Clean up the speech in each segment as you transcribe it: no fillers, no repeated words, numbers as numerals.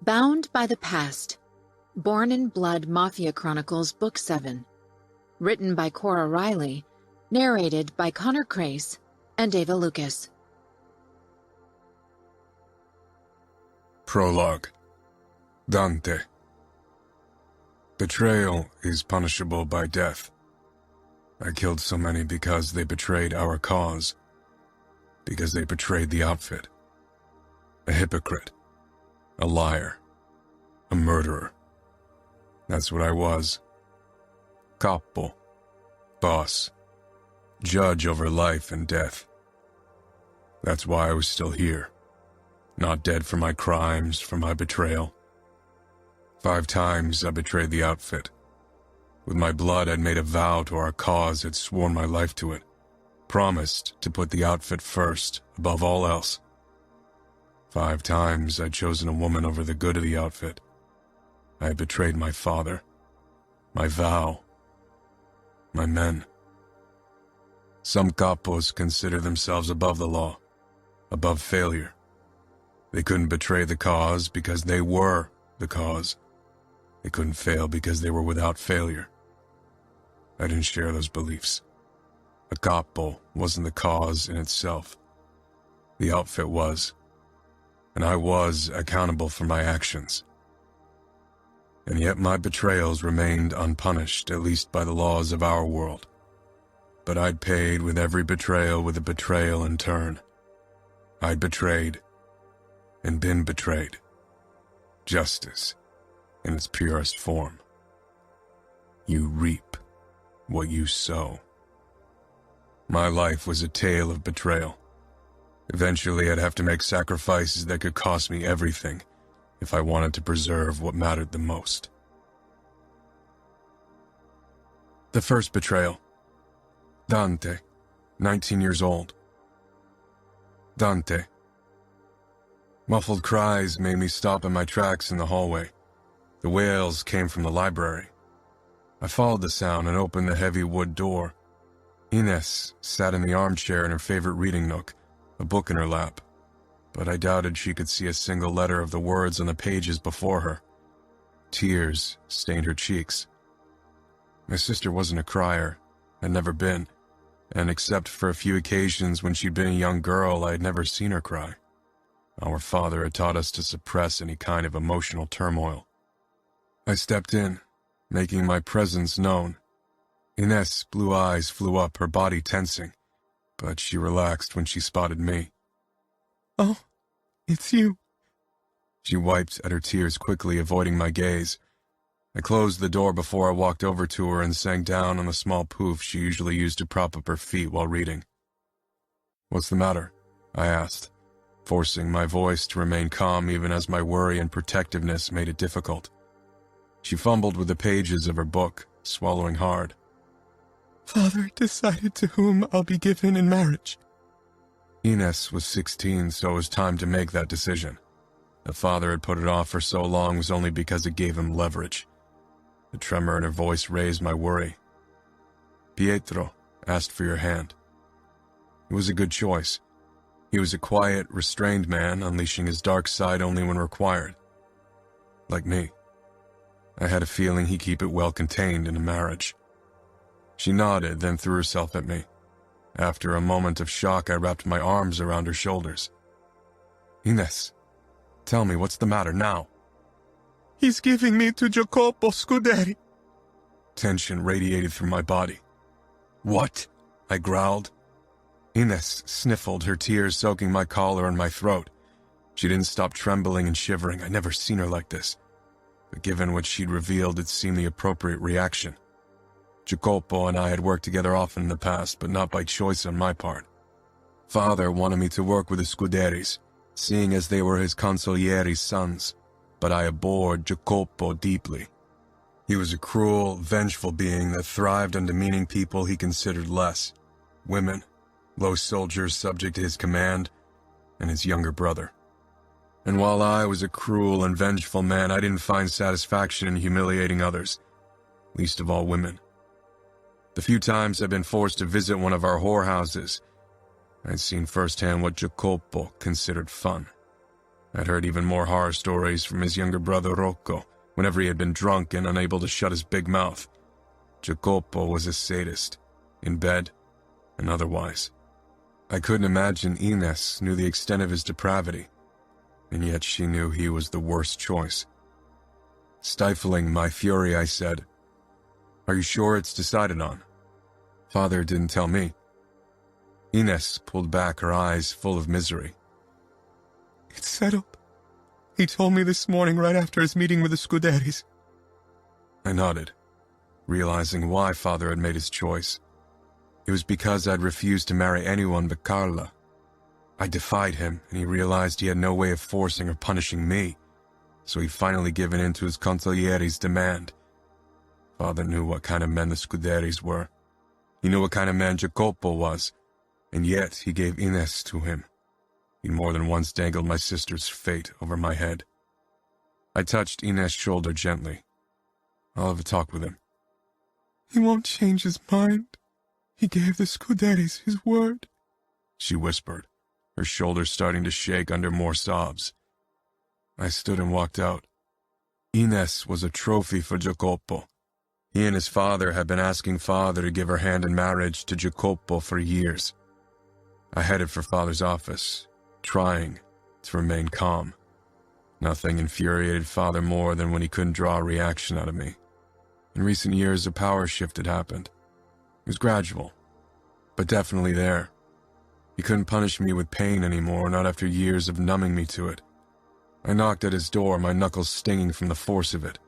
Bound by the Past. Born in Blood Mafia Chronicles Book 7. Written by Cora Reilly. Narrated by Connor Crace and Ava Lucas. Prologue. Dante. Betrayal is punishable by death. I killed so many because they betrayed our cause. Because they betrayed the outfit. A hypocrite. A liar. A murderer. That's what I was. Capo. Boss. Judge over life and death. That's why I was still here. Not dead for my crimes, for my betrayal. 5 times I betrayed the outfit. With my blood, I'd made a vow to our cause, had sworn my life to it. Promised to put the outfit first, above all else. 5 times I'd chosen a woman over the good of the outfit. I had betrayed my father, my vow, my men. Some capos consider themselves above the law, above failure. They couldn't betray the cause because they were the cause. They couldn't fail because they were without failure. I didn't share those beliefs. A capo wasn't the cause in itself. The outfit was, and I was accountable for my actions. And yet my betrayals remained unpunished, at least by the laws of our world. But I'd paid with every betrayal with a betrayal in turn. I'd betrayed and been betrayed. Justice in its purest form. You reap what you sow. My life was a tale of betrayal. Eventually I'd have to make sacrifices that could cost me everything if I wanted to preserve what mattered the most. The first betrayal. Dante, 19 years old. Dante. Muffled cries made me stop in my tracks in the hallway. The wails came from the library. I followed the sound and opened the heavy wood door. Ines sat in the armchair in her favorite reading nook, a book in her lap, but I doubted she could see a single letter of the words on the pages before her. Tears stained her cheeks. My sister wasn't a crier, had never been, and except for a few occasions when she'd been a young girl, I had never seen her cry. Our father had taught us to suppress any kind of emotional turmoil. I stepped in, making my presence known. Ines' blue eyes flew up, her body tensing, but she relaxed when she spotted me. "Oh, it's you." She wiped at her tears quickly, avoiding my gaze. I closed the door before I walked over to her and sank down on the small poof she usually used to prop up her feet while reading. "What's the matter?" I asked, forcing my voice to remain calm even as my worry and protectiveness made it difficult. She fumbled with the pages of her book, swallowing hard. "Father decided to whom I'll be given in marriage." Ines was 16, so it was time to make that decision. The father had put it off for so long was only because it gave him leverage. The tremor in her voice raised my worry. Pietro asked for your hand. It was a good choice. He was a quiet, restrained man, unleashing his dark side only when required. Like me. I had a feeling he'd keep it well contained in a marriage. She nodded, then threw herself at me. After a moment of shock, I wrapped my arms around her shoulders. "Ines, tell me what's the matter now?" "He's giving me to Jacopo Scuderi." Tension radiated through my body. "What?" I growled. Ines sniffled, her tears soaking my collar and my throat. She didn't stop trembling and shivering. I'd never seen her like this. But given what she'd revealed, it seemed the appropriate reaction. Jacopo and I had worked together often in the past, but not by choice on my part. Father wanted me to work with the Scuderis, seeing as they were his consiglieri's sons, but I abhorred Jacopo deeply. He was a cruel, vengeful being that thrived on demeaning people he considered less. Women, low soldiers subject to his command, and his younger brother. And while I was a cruel and vengeful man, I didn't find satisfaction in humiliating others, least of all women. The few times I've been forced to visit one of our whorehouses, I'd seen firsthand what Jacopo considered fun. I'd heard even more horror stories from his younger brother Rocco, whenever he had been drunk and unable to shut his big mouth. Jacopo was a sadist, in bed and otherwise. I couldn't imagine Ines knew the extent of his depravity, and yet she knew he was the worst choice. Stifling my fury, I said, "Are you sure it's decided on?" "Father didn't tell me." Ines pulled back, her eyes full of misery. "It's settled. He told me this morning right after his meeting with the Scuderis." I nodded, realizing why Father had made his choice. It was because I'd refused to marry anyone but Carla. I defied him, and he realized he had no way of forcing or punishing me, so he'd finally given in to his consiglieri's demand. Father knew what kind of men the Scuderis were. He knew what kind of man Jacopo was, and yet he gave Ines to him. He'd more than once dangled my sister's fate over my head. I touched Ines' shoulder gently. "I'll have a talk with him." "He won't change his mind. He gave the Scuderis his word," she whispered, her shoulders starting to shake under more sobs. I stood and walked out. Ines was a trophy for Jacopo. He and his father had been asking Father to give her hand in marriage to Jacopo for years. I headed for Father's office, trying to remain calm. Nothing infuriated Father more than when he couldn't draw a reaction out of me. In recent years, a power shift had happened. It was gradual, but definitely there. He couldn't punish me with pain anymore, not after years of numbing me to it. I knocked at his door, my knuckles stinging from the force of it.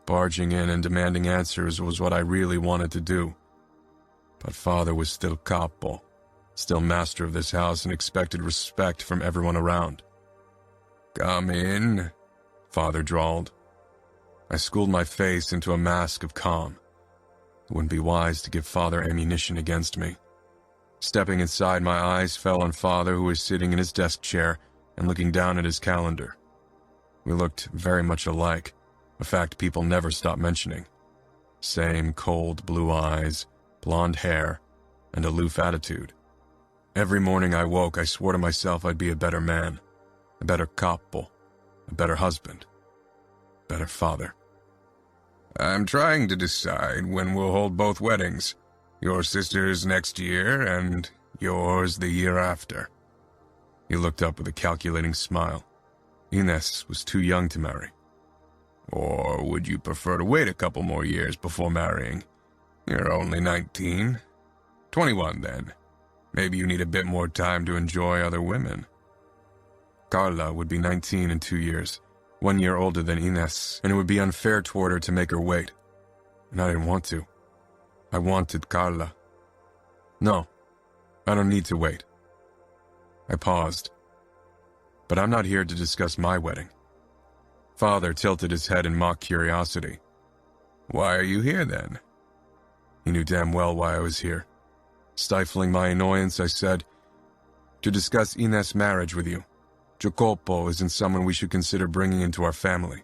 Barging in and demanding answers was what I really wanted to do. But Father was still capo, still master of this house, and expected respect from everyone around. "Come in," Father drawled. I schooled my face into a mask of calm. It wouldn't be wise to give Father ammunition against me. Stepping inside, my eyes fell on Father, who was sitting in his desk chair and looking down at his calendar. We looked very much alike, a fact people never stopped mentioning. Same cold blue eyes, blonde hair, and aloof attitude. Every morning I woke, I swore to myself I'd be a better man, a better capo, a better husband, a better father. "I'm trying to decide when we'll hold both weddings. Your sister's next year, and yours the year after." He looked up with a calculating smile. Ines was too young to marry. "Or would you prefer to wait a couple more years before marrying? You're only 19. 21 then. Maybe you need a bit more time to enjoy other women." Carla would be 19 in 2 years, 1 year older than Ines, and it would be unfair toward her to make her wait. And I didn't want to. I wanted Carla. "No, I don't need to wait." I paused. "But I'm not here to discuss my wedding." Father tilted his head in mock curiosity. "Why are you here then?" He knew damn well why I was here. Stifling my annoyance, I said, "To discuss Ines' marriage with you. Jacopo isn't someone we should consider bringing into our family."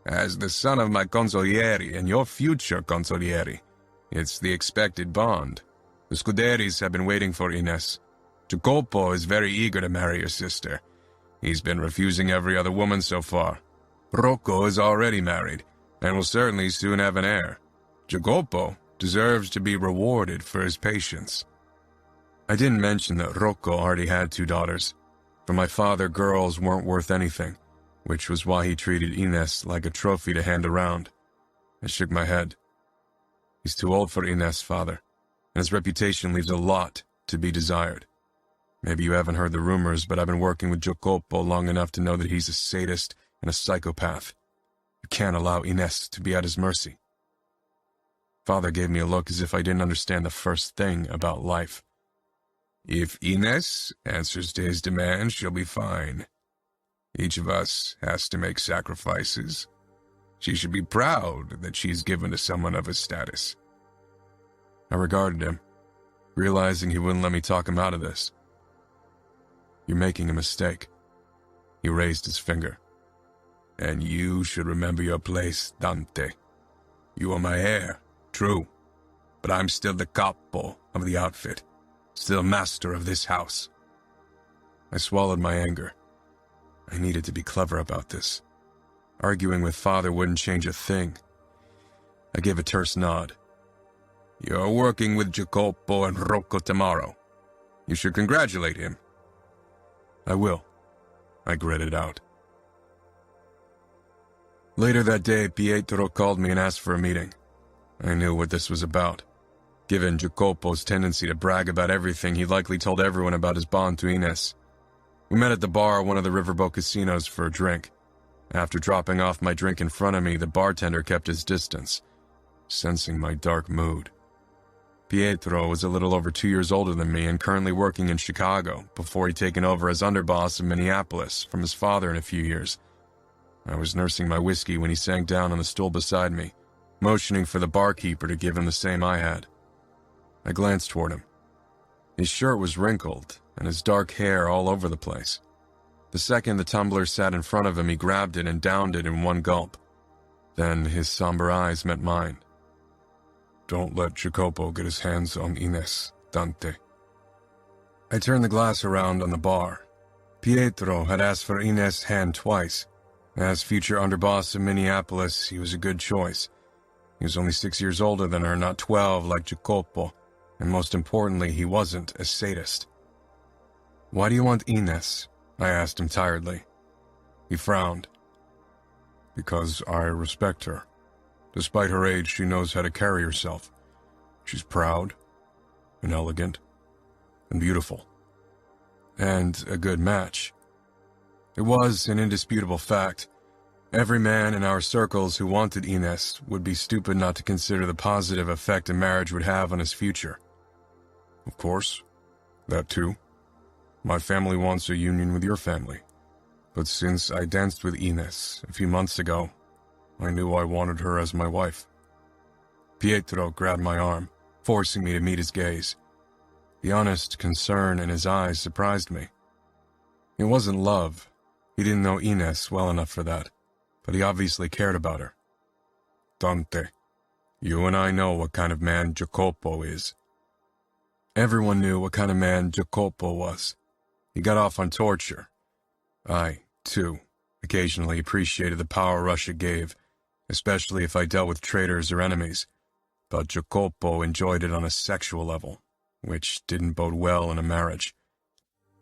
"As the son of my consigliere and your future consigliere, it's the expected bond. The Scuderis have been waiting for Ines. Jacopo is very eager to marry your sister. He's been refusing every other woman so far. Rocco is already married, and will certainly soon have an heir. Jacopo deserves to be rewarded for his patience." I didn't mention that Rocco already had 2 daughters. For my father, girls weren't worth anything, which was why he treated Ines like a trophy to hand around. I shook my head. "He's too old for Ines, Father, and his reputation leaves a lot to be desired. Maybe you haven't heard the rumors, but I've been working with Jacopo long enough to know that he's a sadist and a psychopath. You can't allow Ines to be at his mercy." Father gave me a look as if I didn't understand the first thing about life. "If Ines answers to his demands, she'll be fine. Each of us has to make sacrifices. She should be proud that she's given to someone of his status." I regarded him, realizing he wouldn't let me talk him out of this. "You're making a mistake." He raised his finger. "And you should remember your place, Dante. You are my heir, true, but I'm still the capo of the outfit, still master of this house." I swallowed my anger. I needed to be clever about this. Arguing with father wouldn't change a thing. I gave a terse nod. You're working with Jacopo and Rocco tomorrow. You should congratulate him. I will, I gritted out. Later that day, Pietro called me and asked for a meeting. I knew what this was about. Given Jacopo's tendency to brag about everything, he likely told everyone about his bond to Ines. We met at the bar at one of the riverboat casinos for a drink. After dropping off my drink in front of me, the bartender kept his distance, sensing my dark mood. Pietro was a little over 2 years older than me and currently working in Chicago before he'd taken over as underboss in Minneapolis from his father in a few years. I was nursing my whiskey when he sank down on the stool beside me, motioning for the barkeeper to give him the same I had. I glanced toward him. His shirt was wrinkled and his dark hair all over the place. The second the tumbler sat in front of him, he grabbed it and downed it in one gulp. Then his somber eyes met mine. Don't let Jacopo get his hands on Ines, Dante. I turned the glass around on the bar. Pietro had asked for Ines' hand twice. As future underboss of Minneapolis, he was a good choice. He was only 6 years older than her, not 12 like Jacopo, and most importantly, he wasn't a sadist. Why do you want Ines? I asked him tiredly. He frowned. Because I respect her. Despite her age, she knows how to carry herself. She's proud, and elegant, and beautiful. And a good match. It was an indisputable fact. Every man in our circles who wanted Ines would be stupid not to consider the positive effect a marriage would have on his future. Of course, that too. My family wants a union with your family. But since I danced with Ines a few months ago, I knew I wanted her as my wife. Pietro grabbed my arm, forcing me to meet his gaze. The honest concern in his eyes surprised me. It wasn't love. He didn't know Ines well enough for that, but he obviously cared about her. Dante, you and I know what kind of man Jacopo is. Everyone knew what kind of man Jacopo was. He got off on torture. I, too, occasionally appreciated the power rush it gave, especially if I dealt with traitors or enemies. But Jacopo enjoyed it on a sexual level, which didn't bode well in a marriage.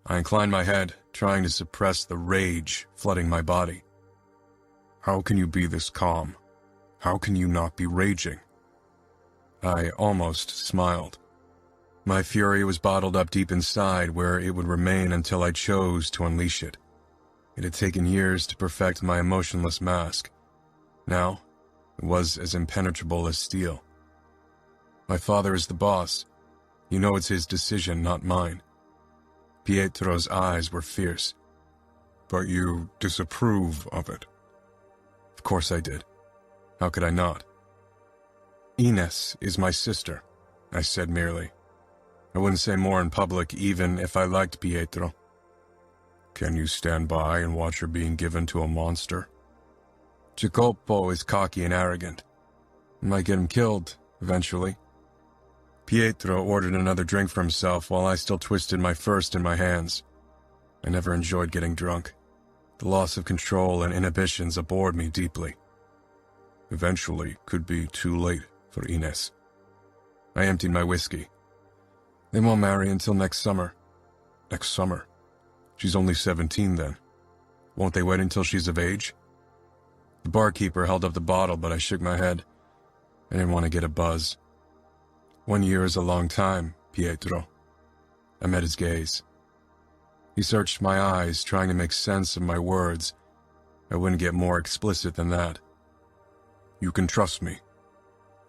I inclined my head, trying to suppress the rage flooding my body. How can you be this calm? How can you not be raging? I almost smiled. My fury was bottled up deep inside, where it would remain until I chose to unleash it. It had taken years to perfect my emotionless mask. Now, it was as impenetrable as steel. My father is the boss. You know it's his decision, not mine. Pietro's eyes were fierce. But you disapprove of it. Of course I did. How could I not? Ines is my sister, I said merely. I wouldn't say more in public even if I liked Pietro. Can you stand by and watch her being given to a monster? Jacopo is cocky and arrogant. I might get him killed, eventually. Pietro ordered another drink for himself while I still twisted my first in my hands. I never enjoyed getting drunk. The loss of control and inhibitions abhorred me deeply. Eventually could be too late for Ines. I emptied my whiskey. They won't marry until next summer. Next summer? She's only 17 then. Won't they wait until she's of age? The barkeeper held up the bottle, but I shook my head. I didn't want to get a buzz. 1 year is a long time, Pietro. I met his gaze. He searched my eyes, trying to make sense of my words. I wouldn't get more explicit than that. You can trust me.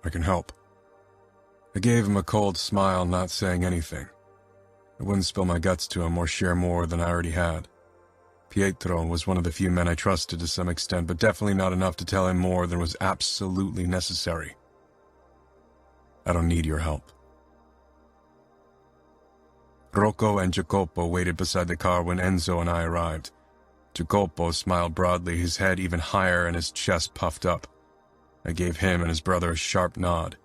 I can help. I gave him a cold smile, not saying anything. I wouldn't spill my guts to him or share more than I already had. Pietro was one of the few men I trusted to some extent, but definitely not enough to tell him more than was absolutely necessary. I don't need your help. Rocco and Jacopo waited beside the car when Enzo and I arrived. Jacopo smiled broadly, his head even higher and his chest puffed up. I gave him and his brother a sharp nod.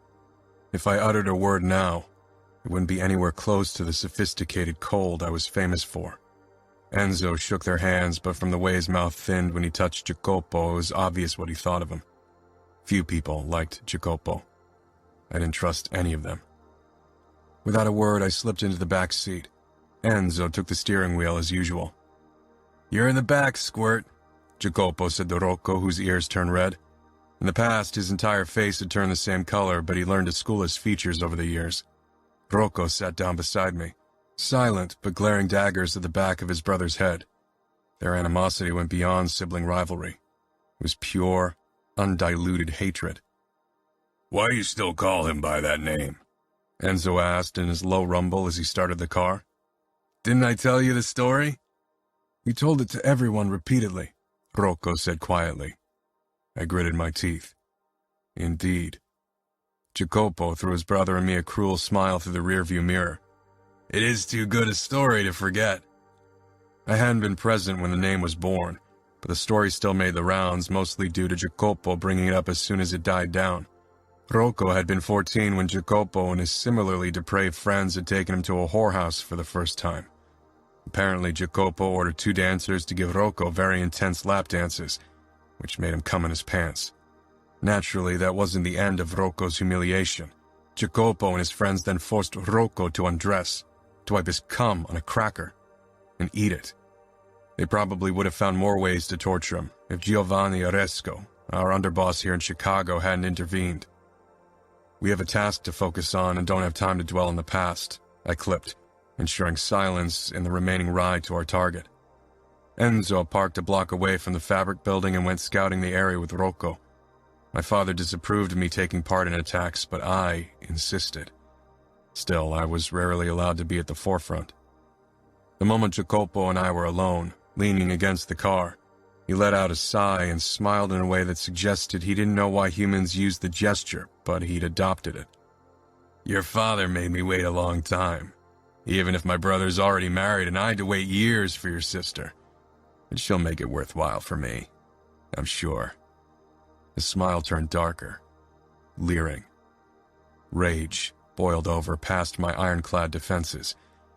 If I uttered a word now, it wouldn't be anywhere close to the sophisticated cold I was famous for. Enzo shook their hands, but from the way his mouth thinned when he touched Jacopo, it was obvious what he thought of him. Few people liked Jacopo. I didn't trust any of them. Without a word, I slipped into the back seat. Enzo took the steering wheel as usual. "You're in the back, Squirt," Jacopo said to Rocco, whose ears turned red. In the past, his entire face had turned the same color, but he learned to school his features over the years. Rocco sat down beside me, silent but glaring daggers at the back of his brother's head. Their animosity went beyond sibling rivalry. It was pure, undiluted hatred. "Why do you still call him by that name?" Enzo asked in his low rumble as he started the car. "Didn't I tell you the story?" "You told it to everyone repeatedly," Rocco said quietly. I gritted my teeth. Indeed. Jacopo threw his brother and me a cruel smile through the rearview mirror. "It is too good a story to forget." I hadn't been present when the name was born, but the story still made the rounds, mostly due to Jacopo bringing it up as soon as it died down. Rocco had been 14 when Jacopo and his similarly depraved friends had taken him to a whorehouse for the first time. Apparently, Jacopo ordered 2 dancers to give Rocco very intense lap dances, which made him cum in his pants. Naturally, that wasn't the end of Rocco's humiliation. Jacopo and his friends then forced Rocco to undress, to wipe his cum on a cracker, and eat it. They probably would have found more ways to torture him if Giovanni Oresco, our underboss here in Chicago, hadn't intervened. "We have a task to focus on and don't have time to dwell on the past," I clipped, ensuring silence in the remaining ride to our target. Enzo parked a block away from the fabric building and went scouting the area with Rocco. My father disapproved of me taking part in attacks, but I insisted. Still, I was rarely allowed to be at the forefront. The moment Jacopo and I were alone, leaning against the car, he let out a sigh and smiled in a way that suggested he didn't know why humans used the gesture, but he'd adopted it. "Your father made me wait a long time, even if my brother's already married and I had to wait years for your sister. But she'll make it worthwhile for me, I'm sure." His smile turned darker, leering. Rage boiled over past my ironclad defenses.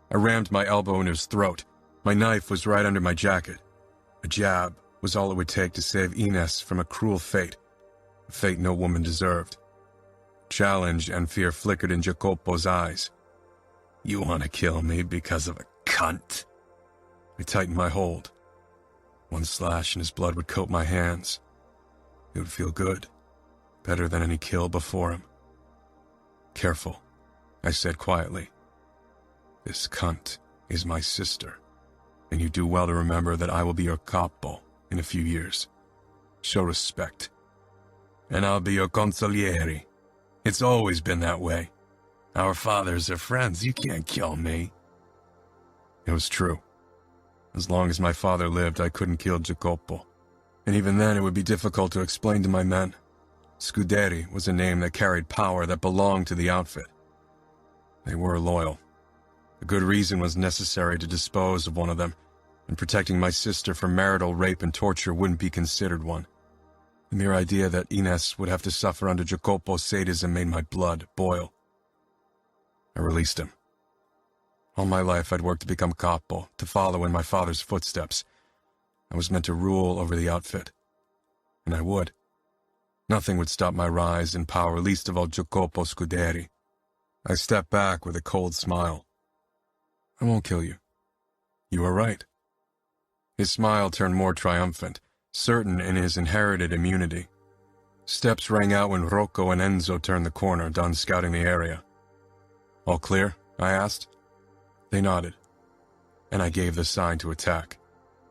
I rammed my elbow into his throat. My knife was right under my jacket. A jab was all it would take to save Ines from a cruel fate, a fate no woman deserved. Challenge and fear flickered in Jacopo's eyes. "You want to kill me because of a cunt?" I tightened my hold. One slash and his blood would coat my hands. It would feel good, better than any kill before him. "Careful," I said quietly. "This cunt is my sister, and you do well to remember that I will be your capo in a few years. Show respect. And I'll be your consigliere. It's always been that way. Our fathers are friends. You can't kill me." It was true. As long as my father lived, I couldn't kill Jacopo. And even then, it would be difficult to explain to my men. Scuderi was a name that carried power that belonged to the outfit. They were loyal. A good reason was necessary to dispose of one of them, and protecting my sister from marital rape and torture wouldn't be considered one. The mere idea that Ines would have to suffer under Jacopo's sadism made my blood boil. I released him. All my life I'd worked to become capo, to follow in my father's footsteps. I was meant to rule over the outfit. And I would. Nothing would stop my rise in power, least of all Jacopo Scuderi. I stepped back with a cold smile. "I won't kill you. You are right." His smile turned more triumphant, certain in his inherited immunity. Steps rang out when Rocco and Enzo turned the corner, done scouting the area. "All clear?" I asked. They nodded, and I gave the sign to attack.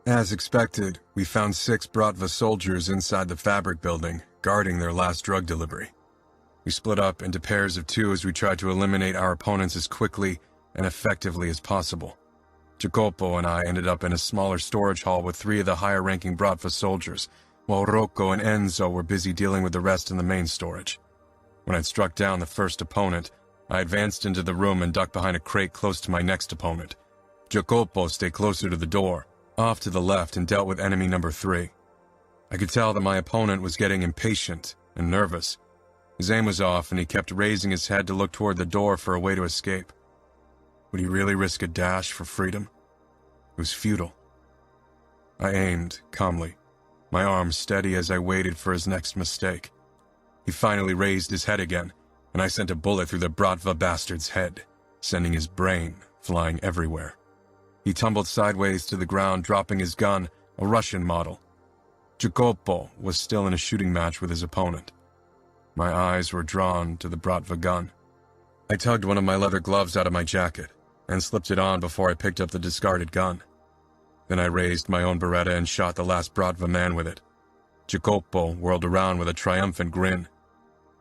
As expected, we found 6 Bratva soldiers inside the fabric building, guarding their last drug delivery. We split up into pairs of 2 as we tried to eliminate our opponents as quickly and effectively as possible. Jacopo and I ended up in a smaller storage hall with 3 of the higher-ranking Bratva soldiers, while Rocco and Enzo were busy dealing with the rest in the main storage. When I'd struck down the first opponent, I advanced into the room and ducked behind a crate close to my next opponent. Jacopo stayed closer to the door, off to the left, and dealt with enemy number 3. I could tell that my opponent was getting impatient and nervous. His aim was off, and he kept raising his head to look toward the door for a way to escape. Would he really risk a dash for freedom? It was futile. I aimed, calmly, my arm steady as I waited for his next mistake. He finally raised his head again, and I sent a bullet through the Bratva bastard's head, sending his brain flying everywhere. He tumbled sideways to the ground, dropping his gun, a Russian model. Jacopo was still in a shooting match with his opponent. My eyes were drawn to the Bratva gun. I tugged one of my leather gloves out of my jacket and slipped it on before I picked up the discarded gun. Then I raised my own Beretta and shot the last Bratva man with it. Jacopo whirled around with a triumphant grin,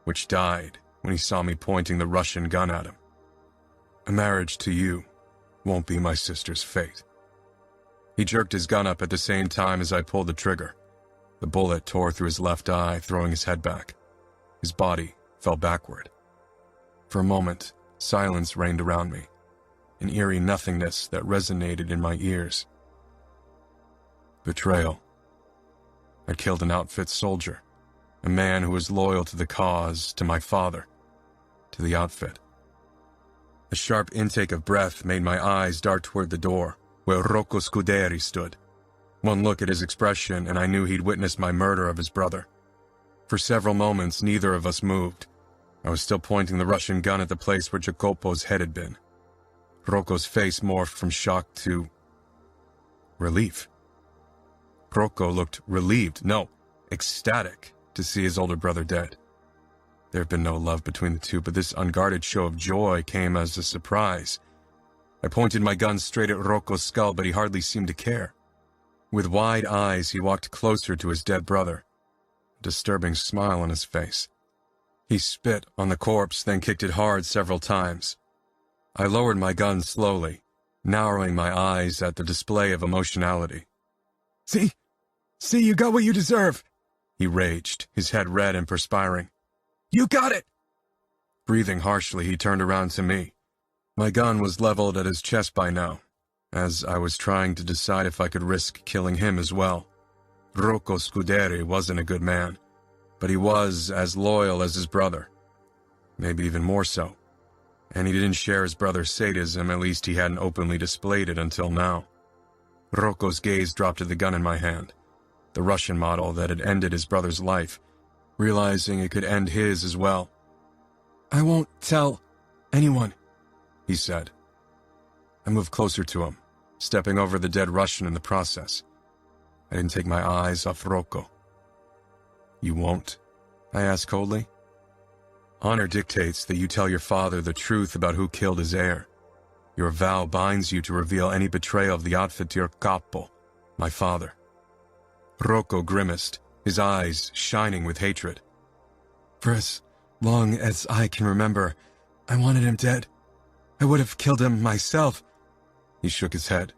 which died when he saw me pointing the Russian gun at him. A marriage to you won't be my sister's fate. He jerked his gun up at the same time as I pulled the trigger. The bullet tore through his left eye, throwing his head back. His body fell backward. For a moment, silence reigned around me, an eerie nothingness that resonated in my ears. Betrayal. I killed an outfit soldier, a man who was loyal to the cause, to my father, to the outfit. A sharp intake of breath made my eyes dart toward the door, where Rocco Scuderi stood. One look at his expression, and I knew he'd witnessed my murder of his brother. For several moments, neither of us moved. I was still pointing the Russian gun at the place where Jacopo's head had been. Rocco's face morphed from shock to relief. Rocco looked relieved, no, ecstatic, to see his older brother dead. There had been no love between the two, but this unguarded show of joy came as a surprise. I pointed my gun straight at Rocco's skull, but he hardly seemed to care. With wide eyes, he walked closer to his dead brother, a disturbing smile on his face. He spit on the corpse, then kicked it hard several times. I lowered my gun slowly, narrowing my eyes at the display of emotionality. See, you got what you deserve, he raged, his head red and perspiring. You got it! Breathing harshly, he turned around to me. My gun was leveled at his chest by now, as I was trying to decide if I could risk killing him as well. Rocco Scuderi wasn't a good man, but he was as loyal as his brother, maybe even more so. And he didn't share his brother's sadism, at least he hadn't openly displayed it until now. Rocco's gaze dropped to the gun in my hand, the Russian model that had ended his brother's life, realizing it could end his as well. I won't tell anyone, he said. I moved closer to him, stepping over the dead Russian in the process. I didn't take my eyes off Rocco. You won't? I asked coldly. Honor dictates that you tell your father the truth about who killed his heir. Your vow binds you to reveal any betrayal of the outfit to your capo, my father. Rocco grimaced, his eyes shining with hatred. For as long as I can remember, I wanted him dead. I would have killed him myself. He shook his head.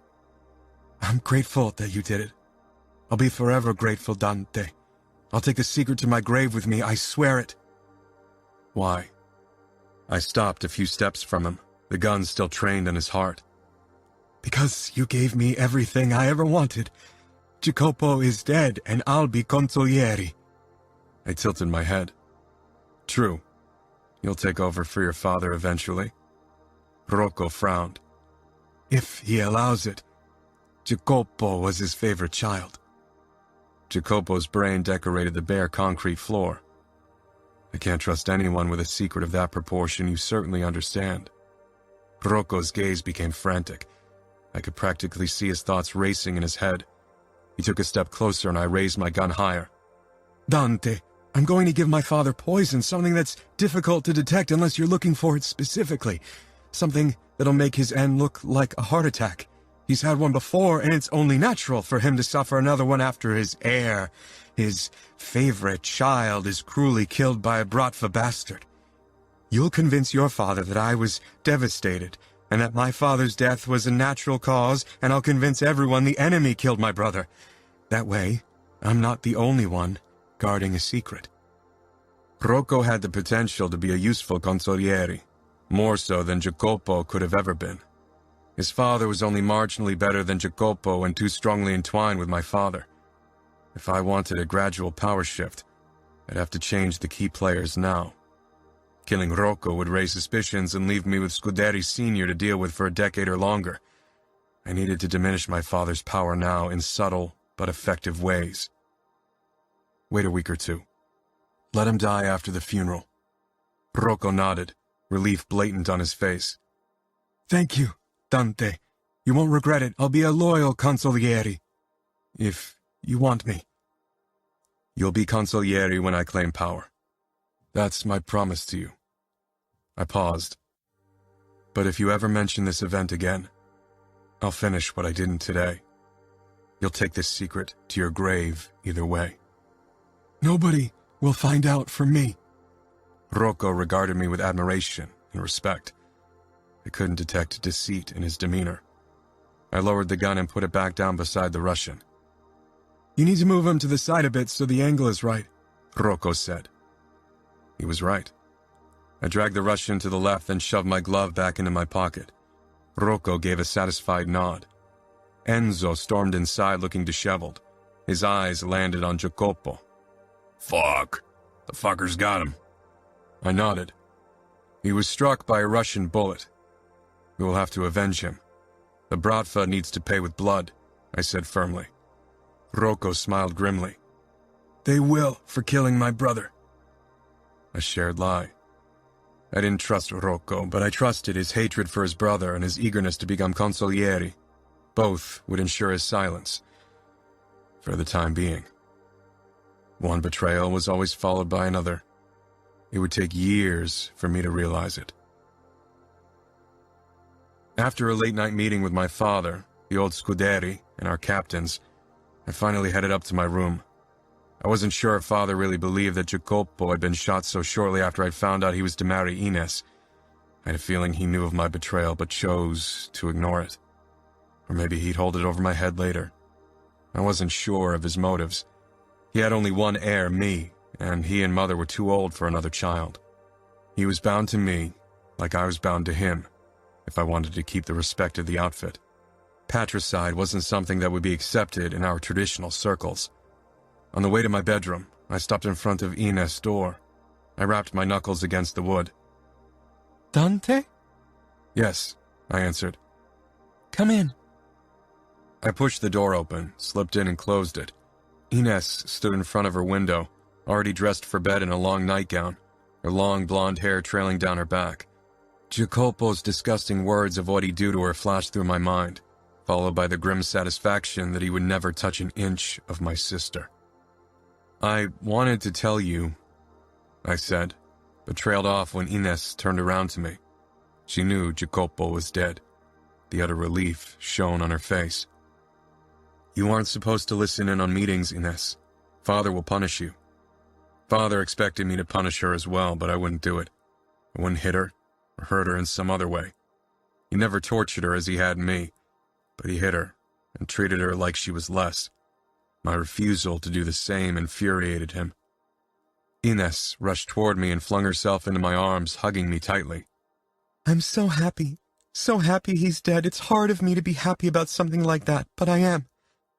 I'm grateful that you did it. I'll be forever grateful, Dante. I'll take the secret to my grave with me, I swear it. Why? I stopped a few steps from him, the gun still trained in his heart. Because you gave me everything I ever wanted. Jacopo is dead, and I'll be consigliere. I tilted my head. True. You'll take over for your father eventually. Rocco frowned. If he allows it. Jacopo was his favorite child. Jacopo's brain decorated the bare concrete floor. I can't trust anyone with a secret of that proportion, you certainly understand. Rocco's gaze became frantic. I could practically see his thoughts racing in his head. He took a step closer and I raised my gun higher. Dante, I'm going to give my father poison, something that's difficult to detect unless you're looking for it specifically. Something that'll make his end look like a heart attack. He's had one before, and it's only natural for him to suffer another one after his heir, his favorite child, is cruelly killed by a Bratva bastard. You'll convince your father that I was devastated, and that my father's death was a natural cause, and I'll convince everyone the enemy killed my brother. That way, I'm not the only one guarding a secret. Rocco had the potential to be a useful consigliere, more so than Jacopo could have ever been. His father was only marginally better than Jacopo and too strongly entwined with my father. If I wanted a gradual power shift, I'd have to change the key players now. Killing Rocco would raise suspicions and leave me with Scuderi Sr. to deal with for a decade or longer. I needed to diminish my father's power now in subtle but effective ways. Wait a week or two. Let him die after the funeral. Rocco nodded, relief blatant on his face. Thank you, Dante. You won't regret it. I'll be a loyal consigliere. If you want me. You'll be consigliere when I claim power. That's my promise to you. I paused. But if you ever mention this event again, I'll finish what I didn't today. You'll take this secret to your grave either way. Nobody will find out from me. Rocco regarded me with admiration and respect. I couldn't detect deceit in his demeanor. I lowered the gun and put it back down beside the Russian. You need to move him to the side a bit so the angle is right, Rocco said. He was right. I dragged the Russian to the left and shoved my glove back into my pocket. Rocco gave a satisfied nod. Enzo stormed inside looking disheveled. His eyes landed on Jacopo. Fuck. The fucker's got him. I nodded. He was struck by a Russian bullet. We will have to avenge him. The Bratva needs to pay with blood, I said firmly. Rocco smiled grimly. They will, for killing my brother. A shared lie. I didn't trust Rocco, but I trusted his hatred for his brother and his eagerness to become consigliere. Both would ensure his silence. For the time being. One betrayal was always followed by another. It would take years for me to realize it. After a late-night meeting with my father, the old Scuderi, and our captains, I finally headed up to my room. I wasn't sure if Father really believed that Jacopo had been shot so shortly after I'd found out he was to marry Ines. I had a feeling he knew of my betrayal but chose to ignore it. Or maybe he'd hold it over my head later. I wasn't sure of his motives. He had only one heir, me, and he and Mother were too old for another child. He was bound to me, like I was bound to him, if I wanted to keep the respect of the outfit. Patricide wasn't something that would be accepted in our traditional circles. On the way to my bedroom, I stopped in front of Ines' door. I rapped my knuckles against the wood. Dante? Yes, I answered. Come in. I pushed the door open, slipped in and closed it. Ines stood in front of her window, already dressed for bed in a long nightgown, her long blonde hair trailing down her back. Jacopo's disgusting words of what he'd do to her flashed through my mind, followed by the grim satisfaction that he would never touch an inch of my sister. I wanted to tell you, I said, but trailed off when Ines turned around to me. She knew Jacopo was dead. The utter relief shone on her face. You aren't supposed to listen in on meetings, Ines. Father will punish you. Father expected me to punish her as well, but I wouldn't do it. I wouldn't hit her or hurt her in some other way. He never tortured her as he had me, but he hit her and treated her like she was less. My refusal to do the same infuriated him. Ines rushed toward me and flung herself into my arms, hugging me tightly. I'm so happy he's dead. It's hard of me to be happy about something like that, but I am.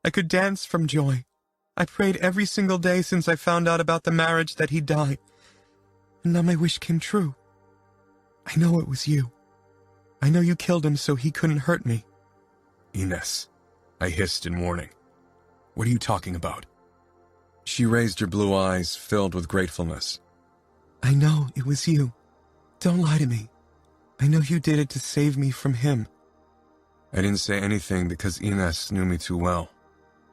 I could dance from joy. I prayed every single day since I found out about the marriage that he'd die. And now my wish came true. I know it was you. I know you killed him so he couldn't hurt me. Ines, I hissed in warning. What are you talking about? She raised her blue eyes, filled with gratefulness. I know it was you. Don't lie to me. I know you did it to save me from him. I didn't say anything because Ines knew me too well.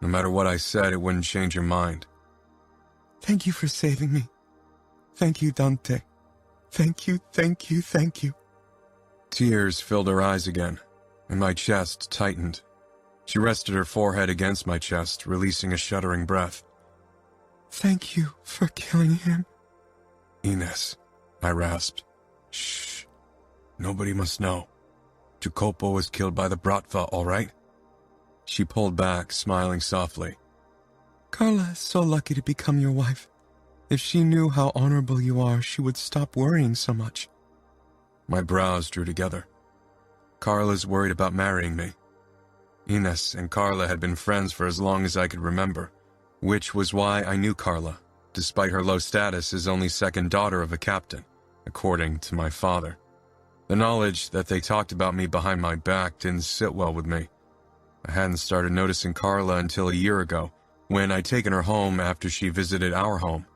No matter what I said, it wouldn't change her mind. Thank you for saving me. Thank you, Dante. Thank you, thank you, thank you. Tears filled her eyes again, and my chest tightened. She rested her forehead against my chest, releasing a shuddering breath. Thank you for killing him. Ines, I rasped. Shh. Nobody must know. Jacopo was killed by the Bratva, all right? She pulled back, smiling softly. Carla is so lucky to become your wife. If she knew how honorable you are, she would stop worrying so much. My brows drew together. Carla's worried about marrying me. Ines and Carla had been friends for as long as I could remember, which was why I knew Carla, despite her low status as only second daughter of a captain, according to my father. The knowledge that they talked about me behind my back didn't sit well with me. I hadn't started noticing Carla until a year ago, when I'd taken her home after she visited our home.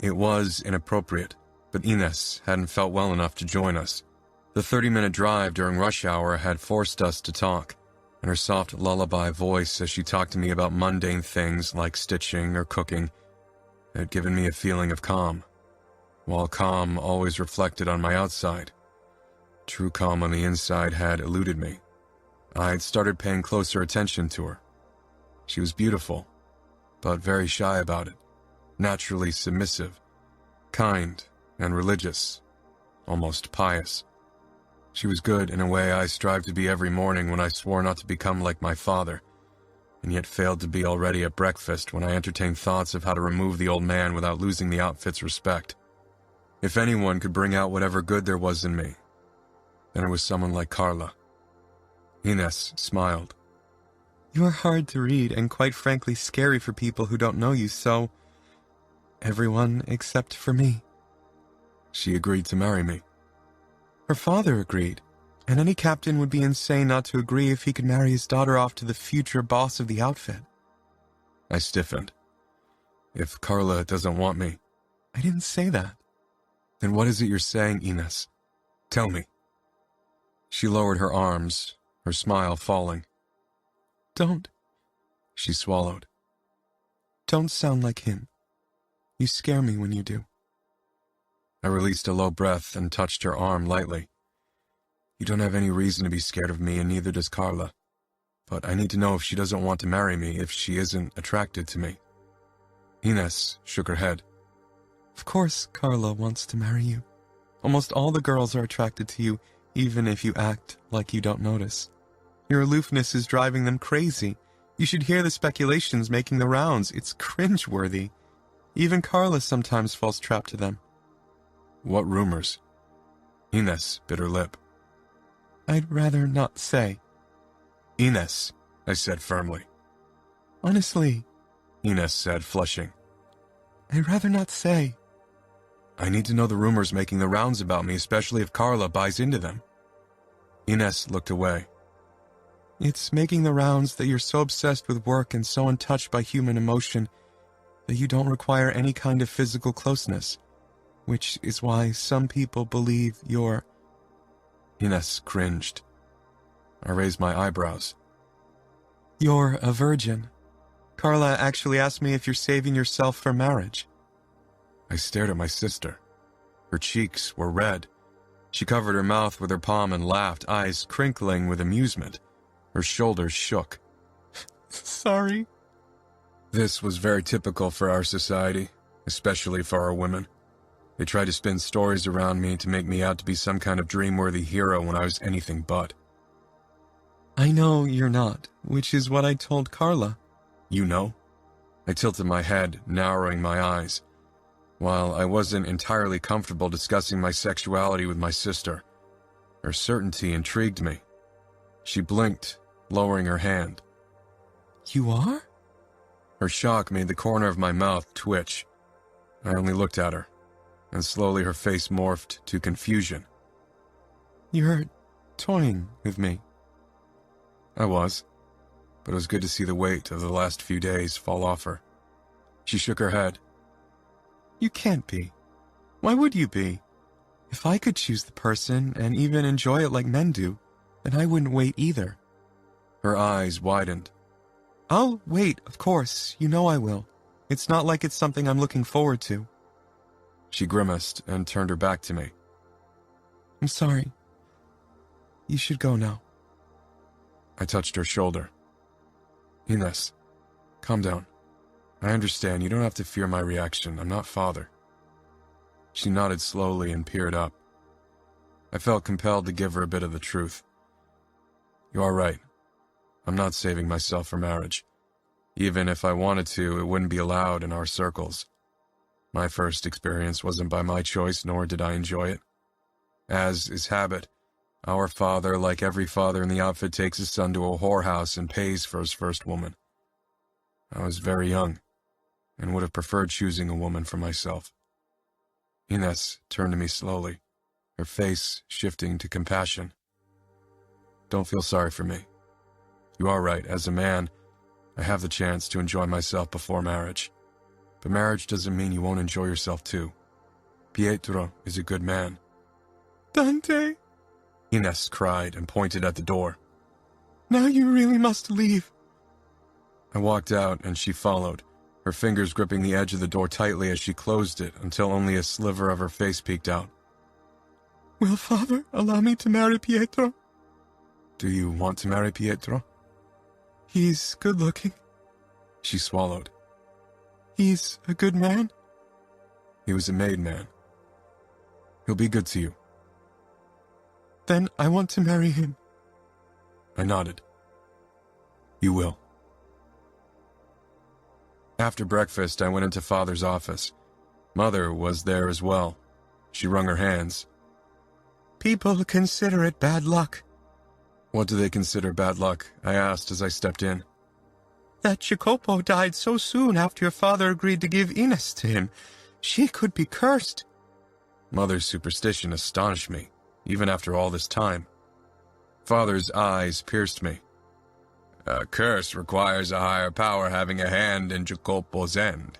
It was inappropriate, but Ines hadn't felt well enough to join us. The 30-minute drive during rush hour had forced us to talk, and her soft lullaby voice as she talked to me about mundane things like stitching or cooking had given me a feeling of calm, while calm always reflected on my outside. True calm on the inside had eluded me. I'd started paying closer attention to her. She was beautiful, but very shy about it, naturally submissive, kind and religious, almost pious. She was good in a way I strived to be every morning when I swore not to become like my father, and yet failed to be already at breakfast when I entertained thoughts of how to remove the old man without losing the outfit's respect. If anyone could bring out whatever good there was in me, then it was someone like Carla. Ines smiled. You are hard to read and quite frankly scary for people who don't know you, so... everyone except for me. She agreed to marry me. Her father agreed, and any captain would be insane not to agree if he could marry his daughter off to the future boss of the outfit. I stiffened. If Carla doesn't want me... I didn't say that. Then what is it you're saying, Ines? Tell me. She lowered her arms, her smile falling. Don't. She swallowed. Don't sound like him. You scare me when you do. I released a low breath and touched her arm lightly. You don't have any reason to be scared of me, and neither does Carla. But I need to know if she doesn't want to marry me, if she isn't attracted to me. Ines shook her head. Of course Carla wants to marry you. Almost all the girls are attracted to you, even if you act like you don't notice. Your aloofness is driving them crazy. You should hear the speculations making the rounds. It's cringeworthy. Even Carla sometimes falls trapped to them. What rumors? Ines bit her lip. I'd rather not say. Ines, I said firmly. Honestly, Ines said, flushing. I'd rather not say. I need to know the rumors making the rounds about me, especially if Carla buys into them. Ines looked away. It's making the rounds that you're so obsessed with work and so untouched by human emotion that you don't require any kind of physical closeness, which is why some people believe you're... Ines cringed. I raised my eyebrows. You're a virgin. Carla actually asked me if you're saving yourself for marriage. I stared at my sister. Her cheeks were red. She covered her mouth with her palm and laughed, eyes crinkling with amusement. Her shoulders shook. Sorry. This was very typical for our society, especially for our women. They tried to spin stories around me to make me out to be some kind of dream-worthy hero when I was anything but. I know you're not, which is what I told Carla. You know? I tilted my head, narrowing my eyes. While I wasn't entirely comfortable discussing my sexuality with my sister, her certainty intrigued me. She blinked, lowering her hand. You are? Her shock made the corner of my mouth twitch. I only looked at her, and slowly her face morphed to confusion. You're toying with me. I was, but it was good to see the weight of the last few days fall off her. She shook her head. You can't be. Why would you be? If I could choose the person and even enjoy it like men do, then I wouldn't wait either. Her eyes widened. I'll wait, of course. You know I will. It's not like it's something I'm looking forward to. She grimaced and turned her back to me. I'm sorry. You should go now. I touched her shoulder. Ines, calm down. I understand. You don't have to fear my reaction. I'm not father. She nodded slowly and peered up. I felt compelled to give her a bit of the truth. You are right. I'm not saving myself for marriage. Even if I wanted to, it wouldn't be allowed in our circles. My first experience wasn't by my choice, nor did I enjoy it. As is habit, our father, like every father in the outfit, takes his son to a whorehouse and pays for his first woman. I was very young, and would have preferred choosing a woman for myself. Ines turned to me slowly, her face shifting to compassion. Don't feel sorry for me. You are right. As a man, I have the chance to enjoy myself before marriage. But marriage doesn't mean you won't enjoy yourself too. Pietro is a good man." "Dante!" Ines cried and pointed at the door. "Now you really must leave." I walked out and she followed, her fingers gripping the edge of the door tightly as she closed it until only a sliver of her face peeked out. "Will Father allow me to marry Pietro?" "Do you want to marry Pietro?" "He's good-looking. She swallowed. He's a good man." "He was a made man. He'll be good to you." "Then I want to marry him." I nodded. "You will." After breakfast, I went into Father's office. Mother was there as well. She wrung her hands. "People consider it bad luck." "What do they consider bad luck?" I asked as I stepped in. "That Jacopo died so soon after your father agreed to give Ines to him. She could be cursed." Mother's superstition astonished me, even after all this time. Father's eyes pierced me. "A curse requires a higher power having a hand in Jacopo's end.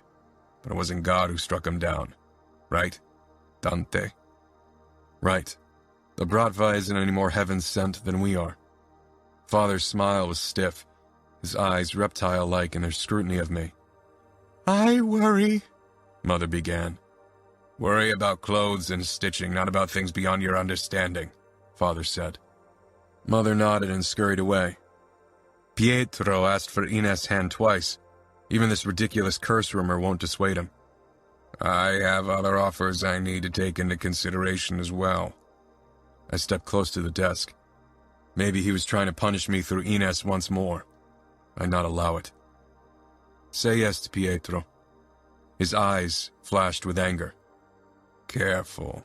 But it wasn't God who struck him down. Right, Dante?" "Right. The Bratva isn't any more heaven-sent than we are." Father's smile was stiff, his eyes reptile-like in their scrutiny of me. "I worry," Mother began. "Worry about clothes and stitching, not about things beyond your understanding," Father said. Mother nodded and scurried away. "Pietro asked for Ines' hand twice. Even this ridiculous curse rumor won't dissuade him." "I have other offers I need to take into consideration as well." I stepped close to the desk. Maybe he was trying to punish me through Ines once more. I'd not allow it. "Say yes to Pietro." His eyes flashed with anger. "Careful.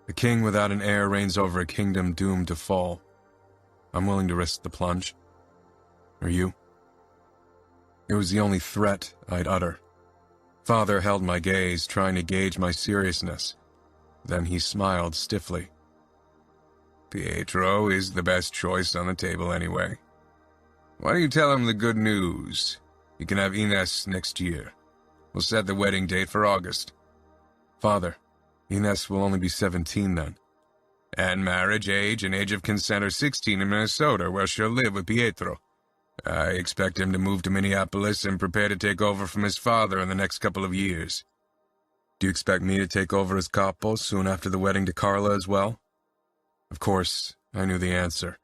A king without an heir reigns over a kingdom doomed to fall. I'm willing to risk the plunge. Are you?" It was the only threat I'd utter. Father held my gaze, trying to gauge my seriousness. Then he smiled stiffly. "Pietro is the best choice on the table anyway. Why don't you tell him the good news? You can have Ines next year. We'll set the wedding date for August." "Father, Ines will only be 17 then." "And marriage age and age of consent are 16 in Minnesota, where she'll live with Pietro. I expect him to move to Minneapolis and prepare to take over from his father in the next couple of years." "Do you expect me to take over as capo soon after the wedding to Carla as well?" Of course, I knew the answer.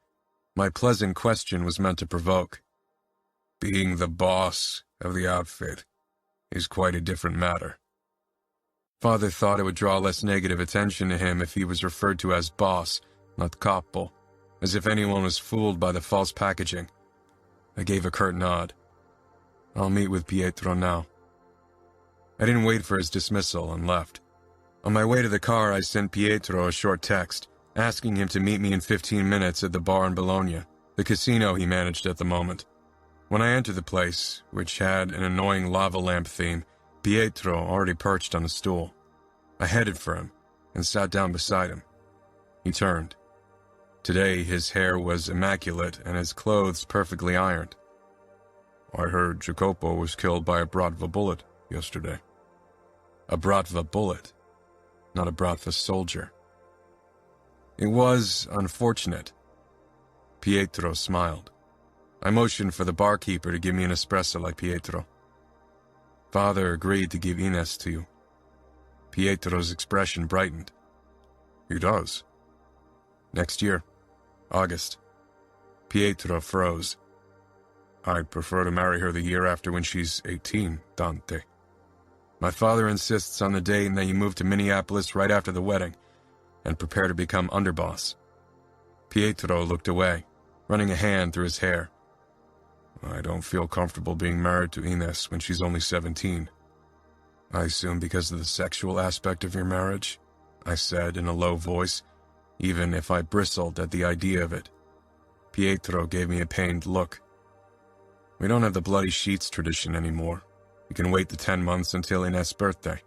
My pleasant question was meant to provoke. Being the boss of the outfit is quite a different matter. Father thought it would draw less negative attention to him if he was referred to as boss, not capo, as if anyone was fooled by the false packaging. I gave a curt nod. "I'll meet with Pietro now." I didn't wait for his dismissal and left. On my way to the car, I sent Pietro a short text, asking him to meet me in 15 minutes at the bar in Bologna, the casino he managed at the moment. When I entered the place, which had an annoying lava lamp theme, Pietro already perched on a stool. I headed for him and sat down beside him. He turned. Today his hair was immaculate and his clothes perfectly ironed. "I heard Jacopo was killed by a Bratva bullet yesterday." A Bratva bullet, not a Bratva soldier. It was unfortunate. Pietro smiled. I motioned for the barkeeper to give me an espresso like Pietro. "Father agreed to give Ines to you." Pietro's expression brightened. "He does?" "Next year, August." Pietro froze. "I'd prefer to marry her the year after when she's 18, Dante." "My father insists on the date and that you move to Minneapolis right after the wedding and prepare to become underboss." Pietro looked away, running a hand through his hair. "I don't feel comfortable being married to Ines when she's only 17. "I assume because of the sexual aspect of your marriage?" I said in a low voice, even if I bristled at the idea of it. Pietro gave me a pained look. "We don't have the bloody sheets tradition anymore. You can wait the 10 months until Ines' birthday.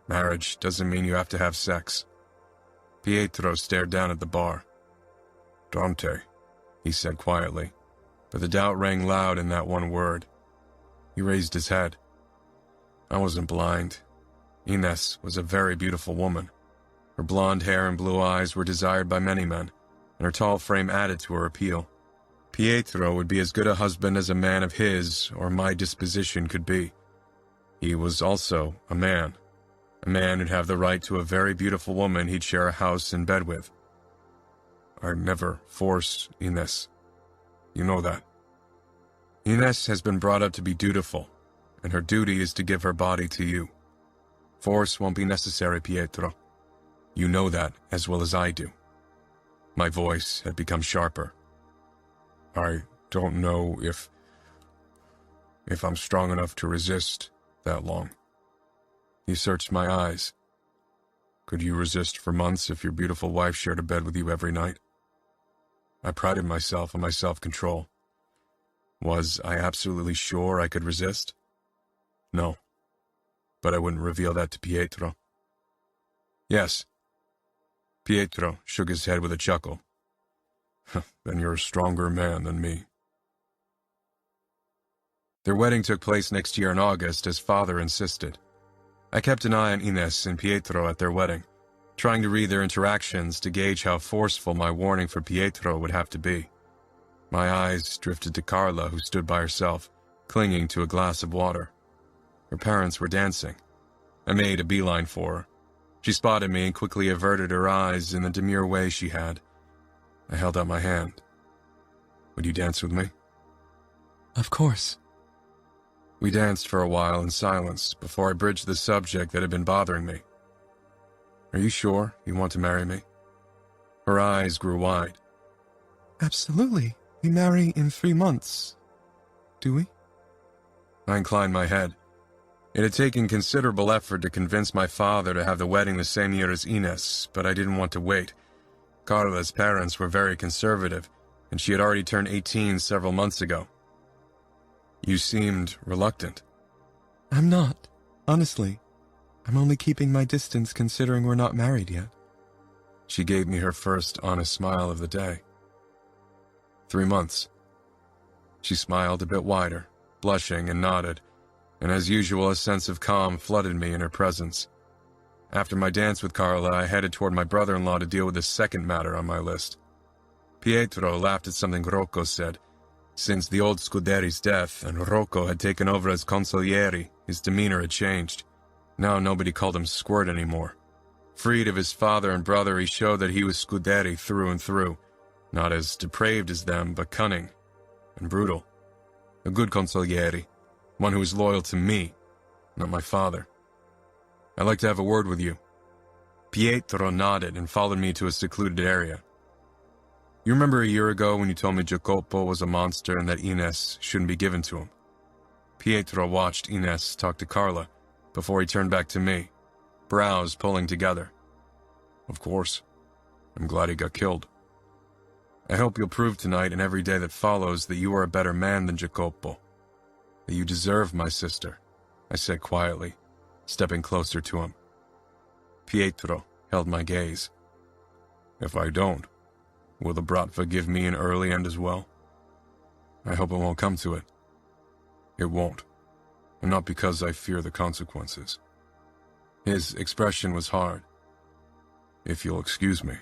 Marriage doesn't mean you have to have sex." Pietro stared down at the bar. "Dante," he said quietly, but the doubt rang loud in that one word. He raised his head. I wasn't blind. Ines was a very beautiful woman. Her blonde hair and blue eyes were desired by many men, and her tall frame added to her appeal. Pietro would be as good a husband as a man of his or my disposition could be. He was also a man who'd have the right to a very beautiful woman he'd share a house and bed with. I'd never force Ines. You know that. Ines has been brought up to be dutiful, and her duty is to give her body to you. Force won't be necessary, Pietro. You know that as well as I do. My voice had become sharper. I don't know if I'm strong enough to resist that long. He searched my eyes. Could you resist for months if your beautiful wife shared a bed with you every night? I prided myself on my self-control. Was I absolutely sure I could resist? No. But I wouldn't reveal that to Pietro. Yes. Pietro shook his head with a chuckle. Then you're a stronger man than me. Their wedding took place next year in August, as father insisted. I kept an eye on Ines and Pietro at their wedding, trying to read their interactions to gauge how forceful my warning for Pietro would have to be. My eyes drifted to Carla, who stood by herself, clinging to a glass of water. Her parents were dancing. I made a beeline for her. She spotted me and quickly averted her eyes in the demure way she had. I held out my hand. Would you dance with me? Of course. We danced for a while in silence before I bridged the subject that had been bothering me. Are you sure you want to marry me? Her eyes grew wide. Absolutely. We marry in 3 months. Do we? I inclined my head. It had taken considerable effort to convince my father to have the wedding the same year as Ines, but I didn't want to wait. Carla's parents were very conservative, and she had already turned 18 several months ago. You seemed reluctant. I'm not, honestly. I'm only keeping my distance considering we're not married yet. She gave me her first honest smile of the day. 3 months. She smiled a bit wider, blushing, and nodded, and as usual a sense of calm flooded me in her presence. After my dance with Carla, I headed toward my brother-in-law to deal with the second matter on my list. Pietro laughed at something Rocco said. Since the old Scuderi's death and Rocco had taken over as consigliere, his demeanor had changed. Now nobody called him Squirt anymore. Freed of his father and brother, he showed that he was Scuderi through and through, not as depraved as them, but cunning and brutal. A good consigliere, one who was loyal to me, not my father. I'd like to have a word with you. Pietro nodded and followed me to a secluded area. You remember a year ago when you told me Jacopo was a monster and that Ines shouldn't be given to him? Pietro watched Ines talk to Carla before he turned back to me, brows pulling together. Of course. I'm glad he got killed. I hope you'll prove tonight and every day that follows that you are a better man than Jacopo. That you deserve my sister, I said quietly, stepping closer to him. Pietro held my gaze. If I don't, will the Bratva give me an early end as well? I hope it won't come to it. It won't, and not because I fear the consequences. His expression was hard. If you'll excuse me,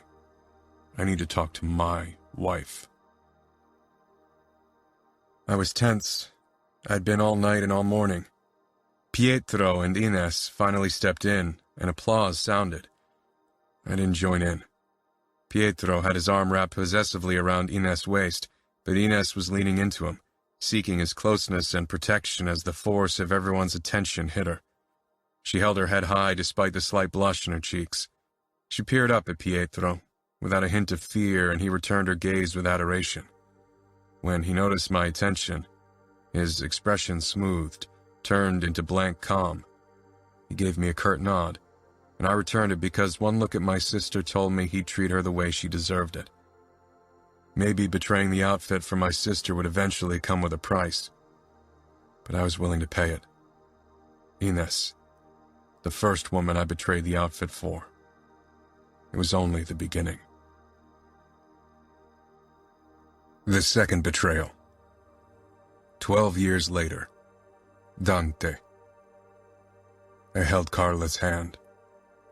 I need to talk to my wife. I was tense. I'd been all night and all morning. Pietro and Ines finally stepped in, and applause sounded. I didn't join in. Pietro had his arm wrapped possessively around Ines' waist, but Ines was leaning into him, seeking his closeness and protection as the force of everyone's attention hit her. She held her head high despite the slight blush in her cheeks. She peered up at Pietro, without a hint of fear, and he returned her gaze with adoration. When he noticed my attention, his expression smoothed, turned into blank calm. He gave me a curt nod, and I returned it because one look at my sister told me he'd treat her the way she deserved it. Maybe betraying the outfit for my sister would eventually come with a price, but I was willing to pay it. Ines, the first woman I betrayed the outfit for. It was only the beginning. The second betrayal. 12 years later. Dante. I held Carla's hand,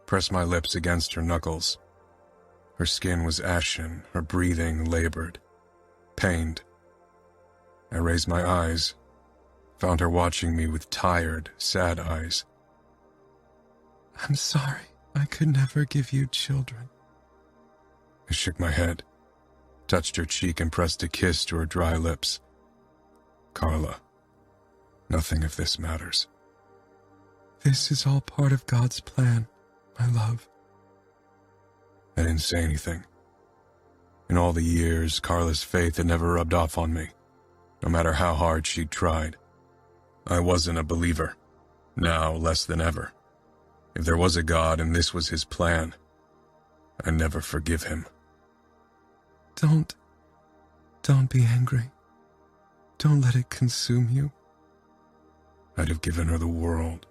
pressed my lips against her knuckles. Her skin was ashen, her breathing labored, pained. I raised my eyes, found her watching me with tired, sad eyes. I'm sorry, I could never give you children. I shook my head, touched her cheek and pressed a kiss to her dry lips. Carla, nothing of this matters. This is all part of God's plan, my love. I didn't say anything. In all the years, Carla's faith had never rubbed off on me, no matter how hard she'd tried. I wasn't a believer, now less than ever. If there was a God and this was his plan, I'd never forgive him. Don't be angry. Don't let it consume you. I'd have given her the world,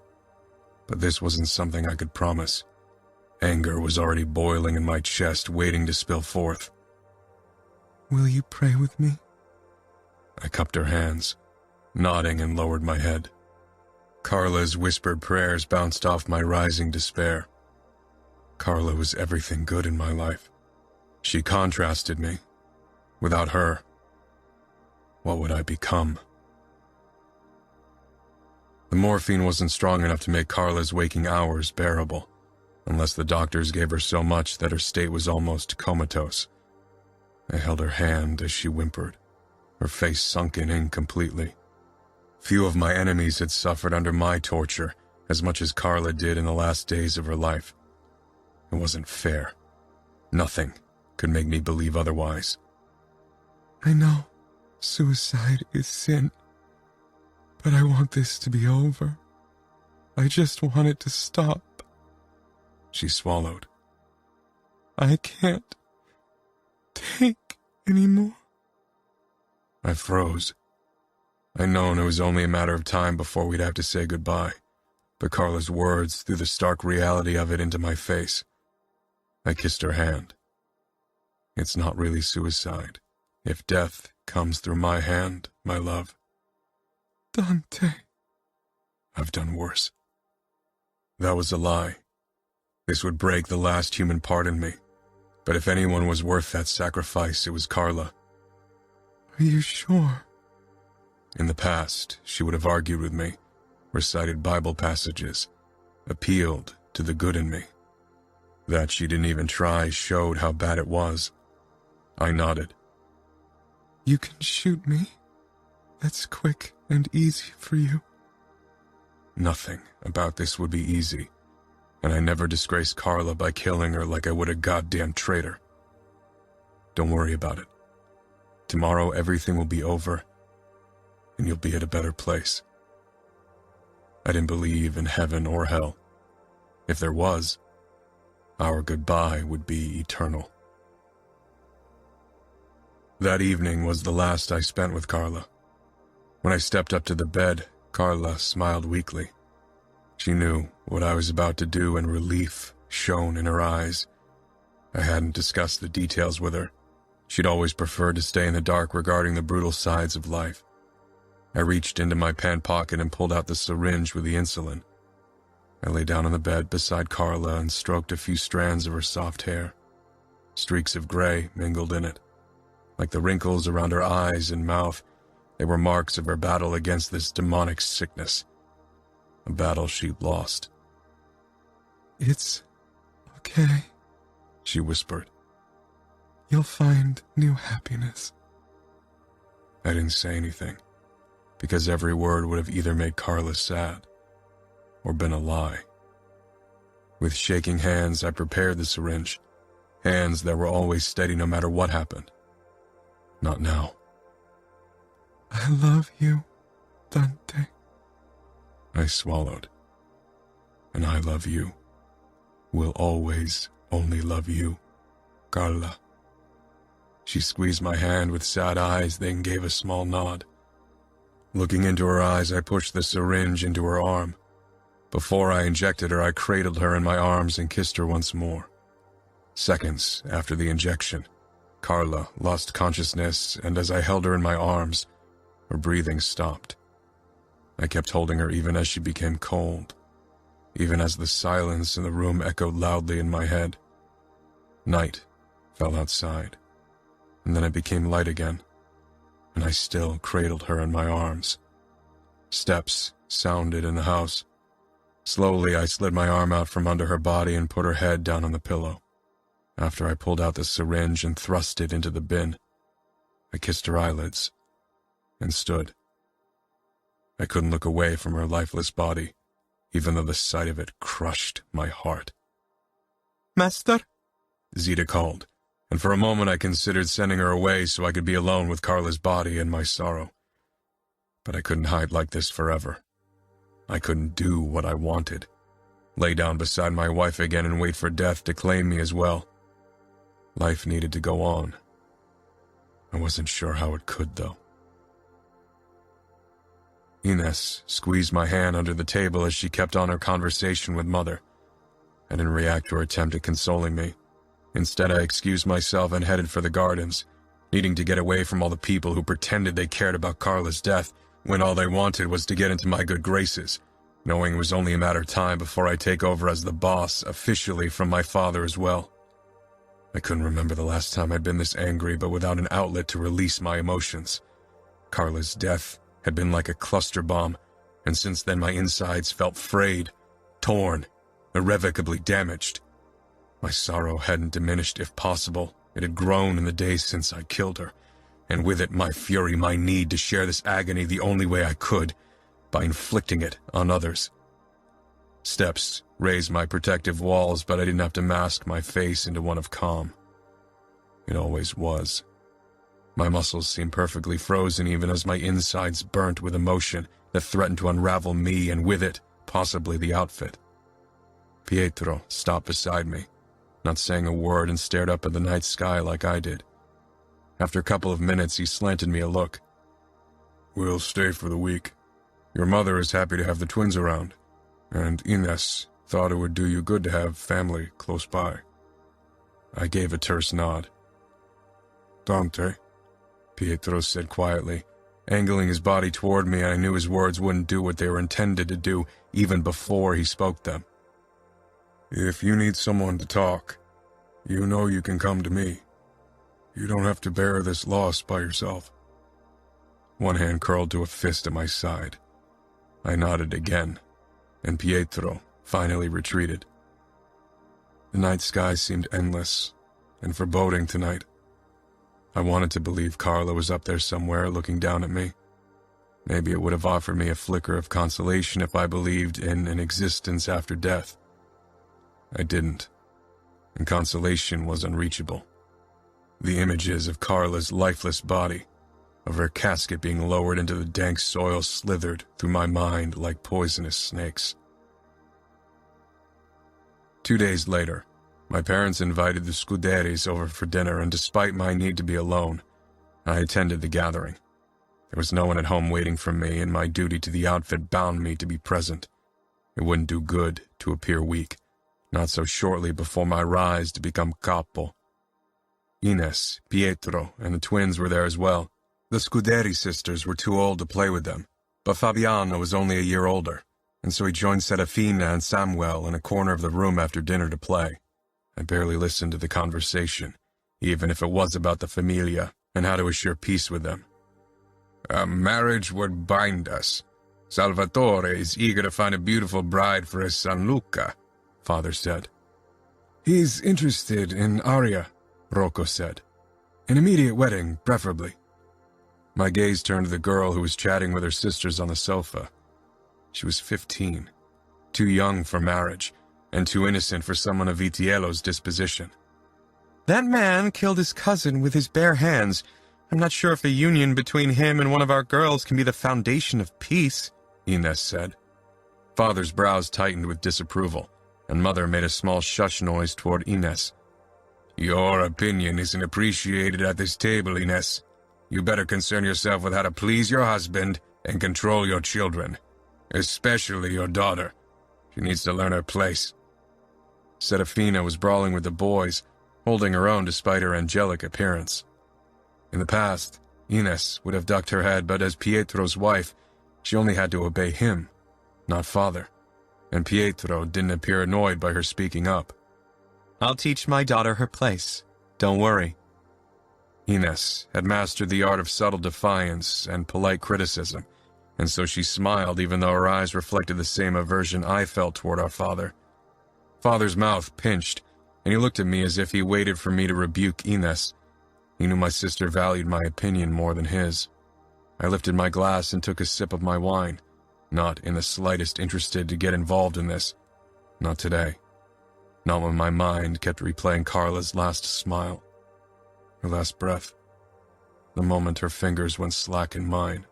but this wasn't something I could promise. Anger was already boiling in my chest, waiting to spill forth. Will you pray with me? I cupped her hands, nodding and lowered my head. Carla's whispered prayers bounced off my rising despair. Carla was everything good in my life. She contrasted me. Without her, what would I become? The morphine wasn't strong enough to make Carla's waking hours bearable, unless the doctors gave her so much that her state was almost comatose. I held her hand as she whimpered, her face sunken in completely. Few of my enemies had suffered under my torture as much as Carla did in the last days of her life. It wasn't fair. Nothing could make me believe otherwise. I know suicide is sin, but I want this to be over. I just want it to stop. She swallowed. I can't take anymore. I froze. I'd known it was only a matter of time before we'd have to say goodbye, but Carla's words threw the stark reality of it into my face. I kissed her hand. It's not really suicide, if death comes through my hand, my love. Dante. I've done worse. That was a lie. This would break the last human part in me, but if anyone was worth that sacrifice, it was Carla. Are you sure? In the past, she would have argued with me, recited Bible passages, appealed to the good in me. That she didn't even try showed how bad it was. I nodded. You can shoot me. That's quick and easy for you. Nothing about this would be easy, and I never disgraced Carla by killing her like I would a goddamn traitor. Don't worry about it. Tomorrow everything will be over, and you'll be at a better place. I didn't believe in heaven or hell. If there was, our goodbye would be eternal. That evening was the last I spent with Carla. When I stepped up to the bed, Carla smiled weakly. She knew what I was about to do, and relief shone in her eyes. I hadn't discussed the details with her. She'd always preferred to stay in the dark regarding the brutal sides of life. I reached into my pant pocket and pulled out the syringe with the insulin. I lay down on the bed beside Carla and stroked a few strands of her soft hair. Streaks of gray mingled in it. Like the wrinkles around her eyes and mouth, they were marks of her battle against this demonic sickness. A battle she'd lost. It's okay, she whispered. You'll find new happiness. I didn't say anything, because every word would have either made Carla sad or been a lie. With shaking hands, I prepared the syringe, hands that were always steady no matter what happened. Not now. I love you, Dante. I swallowed. And I love you. Will always only love you, Carla. She squeezed my hand with sad eyes, then gave a small nod. Looking into her eyes, I pushed the syringe into her arm. Before I injected her, I cradled her in my arms and kissed her once more. Seconds after the injection, Carla lost consciousness, and as I held her in my arms, Her breathing stopped. I kept holding her even as she became cold, even as the silence in the room echoed loudly in my head. Night fell outside, and then it became light again, and I still cradled her in my arms. Steps sounded in the house. Slowly, I slid my arm out from under her body and put her head down on the pillow. After I pulled out the syringe and thrust it into the bin, I kissed her eyelids and stood. I couldn't look away from her lifeless body, even though the sight of it crushed my heart. Master? Zita called, and for a moment I considered sending her away so I could be alone with Carla's body and my sorrow. But I couldn't hide like this forever. I couldn't do what I wanted. Lay down beside my wife again and wait for death to claim me as well. Life needed to go on. I wasn't sure how it could, though. Ines squeezed my hand under the table as she kept on her conversation with Mother. I didn't react to her attempt at consoling me. Instead, I excused myself and headed for the gardens, needing to get away from all the people who pretended they cared about Carla's death when all they wanted was to get into my good graces, knowing it was only a matter of time before I take over as the boss officially from my father as well. I couldn't remember the last time I'd been this angry, but without an outlet to release my emotions. Carla's death had been like a cluster bomb, and since then my insides felt frayed, torn, irrevocably damaged. My sorrow hadn't diminished. If possible, it had grown in the days since I killed her, and with it my fury, my need to share this agony the only way I could, by inflicting it on others. Steps raised my protective walls, but I didn't have to mask my face into one of calm. It always was. My muscles seemed perfectly frozen even as my insides burnt with emotion that threatened to unravel me and with it, possibly the outfit. Pietro stopped beside me, not saying a word, and stared up at the night sky like I did. After a couple of minutes, he slanted me a look. "We'll stay for the week. Your mother is happy to have the twins around, and Ines thought it would do you good to have family close by." I gave a terse nod. "Dante," Pietro said quietly, angling his body toward me, and I knew his words wouldn't do what they were intended to do even before he spoke them. "If you need someone to talk, you know you can come to me. You don't have to bear this loss by yourself." One hand curled to a fist at my side. I nodded again, and Pietro finally retreated. The night sky seemed endless and foreboding tonight. I wanted to believe Carla was up there somewhere looking down at me. Maybe it would have offered me a flicker of consolation if I believed in an existence after death. I didn't, and consolation was unreachable. The images of Carla's lifeless body, of her casket being lowered into the dank soil, slithered through my mind like poisonous snakes. 2 days later, my parents invited the Scuderis over for dinner, and despite my need to be alone, I attended the gathering. There was no one at home waiting for me, and my duty to the outfit bound me to be present. It wouldn't do good to appear weak, not so shortly before my rise to become capo. Ines, Pietro, and the twins were there as well. The Scuderi sisters were too old to play with them, but Fabiano was only a year older, and so he joined Serafina and Samuel in a corner of the room after dinner to play. I barely listened to the conversation, even if it was about the familia and how to assure peace with them. "A marriage would bind us. Salvatore is eager to find a beautiful bride for his son Luca," Father said. "He's interested in Aria," Rocco said. "An immediate wedding, preferably." My gaze turned to the girl who was chatting with her sisters on the sofa. She was 15, too young for marriage, and too innocent for someone of Vitielo's disposition. "That man killed his cousin with his bare hands. I'm not sure if a union between him and one of our girls can be the foundation of peace," Ines said. Father's brows tightened with disapproval, and Mother made a small shush noise toward Ines. "Your opinion isn't appreciated at this table, Ines. You better concern yourself with how to please your husband and control your children, especially your daughter. She needs to learn her place." Serafina was brawling with the boys, holding her own despite her angelic appearance. In the past, Ines would have ducked her head, but as Pietro's wife, she only had to obey him, not father. And Pietro didn't appear annoyed by her speaking up. I'll teach my daughter her place. Don't worry. Ines had mastered the art of subtle defiance and polite criticism, and so she smiled even though her eyes reflected the same aversion I felt toward our father. Father's mouth pinched, and he looked at me as if he waited for me to rebuke Ines. He knew my sister valued my opinion more than his. I lifted my glass and took a sip of my wine, not in the slightest interested to get involved in this. Not today. Not when my mind kept replaying Carla's last smile, her last breath, the moment her fingers went slack in mine.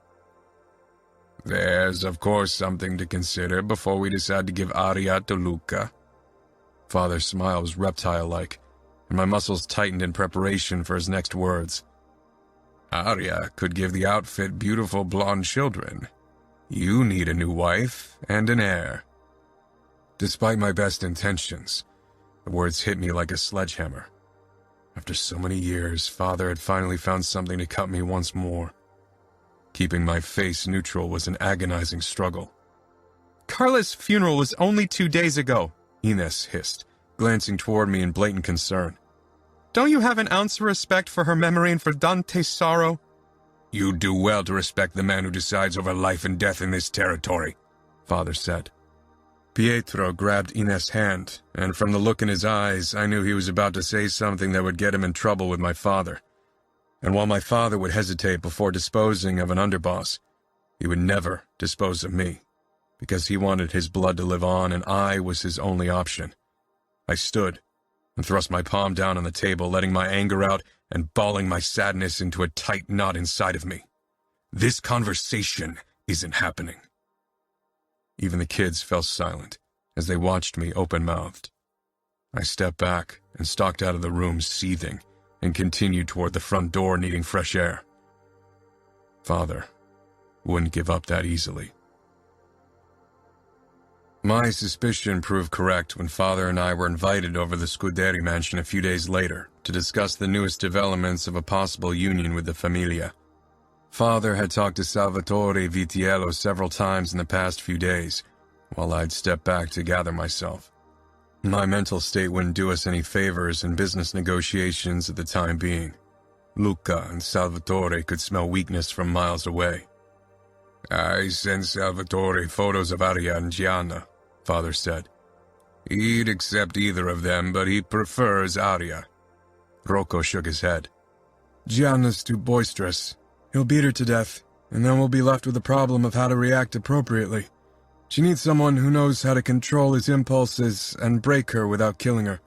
There's, of course, something to consider before we decide to give Aria to Luca. Father's smile was reptile-like, and my muscles tightened in preparation for his next words. Aria could give the outfit beautiful blonde children. You need a new wife and an heir. Despite my best intentions, the words hit me like a sledgehammer. After so many years, Father had finally found something to cut me once more. Keeping my face neutral was an agonizing struggle. Carla's funeral was only 2 days ago, Ines hissed, glancing toward me in blatant concern. Don't you have an ounce of respect for her memory and for Dante's sorrow? You do well to respect the man who decides over life and death in this territory, Father said. Pietro grabbed Ines' hand, and from the look in his eyes, I knew he was about to say something that would get him in trouble with my father. And while my father would hesitate before disposing of an underboss, he would never dispose of me, because he wanted his blood to live on and I was his only option. I stood and thrust my palm down on the table, letting my anger out and balling my sadness into a tight knot inside of me. This conversation isn't happening. Even the kids fell silent as they watched me open-mouthed. I stepped back and stalked out of the room seething and continued toward the front door needing fresh air. Father wouldn't give up that easily. My suspicion proved correct when Father and I were invited over the Scuderi mansion a few days later to discuss the newest developments of a possible union with the Familia. Father had talked to Salvatore Vitiello several times in the past few days, while I'd stepped back to gather myself. My mental state wouldn't do us any favors in business negotiations at the time being. Luca and Salvatore could smell weakness from miles away. I sent Salvatore photos of Aria and Gianna, Father said. He'd accept either of them, but he prefers Aria. Rocco shook his head. Gianna's too boisterous. He'll beat her to death, and then we'll be left with the problem of how to react appropriately. She needs someone who knows how to control his impulses and break her without killing her.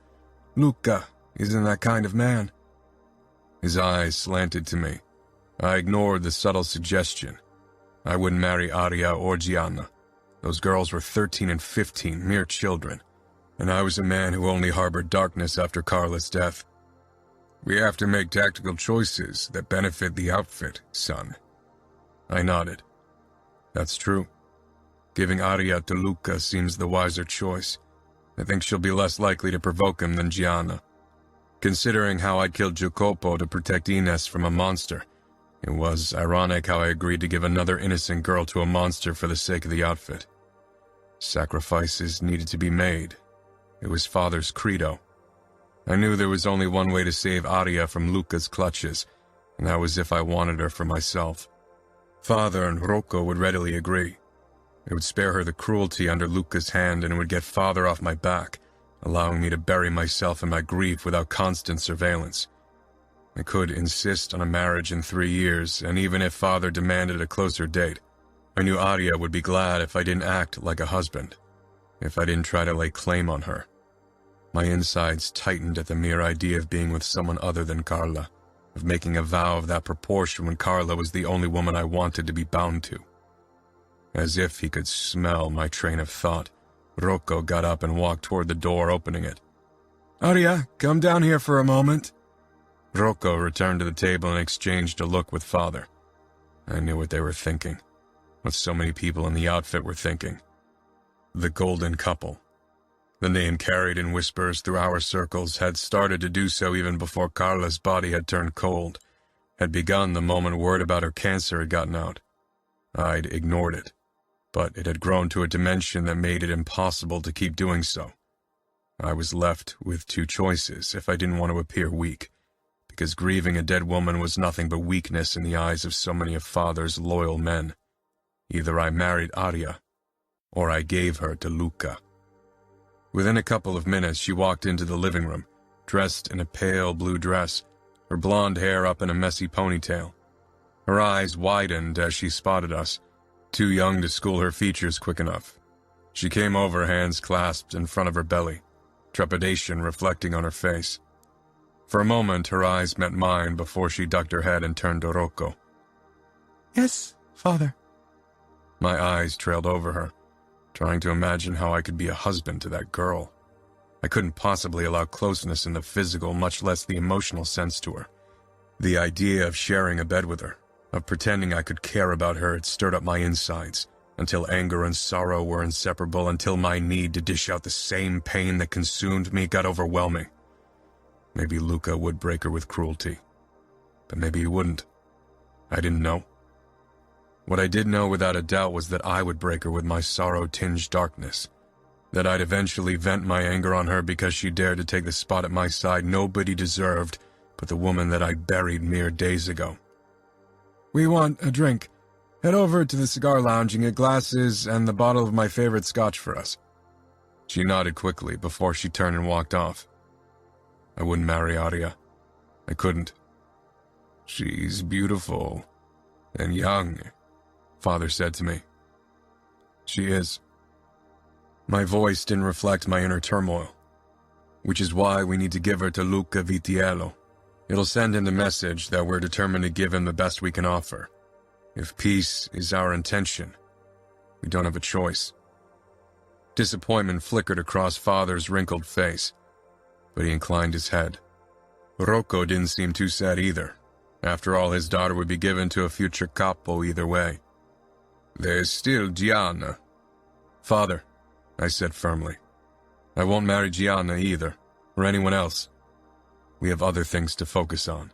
Luca isn't that kind of man. His eyes slanted to me. I ignored the subtle suggestion. I wouldn't marry Aria or Gianna. Those girls were 13 and 15, mere children, and I was a man who only harbored darkness after Carla's death. We have to make tactical choices that benefit the outfit, son. I nodded. That's true. Giving Aria to Luca seems the wiser choice. I think she'll be less likely to provoke him than Gianna. Considering how I'd killed Jacopo to protect Ines from a monster, it was ironic how I agreed to give another innocent girl to a monster for the sake of the outfit. Sacrifices needed to be made. It was Father's credo. I knew there was only one way to save Aria from Luca's clutches, and that was if I wanted her for myself. Father and Rocco would readily agree. It would spare her the cruelty under Luca's hand, and it would get Father off my back, allowing me to bury myself in my grief without constant surveillance. I could insist on a marriage in 3 years, and even if Father demanded a closer date, I knew Aria would be glad if I didn't act like a husband, if I didn't try to lay claim on her. My insides tightened at the mere idea of being with someone other than Carla, of making a vow of that proportion when Carla was the only woman I wanted to be bound to. As if he could smell my train of thought, Rocco got up and walked toward the door, opening it. Aria, come down here for a moment. Rocco returned to the table and exchanged a look with Father. I knew what they were thinking, what so many people in the outfit were thinking. The Golden Couple. The name carried in whispers through our circles had started to do so even before Carla's body had turned cold, had begun the moment word about her cancer had gotten out. I'd ignored it, but it had grown to a dimension that made it impossible to keep doing so. I was left with two choices if I didn't want to appear weak, because grieving a dead woman was nothing but weakness in the eyes of so many of Father's loyal men. Either I married Arya, or I gave her to Luca. Within a couple of minutes, she walked into the living room, dressed in a pale blue dress, her blonde hair up in a messy ponytail. Her eyes widened as she spotted us, too young to school her features quick enough. She came over, hands clasped in front of her belly, trepidation reflecting on her face. For a moment, her eyes met mine before she ducked her head and turned to Rocco. Yes, Father. My eyes trailed over her, trying to imagine how I could be a husband to that girl. I couldn't possibly allow closeness in the physical, much less the emotional sense to her. The idea of sharing a bed with her, of pretending I could care about her, had stirred up my insides, until anger and sorrow were inseparable, until my need to dish out the same pain that consumed me got overwhelming. Maybe Luca would break her with cruelty, but maybe he wouldn't. I didn't know. What I did know without a doubt was that I would break her with my sorrow-tinged darkness, that I'd eventually vent my anger on her because she dared to take the spot at my side nobody deserved but the woman that I'd buried mere days ago. "We want a drink. Head over to the cigar lounge and get glasses and the bottle of my favorite scotch for us." She nodded quickly before she turned and walked off. I wouldn't marry Arya. I couldn't. "She's beautiful and young," Father said to me. "She is." My voice didn't reflect my inner turmoil, which is why we need to give her to Luca Vitiello. It'll send him the message that we're determined to give him the best we can offer. If peace is our intention, we don't have a choice. Disappointment flickered across Father's wrinkled face, but he inclined his head. Rocco didn't seem too sad either. After all, his daughter would be given to a future capo either way. "There's still Gianna." "Father," I said firmly, "I won't marry Gianna either, or anyone else. We have other things to focus on."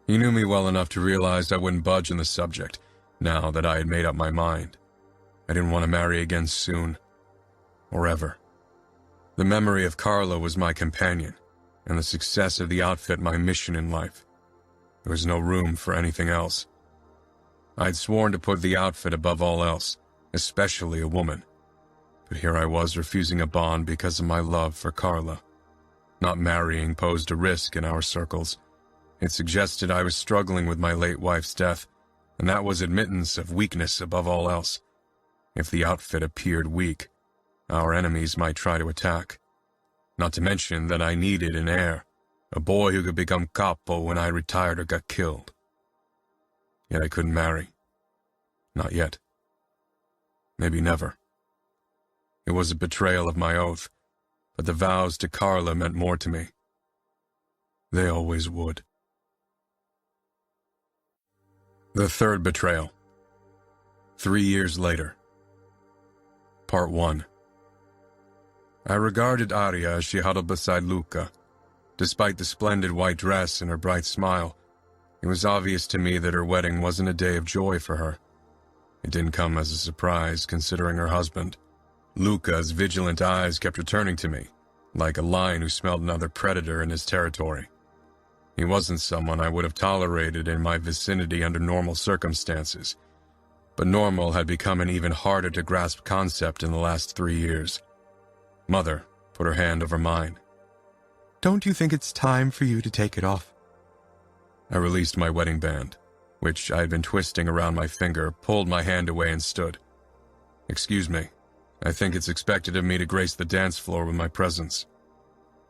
He knew me well enough to realize I wouldn't budge on the subject, now that I had made up my mind. I didn't want to marry again soon, or ever. The memory of Carla was my companion, and the success of the outfit my mission in life. There was no room for anything else. I'd sworn to put the outfit above all else, especially a woman. But here I was refusing a bond because of my love for Carla. Not marrying posed a risk in our circles. It suggested I was struggling with my late wife's death, and that was admittance of weakness above all else. If the outfit appeared weak, our enemies might try to attack. Not to mention that I needed an heir, a boy who could become capo when I retired or got killed. Yet I couldn't marry. Not yet. Maybe never. It was a betrayal of my oath, but the vows to Carla meant more to me. They always would. The third betrayal. 3 years later. Part 1. I regarded Arya as she huddled beside Luca. Despite the splendid white dress and her bright smile, it was obvious to me that her wedding wasn't a day of joy for her. It didn't come as a surprise, considering her husband. Luca's vigilant eyes kept returning to me, like a lion who smelled another predator in his territory. He wasn't someone I would have tolerated in my vicinity under normal circumstances, but normal had become an even harder to grasp concept in the last 3 years. Mother put her hand over mine. "Don't you think it's time for you to take it off?" I released my wedding band, which I had been twisting around my finger, pulled my hand away and stood. "Excuse me, I think it's expected of me to grace the dance floor with my presence."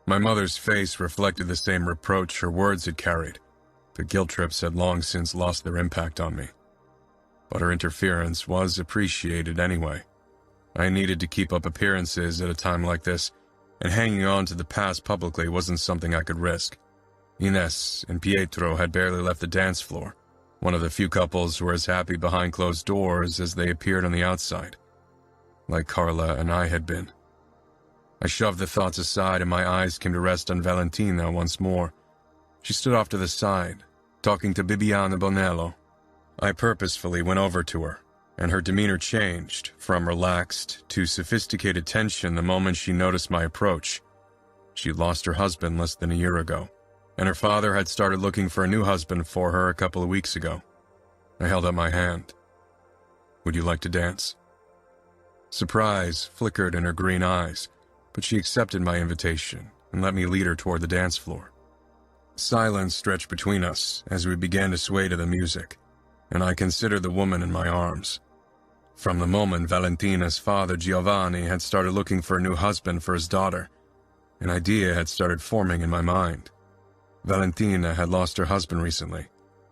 My mother's face reflected the same reproach her words had carried. The guilt trips had long since lost their impact on me. But her interference was appreciated anyway. I needed to keep up appearances at a time like this, and hanging on to the past publicly wasn't something I could risk. Ines and Pietro had barely left the dance floor, one of the few couples who were as happy behind closed doors as they appeared on the outside, like Carla and I had been. I shoved the thoughts aside and my eyes came to rest on Valentina once more. She stood off to the side, talking to Bibiana Bonello. I purposefully went over to her, and her demeanor changed from relaxed to sophisticated tension the moment she noticed my approach. She lost her husband less than a year ago, and her father had started looking for a new husband for her a couple of weeks ago. I held out my hand. "Would you like to dance?" Surprise flickered in her green eyes, but she accepted my invitation and let me lead her toward the dance floor. Silence stretched between us as we began to sway to the music, and I considered the woman in my arms. From the moment Valentina's father, Giovanni, had started looking for a new husband for his daughter, an idea had started forming in my mind. Valentina had lost her husband recently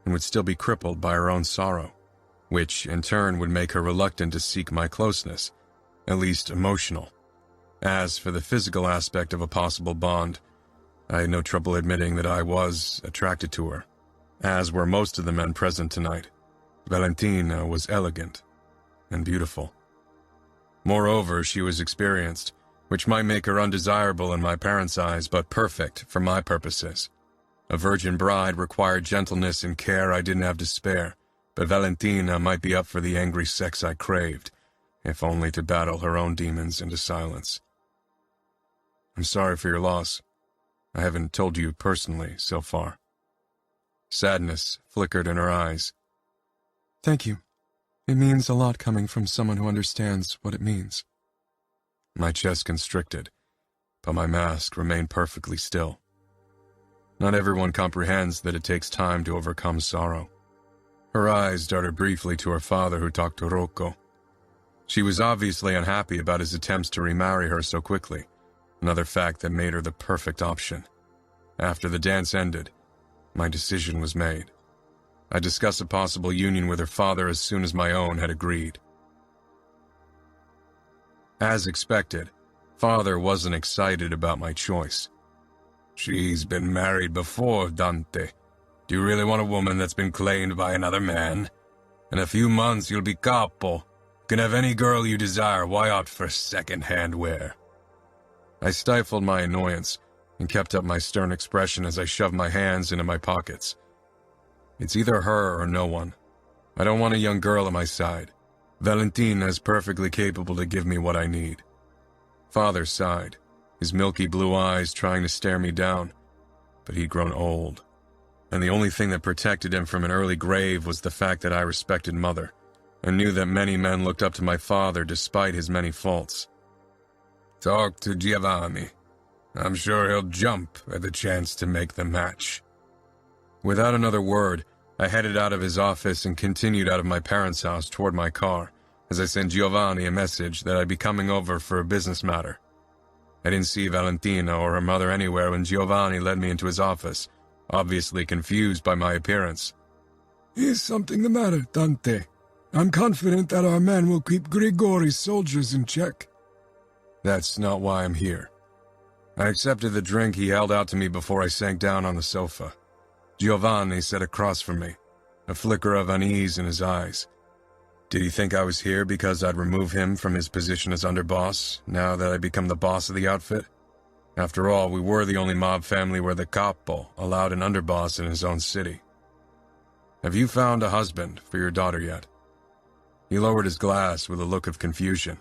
and would still be crippled by her own sorrow, which in turn would make her reluctant to seek my closeness, at least emotional. As for the physical aspect of a possible bond, I had no trouble admitting that I was attracted to her, as were most of the men present tonight. Valentina was elegant and beautiful. Moreover, she was experienced, which might make her undesirable in my parents' eyes, but perfect for my purposes. A virgin bride required gentleness and care I didn't have to spare, but Valentina might be up for the angry sex I craved, if only to battle her own demons into silence. "I'm sorry for your loss. I haven't told you personally so far." Sadness flickered in her eyes. Thank you. It means a lot coming from someone who understands what it means. My chest constricted, but my mask remained perfectly still. Not everyone comprehends that it takes time to overcome sorrow. Her eyes darted briefly to her father, who talked to Rocco. She was obviously unhappy about his attempts to remarry her so quickly, another fact that made her the perfect option. After the dance ended, my decision was made. I discussed a possible union with her father as soon as my own had agreed. As expected, father wasn't excited about my choice. "She's been married before, Dante. Do you really want a woman that's been claimed by another man? In a few months you'll be capo. You can have any girl you desire. Why opt for second-hand wear?" I stifled my annoyance and kept up my stern expression as I shoved my hands into my pockets. It's either her or no one. I don't want a young girl at my side. Valentina is perfectly capable to give me what I need. Father sighed, his milky blue eyes trying to stare me down, but he'd grown old, and the only thing that protected him from an early grave was the fact that I respected Mother, and knew that many men looked up to my father despite his many faults. "Talk to Giovanni. I'm sure he'll jump at the chance to make the match." Without another word, I headed out of his office and continued out of my parents' house toward my car, as I sent Giovanni a message that I'd be coming over for a business matter. I didn't see Valentina or her mother anywhere when Giovanni led me into his office, obviously confused by my appearance. "Is something the matter, Dante? I'm confident that our men will keep Grigori's soldiers in check." "That's not why I'm here." I accepted the drink he held out to me before I sank down on the sofa. Giovanni sat across from me, a flicker of unease in his eyes. Did he think I was here because I'd remove him from his position as underboss, now that I'd become the boss of the outfit? After all, we were the only mob family where the capo allowed an underboss in his own city. "Have you found a husband for your daughter yet?" He lowered his glass with a look of confusion.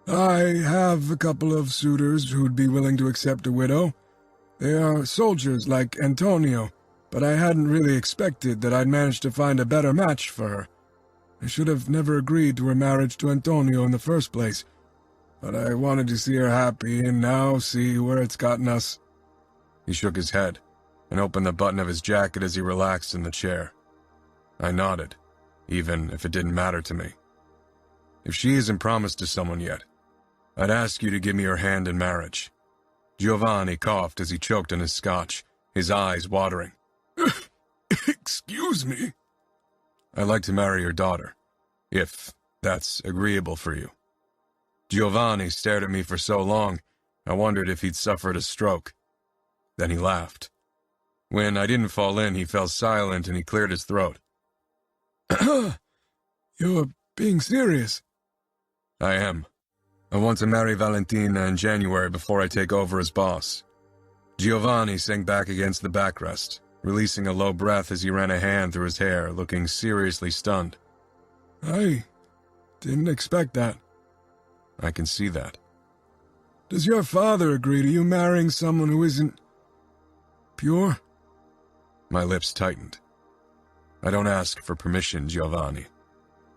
"I have a couple of suitors who'd be willing to accept a widow. They are soldiers like Antonio, but I hadn't really expected that I'd manage to find a better match for her. I should have never agreed to her marriage to Antonio in the first place, but I wanted to see her happy, and now see where it's gotten us." He shook his head and opened the button of his jacket as he relaxed in the chair. I nodded, even if it didn't matter to me. "If she isn't promised to someone yet, I'd ask you to give me your hand in marriage." Giovanni coughed as he choked on his scotch, his eyes watering. "Excuse me?" "I'd like to marry your daughter, if that's agreeable for you." Giovanni stared at me for so long, I wondered if he'd suffered a stroke. Then he laughed. When I didn't fall in, he fell silent and he cleared his throat. "You're being serious?" "I am. I want to marry Valentina in January before I take over as boss." Giovanni sank back against the backrest, releasing a low breath as he ran a hand through his hair, looking seriously stunned. I didn't expect that. I can see that. Does your father agree to you marrying someone who isn't pure? My lips tightened. I don't ask for permission, Giovanni.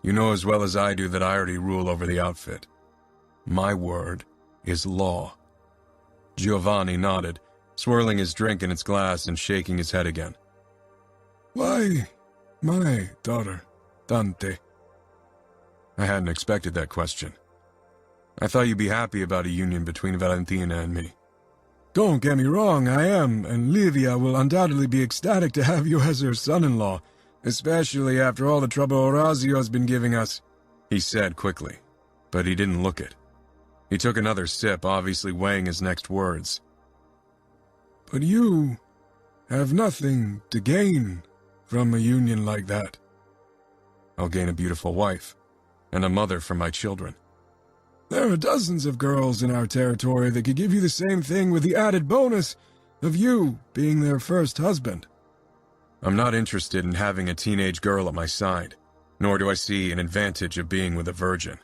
You know as well as I do that I already rule over the outfit. My word is law. Giovanni nodded, swirling his drink in its glass and shaking his head again. Why, my daughter, Dante? I hadn't expected that question. I thought you'd be happy about a union between Valentina and me. Don't get me wrong, I am, and Livia will undoubtedly be ecstatic to have you as her son-in-law, especially after all the trouble Orazio's been giving us, he said quickly, but he didn't look it. He took another sip, obviously weighing his next words. But you have nothing to gain from a union like that. I'll gain a beautiful wife, and a mother for my children. There are dozens of girls in our territory that could give you the same thing with the added bonus of you being their first husband. I'm not interested in having a teenage girl at my side, nor do I see an advantage of being with a virgin.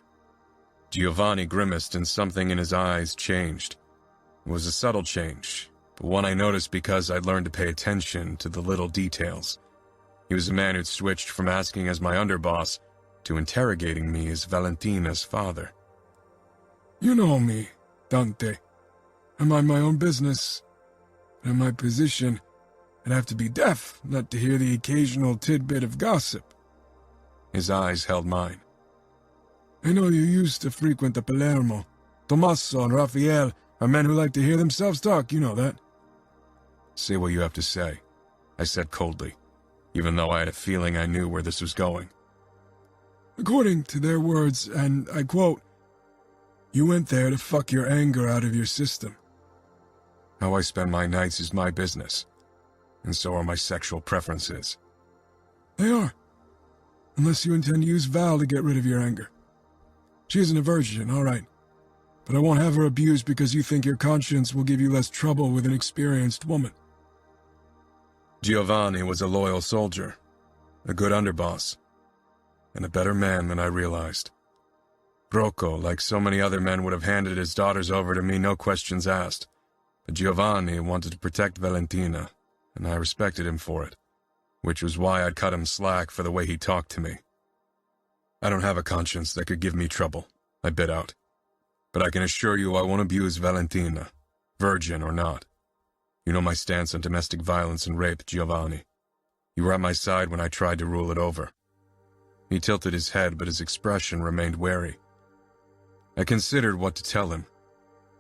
Giovanni grimaced and something in his eyes changed. It was a subtle change, but one I noticed because I'd learned to pay attention to the little details. He was a man who'd switched from asking as my underboss to interrogating me as Valentina's father. You know me, Dante. I mind my own business. But in my position, I'd have to be deaf not to hear the occasional tidbit of gossip. His eyes held mine. I know you used to frequent the Palermo. Tommaso and Raphael are men who like to hear themselves talk, you know that. Say what you have to say, I said coldly, even though I had a feeling I knew where this was going. According to their words, and I quote, you went there to fuck your anger out of your system. How I spend my nights is my business, and so are my sexual preferences. They are, unless you intend to use Val to get rid of your anger. She isn't a virgin, all right, but I won't have her abused because you think your conscience will give you less trouble with an experienced woman. Giovanni was a loyal soldier, a good underboss, and a better man than I realized. Rocco, like so many other men, would have handed his daughters over to me, no questions asked. But Giovanni wanted to protect Valentina, and I respected him for it, which was why I'd cut him slack for the way he talked to me. I don't have a conscience that could give me trouble, I bit out. But I can assure you I won't abuse Valentina, virgin or not. You know my stance on domestic violence and rape, Giovanni. You were at my side when I tried to rule it over. He tilted his head, but his expression remained wary. I considered what to tell him.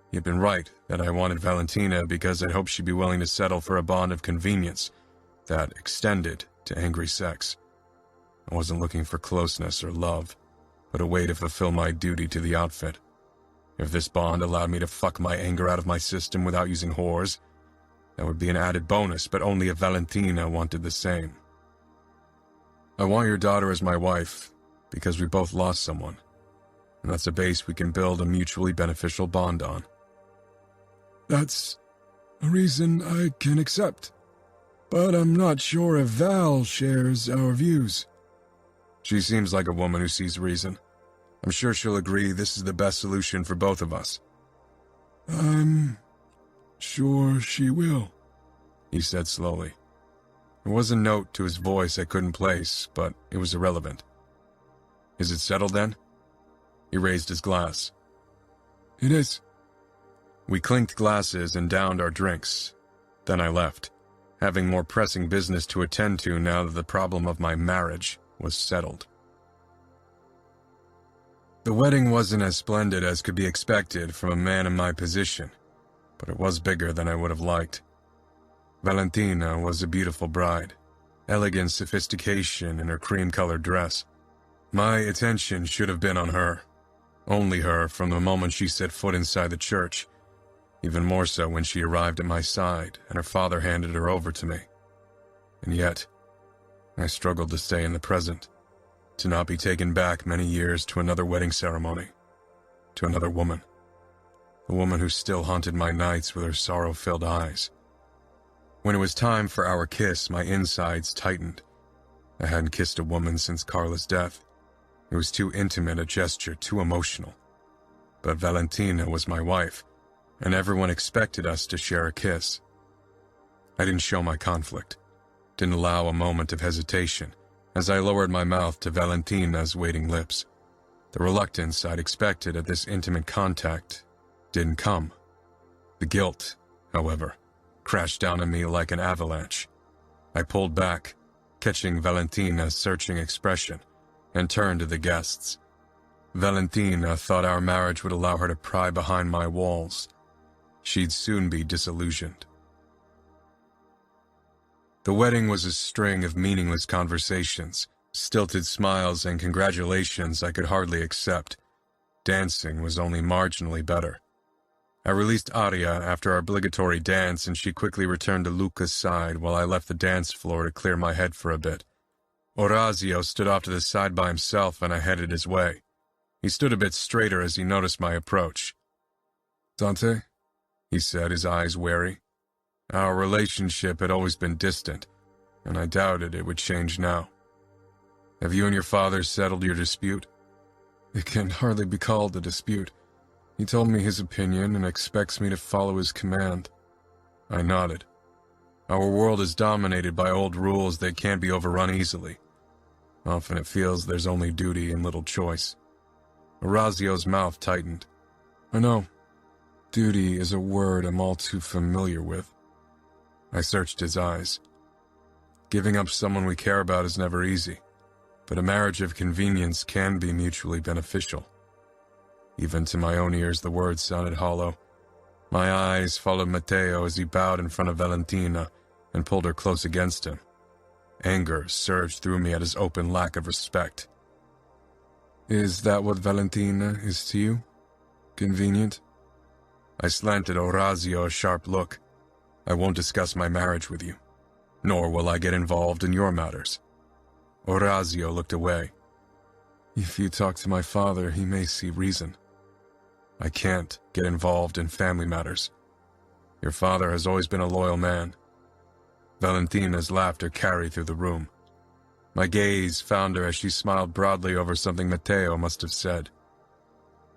He had been right that I wanted Valentina because I'd hoped she'd be willing to settle for a bond of convenience that extended to angry sex. I wasn't looking for closeness or love, but a way to fulfill my duty to the outfit. If this bond allowed me to fuck my anger out of my system without using whores, that would be an added bonus, but only if Valentina wanted the same. I want your daughter as my wife because we both lost someone, and that's a base we can build a mutually beneficial bond on. That's a reason I can accept, but I'm not sure if Val shares our views. She seems like a woman who sees reason. I'm sure she'll agree this is the best solution for both of us. I'm sure she will, he said slowly. There was a note to his voice I couldn't place, but it was irrelevant. Is it settled then? He raised his glass. It is. We clinked glasses and downed our drinks. Then I left, having more pressing business to attend to now that the problem of my marriage was settled. The wedding wasn't as splendid as could be expected from a man in my position, but it was bigger than I would have liked. Valentina was a beautiful bride, elegant sophistication in her cream-colored dress. My attention should have been on her, only her from the moment she set foot inside the church, even more so when she arrived at my side and her father handed her over to me. And yet, I struggled to stay in the present, to not be taken back many years to another wedding ceremony, to another woman, a woman who still haunted my nights with her sorrow-filled eyes. When it was time for our kiss, my insides tightened. I hadn't kissed a woman since Carla's death. It was too intimate a gesture, too emotional. But Valentina was my wife, and everyone expected us to share a kiss. I didn't show my conflict, didn't allow a moment of hesitation as I lowered my mouth to Valentina's waiting lips. The reluctance I'd expected at this intimate contact didn't come. The guilt, however, crashed down on me like an avalanche. I pulled back, catching Valentina's searching expression, and turned to the guests. Valentina thought our marriage would allow her to pry behind my walls. She'd soon be disillusioned. The wedding was a string of meaningless conversations, stilted smiles and congratulations I could hardly accept. Dancing was only marginally better. I released Aria after our obligatory dance, and she quickly returned to Luca's side while I left the dance floor to clear my head for a bit. Orazio stood off to the side by himself, and I headed his way. He stood a bit straighter as he noticed my approach. "Dante?" he said, his eyes wary. Our relationship had always been distant, and I doubted it would change now. "Have you and your father settled your dispute?" "It can hardly be called a dispute. He told me his opinion and expects me to follow his command." I nodded. Our world is dominated by old rules that can't be overrun easily. Often it feels there's only duty and little choice. Orazio's mouth tightened. "I know. Duty is a word I'm all too familiar with." I searched his eyes. Giving up someone we care about is never easy, but a marriage of convenience can be mutually beneficial. Even to my own ears, the words sounded hollow. My eyes followed Matteo as he bowed in front of Valentina and pulled her close against him. Anger surged through me at his open lack of respect. "Is that what Valentina is to you? Convenient?" I slanted Orazio a sharp look. "I won't discuss my marriage with you, nor will I get involved in your matters." Orazio looked away. "If you talk to my father, he may see reason." "I can't get involved in family matters. Your father has always been a loyal man." Valentina's laughter carried through the room. My gaze found her as she smiled broadly over something Matteo must have said.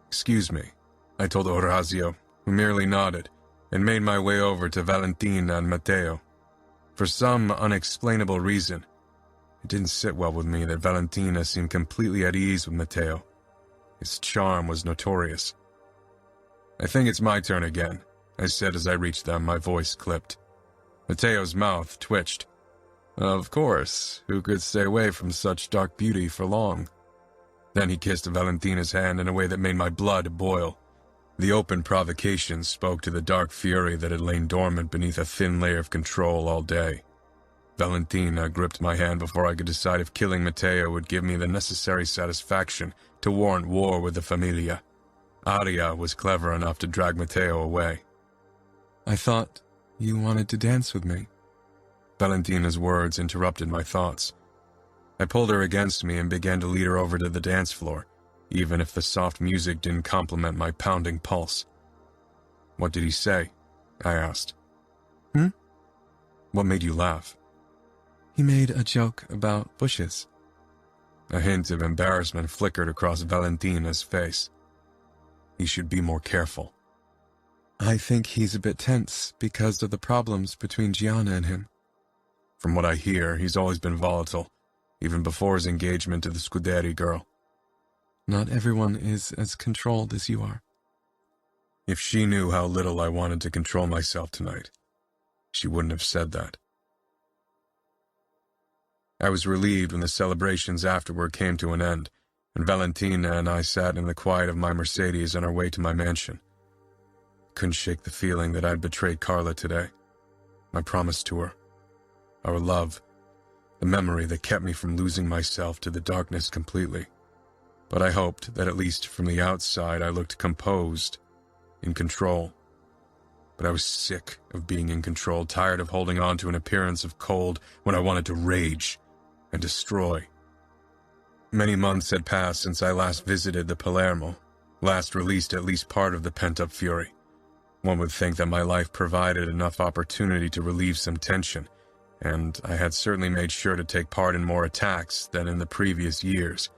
"Excuse me," I told Orazio, who merely nodded, and made my way over to Valentina and Matteo. For some unexplainable reason, it didn't sit well with me that Valentina seemed completely at ease with Matteo. His charm was notorious. "I think it's my turn again," I said as I reached them, my voice clipped. Matteo's mouth twitched. "Of course, who could stay away from such dark beauty for long?" Then he kissed Valentina's hand in a way that made my blood boil. The open provocation spoke to the dark fury that had lain dormant beneath a thin layer of control all day. Valentina gripped my hand before I could decide if killing Matteo would give me the necessary satisfaction to warrant war with the Familia. Aria was clever enough to drag Matteo away. "I thought you wanted to dance with me." Valentina's words interrupted my thoughts. I pulled her against me and began to lead her over to the dance floor, even if the soft music didn't complement my pounding pulse. "What did he say?" I asked. "What made you laugh?" "He made a joke about bushes." A hint of embarrassment flickered across Valentina's face. "He should be more careful." "I think he's a bit tense because of the problems between Gianna and him." "From what I hear, he's always been volatile, even before his engagement to the Scuderi girl." "Not everyone is as controlled as you are." If she knew how little I wanted to control myself tonight, she wouldn't have said that. I was relieved when the celebrations afterward came to an end, and Valentina and I sat in the quiet of my Mercedes on our way to my mansion. Couldn't shake the feeling that I'd betrayed Carla today. My promise to her. Our love. The memory that kept me from losing myself to the darkness completely. But I hoped that at least from the outside I looked composed, in control. But I was sick of being in control, tired of holding on to an appearance of cold when I wanted to rage and destroy. Many months had passed since I last visited the Palermo, last released at least part of the pent-up fury. One would think that my life provided enough opportunity to relieve some tension, and I had certainly made sure to take part in more attacks than in the previous years.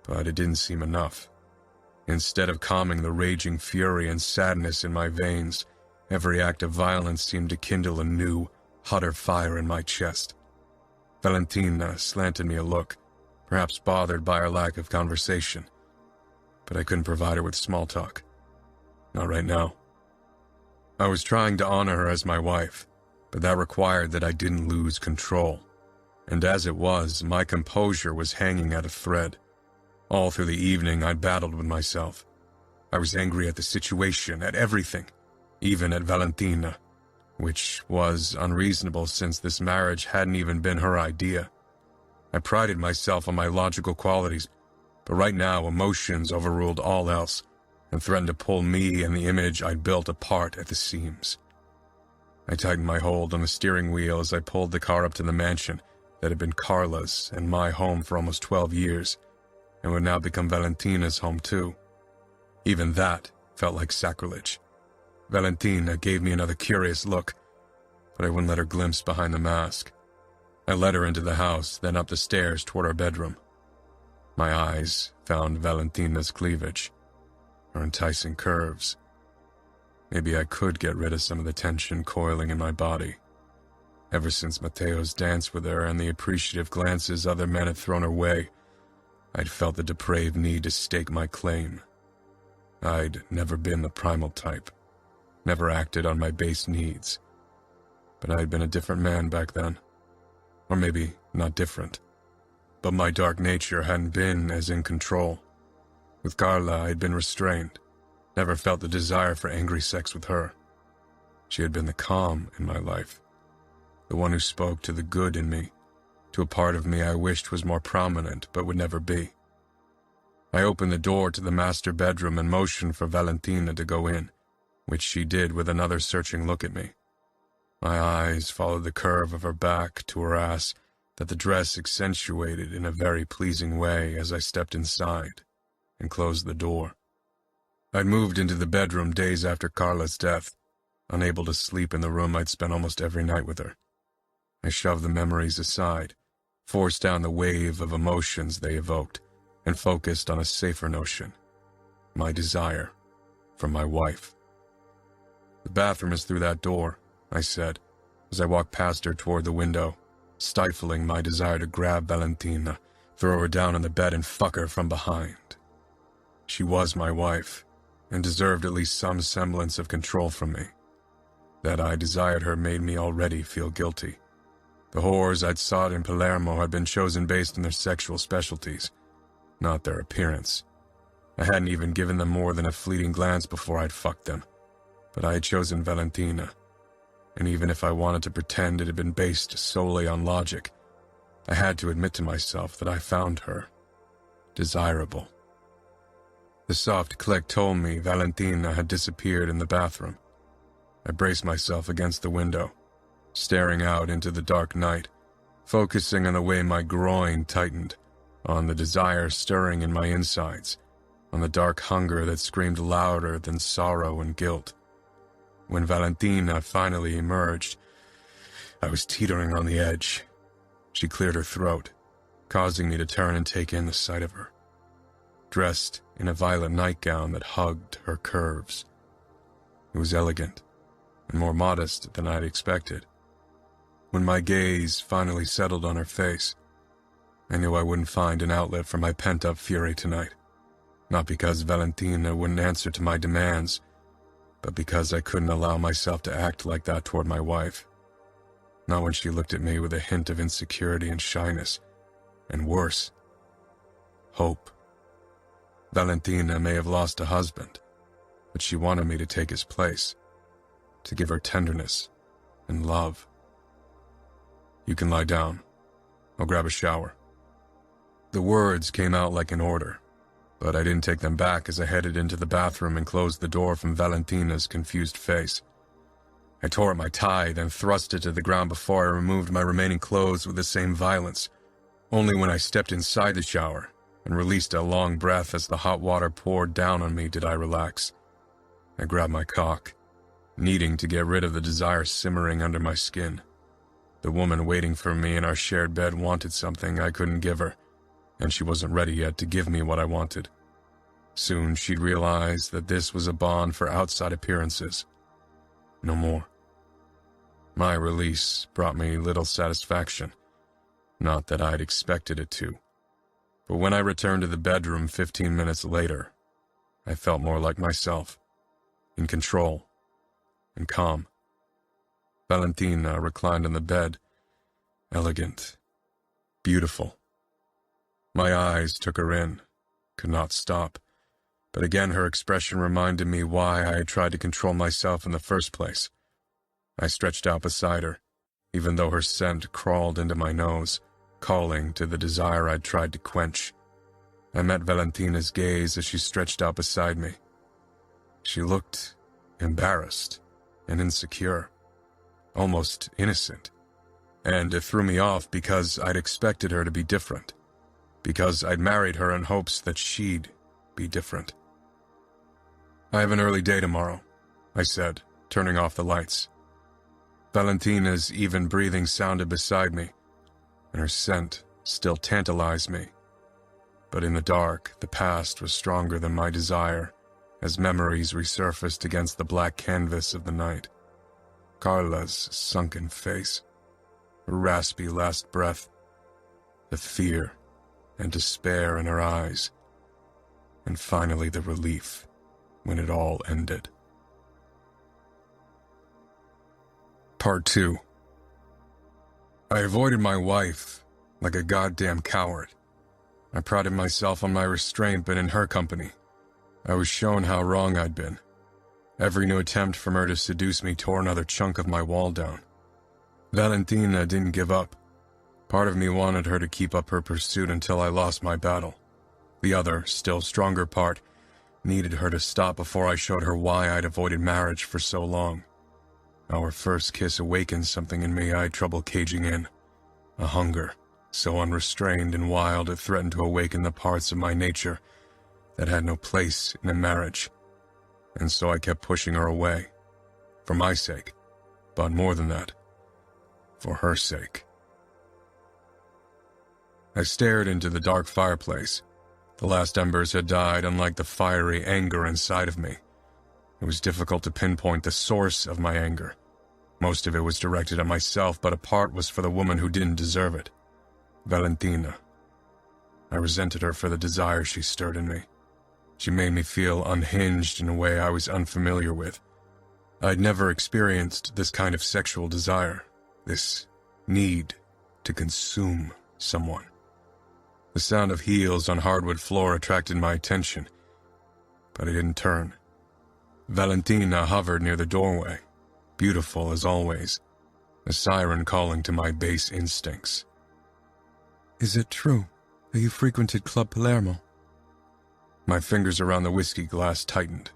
But it didn't seem enough. Instead of calming the raging fury and sadness in my veins, every act of violence seemed to kindle a new, hotter fire in my chest. Valentina slanted me a look, perhaps bothered by our lack of conversation. But I couldn't provide her with small talk. Not right now. I was trying to honor her as my wife, but that required that I didn't lose control. And as it was, my composure was hanging at a thread. All through the evening, I battled with myself. I was angry at the situation, at everything, even at Valentina, which was unreasonable since this marriage hadn't even been her idea. I prided myself on my logical qualities, but right now emotions overruled all else and threatened to pull me and the image I'd built apart at the seams. I tightened my hold on the steering wheel as I pulled the car up to the mansion that had been Carla's and my home for almost 12 years, and would now become Valentina's home too. Even that felt like sacrilege. Valentina gave me another curious look, but I wouldn't let her glimpse behind the mask. I led her into the house, then up the stairs toward our bedroom. My eyes found Valentina's cleavage, her enticing curves. Maybe I could get rid of some of the tension coiling in my body. Ever since Mateo's dance with her and the appreciative glances other men had thrown her way, I'd felt the depraved need to stake my claim. I'd never been the primal type, never acted on my base needs. But I'd been a different man back then. Or maybe not different. But my dark nature hadn't been as in control. With Carla, I'd been restrained, never felt the desire for angry sex with her. She had been the calm in my life, the one who spoke to the good in me, to a part of me I wished was more prominent but would never be. I opened the door to the master bedroom and motioned for Valentina to go in, which she did with another searching look at me. My eyes followed the curve of her back to her ass that the dress accentuated in a very pleasing way as I stepped inside and closed the door. I'd moved into the bedroom days after Carla's death, unable to sleep in the room I'd spent almost every night with her. I shoved the memories aside, forced down the wave of emotions they evoked, and focused on a safer notion, my desire for my wife. "The bathroom is through that door," I said, as I walked past her toward the window, stifling my desire to grab Valentina, throw her down on the bed and fuck her from behind. She was my wife, and deserved at least some semblance of control from me. That I desired her made me already feel guilty. The whores I'd sought in Palermo had been chosen based on their sexual specialties, not their appearance. I hadn't even given them more than a fleeting glance before I'd fucked them, but I had chosen Valentina, and even if I wanted to pretend it had been based solely on logic, I had to admit to myself that I found her desirable. The soft click told me Valentina had disappeared in the bathroom. I braced myself against the window, staring out into the dark night, focusing on the way my groin tightened, on the desire stirring in my insides, on the dark hunger that screamed louder than sorrow and guilt. When Valentina finally emerged, I was teetering on the edge. She cleared her throat, causing me to turn and take in the sight of her, dressed in a violet nightgown that hugged her curves. It was elegant and more modest than I'd expected. When my gaze finally settled on her face, I knew I wouldn't find an outlet for my pent-up fury tonight. Not because Valentina wouldn't answer to my demands, but because I couldn't allow myself to act like that toward my wife. Not when she looked at me with a hint of insecurity and shyness, and worse, hope. Valentina may have lost a husband, but she wanted me to take his place, to give her tenderness and love. "You can lie down. I'll grab a shower." The words came out like an order, but I didn't take them back as I headed into the bathroom and closed the door from Valentina's confused face. I tore at my tie, then thrust it to the ground before I removed my remaining clothes with the same violence. Only when I stepped inside the shower and released a long breath as the hot water poured down on me did I relax. I grabbed my cock, needing to get rid of the desire simmering under my skin. The woman waiting for me in our shared bed wanted something I couldn't give her, and she wasn't ready yet to give me what I wanted. Soon she'd realize that this was a bond for outside appearances. No more. My release brought me little satisfaction. Not that I'd expected it to. But when I returned to the bedroom 15 minutes later, I felt more like myself, in control, and calm. Valentina reclined on the bed, elegant, beautiful. My eyes took her in, could not stop, but again her expression reminded me why I had tried to control myself in the first place. I stretched out beside her, even though her scent crawled into my nose, calling to the desire I'd tried to quench. I met Valentina's gaze as she stretched out beside me. She looked embarrassed and insecure, almost innocent, and it threw me off because I'd expected her to be different, because I'd married her in hopes that she'd be different. "I have an early day tomorrow," I said, turning off the lights. Valentina's even breathing sounded beside me, and her scent still tantalized me. But in the dark, the past was stronger than my desire, as memories resurfaced against the black canvas of the night. Carla's sunken face, her raspy last breath, the fear and despair in her eyes, and finally the relief when it all ended. Part 2. I avoided my wife like a goddamn coward. I prided myself on my restraint, but in her company, I was shown how wrong I'd been. Every new attempt from her to seduce me tore another chunk of my wall down. Valentina didn't give up. Part of me wanted her to keep up her pursuit until I lost my battle. The other, still stronger part, needed her to stop before I showed her why I'd avoided marriage for so long. Our first kiss awakened something in me I had trouble caging in. A hunger, so unrestrained and wild it threatened to awaken the parts of my nature that had no place in a marriage. And so I kept pushing her away. For my sake, but more than that, for her sake. I stared into the dark fireplace. The last embers had died, unlike the fiery anger inside of me. It was difficult to pinpoint the source of my anger. Most of it was directed at myself, but a part was for the woman who didn't deserve it. Valentina. I resented her for the desire she stirred in me. She made me feel unhinged in a way I was unfamiliar with. I'd never experienced this kind of sexual desire, this need to consume someone. The sound of heels on hardwood floor attracted my attention, but I didn't turn. Valentina hovered near the doorway, beautiful as always, a siren calling to my base instincts. "Is it true that you frequented Club Palermo?" My fingers around the whiskey glass tightened.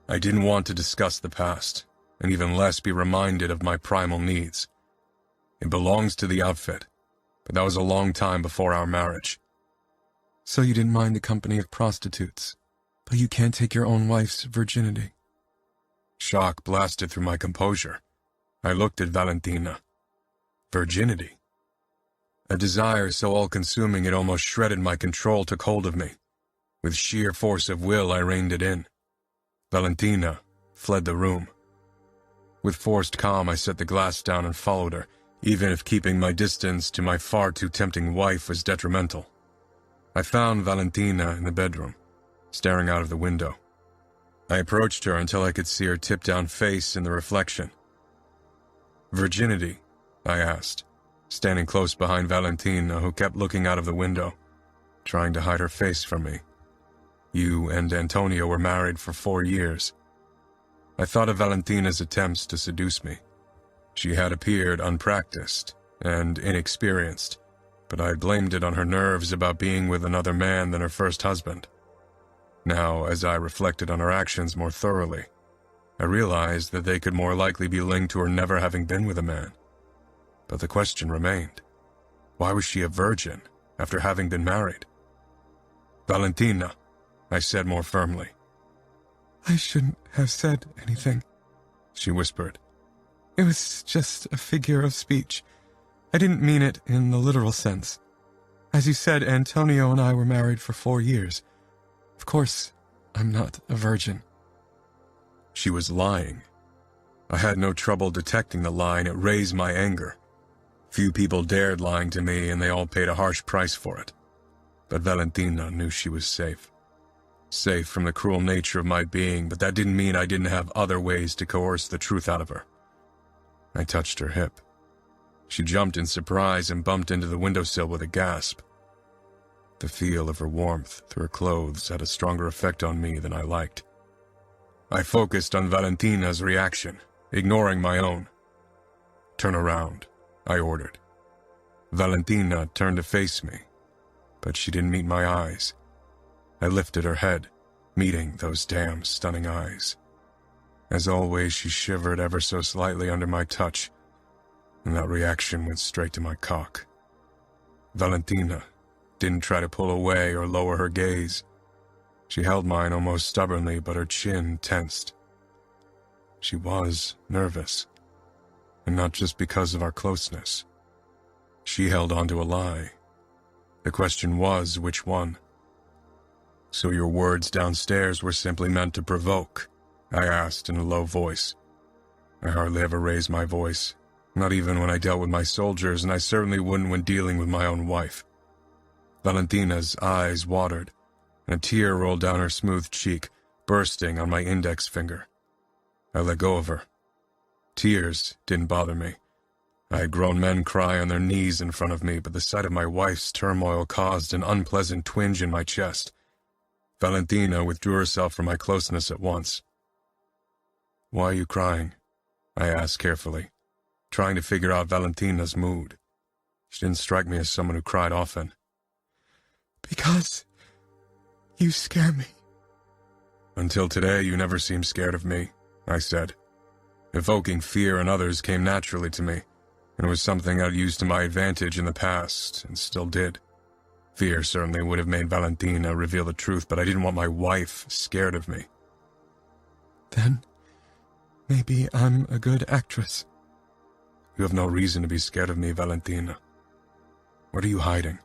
I didn't want to discuss the past, and even less be reminded of my primal needs. It belongs to the outfit, but that was a long time before our marriage. "So you didn't mind the company of prostitutes, but you can't take your own wife's virginity?" Shock blasted through my composure. I looked at Valentina. Virginity? A desire so all-consuming it almost shredded my control took hold of me. With sheer force of will, I reined it in. Valentina fled the room. With forced calm, I set the glass down and followed her, even if keeping my distance to my far too tempting wife was detrimental. I found Valentina in the bedroom, staring out of the window. I approached her until I could see her tip-down face in the reflection. "Virginity?" I asked, standing close behind Valentina, who kept looking out of the window, trying to hide her face from me. "You and Antonio were married for 4 years." I thought of Valentina's attempts to seduce me. She had appeared unpracticed and inexperienced, but I blamed it on her nerves about being with another man than her first husband. Now, as I reflected on her actions more thoroughly, I realized that they could more likely be linked to her never having been with a man. But the question remained, why was she a virgin after having been married? "Valentina," I said more firmly. I shouldn't have said anything, she whispered. It was just a figure of speech. I didn't mean it in the literal sense. As you said, Antonio and I were married for 4 years. Of course, I'm not a virgin. She was lying. I had no trouble detecting the lie, and it raised my anger. Few people dared lying to me, and they all paid a harsh price for it. But Valentina knew she was safe. Safe from the cruel nature of my being, but that didn't mean I didn't have other ways to coerce the truth out of her. I touched her hip. She jumped in surprise and bumped into the windowsill with a gasp. The feel of her warmth through her clothes had a stronger effect on me than I liked. I focused on Valentina's reaction, ignoring my own. "Turn around," I ordered. Valentina turned to face me, but she didn't meet my eyes. I lifted her head, meeting those damn stunning eyes. As always, she shivered ever so slightly under my touch, and that reaction went straight to my cock. Valentina didn't try to pull away or lower her gaze. She held mine almost stubbornly, but her chin tensed. She was nervous, and not just because of our closeness. She held on to a lie. The question was, which one? "So your words downstairs were simply meant to provoke?" I asked in a low voice. I hardly ever raised my voice, not even when I dealt with my soldiers, and I certainly wouldn't when dealing with my own wife. Valentina's eyes watered, and a tear rolled down her smooth cheek, bursting on my index finger. I let go of her. Tears didn't bother me. I had grown men cry on their knees in front of me, but the sight of my wife's turmoil caused an unpleasant twinge in my chest. Valentina withdrew herself from my closeness at once. "Why are you crying?" I asked carefully, trying to figure out Valentina's mood. She didn't strike me as someone who cried often. "Because you scare me." "Until today, you never seemed scared of me," I said. Evoking fear in others came naturally to me, and it was something I'd used to my advantage in the past, and still did. Fear certainly would have made Valentina reveal the truth, but I didn't want my wife scared of me. "Then maybe I'm a good actress." "You have no reason to be scared of me, Valentina. What are you hiding?"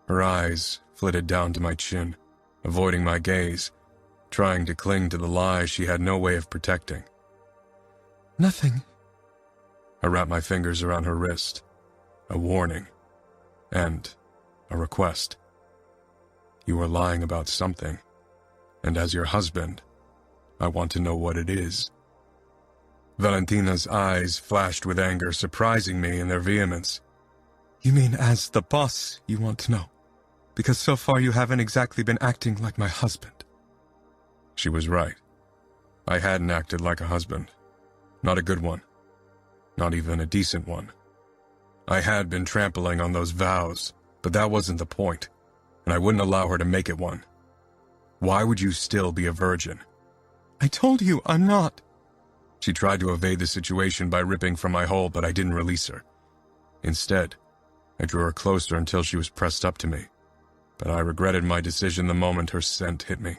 Her eyes flitted down to my chin, avoiding my gaze, trying to cling to the lie she had no way of protecting. "Nothing." I wrapped my fingers around her wrist. A warning. And a request. You are lying about something, and as your husband, I want to know what it is. Valentina's eyes flashed with anger, surprising me in their vehemence. "You mean as the boss you want to know? Because so far you haven't exactly been acting like my husband." She was right. I hadn't acted like a husband. Not a good one. Not even a decent one. I had been trampling on those vows, but that wasn't the point, and I wouldn't allow her to make it one. Why would you still be a virgin? "I told you I'm not." She tried to evade the situation by ripping from my hold, but I didn't release her. Instead, I drew her closer until she was pressed up to me, but I regretted my decision the moment her scent hit me.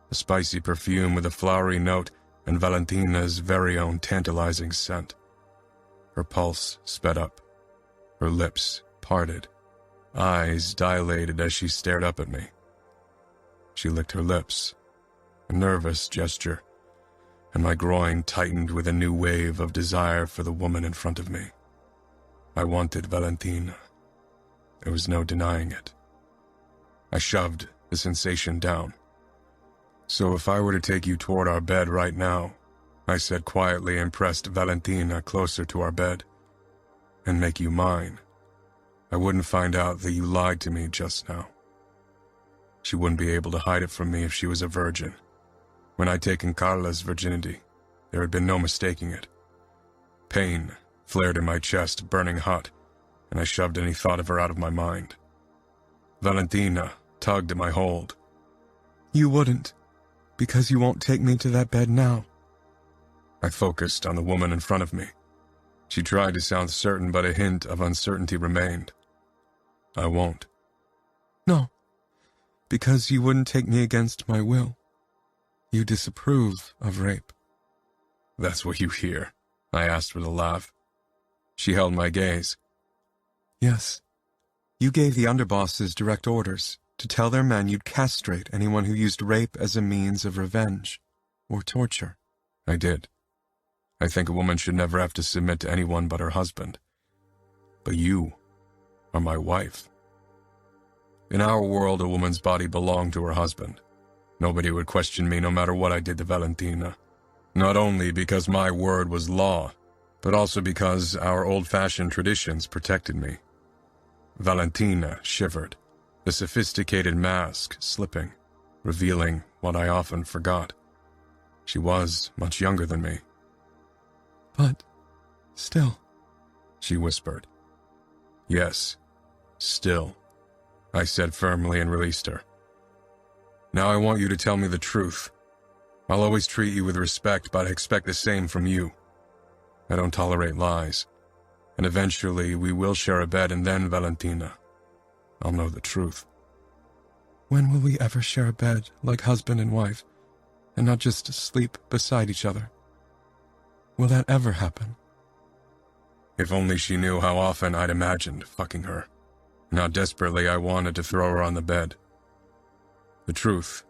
A spicy perfume with a flowery note and Valentina's very own tantalizing scent. Her pulse sped up. Her lips parted. Eyes dilated as she stared up at me. She licked her lips, a nervous gesture, and my groin tightened with a new wave of desire for the woman in front of me. I wanted Valentina. There was no denying it. I shoved the sensation down. "So if I were to take you toward our bed right now," I said quietly and pressed Valentina closer to our bed, "and make you mine, I wouldn't find out that you lied to me just now. She wouldn't be able to hide it from me if she was a virgin. When I'd taken Carla's virginity, there had been no mistaking it. Pain flared in my chest, burning hot, and I shoved any thought of her out of my mind. Valentina tugged at my hold. "You wouldn't, because you won't take me to that bed now." I focused on the woman in front of me. She tried to sound certain, but a hint of uncertainty remained. "I won't." "No, because you wouldn't take me against my will." You disapprove of rape. That's what you hear, I asked with a laugh. She held my gaze. Yes. You gave the underbosses direct orders to tell their men you'd castrate anyone who used rape as a means of revenge or torture. I did. I think a woman should never have to submit to anyone but her husband. But you are my wife. In our world, a woman's body belonged to her husband. Nobody would question me no matter what I did to Valentina. Not only because my word was law, but also because our old-fashioned traditions protected me. Valentina shivered, the sophisticated mask slipping, revealing what I often forgot. She was much younger than me. But still, she whispered. Yes, still, I said firmly and released her. Now I want you to tell me the truth. I'll always treat you with respect, but I expect the same from you. I don't tolerate lies. And eventually we will share a bed, and then, Valentina, I'll know the truth. When will we ever share a bed like husband and wife, and not just sleep beside each other? Will that ever happen? If only she knew how often I'd imagined fucking her, and how desperately I wanted to throw her on the bed. The truth.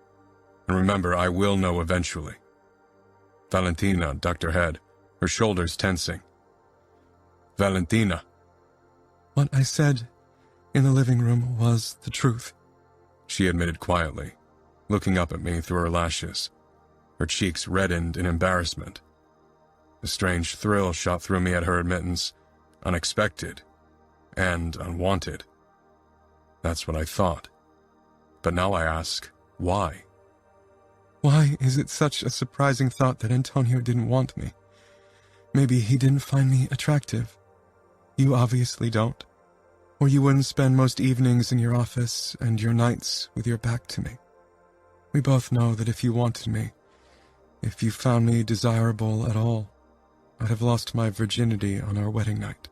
And remember, I will know eventually. Valentina ducked her head, her shoulders tensing. Valentina. What I said in the living room was the truth, she admitted quietly, looking up at me through her lashes. Her cheeks reddened in embarrassment. A strange thrill shot through me at her admittance, unexpected and unwanted. That's what I thought. But now I ask, why? Why is it such a surprising thought that Antonio didn't want me? Maybe he didn't find me attractive. You obviously don't. Or you wouldn't spend most evenings in your office and your nights with your back to me. We both know that if you wanted me, if you found me desirable at all, I'd have lost my virginity on our wedding night.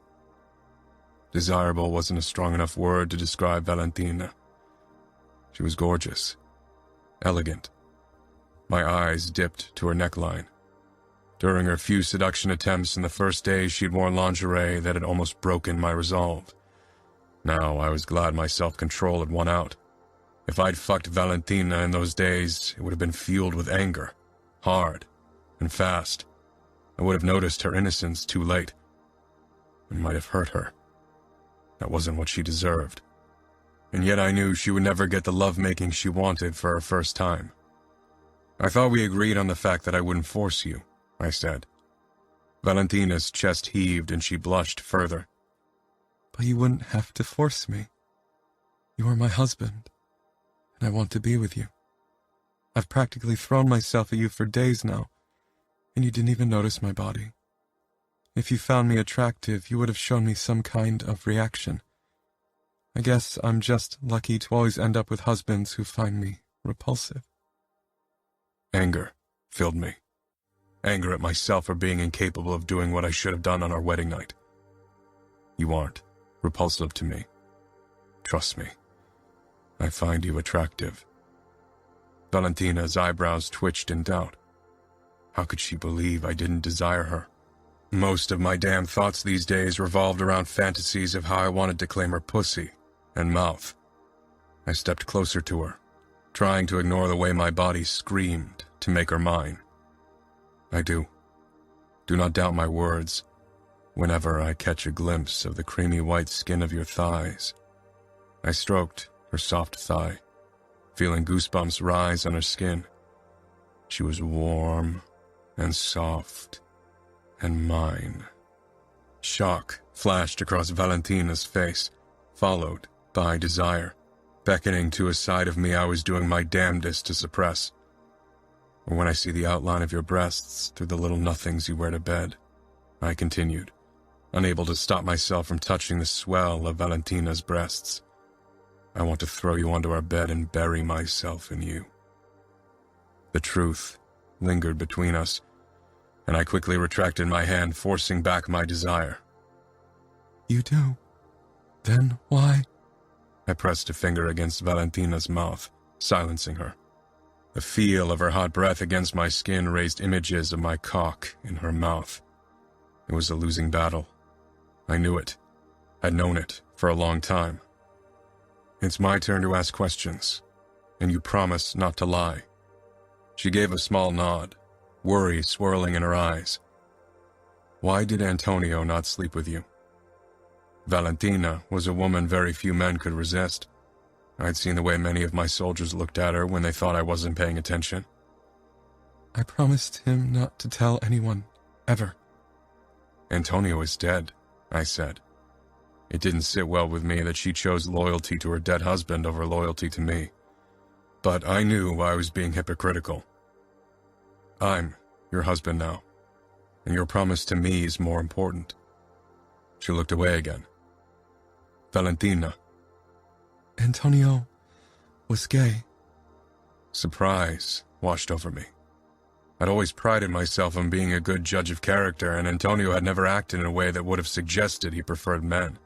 Desirable wasn't a strong enough word to describe Valentina. She was gorgeous, elegant. My eyes dipped to her neckline. During her few seduction attempts in the first days, she'd worn lingerie that had almost broken my resolve. Now I was glad my self-control had won out. If I'd fucked Valentina in those days, it would have been fueled with anger, hard and fast. I would have noticed her innocence too late, and might have hurt her. That wasn't what she deserved. And yet I knew she would never get the lovemaking she wanted for her first time. I thought we agreed on the fact that I wouldn't force you, I said. Valentina's chest heaved and she blushed further. But you wouldn't have to force me. You are my husband, and I want to be with you. I've practically thrown myself at you for days now, and you didn't even notice my body. If you found me attractive, you would have shown me some kind of reaction. I guess I'm just lucky to always end up with husbands who find me repulsive. Anger filled me. Anger at myself for being incapable of doing what I should have done on our wedding night. You aren't repulsive to me. Trust me. I find you attractive. Valentina's eyebrows twitched in doubt. How could she believe I didn't desire her? Most of my damn thoughts these days revolved around fantasies of how I wanted to claim her pussy and mouth. I stepped closer to her, trying to ignore the way my body screamed to make her mine. I do. Do not doubt my words. Whenever I catch a glimpse of the creamy white skin of your thighs, I stroked her soft thigh, feeling goosebumps rise on her skin. She was warm and soft and mine. Shock flashed across Valentina's face, followed by desire, beckoning to a side of me I was doing my damnedest to suppress. Or when I see the outline of your breasts through the little nothings you wear to bed, I continued, unable to stop myself from touching the swell of Valentina's breasts. I want to throw you onto our bed and bury myself in you. The truth lingered between us, and I quickly retracted my hand, forcing back my desire. You do? Then why? I pressed a finger against Valentina's mouth, silencing her. The feel of her hot breath against my skin raised images of my cock in her mouth. It was a losing battle. I knew it. I'd known it for a long time. It's my turn to ask questions, and you promise not to lie. She gave a small nod, worry swirling in her eyes. Why did Antonio not sleep with you? Valentina was a woman very few men could resist. I'd seen the way many of my soldiers looked at her when they thought I wasn't paying attention. I promised him not to tell anyone, ever. Antonio is dead, I said. It didn't sit well with me that she chose loyalty to her dead husband over loyalty to me. But I knew I was being hypocritical. I'm your husband now, and your promise to me is more important. She looked away again. Valentina. Antonio was gay. Surprise washed over me. I'd always prided myself on being a good judge of character, and Antonio had never acted in a way that would have suggested he preferred men.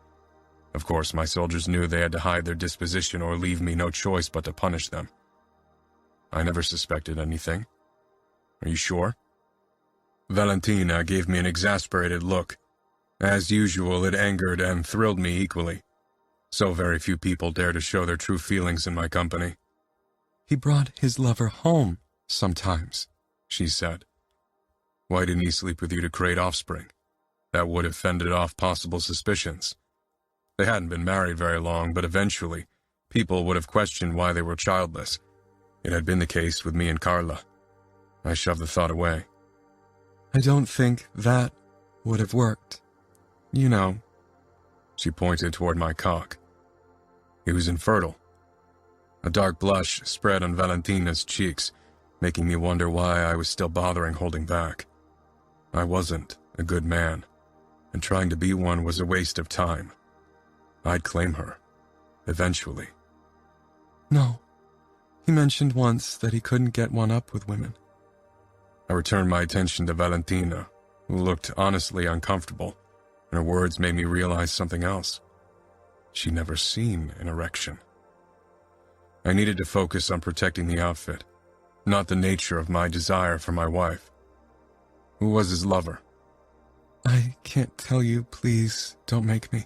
Of course, my soldiers knew they had to hide their disposition or leave me no choice but to punish them. I never suspected anything. Are you sure? Valentina gave me an exasperated look. As usual, it angered and thrilled me equally. So very few people dare to show their true feelings in my company. He brought his lover home sometimes, she said. Why didn't he sleep with you to create offspring? That would have fended off possible suspicions. They hadn't been married very long, but eventually, people would have questioned why they were childless. It had been the case with me and Carla. I shoved the thought away. I don't think that would have worked. You know. She pointed toward my cock. He was infertile. A dark blush spread on Valentina's cheeks, making me wonder why I was still bothering holding back. I wasn't a good man, and trying to be one was a waste of time. I'd claim her, eventually. No. He mentioned once that he couldn't get one up with women. I returned my attention to Valentina, who looked honestly uncomfortable, and her words made me realize something else. She'd never seen an erection. I needed to focus on protecting the outfit, not the nature of my desire for my wife. Who was his lover? I can't tell you, please, don't make me.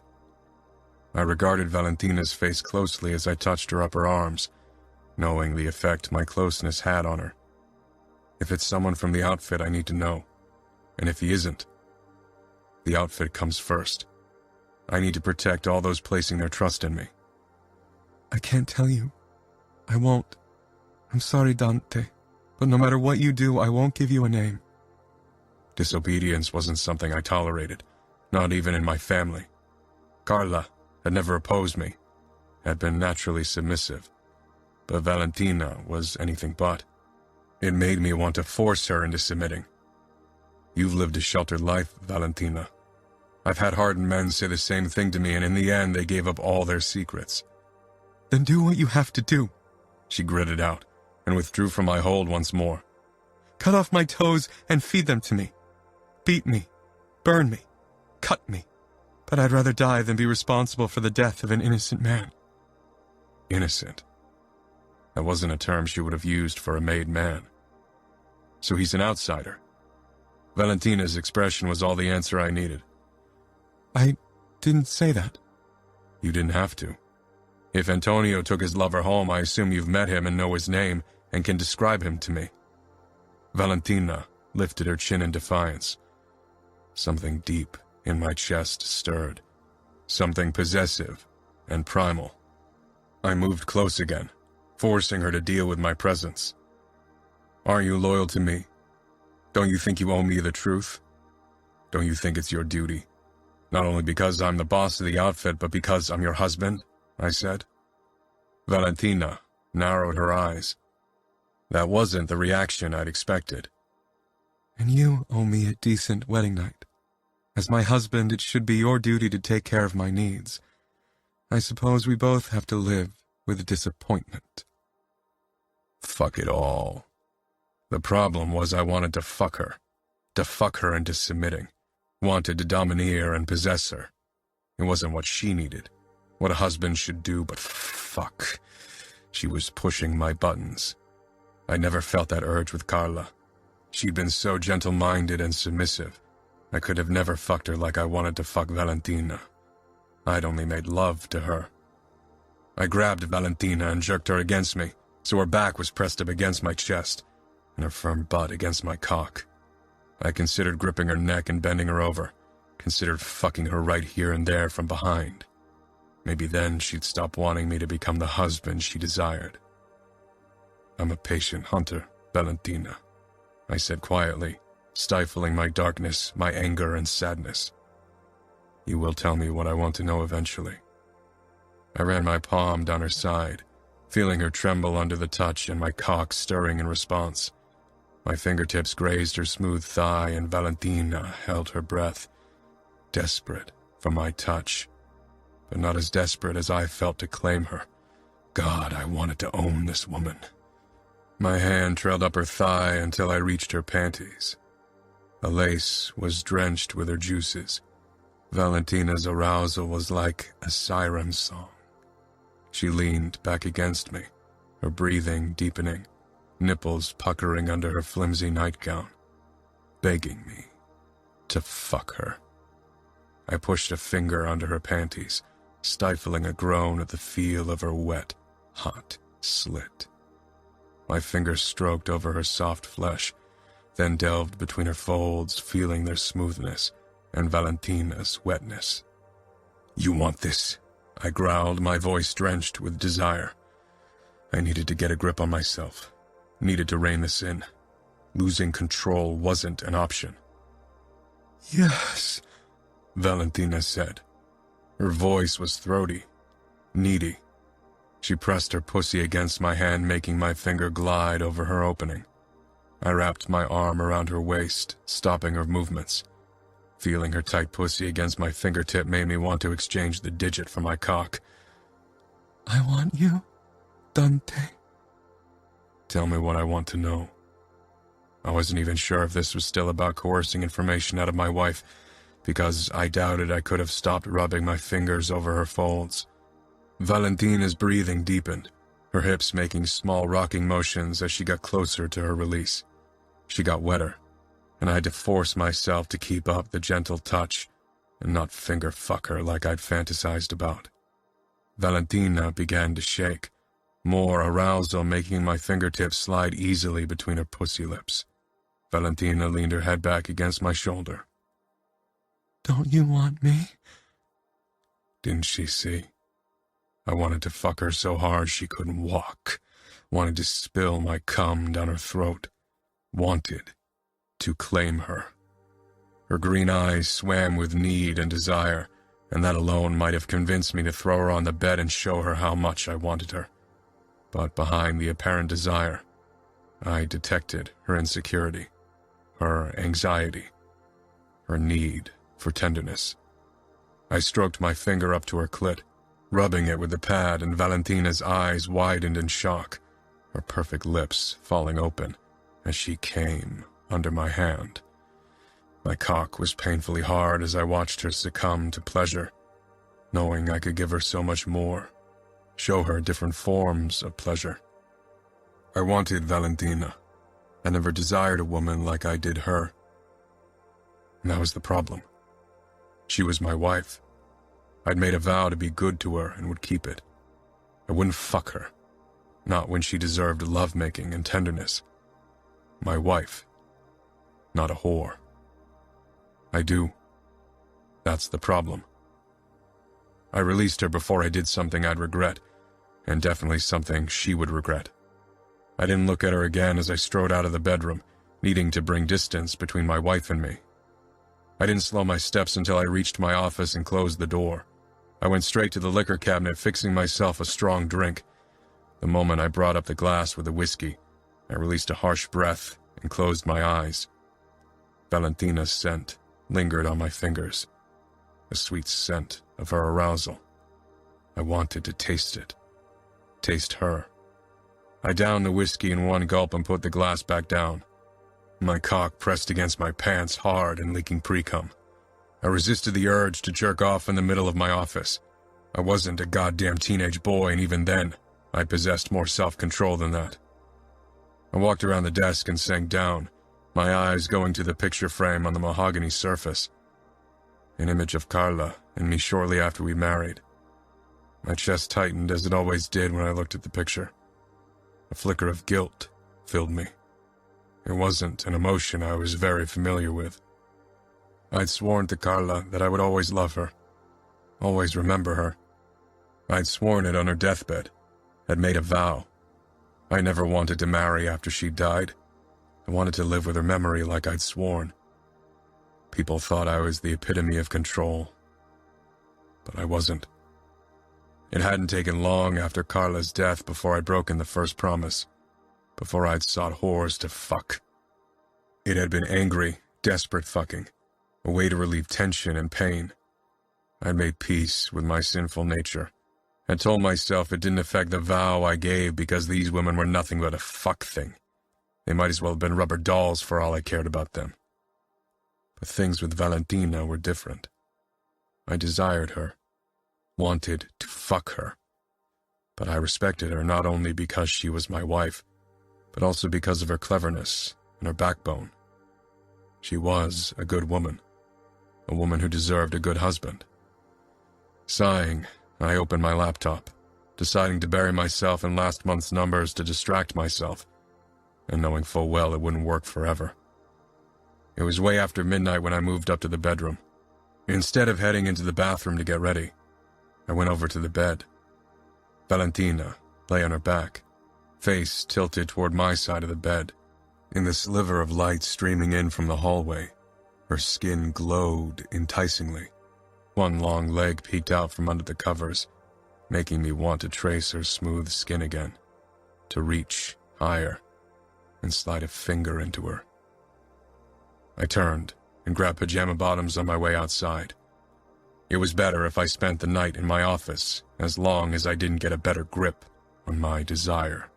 I regarded Valentina's face closely as I touched her upper arms, knowing the effect my closeness had on her. If it's someone from the outfit, I need to know. And if he isn't, the outfit comes first. I need to protect all those placing their trust in me. I can't tell you. I won't. I'm sorry, Dante, but no matter what you do, I won't give you a name. Disobedience wasn't something I tolerated, not even in my family. Carla had never opposed me, had been naturally submissive, but Valentina was anything but. It made me want to force her into submitting. You've lived a sheltered life, Valentina. I've had hardened men say the same thing to me, and in the end they gave up all their secrets. Then do what you have to do, she gritted out, and withdrew from my hold once more. Cut off my toes and feed them to me. Beat me, burn me, cut me. But I'd rather die than be responsible for the death of an innocent man. Innocent? That wasn't a term she would have used for a made man. So he's an outsider. Valentina's expression was all the answer I needed. I didn't say that. You didn't have to. If Antonio took his lover home, I assume you've met him and know his name and can describe him to me. Valentina lifted her chin in defiance. Something deep in my chest stirred. Something possessive and primal. I moved close again, forcing her to deal with my presence. Aren't you loyal to me? Don't you think you owe me the truth? Don't you think it's your duty? Not only because I'm the boss of the outfit, but because I'm your husband, I said. Valentina narrowed her eyes. That wasn't the reaction I'd expected. And you owe me a decent wedding night. As my husband, it should be your duty to take care of my needs. I suppose we both have to live with disappointment. Fuck it all. The problem was I wanted to fuck her into submitting. Wanted to domineer and possess her. It wasn't what she needed, what a husband should do, but fuck. She was pushing my buttons. I never felt that urge with Carla. She'd been so gentle-minded and submissive. I could have never fucked her like I wanted to fuck Valentina. I'd only made love to her. I grabbed Valentina and jerked her against me, so her back was pressed up against my chest, and her firm butt against my cock. I considered gripping her neck and bending her over, considered fucking her right here and there from behind. Maybe then she'd stop wanting me to become the husband she desired. I'm a patient hunter, Valentina, I said quietly, stifling my darkness, my anger and sadness. You will tell me what I want to know eventually. I ran my palm down her side, feeling her tremble under the touch and my cock stirring in response. My fingertips grazed her smooth thigh and Valentina held her breath, desperate for my touch, but not as desperate as I felt to claim her. God, I wanted to own this woman. My hand trailed up her thigh until I reached her panties. The lace was drenched with her juices. Valentina's arousal was like a siren song. She leaned back against me, her breathing deepening, nipples puckering under her flimsy nightgown, begging me to fuck her. I pushed a finger under her panties, stifling a groan at the feel of her wet, hot slit. My fingers stroked over her soft flesh, then delved between her folds, feeling their smoothness and Valentina's wetness. You want this? I growled, my voice drenched with desire. I needed to get a grip on myself, needed to rein this in. Losing control wasn't an option. Yes, Valentina said. Her voice was throaty, needy. She pressed her pussy against my hand, making my finger glide over her opening. I wrapped my arm around her waist, stopping her movements. Feeling her tight pussy against my fingertip made me want to exchange the digit for my cock. I want you, Dante. Tell me what I want to know. I wasn't even sure if this was still about coercing information out of my wife, because I doubted I could have stopped rubbing my fingers over her folds. Valentina's breathing deepened, her hips making small rocking motions as she got closer to her release. She got wetter, and I had to force myself to keep up the gentle touch and not finger fuck her like I'd fantasized about. Valentina began to shake, more arousal making my fingertips slide easily between her pussy lips. Valentina leaned her head back against my shoulder. Don't you want me? Didn't she see? I wanted to fuck her so hard she couldn't walk, wanted to spill my cum down her throat, wanted to claim her. Her green eyes swam with need and desire, and that alone might have convinced me to throw her on the bed and show her how much I wanted her. But behind the apparent desire, I detected her insecurity, her anxiety, her need for tenderness. I stroked my finger up to her clit, rubbing it with the pad, and Valentina's eyes widened in shock, her perfect lips falling open as she came under my hand. My cock was painfully hard as I watched her succumb to pleasure, knowing I could give her so much more, show her different forms of pleasure. I wanted Valentina. I never desired a woman like I did her. And that was the problem. She was my wife. I'd made a vow to be good to her and would keep it. I wouldn't fuck her, not when she deserved lovemaking and tenderness. My wife, not a whore. I do. That's the problem. I released her before I did something I'd regret, and definitely something she would regret. I didn't look at her again as I strode out of the bedroom, needing to bring distance between my wife and me. I didn't slow my steps until I reached my office and closed the door. I went straight to the liquor cabinet, fixing myself a strong drink. The moment I brought up the glass with the whiskey, I released a harsh breath and closed my eyes. Valentina's scent lingered on my fingers, a sweet scent of her arousal. I wanted to taste it, taste her. I downed the whiskey in one gulp and put the glass back down. My cock pressed against my pants hard and leaking pre-cum. I resisted the urge to jerk off in the middle of my office. I wasn't a goddamn teenage boy, and even then, I possessed more self-control than that. I walked around the desk and sank down, my eyes going to the picture frame on the mahogany surface. An image of Carla and me shortly after we married. My chest tightened as it always did when I looked at the picture. A flicker of guilt filled me. It wasn't an emotion I was very familiar with. I'd sworn to Carla that I would always love her, always remember her. I'd sworn it on her deathbed, had made a vow. I never wanted to marry after she died. I wanted to live with her memory like I'd sworn. People thought I was the epitome of control, but I wasn't. It hadn't taken long after Carla's death before I'd broken the first promise, before I'd sought whores to fuck. It had been angry, desperate fucking, a way to relieve tension and pain. I'd made peace with my sinful nature, and told myself it didn't affect the vow I gave because these women were nothing but a fuck thing. They might as well have been rubber dolls for all I cared about them. But things with Valentina were different. I desired her, wanted to fuck her. But I respected her not only because she was my wife, but also because of her cleverness and her backbone. She was a good woman, a woman who deserved a good husband. Sighing, I opened my laptop, deciding to bury myself in last month's numbers to distract myself, and knowing full well it wouldn't work forever. It was way after midnight when I moved up to the bedroom. Instead of heading into the bathroom to get ready, I went over to the bed. Valentina lay on her back, face tilted toward my side of the bed. In the sliver of light streaming in from the hallway, her skin glowed enticingly. One long leg peeked out from under the covers, making me want to trace her smooth skin again, to reach higher and slide a finger into her. I turned and grabbed pajama bottoms on my way outside. It was better if I spent the night in my office, as long as I didn't get a better grip on my desire.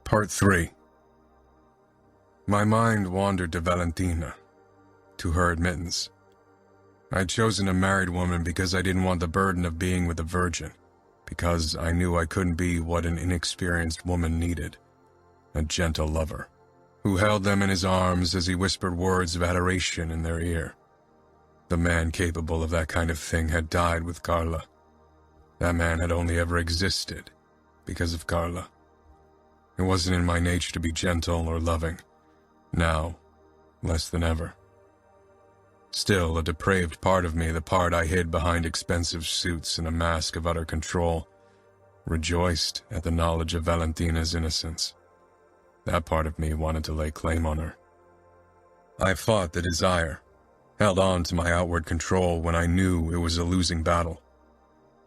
Part 3. My mind wandered to Valentina, to her admittance. I'd chosen a married woman because I didn't want the burden of being with a virgin, because I knew I couldn't be what an inexperienced woman needed, a gentle lover, who held them in his arms as he whispered words of adoration in their ear. The man capable of that kind of thing had died with Carla. That man had only ever existed because of Carla. It wasn't in my nature to be gentle or loving. Now, less than ever. Still, a depraved part of me, the part I hid behind expensive suits and a mask of utter control, rejoiced at the knowledge of Valentina's innocence. That part of me wanted to lay claim on her. I fought the desire, held on to my outward control when I knew it was a losing battle.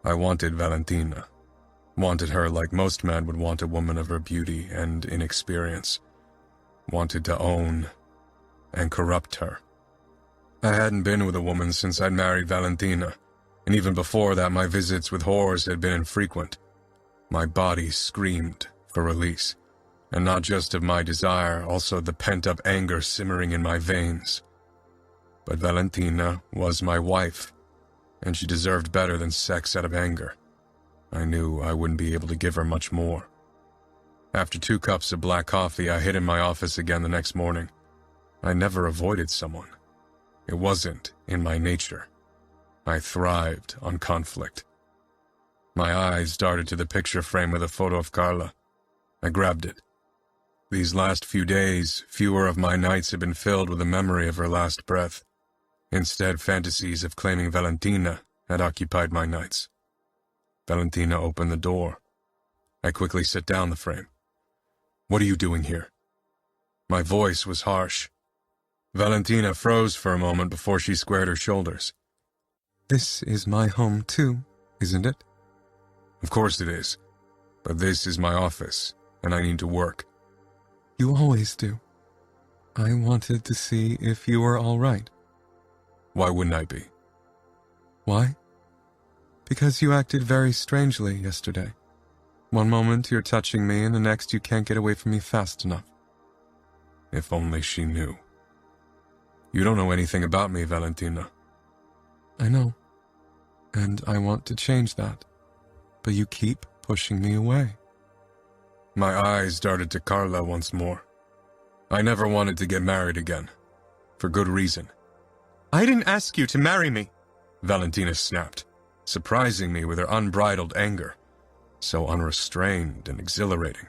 I wanted Valentina, wanted her like most men would want a woman of her beauty and inexperience, wanted to own and corrupt her. I hadn't been with a woman since I'd married Valentina, and even before that my visits with whores had been infrequent. My body screamed for release, and not just of my desire, also the pent-up anger simmering in my veins. But Valentina was my wife, and she deserved better than sex out of anger. I knew I wouldn't be able to give her much more. After 2 cups of black coffee, I hid in my office again the next morning. I never avoided someone. It wasn't in my nature. I thrived on conflict. My eyes darted to the picture frame with a photo of Carla. I grabbed it. These last few days, fewer of my nights had been filled with the memory of her last breath. Instead, fantasies of claiming Valentina had occupied my nights. Valentina opened the door. I quickly set down the frame. "What are you doing here?" My voice was harsh. Valentina froze for a moment before she squared her shoulders. This is my home too, isn't it? Of course it is. But this is my office, and I need to work. You always do. I wanted to see if you were all right. Why wouldn't I be? Why? Because you acted very strangely yesterday. One moment you're touching me, and the next you can't get away from me fast enough. If only she knew. You don't know anything about me, Valentina. I know. And I want to change that. But you keep pushing me away. My eyes darted to Carla once more. I never wanted to get married again. For good reason. I didn't ask you to marry me, Valentina snapped, surprising me with her unbridled anger. So unrestrained and exhilarating.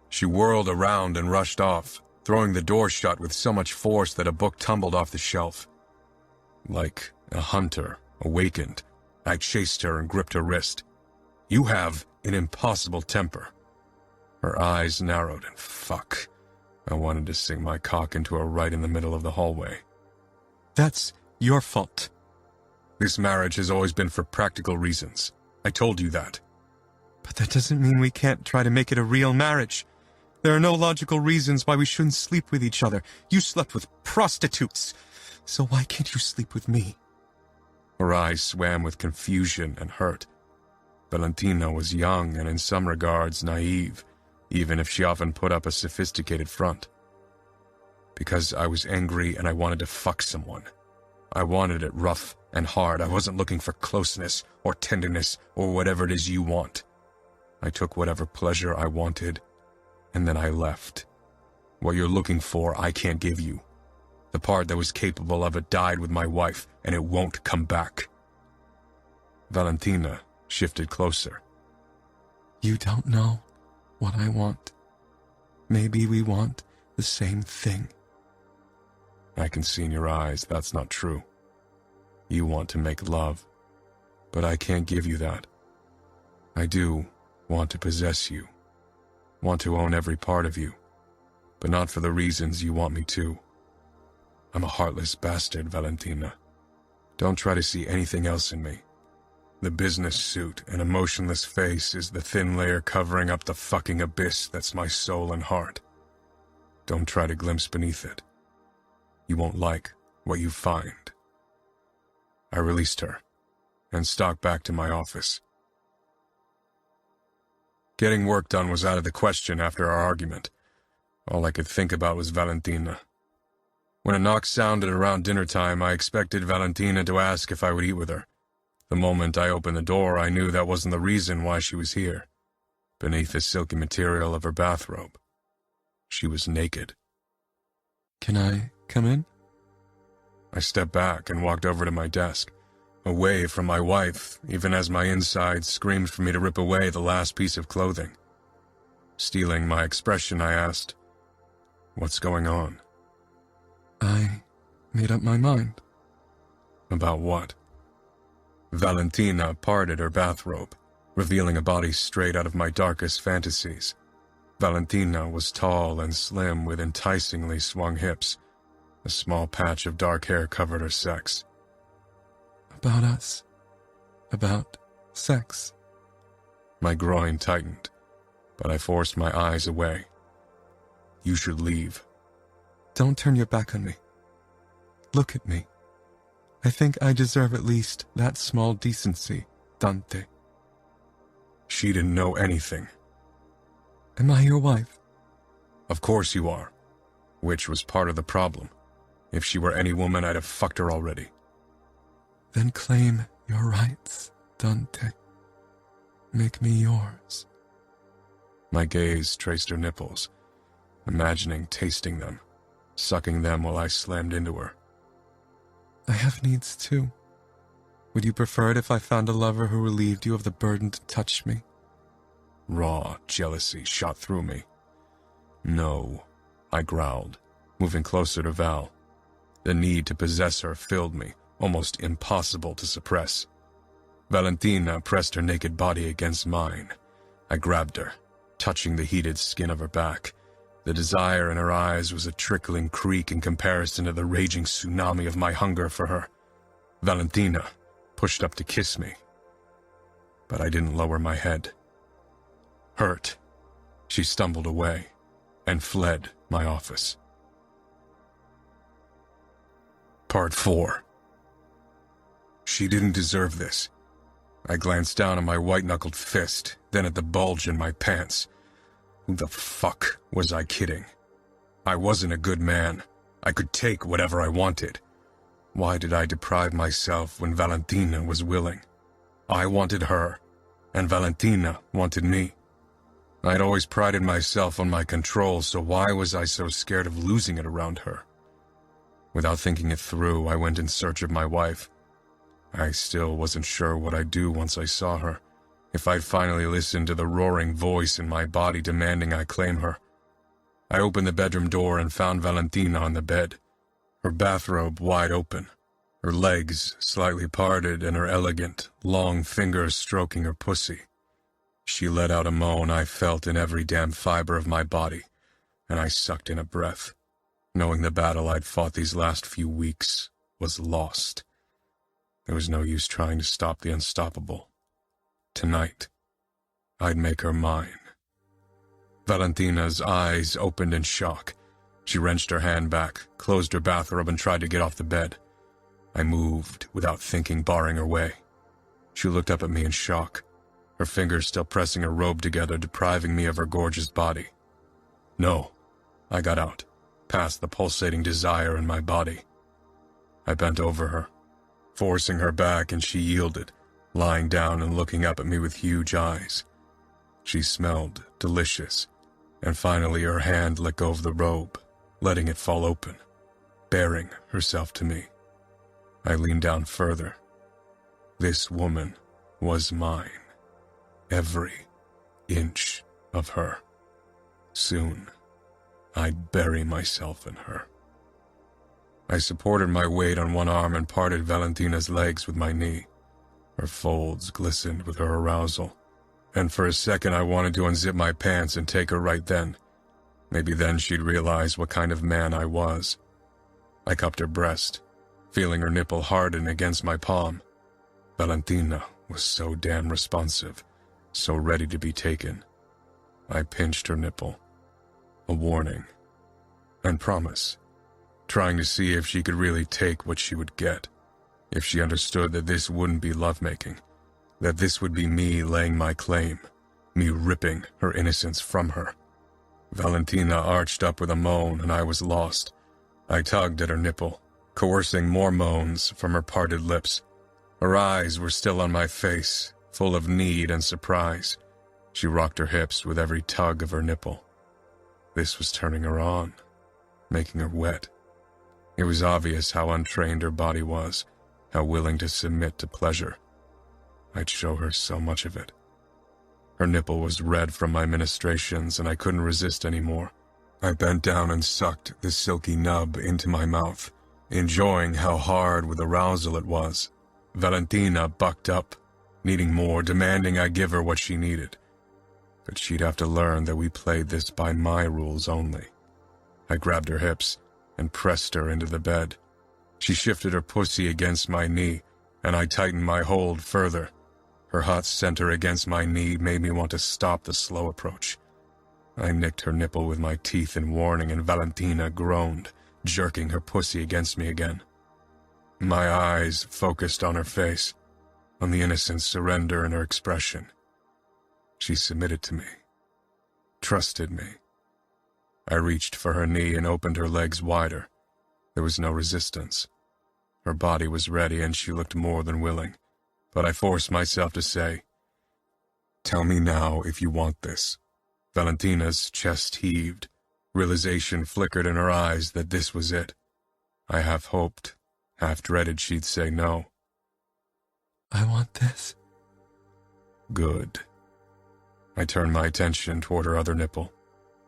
She whirled around and rushed off, throwing the door shut with so much force that a book tumbled off the shelf. Like a hunter awakened, I chased her and gripped her wrist. You have an impossible temper. Her eyes narrowed and fuck. I wanted to sink my cock into her right in the middle of the hallway. That's your fault. This marriage has always been for practical reasons. I told you that. But that doesn't mean we can't try to make it a real marriage. There are no logical reasons why we shouldn't sleep with each other. You slept with prostitutes. So why can't you sleep with me? Her eyes swam with confusion and hurt. Valentina was young and in some regards naive, even if she often put up a sophisticated front. Because I was angry and I wanted to fuck someone. I wanted it rough and hard. I wasn't looking for closeness or tenderness or whatever it is you want. I took whatever pleasure I wanted, and then I left. What you're looking for, I can't give you. The part that was capable of it died with my wife, and it won't come back. Valentina shifted closer. You don't know what I want. Maybe we want the same thing. I can see in your eyes that's not true. You want to make love, but I can't give you that. I do want to possess you, want to own every part of you, but not for the reasons you want me to. I'm a heartless bastard, Valentina. Don't try to see anything else in me. The business suit and emotionless face is the thin layer covering up the fucking abyss that's my soul and heart. Don't try to glimpse beneath it. You won't like what you find. I released her and stalked back to my office. Getting work done was out of the question after our argument. All I could think about was Valentina. When a knock sounded around dinner time, I expected Valentina to ask if I would eat with her. The moment I opened the door, I knew that wasn't the reason why she was here. Beneath the silky material of her bathrobe, she was naked. Can I come in? I stepped back and walked over to my desk, away from my wife, even as my insides screamed for me to rip away the last piece of clothing. Stealing my expression, I asked, "What's going on?" I made up my mind. About what? Valentina parted her bathrobe, revealing a body straight out of my darkest fantasies. Valentina was tall and slim with enticingly swung hips. A small patch of dark hair covered her sex. About us. About sex. My groin tightened, but I forced my eyes away. You should leave. Don't turn your back on me. Look at me. I think I deserve at least that small decency, Dante. She didn't know anything. Am I your wife? Of course you are. Which was part of the problem. If she were any woman, I'd have fucked her already. Then claim your rights, Dante. Make me yours. My gaze traced her nipples, imagining tasting them, sucking them while I slammed into her. I have needs too. Would you prefer it if I found a lover who relieved you of the burden to touch me? Raw jealousy shot through me. No, I growled, moving closer to Val. The need to possess her filled me, almost impossible to suppress. Valentina pressed her naked body against mine. I grabbed her, touching the heated skin of her back. The desire in her eyes was a trickling creek in comparison to the raging tsunami of my hunger for her. Valentina pushed up to kiss me, but I didn't lower my head. Hurt, she stumbled away and fled my office. Part 4. She didn't deserve this. I glanced down at my white-knuckled fist, then at the bulge in my pants. Who the fuck was I kidding? I wasn't a good man. I could take whatever I wanted. Why did I deprive myself when Valentina was willing? I wanted her, and Valentina wanted me. I'd always prided myself on my control, so why was I so scared of losing it around her? Without thinking it through, I went in search of my wife. I still wasn't sure what I'd do once I saw her, if I'd finally listened to the roaring voice in my body demanding I claim her. I opened the bedroom door and found Valentina on the bed, her bathrobe wide open, her legs slightly parted and her elegant, long fingers stroking her pussy. She let out a moan I felt in every damn fiber of my body, and I sucked in a breath, knowing the battle I'd fought these last few weeks was lost. There was no use trying to stop the unstoppable. Tonight, I'd make her mine. Valentina's eyes opened in shock. She wrenched her hand back, closed her bathrobe, and tried to get off the bed. I moved without thinking, barring her way. She looked up at me in shock, her fingers still pressing her robe together, depriving me of her gorgeous body. No, I got out, past the pulsating desire in my body. I bent over her, forcing her back, and she yielded, lying down and looking up at me with huge eyes. She smelled delicious, and finally her hand let go of the robe, letting it fall open, baring herself to me. I leaned down further. This woman was mine. Every inch of her. Soon, I'd bury myself in her. I supported my weight on one arm and parted Valentina's legs with my knee. Her folds glistened with her arousal, and for a second I wanted to unzip my pants and take her right then. Maybe then she'd realize what kind of man I was. I cupped her breast, feeling her nipple harden against my palm. Valentina was so damn responsive, so ready to be taken. I pinched her nipple. A warning. And promise. Trying to see if she could really take what she would get. If she understood that this wouldn't be lovemaking. That this would be me laying my claim. Me ripping her innocence from her. Valentina arched up with a moan, and I was lost. I tugged at her nipple, coercing more moans from her parted lips. Her eyes were still on my face, full of need and surprise. She rocked her hips with every tug of her nipple. This was turning her on, making her wet. It was obvious how untrained her body was, how willing to submit to pleasure. I'd show her so much of it. Her nipple was red from my ministrations, and I couldn't resist anymore. I bent down and sucked the silky nub into my mouth, enjoying how hard with arousal it was. Valentina bucked up, needing more, demanding I give her what she needed. But she'd have to learn that we played this by my rules only. I grabbed her hips and pressed her into the bed. She shifted her pussy against my knee, and I tightened my hold further. Her hot center against my knee made me want to stop the slow approach. I nicked her nipple with my teeth in warning, and Valentina groaned, jerking her pussy against me again. My eyes focused on her face, on the innocent surrender in her expression. She submitted to me, trusted me. I reached for her knee and opened her legs wider. There was no resistance. Her body was ready, and she looked more than willing. But I forced myself to say, "Tell me now if you want this." Valentina's chest heaved. Realization flickered in her eyes that this was it. I half hoped, half dreaded she'd say no. I want this. Good. I turned my attention toward her other nipple,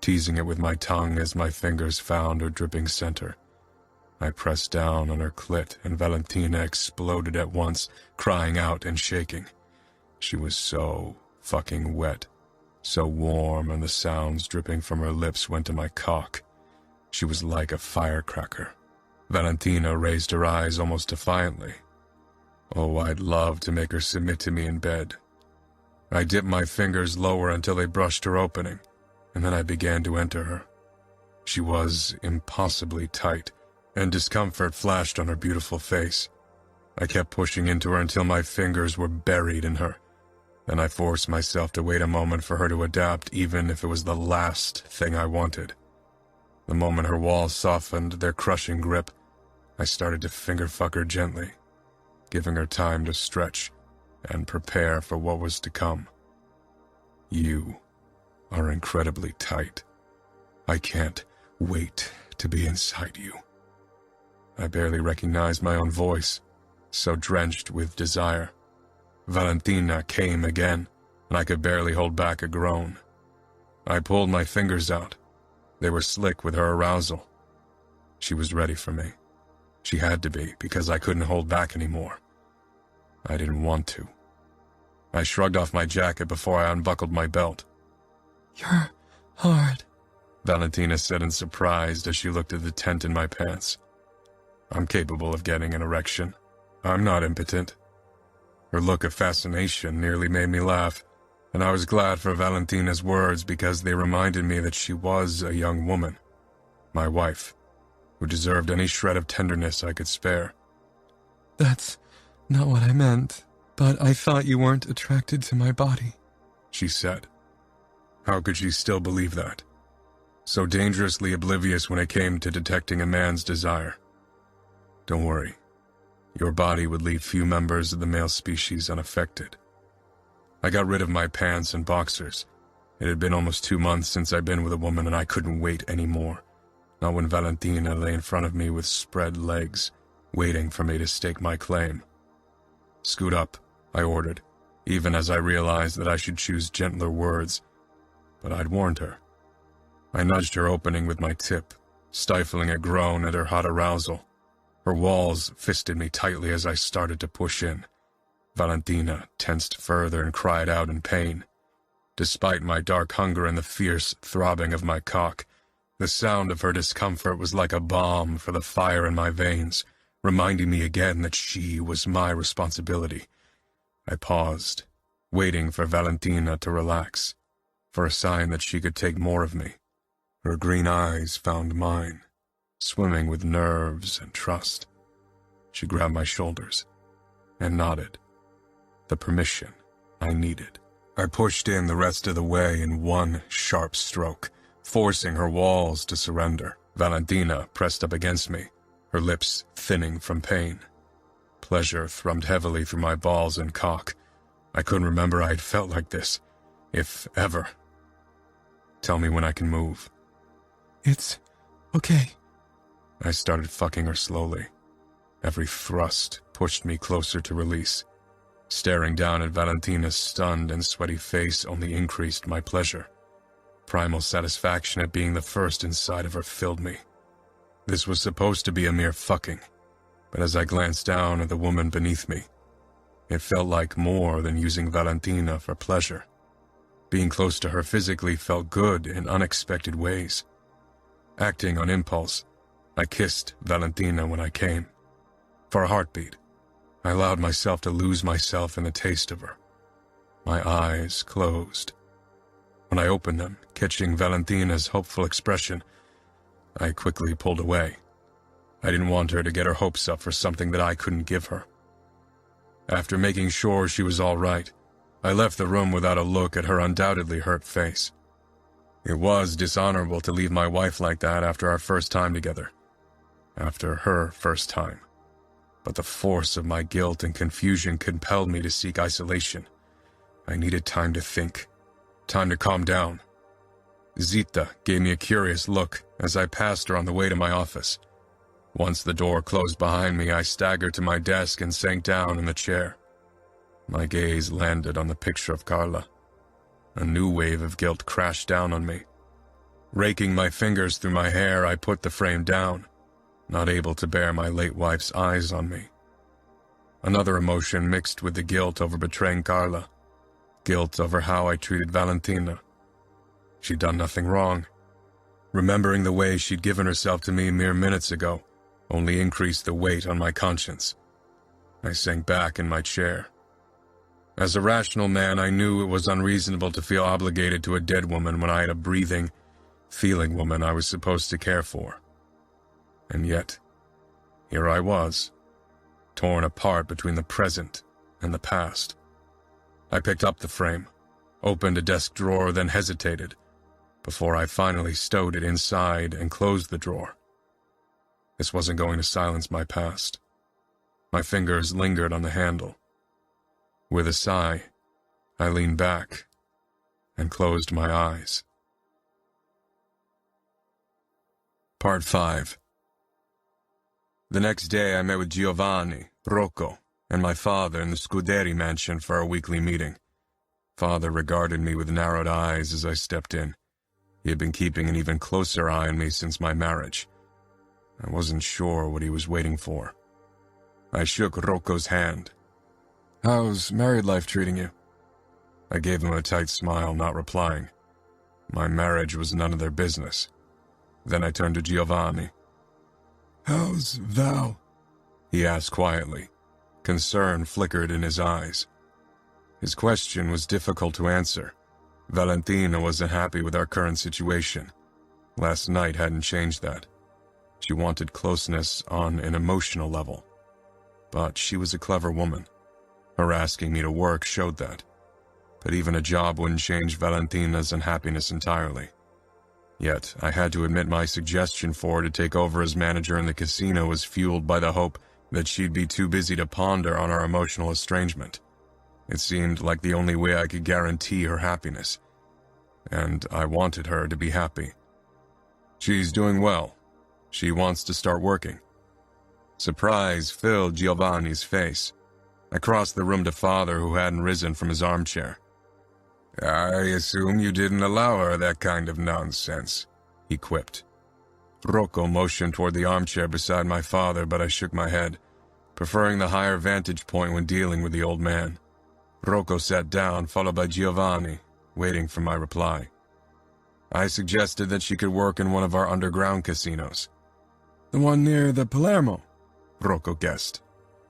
teasing it with my tongue as my fingers found her dripping center. I pressed down on her clit, and Valentina exploded at once, crying out and shaking. She was so fucking wet, so warm, and the sounds dripping from her lips went to my cock. She was like a firecracker. Valentina raised her eyes almost defiantly. Oh, I'd love to make her submit to me in bed. I dipped my fingers lower until they brushed her opening, and then I began to enter her. She was impossibly tight, and discomfort flashed on her beautiful face. I kept pushing into her until my fingers were buried in her. Then I forced myself to wait a moment for her to adapt, even if it was the last thing I wanted. The moment her walls softened their crushing grip, I started to finger-fuck her gently, giving her time to stretch and prepare for what was to come. You are incredibly tight. I can't wait to be inside you. I barely recognized my own voice, so drenched with desire. Valentina came again, and I could barely hold back a groan. I pulled my fingers out. They were slick with her arousal. She was ready for me. She had to be, because I couldn't hold back anymore. I didn't want to. I shrugged off my jacket before I unbuckled my belt. "You're hard," Valentina said in surprise as she looked at the tent in my pants. I'm capable of getting an erection. I'm not impotent. Her look of fascination nearly made me laugh, and I was glad for Valentina's words because they reminded me that she was a young woman, my wife, who deserved any shred of tenderness I could spare. "That's not what I meant, but I thought you weren't attracted to my body," she said. How could she still believe that? So dangerously oblivious when it came to detecting a man's desire. Don't worry. Your body would leave few members of the male species unaffected. I got rid of my pants and boxers. It had been almost 2 months since I'd been with a woman, and I couldn't wait anymore. Not when Valentina lay in front of me with spread legs, waiting for me to stake my claim. "Scoot up," I ordered, even as I realized that I should choose gentler words. But I'd warned her. I nudged her opening with my tip, stifling a groan at her hot arousal. Her walls fisted me tightly as I started to push in. Valentina tensed further and cried out in pain. Despite my dark hunger and the fierce throbbing of my cock, the sound of her discomfort was like a balm for the fire in my veins, reminding me again that she was my responsibility. I paused, waiting for Valentina to relax, for a sign that she could take more of me. Her green eyes found mine, swimming with nerves and trust. She grabbed my shoulders and nodded. The permission I needed. I pushed in the rest of the way in one sharp stroke, forcing her walls to surrender. Valentina pressed up against me, her lips thinning from pain. Pleasure thrummed heavily through my balls and cock. I couldn't remember I had felt like this, if ever. Tell me when I can move. "It's okay." I started fucking her slowly. Every thrust pushed me closer to release. Staring down at Valentina's stunned and sweaty face only increased my pleasure. Primal satisfaction at being the first inside of her filled me. This was supposed to be a mere fucking, but as I glanced down at the woman beneath me, it felt like more than using Valentina for pleasure. Being close to her physically felt good in unexpected ways. Acting on impulse, I kissed Valentina when I came. For a heartbeat, I allowed myself to lose myself in the taste of her. My eyes closed. When I opened them, catching Valentina's hopeful expression, I quickly pulled away. I didn't want her to get her hopes up for something that I couldn't give her. After making sure she was all right, I left the room without a look at her undoubtedly hurt face. It was dishonorable to leave my wife like that after our first time together. After her first time. But the force of my guilt and confusion compelled me to seek isolation. I needed time to think. Time to calm down. Zita gave me a curious look as I passed her on the way to my office. Once the door closed behind me, I staggered to my desk and sank down in the chair. My gaze landed on the picture of Carla. A new wave of guilt crashed down on me. Raking my fingers through my hair, I put the frame down, not able to bear my late wife's eyes on me. Another emotion mixed with the guilt over betraying Carla. Guilt over how I treated Valentina. She'd done nothing wrong. Remembering the way she'd given herself to me mere minutes ago only increased the weight on my conscience. I sank back in my chair. As a rational man, I knew it was unreasonable to feel obligated to a dead woman when I had a breathing, feeling woman I was supposed to care for. And yet, here I was, torn apart between the present and the past. I picked up the frame, opened a desk drawer, then hesitated, before I finally stowed it inside and closed the drawer. This wasn't going to silence my past. My fingers lingered on the handle. With a sigh, I leaned back. and closed my eyes. Part 5. The next day I met with Giovanni, Rocco, and my father in the Scuderi mansion for our weekly meeting. Father regarded me with narrowed eyes as I stepped in. He had been keeping an even closer eye on me since my marriage. I wasn't sure what he was waiting for. I shook Rocco's hand. "How's married life treating you?" I gave him a tight smile, not replying. My marriage was none of their business. Then I turned to Giovanni. "How's Val?" he asked quietly. Concern flickered in his eyes. His question was difficult to answer. Valentina wasn't happy with our current situation. Last night hadn't changed that. She wanted closeness on an emotional level. But she was a clever woman. Her asking me to work showed that. But even a job wouldn't change Valentina's unhappiness entirely. Yet, I had to admit my suggestion for her to take over as manager in the casino was fueled by the hope that she'd be too busy to ponder on our emotional estrangement. It seemed like the only way I could guarantee her happiness. And I wanted her to be happy. She's doing well. She wants to start working. Surprise filled Giovanni's face. I crossed the room to Father, who hadn't risen from his armchair. "I assume you didn't allow her that kind of nonsense," he quipped. Rocco motioned toward the armchair beside my father, but I shook my head, preferring the higher vantage point when dealing with the old man. Rocco sat down, followed by Giovanni, waiting for my reply. I suggested that she could work in one of our underground casinos. "The one near the Palermo?" Rocco guessed.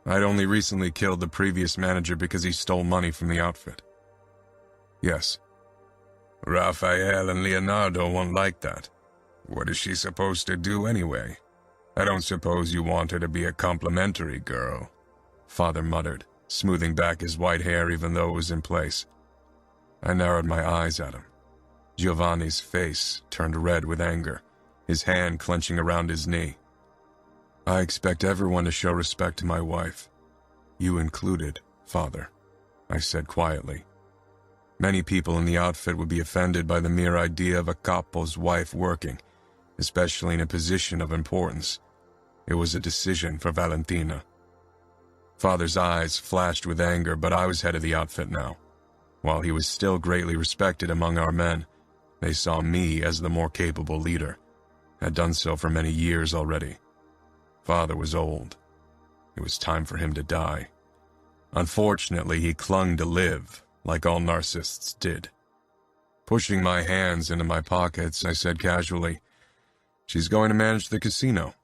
I'd only recently killed the previous manager because he stole money from the outfit. Yes. "Raphael and Leonardo won't like that. What is she supposed to do anyway? I don't suppose you want her to be a complimentary girl," Father muttered, smoothing back his white hair even though it was in place. I narrowed my eyes at him. Giovanni's face turned red with anger, his hand clenching around his knee. "I expect everyone to show respect to my wife. You included, Father," I said quietly. Many people in the outfit would be offended by the mere idea of a capo's wife working, especially in a position of importance. It was a decision for Valentina. Father's eyes flashed with anger, but I was head of the outfit now. While he was still greatly respected among our men, they saw me as the more capable leader, had done so for many years already. Father was old. It was time for him to die. Unfortunately, he clung to live, like all narcissists did. Pushing my hands into my pockets, I said casually, "She's going to manage the casino."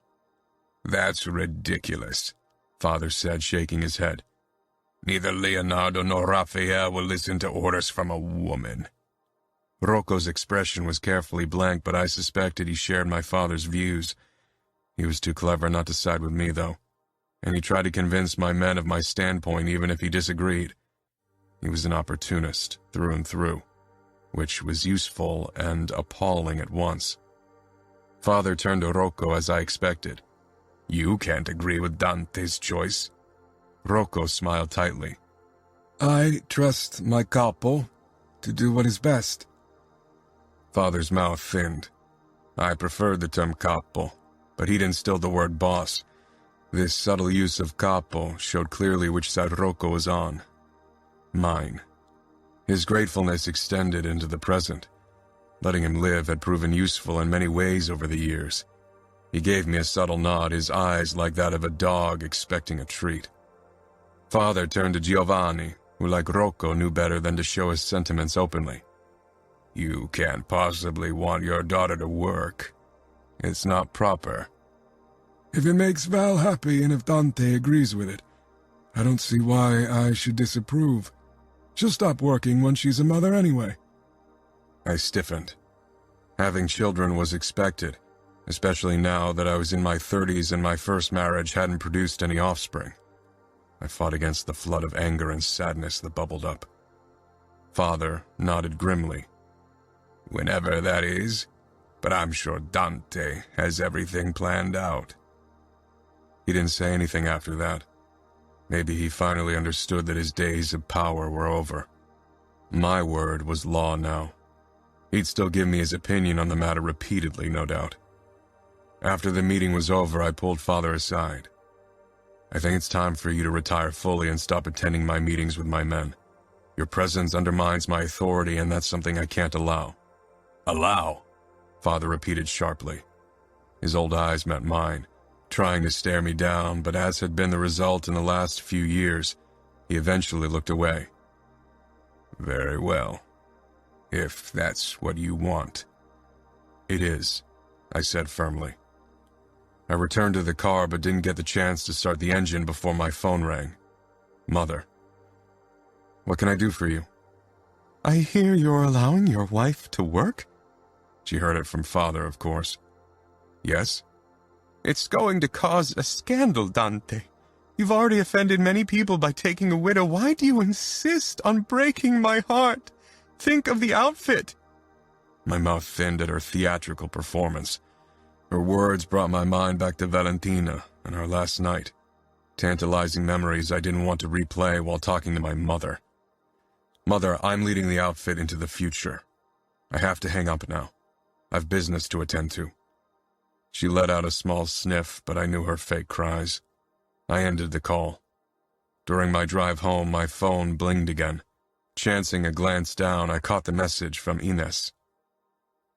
"That's ridiculous," Father said, shaking his head. "Neither Leonardo nor Raphael will listen to orders from a woman." Rocco's expression was carefully blank, but I suspected he shared my father's views. He was too clever not to side with me, though, and he tried to convince my men of my standpoint even if he disagreed. He was an opportunist, through and through, which was useful and appalling at once. Father turned to Rocco as I expected. "You can't agree with Dante's choice." Rocco smiled tightly. "I trust my capo to do what is best." Father's mouth thinned. I preferred the term capo, but he'd instilled the word boss. This subtle use of capo showed clearly which side Rocco was on. Mine. His gratefulness extended into the present. Letting him live had proven useful in many ways over the years. He gave me a subtle nod, his eyes like that of a dog expecting a treat. Father turned to Giovanni, who like Rocco knew better than to show his sentiments openly. "You can't possibly want your daughter to work. It's not proper." "If it makes Val happy and if Dante agrees with it, I don't see why I should disapprove. She'll stop working when she's a mother anyway." I stiffened. Having children was expected, especially now that I was in my 30s and my first marriage hadn't produced any offspring. I fought against the flood of anger and sadness that bubbled up. Father nodded grimly. "Whenever that is, but I'm sure Dante has everything planned out." He didn't say anything after that. Maybe he finally understood that his days of power were over. My word was law now. He'd still give me his opinion on the matter repeatedly, no doubt. After the meeting was over, I pulled Father aside. I think it's time for you to retire fully and stop attending my meetings with my men. Your presence undermines my authority, and that's something I can't allow. Allow? Father repeated sharply. His old eyes met mine, trying to stare me down, but as had been the result in the last few years, he eventually looked away. Very well. If that's what you want. It is, I said firmly. I returned to the car but didn't get the chance to start the engine before my phone rang. Mother. What can I do for you? I hear you're allowing your wife to work? She heard it from Father, of course. Yes? It's going to cause a scandal, Dante. You've already offended many people by taking a widow. Why do you insist on breaking my heart? Think of the outfit. My mouth thinned at her theatrical performance. Her words brought my mind back to Valentina and our last night. Tantalizing memories I didn't want to replay while talking to my mother. Mother, I'm leading the outfit into the future. I have to hang up now. I've business to attend to. She let out a small sniff, but I knew her fake cries. I ended the call. During my drive home, my phone blinged again. Chancing a glance down, I caught the message from Ines.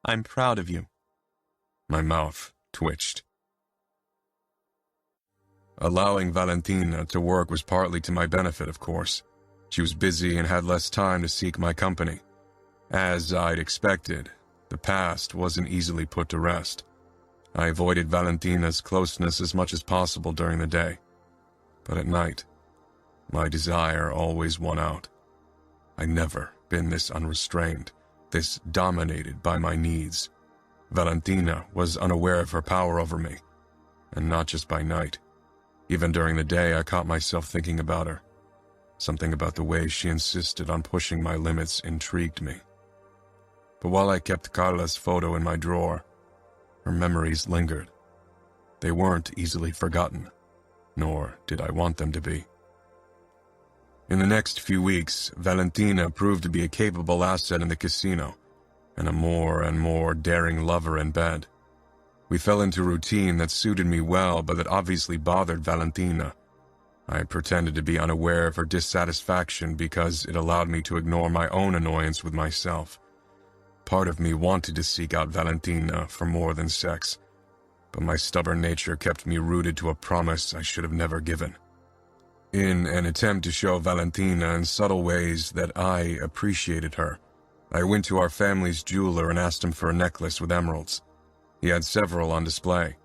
I'm proud of you. My mouth twitched. Allowing Valentina to work was partly to my benefit, of course. She was busy and had less time to seek my company. As I'd expected, the past wasn't easily put to rest. I avoided Valentina's closeness as much as possible during the day. But at night, my desire always won out. I'd never been this unrestrained, this dominated by my needs. Valentina was unaware of her power over me, and not just by night. Even during the day, I caught myself thinking about her. Something about the way she insisted on pushing my limits intrigued me. But while I kept Carla's photo in my drawer, her memories lingered. They weren't easily forgotten, nor did I want them to be. In the next few weeks, Valentina proved to be a capable asset in the casino, and a more and more daring lover in bed. We fell into routine that suited me well, but that obviously bothered Valentina. I pretended to be unaware of her dissatisfaction because it allowed me to ignore my own annoyance with myself. Part of me wanted to seek out Valentina for more than sex, but my stubborn nature kept me rooted to a promise I should have never given. In an attempt to show Valentina in subtle ways that I appreciated her, I went to our family's jeweler and asked him for a necklace with emeralds. He had several on display.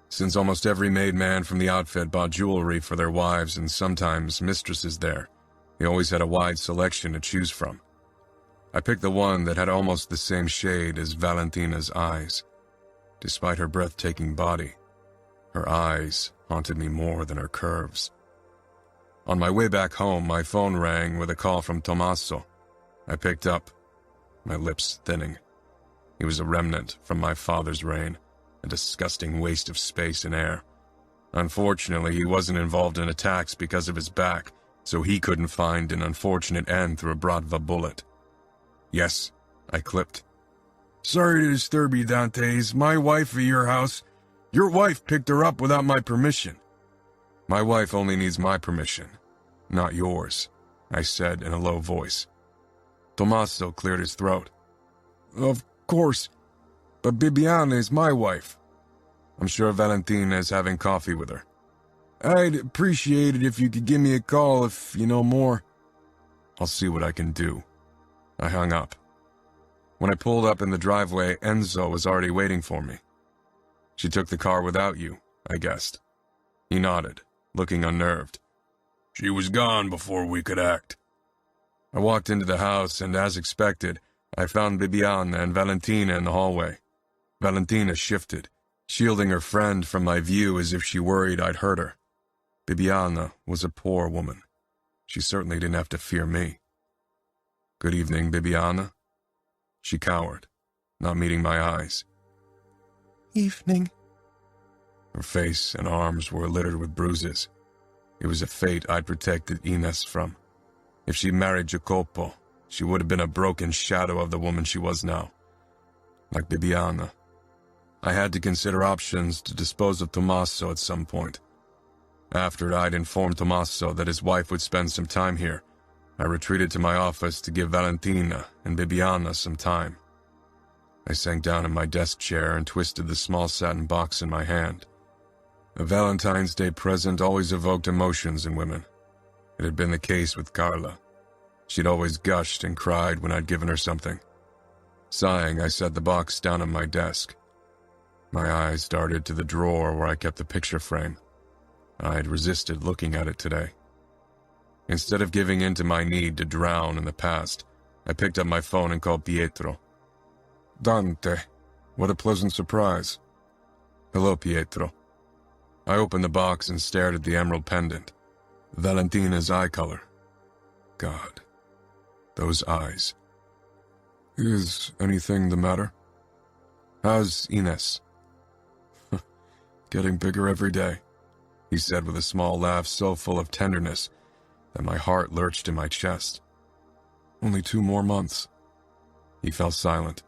Since almost every made man from the outfit bought jewelry for their wives and sometimes mistresses there, he always had a wide selection to choose from. I picked the one that had almost the same shade as Valentina's eyes. Despite her breathtaking body, her eyes haunted me more than her curves. On my way back home, my phone rang with a call from Tommaso. I picked up, my lips thinning. He was a remnant from my father's reign, a disgusting waste of space and air. Unfortunately, he wasn't involved in attacks because of his back, so he couldn't find an unfortunate end through a Bratva bullet. Yes, I clipped. Sorry to disturb you, Dante. Is my wife at your house? Your wife picked her up without my permission. My wife only needs my permission, not yours, I said in a low voice. Tommaso cleared his throat. Of course, but Bibiana is my wife. I'm sure Valentina is having coffee with her. I'd appreciate it if you could give me a call if you know more. I'll see what I can do. I hung up. When I pulled up in the driveway, Enzo was already waiting for me. She took the car without you, I guessed. He nodded, looking unnerved. She was gone before we could act. I walked into the house, and as expected, I found Bibiana and Valentina in the hallway. Valentina shifted, shielding her friend from my view as if she worried I'd hurt her. Bibiana was a poor woman. She certainly didn't have to fear me. Good evening, Bibiana. She cowered, not meeting my eyes. Evening. Her face and arms were littered with bruises. It was a fate I'd protected Ines from. If she married Jacopo, she would have been a broken shadow of the woman she was now. Like Bibiana. I had to consider options to dispose of Tommaso at some point. After I'd informed Tommaso that his wife would spend some time here, I retreated to my office to give Valentina and Bibiana some time. I sank down in my desk chair and twisted the small satin box in my hand. A Valentine's Day present always evoked emotions in women. It had been the case with Carla. She'd always gushed and cried when I'd given her something. Sighing, I set the box down on my desk. My eyes darted to the drawer where I kept the picture frame. I'd resisted looking at it today. Instead of giving in to my need to drown in the past, I picked up my phone and called Pietro. Dante, what a pleasant surprise. Hello, Pietro. I opened the box and stared at the emerald pendant. Valentina's eye color. God, those eyes. Is anything the matter? How's Ines? Getting bigger every day, he said with a small laugh so full of tenderness that my heart lurched in my chest. Only 2 more months. He fell silent.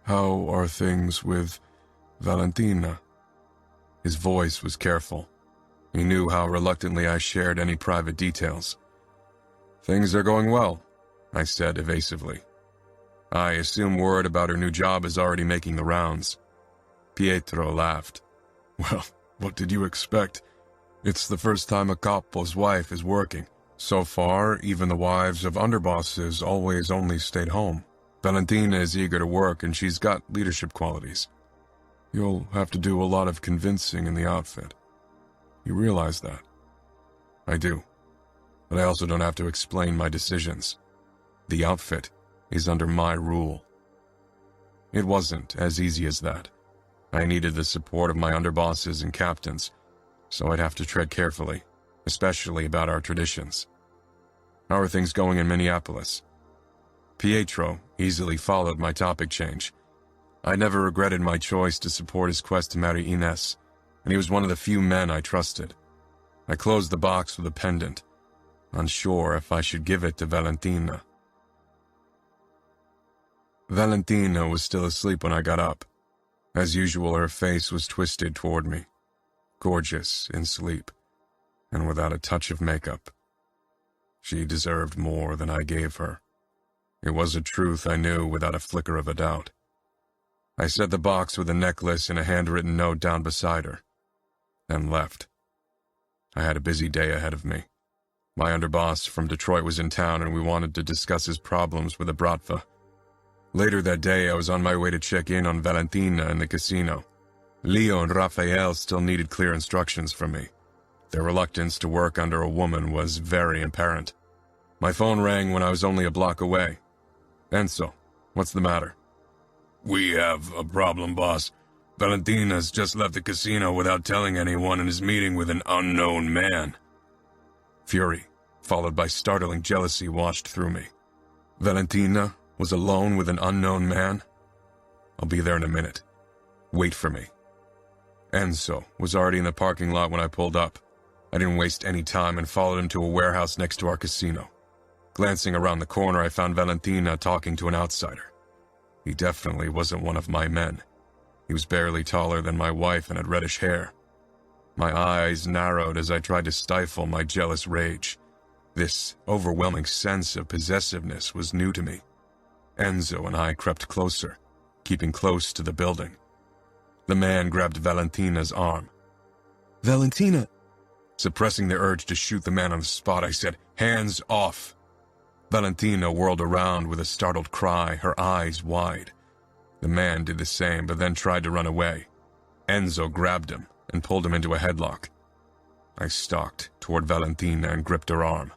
How are things with Valentina? His voice was careful. He knew how reluctantly I shared any private details. Things are going well, I said evasively. I assume word about her new job is already making the rounds. Pietro laughed. Well, what did you expect? It's the first time a capo's wife is working. So far, even the wives of underbosses always only stayed home. Valentina is eager to work and she's got leadership qualities. You'll have to do a lot of convincing in the outfit. You realize that? I do. But I also don't have to explain my decisions. The outfit is under my rule. It wasn't as easy as that. I needed the support of my underbosses and captains, so I'd have to tread carefully, especially about our traditions. How are things going in Minneapolis? Pietro easily followed my topic change. I never regretted my choice to support his quest to marry Ines, and he was one of the few men I trusted. I closed the box with a pendant, unsure if I should give it to Valentina. Valentina was still asleep when I got up. As usual, her face was twisted toward me, gorgeous in sleep, and without a touch of makeup. She deserved more than I gave her. It was a truth I knew without a flicker of a doubt. I set the box with a necklace and a handwritten note down beside her, then left. I had a busy day ahead of me. My underboss from Detroit was in town and we wanted to discuss his problems with a bratva. Later that day, I was on my way to check in on Valentina in the casino. Leo and Raphael still needed clear instructions from me. Their reluctance to work under a woman was very apparent. My phone rang when I was only a block away. Enzo, what's the matter? We have a problem, boss. Valentina's just left the casino without telling anyone and is meeting with an unknown man. Fury, followed by startling jealousy, washed through me. Valentina was alone with an unknown man? I'll be there in a minute. Wait for me. Enzo was already in the parking lot when I pulled up. I didn't waste any time and followed him to a warehouse next to our casino. Glancing around the corner, I found Valentina talking to an outsider. He definitely wasn't one of my men. He was barely taller than my wife and had reddish hair. My eyes narrowed as I tried to stifle my jealous rage. This overwhelming sense of possessiveness was new to me. Enzo and I crept closer, keeping close to the building. The man grabbed Valentina's arm. Valentina! Suppressing the urge to shoot the man on the spot, I said, "Hands off!" Valentina whirled around with a startled cry, her eyes wide. The man did the same, but then tried to run away. Enzo grabbed him and pulled him into a headlock. I stalked toward Valentina and gripped her arm.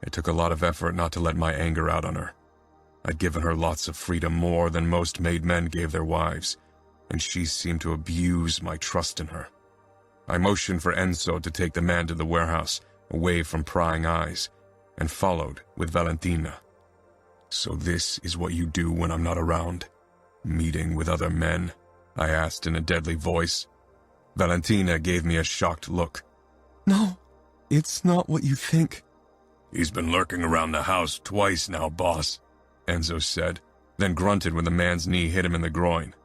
It took a lot of effort not to let my anger out on her. I'd given her lots of freedom, more than most made men gave their wives, and she seemed to abuse my trust in her. I motioned for Enzo to take the man to the warehouse, away from prying eyes, and followed with Valentina. "So this is what you do when I'm not around? Meeting with other men?" I asked in a deadly voice. Valentina gave me a shocked look. No, it's not what you think. He's been lurking around the house twice now, boss, Enzo said, then grunted when the man's knee hit him in the groin.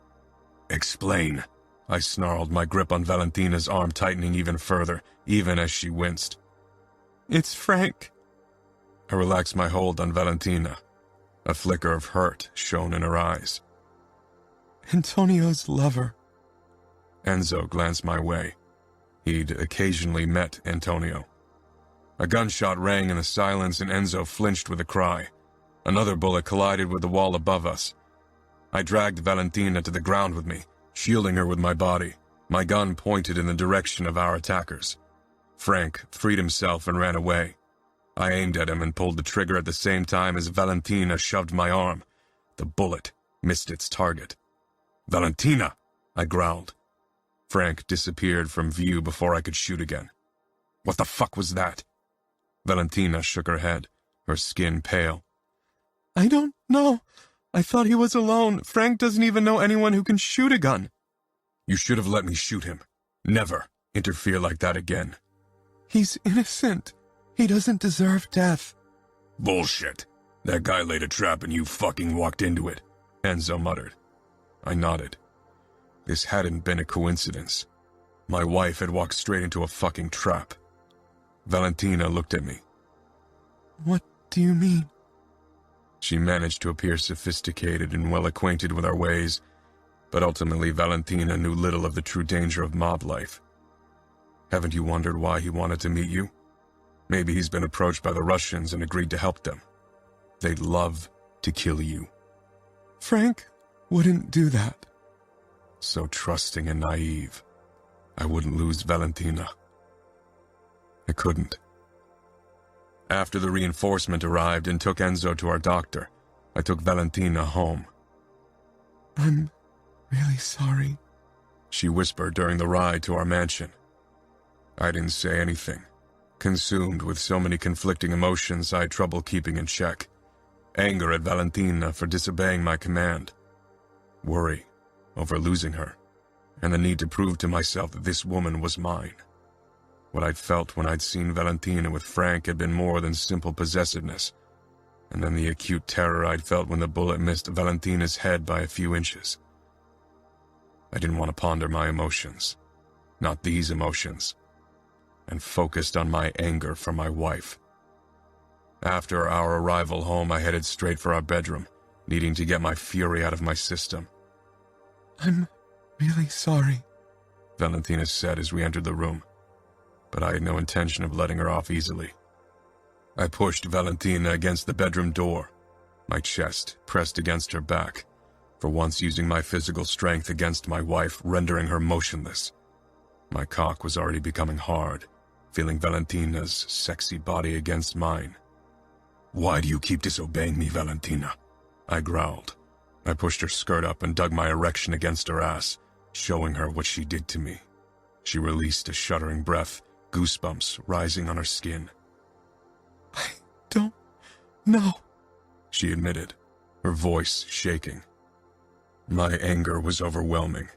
Explain. I snarled, my grip on Valentina's arm tightening even further, even as she winced. It's Frank. I relaxed my hold on Valentina. A flicker of hurt shone in her eyes. Antonio's lover. Enzo glanced my way. He'd occasionally met Antonio. A gunshot rang in the silence and Enzo flinched with a cry. Another bullet collided with the wall above us. I dragged Valentina to the ground with me, shielding her with my body, my gun pointed in the direction of our attackers. Frank freed himself and ran away. I aimed at him and pulled the trigger at the same time as Valentina shoved my arm. The bullet missed its target. "Valentina!" I growled. Frank disappeared from view before I could shoot again. "What the fuck was that?" Valentina shook her head, her skin pale. I don't know. I thought he was alone. Frank doesn't even know anyone who can shoot a gun. "You should have let me shoot him. Never interfere like that again." He's innocent. He doesn't deserve death. Bullshit. That guy laid a trap and you fucking walked into it, Enzo muttered. I nodded. This hadn't been a coincidence. My wife had walked straight into a fucking trap. Valentina looked at me. What do you mean? She managed to appear sophisticated and well acquainted with our ways, but ultimately Valentina knew little of the true danger of mob life. Haven't you wondered why he wanted to meet you? Maybe he's been approached by the Russians and agreed to help them. They'd love to kill you. Frank wouldn't do that. So trusting and naive. I wouldn't lose Valentina. I couldn't. After the reinforcement arrived and took Enzo to our doctor, I took Valentina home. I'm really sorry, she whispered during the ride to our mansion. I didn't say anything. Consumed with so many conflicting emotions I had trouble keeping in check. Anger at Valentina for disobeying my command. Worry over losing her, and the need to prove to myself that this woman was mine. What I'd felt when I'd seen Valentina with Frank had been more than simple possessiveness, and then the acute terror I'd felt when the bullet missed Valentina's head by a few inches. I didn't want to ponder my emotions, not these emotions, and focused on my anger for my wife. After our arrival home, I headed straight for our bedroom, needing to get my fury out of my system. I'm really sorry, Valentina said as we entered the room, but I had no intention of letting her off easily. I pushed Valentina against the bedroom door, my chest pressed against her back, for once using my physical strength against my wife, rendering her motionless. My cock was already becoming hard, feeling Valentina's sexy body against mine. "Why do you keep disobeying me, Valentina?" I growled. I pushed her skirt up and dug my erection against her ass, showing her what she did to me. She released a shuddering breath, goosebumps rising on her skin. I don't know, she admitted, her voice shaking. My anger was overwhelming,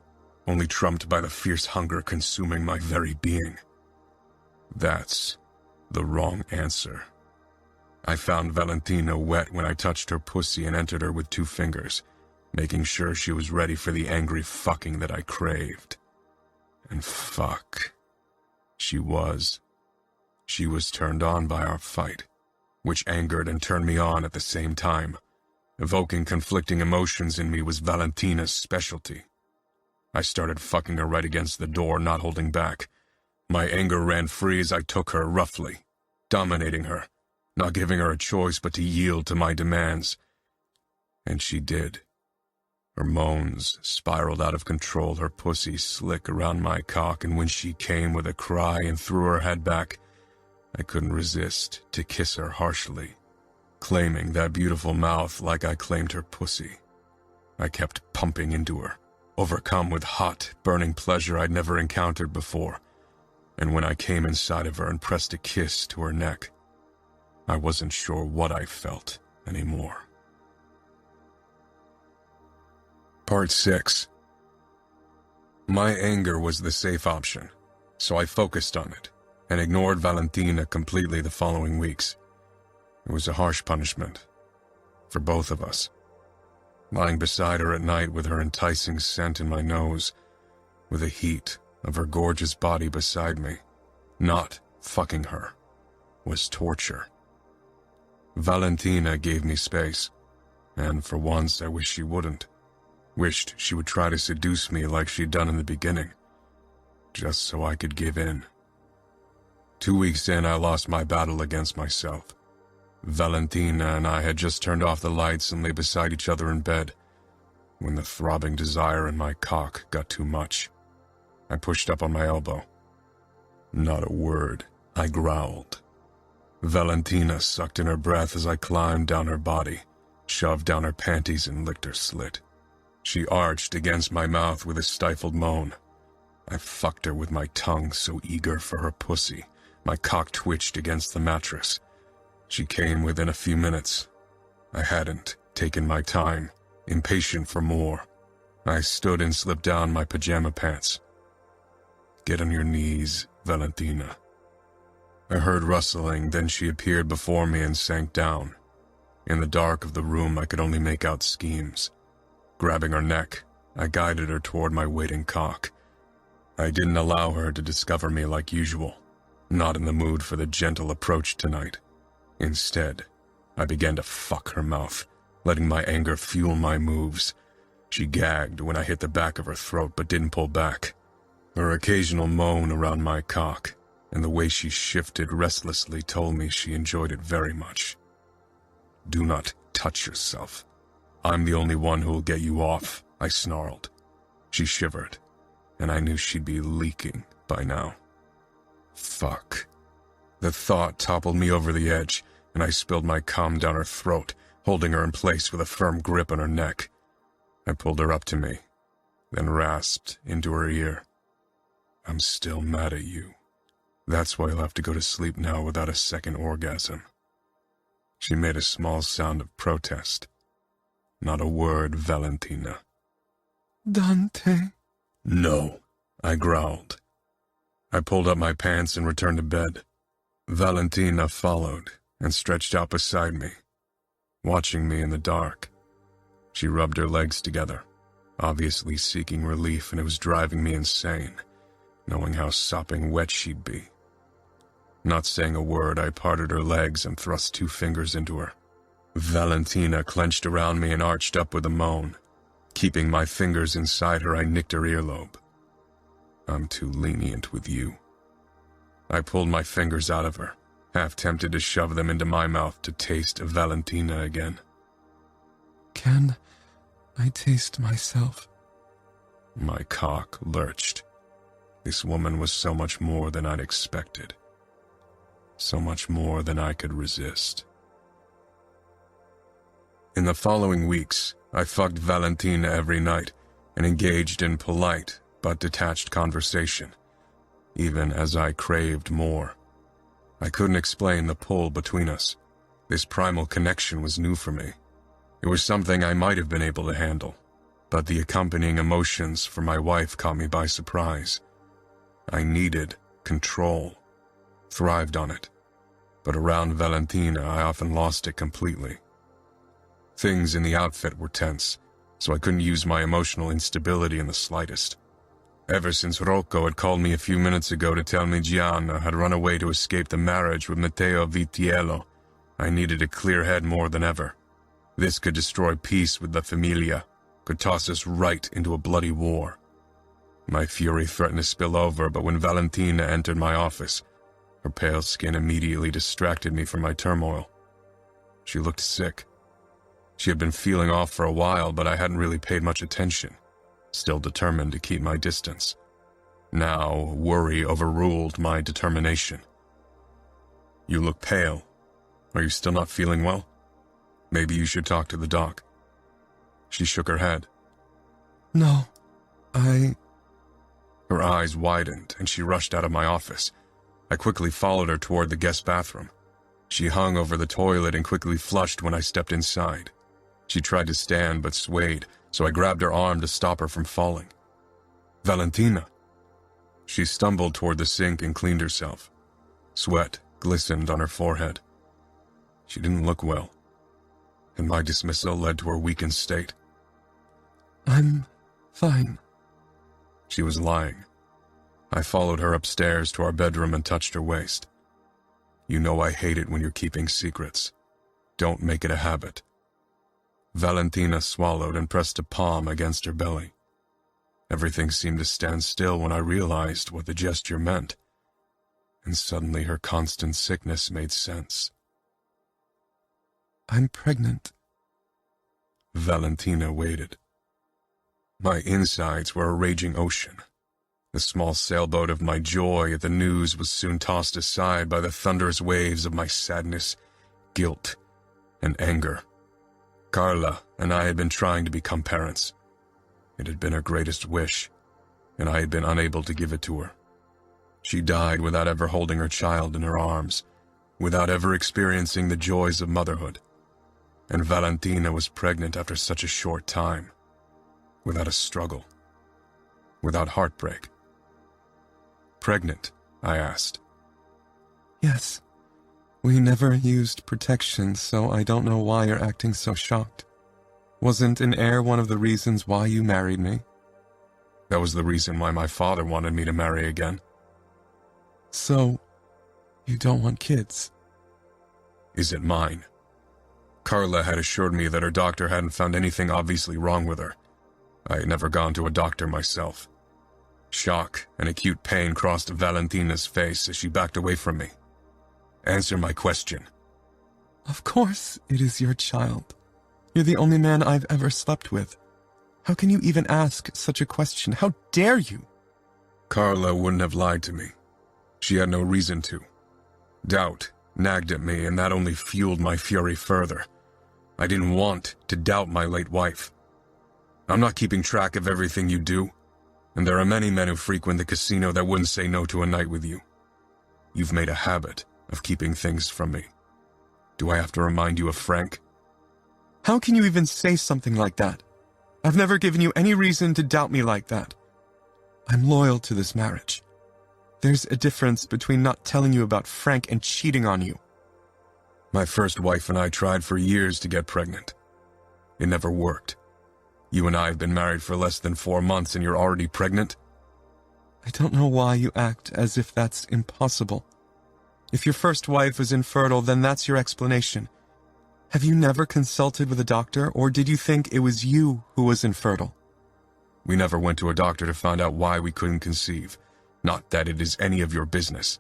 only trumped by the fierce hunger consuming my very being. That's the wrong answer. I found Valentina wet when I touched her pussy and entered her with 2 fingers, making sure she was ready for the angry fucking that I craved. And fuck. She was. She was turned on by our fight, which angered and turned me on at the same time. Evoking conflicting emotions in me was Valentina's specialty. I started fucking her right against the door, not holding back. My anger ran free as I took her roughly, dominating her, not giving her a choice but to yield to my demands. And she did. Her moans spiraled out of control, her pussy slick around my cock, and when she came with a cry and threw her head back, I couldn't resist to kiss her harshly, claiming that beautiful mouth like I claimed her pussy. I kept pumping into her, overcome with hot, burning pleasure I'd never encountered before, and when I came inside of her and pressed a kiss to her neck, I wasn't sure what I felt anymore. Part 6. My anger was the safe option, so I focused on it and ignored Valentina completely the following weeks. It was a harsh punishment. For both of us. Lying beside her at night with her enticing scent in my nose, with the heat of her gorgeous body beside me, not fucking her, was torture. Valentina gave me space, and for once I wished she wouldn't. Wished she would try to seduce me like she'd done in the beginning, just so I could give in. 2 weeks in, I lost my battle against myself. Valentina and I had just turned off the lights and lay beside each other in bed, when the throbbing desire in my cock got too much. I pushed up on my elbow. Not a word, I growled. Valentina sucked in her breath as I climbed down her body, shoved down her panties and licked her slit. She arched against my mouth with a stifled moan. I fucked her with my tongue, so eager for her pussy. My cock twitched against the mattress. She came within a few minutes. I hadn't taken my time, impatient for more. I stood and slipped down my pajama pants. Get on your knees, Valentina. I heard rustling, then she appeared before me and sank down. In the dark of the room, I could only make out schemes. Grabbing her neck, I guided her toward my waiting cock. I didn't allow her to discover me like usual. Not in the mood for the gentle approach tonight. Instead, I began to fuck her mouth, letting my anger fuel my moves. She gagged when I hit the back of her throat but didn't pull back. Her occasional moan around my cock, and the way she shifted restlessly told me she enjoyed it very much. Do not touch yourself. I'm the only one who'll get you off, I snarled. She shivered, and I knew she'd be leaking by now. Fuck. The thought toppled me over the edge, and I spilled my cum down her throat, holding her in place with a firm grip on her neck. I pulled her up to me, then rasped into her ear. I'm still mad at you. That's why you'll have to go to sleep now without a second orgasm. She made a small sound of protest. Not a word, Valentina. Dante. No, I growled. I pulled up my pants and returned to bed. Valentina followed and stretched out beside me, watching me in the dark. She rubbed her legs together, obviously seeking relief, and it was driving me insane, knowing how sopping wet she'd be. Not saying a word, I parted her legs and thrust 2 fingers into her. Valentina clenched around me and arched up with a moan. Keeping my fingers inside her, I nicked her earlobe. I'm too lenient with you. I pulled my fingers out of her, half tempted to shove them into my mouth to taste Valentina again. Can I taste myself? My cock lurched. This woman was so much more than I'd expected. So much more than I could resist. In the following weeks, I fucked Valentina every night and engaged in polite but detached conversation, even as I craved more. I couldn't explain the pull between us. This primal connection was new for me. It was something I might have been able to handle, but the accompanying emotions for my wife caught me by surprise. I needed control, thrived on it, but around Valentina I often lost it completely. Things in the outfit were tense, so I couldn't use my emotional instability in the slightest. Ever since Rocco had called me a few minutes ago to tell me Gianna had run away to escape the marriage with Matteo Vitiello, I needed a clear head more than ever. This could destroy peace with La Familia, could toss us right into a bloody war. My fury threatened to spill over, but when Valentina entered my office, her pale skin immediately distracted me from my turmoil. She looked sick. She had been feeling off for a while, but I hadn't really paid much attention, still determined to keep my distance. Now, worry overruled my determination. You look pale. Are you still not feeling well? Maybe you should talk to the doc. She shook her head. No, Her eyes widened, and she rushed out of my office. I quickly followed her toward the guest bathroom. She hung over the toilet and quickly flushed when I stepped inside. She tried to stand but swayed, so I grabbed her arm to stop her from falling. Valentina. She stumbled toward the sink and cleaned herself. Sweat glistened on her forehead. She didn't look well, and my dismissal led to her weakened state. I'm fine. She was lying. I followed her upstairs to our bedroom and touched her waist. You know I hate it when you're keeping secrets. Don't make it a habit. Valentina swallowed and pressed a palm against her belly. Everything seemed to stand still when I realized what the gesture meant, and suddenly her constant sickness made sense. I'm pregnant. Valentina waited. My insides were a raging ocean. The small sailboat of my joy at the news was soon tossed aside by the thunderous waves of my sadness, guilt, and anger. Carla and I had been trying to become parents. It had been her greatest wish, and I had been unable to give it to her. She died without ever holding her child in her arms, without ever experiencing the joys of motherhood. And Valentina was pregnant after such a short time, without a struggle, without heartbreak. Pregnant? I asked. Yes. We never used protection, so I don't know why you're acting so shocked. Wasn't an heir one of the reasons why you married me? That was the reason why my father wanted me to marry again. So, you don't want kids? Is it mine? Carla had assured me that her doctor hadn't found anything obviously wrong with her. I had never gone to a doctor myself. Shock and acute pain crossed Valentina's face as she backed away from me. Answer my question. Of course it is your child. You're the only man I've ever slept with. How can you even ask such a question? How dare you? Carla wouldn't have lied to me. She had no reason to. Doubt nagged at me, and that only fueled my fury further. I didn't want to doubt my late wife. I'm not keeping track of everything you do, and there are many men who frequent the casino that wouldn't say no to a night with you. You've made a habit of keeping things from me. Do I have to remind you of Frank? How can you even say something like that? I've never given you any reason to doubt me like that. I'm loyal to this marriage. There's a difference between not telling you about Frank and cheating on you. My first wife and I tried for years to get pregnant. It never worked. You and I have been married for less than 4 months and you're already pregnant? I don't know why you act as if that's impossible. If your first wife was infertile, then that's your explanation. Have you never consulted with a doctor, or did you think it was you who was infertile? We never went to a doctor to find out why we couldn't conceive. Not that it is any of your business.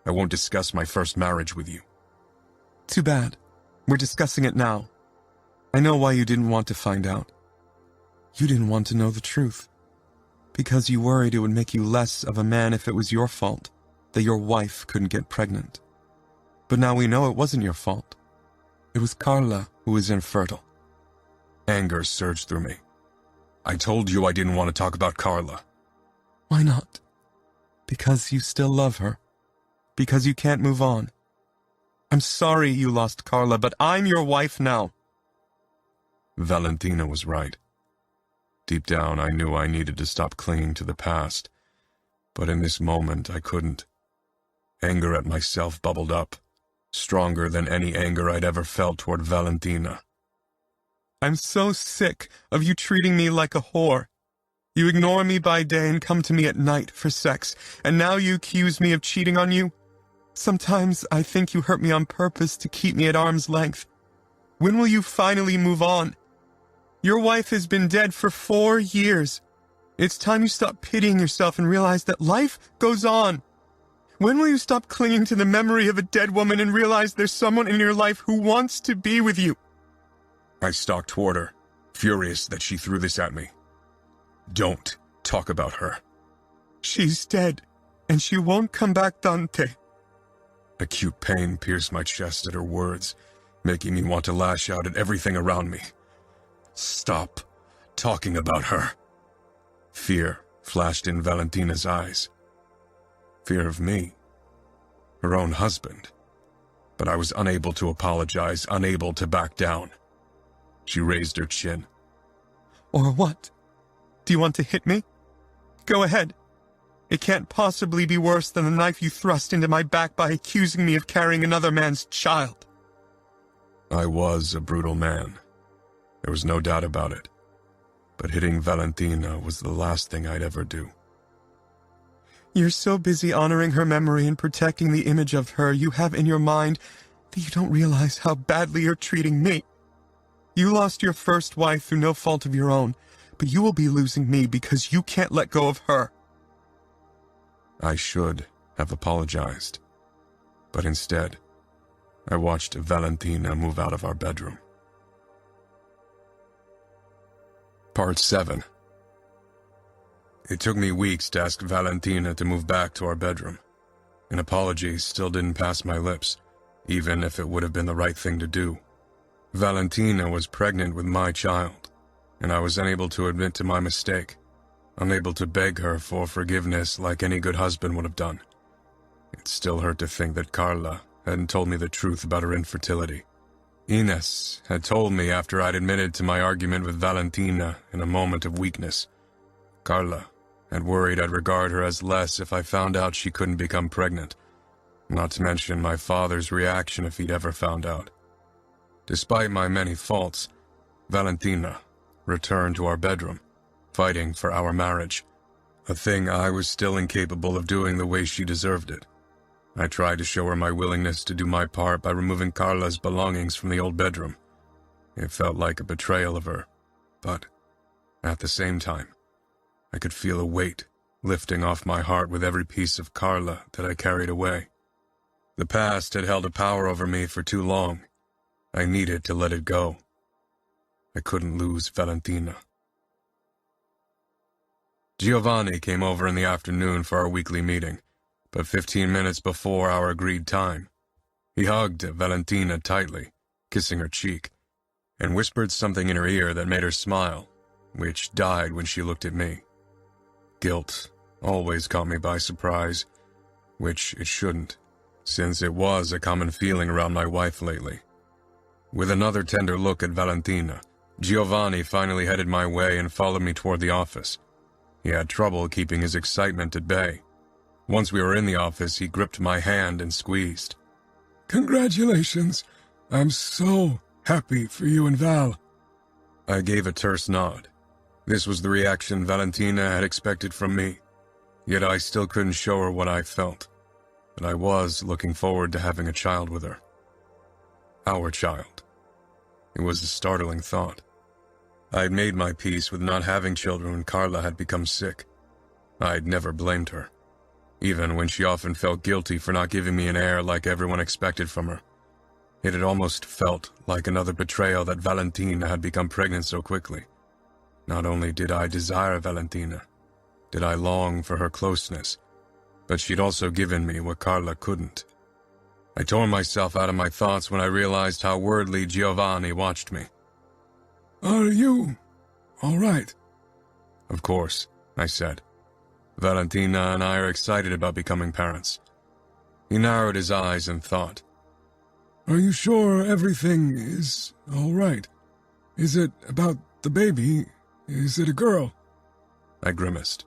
I won't discuss my first marriage with you. Too bad. We're discussing it now. I know why you didn't want to find out. You didn't want to know the truth. Because you worried it would make you less of a man if it was your fault that your wife couldn't get pregnant. But now we know it wasn't your fault. It was Carla who was infertile. Anger surged through me. I told you I didn't want to talk about Carla. Why not? Because you still love her. Because you can't move on. I'm sorry you lost Carla, but I'm your wife now. Valentina was right. Deep down, I knew I needed to stop clinging to the past. But in this moment, I couldn't. Anger at myself bubbled up, stronger than any anger I'd ever felt toward Valentina. I'm so sick of you treating me like a whore. You ignore me by day and come to me at night for sex, and now you accuse me of cheating on you? Sometimes I think you hurt me on purpose to keep me at arm's length. When will you finally move on? Your wife has been dead for 4 years. It's time you stop pitying yourself and realize that life goes on. When will you stop clinging to the memory of a dead woman and realize there's someone in your life who wants to be with you? I stalked toward her, furious that she threw this at me. Don't talk about her. She's dead, and she won't come back, Dante. Acute pain pierced my chest at her words, making me want to lash out at everything around me. Stop talking about her. Fear flashed in Valentina's eyes. Fear of me, her own husband. But I was unable to apologize, unable to back down. She raised her chin. Or what? Do you want to hit me? Go ahead. It can't possibly be worse than the knife you thrust into my back by accusing me of carrying another man's child. I was a brutal man. There was no doubt about it. But hitting Valentina was the last thing I'd ever do. You're so busy honoring her memory and protecting the image of her you have in your mind that you don't realize how badly you're treating me. You lost your first wife through no fault of your own, but you will be losing me because you can't let go of her. I should have apologized. But instead, I watched Valentina move out of our bedroom. Part 7. It took me weeks to ask Valentina to move back to our bedroom. An apology still didn't pass my lips, even if it would have been the right thing to do. Valentina was pregnant with my child, and I was unable to admit to my mistake, unable to beg her for forgiveness like any good husband would have done. It still hurt to think that Carla hadn't told me the truth about her infertility. Ines had told me after I'd admitted to my argument with Valentina in a moment of weakness. Carla had worried I'd regard her as less if I found out she couldn't become pregnant, not to mention my father's reaction if he'd ever found out. Despite my many faults, Valentina returned to our bedroom, fighting for our marriage, a thing I was still incapable of doing the way she deserved it. I tried to show her my willingness to do my part by removing Carla's belongings from the old bedroom. It felt like a betrayal of her, but at the same time, I could feel a weight lifting off my heart with every piece of Carla that I carried away. The past had held a power over me for too long. I needed to let it go. I couldn't lose Valentina. Giovanni came over in the afternoon for our weekly meeting, but 15 minutes before our agreed time. He hugged Valentina tightly, kissing her cheek, and whispered something in her ear that made her smile, which died when she looked at me. Guilt always caught me by surprise, which it shouldn't, since it was a common feeling around my wife lately. With another tender look at Valentina, Giovanni finally headed my way and followed me toward the office. He had trouble keeping his excitement at bay. Once we were in the office, he gripped my hand and squeezed. Congratulations. I'm so happy for you and Val. I gave a terse nod. This was the reaction Valentina had expected from me, yet I still couldn't show her what I felt. But I was looking forward to having a child with her. Our child. It was a startling thought. I had made my peace with not having children when Carla had become sick. I'd never blamed her, even when she often felt guilty for not giving me an heir like everyone expected from her. It had almost felt like another betrayal that Valentina had become pregnant so quickly. Not only did I desire Valentina, did I long for her closeness, but she'd also given me what Carla couldn't. I tore myself out of my thoughts when I realized how worriedly Giovanni watched me. Are you all right? Of course, I said. Valentina and I are excited about becoming parents. He narrowed his eyes and thought. Are you sure everything is all right? Is it about the baby? Is it a girl? I grimaced.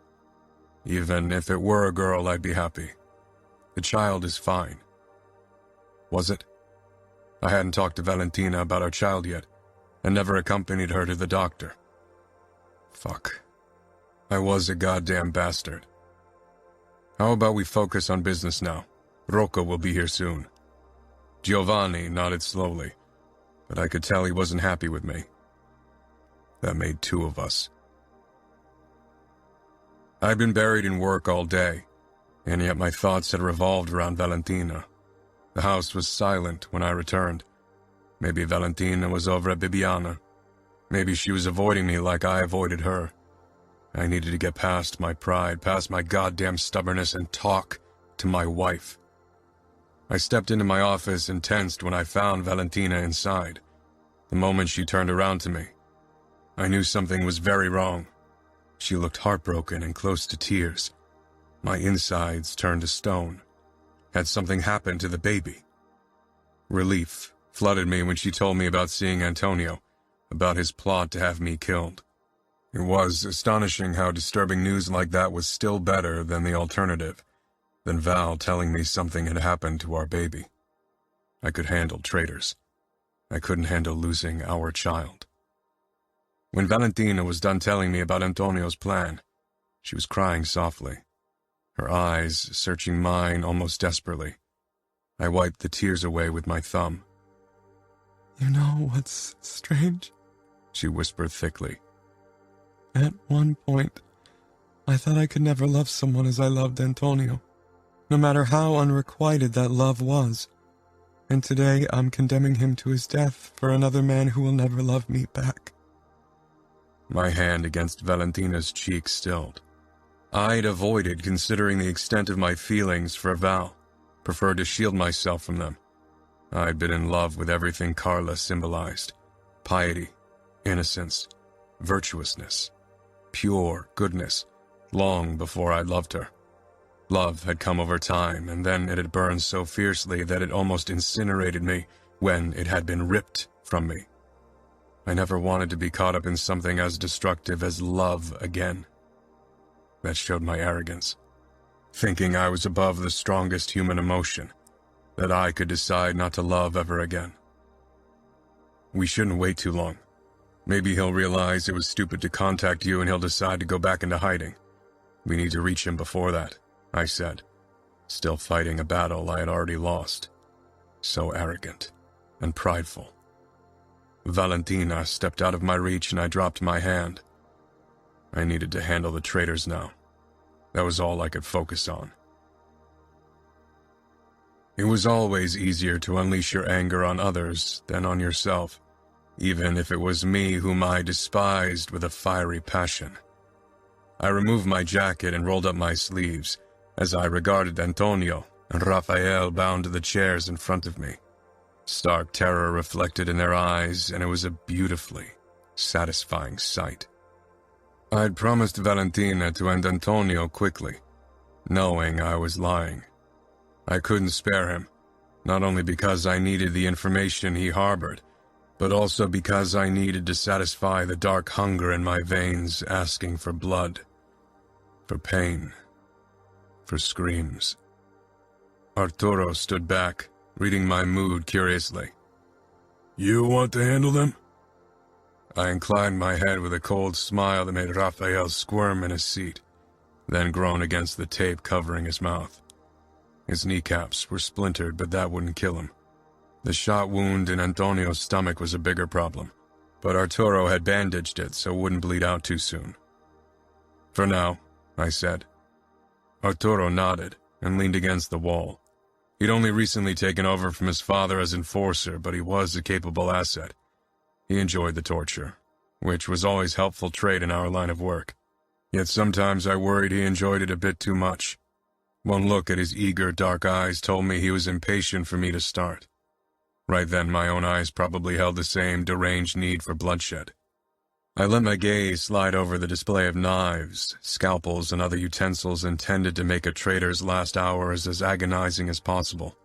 Even if it were a girl, I'd be happy. The child is fine. Was it? I hadn't talked to Valentina about our child yet, and never accompanied her to the doctor. Fuck. I was a goddamn bastard. How about we focus on business now? Rocco will be here soon. Giovanni nodded slowly, but I could tell he wasn't happy with me. That made two of us. I'd been buried in work all day, and yet my thoughts had revolved around Valentina. The house was silent when I returned. Maybe Valentina was over at Bibiana. Maybe she was avoiding me like I avoided her. I needed to get past my pride, past my goddamn stubbornness, and talk to my wife. I stepped into my office and tensed when I found Valentina inside. The moment she turned around to me, I knew something was very wrong. She looked heartbroken and close to tears. My insides turned to stone. Had something happened to the baby? Relief flooded me when she told me about seeing Antonio, about his plot to have me killed. It was astonishing how disturbing news like that was still better than the alternative, than Val telling me something had happened to our baby. I could handle traitors. I couldn't handle losing our child. When Valentina was done telling me about Antonio's plan, she was crying softly, her eyes searching mine almost desperately. I wiped the tears away with my thumb. "You know what's strange?" she whispered thickly. "At one point, I thought I could never love someone as I loved Antonio, no matter how unrequited that love was. And today I'm condemning him to his death for another man who will never love me back." My hand against Valentina's cheek stilled. I'd avoided considering the extent of my feelings for Val, preferred to shield myself from them. I'd been in love with everything Carla symbolized: piety, innocence, virtuousness, pure goodness, long before I loved her. Love had come over time, and then it had burned so fiercely that it almost incinerated me when it had been ripped from me. I never wanted to be caught up in something as destructive as love again. That showed my arrogance, thinking I was above the strongest human emotion, that I could decide not to love ever again. "We shouldn't wait too long. Maybe he'll realize it was stupid to contact you and he'll decide to go back into hiding. We need to reach him before that," I said, still fighting a battle I had already lost. So arrogant and prideful. Valentina stepped out of my reach and I dropped my hand. I needed to handle the traitors now. That was all I could focus on. It was always easier to unleash your anger on others than on yourself, even if it was me whom I despised with a fiery passion. I removed my jacket and rolled up my sleeves as I regarded Antonio and Rafael bound to the chairs in front of me. Stark terror reflected in their eyes, and it was a beautifully satisfying sight. I'd promised Valentina to end Antonio quickly, knowing I was lying. I couldn't spare him, not only because I needed the information he harbored, but also because I needed to satisfy the dark hunger in my veins asking for blood, for pain, for screams. Arturo stood back, reading my mood curiously. "You want to handle them?" I inclined my head with a cold smile that made Rafael squirm in his seat, then groan against the tape covering his mouth. His kneecaps were splintered, but that wouldn't kill him. The shot wound in Antonio's stomach was a bigger problem, but Arturo had bandaged it so it wouldn't bleed out too soon. "For now," I said. Arturo nodded and leaned against the wall. He'd only recently taken over from his father as enforcer, but he was a capable asset. He enjoyed the torture, which was always a helpful trait in our line of work. Yet sometimes I worried he enjoyed it a bit too much. One look at his eager, dark eyes told me he was impatient for me to start. Right then, my own eyes probably held the same deranged need for bloodshed. I let my gaze slide over the display of knives, scalpels, and other utensils intended to make a traitor's last hours as agonizing as possible.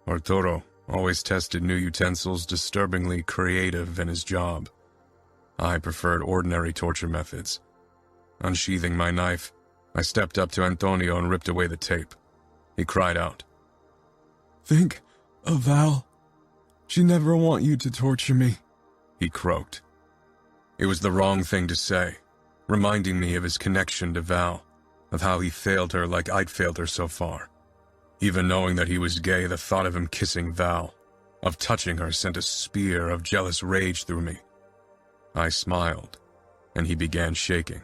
Arturo always tested new utensils, disturbingly creative in his job. I preferred ordinary torture methods. Unsheathing my knife, I stepped up to Antonio and ripped away the tape. He cried out. "Think of Val. She never want you to torture me," he croaked. It was the wrong thing to say, reminding me of his connection to Val, of how he failed her like I'd failed her so far. Even knowing that he was gay, the thought of him kissing Val, of touching her, sent a spear of jealous rage through me. I smiled, and he began shaking.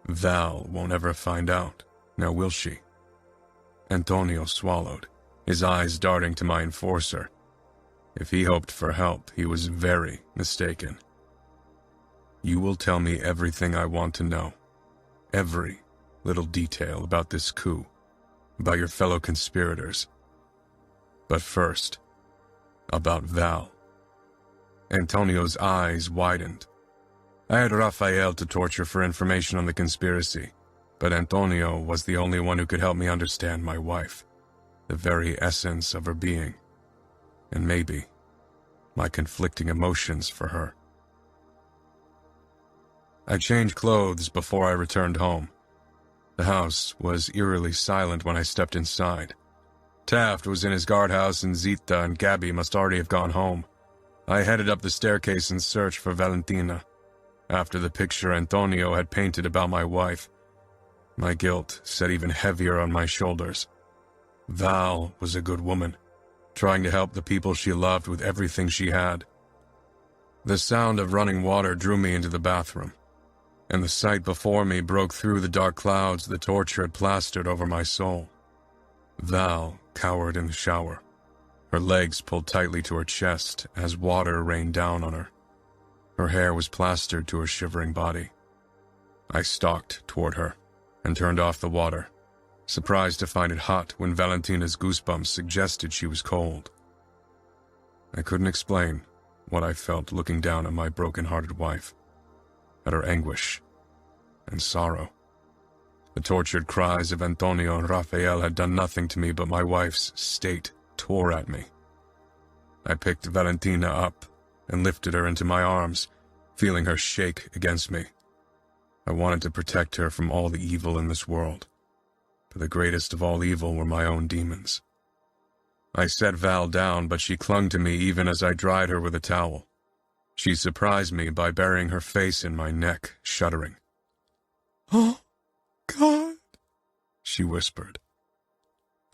Val won't ever find out, now will she? Antonio swallowed, his eyes darting to my enforcer. If he hoped for help, he was very mistaken. "You will tell me everything I want to know. Every little detail about this coup, about your fellow conspirators. But first, about Val." Antonio's eyes widened. I had Rafael to torture for information on the conspiracy, but Antonio was the only one who could help me understand my wife, the very essence of her being, and maybe my conflicting emotions for her. I changed clothes before I returned home. The house was eerily silent when I stepped inside. Taft was in his guardhouse and Zita and Gabby must already have gone home. I headed up the staircase in search for Valentina. After the picture Antonio had painted about my wife, my guilt sat even heavier on my shoulders. Val was a good woman, trying to help the people she loved with everything she had. The sound of running water drew me into the bathroom, and the sight before me broke through the dark clouds the torture had plastered over my soul. Val cowered in the shower, her legs pulled tightly to her chest as water rained down on her. Her hair was plastered to her shivering body. I stalked toward her and turned off the water, surprised to find it hot when Valentina's goosebumps suggested she was cold. I couldn't explain what I felt looking down at my broken-hearted wife, at her anguish and sorrow. The tortured cries of Antonio and Rafael had done nothing to me, but my wife's state tore at me. I picked Valentina up and lifted her into my arms, feeling her shake against me. I wanted to protect her from all the evil in this world, but the greatest of all evil were my own demons. I set Val down, but she clung to me even as I dried her with a towel. She surprised me by burying her face in my neck, shuddering. "Oh, God," she whispered.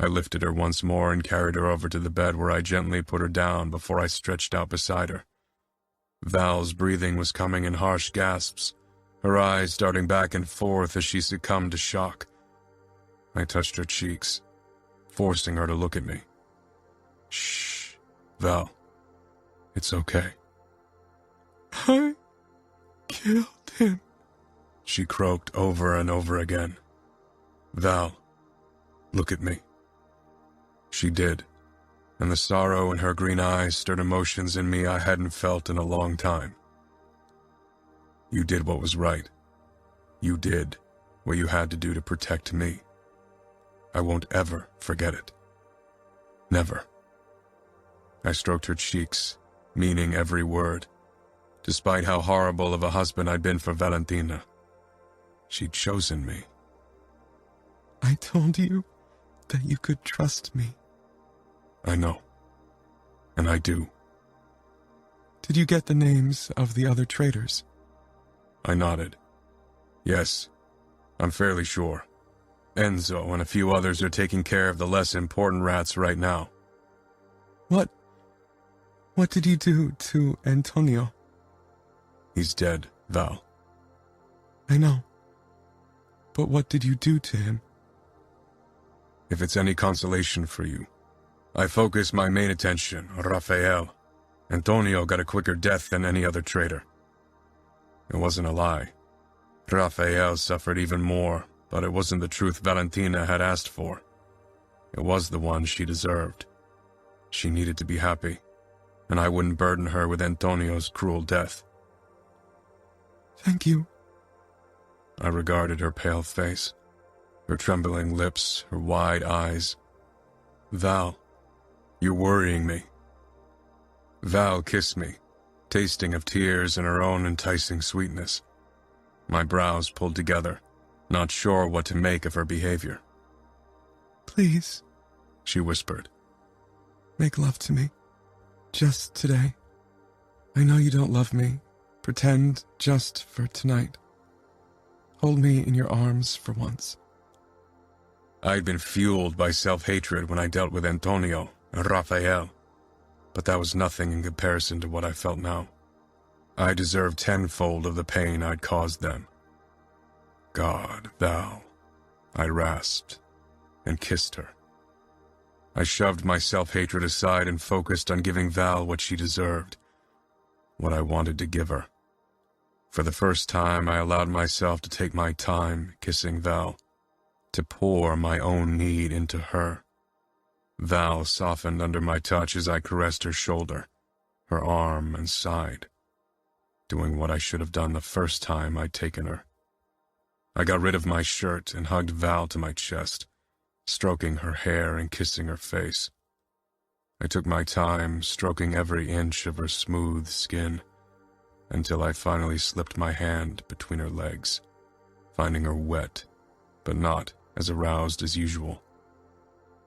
I lifted her once more and carried her over to the bed where I gently put her down before I stretched out beside her. Val's breathing was coming in harsh gasps, her eyes darting back and forth as she succumbed to shock. I touched her cheeks, forcing her to look at me. "Shh, Val. It's okay." "I killed him," she croaked over and over again. "Val, look at me." She did, and the sorrow in her green eyes stirred emotions in me I hadn't felt in a long time. "You did what was right. You did what you had to do to protect me. I won't ever forget it. Never." I stroked her cheeks, meaning every word, despite how horrible of a husband I'd been for Valentina. She'd chosen me. "I told you that you could trust me." I know. And I do. "Did you get the names of the other traitors?" I nodded. "Yes, I'm fairly sure. Enzo and a few others are taking care of the less important rats right now." What did you do to Antonio?" "He's dead, Val." "I know. But what did you do to him?" If it's any consolation for you, I focused my main attention on Rafael. Antonio got a quicker death than any other traitor. It wasn't a lie. Rafael suffered even more, but it wasn't the truth Valentina had asked for. It was the one she deserved. She needed to be happy, and I wouldn't burden her with Antonio's cruel death. "Thank you." I regarded her pale face, her trembling lips, her wide eyes. "Val, you're worrying me." Val kissed me, tasting of tears and her own enticing sweetness. My brows pulled together, not sure what to make of her behavior. "Please," she whispered. "make love to me. Just today. I know you don't love me. Pretend just for tonight. Hold me in your arms for once." I'd been fueled by self-hatred when I dealt with Antonio and Rafael, but that was nothing in comparison to what I felt now. I deserved tenfold of the pain I'd caused them. "God, Val," I rasped, and kissed her. I shoved my self-hatred aside and focused on giving Val what she deserved, what I wanted to give her. For the first time, I allowed myself to take my time kissing Val, to pour my own need into her. Val softened under my touch as I caressed her shoulder, her arm, and sighed, doing what I should have done the first time I'd taken her. I got rid of my shirt and hugged Val to my chest, stroking her hair and kissing her face. I took my time, stroking every inch of her smooth skin, until I finally slipped my hand between her legs, finding her wet, but not as aroused as usual.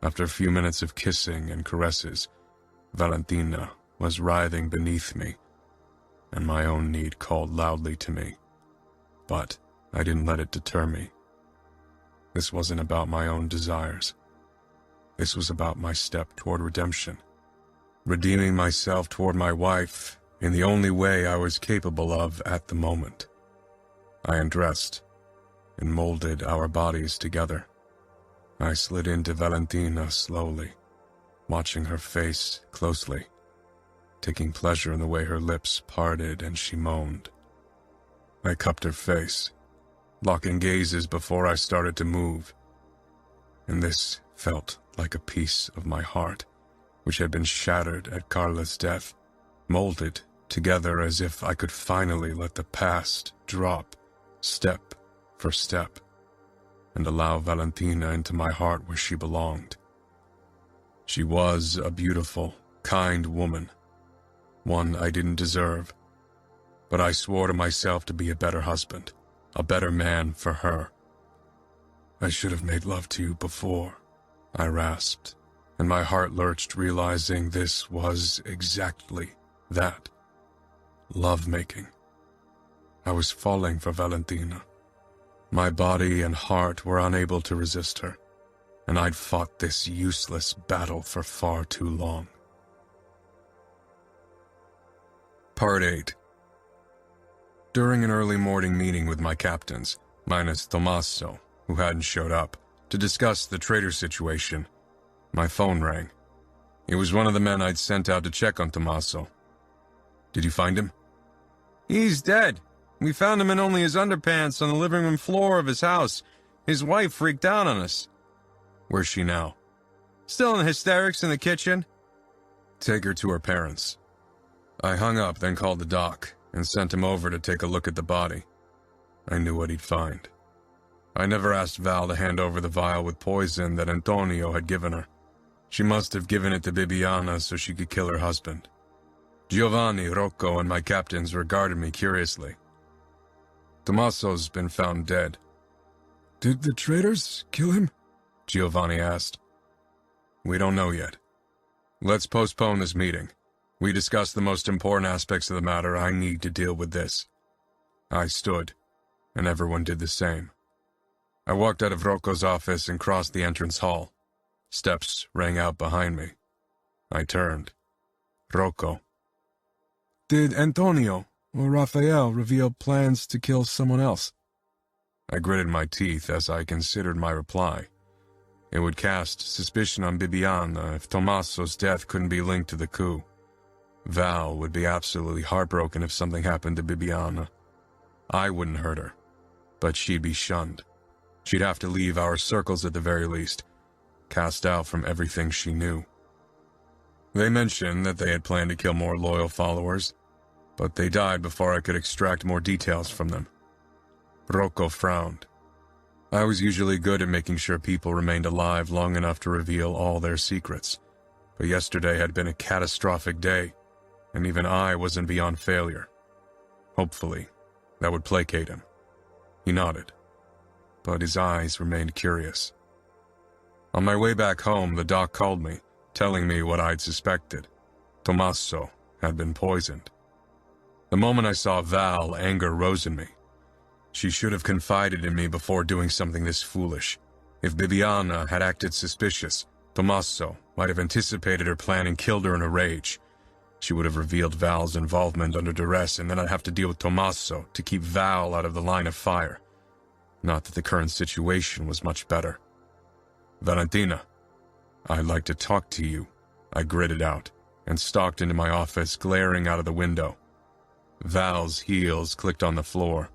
After a few minutes of kissing and caresses, Valentina was writhing beneath me, and my own need called loudly to me. But I didn't let it deter me. This wasn't about my own desires. This was about my step toward redemption, redeeming myself toward my wife in the only way I was capable of at the moment. I undressed and molded our bodies together. I slid into Valentina slowly, watching her face closely, taking pleasure in the way her lips parted and she moaned. I cupped her face, locking gazes before I started to move, and this felt like a piece of my heart, which had been shattered at Carla's death, molded together as if I could finally let the past drop, step for step, and allow Valentina into my heart where she belonged. She was a beautiful, kind woman, one I didn't deserve, but I swore to myself to be a better husband, a better man for her. I should have made love to you before, I rasped, and my heart lurched, realizing this was exactly that. Love-making. I was falling for Valentina. My body and heart were unable to resist her, and I'd fought this useless battle for far too long. Part 8. During an early morning meeting with my captains, minus Tommaso, who hadn't showed up, to discuss the traitor situation, my phone rang. It was one of the men I'd sent out to check on Tommaso. Did you find him? He's dead. We found him in only his underpants on the living room floor of his house. His wife freaked out on us. Where's she now? Still in hysterics in the kitchen. Take her to her parents. I hung up, then called the doc, and sent him over to take a look at the body. I knew what he'd find. I never asked Val to hand over the vial with poison that Antonio had given her. She must have given it to Bibiana so she could kill her husband. Giovanni, Rocco, and my captains regarded me curiously. Tommaso's been found dead. Did the traitors kill him? Giovanni asked. We don't know yet. Let's postpone this meeting. We discussed the most important aspects of the matter. I need to deal with this. I stood, and everyone did the same. I walked out of Rocco's office and crossed the entrance hall. Steps rang out behind me. I turned. Rocco. Did Antonio or Raphael reveal plans to kill someone else? I gritted my teeth as I considered my reply. It would cast suspicion on Bibiana if Tommaso's death couldn't be linked to the coup. Val would be absolutely heartbroken if something happened to Bibiana. I wouldn't hurt her, but she'd be shunned. She'd have to leave our circles at the very least, cast out from everything she knew. They mentioned that they had planned to kill more loyal followers, but they died before I could extract more details from them. Rocco frowned. I was usually good at making sure people remained alive long enough to reveal all their secrets, but yesterday had been a catastrophic day, and even I wasn't beyond failure. Hopefully, that would placate him. He nodded, but his eyes remained curious. On my way back home, the doc called me, telling me what I'd suspected. Tommaso had been poisoned. The moment I saw Val, anger rose in me. She should have confided in me before doing something this foolish. If Bibiana had acted suspicious, Tommaso might have anticipated her plan and killed her in a rage. She would have revealed Val's involvement under duress, and then I'd have to deal with Tommaso to keep Val out of the line of fire. Not that the current situation was much better. Valentina, I'd like to talk to you, I gritted out, and stalked into my office, glaring out of the window. Val's heels clicked on the floor.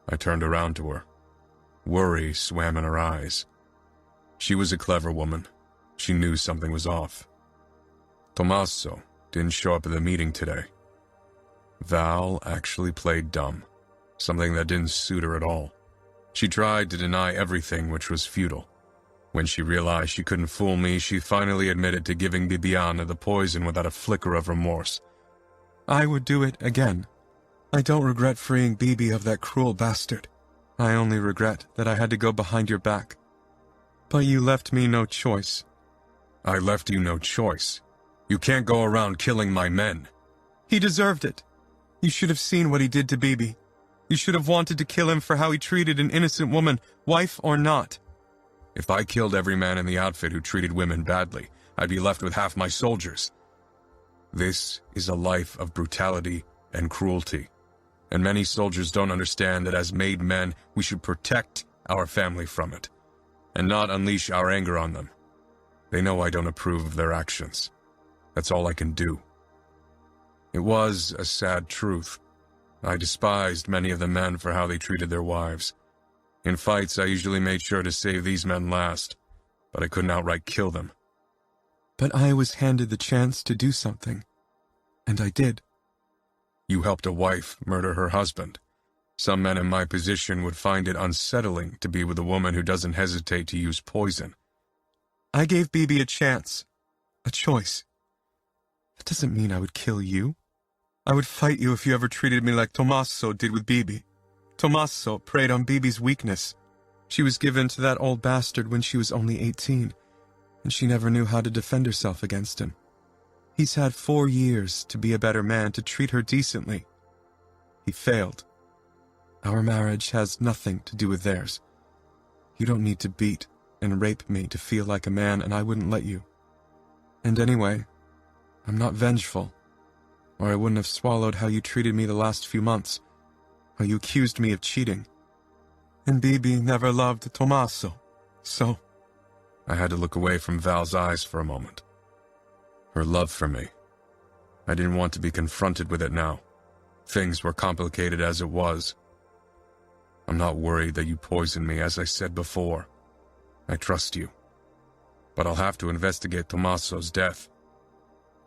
I turned around to her. Worry swam in her eyes. She was a clever woman. She knew something was off. Tommaso didn't show up at the meeting today. Val actually played dumb, something that didn't suit her at all. She tried to deny everything, which was futile. When she realized she couldn't fool me, she finally admitted to giving Bibiana the poison without a flicker of remorse. I would do it again. I don't regret freeing Bibi of that cruel bastard. I only regret that I had to go behind your back. But you left me no choice. I left you no choice. You can't go around killing my men. He deserved it. You should have seen what he did to Bibi. You should have wanted to kill him for how he treated an innocent woman, wife or not. If I killed every man in the outfit who treated women badly, I'd be left with half my soldiers. This is a life of brutality and cruelty, and many soldiers don't understand that as made men, we should protect our family from it, and not unleash our anger on them. They know I don't approve of their actions. That's all I can do. It was a sad truth. I despised many of the men for how they treated their wives. In fights, I usually made sure to save these men last, but I couldn't outright kill them. But I was handed the chance to do something, and I did. You helped a wife murder her husband. Some men in my position would find it unsettling to be with a woman who doesn't hesitate to use poison. I gave Bibi a chance, a choice. That doesn't mean I would kill you. I would fight you if you ever treated me like Tommaso did with Bibi. Tommaso preyed on Bibi's weakness. She was given to that old bastard when she was only 18, and she never knew how to defend herself against him. He's had 4 years to be a better man, to treat her decently. He failed. Our marriage has nothing to do with theirs. You don't need to beat and rape me to feel like a man, and I wouldn't let you. And anyway, I'm not vengeful, or I wouldn't have swallowed how you treated me the last few months, how you accused me of cheating. And Bibi never loved Tommaso, so... I had to look away from Val's eyes for a moment. Her love for me. I didn't want to be confronted with it now. Things were complicated as it was. I'm not worried that you poisoned me, as I said before. I trust you. But I'll have to investigate Tommaso's death.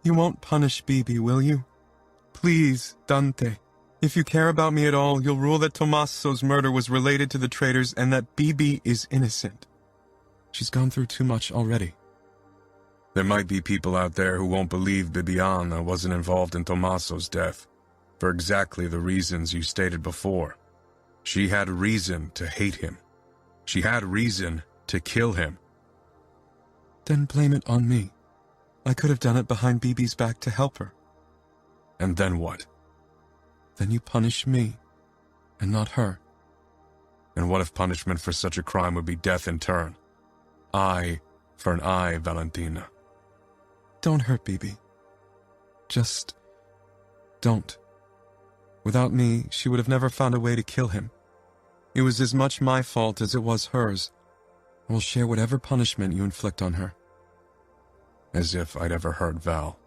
You won't punish Bibi, will you? Please, Dante. If you care about me at all, you'll rule that Tommaso's murder was related to the traitors and that Bibi is innocent. She's gone through too much already. There might be people out there who won't believe Bibiana wasn't involved in Tommaso's death, for exactly the reasons you stated before. She had reason to hate him. She had reason to kill him. Then blame it on me. I could have done it behind Bibi's back to help her. And then what? Then you punish me, and not her. And what if punishment for such a crime would be death in turn? Eye for an eye, Valentina. Don't hurt Bibi. Just don't. Without me, she would have never found a way to kill him. It was as much my fault as it was hers. I will share whatever punishment you inflict on her. As if I'd ever hurt Val.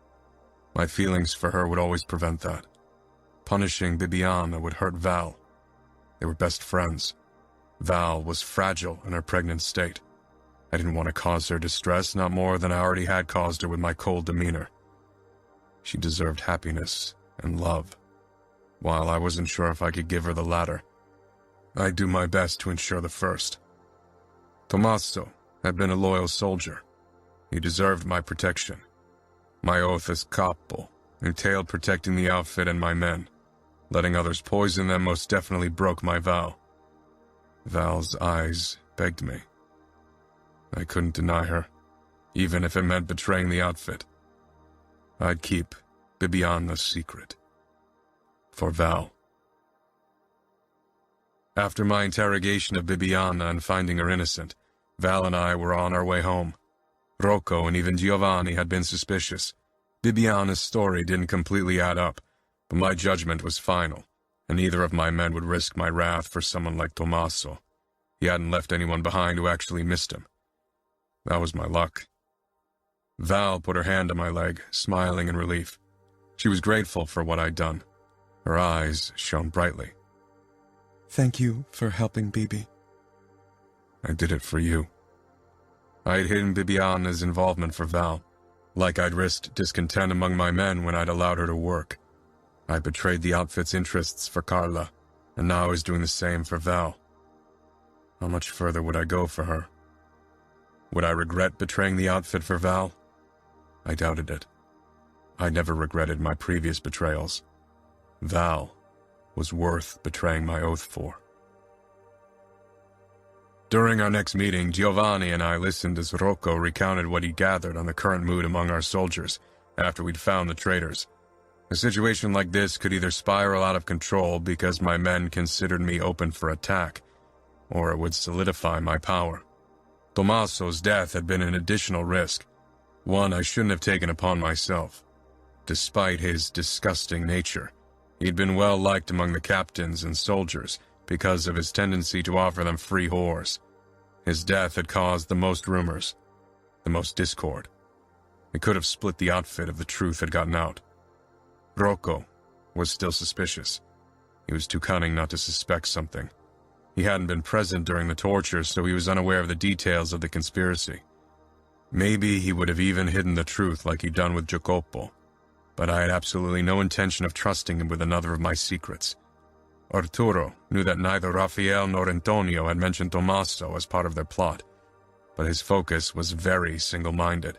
My feelings for her would always prevent that. Punishing Bibiana would hurt Val. They were best friends. Val was fragile in her pregnant state. I didn't want to cause her distress, not more than I already had caused her with my cold demeanor. She deserved happiness and love. While I wasn't sure if I could give her the latter, I'd do my best to ensure the first. Tommaso had been a loyal soldier. He deserved my protection. My oath as capo entailed protecting the outfit and my men. Letting others poison them most definitely broke my vow. Val's eyes begged me. I couldn't deny her, even if it meant betraying the outfit. I'd keep Bibiana's secret. For Val. After my interrogation of Bibiana and finding her innocent, Val and I were on our way home. Rocco and even Giovanni had been suspicious. Bibiana's story didn't completely add up, but my judgment was final, and neither of my men would risk my wrath for someone like Tommaso. He hadn't left anyone behind who actually missed him. That was my luck. Val put her hand on my leg, smiling in relief. She was grateful for what I'd done. Her eyes shone brightly. Thank you for helping Bibi. I did it for you. I'd hidden Bibiana's involvement for Val, like I'd risked discontent among my men when I'd allowed her to work. I betrayed the outfit's interests for Carla, and now I was doing the same for Val. How much further would I go for her? Would I regret betraying the outfit for Val? I doubted it. I never regretted my previous betrayals. Val was worth betraying my oath for. During our next meeting, Giovanni and I listened as Rocco recounted what he gathered on the current mood among our soldiers, after we'd found the traitors. A situation like this could either spiral out of control because my men considered me open for attack, or it would solidify my power. Tommaso's death had been an additional risk, one I shouldn't have taken upon myself. Despite his disgusting nature, he'd been well liked among the captains and soldiers because of his tendency to offer them free whores. His death had caused the most rumors, the most discord. It could have split the outfit if the truth had gotten out. Rocco was still suspicious. He was too cunning not to suspect something. He hadn't been present during the torture, so he was unaware of the details of the conspiracy. Maybe he would have even hidden the truth like he'd done with Jacopo, but I had absolutely no intention of trusting him with another of my secrets. Arturo knew that neither Raphael nor Antonio had mentioned Tommaso as part of their plot, but his focus was very single-minded.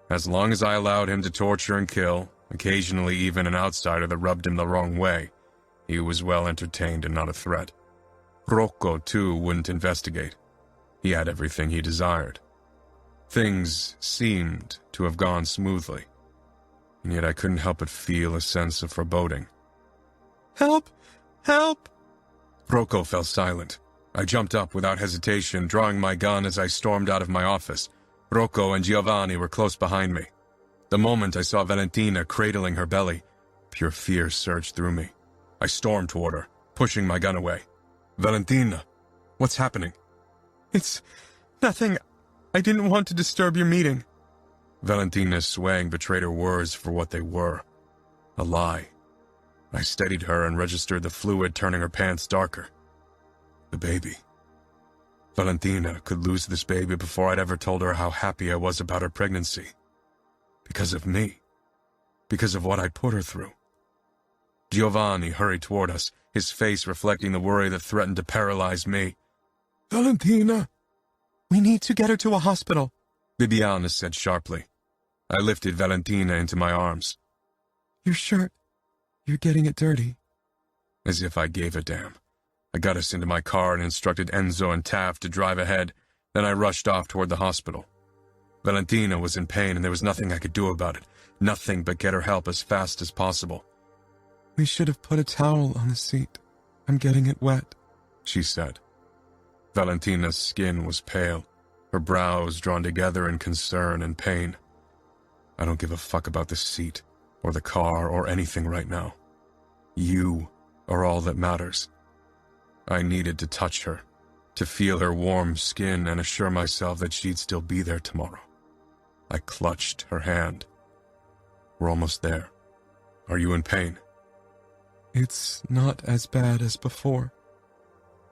As long as I allowed him to torture and kill, occasionally even an outsider that rubbed him the wrong way, he was well entertained and not a threat. Rocco, too, wouldn't investigate. He had everything he desired. Things seemed to have gone smoothly, and yet I couldn't help but feel a sense of foreboding. Help! Help! Rocco fell silent. I jumped up without hesitation, drawing my gun as I stormed out of my office. Rocco and Giovanni were close behind me. The moment I saw Valentina cradling her belly, pure fear surged through me. I stormed toward her, pushing my gun away. Valentina, what's happening? It's nothing. I didn't want to disturb your meeting. Valentina's swaying betrayed her words for what they were. A lie. I steadied her and registered the fluid turning her pants darker. The baby. Valentina could lose this baby before I'd ever told her how happy I was about her pregnancy. Because of me. Because of what I put her through. Giovanni hurried toward us, his face reflecting the worry that threatened to paralyze me. Valentina! We need to get her to a hospital, Bibiana said sharply. I lifted Valentina into my arms. Your shirt. You're getting it dirty. As if I gave a damn. I got us into my car and instructed Enzo and Taft to drive ahead, then I rushed off toward the hospital. Valentina was in pain and there was nothing I could do about it. Nothing but get her help as fast as possible. We should have put a towel on the seat. I'm getting it wet, she said. Valentina's skin was pale, her brows drawn together in concern and pain. I don't give a fuck about the seat, or the car, or anything right now. You are all that matters. I needed to touch her, to feel her warm skin and assure myself that she'd still be there tomorrow. I clutched her hand. We're almost there. Are you in pain? It's not as bad as before.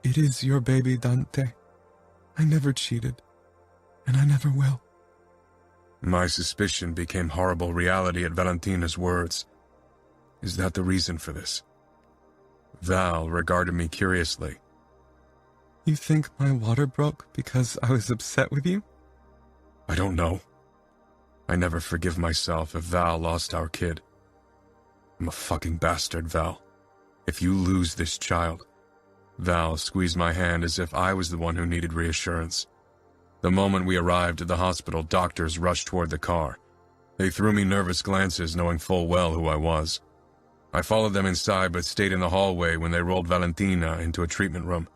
It is your baby, Dante. I never cheated, and I never will. My suspicion became horrible reality at Valentina's words. Is that the reason for this? Val regarded me curiously. You think my water broke because I was upset with you? I don't know. I never forgive myself if Val lost our kid. I'm a fucking bastard, Val. If you lose this child... Val squeezed my hand as if I was the one who needed reassurance. The moment we arrived at the hospital, doctors rushed toward the car. They threw me nervous glances, knowing full well who I was. I followed them inside but stayed in the hallway when they rolled Valentina into a treatment room.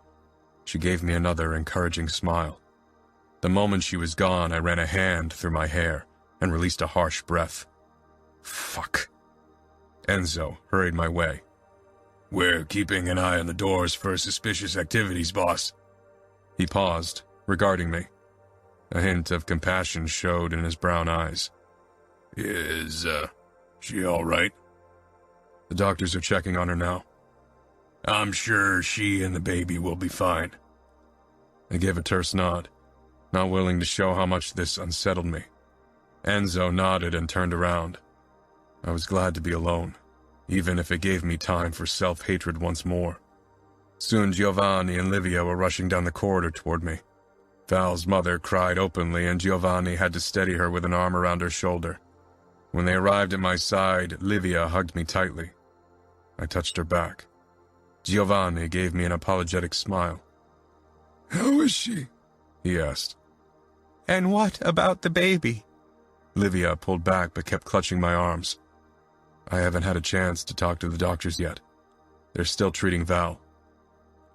She gave me another encouraging smile. The moment she was gone, I ran a hand through my hair and released a harsh breath. Fuck. Enzo hurried my way. We're keeping an eye on the doors for suspicious activities, boss. He paused, regarding me. A hint of compassion showed in his brown eyes. Is, she all right? The doctors are checking on her now. I'm sure she and the baby will be fine. I gave a terse nod, not willing to show how much this unsettled me. Enzo nodded and turned around. I was glad to be alone, even if it gave me time for self-hatred once more. Soon Giovanni and Livia were rushing down the corridor toward me. Val's mother cried openly, and Giovanni had to steady her with an arm around her shoulder. When they arrived at my side, Livia hugged me tightly. I touched her back. Giovanni gave me an apologetic smile. How is she? He asked. And what about the baby? Livia pulled back but kept clutching my arms. I haven't had a chance to talk to the doctors yet. They're still treating Val.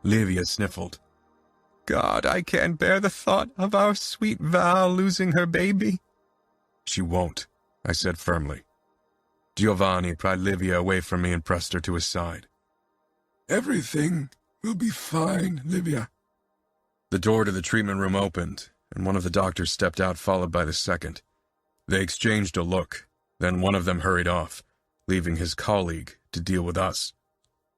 Livia sniffled. God, I can't bear the thought of our sweet Val losing her baby. She won't, I said firmly. Giovanni pried Livia away from me and pressed her to his side. Everything will be fine, Livia. The door to the treatment room opened, and one of the doctors stepped out, followed by the second. They exchanged a look, then one of them hurried off, leaving his colleague to deal with us.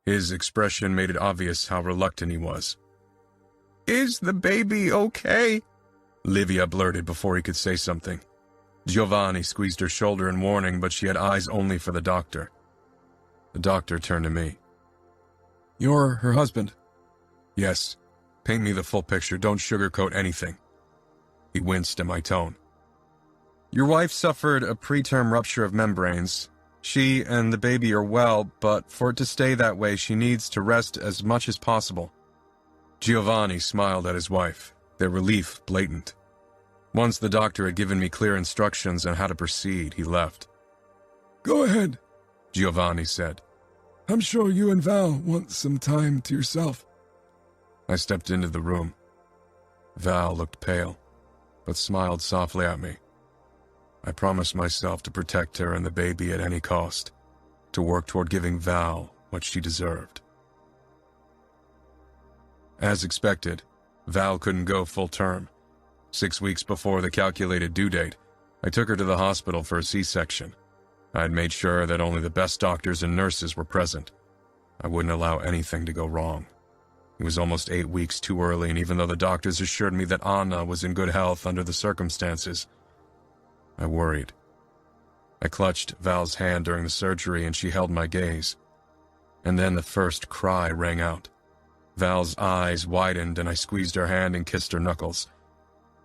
His expression made it obvious how reluctant he was. Is the baby okay? Livia blurted before he could say something. Giovanni squeezed her shoulder in warning, but she had eyes only for the doctor. The doctor turned to me. You're her husband? Yes. Paint me the full picture. Don't sugarcoat anything. He winced at my tone. Your wife suffered a preterm rupture of membranes. She and the baby are well, but for it to stay that way, she needs to rest as much as possible. Giovanni smiled at his wife, their relief blatant. Once the doctor had given me clear instructions on how to proceed, he left. Go ahead, Giovanni said. I'm sure you and Val want some time to yourself. I stepped into the room. Val looked pale, but smiled softly at me. I promised myself to protect her and the baby at any cost, to work toward giving Val what she deserved. As expected, Val couldn't go full term. 6 weeks before the calculated due date, I took her to the hospital for a C-section. I had made sure that only the best doctors and nurses were present. I wouldn't allow anything to go wrong. It was almost 8 weeks too early, and even though the doctors assured me that Anna was in good health under the circumstances, I worried. I clutched Val's hand during the surgery, and she held my gaze. And then the first cry rang out. Val's eyes widened, and I squeezed her hand and kissed her knuckles.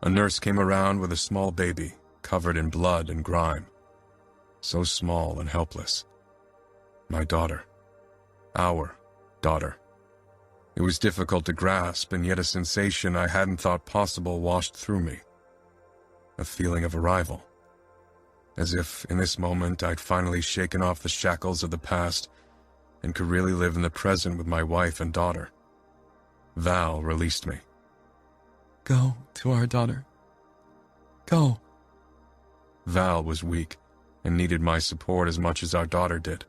A nurse came around with a small baby, covered in blood and grime. So small and helpless. My daughter. Our daughter. It was difficult to grasp, and yet a sensation I hadn't thought possible washed through me. A feeling of arrival. As if, in this moment, I'd finally shaken off the shackles of the past and could really live in the present with my wife and daughter. Val released me. Go to our daughter. Go. Val was weak and needed my support as much as our daughter did.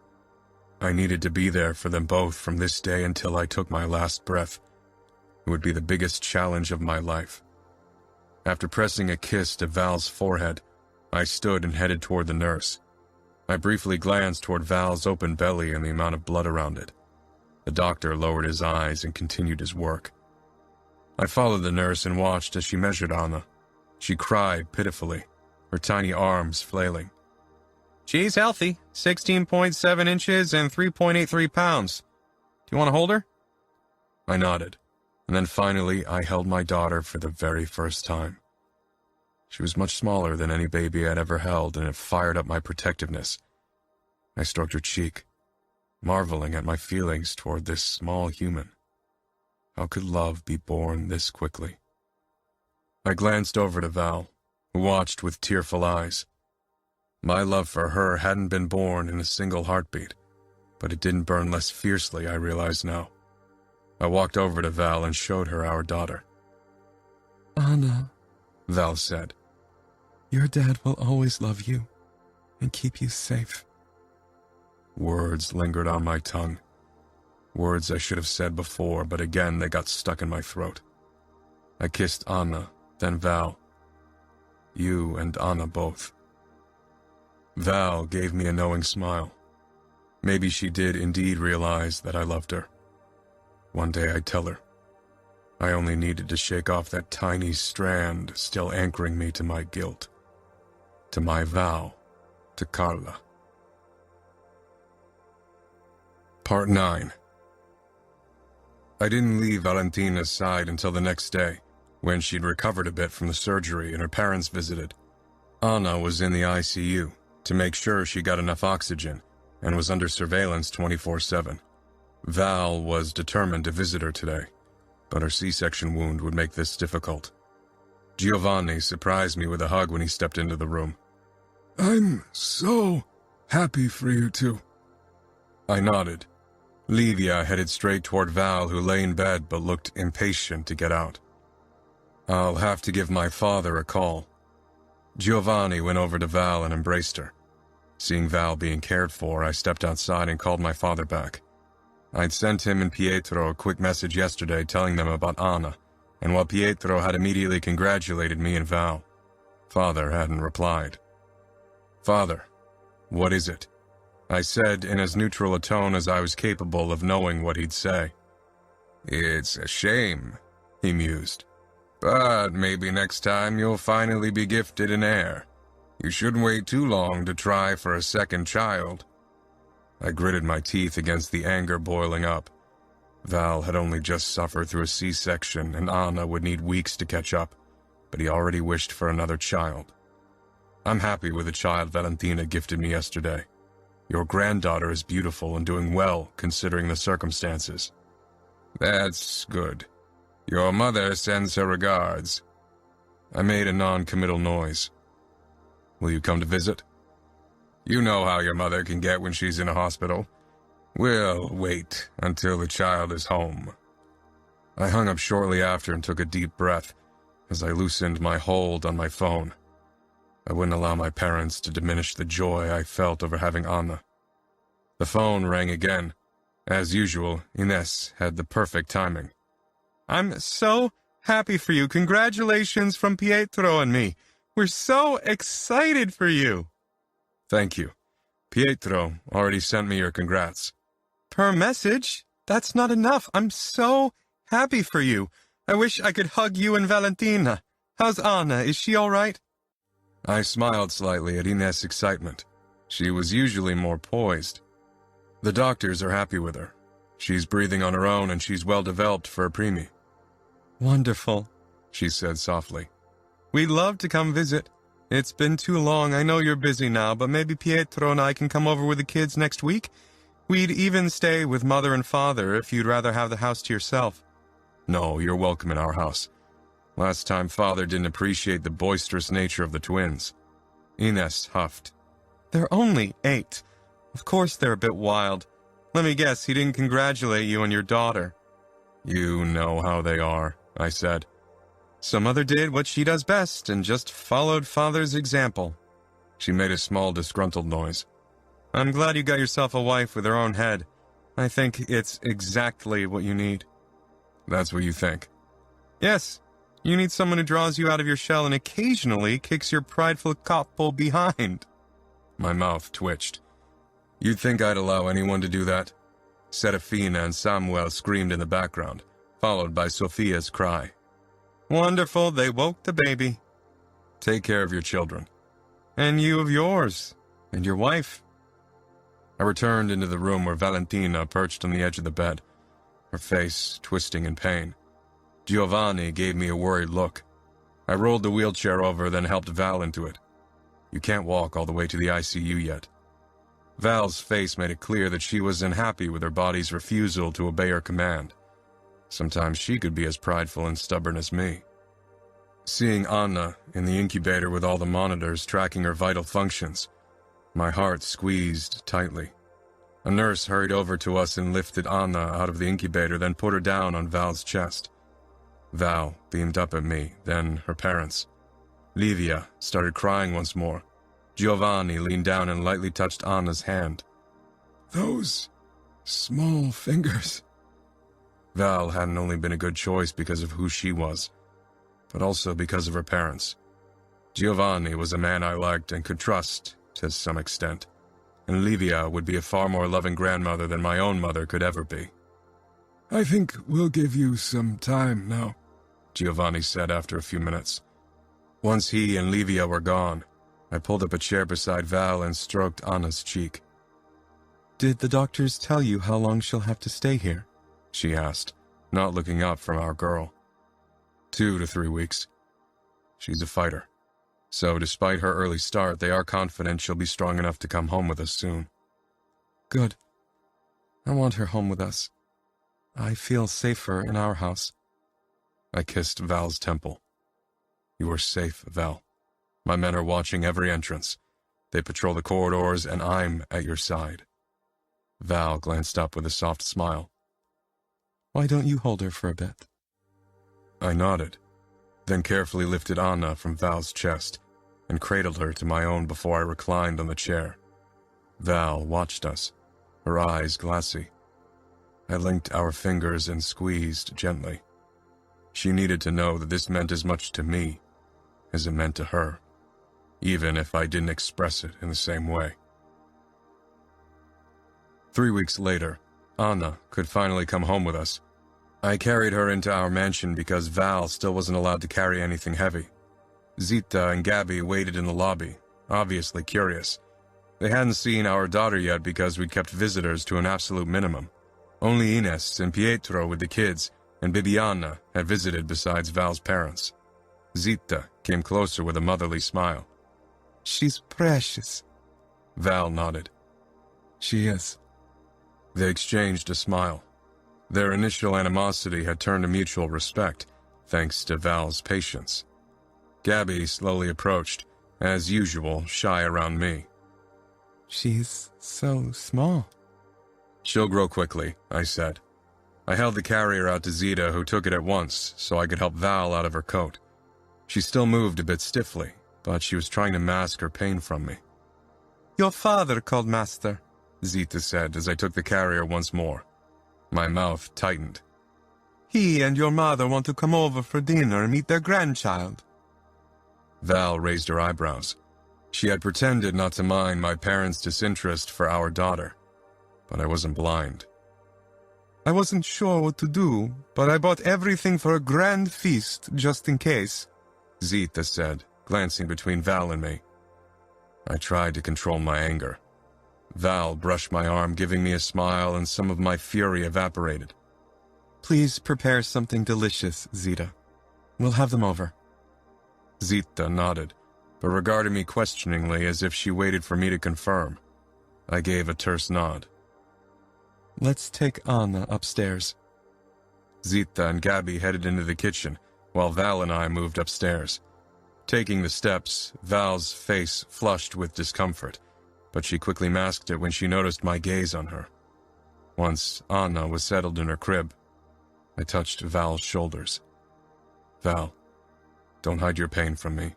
I needed to be there for them both from this day until I took my last breath. It would be the biggest challenge of my life. After pressing a kiss to Val's forehead, I stood and headed toward the nurse. I briefly glanced toward Val's open belly and the amount of blood around it. The doctor lowered his eyes and continued his work. I followed the nurse and watched as she measured Anna. She cried pitifully, her tiny arms flailing. She's healthy, 16.7 inches and 3.83 pounds. Do you want to hold her? I nodded, and then finally I held my daughter for the very first time. She was much smaller than any baby I'd ever held, and it fired up my protectiveness. I stroked her cheek, marveling at my feelings toward this small human. How could love be born this quickly? I glanced over to Val, who watched with tearful eyes. My love for her hadn't been born in a single heartbeat, but it didn't burn less fiercely, I realize now. I walked over to Val and showed her our daughter. Anna, Val said. Your dad will always love you and keep you safe. Words lingered on my tongue. Words I should have said before, but again they got stuck in my throat. I kissed Anna, then Val. You and Anna both. Val gave me a knowing smile. Maybe she did indeed realize that I loved her. One day I'd tell her. I only needed to shake off that tiny strand still anchoring me to my guilt. To my vow to Carla. Part 9. I didn't leave Valentina's side until the next day, when she'd recovered a bit from the surgery and her parents visited. Anna was in the ICU to make sure she got enough oxygen and was under surveillance 24/7. Val was determined to visit her today, but her C-section wound would make this difficult. Giovanni surprised me with a hug when he stepped into the room. I'm so happy for you two. I nodded. Livia headed straight toward Val, who lay in bed but looked impatient to get out. I'll have to give my father a call. Giovanni went over to Val and embraced her. Seeing Val being cared for, I stepped outside and called my father back. I'd sent him and Pietro a quick message yesterday telling them about Anna, and while Pietro had immediately congratulated me and Val, Father hadn't replied. "Father, what is it?" I said in as neutral a tone as I was capable of knowing what he'd say. "It's a shame," he mused. "But maybe next time you'll finally be gifted an heir. You shouldn't wait too long to try for a second child." I gritted my teeth against the anger boiling up. Val had only just suffered through a C-section, and Anna would need weeks to catch up, but he already wished for another child. "I'm happy with the child Valentina gifted me yesterday. Your granddaughter is beautiful and doing well, considering the circumstances." "That's good. Your mother sends her regards." I made a non-committal noise. "Will you come to visit?" "You know how your mother can get when she's in a hospital. We'll wait until the child is home." I hung up shortly after and took a deep breath as I loosened my hold on my phone. I wouldn't allow my parents to diminish the joy I felt over having Anna. The phone rang again. As usual, Ines had the perfect timing. I'm so happy for you. Congratulations from Pietro and me. We're so excited for you. "Thank you. Pietro already sent me your congrats." Per message? That's not enough. I'm so happy for you. I wish I could hug you and Valentina. How's Anna? Is she all right? I smiled slightly at Ines' excitement. She was usually more poised. "The doctors are happy with her. She's breathing on her own and she's well developed for a preemie." Wonderful, she said softly. "We'd love to come visit. It's been too long. I know you're busy now, but maybe Pietro and I can come over with the kids next week. We'd even stay with Mother and Father if you'd rather have the house to yourself." "No, you're welcome in our house. Last time Father didn't appreciate the boisterous nature of the twins." Ines huffed. "They're only 8. Of course they're a bit wild. Let me guess, he didn't congratulate you on your daughter." "You know how they are," I said. "Some mother did what she does best and just followed Father's example." She made a small disgruntled noise. "I'm glad you got yourself a wife with her own head. I think it's exactly what you need." "That's what you think?" "Yes. You need someone who draws you out of your shell and occasionally kicks your prideful couple behind." My mouth twitched. "You'd think I'd allow anyone to do that?" Serafina and Samuel screamed in the background, followed by Sophia's cry. "Wonderful, they woke the baby." "Take care of your children." "And you of yours. And your wife." I returned into the room where Valentina perched on the edge of the bed, her face twisting in pain. Giovanni gave me a worried look. I rolled the wheelchair over, then helped Val into it. "You can't walk all the way to the ICU yet." Val's face made it clear that she was unhappy with her body's refusal to obey her command. Sometimes she could be as prideful and stubborn as me. Seeing Anna in the incubator with all the monitors tracking her vital functions, my heart squeezed tightly. A nurse hurried over to us and lifted Anna out of the incubator, then put her down on Val's chest. Val beamed up at me, then her parents. Livia started crying once more. Giovanni leaned down and lightly touched Anna's hand. "Those small fingers." Val hadn't only been a good choice because of who she was, but also because of her parents. Giovanni was a man I liked and could trust to some extent, and Livia would be a far more loving grandmother than my own mother could ever be. "I think we'll give you some time now," Giovanni said after a few minutes. Once he and Livia were gone, I pulled up a chair beside Val and stroked Anna's cheek. "Did the doctors tell you how long she'll have to stay here?" she asked, not looking up from our girl. 2 to 3 weeks. She's a fighter. So despite her early start, they are confident she'll be strong enough to come home with us soon. "Good. I want her home with us. I feel safer in our house." I kissed Val's temple. "You are safe, Val. My men are watching every entrance. They patrol the corridors, and I'm at your side. Val glanced up with a soft smile. Why don't you hold her for a bit? I nodded, then carefully lifted Anna from Val's chest and cradled her to my own before I reclined on the chair. Val watched us, her eyes glassy. I linked our fingers and squeezed gently. She needed to know that this meant as much to me as it meant to her, even if I didn't express it in the same way. 3 weeks later, Anna could finally come home with us. I carried her into our mansion because Val still wasn't allowed to carry anything heavy. Zita and Gabby waited in the lobby, obviously curious. They hadn't seen our daughter yet because we'd kept visitors to an absolute minimum. Only Ines and Pietro with the kids, and Bibiana had visited besides Val's parents. Zita came closer with a motherly smile. She's precious. Val nodded. She is. They exchanged a smile. Their initial animosity had turned to mutual respect, thanks to Val's patience. Gabby slowly approached, as usual, shy around me. She's so small. She'll grow quickly, I said. I held the carrier out to Zita, who took it at once, so I could help Val out of her coat. She still moved a bit stiffly, but she was trying to mask her pain from me. Your father called Master, Zita said as I took the carrier once more. My mouth tightened. He and your mother want to come over for dinner and meet their grandchild. Val raised her eyebrows. She had pretended not to mind my parents' disinterest for our daughter, but I wasn't blind. I wasn't sure what to do, but I bought everything for a grand feast just in case, Zita said, glancing between Val and me. I tried to control my anger. Val brushed my arm, giving me a smile, and some of my fury evaporated. Please prepare something delicious, Zita. We'll have them over. Zita nodded, but regarded me questioningly as if she waited for me to confirm. I gave a terse nod. Let's take Anna upstairs. Zita and Gabby headed into the kitchen, while Val and I moved upstairs. Taking the steps, Val's face flushed with discomfort, but she quickly masked it when she noticed my gaze on her. Once Anna was settled in her crib, I touched Val's shoulders. Val, don't hide your pain from me.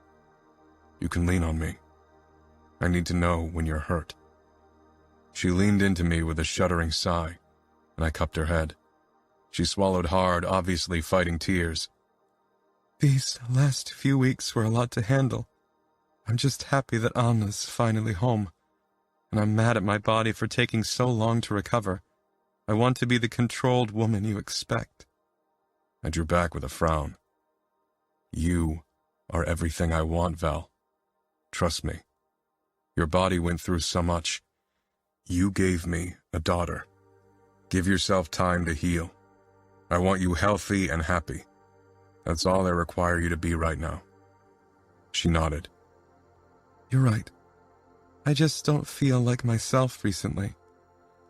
You can lean on me. I need to know when you're hurt. She leaned into me with a shuddering sigh, and I cupped her head. She swallowed hard, obviously fighting tears. These last few weeks were a lot to handle. I'm just happy that Anna's finally home, and I'm mad at my body for taking so long to recover. I want to be the controlled woman you expect. I drew back with a frown. You are everything I want, Val. Trust me. Your body went through so much. You gave me a daughter. Give yourself time to heal. I want you healthy and happy. That's all I require you to be right now. She nodded. You're right. I just don't feel like myself recently.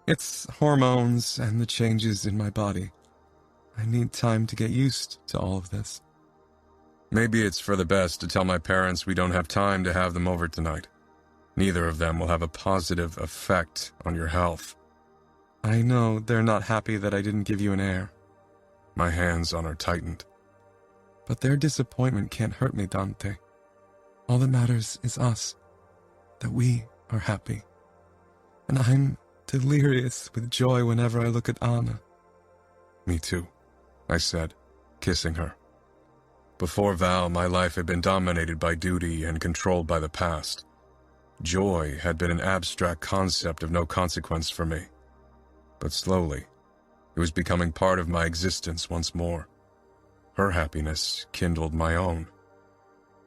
It's hormones and the changes in my body. I need time to get used to all of this. Maybe it's for the best to tell my parents we don't have time to have them over tonight. Neither of them will have a positive effect on your health. I know they're not happy that I didn't give you an heir. My hands on her tightened. But their disappointment can't hurt me, Dante. All that matters is us. That we are happy. And I'm delirious with joy whenever I look at Anna. Me too, I said, kissing her. Before Val, my life had been dominated by duty and controlled by the past. Joy had been an abstract concept of no consequence for me. But slowly, it was becoming part of my existence once more. Her happiness kindled my own.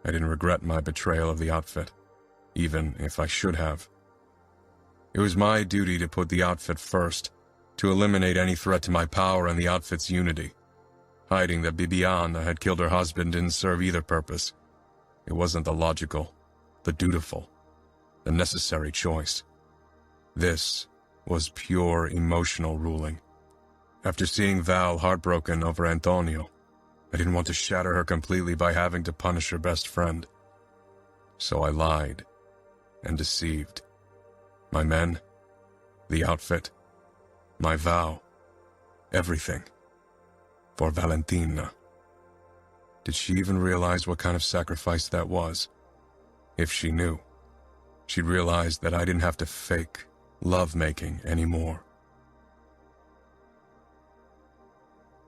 I didn't regret my betrayal of the outfit, even if I should have. It was my duty to put the outfit first, to eliminate any threat to my power and the outfit's unity. Hiding that Bibiana had killed her husband didn't serve either purpose. It wasn't the logical, the dutiful, the necessary choice. This was pure emotional ruling. After seeing Val heartbroken over Antonio, I didn't want to shatter her completely by having to punish her best friend. So I lied. and deceived. My men, the outfit, my vow, everything. For Valentina. Did she even realize what kind of sacrifice that was? If she knew, she'd realize that I didn't have to fake love-making anymore.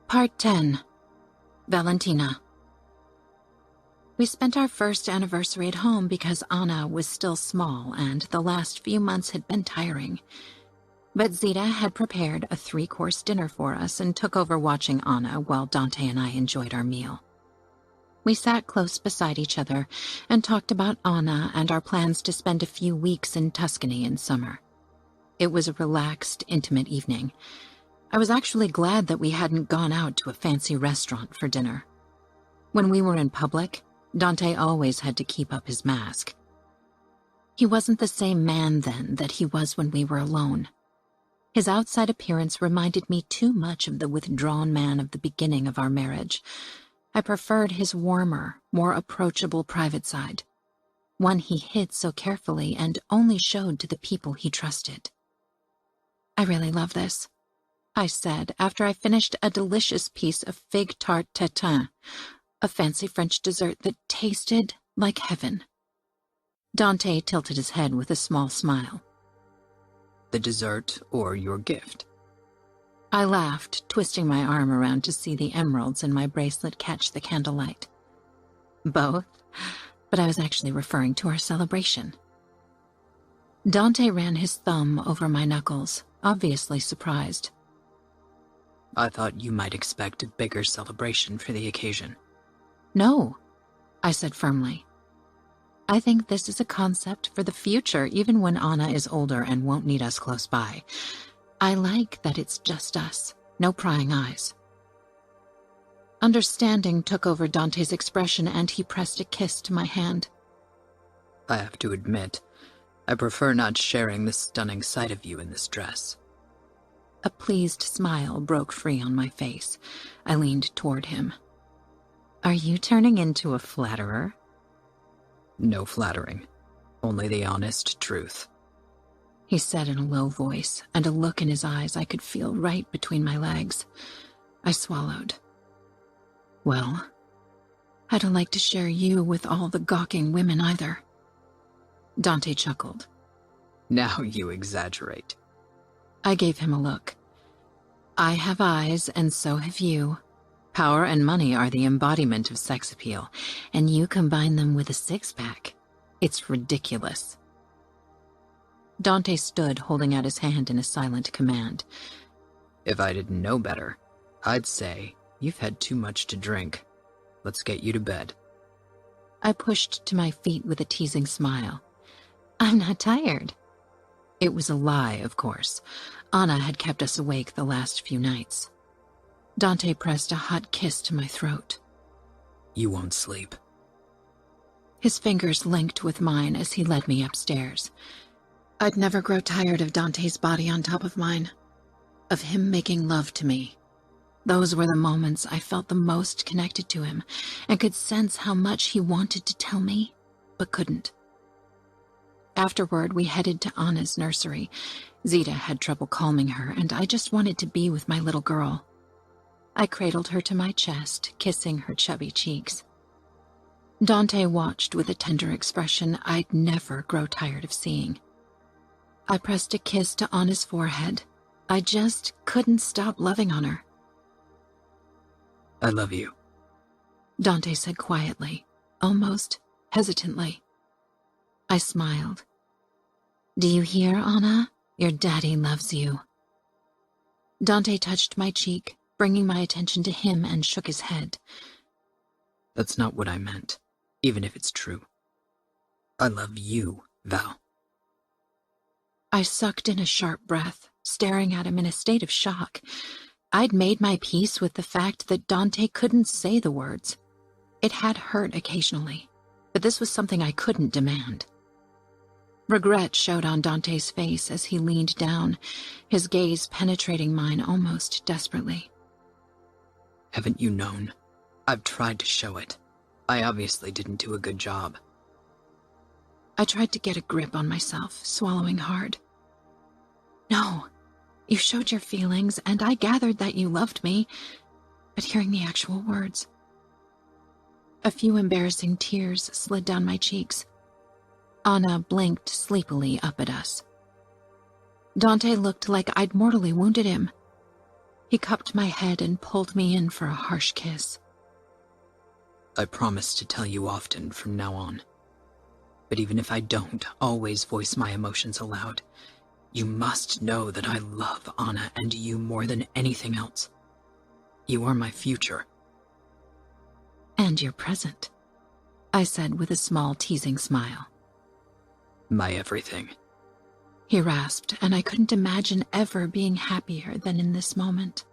Part 10. Valentina. We spent our first anniversary at home because Anna was still small and the last few months had been tiring. But Zita had prepared a 3-course dinner for us and took over watching Anna while Dante and I enjoyed our meal. We sat close beside each other and talked about Anna and our plans to spend a few weeks in Tuscany in summer. It was a relaxed, intimate evening. I was actually glad that we hadn't gone out to a fancy restaurant for dinner. When we were in public, Dante always had to keep up his mask. He wasn't the same man then that he was when we were alone. His outside appearance reminded me too much of the withdrawn man of the beginning of our marriage. I preferred his warmer, more approachable private side, one he hid so carefully and only showed to the people he trusted. "I really love this," I said after I finished a delicious piece of fig tart tatin, a fancy French dessert that tasted like heaven. Dante tilted his head with a small smile. "The dessert or your gift?" I laughed, twisting my arm around to see the emeralds in my bracelet catch the candlelight. "Both, but I was actually referring to our celebration." Dante ran his thumb over my knuckles, obviously surprised. "I thought you might expect a bigger celebration for the occasion." "No," I said firmly. "I think this is a concept for the future, even when Anna is older and won't need us close by. I like that it's just us, no prying eyes." Understanding took over Dante's expression and he pressed a kiss to my hand. "I have to admit, I prefer not sharing this stunning sight of you in this dress." A pleased smile broke free on my face. I leaned toward him. "Are you turning into a flatterer?" "No flattering, only the honest truth," he said in a low voice, and a look in his eyes I could feel right between my legs. I swallowed. "Well, I don't like to share you with all the gawking women either." Dante chuckled. "Now you exaggerate." I gave him a look. "I have eyes, and so have you. Power and money are the embodiment of sex appeal, and you combine them with a six-pack. It's ridiculous." Dante stood, holding out his hand in a silent command. "If I didn't know better, I'd say you've had too much to drink. Let's get you to bed." I pushed to my feet with a teasing smile. "I'm not tired." It was a lie, of course. Anna had kept us awake the last few nights. Dante pressed a hot kiss to my throat. "You won't sleep." His fingers linked with mine as he led me upstairs. I'd never grow tired of Dante's body on top of mine, of him making love to me. Those were the moments I felt the most connected to him and could sense how much he wanted to tell me, but couldn't. Afterward, we headed to Anna's nursery. Zita had trouble calming her, and I just wanted to be with my little girl. I cradled her to my chest, kissing her chubby cheeks. Dante watched with a tender expression I'd never grow tired of seeing. I pressed a kiss to Anna's forehead. I just couldn't stop loving on her. "I love you," Dante said quietly, almost hesitantly. I smiled. "Do you hear, Anna? Your daddy loves you." Dante touched my cheek, bringing my attention to him, and shook his head. "That's not what I meant, even if it's true. I love you, Val." I sucked in a sharp breath, staring at him in a state of shock. I'd made my peace with the fact that Dante couldn't say the words. It had hurt occasionally, but this was something I couldn't demand. Regret showed on Dante's face as he leaned down, his gaze penetrating mine almost desperately. "Haven't you known? I've tried to show it. I obviously didn't do a good job." I tried to get a grip on myself, swallowing hard. No, you showed your feelings, and I gathered that you loved me, but hearing the actual words. A few embarrassing tears slid down my cheeks. Anna blinked sleepily up at us. Dante looked like I'd mortally wounded him. He cupped my head and pulled me in for a harsh kiss. I promise to tell you often from now on. But even if I don't always voice my emotions aloud, you must know that I love Anna and you more than anything else. You are my future. And your present, I said with a small teasing smile. My everything. He rasped, and I couldn't imagine ever being happier than in this moment.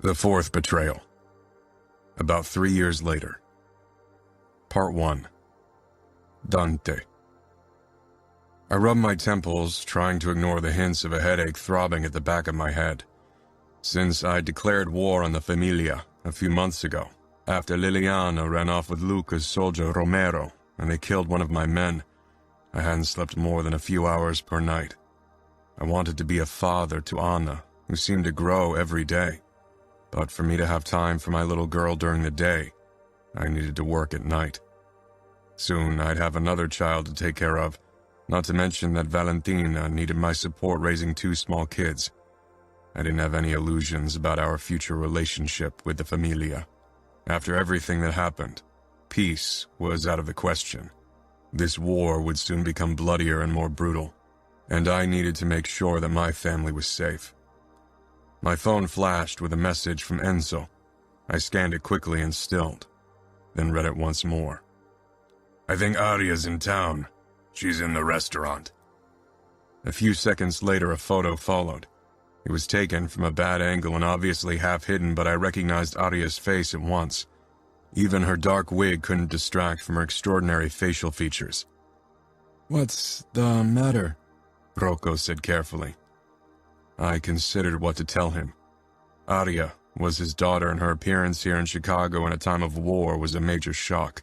The fourth betrayal. About 3 years later. Part 1. Dante. I rubbed my temples, trying to ignore the hints of a headache throbbing at the back of my head. Since I declared war on the Familia a few months ago, after Liliana ran off with Luca's soldier Romero, and they killed one of my men, I hadn't slept more than a few hours per night. I wanted to be a father to Anna, who seemed to grow every day. But for me to have time for my little girl during the day, I needed to work at night. Soon I'd have another child to take care of, not to mention that Valentina needed my support raising 2 small kids. I didn't have any illusions about our future relationship with the Familia. After everything that happened, peace was out of the question. This war would soon become bloodier and more brutal, and I needed to make sure that my family was safe. My phone flashed with a message from Enzo. I scanned it quickly and stilled, then read it once more. I think Aria's in town. She's in the restaurant. A few seconds later, a photo followed. It was taken from a bad angle and obviously half hidden, but I recognized Aria's face at once. Even her dark wig couldn't distract from her extraordinary facial features. "What's the matter?" Rocco said carefully. I considered what to tell him. Aria was his daughter, and her appearance here in Chicago in a time of war was a major shock.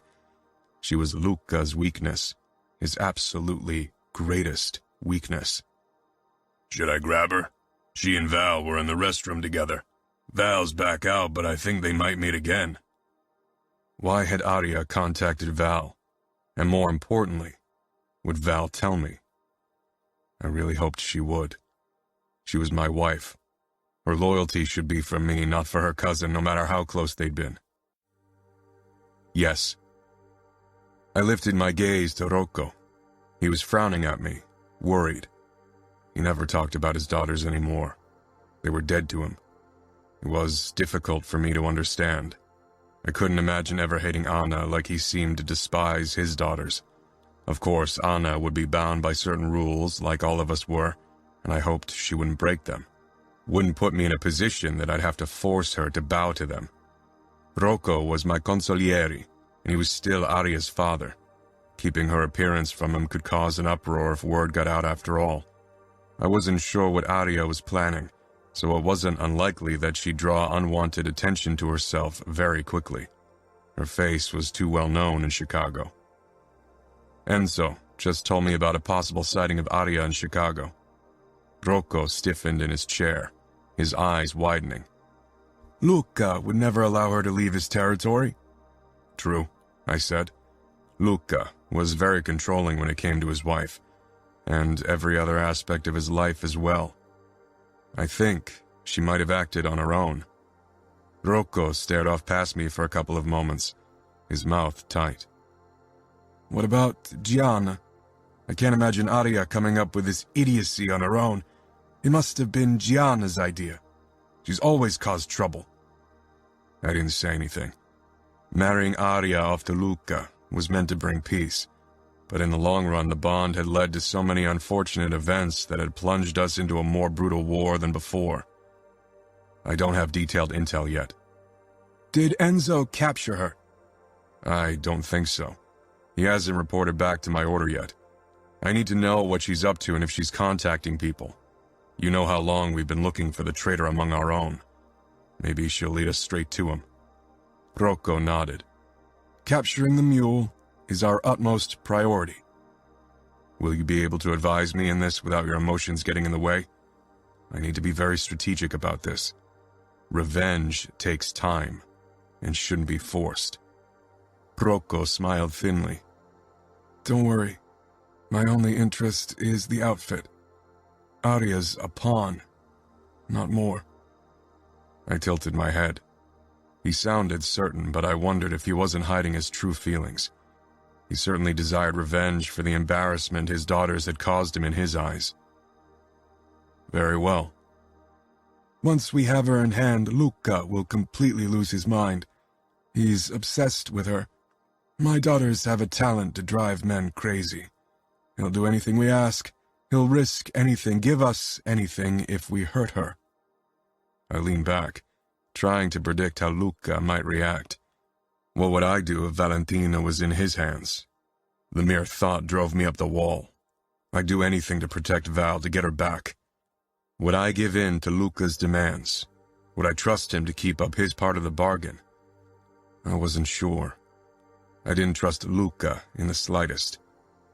She was Luca's weakness, his absolutely greatest weakness. Should I grab her? She and Val were in the restroom together. Val's back out, but I think they might meet again. Why had Aria contacted Val? And more importantly, would Val tell me? I really hoped she would. She was my wife. Her loyalty should be for me, not for her cousin, no matter how close they'd been. Yes. I lifted my gaze to Rocco. He was frowning at me, worried. He never talked about his daughters anymore. They were dead to him. It was difficult for me to understand. I couldn't imagine ever hating Anna like he seemed to despise his daughters. Of course, Anna would be bound by certain rules, like all of us were, and I hoped she wouldn't break them. Wouldn't put me in a position that I'd have to force her to bow to them. Rocco was my consigliere, and he was still Aria's father. Keeping her appearance from him could cause an uproar if word got out after all. I wasn't sure what Aria was planning, so it wasn't unlikely that she'd draw unwanted attention to herself very quickly. Her face was too well known in Chicago. Enzo just told me about a possible sighting of Aria in Chicago. Rocco stiffened in his chair, his eyes widening. Luca would never allow her to leave his territory. True, I said. Luca was very controlling when it came to his wife, and every other aspect of his life as well. I think she might have acted on her own. Rocco stared off past me for a couple of moments, his mouth tight. What about Gianna? I can't imagine Aria coming up with this idiocy on her own. It must have been Gianna's idea. She's always caused trouble. I didn't say anything. Marrying Aria off to Luca was meant to bring peace, but in the long run the bond had led to so many unfortunate events that had plunged us into a more brutal war than before. I don't have detailed intel yet. Did Enzo capture her? I don't think so. He hasn't reported back to my order yet. I need to know what she's up to and if she's contacting people. You know how long we've been looking for the traitor among our own. Maybe she'll lead us straight to him. Rocco nodded. Capturing the mule is our utmost priority. Will you be able to advise me in this without your emotions getting in the way? I need to be very strategic about this. Revenge takes time and shouldn't be forced. Rocco smiled thinly. Don't worry. My only interest is the outfit. Aria's a pawn, not more. I tilted my head. He sounded certain, but I wondered if he wasn't hiding his true feelings. He certainly desired revenge for the embarrassment his daughters had caused him in his eyes. Very well. Once we have her in hand, Luca will completely lose his mind. He's obsessed with her. My daughters have a talent to drive men crazy. He'll do anything we ask. He'll risk anything, give us anything if we hurt her. I leaned back, trying to predict how Luca might react. What would I do if Valentina was in his hands? The mere thought drove me up the wall. I'd do anything to protect Val, to get her back. Would I give in to Luca's demands? Would I trust him to keep up his part of the bargain? I wasn't sure. I didn't trust Luca in the slightest.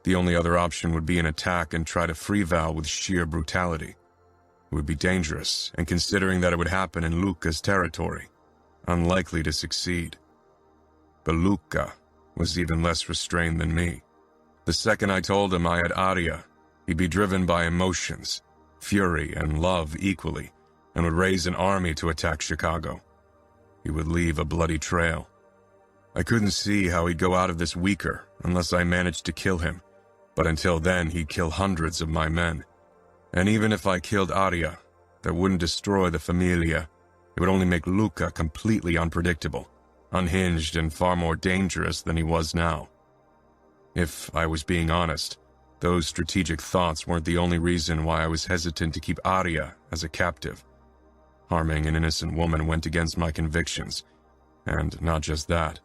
The only other option would be an attack and try to free Val with sheer brutality. It would be dangerous, and considering that it would happen in Luca's territory, unlikely to succeed. But Luca was even less restrained than me. The second I told him I had Aria, he'd be driven by emotions, fury and love equally, and would raise an army to attack Chicago. He would leave a bloody trail. I couldn't see how he'd go out of this weaker unless I managed to kill him, but until then he'd kill hundreds of my men. And even if I killed Aria, that wouldn't destroy the Familia. It would only make Luca completely unpredictable, unhinged and far more dangerous than he was now. If I was being honest, those strategic thoughts weren't the only reason why I was hesitant to keep Arya as a captive. Harming an innocent woman went against my convictions, and not just that.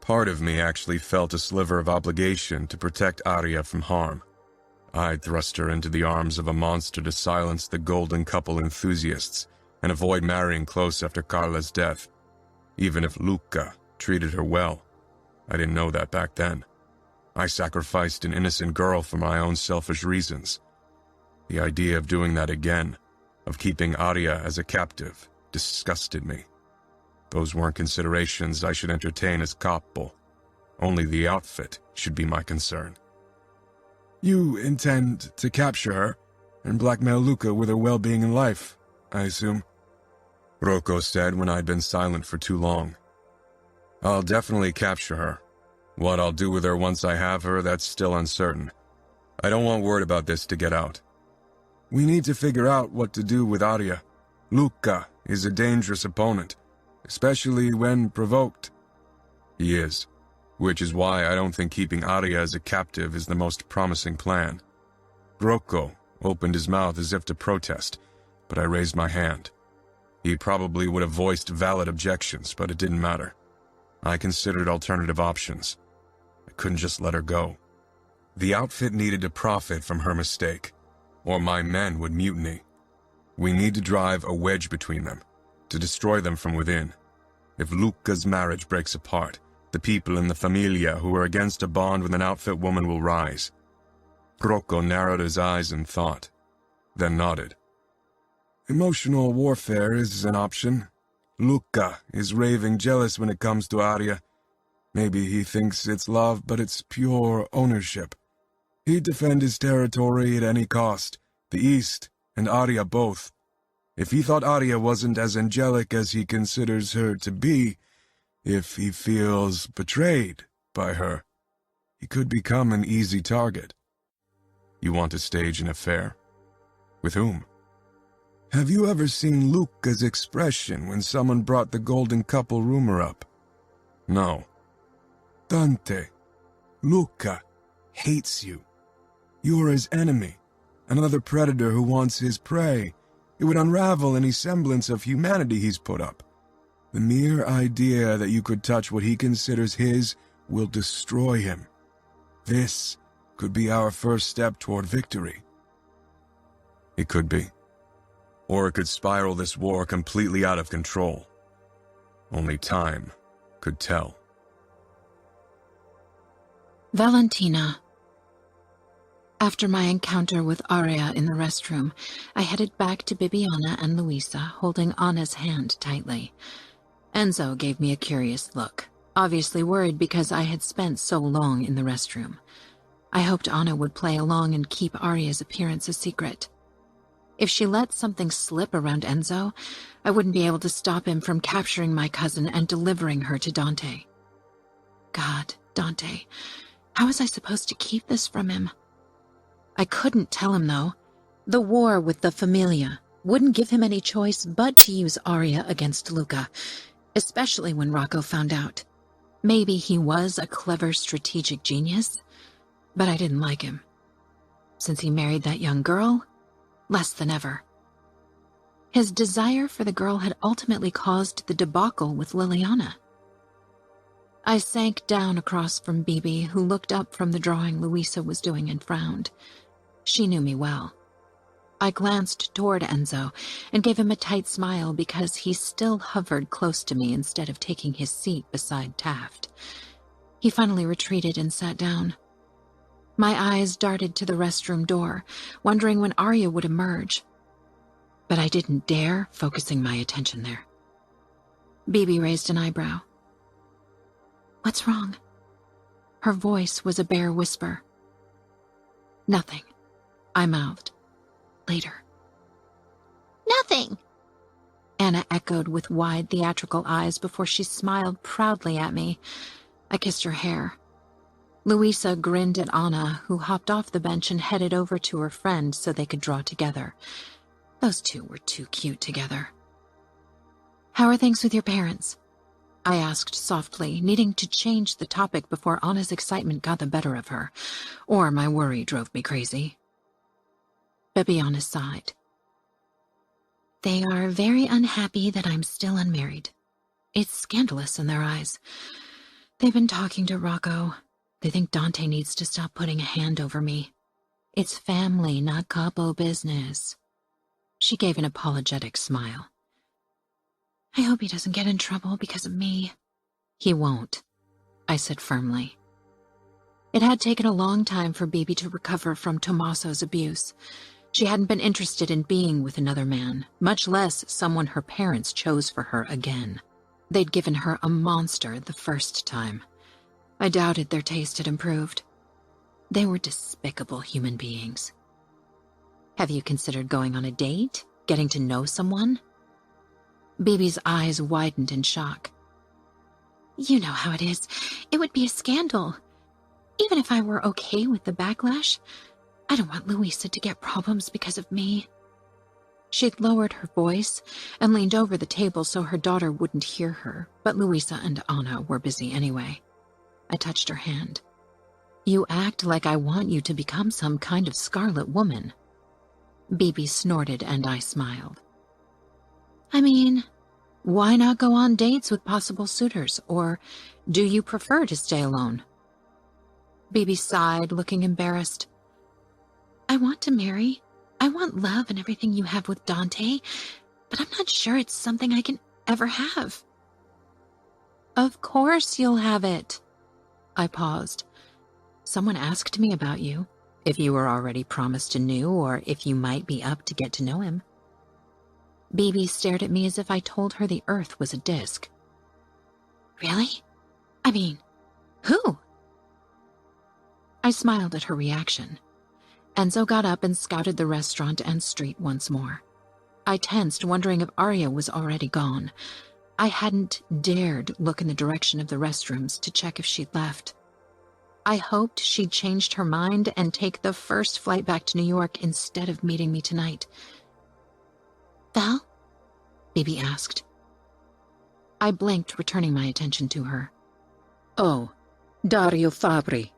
Part of me actually felt a sliver of obligation to protect Arya from harm. I'd thrust her into the arms of a monster to silence the golden couple enthusiasts and avoid marrying close after Carla's death. Even if Luca treated her well. I didn't know that back then. I sacrificed an innocent girl for my own selfish reasons. The idea of doing that again, of keeping Arya as a captive, disgusted me. Those weren't considerations I should entertain as couple. Only the outfit should be my concern. You intend to capture her and blackmail Luca with her well-being in life, I assume? Rocco said when I'd been silent for too long. I'll definitely capture her. What I'll do with her once I have her, that's still uncertain. I don't want word about this to get out. We need to figure out what to do with Arya. Luca is a dangerous opponent, especially when provoked. He is, which is why I don't think keeping Arya as a captive is the most promising plan. Rocco opened his mouth as if to protest, but I raised my hand. He probably would have voiced valid objections, but it didn't matter. I considered alternative options. I couldn't just let her go. The outfit needed to profit from her mistake, or my men would mutiny. We need to drive a wedge between them, to destroy them from within. If Luca's marriage breaks apart, the people in the Familia who are against a bond with an outfit woman will rise. Rocco narrowed his eyes in thought, then nodded. Emotional warfare is an option. Luca is raving jealous when it comes to Arya. Maybe he thinks it's love, but it's pure ownership. He'd defend his territory at any cost, the East and Arya both. If he thought Arya wasn't as angelic as he considers her to be, if he feels betrayed by her, he could become an easy target. You want to stage an affair? With whom? Have you ever seen Luca's expression when someone brought the golden couple rumor up? No. Dante, Luca hates you. You're his enemy, another predator who wants his prey. It would unravel any semblance of humanity he's put up. The mere idea that you could touch what he considers his will destroy him. This could be our first step toward victory. It could be. Or it could spiral this war completely out of control. Only time could tell. Valentina. After my encounter with Arya in the restroom, I headed back to Bibiana and Luisa, holding Anna's hand tightly. Enzo gave me a curious look, obviously worried because I had spent so long in the restroom. I hoped Anna would play along and keep Arya's appearance a secret. If she let something slip around Enzo, I wouldn't be able to stop him from capturing my cousin and delivering her to Dante. God, Dante, how was I supposed to keep this from him? I couldn't tell him, though. The war with the Familia wouldn't give him any choice but to use Arya against Luca, especially when Rocco found out. Maybe he was a clever strategic genius, but I didn't like him. Since he married that young girl, less than ever. His desire for the girl had ultimately caused the debacle with Liliana. I sank down across from Bibi, who looked up from the drawing Luisa was doing and frowned. She knew me well. I glanced toward Enzo and gave him a tight smile because he still hovered close to me instead of taking his seat beside Taft. He finally retreated and sat down. My eyes darted to the restroom door, wondering when Arya would emerge. But I didn't dare focusing my attention there. Bibi raised an eyebrow. "What's wrong?" Her voice was a bare whisper. "Nothing," I mouthed. "Later." "Nothing," Anna echoed with wide theatrical eyes before she smiled proudly at me. I kissed her hair. Luisa grinned at Anna, who hopped off the bench and headed over to her friend so they could draw together. Those two were too cute together. How are things with your parents? I asked softly, needing to change the topic before Anna's excitement got the better of her, or my worry drove me crazy. Bibiana sighed. They are very unhappy that I'm still unmarried. It's scandalous in their eyes. They've been talking to Rocco. They think Dante needs to stop putting a hand over me. It's family, not capo business. She gave an apologetic smile. I hope he doesn't get in trouble because of me. He won't, I said firmly. It had taken a long time for Bibi to recover from Tommaso's abuse. She hadn't been interested in being with another man, much less someone her parents chose for her again. They'd given her a monster the first time. I doubted their taste had improved. They were despicable human beings. Have you considered going on a date? Getting to know someone? Bibi's eyes widened in shock. You know how it is. It would be a scandal. Even if I were okay with the backlash, I don't want Louisa to get problems because of me. She'd lowered her voice and leaned over the table so her daughter wouldn't hear her, but Louisa and Anna were busy anyway. I touched her hand. You act like I want you to become some kind of scarlet woman. Bibi snorted and I smiled. I mean, why not go on dates with possible suitors, or do you prefer to stay alone? Bibi sighed, looking embarrassed. I want to marry. I want love and everything you have with Dante, but I'm not sure it's something I can ever have. Of course you'll have it. I paused. Someone asked me about you, if you were already promised anew or if you might be up to get to know him. Bibi stared at me as if I told her the earth was a disc. Really? I mean, who? I smiled at her reaction. Enzo got up and scouted the restaurant and street once more. I tensed, wondering if Arya was already gone. I hadn't dared look in the direction of the restrooms to check if she'd left. I hoped she'd changed her mind and take the first flight back to New York instead of meeting me tonight. Val? Bibi asked. I blinked, returning my attention to her. Oh, Dario Fabri.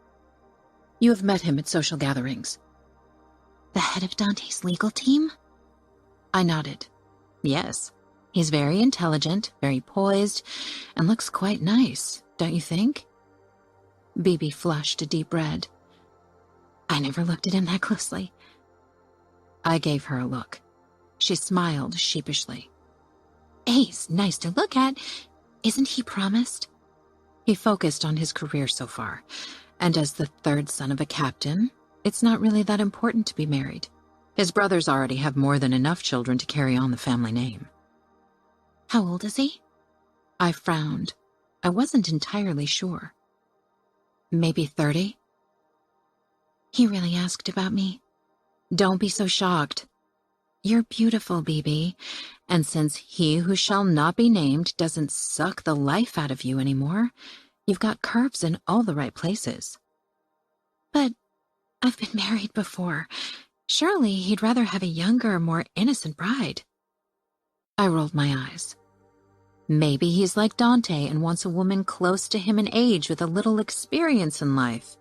You have met him at social gatherings. The head of Dante's legal team? I nodded. Yes, he's very intelligent, very poised, and looks quite nice, don't you think? Bibi flushed a deep red. I never looked at him that closely. I gave her a look. She smiled sheepishly. He's nice to look at. Isn't he promised? He focused on his career so far, and as the third son of a captain, it's not really that important to be married. His brothers already have more than enough children to carry on the family name. How old is he? I frowned. I wasn't entirely sure. Maybe 30? He really asked about me. Don't be so shocked. You're beautiful, Bibi, and since he who shall not be named doesn't suck the life out of you anymore, you've got curves in all the right places. But I've been married before. Surely he'd rather have a younger, more innocent bride. I rolled my eyes. Maybe he's like Dante and wants a woman close to him in age with a little experience in life.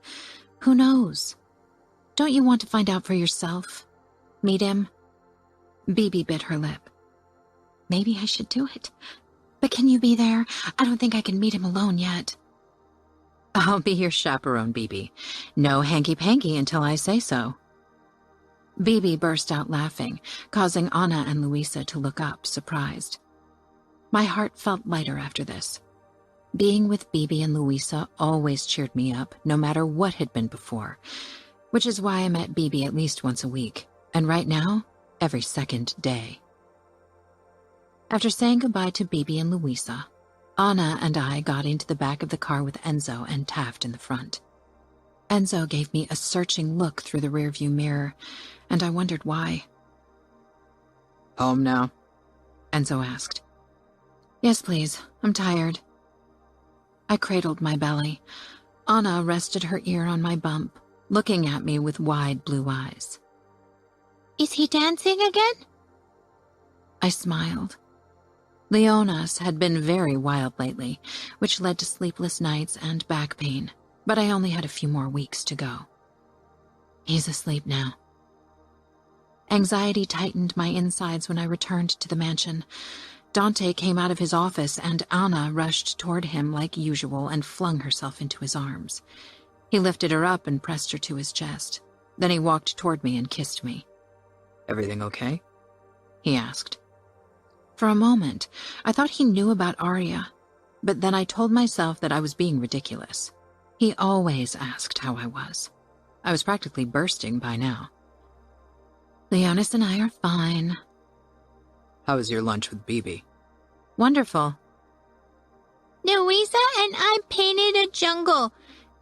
Who knows? Don't you want to find out for yourself? Meet him? Bibi bit her lip. Maybe I should do it. But can you be there? I don't think I can meet him alone yet. I'll be your chaperone, Bibi. No hanky-panky until I say so. Bibi burst out laughing, causing Anna and Louisa to look up, surprised. My heart felt lighter after this. Being with Bibi and Louisa always cheered me up, no matter what had been before, which is why I met Bibi at least once a week, and right now, every second day. After saying goodbye to Bibi and Louisa, Anna and I got into the back of the car with Enzo and Taft in the front. Enzo gave me a searching look through the rearview mirror, and I wondered why. Home now? Enzo asked. Yes, please. I'm tired. I cradled my belly. Anna rested her ear on my bump, looking at me with wide blue eyes. Is he dancing again? I smiled. Leonas had been very wild lately, which led to sleepless nights and back pain, but I only had a few more weeks to go. He's asleep now. Anxiety tightened my insides when I returned to the mansion. Dante came out of his office and Anna rushed toward him like usual and flung herself into his arms. He lifted her up and pressed her to his chest. Then he walked toward me and kissed me. Everything okay? He asked. For a moment, I thought he knew about Arya, but then I told myself that I was being ridiculous. He always asked how I was. I was practically bursting by now. Leonis and I are fine. How was your lunch with Bibi? Wonderful. Louisa and I painted a jungle,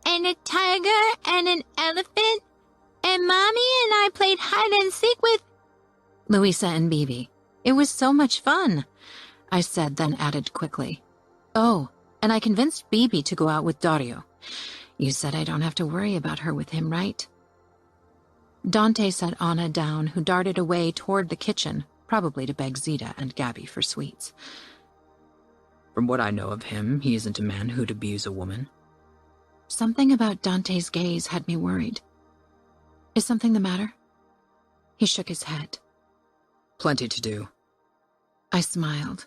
and a tiger and an elephant, and Mommy and I played hide and seek with Louisa and Bibi. It was so much fun, I said, then added quickly. Oh, and I convinced Bibi to go out with Dario. You said I don't have to worry about her with him, right? Dante set Anna down, who darted away toward the kitchen, probably to beg Zita and Gabby for sweets. From what I know of him, he isn't a man who'd abuse a woman. Something about Dante's gaze had me worried. Is something the matter? He shook his head. Plenty to do. I smiled.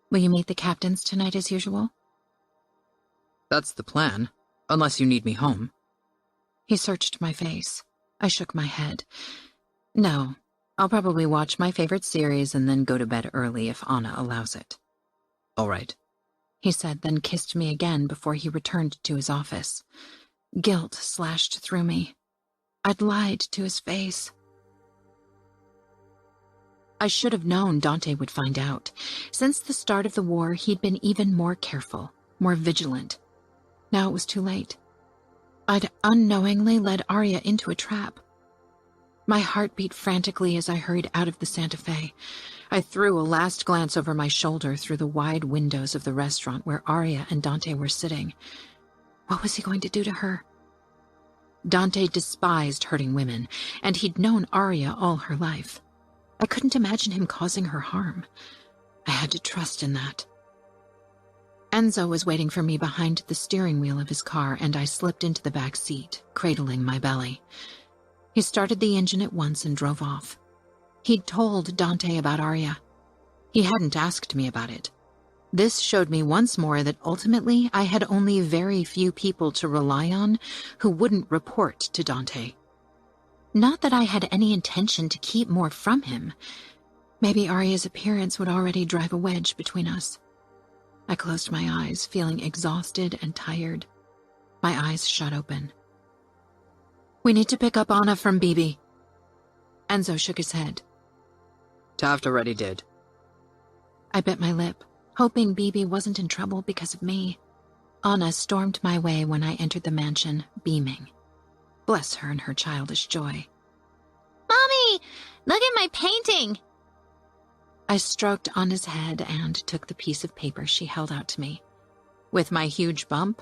Will you meet the captains tonight as usual? That's the plan, unless you need me home. He searched my face. I shook my head. No, I'll probably watch my favorite series and then go to bed early if Anna allows it. All right, he said, then kissed me again before he returned to his office. Guilt slashed through me. I'd lied to his face. I should have known Dante would find out. Since the start of the war, he'd been even more careful, more vigilant. Now it was too late. I'd unknowingly led Arya into a trap. My heart beat frantically as I hurried out of the Santa Fe. I threw a last glance over my shoulder through the wide windows of the restaurant where Arya and Dante were sitting. What was he going to do to her? Dante despised hurting women, and he'd known Arya all her life. I couldn't imagine him causing her harm. I had to trust in that. Enzo was waiting for me behind the steering wheel of his car, and I slipped into the back seat, cradling my belly. He started the engine at once and drove off. He'd told Dante about Arya. He hadn't asked me about it. This showed me once more that ultimately I had only very few people to rely on who wouldn't report to Dante. Not that I had any intention to keep more from him. Maybe Arya's appearance would already drive a wedge between us. I closed my eyes, feeling exhausted and tired. My eyes shut open. We need to pick up Anna from Bibi. Enzo shook his head. Taft already did. I bit my lip, hoping Bibi wasn't in trouble because of me. Anna stormed my way when I entered the mansion, beaming. Bless her and her childish joy. Mommy, look at my painting. I stroked Anna's head and took the piece of paper she held out to me. With my huge bump,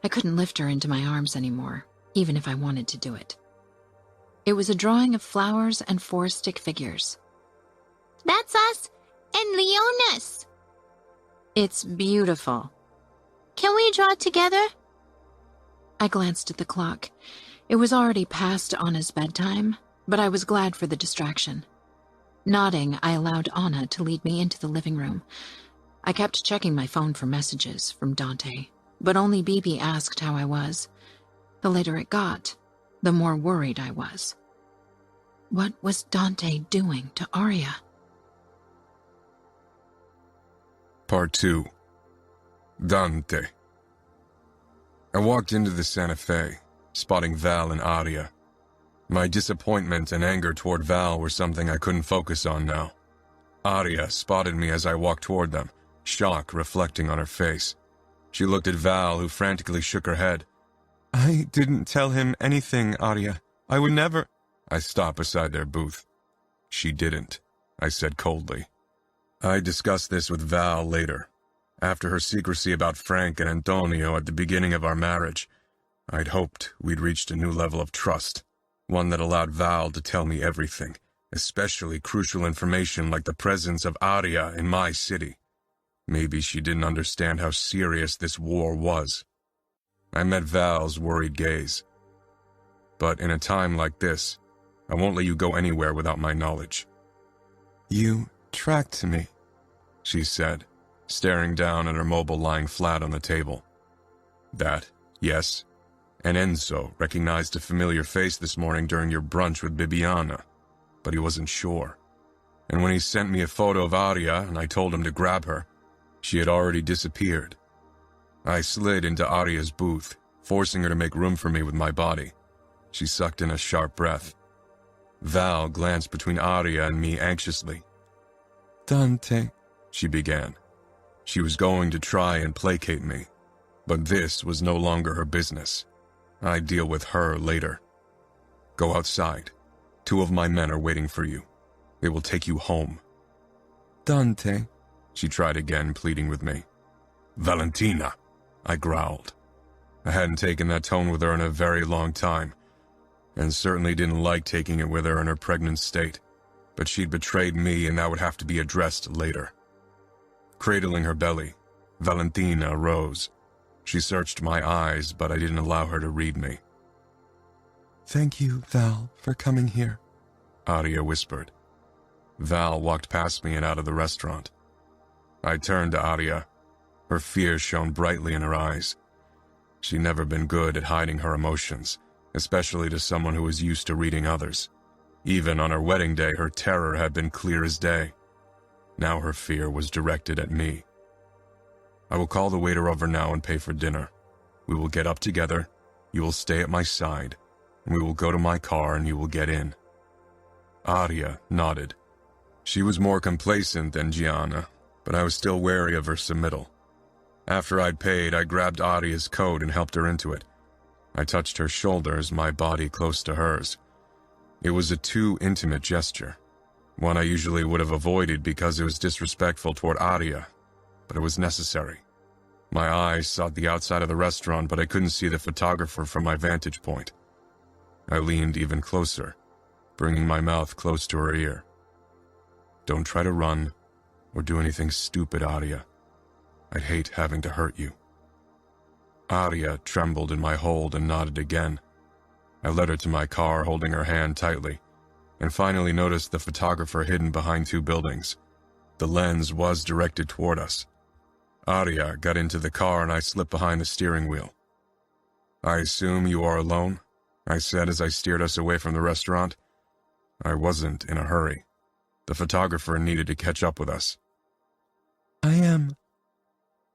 I couldn't lift her into my arms anymore, even if I wanted to do it. It was a drawing of flowers and 4 stick figures. That's us and Leonas. It's beautiful. Can we draw together? I glanced at the clock. It was already past Anna's bedtime, but I was glad for the distraction. Nodding, I allowed Anna to lead me into the living room. I kept checking my phone for messages from Dante, but only Bibi asked how I was. The later it got, the more worried I was. What was Dante doing to Arya? Part 2. Dante. I walked into the Santa Fe, spotting Val and Arya. My disappointment and anger toward Val were something I couldn't focus on now. Arya spotted me as I walked toward them, shock reflecting on her face. She looked at Val, who frantically shook her head. I didn't tell him anything, Arya. I would never... I stopped beside their booth. She didn't, I said coldly. I discussed this with Val later. After her secrecy about Frank and Antonio at the beginning of our marriage, I'd hoped we'd reached a new level of trust. One that allowed Val to tell me everything, especially crucial information like the presence of Arya in my city. Maybe she didn't understand how serious this war was. I met Val's worried gaze. But in a time like this, I won't let you go anywhere without my knowledge. You tracked me, she said, staring down at her mobile lying flat on the table. That, yes. And Enzo recognized a familiar face this morning during your brunch with Bibiana, but he wasn't sure. And when he sent me a photo of Aria and I told him to grab her, she had already disappeared. I slid into Aria's booth, forcing her to make room for me with my body. She sucked in a sharp breath. Val glanced between Aria and me anxiously. Dante, she began. She was going to try and placate me, but this was no longer her business. I'd deal with her later. Go outside. 2 of my men are waiting for you. They will take you home. Dante, she tried again, pleading with me. Valentina, I growled. I hadn't taken that tone with her in a very long time, and certainly didn't like taking it with her in her pregnant state, but she'd betrayed me and that would have to be addressed later. Cradling her belly, Valentina rose. She searched my eyes, but I didn't allow her to read me. Thank you, Val, for coming here, Aria whispered. Val walked past me and out of the restaurant. I turned to Aria. Her fear shone brightly in her eyes. She'd never been good at hiding her emotions, especially to someone who was used to reading others. Even on her wedding day, her terror had been clear as day. Now her fear was directed at me. I will call the waiter over now and pay for dinner. We will get up together, you will stay at my side, and we will go to my car and you will get in. Aria nodded. She was more complacent than Gianna, but I was still wary of her submittal. After I'd paid, I grabbed Aria's coat and helped her into it. I touched her shoulders, my body close to hers. It was a too intimate gesture, one I usually would have avoided because it was disrespectful toward Aria, but it was necessary. My eyes sought the outside of the restaurant, but I couldn't see the photographer from my vantage point. I leaned even closer, bringing my mouth close to her ear. Don't try to run or do anything stupid, Aria. I'd hate having to hurt you. Aria trembled in my hold and nodded again. I led her to my car, holding her hand tightly, and finally noticed the photographer hidden behind 2 buildings. The lens was directed toward us. Aria got into the car and I slipped behind the steering wheel. I assume you are alone? I said as I steered us away from the restaurant. I wasn't in a hurry. The photographer needed to catch up with us. I am.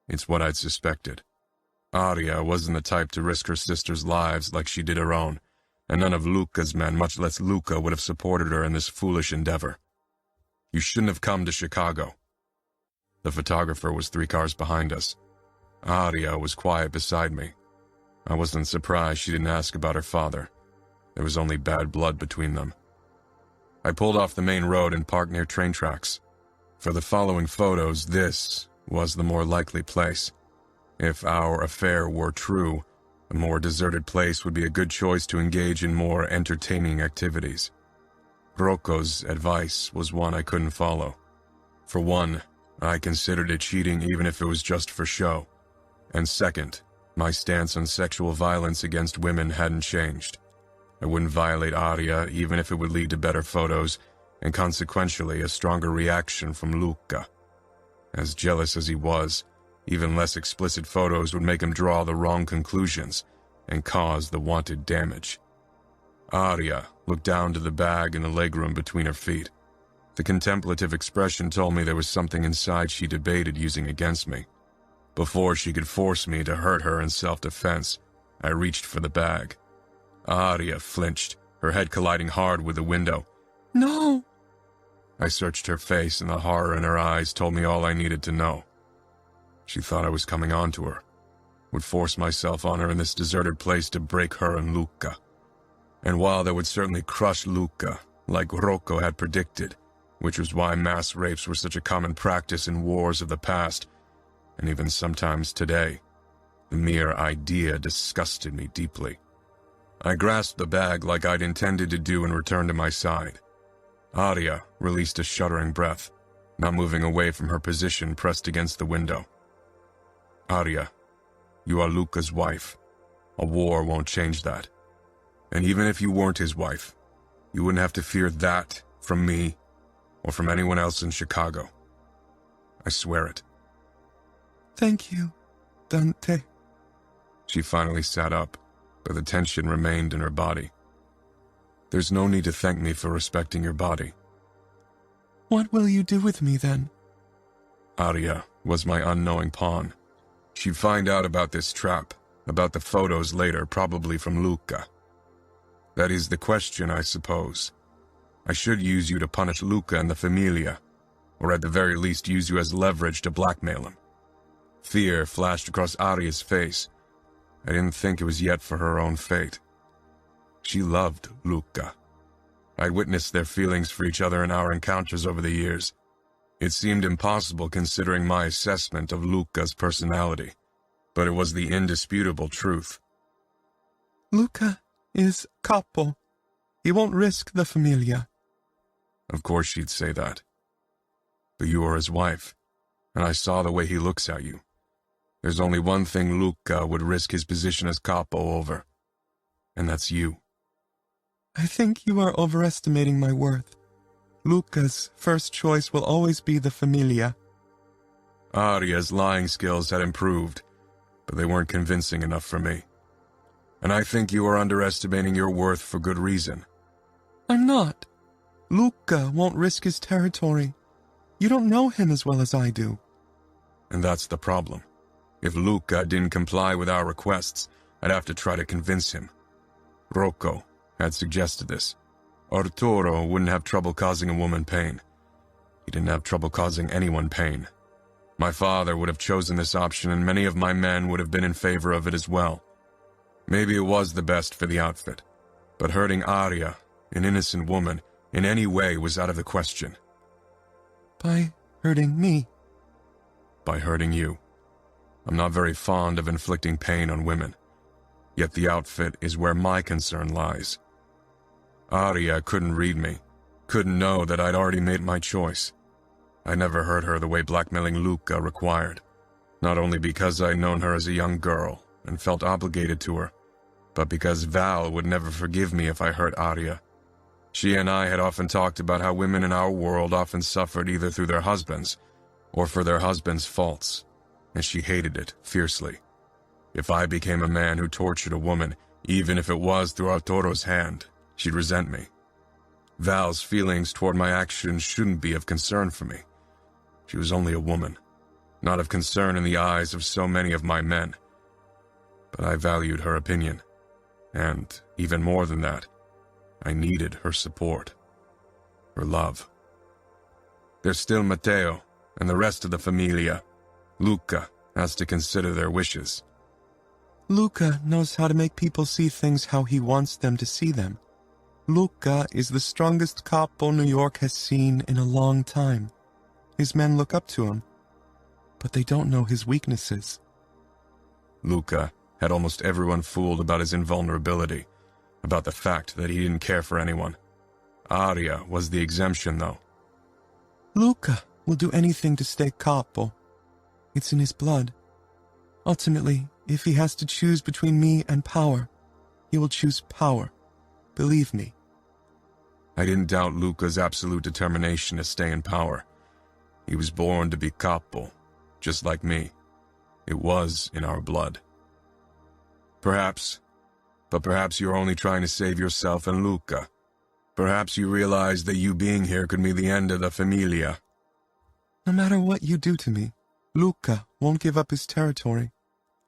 It's what I'd suspected. Aria wasn't the type to risk her sister's lives like she did her own, and none of Luca's men, much less Luca, would have supported her in this foolish endeavor. You shouldn't have come to Chicago. The photographer was 3 cars behind us. Aria was quiet beside me. I wasn't surprised she didn't ask about her father. There was only bad blood between them. I pulled off the main road and parked near train tracks. For the following photos, this was the more likely place. If our affair were true, a more deserted place would be a good choice to engage in more entertaining activities. Rocco's advice was one I couldn't follow. For one, I considered it cheating even if it was just for show. And second, my stance on sexual violence against women hadn't changed. I wouldn't violate Aria even if it would lead to better photos, and consequentially a stronger reaction from Luca. As jealous as he was, even less explicit photos would make him draw the wrong conclusions and cause the wanted damage. Aria looked down to the bag in the legroom between her feet. The contemplative expression told me there was something inside she debated using against me. Before she could force me to hurt her in self-defense, I reached for the bag. Aria flinched, her head colliding hard with the window. No! I searched her face and the horror in her eyes told me all I needed to know. She thought I was coming on to her, would force myself on her in this deserted place to break her and Luca. And while that would certainly crush Luca, like Rocco had predicted, which was why mass rapes were such a common practice in wars of the past, and even sometimes today, the mere idea disgusted me deeply. I grasped the bag like I'd intended to do and returned to my side. Aria released a shuddering breath. not moving away from her position pressed against the window. Arya, you are Luca's wife. A war won't change that. And even if you weren't his wife, you wouldn't have to fear that from me or from anyone else in Chicago. I swear it. Thank you, Dante. She finally sat up, but the tension remained in her body. There's no need to thank me for respecting your body. What will you do with me then? Arya was my unknowing pawn. She'd find out about this trap, about the photos later, probably from Luca. That is the question, I suppose. I should use you to punish Luca and the Familia, or at the very least use you as leverage to blackmail him. Fear flashed across Arya's face. I didn't think it was yet for her own fate. She loved Luca. I witnessed their feelings for each other in our encounters over the years. It seemed impossible considering my assessment of Luca's personality, but it was the indisputable truth. Luca is capo. He won't risk the Familia. Of course she'd say that. But you are his wife, and I saw the way he looks at you. There's only one thing Luca would risk his position as capo over, and that's you. I think you are overestimating my worth. Luca's first choice will always be the Familia. Arya's lying skills had improved, but they weren't convincing enough for me. And I think you are underestimating your worth for good reason. I'm not. Luca won't risk his territory. You don't know him as well as I do. And that's the problem. If Luca didn't comply with our requests, I'd have to try to convince him. Rocco had suggested this. Arturo wouldn't have trouble causing a woman pain. He didn't have trouble causing anyone pain. My father would have chosen this option, and many of my men would have been in favor of it as well. Maybe it was the best for the outfit, but hurting Arya, an innocent woman, in any way was out of the question. By hurting me? By hurting you. I'm not very fond of inflicting pain on women, yet the outfit is where my concern lies. Arya couldn't read me, couldn't know that I'd already made my choice. I never hurt her the way blackmailing Luca required, not only because I'd known her as a young girl and felt obligated to her, but because Val would never forgive me if I hurt Arya. She and I had often talked about how women in our world often suffered either through their husbands or for their husbands' faults, and she hated it fiercely. If I became a man who tortured a woman, even if it was through Arturo's hand, she'd resent me. Val's feelings toward my actions shouldn't be of concern for me. She was only a woman, not of concern in the eyes of so many of my men. But I valued her opinion, and, even more than that, I needed her support, her love. There's still Matteo and the rest of the Familia. Luca has to consider their wishes. Luca knows how to make people see things how he wants them to see them. Luca is the strongest capo New York has seen in a long time. His men look up to him, but they don't know his weaknesses. Luca had almost everyone fooled about his invulnerability, about the fact that he didn't care for anyone. Arya was the exemption, though. Luca will do anything to stay capo. It's in his blood. Ultimately, if he has to choose between me and power, he will choose power. Believe me. I didn't doubt Luca's absolute determination to stay in power. He was born to be capo, just like me. It was in our blood. Perhaps you're only trying to save yourself and Luca. Perhaps you realize that you being here could mean the end of the Familia. No matter what you do to me, Luca won't give up his territory.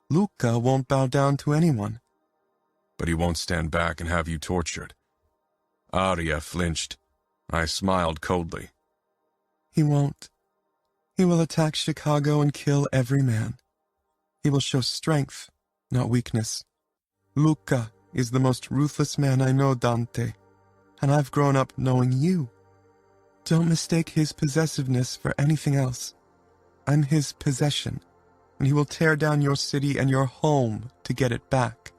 Luca won't bow down to anyone. But he won't stand back and have you tortured. Arya flinched. I smiled coldly. He won't. He will attack Chicago and kill every man. He will show strength, not weakness. Luca is the most ruthless man I know, Dante, and I've grown up knowing you. Don't mistake his possessiveness for anything else. I'm his possession, and he will tear down your city and your home to get it back.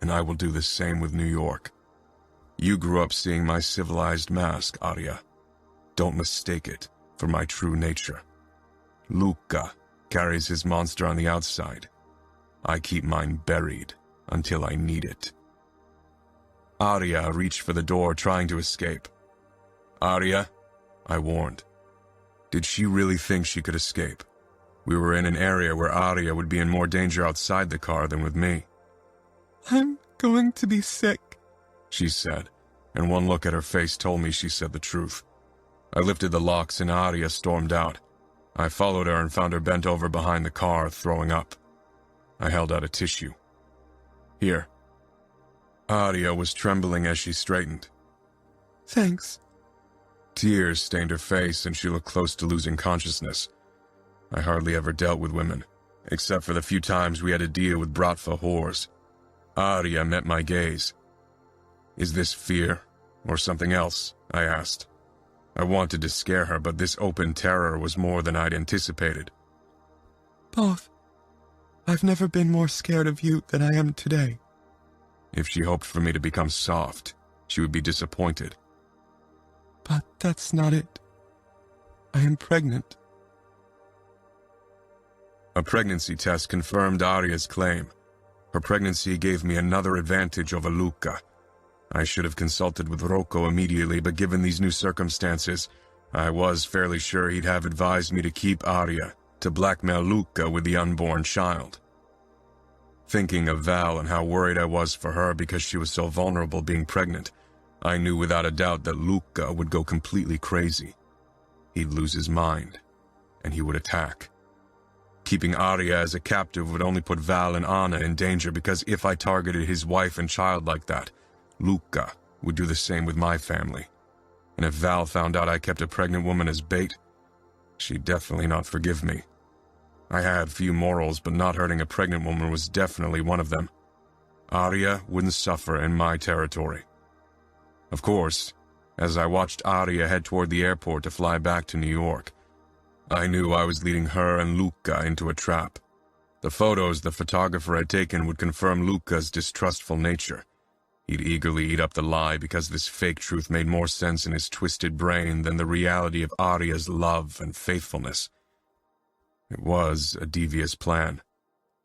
And I will do the same with New York. You grew up seeing my civilized mask, Arya. Don't mistake it for my true nature. Luca carries his monster on the outside. I keep mine buried until I need it. Aria reached for the door, trying to escape. Aria, I warned. Did she really think she could escape? We were in an area where Aria would be in more danger outside the car than with me. I'm going to be sick, she said, and one look at her face told me she said the truth. I lifted the locks and Aria stormed out. I followed her and found her bent over behind the car, throwing up. I held out a tissue. Here. Aria was trembling as she straightened. Thanks. Tears stained her face and she looked close to losing consciousness. I hardly ever dealt with women, except for the few times we had to deal with Bratva whores. Aria met my gaze. Is this fear, or something else? I asked. I wanted to scare her, but this open terror was more than I'd anticipated. Both. I've never been more scared of you than I am today. If she hoped for me to become soft, she would be disappointed. But that's not it. I am pregnant. A pregnancy test confirmed Aria's claim. Her pregnancy gave me another advantage over Luca. I should have consulted with Rocco immediately, but given these new circumstances, I was fairly sure he'd have advised me to keep Aria, to blackmail Luca with the unborn child. Thinking of Val and how worried I was for her because she was so vulnerable being pregnant, I knew without a doubt that Luca would go completely crazy. He'd lose his mind, and he would attack. Keeping Aria as a captive would only put Val and Anna in danger because if I targeted his wife and child like that, Luca would do the same with my family. And if Val found out I kept a pregnant woman as bait, she'd definitely not forgive me. I had few morals, but not hurting a pregnant woman was definitely one of them. Aria wouldn't suffer in my territory. Of course, as I watched Aria head toward the airport to fly back to New York, I knew I was leading her and Luca into a trap. The photos the photographer had taken would confirm Luca's distrustful nature. He'd eagerly eat up the lie because this fake truth made more sense in his twisted brain than the reality of Aria's love and faithfulness. It was a devious plan,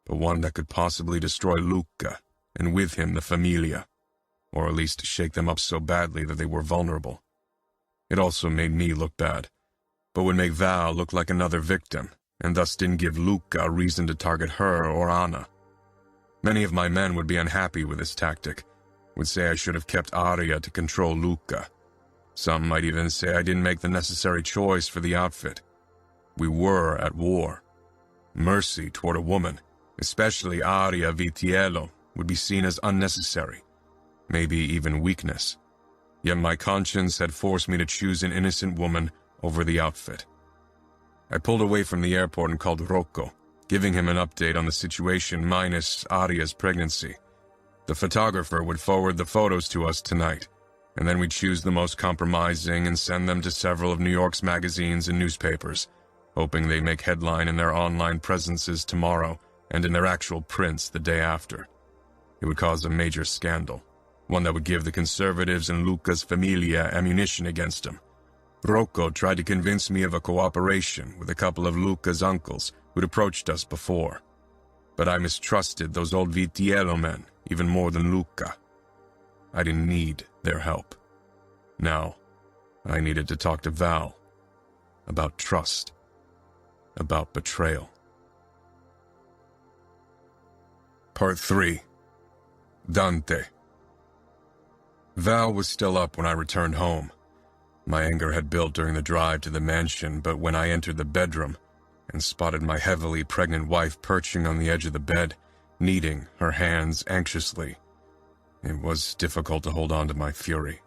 but one that could possibly destroy Luca, and with him the Familia, or at least shake them up so badly that they were vulnerable. It also made me look bad, but would make Val look like another victim, and thus didn't give Luca a reason to target her or Anna. Many of my men would be unhappy with this tactic, would say I should have kept Aria to control Luca. Some might even say I didn't make the necessary choice for the outfit. We were at war. Mercy toward a woman, especially Aria Vitiello, would be seen as unnecessary, maybe even weakness. Yet my conscience had forced me to choose an innocent woman over the outfit. I pulled away from the airport and called Rocco, giving him an update on the situation minus Aria's pregnancy. The photographer would forward the photos to us tonight, and then we'd choose the most compromising and send them to several of New York's magazines and newspapers, hoping they'd make headline in their online presences tomorrow and in their actual prints the day after. It would cause a major scandal, one that would give the conservatives and Luca's Familia ammunition against him. Rocco tried to convince me of a cooperation with a couple of Luca's uncles who'd approached us before. But I mistrusted those old Vitiello men even more than Luca. I didn't need their help. Now, I needed to talk to Val about trust, about betrayal. Part 3. Dante. Val was still up when I returned home. My anger had built during the drive to the mansion, but when I entered the bedroom and spotted my heavily pregnant wife perching on the edge of the bed, kneading her hands anxiously, it was difficult to hold on to my fury.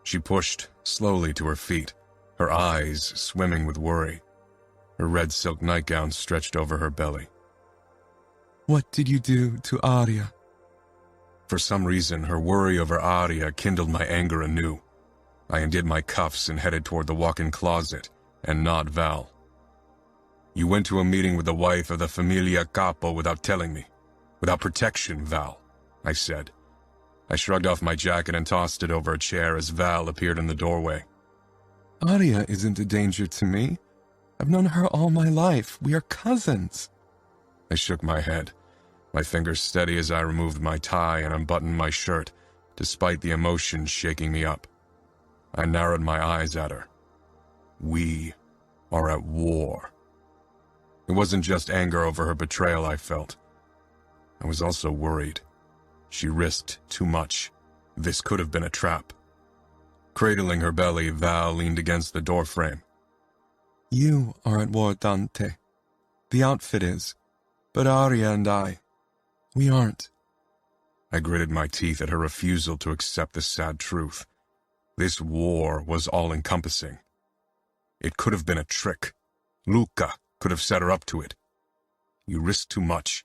She pushed slowly to her feet, her eyes swimming with worry. Her red silk nightgown stretched over her belly. What did you do to Aria? For some reason, her worry over Aria kindled my anger anew. I undid my cuffs and headed toward the walk-in closet, and not Val. You went to a meeting with the wife of the Familia Capo without telling me. Without protection, Val, I said. I shrugged off my jacket and tossed it over a chair as Val appeared in the doorway. Arya isn't a danger to me. I've known her all my life. We are cousins. I shook my head, my fingers steady as I removed my tie and unbuttoned my shirt, despite the emotion shaking me up. I narrowed my eyes at her. We are at war. It wasn't just anger over her betrayal I felt. I was also worried. She risked too much. This could have been a trap. Cradling her belly, Val leaned against the doorframe. You are at war, Dante. The outfit is. But Arya and I, we aren't. I gritted my teeth at her refusal to accept the sad truth. This war was all-encompassing. It could have been a trick. Luca could have set her up to it. You risked too much.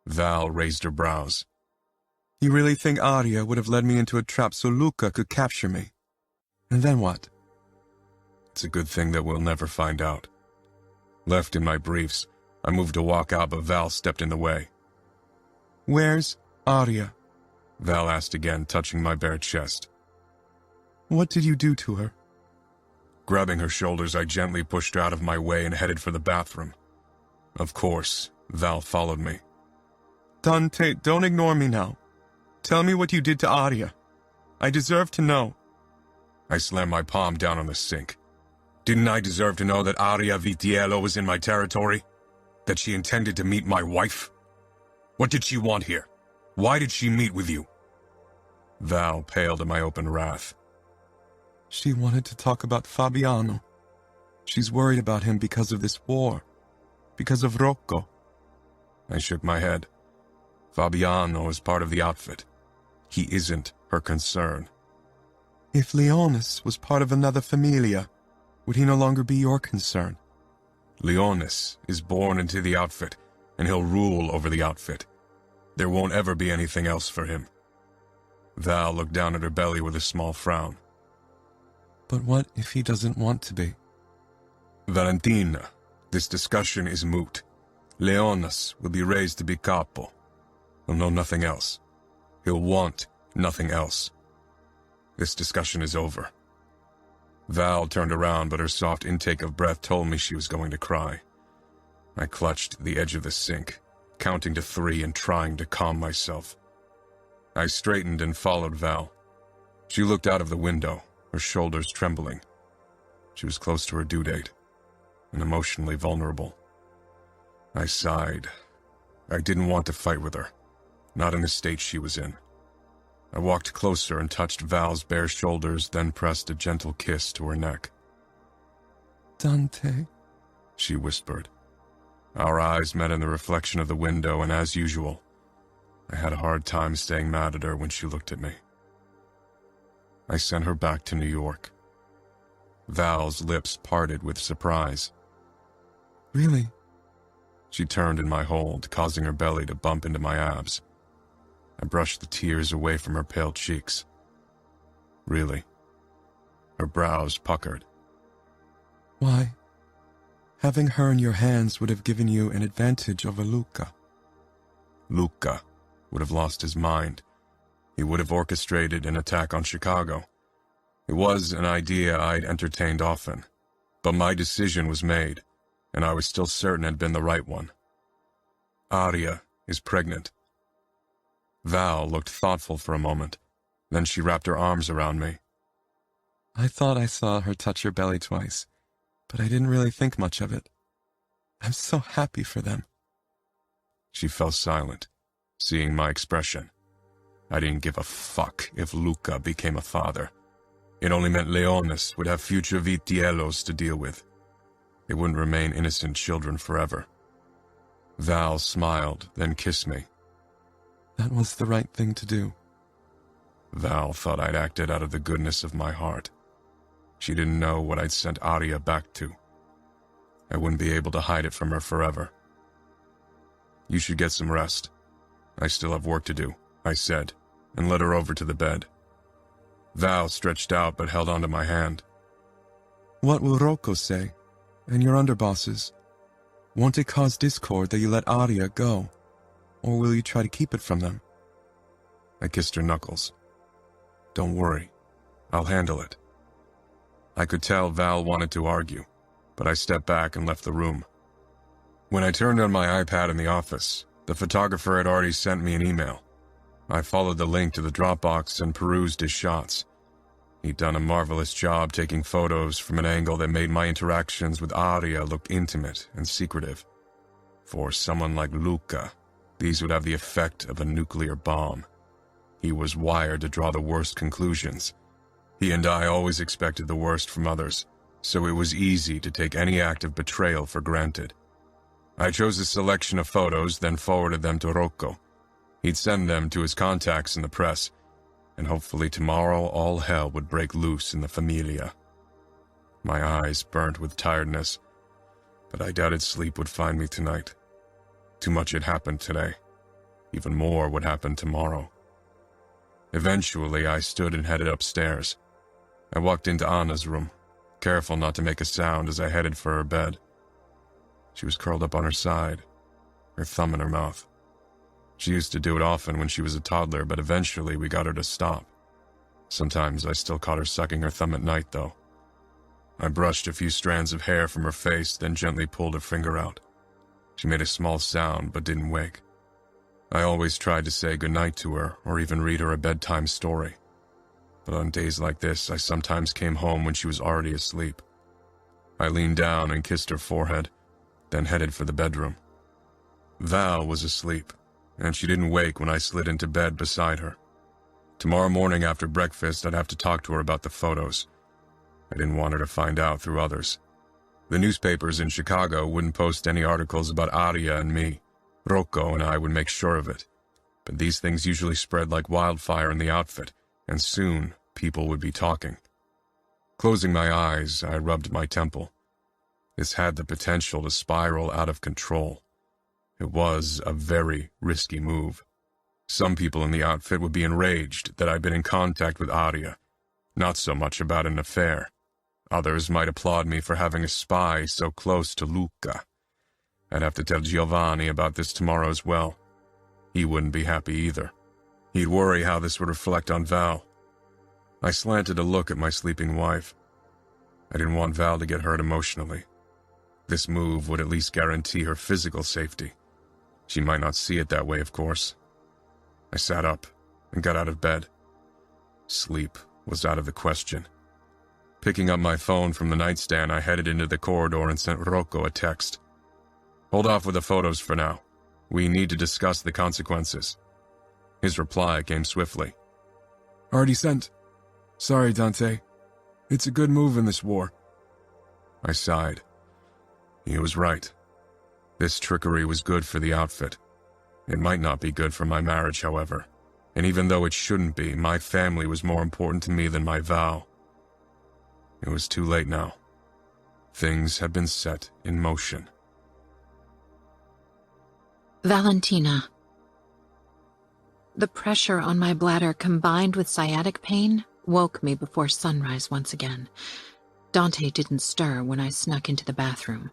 Val raised her brows. You really think Arya would have led me into a trap so Luca could capture me? And then what? It's a good thing that we'll never find out. Left in my briefs, I moved to walk out, but Val stepped in the way. Where's Arya? Val asked again, touching my bare chest. What did you do to her? Grabbing her shoulders, I gently pushed her out of my way and headed for the bathroom. Of course, Val followed me. Dante, don't ignore me now. Tell me what you did to Arya. I deserve to know. I slammed my palm down on the sink. Didn't I deserve to know that Arya Vitiello was in my territory? That she intended to meet my wife? What did she want here? Why did she meet with you? Val paled at my open wrath. She wanted to talk about Fabiano. She's worried about him because of this war. Because of Rocco. I shook my head. Fabiano is part of the outfit. He isn't her concern. If Leonis was part of another familia, would he no longer be your concern? Leonis is born into the outfit, and he'll rule over the outfit. There won't ever be anything else for him. Val looked down at her belly with a small frown. But what if he doesn't want to be? Valentina, this discussion is moot. Leonis will be raised to be capo. He'll know nothing else. He'll want nothing else. This discussion is over. Val turned around, but her soft intake of breath told me she was going to cry. I clutched the edge of the sink, counting to 3 and trying to calm myself. I straightened and followed Val. She looked out of the window, her shoulders trembling. She was close to her due date, and emotionally vulnerable. I sighed. I didn't want to fight with her, not in the state she was in. I walked closer and touched Val's bare shoulders, then pressed a gentle kiss to her neck. Dante, she whispered. Our eyes met in the reflection of the window, and as usual, I had a hard time staying mad at her when she looked at me. I sent her back to New York. Val's lips parted with surprise. Really? She turned in my hold, causing her belly to bump into my abs. I brushed the tears away from her pale cheeks. Really? Her brows puckered. Why? Having her in your hands would have given you an advantage over Luca. Luca would have lost his mind. He would have orchestrated an attack on Chicago. It was an idea I'd entertained often, but my decision was made, and I was still certain it had been the right one. Arya is pregnant. Val looked thoughtful for a moment. Then she wrapped her arms around me. I thought I saw her touch your belly twice, but I didn't really think much of it. I'm so happy for them. She fell silent, seeing my expression. I didn't give a fuck if Luca became a father. It only meant Leonis would have future Vitiellos to deal with. They wouldn't remain innocent children forever. Val smiled, then kissed me. That was the right thing to do. Val thought I'd acted out of the goodness of my heart. She didn't know what I'd sent Arya back to. I wouldn't be able to hide it from her forever. You should get some rest. I still have work to do, I said, and led her over to the bed. Val stretched out but held onto my hand. What will Rocco say, and your underbosses? Won't it cause discord that you let Arya go? Or will you try to keep it from them? I kissed her knuckles. Don't worry. I'll handle it. I could tell Val wanted to argue, but I stepped back and left the room. When I turned on my iPad in the office, the photographer had already sent me an email. I followed the link to the Dropbox and perused his shots. He'd done a marvelous job taking photos from an angle that made my interactions with Aria look intimate and secretive. For someone like Luca, these would have the effect of a nuclear bomb. He was wired to draw the worst conclusions. He and I always expected the worst from others, so it was easy to take any act of betrayal for granted. I chose a selection of photos, then forwarded them to Rocco. He'd send them to his contacts in the press, and hopefully tomorrow all hell would break loose in the Familia. My eyes burnt with tiredness, but I doubted sleep would find me tonight. Too much had happened today. Even more would happen tomorrow. Eventually, I stood and headed upstairs. I walked into Anna's room, careful not to make a sound as I headed for her bed. She was curled up on her side, her thumb in her mouth. She used to do it often when she was a toddler, but eventually we got her to stop. Sometimes I still caught her sucking her thumb at night, though. I brushed a few strands of hair from her face, then gently pulled her finger out. She made a small sound, but didn't wake. I always tried to say goodnight to her, or even read her a bedtime story. But on days like this, I sometimes came home when she was already asleep. I leaned down and kissed her forehead, then headed for the bedroom. Val was asleep, and she didn't wake when I slid into bed beside her. Tomorrow morning after breakfast, I'd have to talk to her about the photos. I didn't want her to find out through others. The newspapers in Chicago wouldn't post any articles about Aria and me. Rocco and I would make sure of it. But these things usually spread like wildfire in the outfit, and soon people would be talking. Closing my eyes, I rubbed my temple. This had the potential to spiral out of control. It was a very risky move. Some people in the outfit would be enraged that I'd been in contact with Aria, not so much about an affair. Others might applaud me for having a spy so close to Luca. I'd have to tell Giovanni about this tomorrow as well. He wouldn't be happy either. He'd worry how this would reflect on Val. I slanted a look at my sleeping wife. I didn't want Val to get hurt emotionally. This move would at least guarantee her physical safety. She might not see it that way, of course. I sat up and got out of bed. Sleep was out of the question. Picking up my phone from the nightstand, I headed into the corridor and sent Rocco a text. "Hold off with the photos for now. We need to discuss the consequences." His reply came swiftly. Already sent. Sorry, Dante. It's a good move in this war. I sighed. He was right. This trickery was good for the outfit. It might not be good for my marriage, however. And even though it shouldn't be, my family was more important to me than my vow. It was too late now. Things had been set in motion. Valentina. The pressure on my bladder combined with sciatic pain woke me before sunrise once again. Dante didn't stir when I snuck into the bathroom,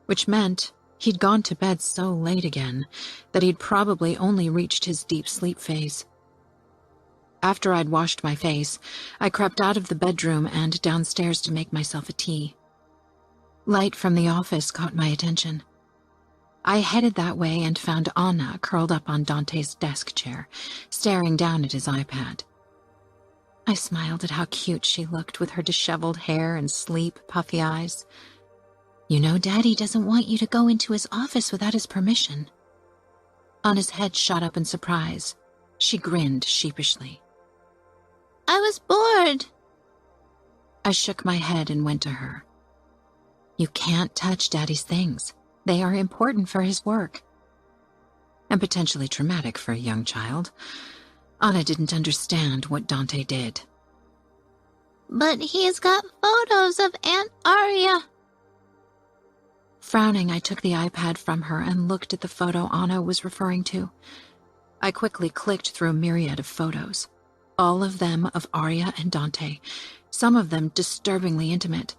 which meant he'd gone to bed so late again that he'd probably only reached his deep sleep phase. After I'd washed my face, I crept out of the bedroom and downstairs to make myself a tea. Light from the office caught my attention. I headed that way and found Anna curled up on Dante's desk chair, staring down at his iPad. I smiled at how cute she looked with her disheveled hair and sleep, puffy eyes. "You know Daddy doesn't want you to go into his office without his permission." Anna's head shot up in surprise. She grinned sheepishly. I was bored. I shook my head and went to her. "You can't touch Daddy's things. They are important for his work." And potentially traumatic for a young child. Anna didn't understand what Dante did. But he's got photos of Aunt Aria. Frowning, I took the iPad from her and looked at the photo Anna was referring to. I quickly clicked through a myriad of photos, all of them of Aria and Dante, some of them disturbingly intimate.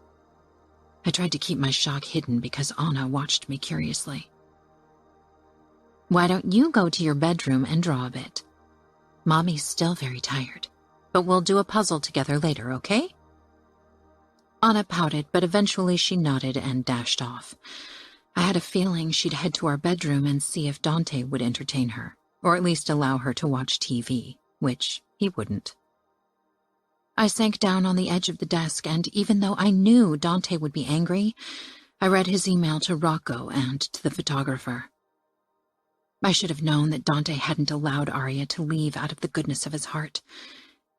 I tried to keep my shock hidden because Anna watched me curiously. "Why don't you go to your bedroom and draw a bit? Mommy's still very tired, but we'll do a puzzle together later, okay?" Anna pouted, but eventually she nodded and dashed off. I had a feeling she'd head to our bedroom and see if Dante would entertain her, or at least allow her to watch TV, which he wouldn't. I sank down on the edge of the desk, and even though I knew Dante would be angry, I read his email to Rocco and to the photographer. I should have known that Dante hadn't allowed Arya to leave out of the goodness of his heart.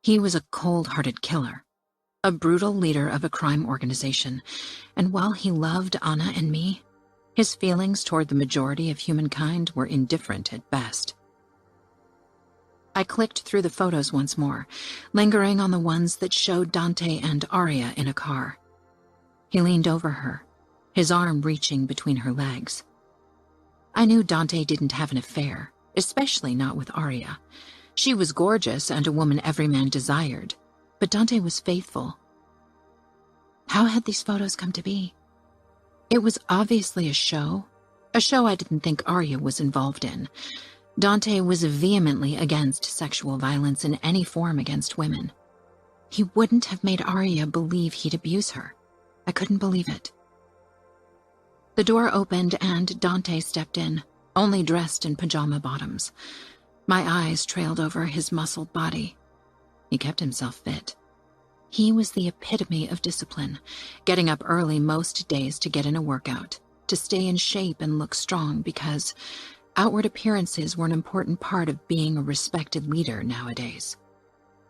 He was a cold-hearted killer, a brutal leader of a crime organization, and while he loved Anna and me, his feelings toward the majority of humankind were indifferent at best. I clicked through the photos once more, lingering on the ones that showed Dante and Arya in a car. He leaned over her, his arm reaching between her legs. I knew Dante didn't have an affair, especially not with Arya. She was gorgeous and a woman every man desired, but Dante was faithful. How had these photos come to be? It was obviously a show I didn't think Arya was involved in. Dante was vehemently against sexual violence in any form against women. He wouldn't have made Arya believe he'd abuse her. I couldn't believe it. The door opened and Dante stepped in, only dressed in pajama bottoms. My eyes trailed over his muscled body. He kept himself fit. He was the epitome of discipline, getting up early most days to get in a workout, to stay in shape and look strong because outward appearances were an important part of being a respected leader nowadays.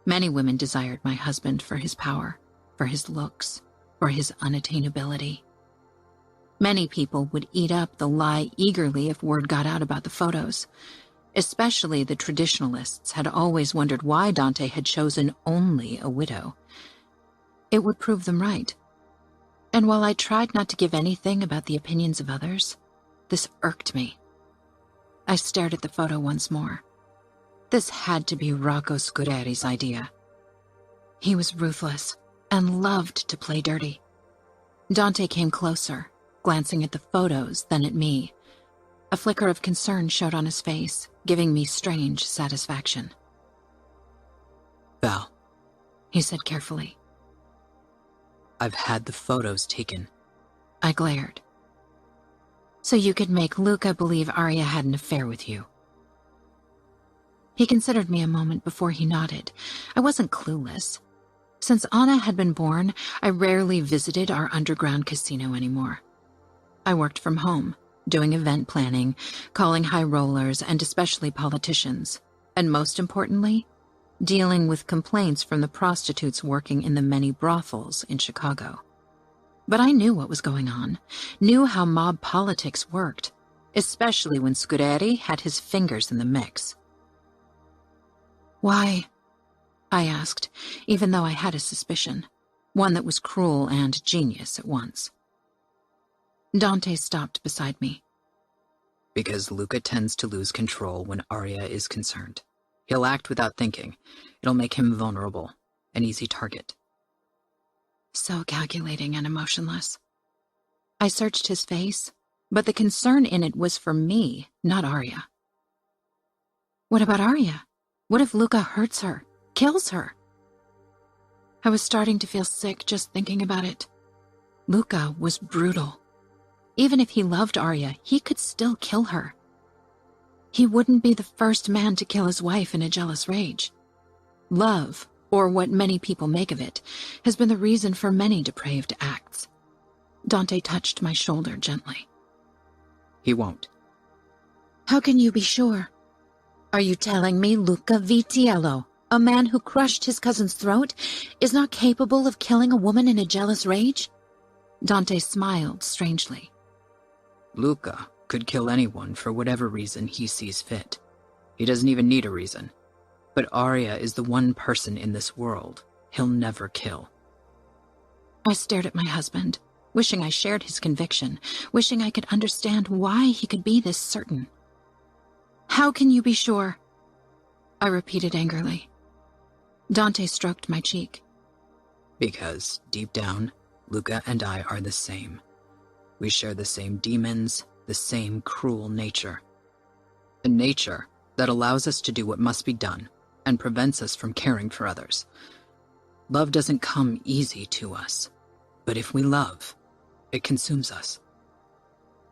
Many women desired my husband for his power, for his looks, for his unattainability. Many people would eat up the lie eagerly if word got out about the photos. Especially the traditionalists had always wondered why Dante had chosen only a widow. It would prove them right. And while I tried not to give anything about the opinions of others, this irked me. I stared at the photo once more. This had to be Rocco Scuderi's idea. He was ruthless and loved to play dirty. Dante came closer, glancing at the photos, then at me. A flicker of concern showed on his face, giving me strange satisfaction. Val, he said carefully. I've had the photos taken. I glared. So you could make Luca believe Arya had an affair with you. He considered me a moment before he nodded. I wasn't clueless. Since Anna had been born, I rarely visited our underground casino anymore. I worked from home, doing event planning, calling high rollers, and especially politicians, and most importantly, dealing with complaints from the prostitutes working in the many brothels in Chicago. But I knew what was going on, knew how mob politics worked, especially when Scuderi had his fingers in the mix. Why? I asked, even though I had a suspicion, one that was cruel and genius at once. Dante stopped beside me. Because Luca tends to lose control when Arya is concerned. He'll act without thinking. It'll make him vulnerable, an easy target. So calculating and emotionless. I searched his face, but the concern in it was for me, not Arya. What about Arya? What if Luca hurts her, kills her? I was starting to feel sick just thinking about it. Luca was brutal. Even if he loved Arya, he could still kill her. He wouldn't be the first man to kill his wife in a jealous rage. Love, or what many people make of it, has been the reason for many depraved acts. Dante touched my shoulder gently. He won't. How can you be sure? Are you telling me Luca Vitiello, a man who crushed his cousin's throat, is not capable of killing a woman in a jealous rage? Dante smiled strangely. Luca could kill anyone for whatever reason he sees fit. He doesn't even need a reason. But Arya is the one person in this world he'll never kill. I stared at my husband, wishing I shared his conviction, wishing I could understand why he could be this certain. How can you be sure? I repeated angrily. Dante stroked my cheek. Because, deep down, Luca and I are the same. We share the same demons, the same cruel nature. A nature that allows us to do what must be done and prevents us from caring for others. Love doesn't come easy to us. But if we love, it consumes us.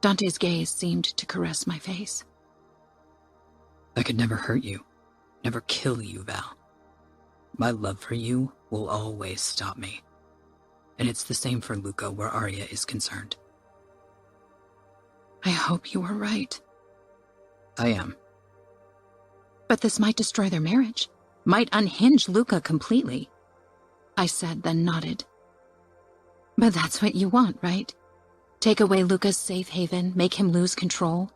Dante's gaze seemed to caress my face. I could never hurt you, never kill you, Val. My love for you will always stop me. And it's the same for Luca where Arya is concerned. I hope you are right. I am. But this might destroy their marriage, might unhinge Luca completely. I said, then nodded. But that's what you want, right? Take away Luca's safe haven, make him lose control.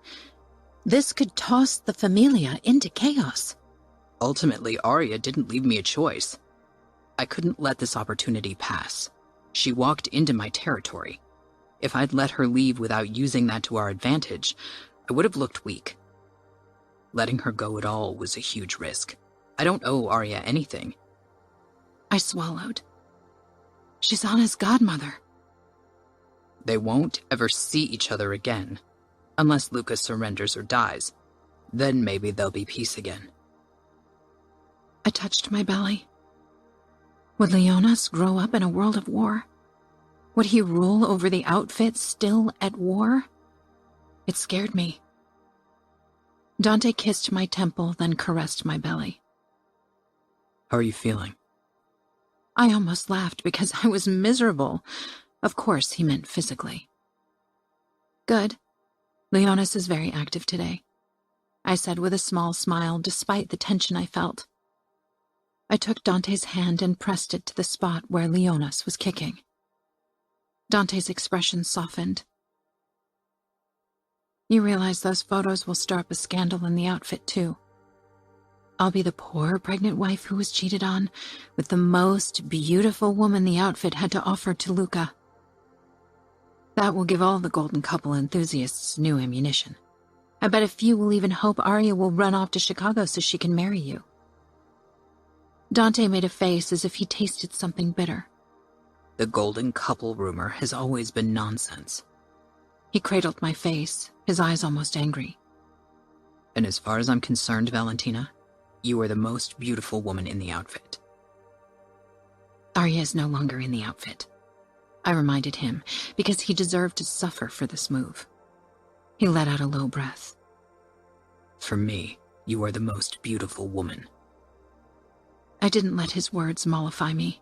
This could toss the Familia into chaos. Ultimately, Arya didn't leave me a choice. I couldn't let this opportunity pass. She walked into my territory. If I'd let her leave without using that to our advantage, I would have looked weak. Letting her go at all was a huge risk. I don't owe Arya anything. I swallowed. She's Anna's godmother. They won't ever see each other again, unless Luca surrenders or dies. Then maybe there'll be peace again. I touched my belly. Would Leonas grow up in a world of war? Would he rule over the outfit still at war? It scared me. Dante kissed my temple, then caressed my belly. How are you feeling? I almost laughed because I was miserable. Of course, he meant physically. Good. Leonas is very active today, I said with a small smile despite the tension I felt. I took Dante's hand and pressed it to the spot where Leonas was kicking. Dante's expression softened. You realize those photos will stir up a scandal in the outfit, too. I'll be the poor pregnant wife who was cheated on with the most beautiful woman the outfit had to offer to Luca. That will give all the golden couple enthusiasts new ammunition. I bet a few will even hope Arya will run off to Chicago so she can marry you. Dante made a face as if he tasted something bitter. The golden couple rumor has always been nonsense. He cradled my face, his eyes almost angry. And as far as I'm concerned, Valentina, you are the most beautiful woman in the outfit. Arya is no longer in the outfit, I reminded him, because he deserved to suffer for this move. He let out a low breath. For me, you are the most beautiful woman. I didn't let his words mollify me.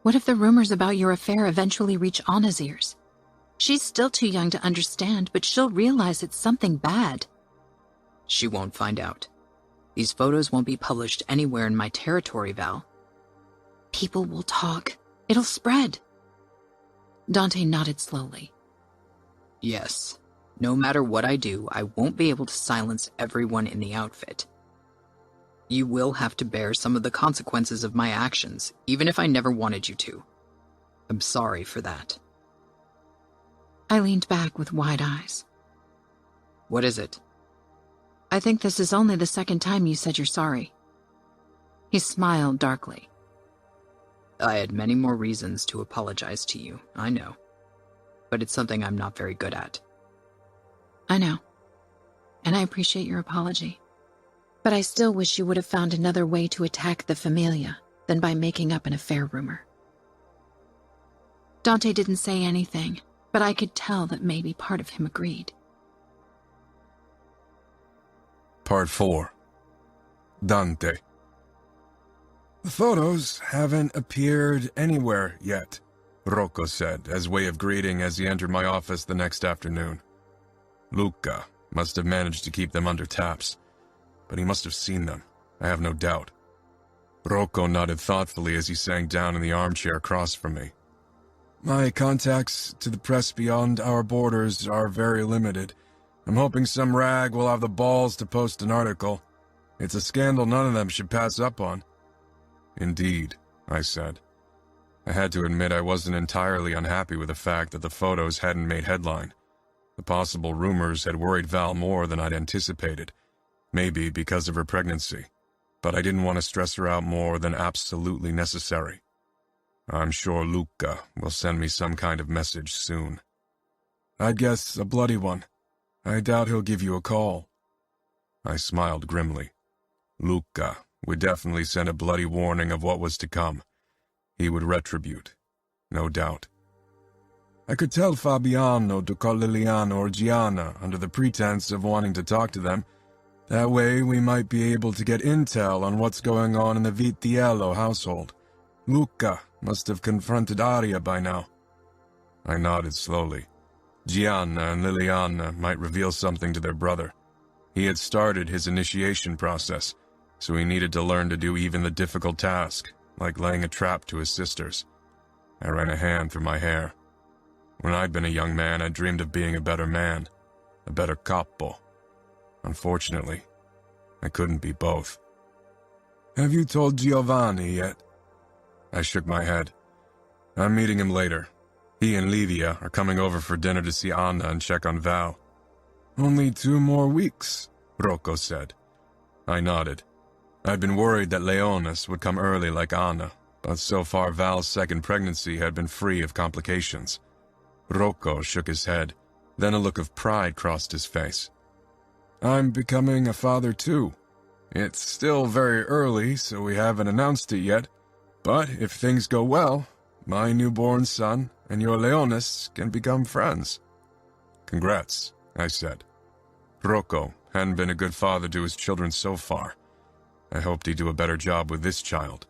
What if the rumors about your affair eventually reach Anna's ears? She's still too young to understand, but she'll realize it's something bad. She won't find out. These photos won't be published anywhere in my territory, Val. People will talk. It'll spread. Dante nodded slowly. Yes. No matter what I do, I won't be able to silence everyone in the outfit. You will have to bear some of the consequences of my actions, even if I never wanted you to. I'm sorry for that. I leaned back with wide eyes. What is it? I think this is only the second time you said you're sorry. He smiled darkly. I had many more reasons to apologize to you, I know. But it's something I'm not very good at. I know. And I appreciate your apology. But I still wish you would have found another way to attack the Familia than by making up an affair rumor. Dante didn't say anything, but I could tell that maybe part of him agreed. Part 4. Dante. The photos haven't appeared anywhere yet, Rocco said, as way of greeting as he entered my office the next afternoon. Luca must have managed to keep them under taps, but he must have seen them, I have no doubt. Rocco nodded thoughtfully as he sank down in the armchair across from me. My contacts to the press beyond our borders are very limited. I'm hoping some rag will have the balls to post an article. It's a scandal none of them should pass up on. Indeed, I said. I had to admit I wasn't entirely unhappy with the fact that the photos hadn't made headline. The possible rumors had worried Val more than I'd anticipated, maybe because of her pregnancy, but I didn't want to stress her out more than absolutely necessary. I'm sure Luca will send me some kind of message soon. I'd guess a bloody one. I doubt he'll give you a call. I smiled grimly. Luca would definitely send a bloody warning of what was to come. He would retribute. no doubt. I could tell Fabiano to call Liliana or Gianna under the pretense of wanting to talk to them. That way we might be able to get intel on what's going on in the Vitiello household. Luca must have confronted Aria by now. I nodded slowly. Gianna and Liliana might reveal something to their brother. He had started his initiation process, so he needed to learn to do even the difficult task, like laying a trap to his sisters. I ran a hand through my hair. When I'd been a young man, I dreamed of being a better man, a better capo. Unfortunately, I couldn't be both. Have you told Giovanni yet? I shook my head. I'm meeting him later. He and Livia are coming over for dinner to see Anna and check on Val. Only 2 more weeks, Rocco said. I nodded. I'd been worried that Leonis would come early like Anna, but so far Val's second pregnancy had been free of complications. Rocco shook his head, then a look of pride crossed his face. I'm becoming a father too. It's still very early, so we haven't announced it yet, but if things go well, my newborn son and your Leonis can become friends. Congrats, I said. Rocco hadn't been a good father to his children so far. I hoped he'd do a better job with this child.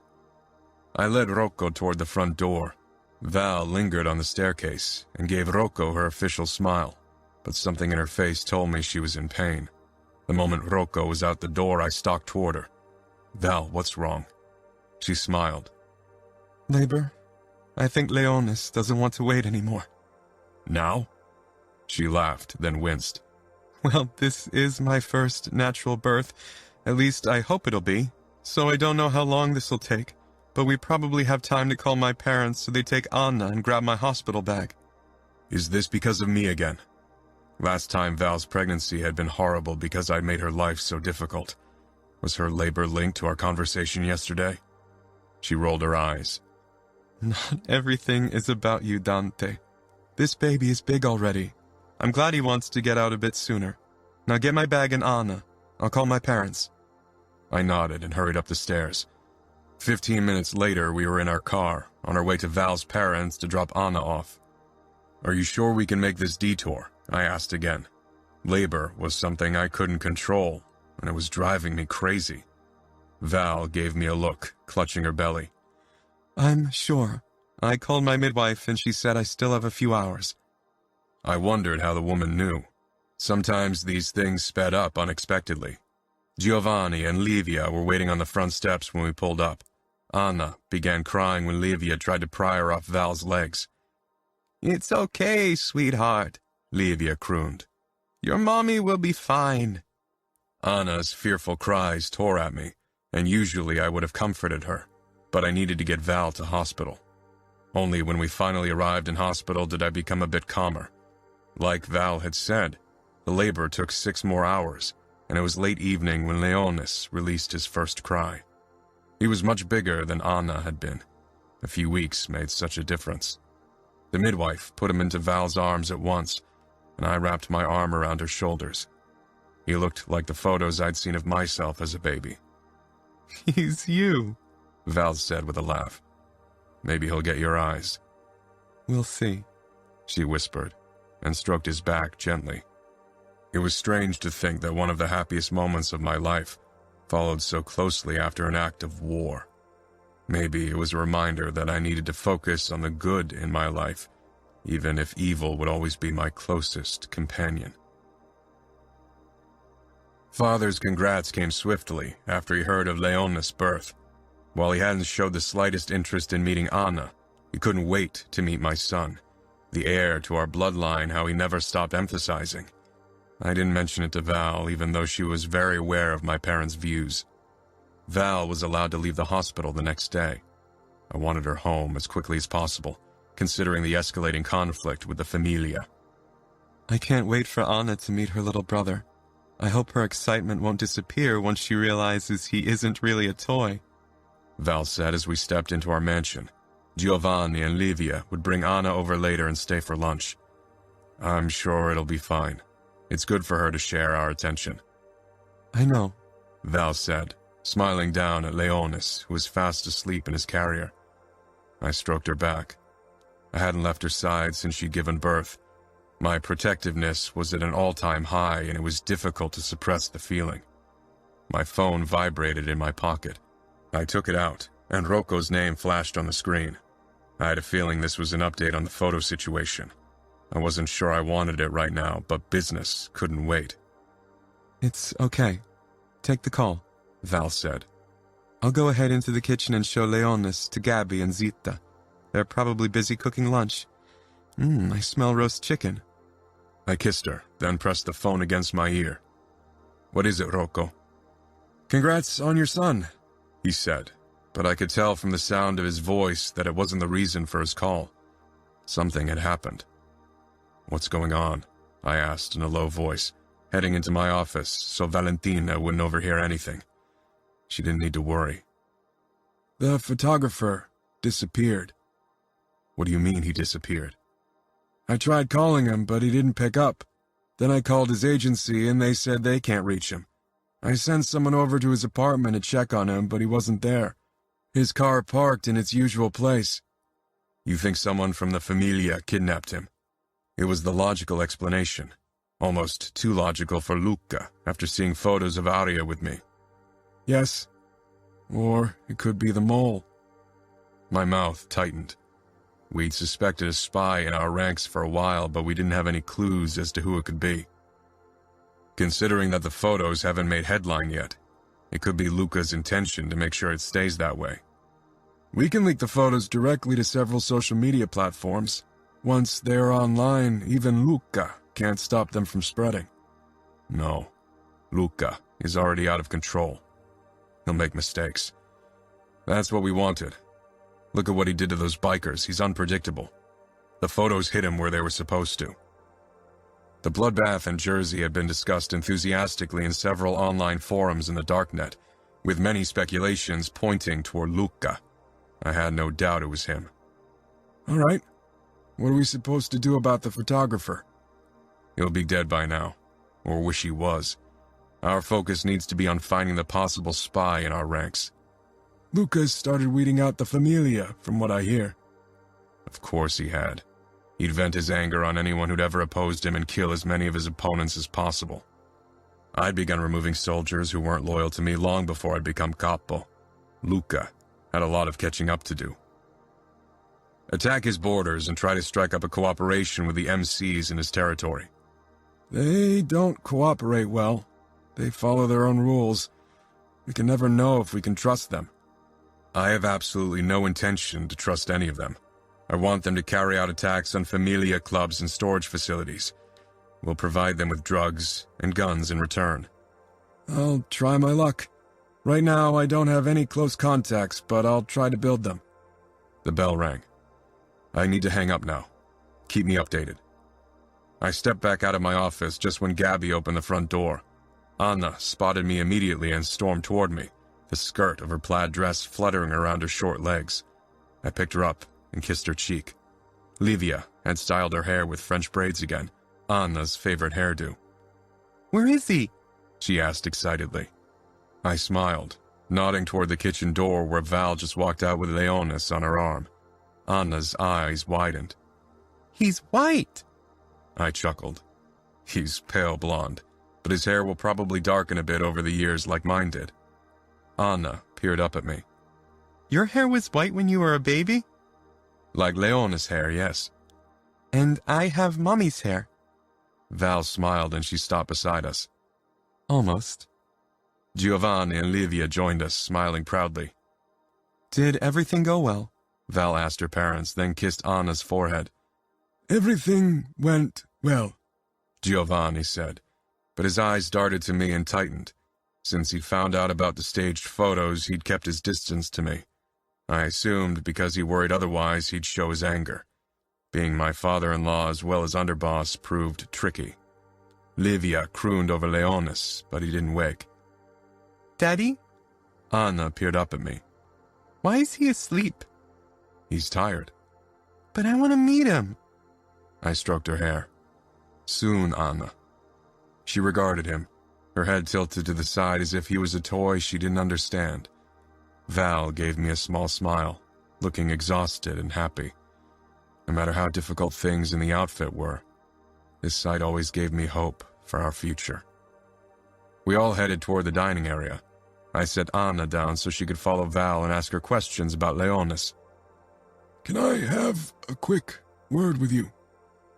I led Rocco toward the front door. Val lingered on the staircase and gave Rocco her official smile, but something in her face told me she was in pain. The moment Rocco was out the door, I stalked toward her. Val, what's wrong? She smiled. Labor. I think Leonis doesn't want to wait anymore. Now? She laughed, then winced. Well, this is my first natural birth. At least I hope it'll be. So I don't know how long this'll take, but we probably have time to call my parents so they take Anna and grab my hospital bag. Is this because of me again? Last time Val's pregnancy had been horrible because I'd made her life so difficult. Was her labor linked to our conversation yesterday? She rolled her eyes. Not everything is about you, Dante. This baby is big already. I'm glad he wants to get out a bit sooner. Now get my bag and Anna. I'll call my parents. I nodded and hurried up the stairs. 15 minutes later, we were in our car, on our way to Val's parents to drop Anna off. Are you sure we can make this detour? I asked again. Labor was something I couldn't control, and it was driving me crazy. Val gave me a look, clutching her belly. I'm sure. I called my midwife and she said I still have a few hours. I wondered how the woman knew. Sometimes these things sped up unexpectedly. Giovanni and Livia were waiting on the front steps when we pulled up. Anna began crying when Livia tried to pry her off Val's legs. It's okay, sweetheart, Livia crooned. Your mommy will be fine. Anna's fearful cries tore at me, and usually I would have comforted her, but I needed to get Val to hospital. Only when we finally arrived in hospital did I become a bit calmer. Like Val had said, the labor took 6 more hours, and it was late evening when Leonis released his first cry. He was much bigger than Anna had been. A few weeks made such a difference. The midwife put him into Val's arms at once, and I wrapped my arm around her shoulders. He looked like the photos I'd seen of myself as a baby. He's you, Val said with a laugh. Maybe he'll get your eyes. We'll see, she whispered, and stroked his back gently. It was strange to think that one of the happiest moments of my life followed so closely after an act of war. Maybe it was a reminder that I needed to focus on the good in my life, even if evil would always be my closest companion. Father's congrats came swiftly after he heard of Leona's birth. While he hadn't showed the slightest interest in meeting Anna, he couldn't wait to meet my son, the heir to our bloodline, how he never stopped emphasizing. I didn't mention it to Val, even though she was very aware of my parents' views. Val was allowed to leave the hospital the next day. I wanted her home as quickly as possible, considering the escalating conflict with the Familia. I can't wait for Anna to meet her little brother. I hope her excitement won't disappear once she realizes he isn't really a toy, Val said as we stepped into our mansion. Giovanni and Livia would bring Anna over later and stay for lunch. I'm sure it'll be fine. It's good for her to share our attention. I know, Val said, smiling down at Leonis, who was fast asleep in his carrier. I stroked her back. I hadn't left her side since she'd given birth. My protectiveness was at an all-time high, and it was difficult to suppress the feeling. My phone vibrated in my pocket. I took it out, and Rocco's name flashed on the screen. I had a feeling this was an update on the photo situation. I wasn't sure I wanted it right now, but business couldn't wait. It's okay. Take the call, Val said. I'll go ahead into the kitchen and show Leonis to Gabby and Zita. They're probably busy cooking lunch. I smell roast chicken. I kissed her, then pressed the phone against my ear. What is it, Rocco? Congrats on your son, he said, but I could tell from the sound of his voice that it wasn't the reason for his call. Something had happened. What's going on? I asked in a low voice, heading into my office so Valentina wouldn't overhear anything. She didn't need to worry. The photographer disappeared. What do you mean he disappeared? I tried calling him, but he didn't pick up. Then I called his agency, and they said they can't reach him. I sent someone over to his apartment to check on him, but he wasn't there. His car parked in its usual place. You think someone from the Familia kidnapped him? It was the logical explanation. Almost too logical for Luca, after seeing photos of Aria with me. Yes. Or it could be the mole. My mouth tightened. We'd suspected a spy in our ranks for a while, but we didn't have any clues as to who it could be. Considering that the photos haven't made headline yet, it could be Luca's intention to make sure it stays that way. We can leak the photos directly to several social media platforms. Once they're online, even Luca can't stop them from spreading. No, Luca is already out of control. He'll make mistakes. That's what we wanted. Look at what he did to those bikers. He's unpredictable. The photos hit him where they were supposed to. The bloodbath in Jersey had been discussed enthusiastically in several online forums in the darknet, with many speculations pointing toward Luca. I had no doubt it was him. All right. What are we supposed to do about the photographer? He'll be dead by now, or wish he was. Our focus needs to be on finding the possible spy in our ranks. Lucas started weeding out the Familia, from what I hear. Of course he had. He'd vent his anger on anyone who'd ever opposed him and kill as many of his opponents as possible. I'd begun removing soldiers who weren't loyal to me long before I'd become capo. Luca had a lot of catching up to do. Attack his borders and try to strike up a cooperation with the MCs in his territory. They don't cooperate well. They follow their own rules. We can never know if we can trust them. I have absolutely no intention to trust any of them. I want them to carry out attacks on Familia clubs and storage facilities. We'll provide them with drugs and guns in return. I'll try my luck. Right now, I don't have any close contacts, but I'll try to build them. The bell rang. I need to hang up now. Keep me updated. I stepped back out of my office just when Gabby opened the front door. Anna spotted me immediately and stormed toward me, the skirt of her plaid dress fluttering around her short legs. I picked her up and kissed her cheek. Livia had styled her hair with French braids again, Anna's favorite hairdo. Where is he? She asked excitedly. I smiled, nodding toward the kitchen door where Val just walked out with Leonis on her arm. Anna's eyes widened. He's white! I chuckled. He's pale blonde, but his hair will probably darken a bit over the years like mine did. Anna peered up at me. Your hair was white when you were a baby? Like Leonis' hair, yes. And I have Mommy's hair. Val smiled and she stopped beside us. Almost. Giovanni and Livia joined us, smiling proudly. Did everything go well? Val asked her parents, then kissed Anna's forehead. Everything went well, Giovanni said, but his eyes darted to me and tightened. Since he'd found out about the staged photos, he'd kept his distance to me. I assumed because he worried otherwise he'd show his anger. Being my father-in-law as well as underboss proved tricky. Livia crooned over Leonis, but he didn't wake. Daddy? Anna peered up at me. Why is he asleep? He's tired. But I want to meet him. I stroked her hair. Soon, Anna. She regarded him, her head tilted to the side as if he was a toy she didn't understand. Val gave me a small smile, looking exhausted and happy. No matter how difficult things in the outfit were, this sight always gave me hope for our future. We all headed toward the dining area. I set Anna down so she could follow Val and ask her questions about Leonis. "Can I have a quick word with you?"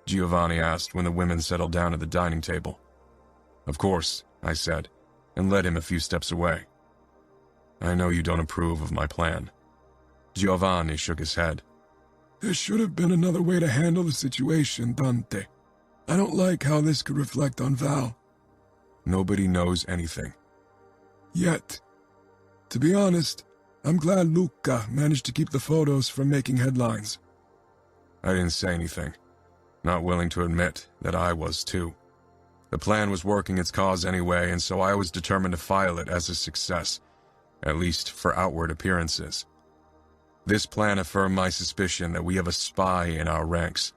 Giovanni asked when the women settled down at the dining table. "Of course," I said, and led him a few steps away. "I know you don't approve of my plan." Giovanni shook his head. "There should have been another way to handle the situation, Dante. I don't like how this could reflect on Val." "Nobody knows anything." "Yet. To be honest, I'm glad Luca managed to keep the photos from making headlines." I didn't say anything, not willing to admit that I was too. The plan was working its cause anyway, and so I was determined to file it as a success, at least for outward appearances. This plan affirmed my suspicion that we have a spy in our ranks.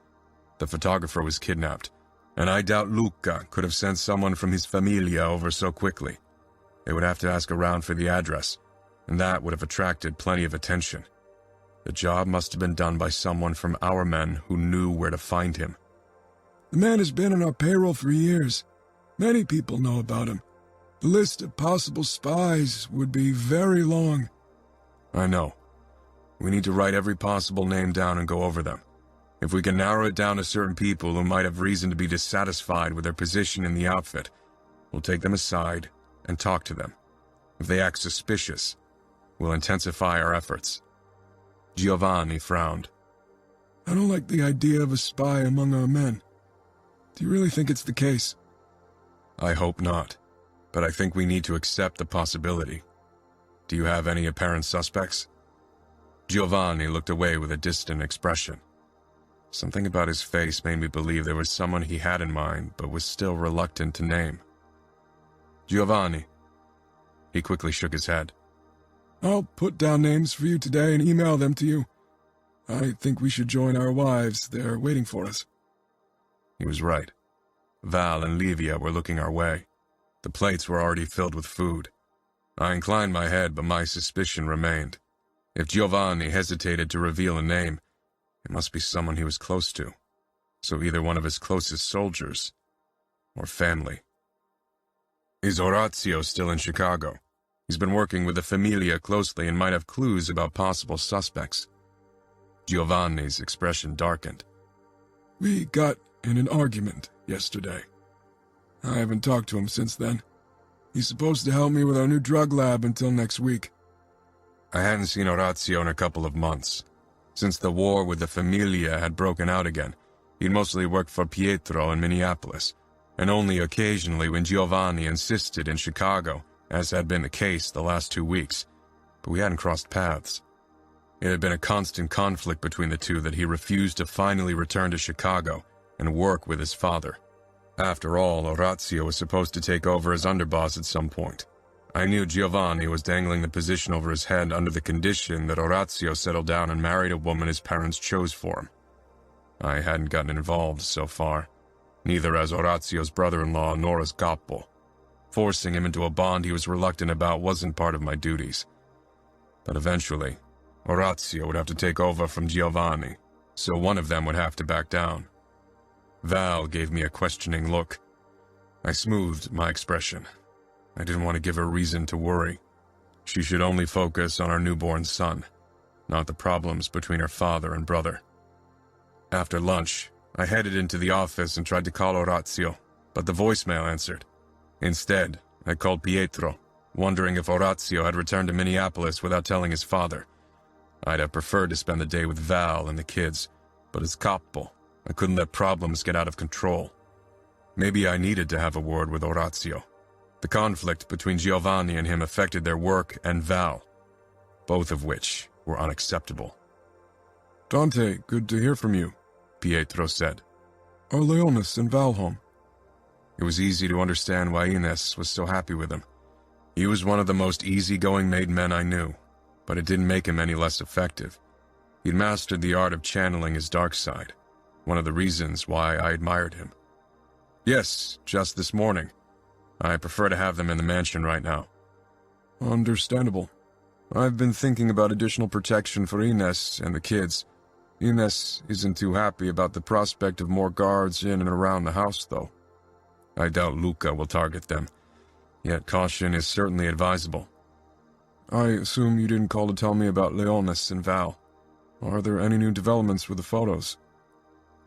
The photographer was kidnapped, and I doubt Luca could have sent someone from his familia over so quickly. They would have to ask around for the address, and that would have attracted plenty of attention. The job must have been done by someone from our men who knew where to find him. "The man has been on our payroll for years. Many people know about him. The list of possible spies would be very long." I know. We need to write every possible name down and go over them. If we can narrow it down to certain people who might have reason to be dissatisfied with their position in the outfit, we'll take them aside and talk to them. If they act suspicious, we'll intensify our efforts. Giovanni frowned. "I don't like the idea of a spy among our men. Do you really think it's the case?" I hope not, but I think we need to accept the possibility. Do you have any apparent suspects? Giovanni looked away with a distant expression. Something about his face made me believe there was someone he had in mind, but was still reluctant to name. Giovanni. He quickly shook his head. "I'll put down names for you today and email them to you. I think we should join our wives. They're waiting for us." He was right. Val and Livia were looking our way. The plates were already filled with food. I inclined my head, but my suspicion remained. If Giovanni hesitated to reveal a name, it must be someone he was close to. So either one of his closest soldiers, or family. Is Orazio still in Chicago? He's been working with the Familia closely and might have clues about possible suspects. Giovanni's expression darkened. "We got in an argument yesterday. I haven't talked to him since then. He's supposed to help me with our new drug lab until next week." I hadn't seen Orazio in a couple of months. Since the war with the Familia had broken out again, he'd mostly worked for Pietro in Minneapolis, and only occasionally when Giovanni insisted in Chicago, as had been the case the last 2 weeks, but we hadn't crossed paths. It had been a constant conflict between the two that he refused to finally return to Chicago and work with his father. After all, Orazio was supposed to take over as underboss at some point. I knew Giovanni was dangling the position over his head under the condition that Orazio settled down and married a woman his parents chose for him. I hadn't gotten involved so far, neither as Orazio's brother-in-law nor as capo. Forcing him into a bond he was reluctant about wasn't part of my duties. But eventually, Orazio would have to take over from Giovanni, so one of them would have to back down. Val gave me a questioning look. I smoothed my expression. I didn't want to give her reason to worry. She should only focus on our newborn son, not the problems between her father and brother. After lunch, I headed into the office and tried to call Orazio, but the voicemail answered. Instead, I called Pietro, wondering if Orazio had returned to Minneapolis without telling his father. I'd have preferred to spend the day with Val and the kids, but as capo, I couldn't let problems get out of control. Maybe I needed to have a word with Orazio. The conflict between Giovanni and him affected their work and Val, both of which were unacceptable. "Dante, good to hear from you," Pietro said. "Are Leonis and Val home?" It was easy to understand why Ines was so happy with him. He was one of the most easygoing made men I knew, but it didn't make him any less effective. He'd mastered the art of channeling his dark side, one of the reasons why I admired him. Yes, just this morning. I prefer to have them in the mansion right now. Understandable. I've been thinking about additional protection for Ines and the kids. Ines isn't too happy about the prospect of more guards in and around the house, though. I doubt Luca will target them, yet caution is certainly advisable. I assume you didn't call to tell me about Leonis and Val. Are there any new developments with the photos?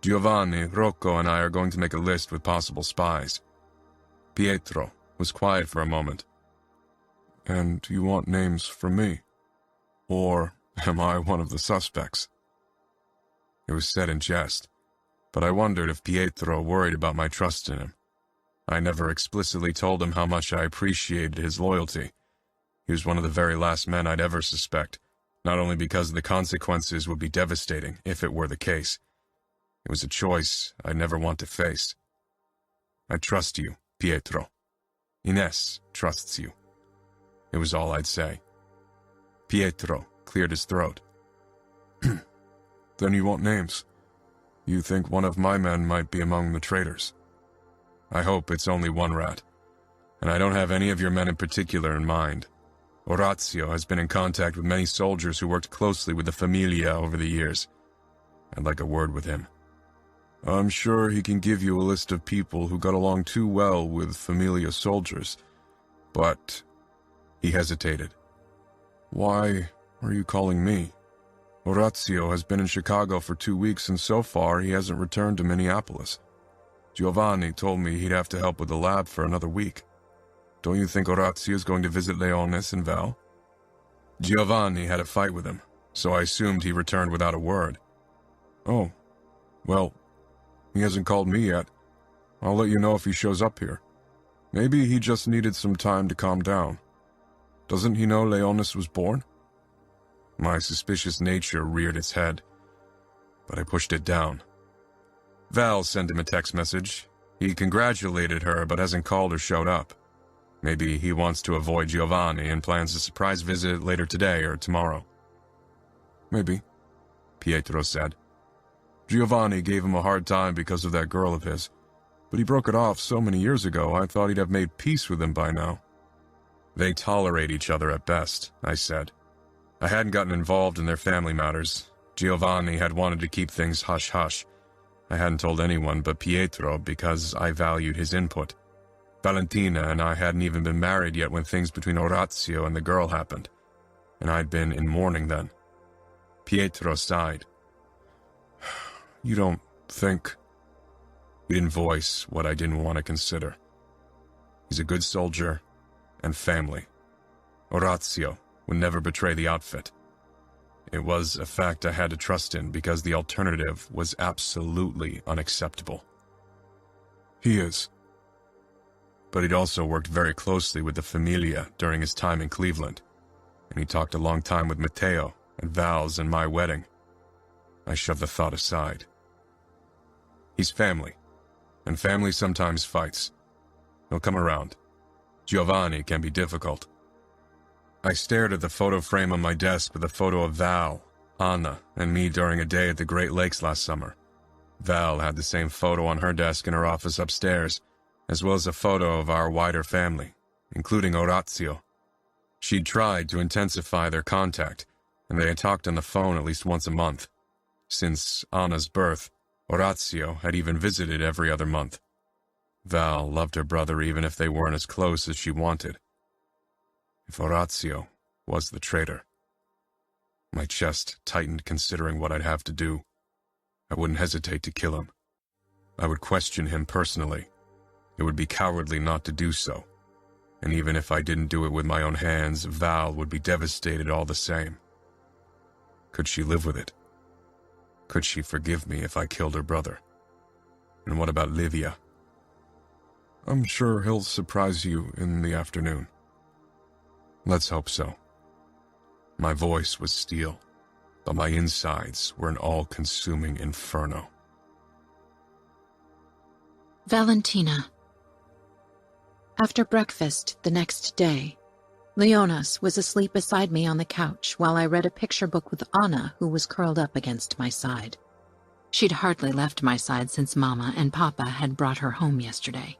Giovanni, Rocco, and I are going to make a list with possible spies. Pietro was quiet for a moment. And you want names from me? Or am I one of the suspects? It was said in jest, but I wondered if Pietro worried about my trust in him. I never explicitly told him how much I appreciated his loyalty. He was one of the very last men I'd ever suspect, not only because the consequences would be devastating if it were the case. It was a choice I'd never want to face. I trust you, Pietro. Ines trusts you. It was all I'd say. Pietro cleared his throat. Then you want names. You think one of my men might be among the traitors. I hope it's only one rat, and I don't have any of your men in particular in mind. Orazio has been in contact with many soldiers who worked closely with the Familia over the years. I'd like a word with him. I'm sure he can give you a list of people who got along too well with Familia soldiers, but... He hesitated. Why are you calling me? Orazio has been in Chicago for 2 weeks, and so far he hasn't returned to Minneapolis. Giovanni told me he'd have to help with the lab for another week. Don't you think Orazio is going to visit Leonis and Val? Giovanni had a fight with him, so I assumed he returned without a word. Oh, well, he hasn't called me yet. I'll let you know if he shows up here. Maybe he just needed some time to calm down. Doesn't he know Leonis was born? My suspicious nature reared its head, but I pushed it down. Val sent him a text message. He congratulated her, but hasn't called or showed up. Maybe he wants to avoid Giovanni and plans a surprise visit later today or tomorrow. Maybe, Pietro said. Giovanni gave him a hard time because of that girl of his, but he broke it off so many years ago I thought he'd have made peace with him by now. They tolerate each other at best, I said. I hadn't gotten involved in their family matters. Giovanni had wanted to keep things hush-hush. I hadn't told anyone but Pietro because I valued his input. Valentina and I hadn't even been married yet when things between Orazio and the girl happened, and I'd been in mourning then. Pietro sighed. You don't think... He didn't voice what I didn't want to consider. He's a good soldier and family. Orazio would never betray the outfit. It was a fact I had to trust in because the alternative was absolutely unacceptable. He is. But he'd also worked very closely with the Familia during his time in Cleveland, and he talked a long time with Matteo at Val's and my wedding. I shoved the thought aside. He's family, and family sometimes fights. He'll come around. Giovanni can be difficult. I stared at the photo frame on my desk with a photo of Val, Anna, and me during a day at the Great Lakes last summer. Val had the same photo on her desk in her office upstairs, as well as a photo of our wider family, including Orazio. She'd tried to intensify their contact, and they had talked on the phone at least once a month. Since Anna's birth, Orazio had even visited every other month. Val loved her brother even if they weren't as close as she wanted. If Orazio was the traitor. My chest tightened considering what I'd have to do. I wouldn't hesitate to kill him. I would question him personally. It would be cowardly not to do so. And even if I didn't do it with my own hands, Val would be devastated all the same. Could she live with it? Could she forgive me if I killed her brother? And what about Livia? I'm sure he'll surprise you in the afternoon. Let's hope so. My voice was steel, but my insides were an all-consuming inferno. Valentina. After breakfast the next day, Leonis was asleep beside me on the couch while I read a picture book with Anna, who was curled up against my side. She'd hardly left my side since Mama and Papa had brought her home yesterday.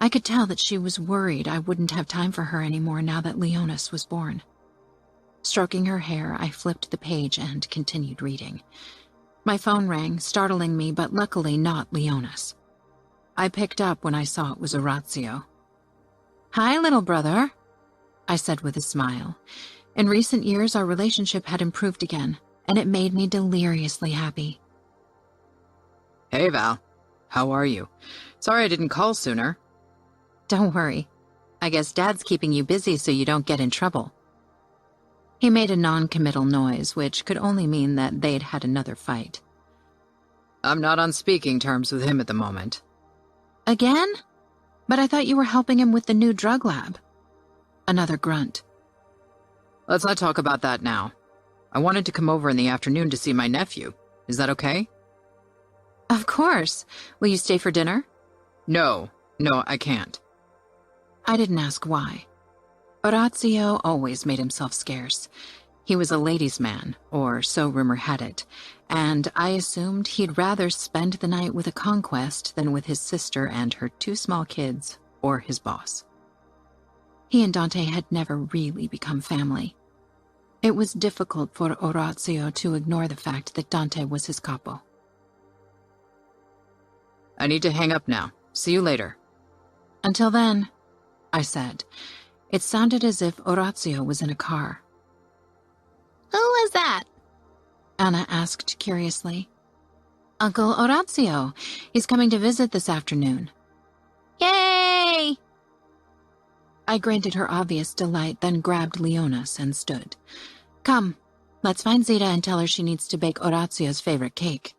I could tell that she was worried I wouldn't have time for her anymore now that Leonis was born. Stroking her hair, I flipped the page and continued reading. My phone rang, startling me, but luckily not Leona's. I picked up when I saw it was Orazio. "Hi, little brother," I said with a smile. In recent years, our relationship had improved again, and it made me deliriously happy. Hey, Val. How are you? Sorry I didn't call sooner. "Don't worry. I guess Dad's keeping you busy so you don't get in trouble." He made a non-committal noise, which could only mean that they'd had another fight. I'm not on speaking terms with him at the moment. "Again? But I thought you were helping him with the new drug lab." Another grunt. Let's not talk about that now. I wanted to come over in the afternoon to see my nephew. Is that okay? "Of course. Will you stay for dinner?" No, I can't. I didn't ask why. Orazio always made himself scarce. He was a ladies' man, or so rumor had it, and I assumed he'd rather spend the night with a conquest than with his sister and her 2 small kids, or his boss. He and Dante had never really become family. It was difficult for Orazio to ignore the fact that Dante was his capo. I need to hang up now. See you later. "Until then," I said. It sounded as if Orazio was in a car. Who was that? Anna asked curiously. "Uncle Orazio. He's coming to visit this afternoon." Yay! I grinned at her obvious delight, then grabbed Leona's and stood. "Come, let's find Zita and tell her she needs to bake Orazio's favorite cake."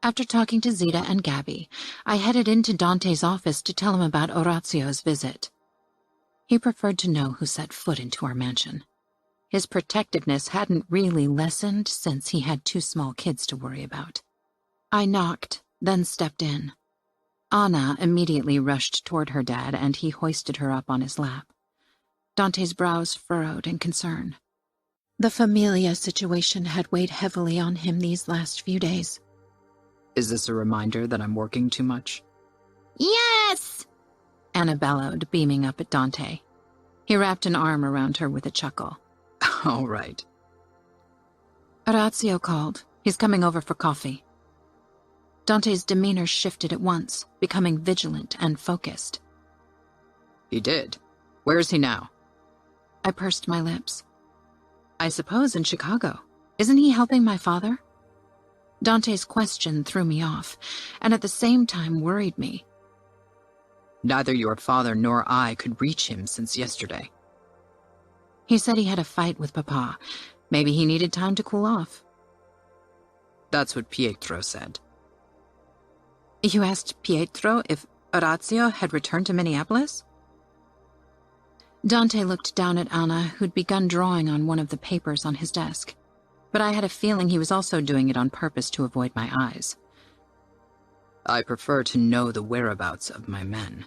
After talking to Zita and Gabby, I headed into Dante's office to tell him about Orazio's visit. He preferred to know who set foot into our mansion. His protectiveness hadn't really lessened since he had 2 small kids to worry about. I knocked, then stepped in. Anna immediately rushed toward her dad, and he hoisted her up on his lap. Dante's brows furrowed in concern. The Familia situation had weighed heavily on him these last few days. Is this a reminder that I'm working too much? Yes! Anna bellowed, beaming up at Dante. He wrapped an arm around her with a chuckle. All right. Orazio called. He's coming over for coffee. Dante's demeanor shifted at once, becoming vigilant and focused. He did. Where is he now? I pursed my lips. I suppose in Chicago. Isn't he helping my father? Dante's question threw me off, and at the same time worried me. Neither your father nor I could reach him since yesterday. He said he had a fight with Papa. Maybe he needed time to cool off. That's what Pietro said. You asked Pietro if Orazio had returned to Minneapolis? Dante looked down at Anna, who'd begun drawing on one of the papers on his desk. But I had a feeling he was also doing it on purpose to avoid my eyes. I prefer to know the whereabouts of my men.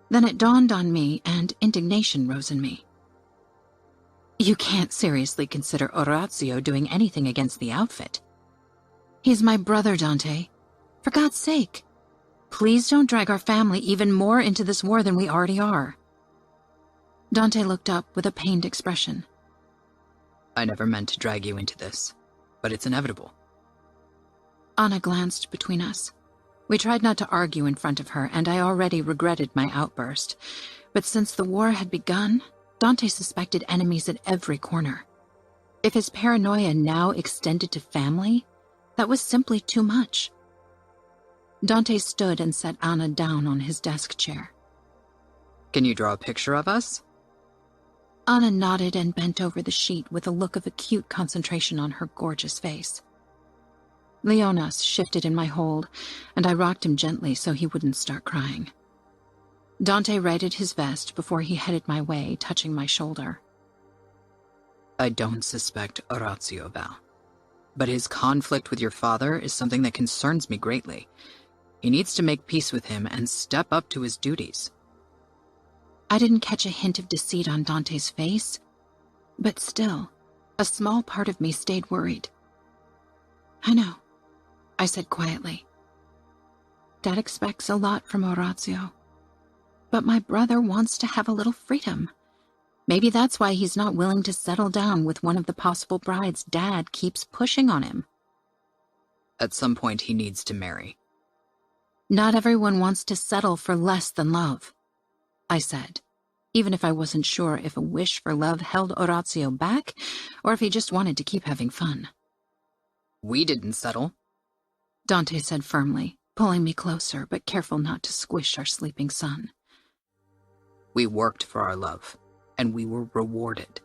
Then it dawned on me, and indignation rose in me. You can't seriously consider Orazio doing anything against the outfit. He's my brother, Dante. For God's sake, please don't drag our family even more into this war than we already are. Dante looked up with a pained expression. I never meant to drag you into this, but it's inevitable. Anna glanced between us. We tried not to argue in front of her, and I already regretted my outburst. But since the war had begun, Dante suspected enemies at every corner. If his paranoia now extended to family, that was simply too much. Dante stood and set Anna down on his desk chair. Can you draw a picture of us? Anna nodded and bent over the sheet with a look of acute concentration on her gorgeous face. Leonas shifted in my hold, and I rocked him gently so he wouldn't start crying. Dante righted his vest before he headed my way, touching my shoulder. I don't suspect Orazio, Val. But his conflict with your father is something that concerns me greatly. He needs to make peace with him and step up to his duties. I didn't catch a hint of deceit on Dante's face, but still, a small part of me stayed worried. I know, I said quietly. Dad expects a lot from Orazio, but my brother wants to have a little freedom. Maybe that's why he's not willing to settle down with one of the possible brides Dad keeps pushing on him. At some point, he needs to marry. Not everyone wants to settle for less than love, I said, even if I wasn't sure if a wish for love held Orazio back or if he just wanted to keep having fun. We didn't settle, Dante said firmly, pulling me closer but careful not to squish our sleeping son. We worked for our love, and we were rewarded.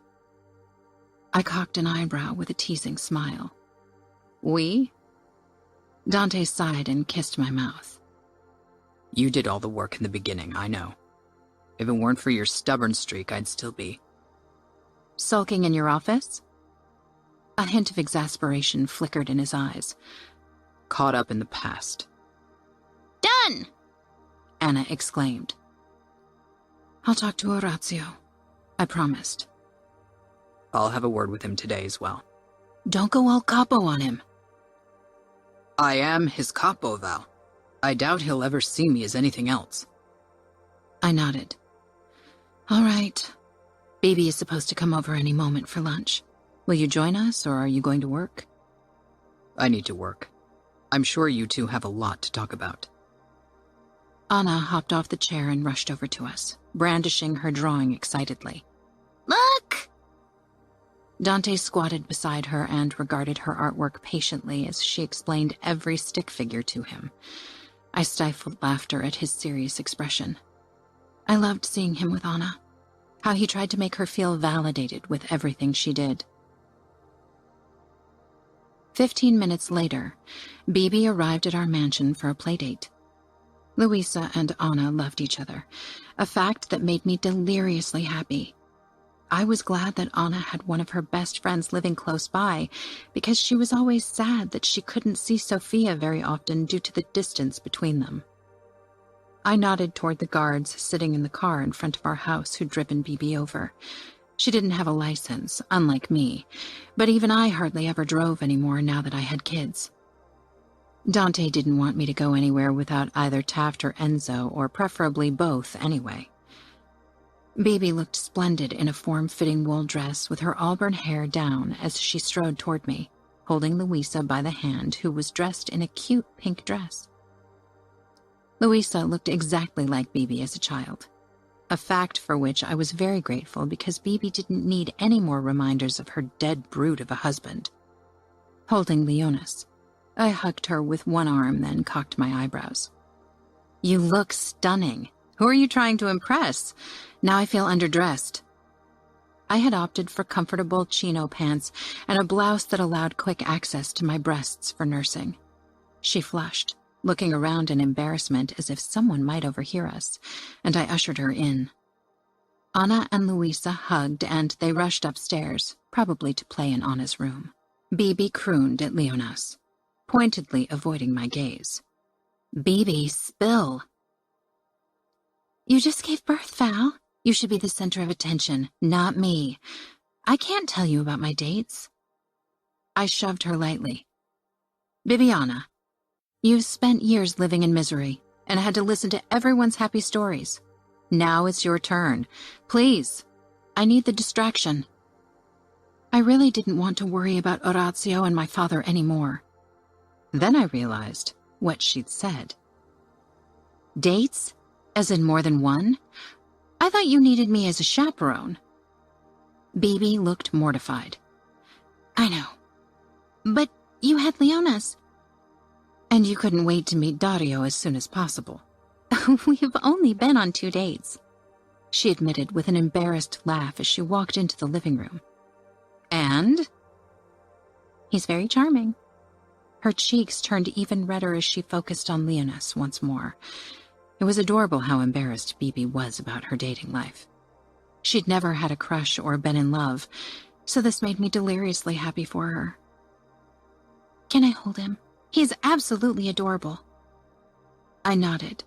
I cocked an eyebrow with a teasing smile. We? Dante sighed and kissed my mouth. You did all the work in the beginning, I know. If it weren't for your stubborn streak, I'd still be. Sulking in your office? A hint of exasperation flickered in his eyes. Caught up in the past. Done! Anna exclaimed. I'll talk to Orazio, I promised. I'll have a word with him today as well. Don't go all capo on him. I am his capo, Val. I doubt he'll ever see me as anything else. I nodded. All right. Baby is supposed to come over any moment for lunch. Will you join us, or are you going to work? I need to work. I'm sure you two have a lot to talk about. Anna hopped off the chair and rushed over to us, brandishing her drawing excitedly. Look! Dante squatted beside her and regarded her artwork patiently as she explained every stick figure to him. I stifled laughter at his serious expression. I loved seeing him with Anna, how he tried to make her feel validated with everything she did. 15 minutes later, Bibi arrived at our mansion for a playdate. Luisa and Anna loved each other, a fact that made me deliriously happy. I was glad that Anna had one of her best friends living close by, because she was always sad that she couldn't see Sophia very often due to the distance between them. I nodded toward the guards sitting in the car in front of our house who'd driven Bibi over. She didn't have a license, unlike me, but even I hardly ever drove anymore now that I had kids. Dante didn't want me to go anywhere without either Taft or Enzo, or preferably both anyway. Bibi looked splendid in a form-fitting wool dress with her auburn hair down as she strode toward me, holding Luisa by the hand, who was dressed in a cute pink dress. Luisa looked exactly like Bibi as a child, a fact for which I was very grateful because Bibi didn't need any more reminders of her dead brute of a husband. Holding Leonis, I hugged her with one arm, then cocked my eyebrows. You look stunning. Who are you trying to impress? Now I feel underdressed. I had opted for comfortable chino pants and a blouse that allowed quick access to my breasts for nursing. She flushed, looking around in embarrassment as if someone might overhear us, and I ushered her in. Anna and Luisa hugged and they rushed upstairs, probably to play in Anna's room. Bibi crooned at Leonas, pointedly avoiding my gaze. Bibi, spill. You just gave birth, Val. You should be the center of attention, not me. I can't tell you about my dates. I shoved her lightly. Bibiana, you've spent years living in misery and had to listen to everyone's happy stories. Now it's your turn. Please, I need the distraction. I really didn't want to worry about Orazio and my father anymore. Then I realized what she'd said. Dates? As in more than one? I thought you needed me as a chaperone. Bibi looked mortified. I know. But you had Leonas. And you couldn't wait to meet Dario as soon as possible. We've only been on 2 dates, she admitted with an embarrassed laugh as she walked into the living room. And? He's very charming. Her cheeks turned even redder as she focused on Leonas once more. It was adorable how embarrassed Bibi was about her dating life. She'd never had a crush or been in love, so this made me deliriously happy for her. Can I hold him? He is absolutely adorable. I nodded.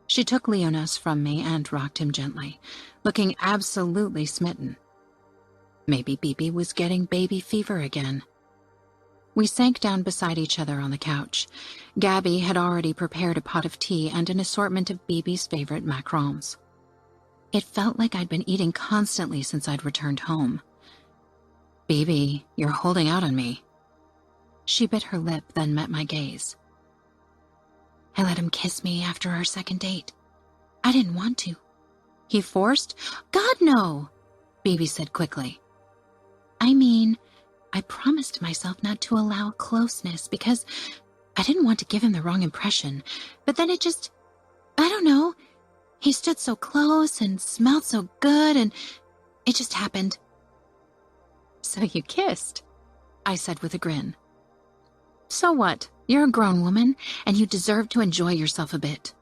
She took Leonas from me and rocked him gently, looking absolutely smitten. Maybe Bibi was getting baby fever again. We sank down beside each other on the couch. Gabby had already prepared a pot of tea and an assortment of Bibi's favorite macarons. It felt like I'd been eating constantly since I'd returned home. "Bibi, you're holding out on me." She bit her lip, then met my gaze. "I let him kiss me after our second date. I didn't want to." "He forced?" "God, no," Bibi said quickly. "I mean, I promised myself not to allow closeness because I didn't want to give him the wrong impression. But then it just, I don't know. He stood so close and smelled so good and it just happened." "So you kissed?" I said with a grin. "So what? You're a grown woman and you deserve to enjoy yourself a bit."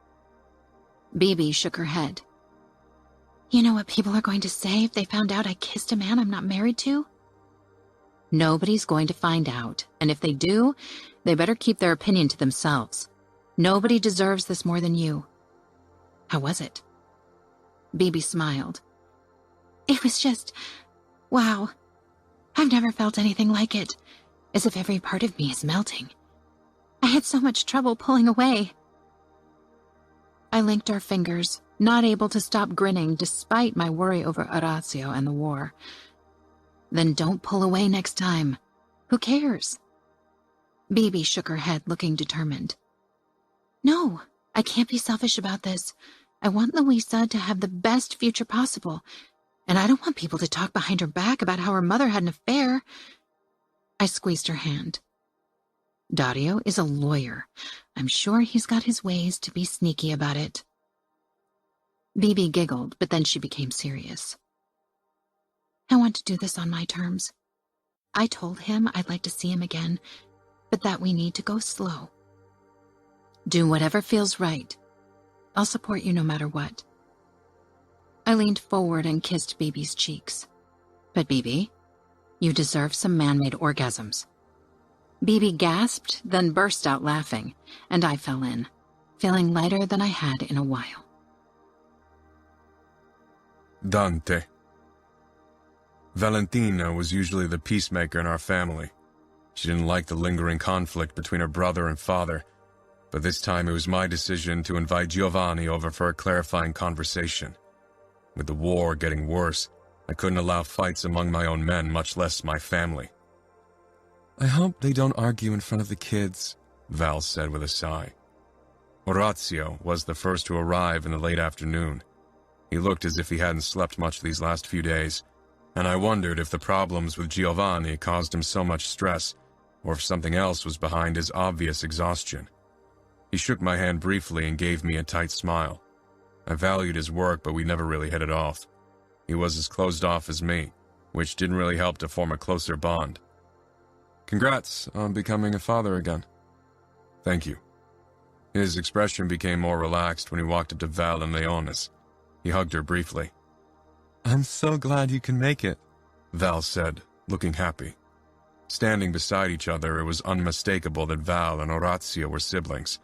Bibi shook her head. "You know what people are going to say if they found out I kissed a man I'm not married to?" "Nobody's going to find out, and if they do, they better keep their opinion to themselves. Nobody deserves this more than you." "How was it?" Bibi smiled. "It was just, wow. I've never felt anything like it, as if every part of me is melting. I had so much trouble pulling away." I linked our fingers, not able to stop grinning despite my worry over Orazio and the war. "Then don't pull away next time. Who cares?" Bibi shook her head, looking determined. "No, I can't be selfish about this. I want Louisa to have the best future possible, and I don't want people to talk behind her back about how her mother had an affair." I squeezed her hand. "Dario is a lawyer. I'm sure he's got his ways to be sneaky about it." Bibi giggled, but then she became serious. "I want to do this on my terms. I told him I'd like to see him again, but that we need to go slow. Do whatever feels right. I'll support you no matter what." I leaned forward and kissed Bibi's cheeks. "But Bibi, you deserve some man-made orgasms." Bibi gasped, then burst out laughing, and I fell in, feeling lighter than I had in a while. Dante. Valentina was usually the peacemaker in our family. She didn't like the lingering conflict between her brother and father, but this time it was my decision to invite Giovanni over for a clarifying conversation. With the war getting worse, I couldn't allow fights among my own men, much less my family. "I hope they don't argue in front of the kids," Val said with a sigh. Orazio was the first to arrive in the late afternoon. He looked as if he hadn't slept much these last few days, and I wondered if the problems with Giovanni caused him so much stress, or if something else was behind his obvious exhaustion. He shook my hand briefly and gave me a tight smile. I valued his work, but we never really hit it off. He was as closed off as me, which didn't really help to form a closer bond. "Congrats on becoming a father again." "Thank you." His expression became more relaxed when he walked up to Val and Leonis. He hugged her briefly. "I'm so glad you can make it," Val said, looking happy. Standing beside each other, it was unmistakable that Val and Orazio were siblings.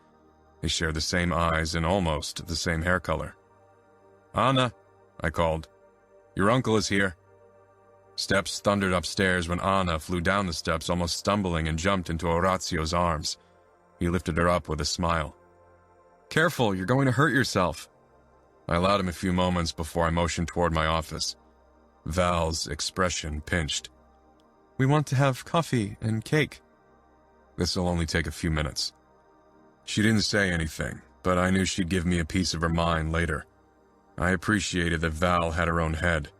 They shared the same eyes and almost the same hair color. "Anna," I called. "Your uncle is here." Steps thundered upstairs when Anna flew down the steps, almost stumbling, and jumped into Orazio's arms. He lifted her up with a smile. "Careful, you're going to hurt yourself." I allowed him a few moments before I motioned toward my office. Val's expression pinched. "We want to have coffee and cake." "This'll only take a few minutes." She didn't say anything, but I knew she'd give me a piece of her mind later. I appreciated that Val had her own head,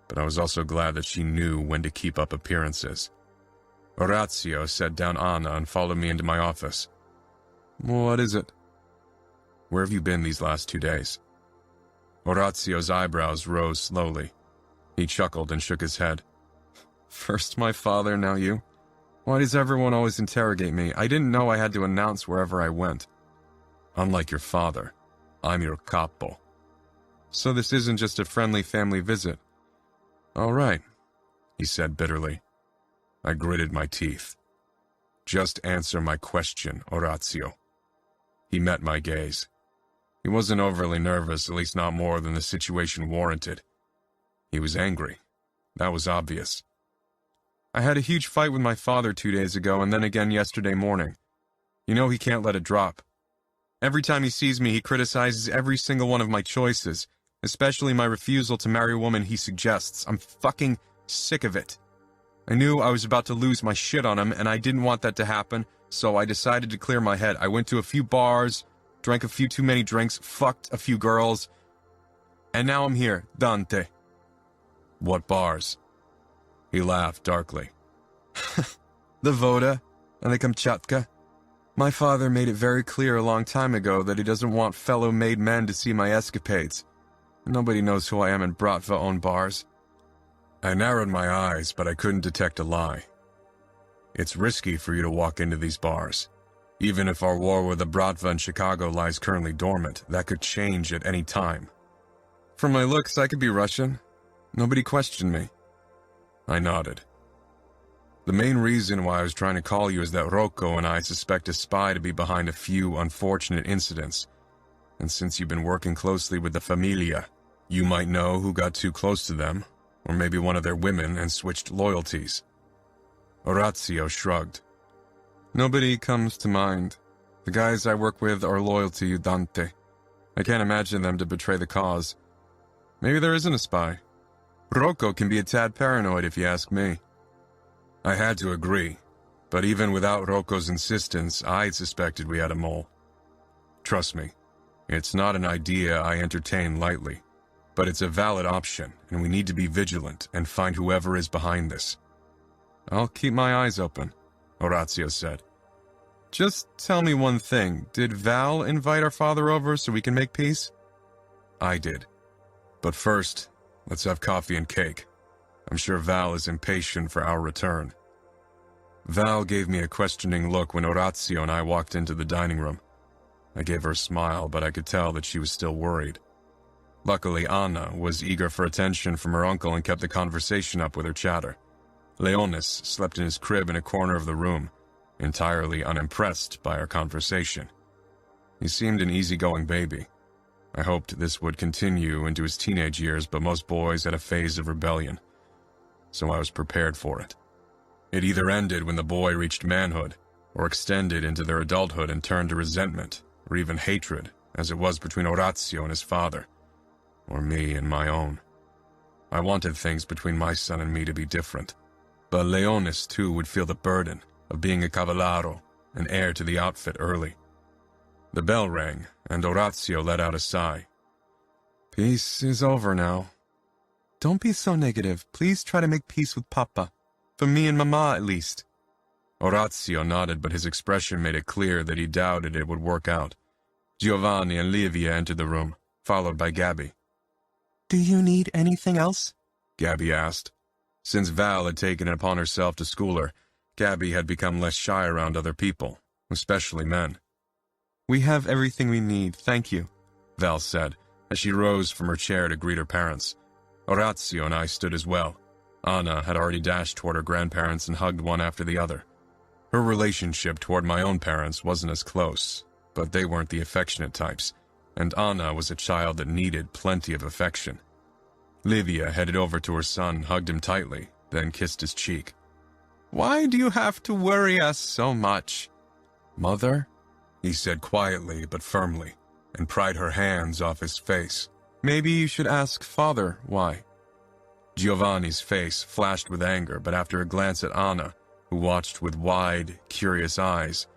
but I was also glad that she knew when to keep up appearances. Orazio set down Anna and followed me into my office. "What is it?" "Where have you been these last 2 days?" Orazio's eyebrows rose slowly. He chuckled and shook his head. "First my father, now you. Why does everyone always interrogate me? I didn't know I had to announce wherever I went." "Unlike your father, I'm your capo." "So this isn't just a friendly family visit?" "All right," he said bitterly. I gritted my teeth. "Just answer my question, Orazio." He met my gaze. He wasn't overly nervous, at least not more than the situation warranted. He was angry. That was obvious. "I had a huge fight with my father 2 days ago and then again yesterday morning. You know he can't let it drop. Every time he sees me, he criticizes every single one of my choices, especially my refusal to marry a woman he suggests. I'm fucking sick of it. I knew I was about to lose my shit on him, and I didn't want that to happen, so I decided to clear my head. I went to a few bars, drank a few too many drinks, fucked a few girls, and now I'm here, Dante. What bars? He laughed darkly. The Voda and the Kamchatka. My father made it very clear a long time ago that he doesn't want fellow-made men to see my escapades. Nobody knows who I am in Bratva-owned bars. I narrowed my eyes, but I couldn't detect a lie. It's risky for you to walk into these bars. Even if our war with the Bratva in Chicago lies currently dormant, that could change at any time. From my looks, I could be Russian. Nobody questioned me. I nodded. The main reason why I was trying to call you is that Rocco and I suspect a spy to be behind a few unfortunate incidents. And since you've been working closely with the Familia, you might know who got too close to them, or maybe one of their women and switched loyalties. Orazio shrugged. Nobody comes to mind. The guys I work with are loyal to you, Dante. I can't imagine them to betray the cause. Maybe there isn't a spy. Rocco can be a tad paranoid if you ask me. I had to agree, but even without Rocco's insistence, I suspected we had a mole. Trust me, it's not an idea I entertain lightly, but it's a valid option, and we need to be vigilant and find whoever is behind this. I'll keep my eyes open, Orazio said. Just tell me one thing, did Val invite our father over so we can make peace? I did. But first, let's have coffee and cake. I'm sure Val is impatient for our return. Val gave me a questioning look when Orazio and I walked into the dining room. I gave her a smile, but I could tell that she was still worried. Luckily, Anna was eager for attention from her uncle and kept the conversation up with her chatter. Leonis slept in his crib in a corner of the room, entirely unimpressed by our conversation. He seemed an easygoing baby. I hoped this would continue into his teenage years, but most boys had a phase of rebellion, so I was prepared for it. It either ended when the boy reached manhood, or extended into their adulthood and turned to resentment, or even hatred, as it was between Orazio and his father, or me and my own. I wanted things between my son and me to be different, but Leonis too would feel the burden of being a cavallaro, an heir to the outfit early. The bell rang, and Orazio let out a sigh. Peace is over now. Don't be so negative. Please try to make peace with Papa. For me and Mama, at least. Orazio nodded, but his expression made it clear that he doubted it would work out. Giovanni and Livia entered the room, followed by Gabby. Do you need anything else? Gabby asked. Since Val had taken it upon herself to school her, Gabby had become less shy around other people, especially men. We have everything we need, thank you, Val said, as she rose from her chair to greet her parents. Orazio and I stood as well. Anna had already dashed toward her grandparents and hugged one after the other. Her relationship toward my own parents wasn't as close, but they weren't the affectionate types, and Anna was a child that needed plenty of affection. Livia headed over to her son, hugged him tightly, then kissed his cheek. Why do you have to worry us so much? Mother? He said quietly but firmly, and pried her hands off his face. Maybe you should ask Father why. Giovanni's face flashed with anger, but after a glance at Anna, who watched with wide, curious eyes,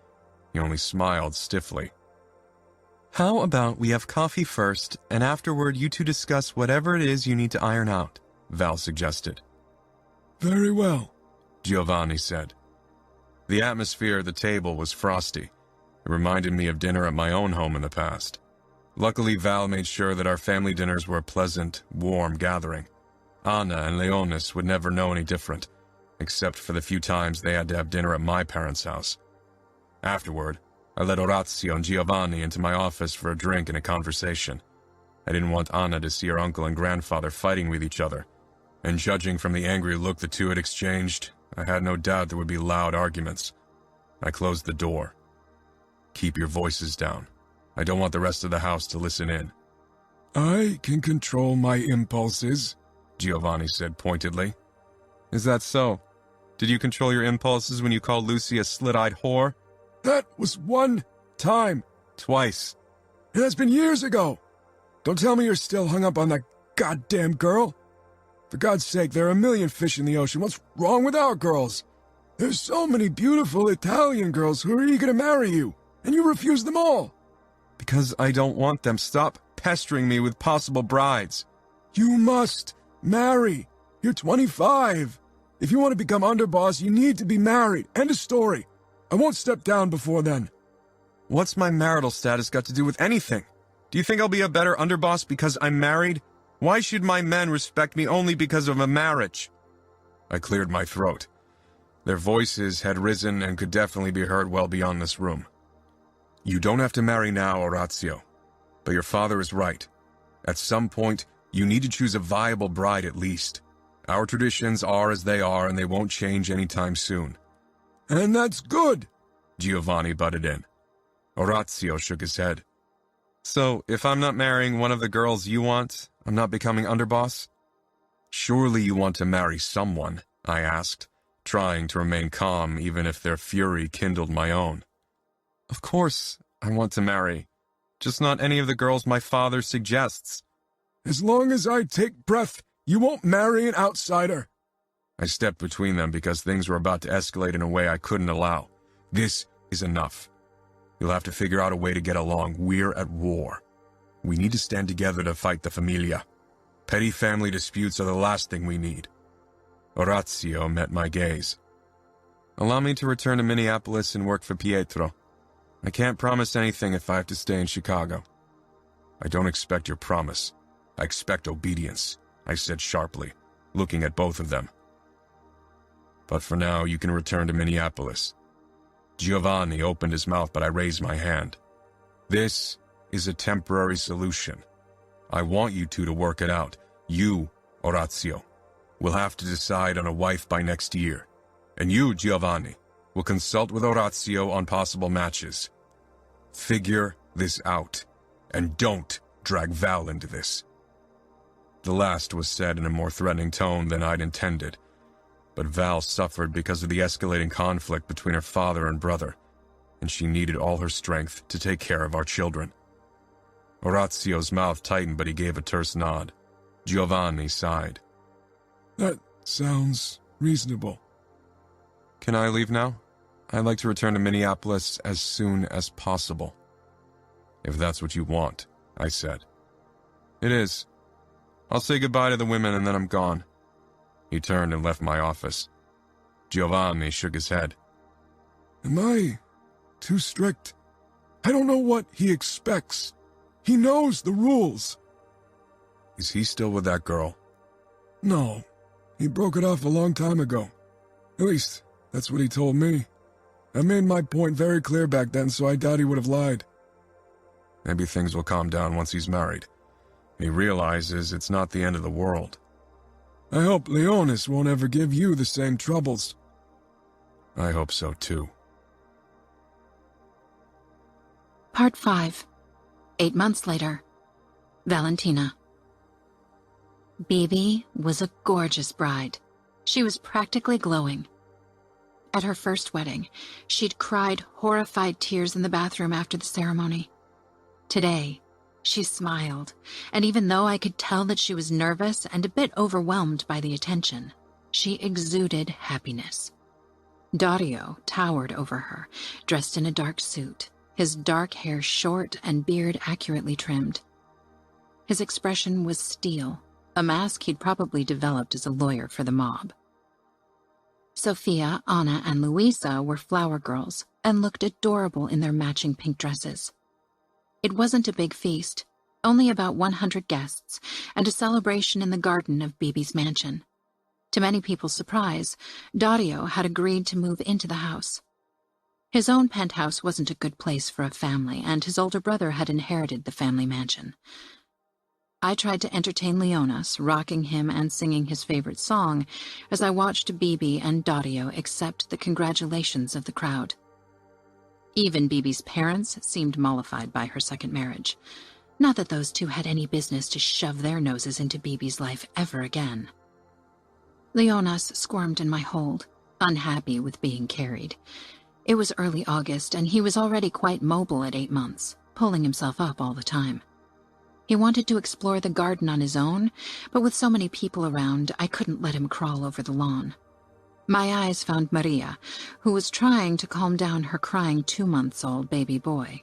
he only smiled stiffly. How about we have coffee first, and afterward you two discuss whatever it is you need to iron out, Val suggested. Very well, Giovanni said. The atmosphere at the table was frosty. It reminded me of dinner at my own home in the past. Luckily, Val made sure that our family dinners were a pleasant, warm gathering. Anna and Leonis would never know any different, except for the few times they had to have dinner at my parents' house. Afterward, I led Orazio and Giovanni into my office for a drink and a conversation. I didn't want Anna to see her uncle and grandfather fighting with each other, and judging from the angry look the two had exchanged, I had no doubt there would be loud arguments. I closed the door. Keep your voices down. I don't want the rest of the house to listen in. I can control my impulses, Giovanni said pointedly. Is that so? Did you control your impulses when you called Lucy a slit-eyed whore? That was one time. Twice. It has been years ago. Don't tell me you're still hung up on that goddamn girl. For God's sake, there are a million fish in the ocean. What's wrong with our girls? There's so many beautiful Italian girls who are eager to marry you, and you refuse them all. Because I don't want them. Stop pestering me with possible brides. You must marry. You're 25. If you want to become underboss, you need to be married. End of story. I won't step down before then. What's my marital status got to do with anything? Do you think I'll be a better underboss because I'm married? Why should my men respect me only because of a marriage? I cleared my throat. Their voices had risen and could definitely be heard well beyond this room. You don't have to marry now, Orazio. But your father is right. At some point, you need to choose a viable bride at least. Our traditions are as they are, and they won't change anytime soon. And that's good, Giovanni butted in. Orazio shook his head. So, if I'm not marrying one of the girls you want, I'm not becoming underboss? Surely you want to marry someone, I asked, trying to remain calm even if their fury kindled my own. Of course, I want to marry. Just not any of the girls my father suggests. As long as I take breath, you won't marry an outsider. I stepped between them because things were about to escalate in a way I couldn't allow. This is enough. You'll have to figure out a way to get along. We're at war. We need to stand together to fight the Familia. Petty family disputes are the last thing we need. Orazio met my gaze. Allow me to return to Minneapolis and work for Pietro. I can't promise anything if I have to stay in Chicago. I don't expect your promise. I expect obedience, I said sharply, looking at both of them. But for now, you can return to Minneapolis. Giovanni opened his mouth, but I raised my hand. This is a temporary solution. I want you two to work it out. You, Orazio, will have to decide on a wife by next year. And you, Giovanni, will consult with Orazio on possible matches. Figure this out, and don't drag Val into this. The last was said in a more threatening tone than I'd intended, but Val suffered because of the escalating conflict between her father and brother, and she needed all her strength to take care of our children. Orazio's mouth tightened, but he gave a terse nod. Giovanni sighed. That sounds reasonable. Can I leave now? I'd like to return to Minneapolis as soon as possible. If that's what you want, I said. It is. I'll say goodbye to the women and then I'm gone. He turned and left my office. Giovanni shook his head. Am I too strict? I don't know what he expects. He knows the rules. Is he still with that girl? No. He broke it off a long time ago. At least, that's what he told me. I made my point very clear back then, so I doubt he would have lied. Maybe things will calm down once he's married. He realizes it's not the end of the world. I hope Leonis won't ever give you the same troubles. I hope so, too. Part 5. 8 months later. Valentina. Bibi was a gorgeous bride. She was practically glowing. At her first wedding, she'd cried horrified tears in the bathroom after the ceremony. Today, she smiled, and even though I could tell that she was nervous and a bit overwhelmed by the attention, she exuded happiness. Dario towered over her, dressed in a dark suit, his dark hair short and beard accurately trimmed. His expression was steel, a mask he'd probably developed as a lawyer for the mob. Sophia, Anna, and Luisa were flower girls and looked adorable in their matching pink dresses. It wasn't a big feast, only about 100 guests, and a celebration in the garden of Bibi's mansion. To many people's surprise, Dario had agreed to move into the house. His own penthouse wasn't a good place for a family, and his older brother had inherited the family mansion. I tried to entertain Leonas, rocking him and singing his favorite song, as I watched Bibi and Dario accept the congratulations of the crowd. Even Bibi's parents seemed mollified by her second marriage. Not that those two had any business to shove their noses into Bibi's life ever again. Leonas squirmed in my hold, unhappy with being carried. It was early August, and he was already quite mobile at 8 months, pulling himself up all the time. He wanted to explore the garden on his own, but with so many people around, I couldn't let him crawl over the lawn. My eyes found Maria, who was trying to calm down her crying 2-month-old baby boy.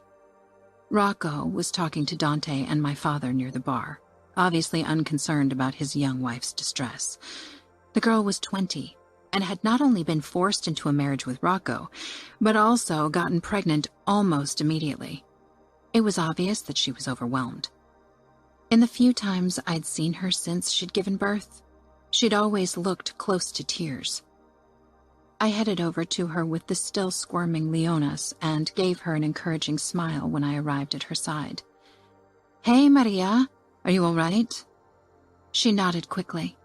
Rocco was talking to Dante and my father near the bar, obviously unconcerned about his young wife's distress. The girl was 20 and had not only been forced into a marriage with Rocco, but also gotten pregnant almost immediately. It was obvious that she was overwhelmed. In the few times I'd seen her since she'd given birth, she'd always looked close to tears. I headed over to her with the still squirming Leonas and gave her an encouraging smile when I arrived at her side. "Hey, Maria, are you all right?" She nodded quickly.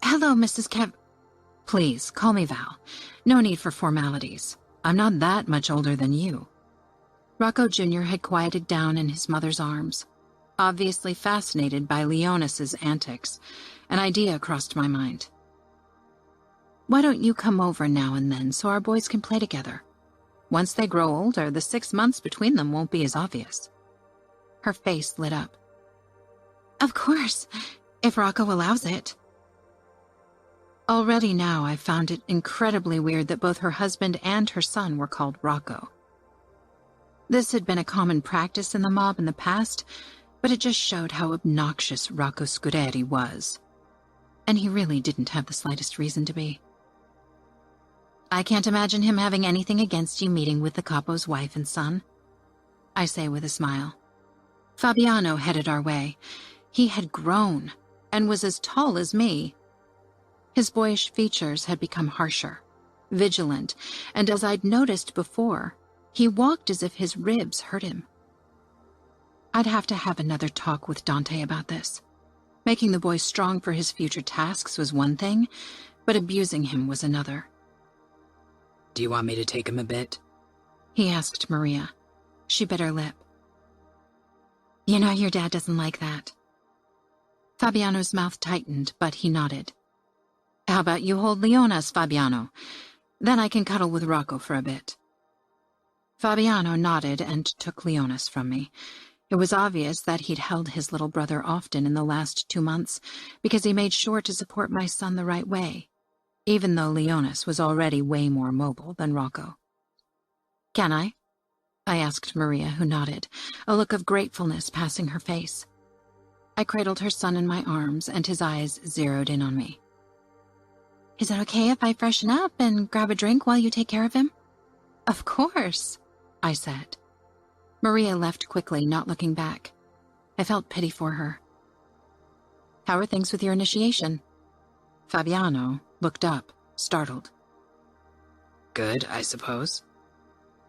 "Hello, Mrs. Kev—" "Please, call me Val. No need for formalities. I'm not that much older than you." Rocco Jr. had quieted down in his mother's arms. Obviously fascinated by Leonas's antics, an idea crossed my mind. "Why don't you come over now and then so our boys can play together? Once they grow older, the 6 months between them won't be as obvious." Her face lit up. "Of course, if Rocco allows it." Already now I found it incredibly weird that both her husband and her son were called Rocco. This had been a common practice in the mob in the past, but it just showed how obnoxious Rocco Scuderi was. And he really didn't have the slightest reason to be. "I can't imagine him having anything against you meeting with the capo's wife and son," I say with a smile. Fabiano headed our way. He had grown and was as tall as me. His boyish features had become harsher, vigilant, and as I'd noticed before, he walked as if his ribs hurt him. I'd have to have another talk with Dante about this. Making the boy strong for his future tasks was one thing, but abusing him was another. "Do you want me to take him a bit?" he asked Maria. She bit her lip. "You know your dad doesn't like that." Fabiano's mouth tightened, but he nodded. "How about you hold Leonas, Fabiano? Then I can cuddle with Rocco for a bit." Fabiano nodded and took Leonas from me. It was obvious that he'd held his little brother often in the last 2 months because he made sure to support my son the right way, even though Leonas was already way more mobile than Rocco. "Can I?" I asked Maria, who nodded, a look of gratefulness passing her face. I cradled her son in my arms, and his eyes zeroed in on me. "Is it okay if I freshen up and grab a drink while you take care of him?" "Of course," I said. Maria left quickly, not looking back. I felt pity for her. "How are things with your initiation?" Fabiano looked up, startled. "Good, I suppose."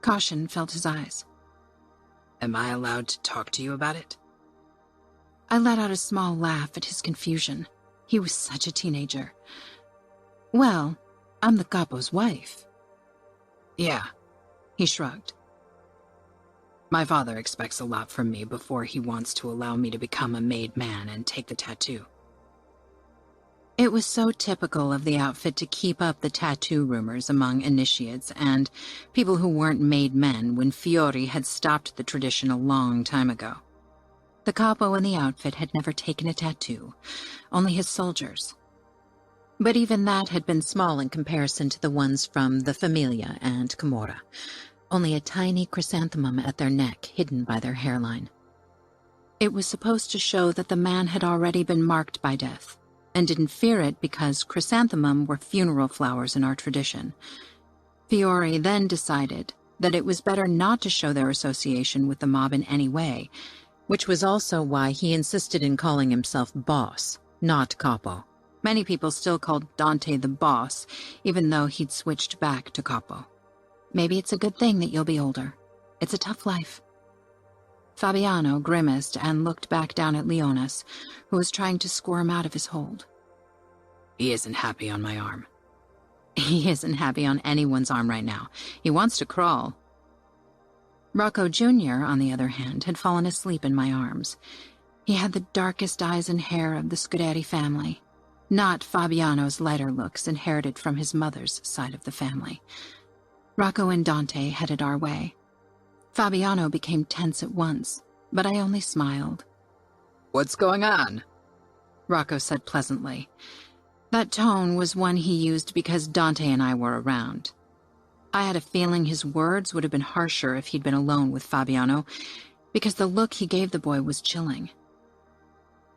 Caution filled his eyes. "Am I allowed to talk to you about it?" I let out a small laugh at his confusion. He was such a teenager. "Well, I'm the capo's wife." "Yeah," he shrugged. "My father expects a lot from me before he wants to allow me to become a made man and take the tattoo." It was so typical of the outfit to keep up the tattoo rumors among initiates and people who weren't made men when Fiori had stopped the tradition a long time ago. The capo in the outfit had never taken a tattoo, only his soldiers. But even that had been small in comparison to the ones from the Familia and Camorra, only a tiny chrysanthemum at their neck hidden by their hairline. It was supposed to show that the man had already been marked by death, and didn't fear it because chrysanthemum were funeral flowers in our tradition. Fiori then decided that it was better not to show their association with the mob in any way, which was also why he insisted in calling himself boss, not capo. Many people still called Dante the boss, even though he'd switched back to capo. "Maybe it's a good thing that you'll be older. It's a tough life." Fabiano grimaced and looked back down at Leonas, who was trying to squirm out of his hold. "He isn't happy on my arm." "He isn't happy on anyone's arm right now. He wants to crawl." Rocco Jr., on the other hand, had fallen asleep in my arms. He had the darkest eyes and hair of the Scuderi family, not Fabiano's lighter looks inherited from his mother's side of the family. Rocco and Dante headed our way. Fabiano became tense at once, but I only smiled. What's going on? Rocco said pleasantly. That tone was one he used because Dante and I were around. I had a feeling his words would have been harsher if he'd been alone with Fabiano, because the look he gave the boy was chilling.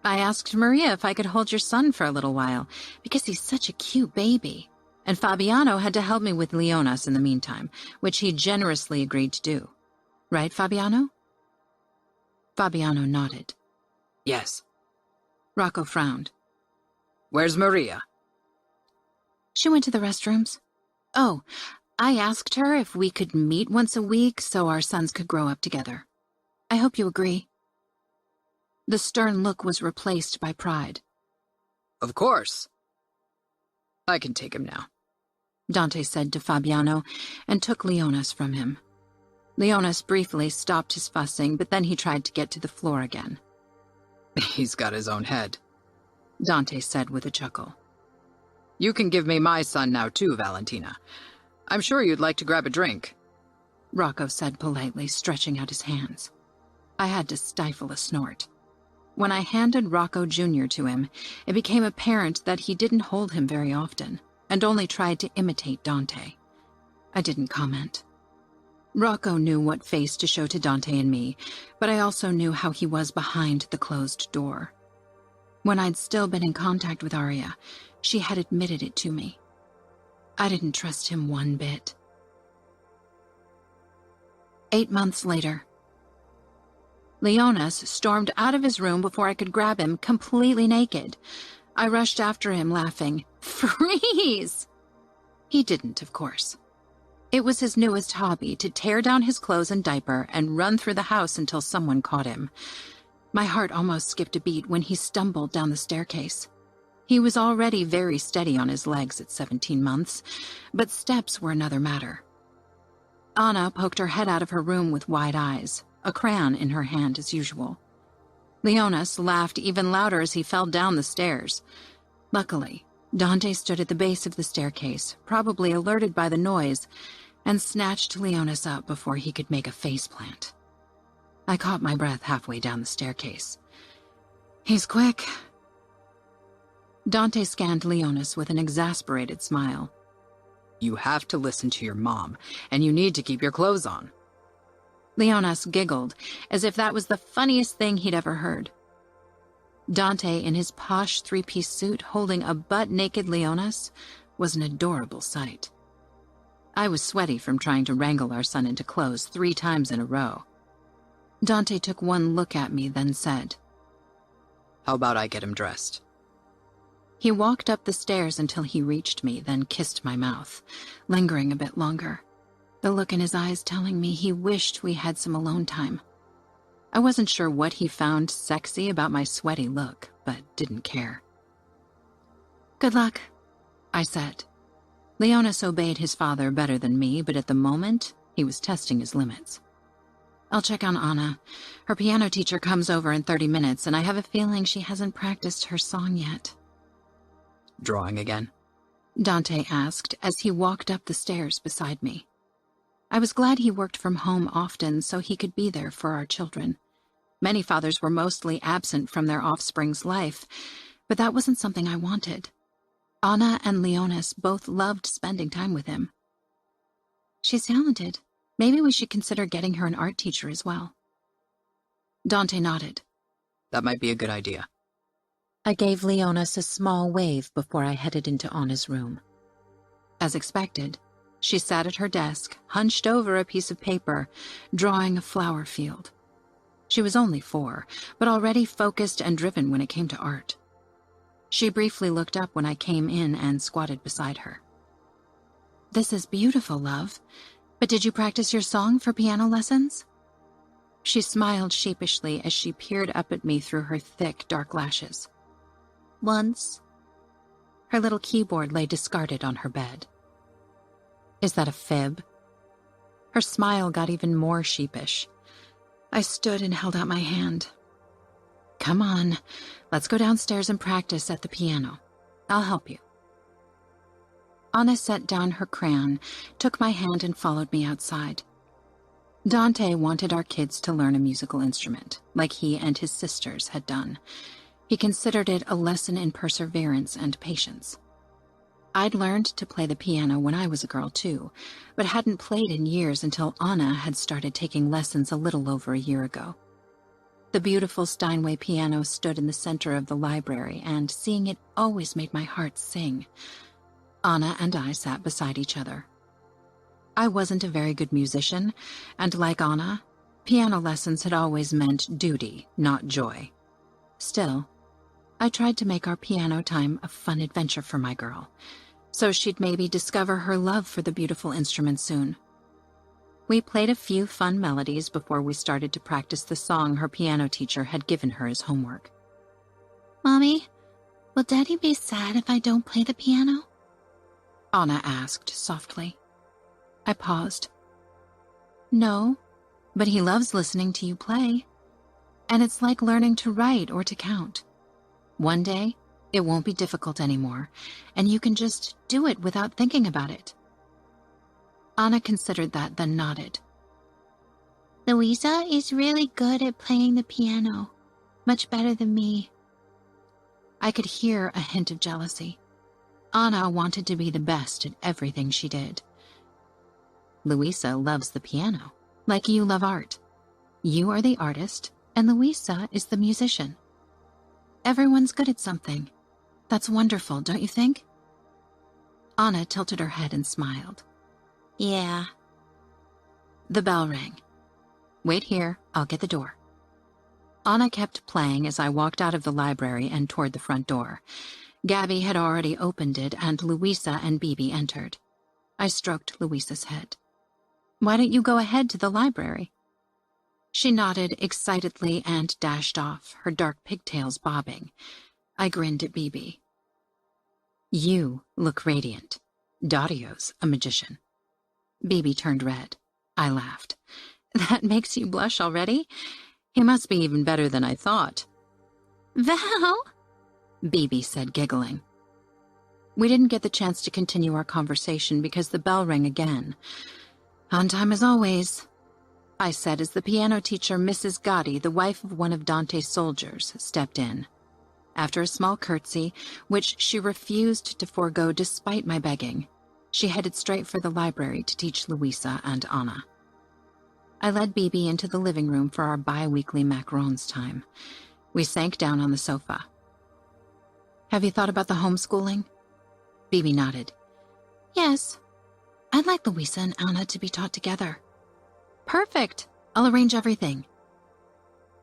I asked Maria if I could hold your son for a little while, because he's such a cute baby, and Fabiano had to help me with Leonas in the meantime, which he generously agreed to do. Right, Fabiano? Fabiano nodded. Yes. Rocco frowned. Where's Maria? She went to the restrooms. Oh, I asked her if we could meet once a week so our sons could grow up together. I hope you agree. The stern look was replaced by pride. Of course. I can take him now, Dante said to Fabiano, and took Leonas from him. Leonas briefly stopped his fussing, but then he tried to get to the floor again. He's got his own head, Dante said with a chuckle. You can give me my son now too, Valentina. I'm sure you'd like to grab a drink, Rocco said politely, stretching out his hands. I had to stifle a snort. When I handed Rocco Jr. to him, it became apparent that he didn't hold him very often, and only tried to imitate Dante. I didn't comment. Rocco knew what face to show to Dante and me, but I also knew how he was behind the closed door. When I'd still been in contact with Aria, she had admitted it to me. I didn't trust him one bit. 8 months later, Leonas stormed out of his room before I could grab him, completely naked. I rushed after him, laughing, "Freeze!" He didn't, of course. It was his newest hobby, to tear down his clothes and diaper and run through the house until someone caught him. My heart almost skipped a beat when he stumbled down the staircase. He was already very steady on his legs at 17 months, but steps were another matter. Anna poked her head out of her room with wide eyes, a crayon in her hand as usual. Leonas laughed even louder as he fell down the stairs. Luckily, Dante stood at the base of the staircase, probably alerted by the noise, and snatched Leonas up before he could make a faceplant. I caught my breath halfway down the staircase. He's quick. Dante scanned Leonas with an exasperated smile. You have to listen to your mom, and you need to keep your clothes on. Leonas giggled, as if that was the funniest thing he'd ever heard. Dante, in his posh three-piece suit holding a butt-naked Leonas, was an adorable sight. I was sweaty from trying to wrangle our son into clothes 3 times in a row. Dante took one look at me, then said, How about I get him dressed? He walked up the stairs until he reached me, then kissed my mouth, lingering a bit longer, the look in his eyes telling me he wished we had some alone time. I wasn't sure what he found sexy about my sweaty look, but didn't care. Good luck, I said. Leonas obeyed his father better than me, but at the moment, he was testing his limits. I'll check on Anna. Her piano teacher comes over in 30 minutes, and I have a feeling she hasn't practiced her song yet. Drawing again? Dante asked as he walked up the stairs beside me. I was glad he worked from home often so he could be there for our children. Many fathers were mostly absent from their offspring's life, but that wasn't something I wanted. Anna and Leonas both loved spending time with him. She's talented. Maybe we should consider getting her an art teacher as well. Dante nodded. That might be a good idea. I gave Leonas a small wave before I headed into Anna's room. As expected, she sat at her desk, hunched over a piece of paper, drawing a flower field. She was only 4, but already focused and driven when it came to art. She briefly looked up when I came in and squatted beside her. This is beautiful, love. But did you practice your song for piano lessons? She smiled sheepishly as she peered up at me through her thick, dark lashes. Once. Her little keyboard lay discarded on her bed. Is that a fib? Her smile got even more sheepish. I stood and held out my hand. Come on, let's go downstairs and practice at the piano. I'll help you. Anna set down her crayon, took my hand and followed me outside. Dante wanted our kids to learn a musical instrument, like he and his sisters had done. He considered it a lesson in perseverance and patience. I'd learned to play the piano when I was a girl, too, but hadn't played in years until Anna had started taking lessons a little over a year ago. The beautiful Steinway piano stood in the center of the library, and seeing it always made my heart sing. Anna and I sat beside each other. I wasn't a very good musician, and like Anna, piano lessons had always meant duty, not joy. Still, I tried to make our piano time a fun adventure for my girl, so she'd maybe discover her love for the beautiful instrument soon. We played a few fun melodies before we started to practice the song her piano teacher had given her as homework. Mommy, will Daddy be sad if I don't play the piano? Anna asked softly. I paused. No, but he loves listening to you play. And it's like learning to write or to count. One day, it won't be difficult anymore, and you can just do it without thinking about it. Anna considered that, then nodded. Louisa is really good at playing the piano, much better than me. I could hear a hint of jealousy. Anna wanted to be the best at everything she did. Louisa loves the piano, like you love art. You are the artist, and Louisa is the musician. Everyone's good at something. That's wonderful, don't you think? Anna tilted her head and smiled. Yeah. The bell rang. Wait here, I'll get the door. Anna kept playing as I walked out of the library and toward the front door. Gabby had already opened it, and Louisa and Bibi entered. I stroked Louisa's head. Why don't you go ahead to the library? She nodded excitedly and dashed off, her dark pigtails bobbing. I grinned at Bibi. You look radiant. Dario's a magician. Bibi turned red. I laughed. That makes you blush already? He must be even better than I thought. Val? Bibi said, giggling. We didn't get the chance to continue our conversation because the bell rang again. On time as always, I said as the piano teacher, Mrs. Gotti, the wife of one of Dante's soldiers, stepped in. After a small curtsy, which she refused to forego despite my begging, she headed straight for the library to teach Louisa and Anna. I led Bibi into the living room for our bi-weekly macarons time. We sank down on the sofa. Have you thought about the homeschooling? Bibi nodded. Yes. I'd like Louisa and Anna to be taught together. Perfect. I'll arrange everything.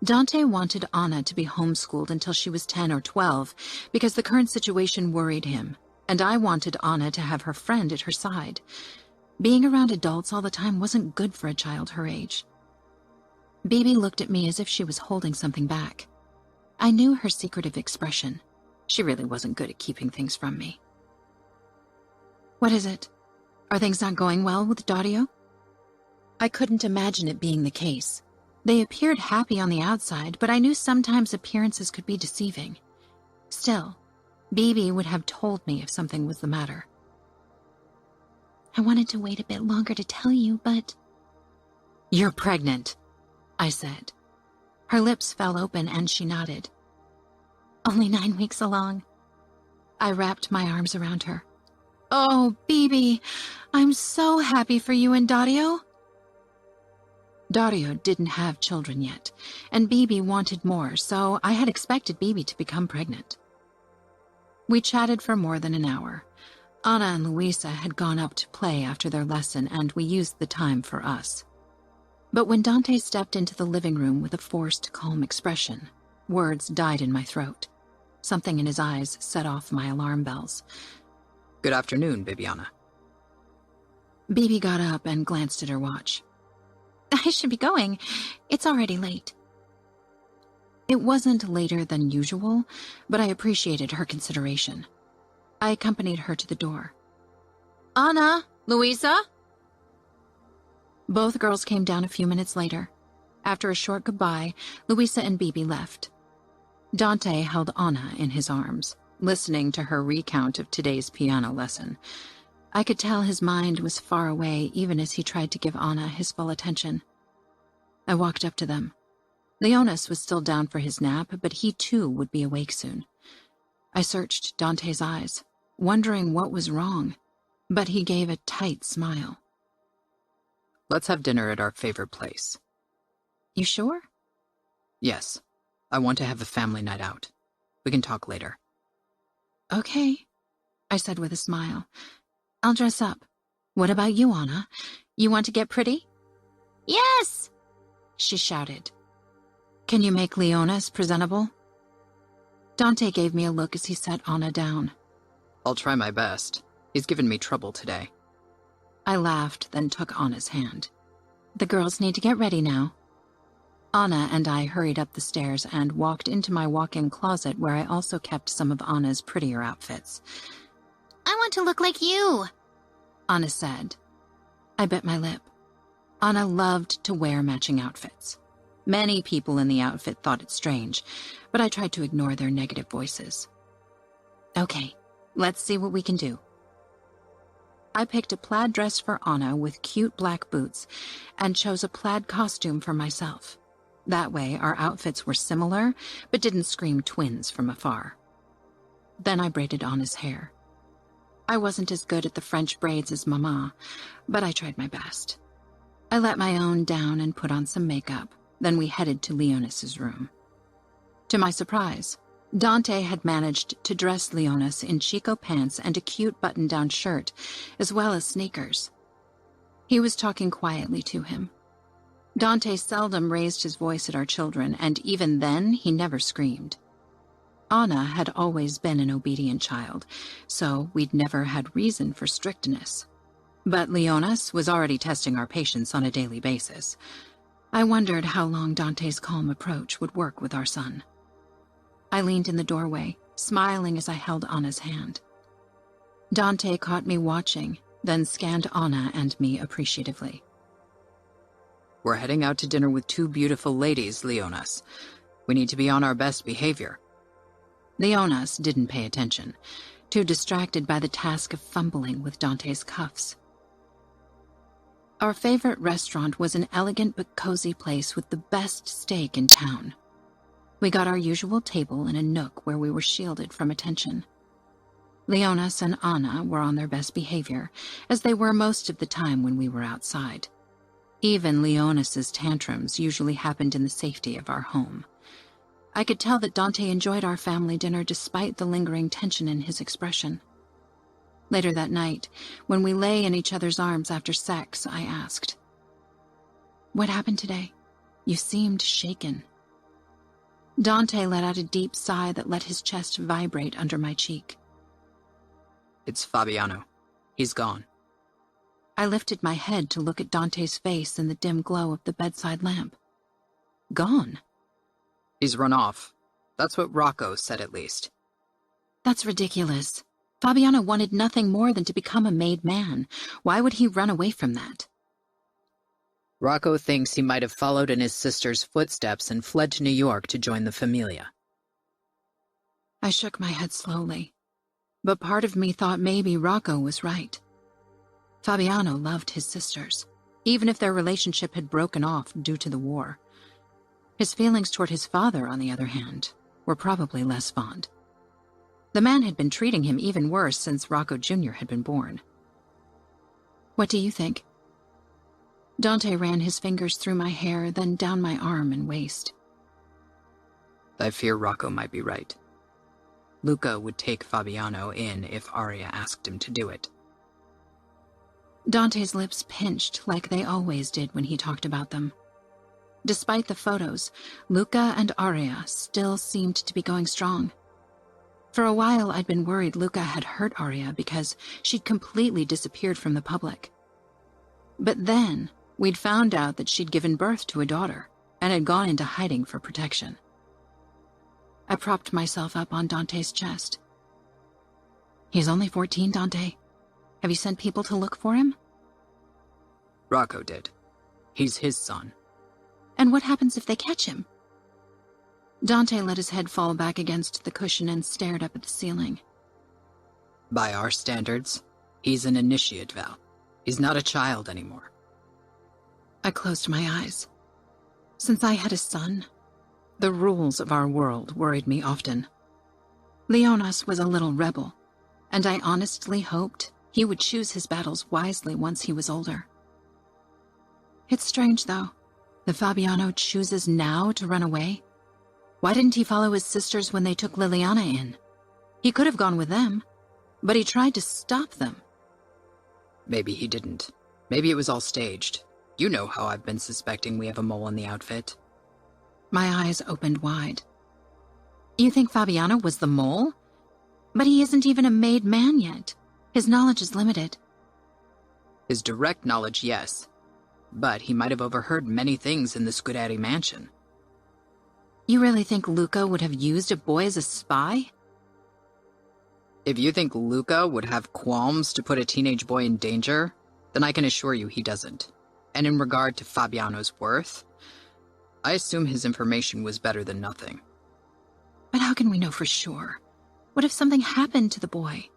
Dante wanted Anna to be homeschooled until she was 10 or 12 because the current situation worried him, and I wanted Anna to have her friend at her side. Being around adults all the time wasn't good for a child her age. Bibi looked at me as if she was holding something back. I knew her secretive expression. She really wasn't good at keeping things from me. What is it? Are things not going well with Dario? I couldn't imagine it being the case. They appeared happy on the outside, but I knew sometimes appearances could be deceiving. Still, Bibi would have told me if something was the matter. I wanted to wait a bit longer to tell you, but... You're pregnant, I said. Her lips fell open and she nodded. Only 9 weeks along. I wrapped my arms around her. Oh, Bibi, I'm so happy for you and Dario. Dario didn't have children yet, and Bibi wanted more, so I had expected Bibi to become pregnant. We chatted for more than an hour. Anna and Louisa had gone up to play after their lesson, and we used the time for us. But when Dante stepped into the living room with a forced, calm expression, words died in my throat. Something in his eyes set off my alarm bells. Good afternoon, Bibiana. Bibi got up and glanced at her watch. I should be going. It's already late. It wasn't later than usual, but I appreciated her consideration. I accompanied her to the door. Anna, Louisa? Both girls came down a few minutes later. After a short goodbye, Louisa and Bibi left. Dante held Anna in his arms, listening to her recount of today's piano lesson. I could tell his mind was far away even as he tried to give Anna his full attention. I walked up to them. Leonis was still down for his nap, but he too would be awake soon. I searched Dante's eyes, wondering what was wrong, but he gave a tight smile. Let's have dinner at our favorite place. You sure? Yes. I want to have a family night out. We can talk later. Okay, I said with a smile. I'll dress up. What about you, Anna? You want to get pretty? Yes! She shouted. Can you make Leonis presentable? Dante gave me a look as he set Anna down. I'll try my best. He's given me trouble today. I laughed, then took Anna's hand. The girls need to get ready now. Anna and I hurried up the stairs and walked into my walk-in closet where I also kept some of Anna's prettier outfits. I want to look like you, Anna said. I bit my lip. Anna loved to wear matching outfits. Many people in the outfit thought it strange, but I tried to ignore their negative voices. Okay, let's see what we can do. I picked a plaid dress for Anna with cute black boots and chose a plaid costume for myself. That way, our outfits were similar, but didn't scream twins from afar. Then I braided Anna's hair. I wasn't as good at the French braids as Mama, but I tried my best. I let my own down and put on some makeup. Then we headed to Leonis's room. To my surprise, Dante had managed to dress Leonis in Chico pants and a cute button-down shirt, as well as sneakers. He was talking quietly to him. Dante seldom raised his voice at our children, and even then he never screamed. Anna had always been an obedient child, so we'd never had reason for strictness. But Leonis was already testing our patience on a daily basis. I wondered how long Dante's calm approach would work with our son. I leaned in the doorway, smiling as I held Anna's hand. Dante caught me watching, then scanned Anna and me appreciatively. We're heading out to dinner with two beautiful ladies, Leonis. We need to be on our best behavior. Leonis didn't pay attention, too distracted by the task of fumbling with Dante's cuffs. Our favorite restaurant was an elegant but cozy place with the best steak in town. We got our usual table in a nook where we were shielded from attention. Leonis and Anna were on their best behavior, as they were most of the time when we were outside. Even Leonis's tantrums usually happened in the safety of our home. I could tell that Dante enjoyed our family dinner despite the lingering tension in his expression. Later that night, when we lay in each other's arms after sex, I asked, "What happened today? You seemed shaken." Dante let out a deep sigh that let his chest vibrate under my cheek. It's Fabiano. He's gone. I lifted my head to look at Dante's face in the dim glow of the bedside lamp. Gone? He's run off. That's what Rocco said, at least. That's ridiculous. Fabiano wanted nothing more than to become a made man. Why would he run away from that? Rocco thinks he might have followed in his sister's footsteps and fled to New York to join the Familia. I shook my head slowly, but part of me thought maybe Rocco was right. Fabiano loved his sisters, even if their relationship had broken off due to the war. His feelings toward his father, on the other hand, were probably less fond. The man had been treating him even worse since Rocco Jr. had been born. What do you think? Dante ran his fingers through my hair, then down my arm and waist. I fear Rocco might be right. Luca would take Fabiano in if Arya asked him to do it. Dante's lips pinched like they always did when he talked about them. Despite the photos, Luca and Arya still seemed to be going strong. For a while, I'd been worried Luca had hurt Arya because she'd completely disappeared from the public. But then, we'd found out that she'd given birth to a daughter and had gone into hiding for protection. I propped myself up on Dante's chest. He's only 14, Dante. Have you sent people to look for him? Rocco did. He's his son. And what happens if they catch him? Dante let his head fall back against the cushion and stared up at the ceiling. By our standards, he's an initiate, Val. He's not a child anymore. I closed my eyes. Since I had a son, the rules of our world worried me often. Leonas was a little rebel, and I honestly hoped he would choose his battles wisely once he was older. It's strange, though, that Fabiano chooses now to run away. Why didn't he follow his sisters when they took Liliana in? He could have gone with them, but he tried to stop them. Maybe he didn't. Maybe it was all staged. You know how I've been suspecting we have a mole in the outfit. My eyes opened wide. You think Fabiano was the mole? But he isn't even a made man yet. His knowledge is limited. His direct knowledge, yes. But he might have overheard many things in the Scuderi mansion. You really think Luca would have used a boy as a spy? If you think Luca would have qualms to put a teenage boy in danger, then I can assure you he doesn't. And in regard to Fabiano's worth, I assume his information was better than nothing. But how can we know for sure? What if something happened to the boy?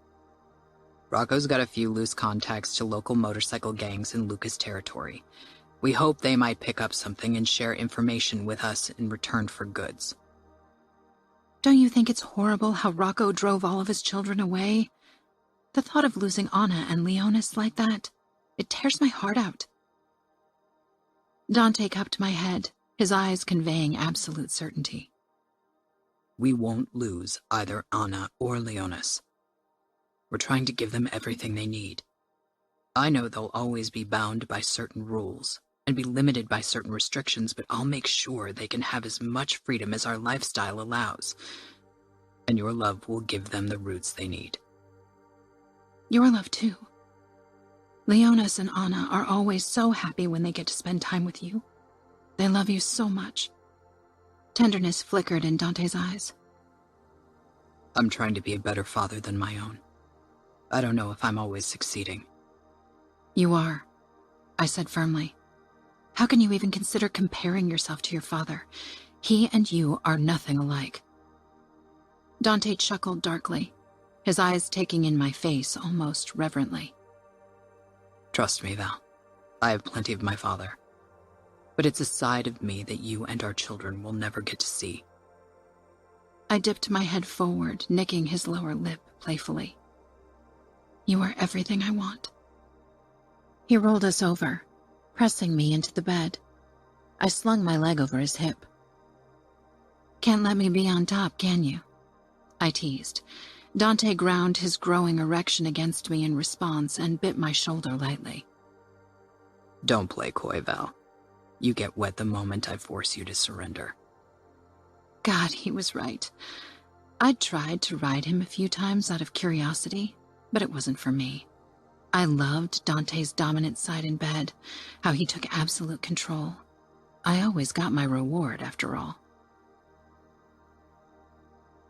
Rocco's got a few loose contacts to local motorcycle gangs in Luca's territory. We hope they might pick up something and share information with us in return for goods. Don't you think it's horrible how Rocco drove all of his children away? The thought of losing Anna and Leonis like that, it tears my heart out. Dante cupped my head, his eyes conveying absolute certainty. We won't lose either Anna or Leonis. We're trying to give them everything they need. I know they'll always be bound by certain rules and be limited by certain restrictions, but I'll make sure they can have as much freedom as our lifestyle allows. And your love will give them the roots they need. Your love, too. Leonis and Anna are always so happy when they get to spend time with you. They love you so much. Tenderness flickered in Dante's eyes. I'm trying to be a better father than my own. I don't know if I'm always succeeding. You are, I said firmly. How can you even consider comparing yourself to your father? He and you are nothing alike. Dante chuckled darkly, his eyes taking in my face almost reverently. Trust me, Val. I have plenty of my father. But it's a side of me that you and our children will never get to see. I dipped my head forward, nicking his lower lip playfully. You are everything I want. He rolled us over, pressing me into the bed. I slung my leg over his hip. Can't let me be on top, can you? I teased. Dante ground his growing erection against me in response and bit my shoulder lightly. Don't play coy, Val. You get wet the moment I force you to surrender. God, he was right. I'd tried to ride him a few times out of curiosity, but it wasn't for me. I loved Dante's dominant side in bed, how he took absolute control. I always got my reward, after all.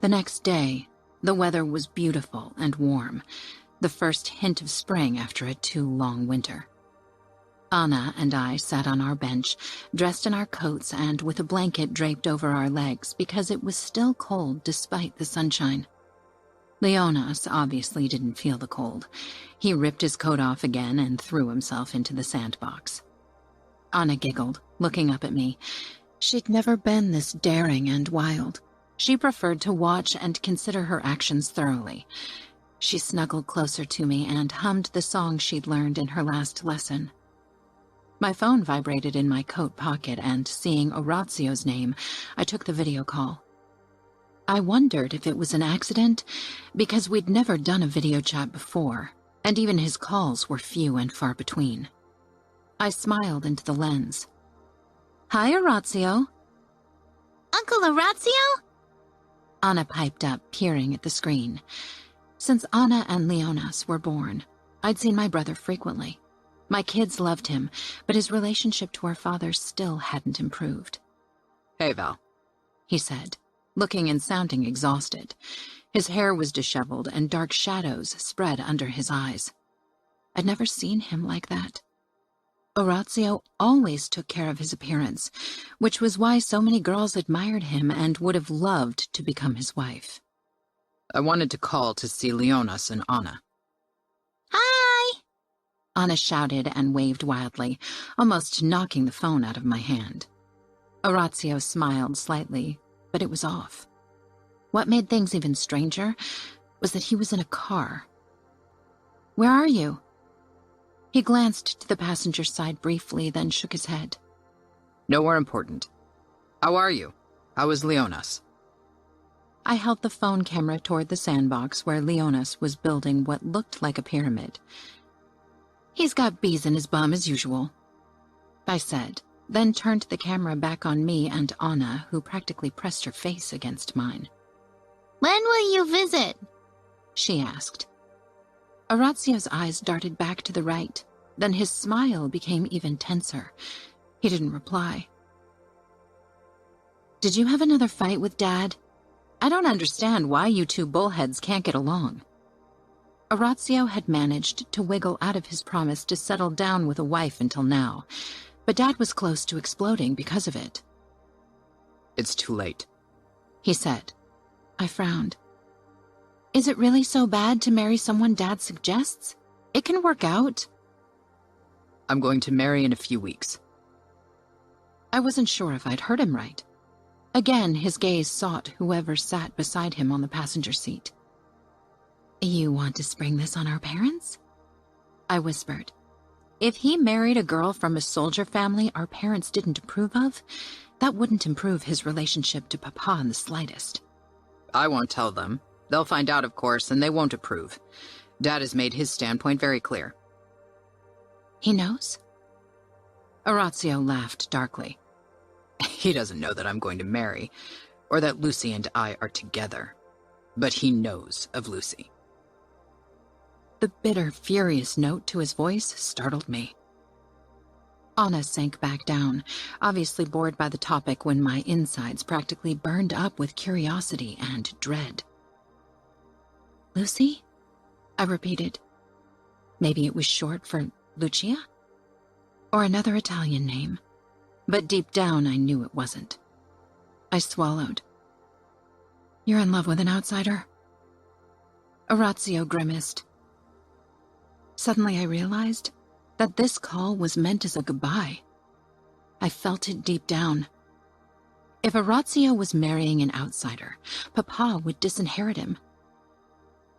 The next day, the weather was beautiful and warm, the first hint of spring after a too-long winter. Anna and I sat on our bench, dressed in our coats and with a blanket draped over our legs because it was still cold despite the sunshine. Leonas obviously didn't feel the cold. He ripped his coat off again and threw himself into the sandbox. Anna giggled, looking up at me. She'd never been this daring and wild. She preferred to watch and consider her actions thoroughly. She snuggled closer to me and hummed the song she'd learned in her last lesson. My phone vibrated in my coat pocket, and seeing Orazio's name, I took the video call. I wondered if it was an accident, because we'd never done a video chat before, and even his calls were few and far between. I smiled into the lens. Hi, Orazio. Uncle Orazio? Anna piped up, peering at the screen. Since Anna and Leonas were born, I'd seen my brother frequently. My kids loved him, but his relationship to our father still hadn't improved. Hey, Val, he said, looking and sounding exhausted. His hair was disheveled and dark shadows spread under his eyes. I'd never seen him like that. Orazio always took care of his appearance, which was why so many girls admired him and would have loved to become his wife. I wanted to call to see Leonas and Anna. Hi! Anna shouted and waved wildly, almost knocking the phone out of my hand. Orazio smiled slightly, but it was off. What made things even stranger was that he was in a car. "Where are you?" He glanced to the passenger side briefly, then shook his head. "Nowhere important. How are you? How is Leonas?" I held the phone camera toward the sandbox where Leonas was building what looked like a pyramid. "He's got bees in his bum as usual," I said, then turned the camera back on me and Anna, who practically pressed her face against mine. When will you visit? She asked. Orazio's eyes darted back to the right, then his smile became even tenser. He didn't reply. "Did you have another fight with Dad? I don't understand why you two bullheads can't get along." Orazio had managed to wiggle out of his promise to settle down with a wife until now, but Dad was close to exploding because of it. "It's too late," he said. I frowned. "Is it really so bad to marry someone Dad suggests? It can work out." "I'm going to marry in a few weeks." I wasn't sure if I'd heard him right. Again, his gaze sought whoever sat beside him on the passenger seat. "You want to spring this on our parents?" I whispered. If he married a girl from a soldier family our parents didn't approve of, that wouldn't improve his relationship to Papa in the slightest. "I won't tell them. They'll find out, of course, and they won't approve. Dad has made his standpoint very clear." "He knows?" Orazio laughed darkly. "He doesn't know that I'm going to marry, or that Lucy and I are together. But he knows of Lucy." The bitter, furious note to his voice startled me. Anna sank back down, obviously bored by the topic when my insides practically burned up with curiosity and dread. "Lucy?" I repeated. Maybe it was short for Lucia? Or another Italian name. But deep down I knew it wasn't. I swallowed. "You're in love with an outsider?" Orazio grimaced. Suddenly I realized that this call was meant as a goodbye. I felt it deep down. If Orazio was marrying an outsider, Papa would disinherit him.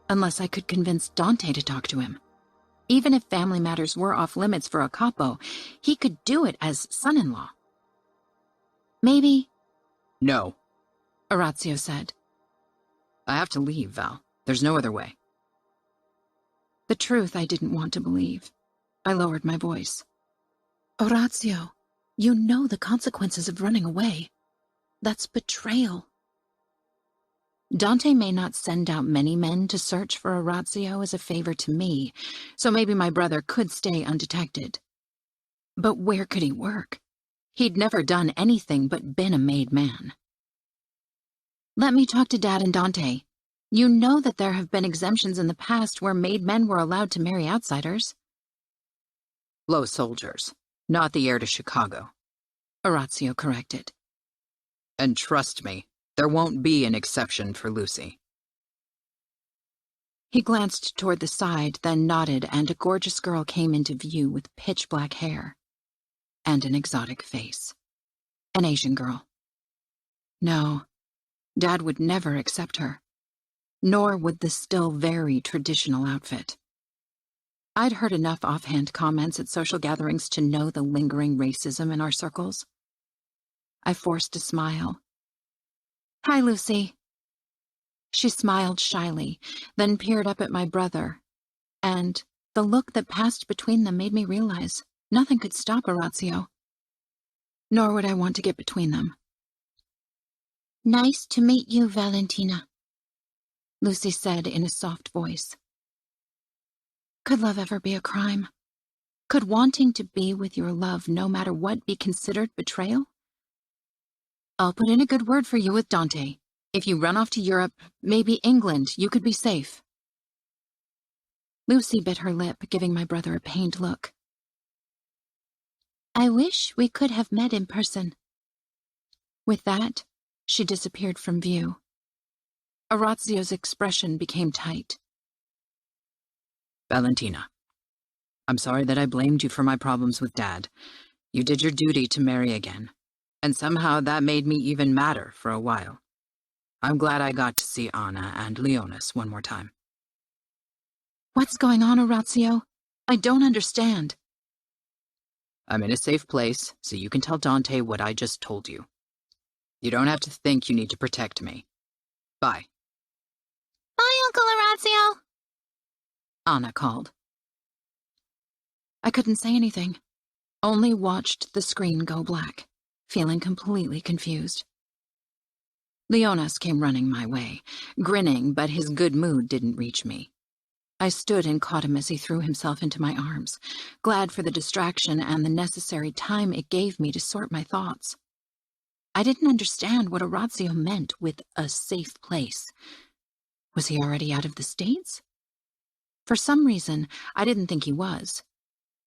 Unless I could convince Dante to talk to him. Even if family matters were off limits for a capo, he could do it as son-in-law. Maybe... "No," Orazio said. "I have to leave, Val. There's no other way." The truth I didn't want to believe. I lowered my voice. "Orazio, you know the consequences of running away. That's betrayal." Dante may not send out many men to search for Orazio as a favor to me, so maybe my brother could stay undetected. But where could he work? He'd never done anything but been a made man. "Let me talk to Dad and Dante. You know that there have been exemptions in the past where made men were allowed to marry outsiders." "Low soldiers, not the heir to Chicago," Orazio corrected. "And trust me, there won't be an exception for Lucy." He glanced toward the side, then nodded, and a gorgeous girl came into view with pitch-black hair and an exotic face. An Asian girl. No, Dad would never accept her, nor would the still very traditional outfit. I'd heard enough offhand comments at social gatherings to know the lingering racism in our circles. I forced a smile. "Hi, Lucy." She smiled shyly, then peered up at my brother, and the look that passed between them made me realize nothing could stop Orazio. Nor would I want to get between them. Nice to meet you, Valentina, Lucy said in a soft voice. Could love ever be a crime? Could wanting to be with your love no matter what be considered betrayal? I'll put in a good word for you with Dante. If you run off to Europe, maybe England, you could be safe. Lucy bit her lip, giving my brother a pained look. I wish we could have met in person. With that, she disappeared from view. Orazio's expression became tight. "Valentina, I'm sorry that I blamed you for my problems with Dad. You did your duty to marry again. And somehow that made me even madder for a while. I'm glad I got to see Anna and Leonis one more time. What's going on, Orazio? I don't understand. I'm in a safe place, so you can tell Dante what I just told you. You don't have to think you need to protect me. Bye. Bye, Uncle Orazio. Anna called. I couldn't say anything, only watched the screen go black, feeling completely confused. Leonis came running my way, grinning, but his good mood didn't reach me. I stood and caught him as he threw himself into my arms, glad for the distraction and the necessary time it gave me to sort my thoughts. I didn't understand what Orazio meant with a safe place. Was he already out of the States? For some reason, I didn't think he was.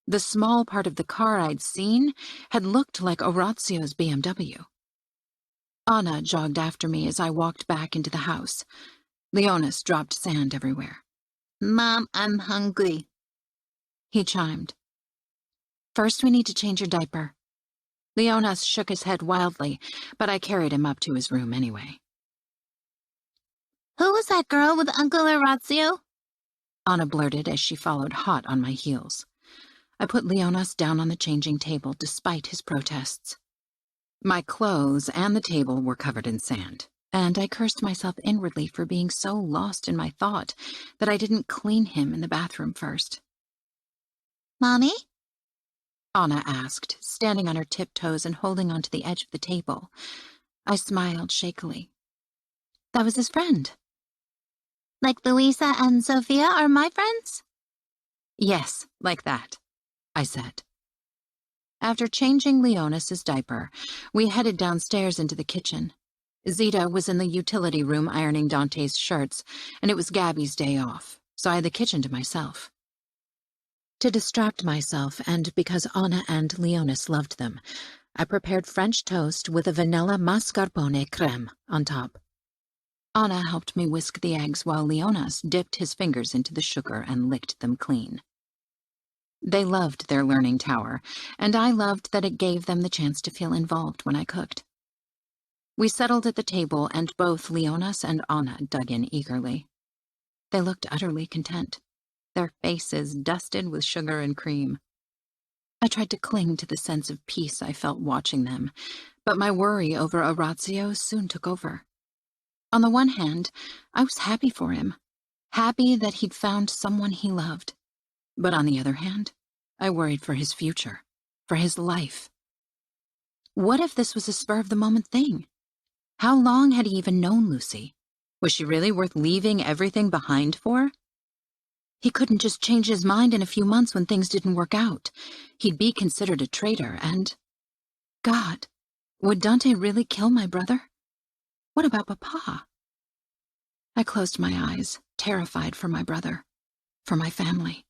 The small part of the car I'd seen had looked like Orazio's BMW. Anna jogged after me as I walked back into the house. Leonis dropped sand everywhere. Mom, I'm hungry. He chimed. First, we need to change your diaper. Leonis shook his head wildly, but I carried him up to his room anyway. Who was that girl with Uncle Orazio? Anna blurted as she followed hot on my heels. I put Leonis down on the changing table despite his protests. My clothes and the table were covered in sand, and I cursed myself inwardly for being so lost in my thought that I didn't clean him in the bathroom first. Mommy? Anna asked, standing on her tiptoes and holding onto the edge of the table. I smiled shakily. That was his friend. Like Luisa and Sophia are my friends? Yes, like that, I said. After changing Leonis's diaper, we headed downstairs into the kitchen. Zita was in the utility room ironing Dante's shirts, and it was Gabby's day off, so I had the kitchen to myself. To distract myself, and because Anna and Leonis loved them, I prepared French toast with a vanilla mascarpone creme on top. Anna helped me whisk the eggs while Leonis dipped his fingers into the sugar and licked them clean. They loved their learning tower, and I loved that it gave them the chance to feel involved when I cooked. We settled at the table, and both Leonis and Anna dug in eagerly. They looked utterly content, their faces dusted with sugar and cream. I tried to cling to the sense of peace I felt watching them, but my worry over Orazio soon took over. On the one hand, I was happy for him, happy that he'd found someone he loved. But on the other hand, I worried for his future, for his life. What if this was a spur-of-the-moment thing? How long had he even known Lucy? Was she really worth leaving everything behind for? He couldn't just change his mind in a few months when things didn't work out. He'd be considered a traitor, and... God, would Dante really kill my brother? What about Papa? I closed my eyes, terrified for my brother, for my family.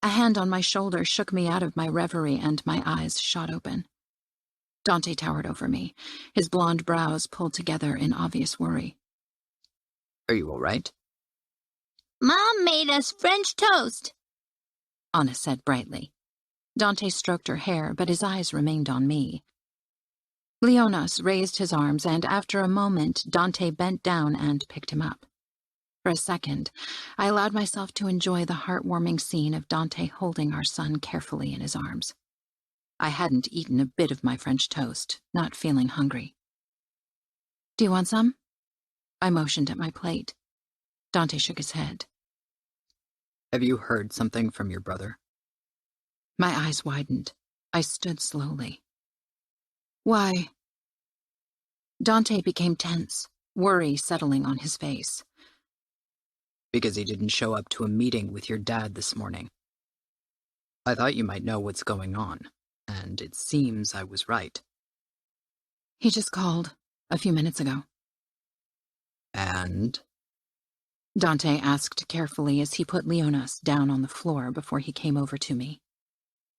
A hand on my shoulder shook me out of my reverie, and my eyes shot open. Dante towered over me, his blonde brows pulled together in obvious worry. Are you all right? Mom made us French toast, Anna said brightly. Dante stroked her hair, but his eyes remained on me. Leonis raised his arms, and after a moment, Dante bent down and picked him up. For a second, I allowed myself to enjoy the heartwarming scene of Dante holding our son carefully in his arms. I hadn't eaten a bit of my French toast, not feeling hungry. Do you want some? I motioned at my plate. Dante shook his head. Have you heard something from your brother? My eyes widened. I stood slowly. Why? Dante became tense, worry settling on his face. Because he didn't show up to a meeting with your dad this morning. I thought you might know what's going on, and it seems I was right. He just called a few minutes ago. And? Dante asked carefully as he put Leonis down on the floor before he came over to me.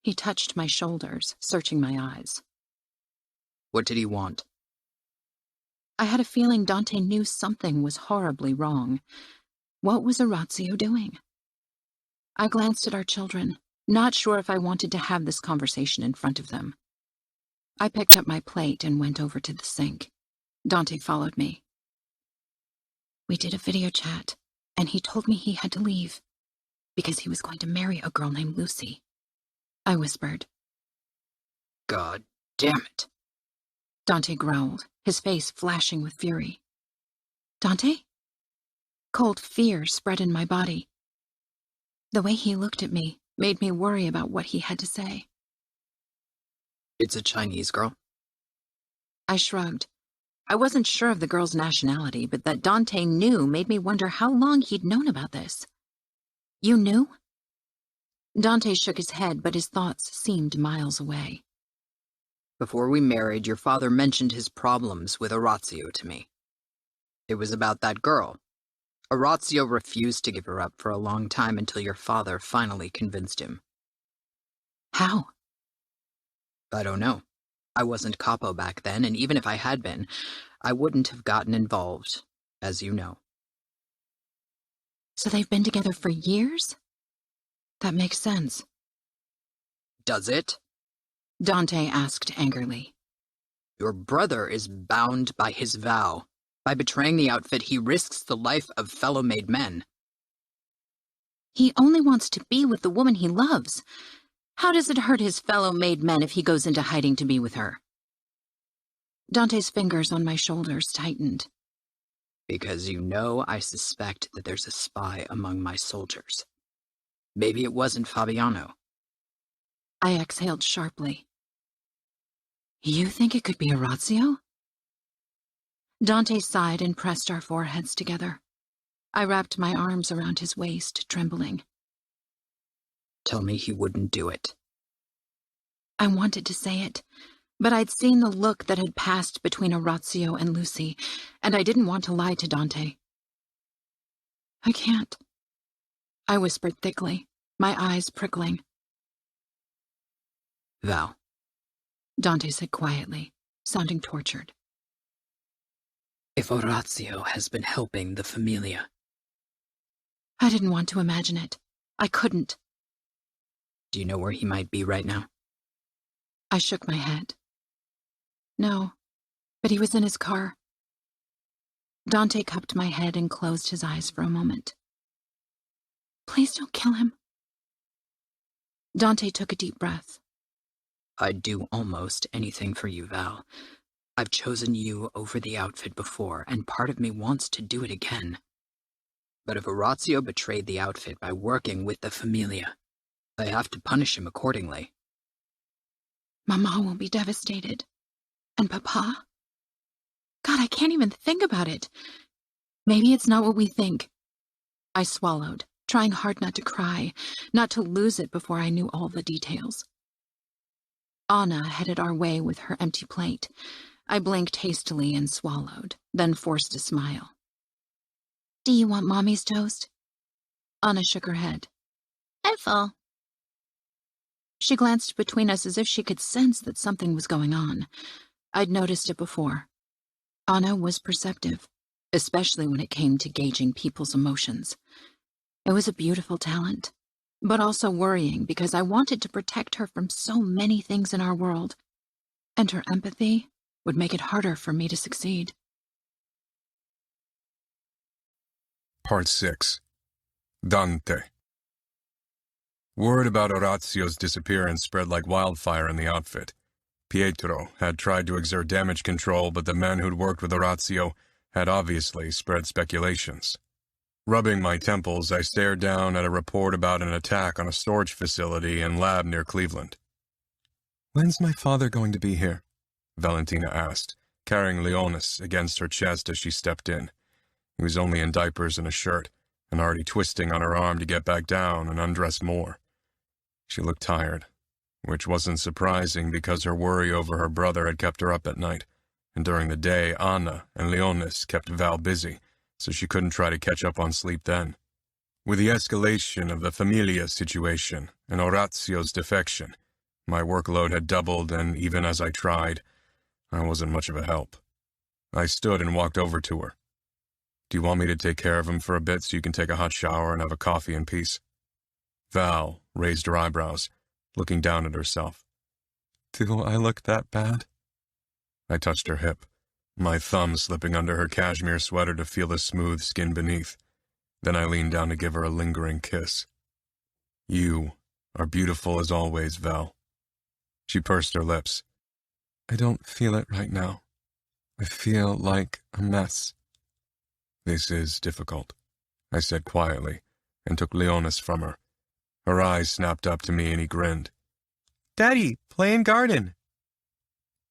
He touched my shoulders, searching my eyes. What did he want? I had a feeling Dante knew something was horribly wrong. What was Orazio doing? I glanced at our children, not sure if I wanted to have this conversation in front of them. I picked up my plate and went over to the sink. Dante followed me. We did a video chat, and he told me he had to leave because he was going to marry a girl named Lucy. I whispered. God damn it. Dante growled, his face flashing with fury. Dante? Cold fear spread in my body. The way he looked at me made me worry about what he had to say. It's a Chinese girl. I shrugged. I wasn't sure of the girl's nationality, but that Dante knew made me wonder how long he'd known about this. You knew? Dante shook his head, but his thoughts seemed miles away. Before we married, your father mentioned his problems with Orazio to me. It was about that girl. Orazio refused to give her up for a long time until your father finally convinced him. How? I don't know. I wasn't capo back then, and even if I had been, I wouldn't have gotten involved, as you know. So they've been together for years? That makes sense. Does it? Dante asked angrily. Your brother is bound by his vow. By betraying the outfit, he risks the life of fellow-made men. He only wants to be with the woman he loves. How does it hurt his fellow-made men if he goes into hiding to be with her? Dante's fingers on my shoulders tightened. Because you know I suspect that there's a spy among my soldiers. Maybe it wasn't Fabiano. I exhaled sharply. You think it could be Orazio? Dante sighed and pressed our foreheads together. I wrapped my arms around his waist, trembling. Tell me he wouldn't do it. I wanted to say it, but I'd seen the look that had passed between Orazio and Lucy, and I didn't want to lie to Dante. I can't, I whispered thickly, my eyes prickling. Val, Dante said quietly, sounding tortured. If Orazio has been helping the Familia. I didn't want to imagine it. I couldn't. Do you know where he might be right now? I shook my head. No, but he was in his car. Dante cupped my head and closed his eyes for a moment. Please don't kill him. Dante took a deep breath. I'd do almost anything for you, Val. I've chosen you over the outfit before, and part of me wants to do it again. But if Orazio betrayed the outfit by working with the Familia, I have to punish him accordingly. Mama will be devastated. And Papa? God, I can't even think about it. Maybe it's not what we think. I swallowed, trying hard not to cry, not to lose it before I knew all the details. Anna headed our way with her empty plate. I blinked hastily and swallowed, then forced a smile. Do you want Mommy's toast? Anna shook her head. I'm full. She glanced between us as if she could sense that something was going on. I'd noticed it before. Anna was perceptive, especially when it came to gauging people's emotions. It was a beautiful talent, but also worrying because I wanted to protect her from so many things in our world, and her empathy would make it harder for me to succeed. Part 6. Dante. Word about Orazio's disappearance spread like wildfire in the outfit. Pietro had tried to exert damage control, but the men who'd worked with Orazio had obviously spread speculations. Rubbing my temples, I stared down at a report about an attack on a storage facility and lab near Cleveland. When's my father going to be here? Valentina asked, carrying Leonis against her chest as she stepped in. He was only in diapers and a shirt, and already twisting on her arm to get back down and undress more. She looked tired, which wasn't surprising because her worry over her brother had kept her up at night, and during the day Anna and Leonis kept Val busy, so she couldn't try to catch up on sleep then. With the escalation of the Familia situation and Orazio's defection, my workload had doubled, and even as I tried, I wasn't much of a help. I stood and walked over to her. Do you want me to take care of him for a bit so you can take a hot shower and have a coffee in peace? Val raised her eyebrows, looking down at herself. Do I look that bad? I touched her hip, my thumb slipping under her cashmere sweater to feel the smooth skin beneath. Then I leaned down to give her a lingering kiss. You are beautiful as always, Val. She pursed her lips. I don't feel it right now. I feel like a mess. This is difficult, I said quietly, and took Leonis from her. Her eyes snapped up to me and he grinned. Daddy, play in garden.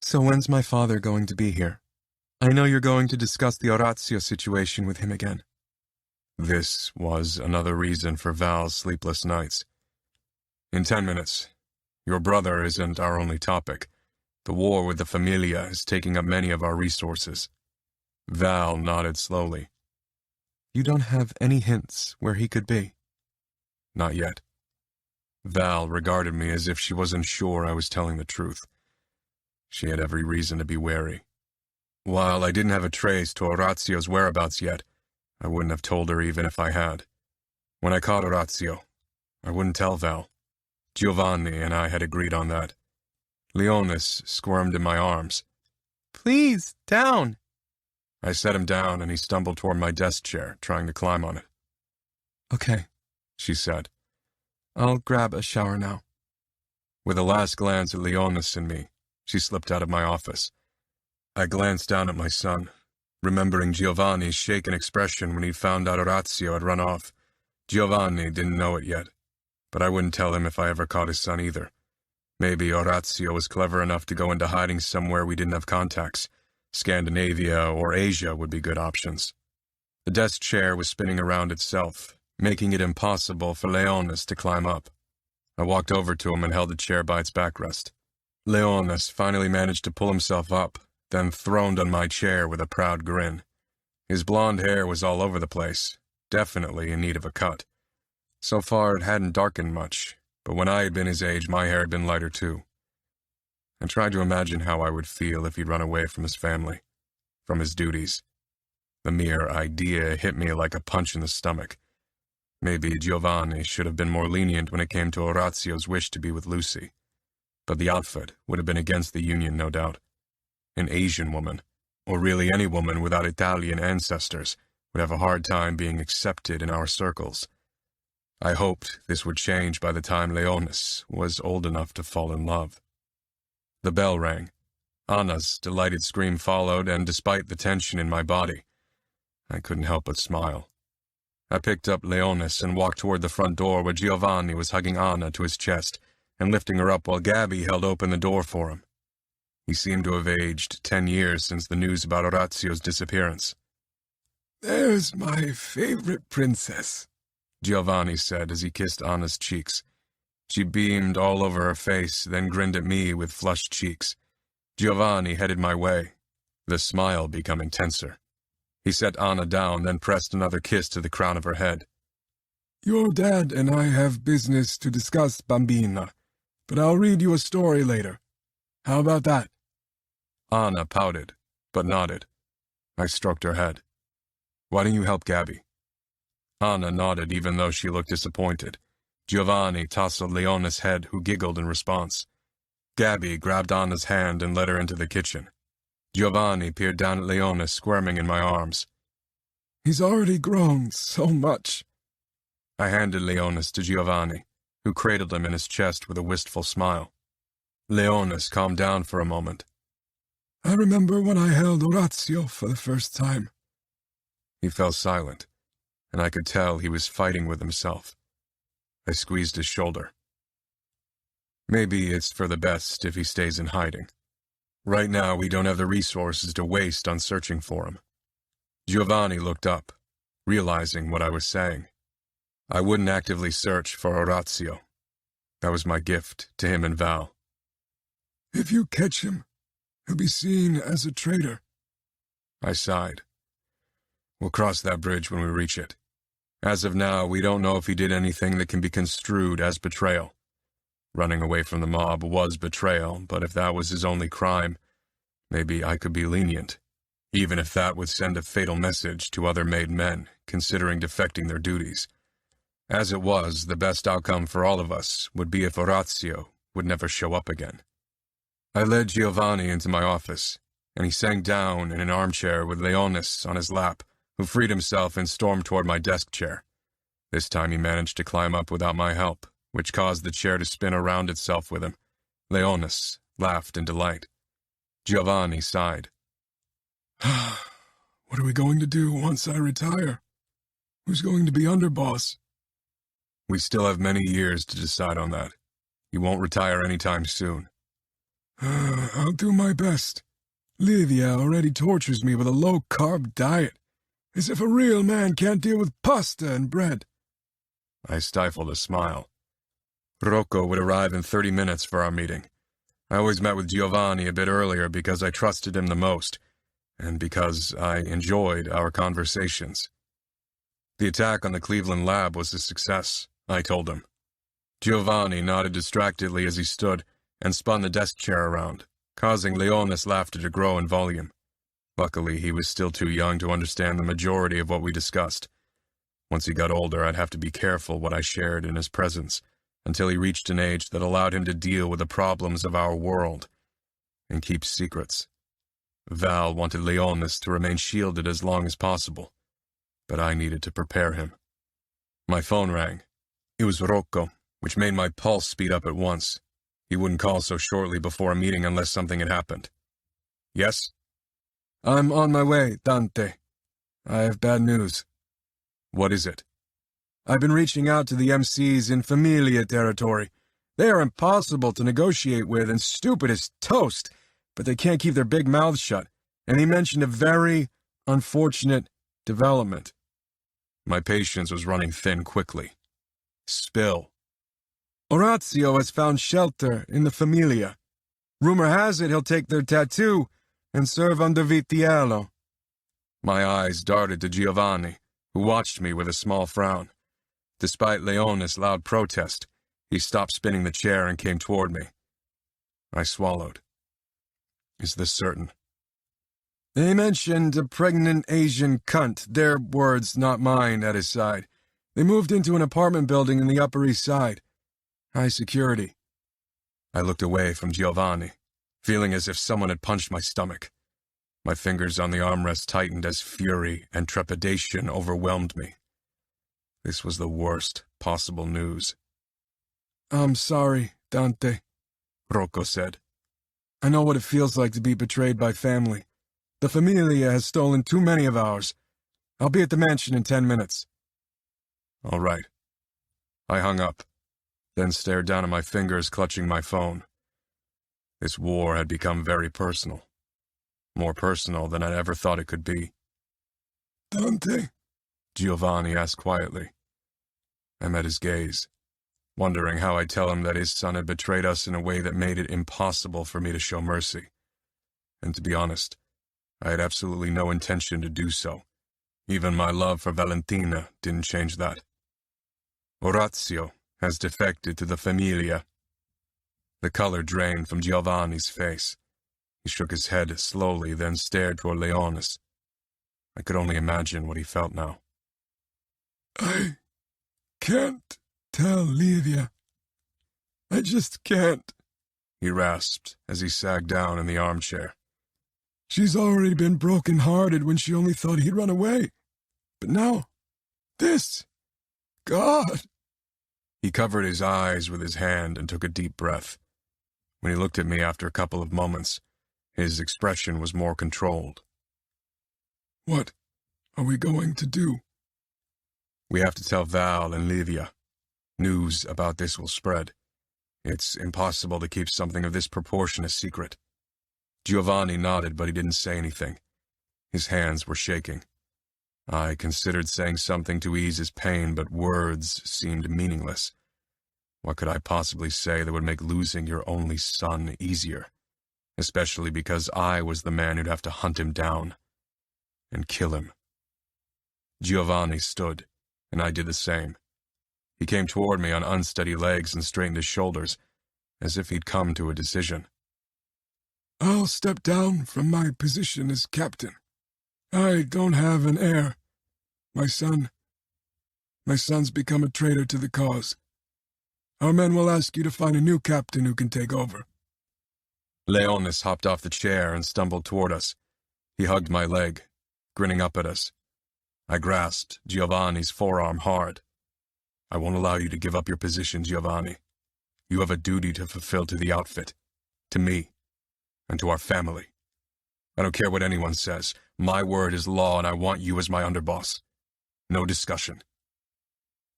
So when's my father going to be here? I know you're going to discuss the Orazio situation with him again. This was another reason for Val's sleepless nights. In 10 minutes. Your brother isn't our only topic. The war with the Familia is taking up many of our resources. Val nodded slowly. You don't have any hints where he could be? Not yet. Val regarded me as if she wasn't sure I was telling the truth. She had every reason to be wary. While I didn't have a trace to Orazio's whereabouts yet, I wouldn't have told her even if I had. When I caught Orazio, I wouldn't tell Val. Giovanni and I had agreed on that. Leonis squirmed in my arms. Please, down! I set him down and he stumbled toward my desk chair, trying to climb on it. Okay, she said. I'll grab a shower now. With a last glance at Leonis and me, she slipped out of my office. I glanced down at my son, remembering Giovanni's shaken expression when he found out Orazio had run off. Giovanni didn't know it yet, but I wouldn't tell him if I ever caught his son either. Maybe Orazio was clever enough to go into hiding somewhere we didn't have contacts. Scandinavia or Asia would be good options. The desk chair was spinning around itself, making it impossible for Leonis to climb up. I walked over to him and held the chair by its backrest. Leonis finally managed to pull himself up, then throned on my chair with a proud grin. His blonde hair was all over the place, definitely in need of a cut. So far it hadn't darkened much, but when I had been his age, my hair had been lighter too. I tried to imagine how I would feel if he'd run away from his family, from his duties. The mere idea hit me like a punch in the stomach. Maybe Giovanni should have been more lenient when it came to Orazio's wish to be with Lucy. But the outfit would have been against the union, no doubt. An Asian woman, or really any woman without Italian ancestors, would have a hard time being accepted in our circles. I hoped this would change by the time Leonis was old enough to fall in love. The bell rang. Anna's delighted scream followed, and despite the tension in my body, I couldn't help but smile. I picked up Leonis and walked toward the front door where Giovanni was hugging Anna to his chest and lifting her up while Gabby held open the door for him. He seemed to have aged 10 years since the news about Orazio's disappearance. There's my favorite princess, Giovanni said as he kissed Anna's cheeks. She beamed all over her face, then grinned at me with flushed cheeks. Giovanni headed my way, the smile becoming tenser. He set Anna down, then pressed another kiss to the crown of her head. Your dad and I have business to discuss, Bambina, but I'll read you a story later. How about that? Anna pouted, but nodded. I stroked her head. Why don't you help Gabby? Anna nodded even though she looked disappointed. Giovanni tousled Leona's head, who giggled in response. Gabby grabbed Anna's hand and led her into the kitchen. Giovanni peered down at Leona, squirming in my arms. He's already grown so much. I handed Leonis to Giovanni, who cradled him in his chest with a wistful smile. Leonis calmed down for a moment. I remember when I held Orazio for the first time. He fell silent, and I could tell he was fighting with himself. I squeezed his shoulder. Maybe it's for the best if he stays in hiding. Right now, we don't have the resources to waste on searching for him. Giovanni looked up, realizing what I was saying. I wouldn't actively search for Orazio. That was my gift to him and Val. If you catch him, he'll be seen as a traitor. I sighed. We'll cross that bridge when we reach it. As of now, we don't know if he did anything that can be construed as betrayal. Running away from the mob was betrayal, but if that was his only crime, maybe I could be lenient, even if that would send a fatal message to other made men considering defecting their duties. As it was, the best outcome for all of us would be if Orazio would never show up again. I led Giovanni into my office, and he sank down in an armchair with Leonis on his lap, who freed himself and stormed toward my desk chair. This time he managed to climb up without my help, which caused the chair to spin around itself with him. Leonis laughed in delight. Giovanni sighed. What are we going to do once I retire? Who's going to be underboss? We still have many years to decide on that. You won't retire anytime soon. I'll do my best. Livia already tortures me with a low-carb diet, as if a real man can't deal with pasta and bread. I stifled a smile. Rocco would arrive in 30 minutes for our meeting. I always met with Giovanni a bit earlier because I trusted him the most, and because I enjoyed our conversations. The attack on the Cleveland lab was a success, I told him. Giovanni nodded distractedly as he stood and spun the desk chair around, causing Leonis' laughter to grow in volume. Luckily, he was still too young to understand the majority of what we discussed. Once he got older, I'd have to be careful what I shared in his presence, until he reached an age that allowed him to deal with the problems of our world and keep secrets. Val wanted Leonis to remain shielded as long as possible, but I needed to prepare him. My phone rang. It was Rocco, which made my pulse speed up at once. He wouldn't call so shortly before a meeting unless something had happened. Yes? I'm on my way, Dante. I have bad news. What is it? I've been reaching out to the MCs in Familia territory. They are impossible to negotiate with and stupid as toast, but they can't keep their big mouths shut, and he mentioned a very unfortunate development. My patience was running thin quickly. Spill. Orazio has found shelter in the Familia. Rumor has it he'll take their tattoo and serve under Vitiello. My eyes darted to Giovanni, who watched me with a small frown. Despite Leonis' loud protest, he stopped spinning the chair and came toward me. I swallowed. Is this certain? They mentioned a pregnant Asian cunt, their words, not mine, at his side. They moved into an apartment building in the Upper East Side. High security. I looked away from Giovanni, feeling as if someone had punched my stomach. My fingers on the armrest tightened as fury and trepidation overwhelmed me. This was the worst possible news. I'm sorry, Dante, Rocco said. I know what it feels like to be betrayed by family. The Familia has stolen too many of ours. I'll be at the mansion in 10 minutes. All right. I hung up, then stared down at my fingers clutching my phone. This war had become very personal. More personal than I'd ever thought it could be. Dante? Giovanni asked quietly. I met his gaze, wondering how I'd tell him that his son had betrayed us in a way that made it impossible for me to show mercy. And to be honest, I had absolutely no intention to do so. Even my love for Valentina didn't change that. Orazio has defected to the Familia. The color drained from Giovanni's face. He shook his head slowly, then stared toward Leonis. I could only imagine what he felt now. I can't tell Livia. I just can't, he rasped as he sagged down in the armchair. She's already been broken-hearted when she only thought he'd run away. But now, this. God. He covered his eyes with his hand and took a deep breath. When he looked at me after a couple of moments, his expression was more controlled. What are we going to do? We have to tell Val and Livia. News about this will spread. It's impossible to keep something of this proportion a secret. Giovanni nodded, but he didn't say anything. His hands were shaking. I considered saying something to ease his pain, but words seemed meaningless. What could I possibly say that would make losing your only son easier? Especially because I was the man who'd have to hunt him down and kill him. Giovanni stood, and I did the same. He came toward me on unsteady legs and straightened his shoulders, as if he'd come to a decision. I'll step down from my position as captain. I don't have an heir. My son's become a traitor to the cause. Our men will ask you to find a new captain who can take over. Leonis hopped off the chair and stumbled toward us. He hugged my leg, grinning up at us. I grasped Giovanni's forearm hard. I won't allow you to give up your position, Giovanni. You have a duty to fulfill to the outfit, to me, and to our family. I don't care what anyone says. My word is law, and I want you as my underboss. No discussion.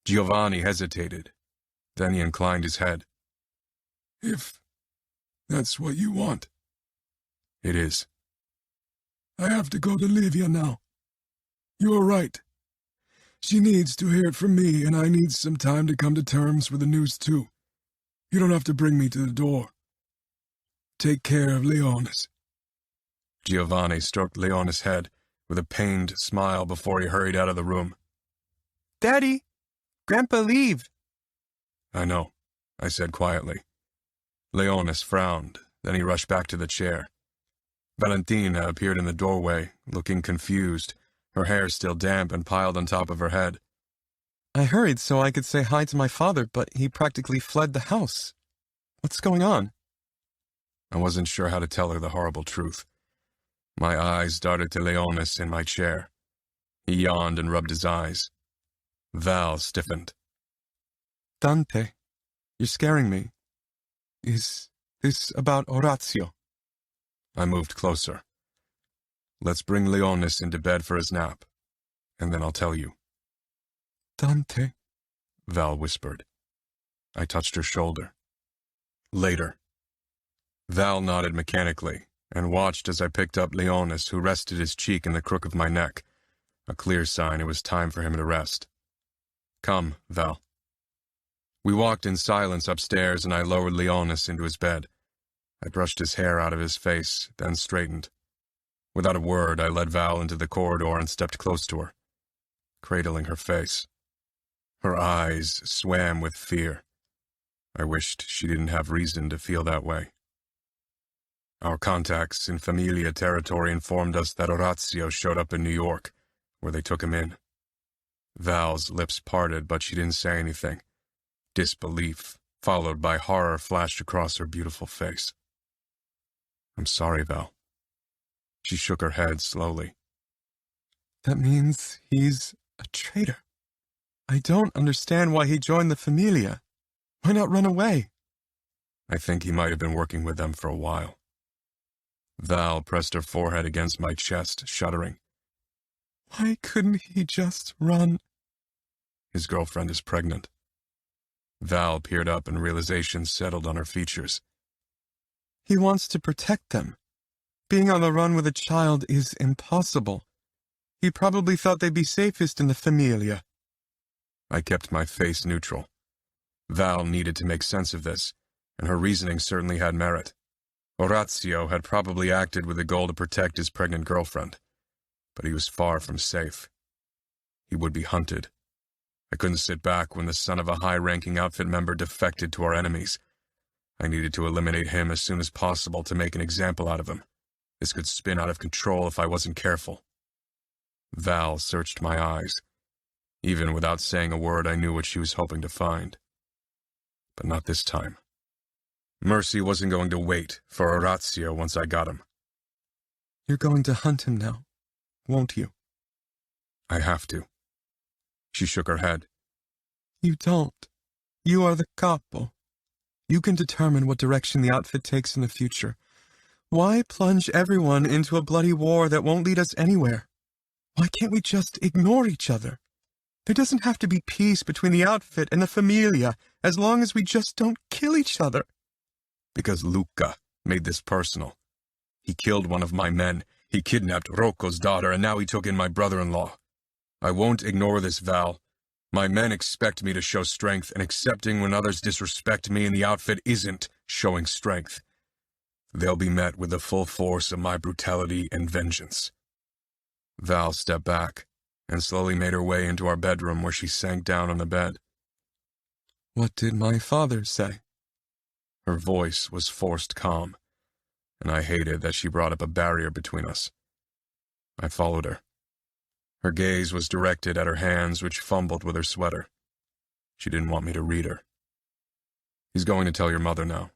Giovanni hesitated. Then he inclined his head. If that's what you want. It is. I have to go to Livia now. You are right. She needs to hear it from me, and I need some time to come to terms with the news, too. You don't have to bring me to the door. Take care of Leonis. Giovanni stroked Leonis' head with a pained smile before he hurried out of the room. Daddy! Grandpa, leave! I know, I said quietly. Leonis frowned, then he rushed back to the chair. Valentina appeared in the doorway, looking confused, her hair still damp and piled on top of her head. I hurried so I could say hi to my father, but he practically fled the house. What's going on? I wasn't sure how to tell her the horrible truth. My eyes darted to Leonis in my chair. He yawned and rubbed his eyes. Val stiffened. Dante, you're scaring me. Is this about Orazio? I moved closer. Let's bring Leonis into bed for his nap, and then I'll tell you. Dante, Val whispered. I touched her shoulder. Later. Val nodded mechanically and watched as I picked up Leonis, who rested his cheek in the crook of my neck, a clear sign it was time for him to rest. Come, Val. We walked in silence upstairs, and I lowered Leonis into his bed. I brushed his hair out of his face, then straightened. Without a word, I led Val into the corridor and stepped close to her, cradling her face. Her eyes swam with fear. I wished she didn't have reason to feel that way. Our contacts in Familia territory informed us that Orazio showed up in New York, where they took him in. Val's lips parted, but she didn't say anything. Disbelief, followed by horror, flashed across her beautiful face. I'm sorry, Val. She shook her head slowly. That means he's a traitor. I don't understand why he joined the Familia. Why not run away? I think he might have been working with them for a while. Val pressed her forehead against my chest, shuddering. Why couldn't he just run? His girlfriend is pregnant. Val peered up and realization settled on her features. He wants to protect them. Being on the run with a child is impossible. He probably thought they'd be safest in the Familia. I kept my face neutral. Val needed to make sense of this, and her reasoning certainly had merit. Orazio had probably acted with the goal to protect his pregnant girlfriend, but he was far from safe. He would be hunted. I couldn't sit back when the son of a high-ranking outfit member defected to our enemies. I needed to eliminate him as soon as possible to make an example out of him. This could spin out of control if I wasn't careful. Val searched my eyes. Even without saying a word, I knew what she was hoping to find. But not this time. Mercy wasn't going to wait for Orazio once I got him. You're going to hunt him now, won't you? I have to. She shook her head. You don't. You are the capo. You can determine what direction the outfit takes in the future. Why plunge everyone into a bloody war that won't lead us anywhere? Why can't we just ignore each other? There doesn't have to be peace between the outfit and the Familia as long as we just don't kill each other. Because Luca made this personal. He killed one of my men, he kidnapped Rocco's daughter, and now he took in my brother-in-law. I won't ignore this, Val. My men expect me to show strength, and accepting when others disrespect me in the outfit isn't showing strength. They'll be met with the full force of my brutality and vengeance. Val stepped back and slowly made her way into our bedroom, where she sank down on the bed. What did my father say? Her voice was forced calm, and I hated that she brought up a barrier between us. I followed her. Her gaze was directed at her hands, which fumbled with her sweater. She didn't want me to read her. He's going to tell your mother now.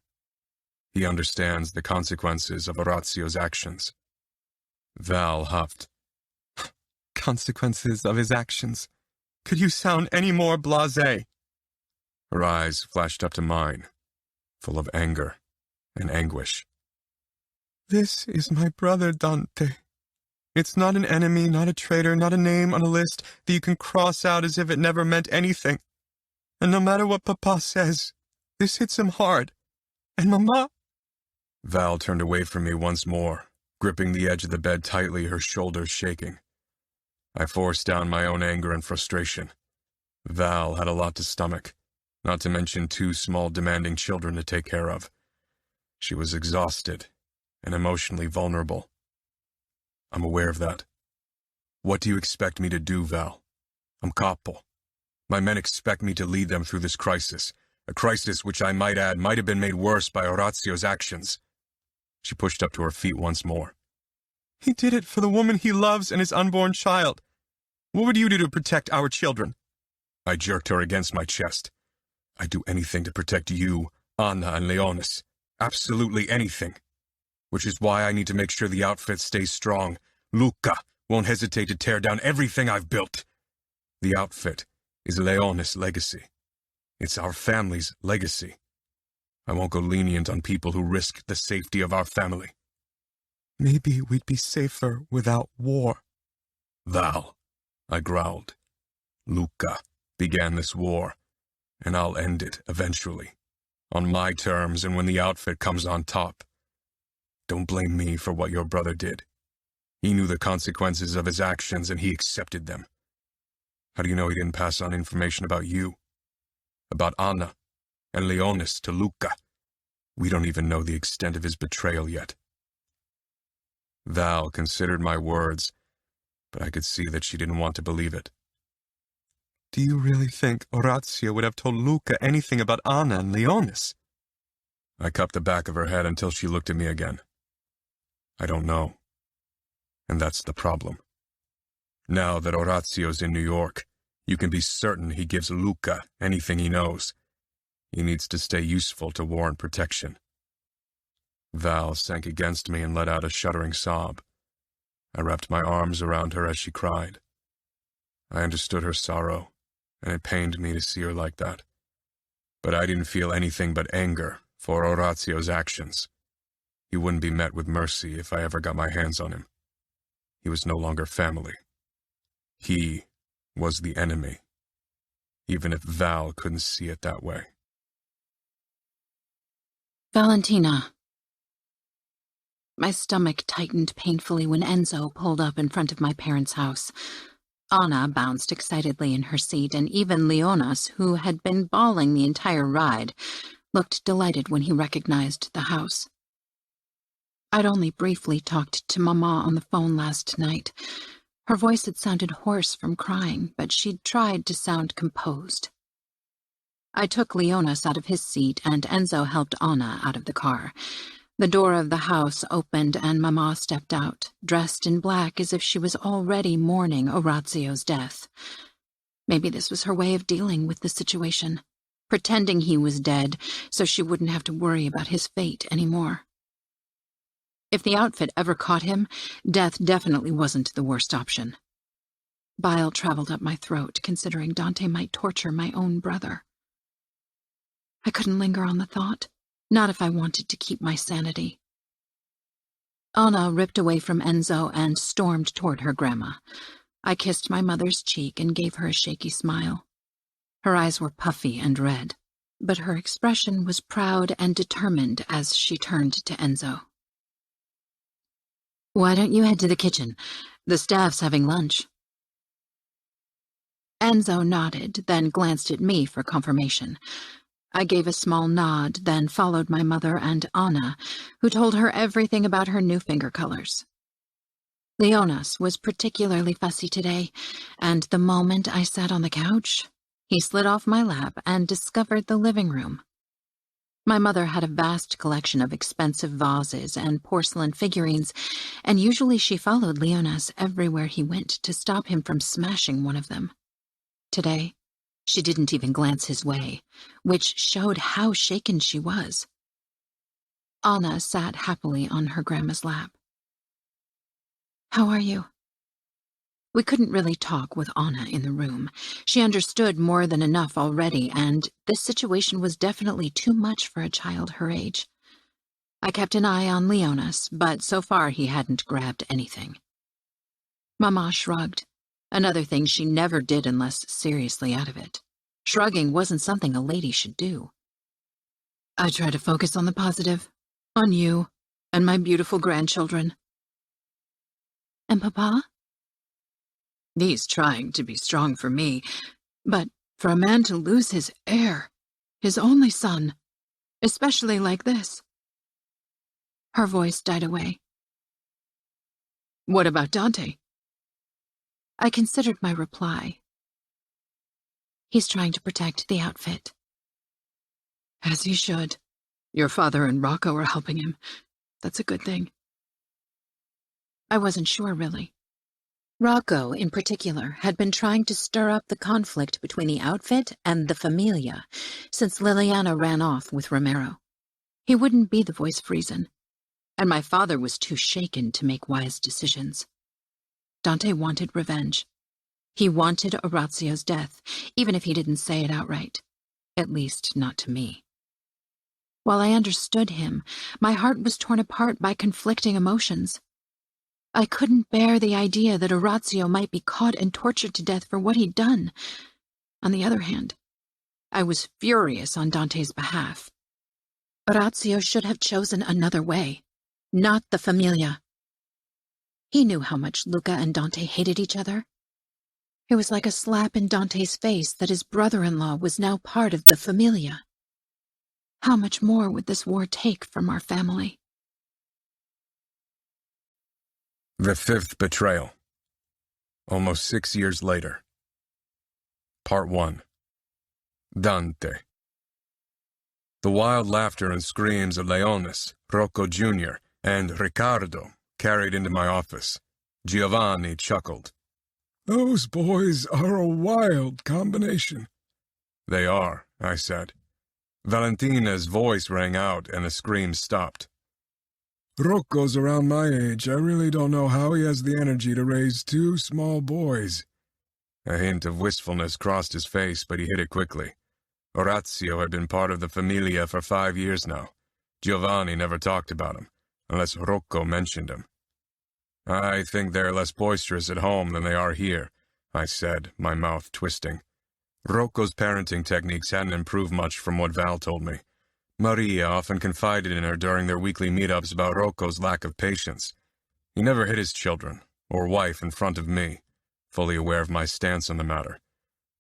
He understands the consequences of Orazio's actions. Val huffed. Consequences of his actions. Could you sound any more blasé? Her eyes flashed up to mine, full of anger and anguish. This is my brother, Dante. It's not an enemy, not a traitor, not a name on a list that you can cross out as if it never meant anything. And no matter what Papa says, this hits him hard. And Mama... Val turned away from me once more, gripping the edge of the bed tightly, her shoulders shaking. I forced down my own anger and frustration. Val had a lot to stomach, not to mention 2 small demanding children to take care of. She was exhausted and emotionally vulnerable. I'm aware of that. What do you expect me to do, Val? I'm capo. My men expect me to lead them through this crisis, a crisis which I might add might have been made worse by Orazio's actions. She pushed up to her feet once more. He did it for the woman he loves and his unborn child. What would you do to protect our children? I jerked her against my chest. I'd do anything to protect you, Anna, and Leonis. Absolutely anything. Which is why I need to make sure the outfit stays strong. Luca won't hesitate to tear down everything I've built. The outfit is Leonis' legacy. It's our family's legacy. I won't go lenient on people who risk the safety of our family. Maybe we'd be safer without war. Val, I growled. Luca began this war, and I'll end it eventually. On my terms and when the outfit comes on top. Don't blame me for what your brother did. He knew the consequences of his actions and he accepted them. How do you know he didn't pass on information about you? About Anna and Leonis to Luca? We don't even know the extent of his betrayal yet. Val considered my words, but I could see that she didn't want to believe it. Do you really think Orazio would have told Luca anything about Anna and Leonis? I cupped the back of her head until she looked at me again. I don't know. And that's the problem. Now that Orazio's in New York, you can be certain he gives Luca anything he knows. He needs to stay useful to warrant protection. Val sank against me and let out a shuddering sob. I wrapped my arms around her as she cried. I understood her sorrow, and it pained me to see her like that. But I didn't feel anything but anger for Orazio's actions. He wouldn't be met with mercy if I ever got my hands on him. He was no longer family. He was the enemy, even if Val couldn't see it that way. Valentina. My stomach tightened painfully when Enzo pulled up in front of my parents' house. Anna bounced excitedly in her seat, and even Leonis, who had been bawling the entire ride, looked delighted when he recognized the house. I'd only briefly talked to Mama on the phone last night. Her voice had sounded hoarse from crying, but she'd tried to sound composed. I took Leonis out of his seat, and Enzo helped Anna out of the car. The door of the house opened, and Mama stepped out, dressed in black as if she was already mourning Orazio's death. Maybe this was her way of dealing with the situation, pretending he was dead so she wouldn't have to worry about his fate anymore. If the outfit ever caught him, death definitely wasn't the worst option. Bile traveled up my throat, considering Dante might torture my own brother. I couldn't linger on the thought, not if I wanted to keep my sanity. Anna ripped away from Enzo and stormed toward her grandma. I kissed my mother's cheek and gave her a shaky smile. Her eyes were puffy and red, but her expression was proud and determined as she turned to Enzo. "Why don't you head to the kitchen? The staff's having lunch." Enzo nodded, then glanced at me for confirmation. I gave a small nod, then followed my mother and Anna, who told her everything about her new finger colors. Leonis was particularly fussy today, and the moment I sat on the couch, he slid off my lap and discovered the living room. My mother had a vast collection of expensive vases and porcelain figurines, and usually she followed Leonis everywhere he went to stop him from smashing one of them. Today, she didn't even glance his way, which showed how shaken she was. Anna sat happily on her grandma's lap. "How are you?" We couldn't really talk with Anna in the room. She understood more than enough already, and this situation was definitely too much for a child her age. I kept an eye on Leonis, but so far he hadn't grabbed anything. Mama shrugged, another thing she never did unless seriously out of it. Shrugging wasn't something a lady should do. I try to focus on the positive, on you, and my beautiful grandchildren. And Papa? He's trying to be strong for me, but for a man to lose his heir, his only son, especially like this. Her voice died away. What about Dante? I considered my reply. He's trying to protect the outfit. As he should. Your father and Rocco are helping him. That's a good thing. I wasn't sure, really. Rocco, in particular, had been trying to stir up the conflict between the outfit and the Familia since Liliana ran off with Romero. He wouldn't be the voice of reason, and my father was too shaken to make wise decisions. Dante wanted revenge. He wanted Orazio's death, even if he didn't say it outright. At least, not to me. While I understood him, my heart was torn apart by conflicting emotions. I couldn't bear the idea that Orazio might be caught and tortured to death for what he'd done. On the other hand, I was furious on Dante's behalf. Orazio should have chosen another way, not the Familia. He knew how much Luca and Dante hated each other. It was like a slap in Dante's face that his brother-in-law was now part of the Familia. How much more would this war take from our family? The fifth betrayal. Almost 6 years later. Part 1. Dante. The wild laughter and screams of Leonis, Rocco Jr., and Riccardo carried into my office. Giovanni chuckled. Those boys are a wild combination. They are, I said. Valentina's voice rang out and the screams stopped. Rocco's around my age. I really don't know how he has the energy to raise two small boys. A hint of wistfulness crossed his face, but he hid it quickly. Orazio had been part of the Familia for 5 years now. Giovanni never talked about him, unless Rocco mentioned him. I think they're less boisterous at home than they are here, I said, my mouth twisting. Rocco's parenting techniques hadn't improved much from what Val told me. Maria often confided in her during their weekly meetups about Rocco's lack of patience. He never hit his children, or wife in front of me, fully aware of my stance on the matter.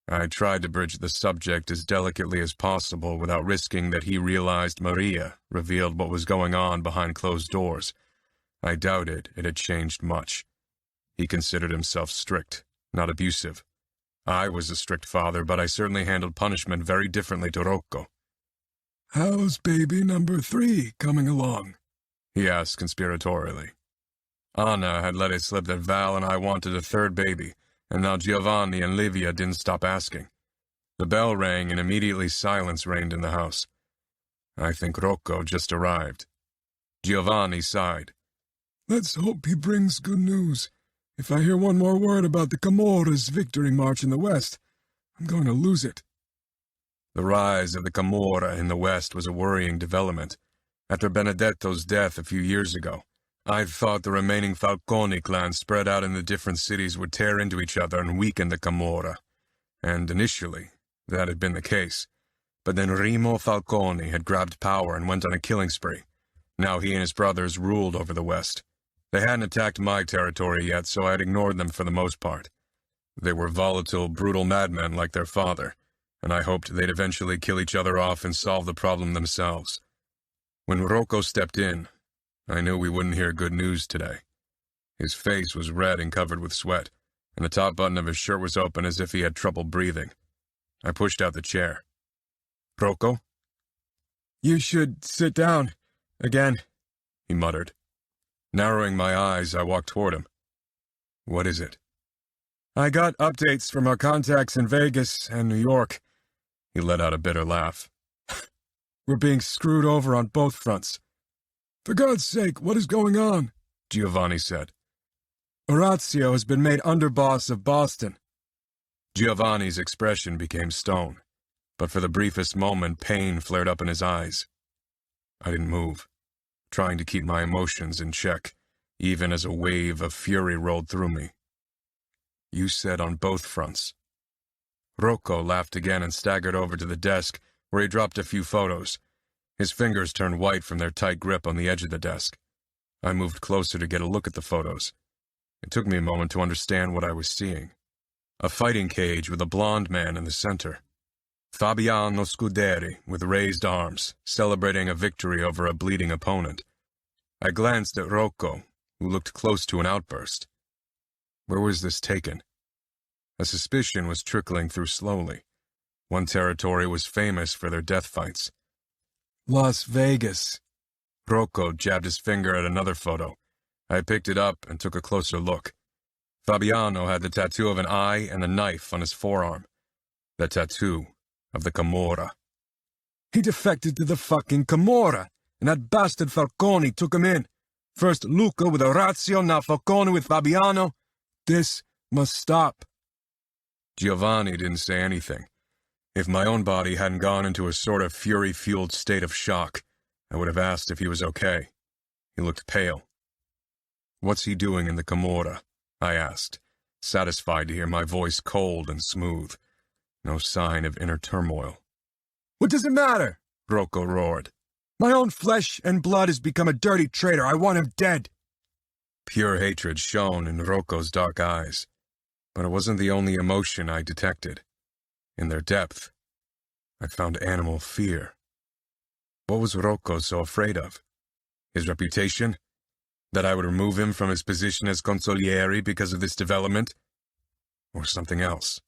I tried to bridge the subject as delicately as possible without risking that he realized Maria revealed what was going on behind closed doors. I doubted it had changed much. He considered himself strict, not abusive. I was a strict father, but I certainly handled punishment very differently to Rocco. How's baby number 3 coming along? He asked conspiratorially. Anna had let it slip that Val and I wanted a third baby, and now Giovanni and Livia didn't stop asking. The bell rang and immediately silence reigned in the house. I think Rocco just arrived. Giovanni sighed. Let's hope he brings good news. If I hear one more word about the Camorra's victory march in the west, I'm going to lose it. The rise of the Camorra in the west was a worrying development. After Benedetto's death a few years ago, I thought the remaining Falcone clans spread out in the different cities would tear into each other and weaken the Camorra. And initially, that had been the case. But then Remo Falcone had grabbed power and went on a killing spree. Now he and his brothers ruled over the west. They hadn't attacked my territory yet, so I had ignored them for the most part. They were volatile, brutal madmen like their father, and I hoped they'd eventually kill each other off and solve the problem themselves. When Rocco stepped in, I knew we wouldn't hear good news today. His face was red and covered with sweat, and the top button of his shirt was open as if he had trouble breathing. I pushed out the chair. Rocco? You should sit down. Again, he muttered. Narrowing my eyes, I walked toward him. What is it? I got updates from our contacts in Vegas and New York. He let out a bitter laugh. We're being screwed over on both fronts. For God's sake, what is going on? Giovanni said. Orazio has been made underboss of Boston. Giovanni's expression became stone, but for the briefest moment pain flared up in his eyes. I didn't move, trying to keep my emotions in check, even as a wave of fury rolled through me. You said on both fronts. Rocco laughed again and staggered over to the desk, where he dropped a few photos. His fingers turned white from their tight grip on the edge of the desk. I moved closer to get a look at the photos. It took me a moment to understand what I was seeing. A fighting cage with a blond man in the center. Fabiano Scuderi, with raised arms, celebrating a victory over a bleeding opponent. I glanced at Rocco, who looked close to an outburst. Where was this taken? A suspicion was trickling through slowly. One territory was famous for their death fights. Las Vegas. Rocco jabbed his finger at another photo. I picked it up and took a closer look. Fabiano had the tattoo of an eye and a knife on his forearm. The tattoo of the Camorra. He defected to the fucking Camorra, and that bastard Falcone took him in. First Luca with Orazio, now Falcone with Fabiano. This must stop. Giovanni didn't say anything. If my own body hadn't gone into a sort of fury-fueled state of shock, I would have asked if he was okay. He looked pale. What's he doing in the Camorra? I asked, satisfied to hear my voice cold and smooth. No sign of inner turmoil. What does it matter? Rocco roared. My own flesh and blood has become a dirty traitor. I want him dead. Pure hatred shone in Rocco's dark eyes. But it wasn't the only emotion I detected. In their depth, I found animal fear. What was Rocco so afraid of? His reputation? That I would remove him from his position as consoliere because of this development? Or something else?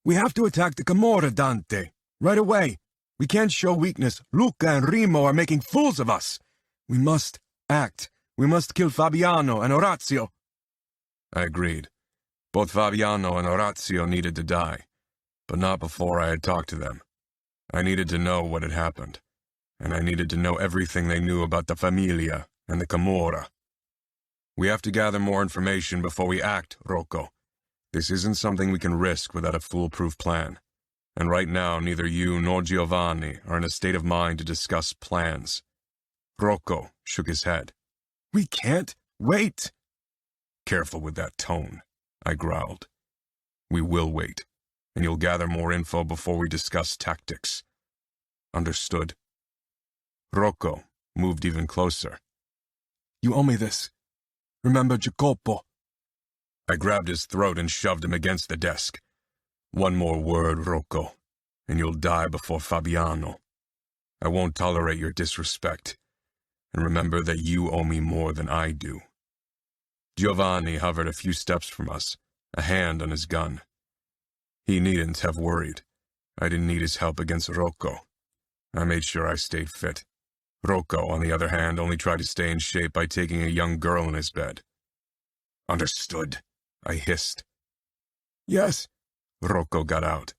We have to attack the Camorra, Dante. Right away. We can't show weakness. Luca and Remo are making fools of us. We must act. We must kill Fabiano and Orazio. I agreed. Both Fabiano and Orazio needed to die, but not before I had talked to them. I needed to know what had happened, and I needed to know everything they knew about the Familia and the Camorra. We have to gather more information before we act, Rocco. This isn't something we can risk without a foolproof plan. And right now, neither you nor Giovanni are in a state of mind to discuss plans. Rocco shook his head. We can't wait. Careful with that tone, I growled. We will wait, and you'll gather more info before we discuss tactics. Understood. Rocco moved even closer. You owe me this. Remember Jacopo. I grabbed his throat and shoved him against the desk. One more word, Rocco, and you'll die before Fabiano. I won't tolerate your disrespect. And remember that you owe me more than I do. Giovanni hovered a few steps from us, a hand on his gun. He needn't have worried. I didn't need his help against Rocco. I made sure I stayed fit. Rocco, on the other hand, only tried to stay in shape by taking a young girl in his bed. Understood, I hissed. Yes. Rocco got out.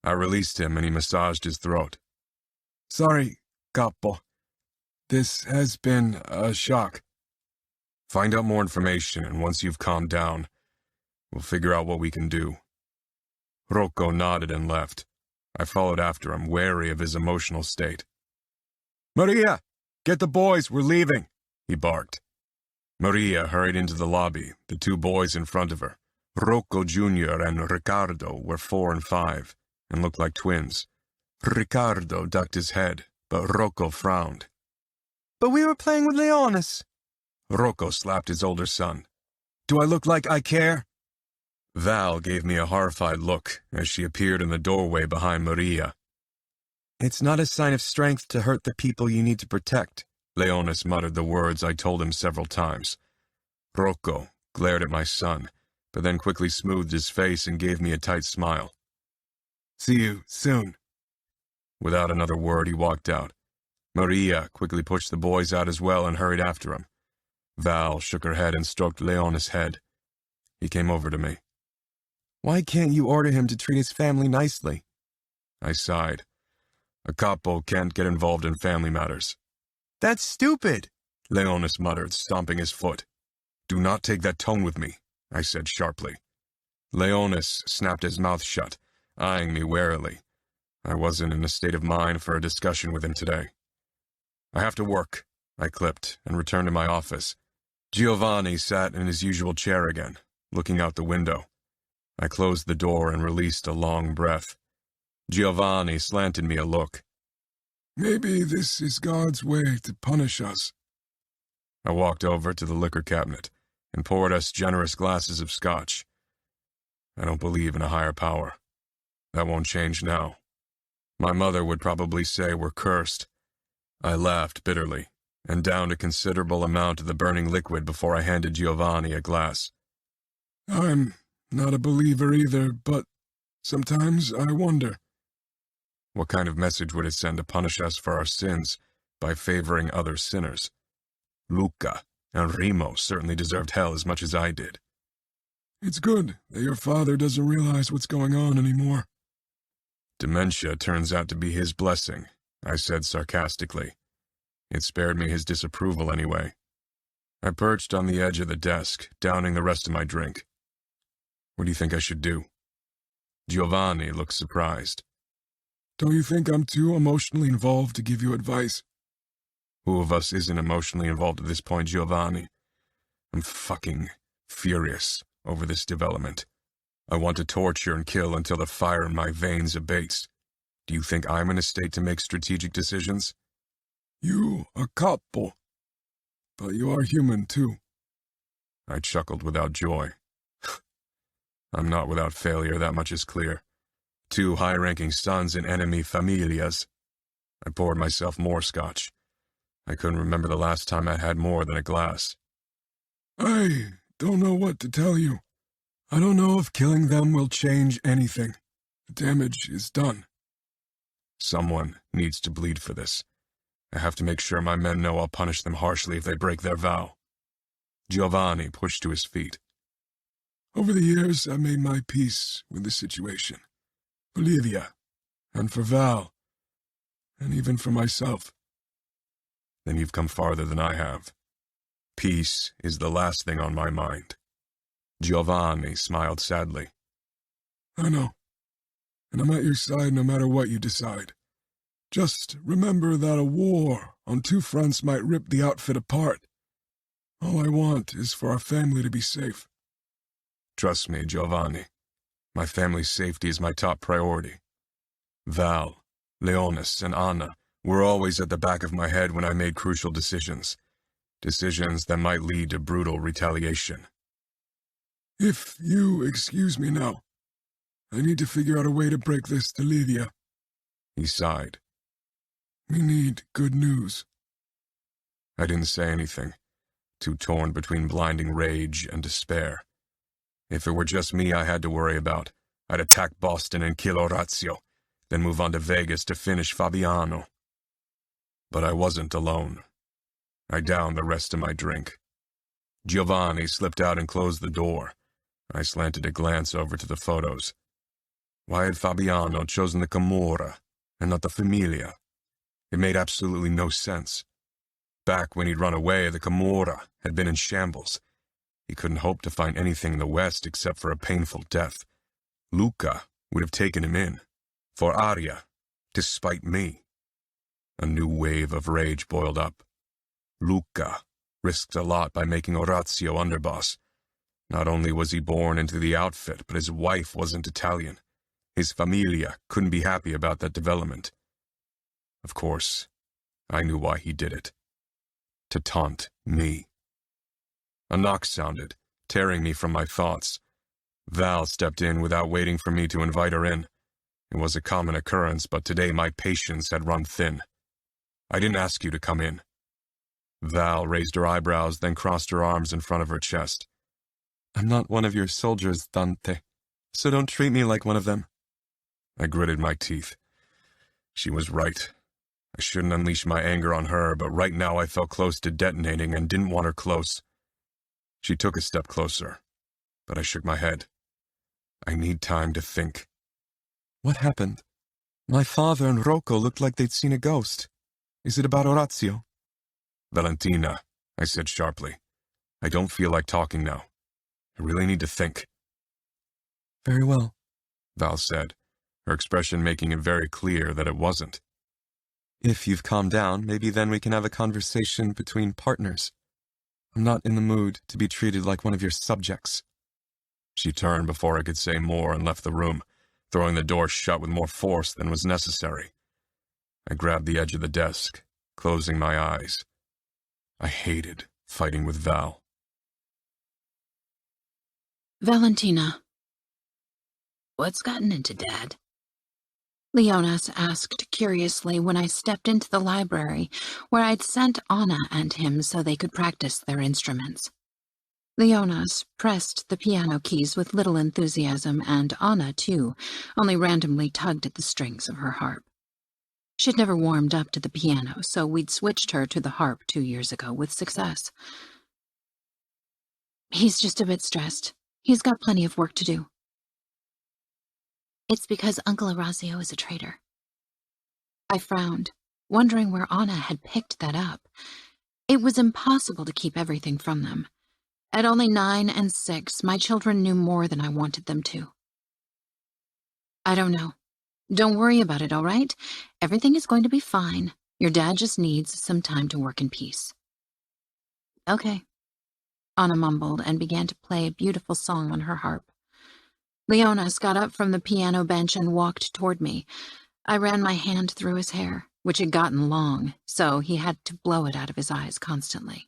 I released him and he massaged his throat. Sorry, Capo. This has been a shock. Find out more information, and once you've calmed down, we'll figure out what we can do. Rocco nodded and left. I followed after him, wary of his emotional state. Maria, get the boys, we're leaving, he barked. Maria hurried into the lobby, the two boys in front of her. Rocco Jr. and Riccardo were 4 and 5, and looked like twins. Riccardo ducked his head, but Rocco frowned. But we were playing with Leonis. Rocco slapped his older son. Do I look like I care? Val gave me a horrified look as she appeared in the doorway behind Maria. It's not a sign of strength to hurt the people you need to protect. Leonis muttered the words I told him several times. Rocco glared at my son, but then quickly smoothed his face and gave me a tight smile. See you soon. Without another word, he walked out. Maria quickly pushed the boys out as well and hurried after him. Val shook her head and stroked Leonis' head. He came over to me. Why can't you order him to treat his family nicely? I sighed. A capo can't get involved in family matters. That's stupid, Leonis muttered, stomping his foot. Do not take that tone with me, I said sharply. Leonis snapped his mouth shut, eyeing me warily. I wasn't in a state of mind for a discussion with him today. I have to work, I clipped, and returned to my office. Giovanni sat in his usual chair again, looking out the window. I closed the door and released a long breath. Giovanni slanted me a look. Maybe this is God's way to punish us. I walked over to the liquor cabinet and poured us generous glasses of scotch. I don't believe in a higher power. That won't change now. My mother would probably say we're cursed. I laughed bitterly and downed a considerable amount of the burning liquid before I handed Giovanni a glass. I'm not a believer either, but sometimes I wonder. What kind of message would it send to punish us for our sins by favoring other sinners? Luca and Remo certainly deserved hell as much as I did. It's good that your father doesn't realize what's going on anymore. Dementia turns out to be his blessing, I said sarcastically. It spared me his disapproval anyway. I perched on the edge of the desk, downing the rest of my drink. What do you think I should do? Giovanni looked surprised. Don't you think I'm too emotionally involved to give you advice? Who of us isn't emotionally involved at this point, Giovanni? I'm fucking furious over this development. I want to torture and kill until the fire in my veins abates. Do you think I'm in a state to make strategic decisions? You are capo, but you are human too. I chuckled without joy. I'm not without failure, that much is clear. 2 high-ranking sons in enemy familias. I poured myself more scotch. I couldn't remember the last time I had more than a glass. I don't know what to tell you. I don't know if killing them will change anything. The damage is done. Someone needs to bleed for this. I have to make sure my men know I'll punish them harshly if they break their vow. Giovanni pushed to his feet. Over the years, I made my peace with the situation. For Livia, and for Val, and even for myself. Then you've come farther than I have. Peace is the last thing on my mind. Giovanni smiled sadly. I know, and I'm at your side no matter what you decide. Just remember that a war on 2 fronts might rip the outfit apart. All I want is for our family to be safe. Trust me, Giovanni. My family's safety is my top priority. Val, Leonis, and Anna were always at the back of my head when I made crucial decisions. Decisions that might lead to brutal retaliation. If you excuse me now, I need to figure out a way to break this to Livia. He sighed. We need good news. I didn't say anything, too torn between blinding rage and despair. If it were just me I had to worry about, I'd attack Boston and kill Orazio, then move on to Vegas to finish Fabiano. But I wasn't alone. I downed the rest of my drink. Giovanni slipped out and closed the door. I slanted a glance over to the photos. Why had Fabiano chosen the Camorra and not the Familia? It made absolutely no sense. Back when he'd run away, the Camorra had been in shambles. He couldn't hope to find anything in the West except for a painful death. Luca would have taken him in. For Arya, despite me. A new wave of rage boiled up. Luca risked a lot by making Orazio underboss. Not only was he born into the outfit, but his wife wasn't Italian. His familia couldn't be happy about that development. Of course, I knew why he did it. To taunt me. A knock sounded, tearing me from my thoughts. Val stepped in without waiting for me to invite her in. It was a common occurrence, but today my patience had run thin. I didn't ask you to come in. Val raised her eyebrows, then crossed her arms in front of her chest. I'm not one of your soldiers, Dante, so don't treat me like one of them. I gritted my teeth. She was right. I shouldn't unleash my anger on her, but right now I felt close to detonating and didn't want her close. She took a step closer, but I shook my head. I need time to think. What happened? My father and Rocco looked like they'd seen a ghost. Is it about Orazio? Valentina, I said sharply. I don't feel like talking now. I really need to think. Very well, Val said, her expression making it very clear that it wasn't. If you've calmed down, maybe then we can have a conversation between partners. I'm not in the mood to be treated like one of your subjects. She turned before I could say more and left the room, throwing the door shut with more force than was necessary. I grabbed the edge of the desk, closing my eyes. I hated fighting with Val. Valentina. What's gotten into Dad? Leonas asked curiously when I stepped into the library where I'd sent Anna and him so they could practice their instruments. Leonas pressed the piano keys with little enthusiasm, and Anna, too, only randomly tugged at the strings of her harp. She'd never warmed up to the piano, so we'd switched her to the harp 2 years ago with success. He's just a bit stressed. He's got plenty of work to do. It's because Uncle Orazio is a traitor. I frowned, wondering where Anna had picked that up. It was impossible to keep everything from them. At only 9 and 6, my children knew more than I wanted them to. I don't know. Don't worry about it, all right? Everything is going to be fine. Your dad just needs some time to work in peace. Okay, Anna mumbled and began to play a beautiful song on her harp. Leonas got up from the piano bench and walked toward me. I ran my hand through his hair, which had gotten long, so he had to blow it out of his eyes constantly.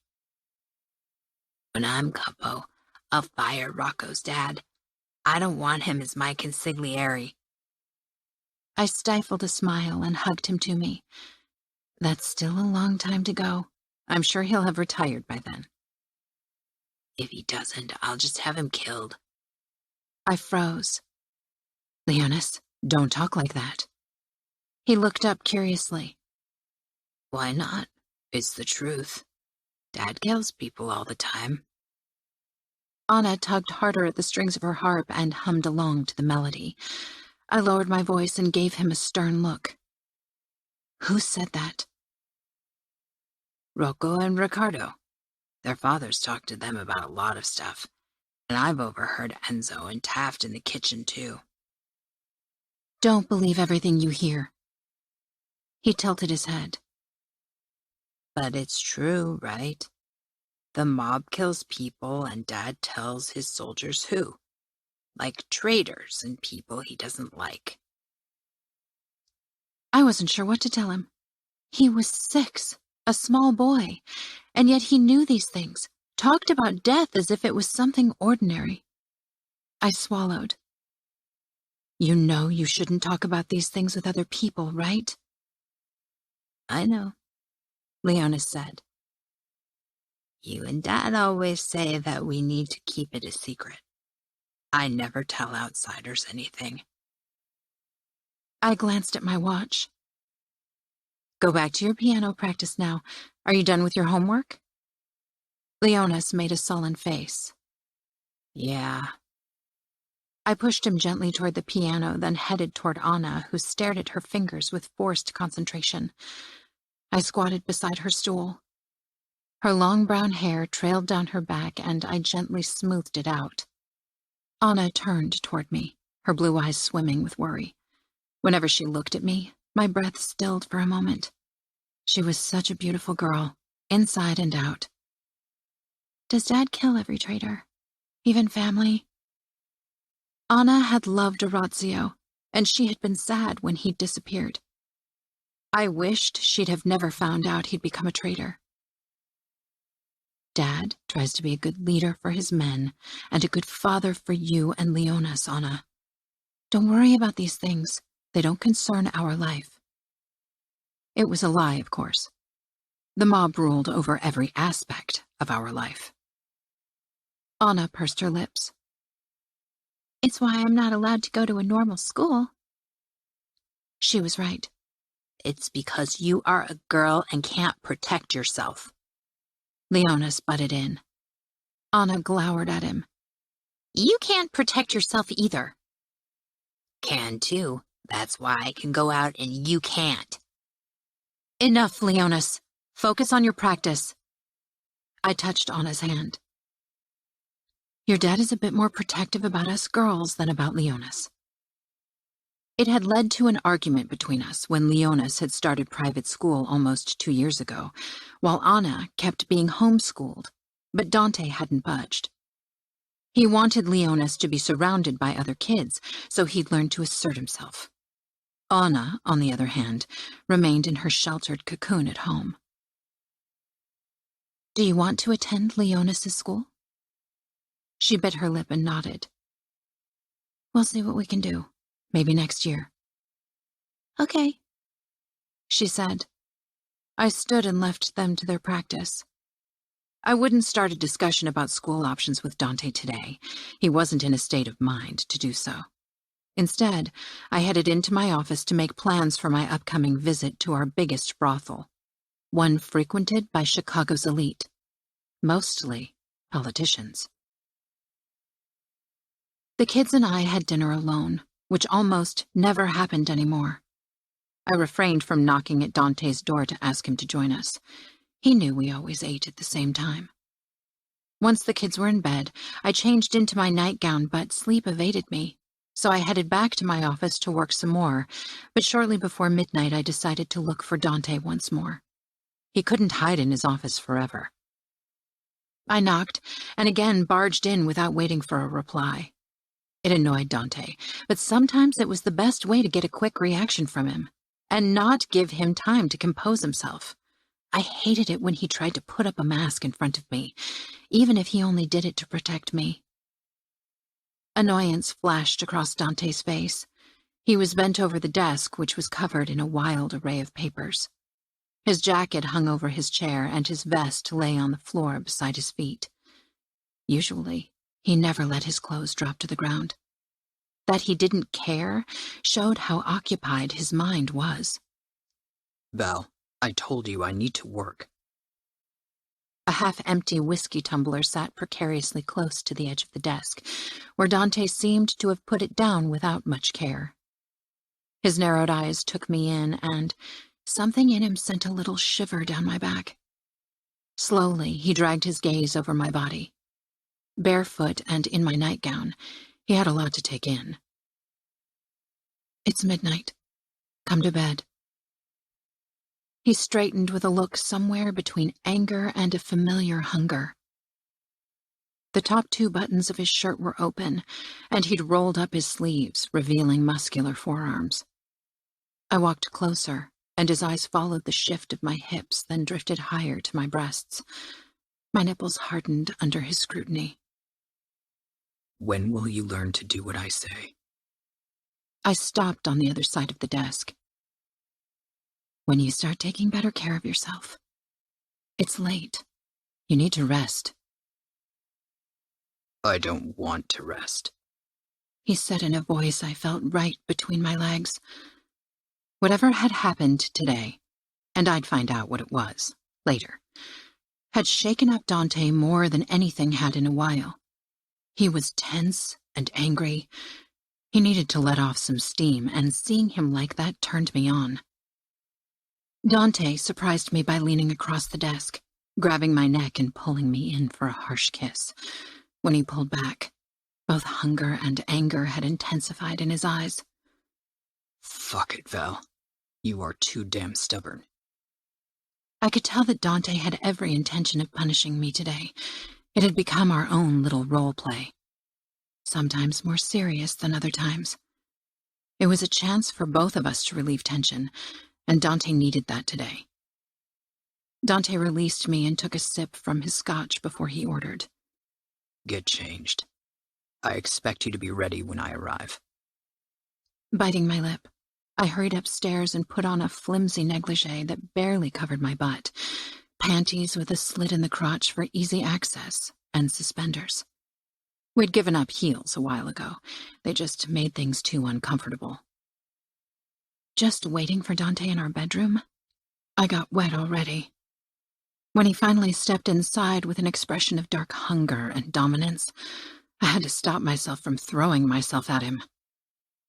When I'm capo, I'll fire Rocco's dad. I don't want him as my consigliere. I stifled a smile and hugged him to me. That's still a long time to go. I'm sure he'll have retired by then. If he doesn't, I'll just have him killed. I froze. Leonas, don't talk like that. He looked up curiously. Why not? It's the truth. Dad kills people all the time. Anna tugged harder at the strings of her harp and hummed along to the melody. I lowered my voice and gave him a stern look. Who said that? Rocco and Riccardo. Their fathers talked to them about a lot of stuff, and I've overheard Enzo and Taft in the kitchen, too. Don't believe everything you hear. He tilted his head. But it's true, right? The mob kills people, and Dad tells his soldiers who. Like traitors and people he doesn't like. I wasn't sure what to tell him. He was 6, a small boy, and yet he knew these things, talked about death as if it was something ordinary. I swallowed. You know you shouldn't talk about these things with other people, right? I know, Leonas said. You and Dad always say that we need to keep it a secret. I never tell outsiders anything. I glanced at my watch. Go back to your piano practice now. Are you done with your homework? Leonas made a sullen face. Yeah. I pushed him gently toward the piano, then headed toward Anna, who stared at her fingers with forced concentration. I squatted beside her stool. Her long brown hair trailed down her back, and I gently smoothed it out. Anna turned toward me, her blue eyes swimming with worry. Whenever she looked at me, my breath stilled for a moment. She was such a beautiful girl, inside and out. Does Dad kill every traitor? Even family? Anna had loved Orazio, and she had been sad when he'd disappeared. I wished she'd have never found out he'd become a traitor. Dad tries to be a good leader for his men and a good father for you and Leonas, Anna. Don't worry about these things. They don't concern our life. It was a lie, of course. The mob ruled over every aspect of our life. Anna pursed her lips. It's why I'm not allowed to go to a normal school. She was right. It's because you are a girl and can't protect yourself. Leonas butted in. Anna glowered at him. You can't protect yourself either. Can too. That's why I can go out and you can't. Enough, Leonas. Focus on your practice. I touched Anna's hand. Your dad is a bit more protective about us girls than about Leonis. It had led to an argument between us when Leonis had started private school almost 2 years ago, while Anna kept being homeschooled, but Dante hadn't budged. He wanted Leonis to be surrounded by other kids, so he'd learn to assert himself. Anna, on the other hand, remained in her sheltered cocoon at home. Do you want to attend Leonis' school? She bit her lip and nodded. We'll see what we can do. Maybe next year. Okay, she said. I stood and left them to their practice. I wouldn't start a discussion about school options with Dante today. He wasn't in a state of mind to do so. Instead, I headed into my office to make plans for my upcoming visit to our biggest brothel, one frequented by Chicago's elite, mostly politicians. The kids and I had dinner alone, which almost never happened anymore. I refrained from knocking at Dante's door to ask him to join us. He knew we always ate at the same time. Once the kids were in bed, I changed into my nightgown, but sleep evaded me, so I headed back to my office to work some more, but shortly before midnight I decided to look for Dante once more. He couldn't hide in his office forever. I knocked, and again barged in without waiting for a reply. It annoyed Dante, but sometimes it was the best way to get a quick reaction from him, and not give him time to compose himself. I hated it when he tried to put up a mask in front of me, even if he only did it to protect me. Annoyance flashed across Dante's face. He was bent over the desk, which was covered in a wild array of papers. His jacket hung over his chair, and his vest lay on the floor beside his feet. Usually, he never let his clothes drop to the ground. That he didn't care showed how occupied his mind was. Val, I told you I need to work. A half-empty whiskey tumbler sat precariously close to the edge of the desk, where Dante seemed to have put it down without much care. His narrowed eyes took me in, and something in him sent a little shiver down my back. Slowly, he dragged his gaze over my body. Barefoot and in my nightgown, he had a lot to take in. It's midnight. Come to bed. He straightened with a look somewhere between anger and a familiar hunger. The top 2 buttons of his shirt were open, and he'd rolled up his sleeves, revealing muscular forearms. I walked closer, and his eyes followed the shift of my hips, then drifted higher to my breasts. My nipples hardened under his scrutiny. When will you learn to do what I say? I stopped on the other side of the desk. When you start taking better care of yourself. It's late. You need to rest. I don't want to rest, he said in a voice I felt right between my legs. Whatever had happened today, and I'd find out what it was later, had shaken up Dante more than anything had in a while. He was tense and angry. He needed to let off some steam, and seeing him like that turned me on. Dante surprised me by leaning across the desk, grabbing my neck and pulling me in for a harsh kiss. When he pulled back, both hunger and anger had intensified in his eyes. Fuck it, Val. You are too damn stubborn. I could tell that Dante had every intention of punishing me today. It had become our own little role play, sometimes more serious than other times. It was a chance for both of us to relieve tension, and Dante needed that today. Dante released me and took a sip from his scotch before he ordered. Get changed. I expect you to be ready when I arrive. Biting my lip, I hurried upstairs and put on a flimsy negligee that barely covered my butt, panties with a slit in the crotch for easy access, and suspenders. We'd given up heels a while ago. They just made things too uncomfortable. Just waiting for Dante in our bedroom, I got wet already. When he finally stepped inside with an expression of dark hunger and dominance, I had to stop myself from throwing myself at him.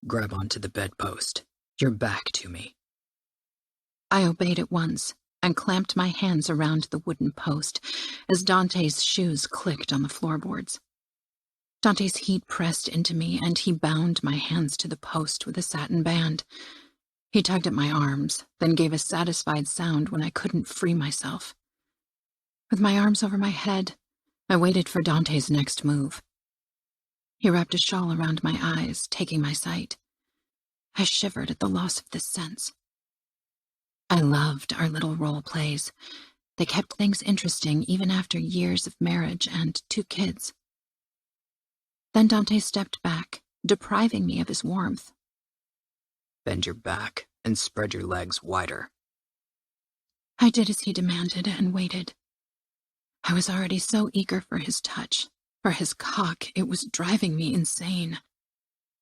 Grab onto the bedpost. Your back to me. I obeyed at once, and clamped my hands around the wooden post as Dante's shoes clicked on the floorboards. Dante's heat pressed into me, and he bound my hands to the post with a satin band. He tugged at my arms, then gave a satisfied sound when I couldn't free myself. With my arms over my head, I waited for Dante's next move. He wrapped a shawl around my eyes, taking my sight. I shivered at the loss of this sense. I loved our little role plays. They kept things interesting even after years of marriage and 2 kids. Then Dante stepped back, depriving me of his warmth. Bend your back and spread your legs wider. I did as he demanded and waited. I was already so eager for his touch, for his cock. It was driving me insane.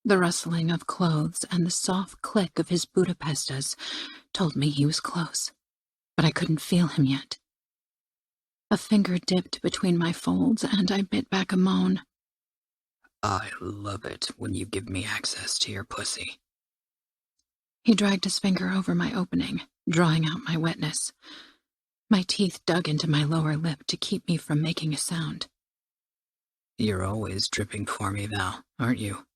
The rustling of clothes and the soft click of his Budapestas told me he was close, but I couldn't feel him yet. A finger dipped between my folds, and I bit back a moan. I love it when you give me access to your pussy. He dragged his finger over my opening, drawing out my wetness. My teeth dug into my lower lip to keep me from making a sound. You're always dripping for me, Val, aren't you?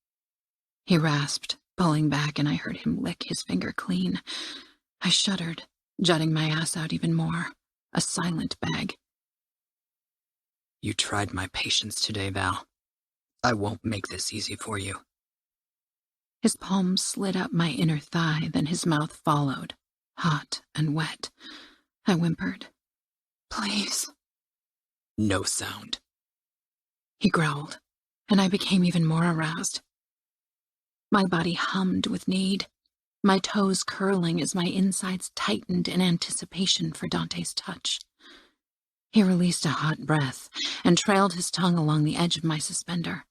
He rasped, pulling back, and I heard him lick his finger clean. I shuddered, jutting my ass out even more, a silent bag. You tried my patience today, Val. I won't make this easy for you. His palm slid up my inner thigh, then his mouth followed, hot and wet. I whimpered, "Please." No sound. He growled, and I became even more aroused. My body hummed with need, my toes curling as my insides tightened in anticipation for Dante's touch. He released a hot breath and trailed his tongue along the edge of my suspender.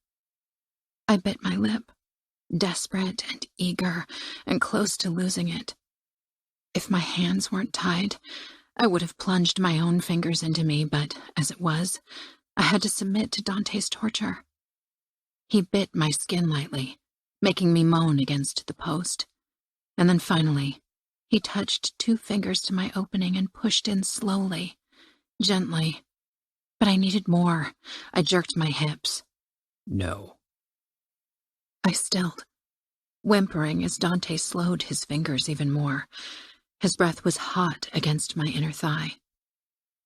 I bit my lip, desperate and eager and close to losing it. If my hands weren't tied, I would have plunged my own fingers into me, but as it was, I had to submit to Dante's torture. He bit my skin lightly, making me moan against the post. And then finally, he touched 2 fingers to my opening and pushed in slowly, gently. But I needed more. I jerked my hips. No. I stilled, whimpering as Dante slowed his fingers even more. His breath was hot against my inner thigh.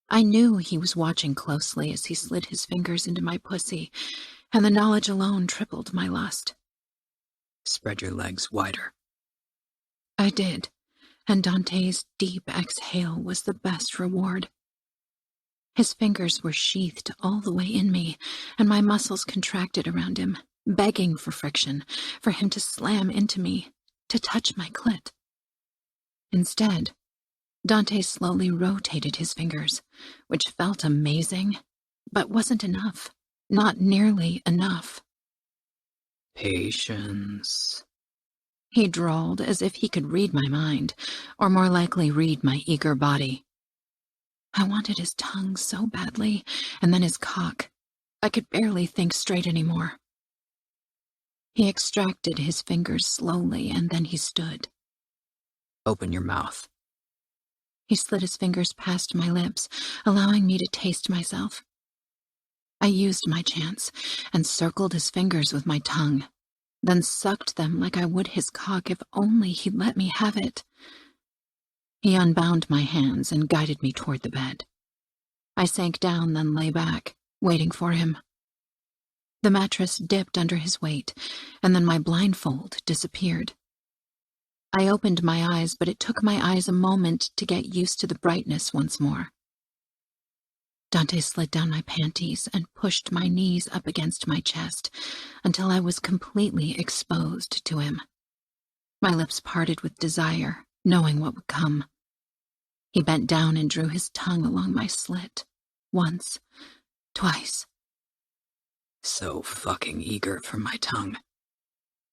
I knew he was watching closely as he slid his fingers into my pussy, and the knowledge alone tripled my lust. Spread your legs wider. I did, and Dante's deep exhale was the best reward. His fingers were sheathed all the way in me, and my muscles contracted around him, begging for friction, for him to slam into me, to touch my clit. Instead, Dante slowly rotated his fingers, which felt amazing, but wasn't enough, not nearly enough. Patience. He drawled as if he could read my mind, or more likely read my eager body. I wanted his tongue so badly, and then his cock. I could barely think straight anymore. He extracted his fingers slowly, and then he stood. Open your mouth. He slid his fingers past my lips, allowing me to taste myself. I used my chance and circled his fingers with my tongue, then sucked them like I would his cock if only he'd let me have it. He unbound my hands and guided me toward the bed. I sank down, then lay back, waiting for him. The mattress dipped under his weight, and then my blindfold disappeared. I opened my eyes, but it took my eyes a moment to get used to the brightness once more. Dante slid down my panties and pushed my knees up against my chest until I was completely exposed to him. My lips parted with desire, knowing what would come. He bent down and drew his tongue along my slit. Once, twice. So fucking eager for my tongue.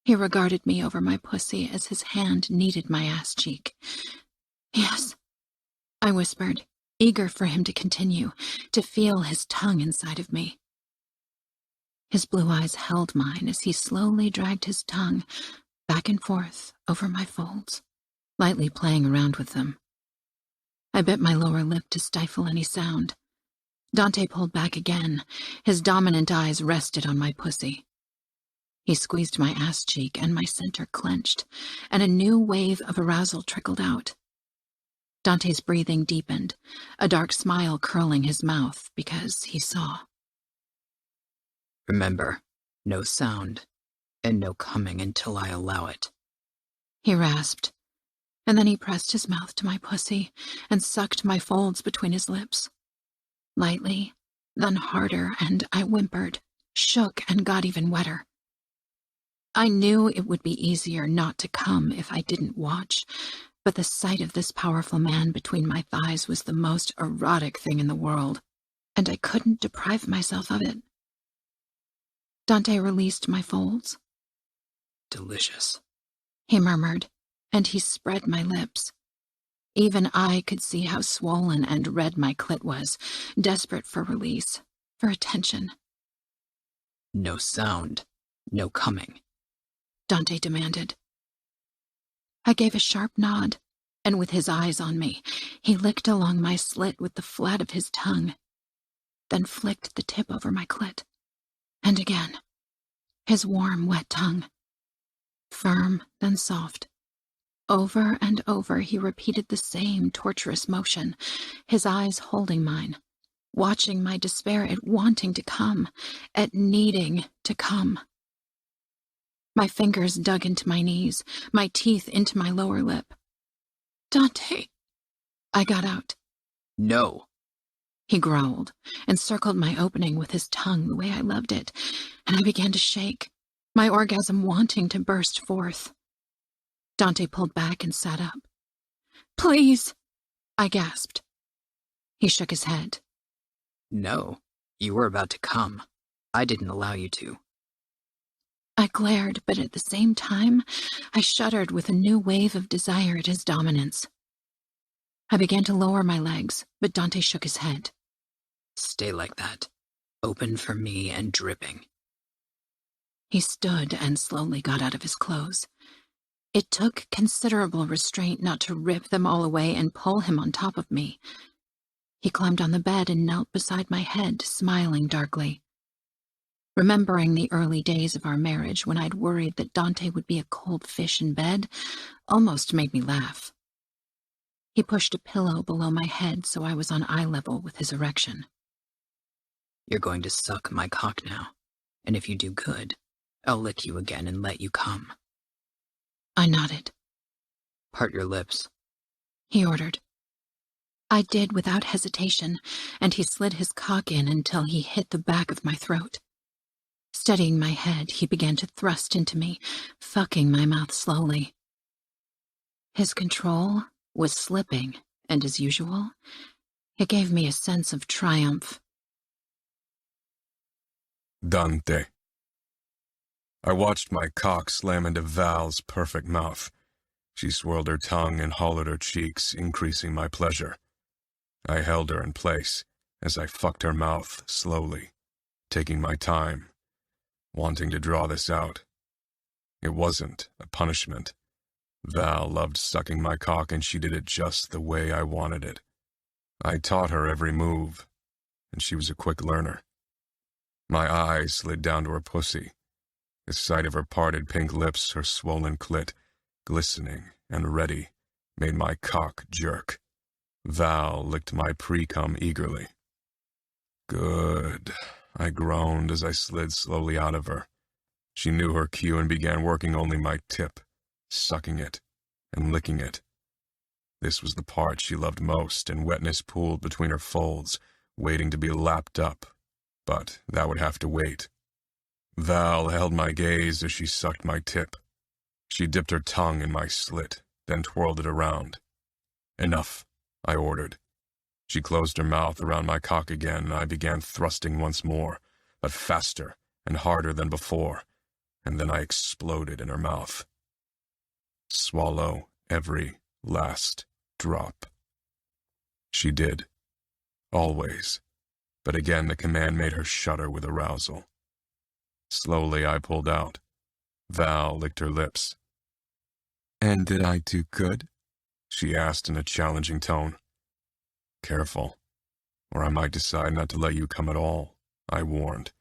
He regarded me over my pussy as his hand kneaded my ass cheek. "Yes," I whispered, eager for him to continue, to feel his tongue inside of me. His blue eyes held mine as he slowly dragged his tongue back and forth over my folds, lightly playing around with them. I bit my lower lip to stifle any sound. Dante pulled back again. His dominant eyes rested on my pussy. He squeezed my ass cheek and my center clenched, and a new wave of arousal trickled out. Dante's breathing deepened, a dark smile curling his mouth because he saw. Remember, no sound, and no coming until I allow it. He rasped, and then he pressed his mouth to my pussy and sucked my folds between his lips. Lightly, then harder, and I whimpered, shook, and got even wetter. I knew it would be easier not to come if I didn't watch, but the sight of this powerful man between my thighs was the most erotic thing in the world, and I couldn't deprive myself of it. Dante released my folds. Delicious, he murmured, and he spread my lips. Even I could see how swollen and red my clit was, desperate for release, for attention. No sound, no coming, Dante demanded. I gave a sharp nod, and with his eyes on me, he licked along my slit with the flat of his tongue, then flicked the tip over my clit. And again, his warm, wet tongue. Firm, then soft. Over and over he repeated the same torturous motion, his eyes holding mine, watching my despair at wanting to come, at needing to come. My fingers dug into my knees, my teeth into my lower lip. Dante, I got out. No, he growled and circled my opening with his tongue the way I loved it, and I began to shake, my orgasm wanting to burst forth. Dante pulled back and sat up. Please, I gasped. He shook his head. No, you were about to come. I didn't allow you to. I glared, but at the same time, I shuddered with a new wave of desire at his dominance. I began to lower my legs, but Dante shook his head. Stay like that, open for me and dripping. He stood and slowly got out of his clothes. It took considerable restraint not to rip them all away and pull him on top of me. He climbed on the bed and knelt beside my head, smiling darkly. Remembering the early days of our marriage when I'd worried that Dante would be a cold fish in bed almost made me laugh. He pushed a pillow below my head so I was on eye level with his erection. You're going to suck my cock now, and if you do good, I'll lick you again and let you come. I nodded. Part your lips, he ordered. I did without hesitation, and he slid his cock in until he hit the back of my throat. Steadying my head, he began to thrust into me, fucking my mouth slowly. His control was slipping, and as usual, it gave me a sense of triumph. Dante. I watched my cock slam into Val's perfect mouth. She swirled her tongue and hollowed her cheeks, increasing my pleasure. I held her in place as I fucked her mouth slowly, taking my time, wanting to draw this out. It wasn't a punishment. Val loved sucking my cock, and she did it just the way I wanted it. I taught her every move, and she was a quick learner. My eyes slid down to her pussy. The sight of her parted pink lips, her swollen clit, glistening and ready, made my cock jerk. Val licked my pre-cum eagerly. Good, I groaned as I slid slowly out of her. She knew her cue and began working only my tip, sucking it and licking it. This was the part she loved most, and wetness pooled between her folds, waiting to be lapped up. But that would have to wait. Val held my gaze as she sucked my tip. She dipped her tongue in my slit, then twirled it around. Enough, I ordered. She closed her mouth around my cock again, and I began thrusting once more, but faster and harder than before, and then I exploded in her mouth. Swallow every last drop. She did. Always. But again the command made her shudder with arousal. Slowly I pulled out. Val licked her lips. "And did I do good?" she asked in a challenging tone. Careful, or I might decide not to let you come at all, I warned.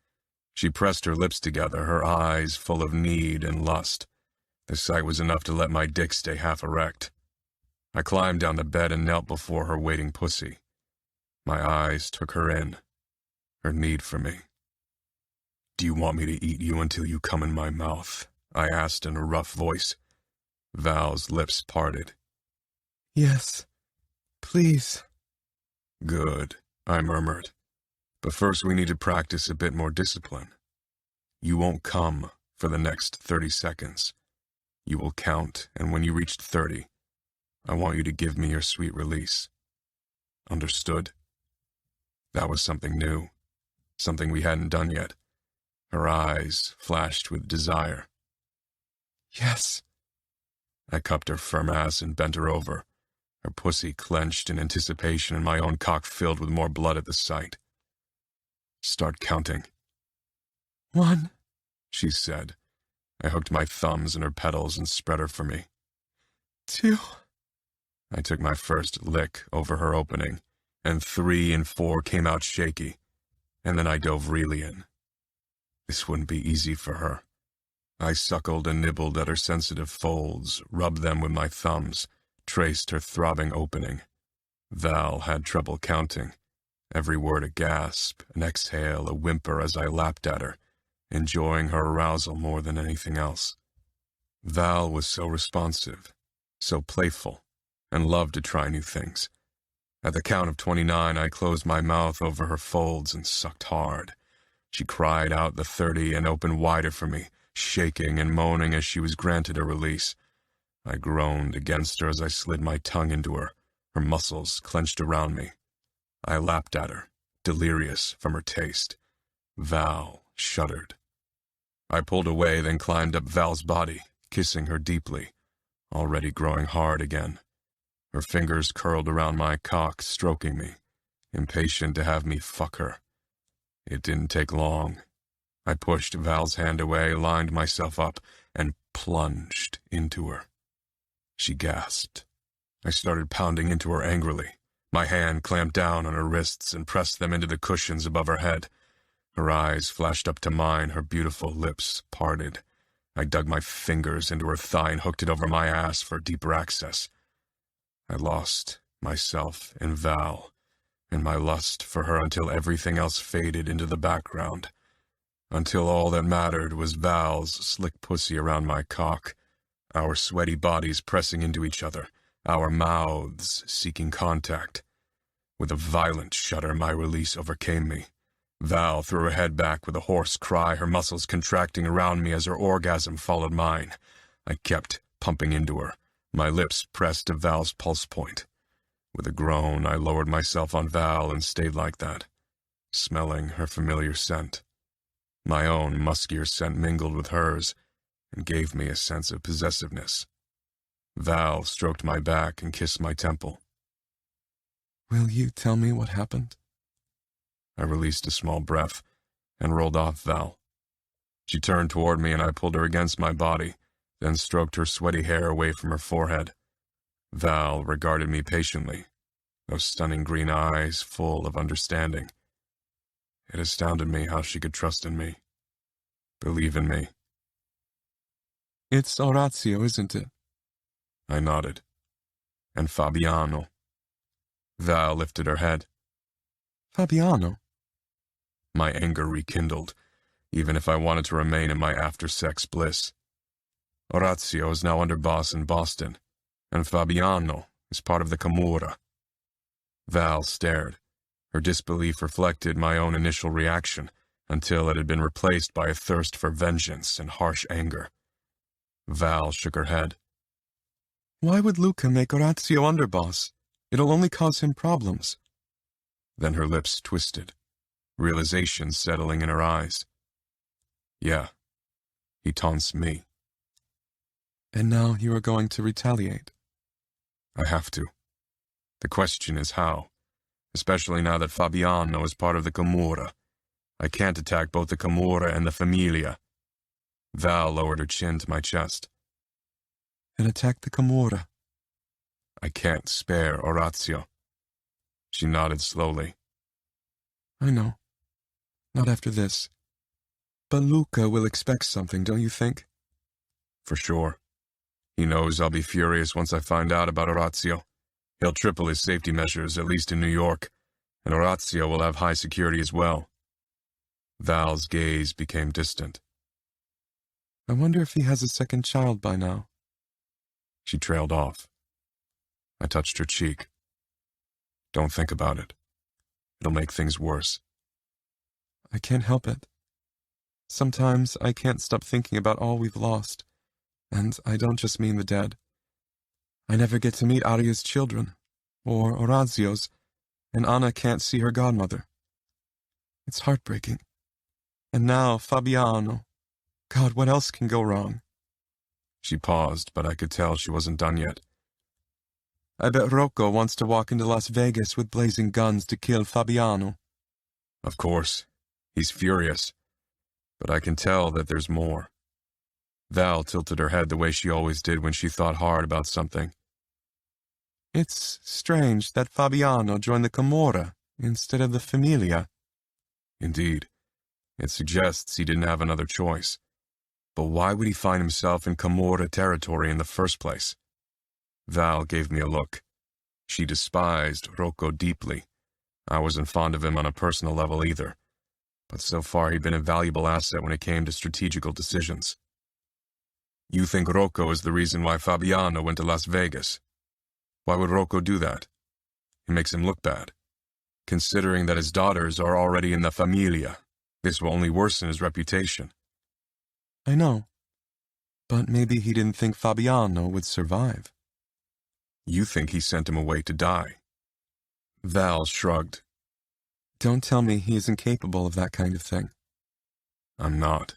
She pressed her lips together, her eyes full of need and lust. The sight was enough to let my dick stay half erect. I climbed down the bed and knelt before her waiting pussy. My eyes took her in, her need for me. "Do you want me to eat you until you come in my mouth?" I asked in a rough voice. Val's lips parted. Yes, please. "Good," I murmured. "But first we need to practice a bit more discipline. You won't come for the next 30 seconds. You will count, and when you reach 30, I want you to give me your sweet release. Understood?" That was something new, something we hadn't done yet. Her eyes flashed with desire. Yes. I cupped her firm ass and bent her over, her pussy clenched in anticipation and my own cock filled with more blood at the sight. "Start counting." 1, she said. I hooked my thumbs in her pedals and spread her for me. 2. I took my first lick over her opening, and 3 and 4 came out shaky, and then I dove really in. This wouldn't be easy for her. I suckled and nibbled at her sensitive folds, rubbed them with my thumbs, traced her throbbing opening. Val had trouble counting, every word a gasp, an exhale, a whimper as I lapped at her, enjoying her arousal more than anything else. Val was so responsive, so playful, and loved to try new things. At the count of 29, I closed my mouth over her folds and sucked hard. She cried out the 30 and opened wider for me, shaking and moaning as she was granted a release. I groaned against her as I slid my tongue into her, her muscles clenched around me. I lapped at her, delirious from her taste. Val shuddered. I pulled away, then climbed up Val's body, kissing her deeply, already growing hard again. Her fingers curled around my cock, stroking me, impatient to have me fuck her. It didn't take long. I pushed Val's hand away, lined myself up, and plunged into her. She gasped. I started pounding into her angrily. My hand clamped down on her wrists and pressed them into the cushions above her head. Her eyes flashed up to mine, her beautiful lips parted. I dug my fingers into her thigh and hooked it over my ass for deeper access. I lost myself in Val, and my lust for her until everything else faded into the background. Until all that mattered was Val's slick pussy around my cock, our sweaty bodies pressing into each other, our mouths seeking contact. With a violent shudder, my release overcame me. Val threw her head back with a hoarse cry, her muscles contracting around me as her orgasm followed mine. I kept pumping into her, my lips pressed to Val's pulse point. With a groan, I lowered myself on Val and stayed like that, smelling her familiar scent. My own muskier scent mingled with hers and gave me a sense of possessiveness. Val stroked my back and kissed my temple. Will you tell me what happened? I released a small breath and rolled off Val. She turned toward me and I pulled her against my body, then stroked her sweaty hair away from her forehead. Val regarded me patiently, those stunning green eyes full of understanding. It astounded me how she could trust in me, believe in me. It's Orazio, isn't it? I nodded. And Fabiano. Val lifted her head. Fabiano? My anger rekindled, even if I wanted to remain in my after-sex bliss. Orazio is now underboss in Boston, and Fabiano is part of the Camorra. Val stared. Her disbelief reflected my own initial reaction, until it had been replaced by a thirst for vengeance and harsh anger. Val shook her head. Why would Luca make Orazio underboss? It'll only cause him problems. Then her lips twisted, realization settling in her eyes. Yeah, he taunts me. And now you are going to retaliate? I have to. The question is how, especially now that Fabiano is part of the Camorra. I can't attack both the Camorra and the Familia. Val lowered her chin to my chest. And attack the Camorra. I can't spare Orazio. She nodded slowly. I know. Not after this. But Luca will expect something, don't you think? For sure. He knows I'll be furious once I find out about Orazio. He'll triple his safety measures, at least in New York, and Orazio will have high security as well. Val's gaze became distant. I wonder if he has a second child by now. She trailed off. I touched her cheek. Don't think about it. It'll make things worse. I can't help it. Sometimes I can't stop thinking about all we've lost, and I don't just mean the dead. I never get to meet Aria's children, or Orazio's, and Anna can't see her godmother. It's heartbreaking. And now Fabiano. God, what else can go wrong? She paused, but I could tell she wasn't done yet. I bet Rocco wants to walk into Las Vegas with blazing guns to kill Fabiano. Of course. He's furious. But I can tell that there's more. Val tilted her head the way she always did when she thought hard about something. It's strange that Fabiano joined the Camorra instead of the Familia. Indeed. It suggests he didn't have another choice. But why would he find himself in Camorra territory in the first place? Val gave me a look. She despised Rocco deeply. I wasn't fond of him on a personal level either. But so far he'd been a valuable asset when it came to strategical decisions. You think Rocco is the reason why Fabiano went to Las Vegas? Why would Rocco do that? It makes him look bad. Considering that his daughters are already in the Familia, this will only worsen his reputation. I know. But maybe he didn't think Fabiano would survive. You think he sent him away to die? Val shrugged. Don't tell me he isn't capable of that kind of thing. I'm not.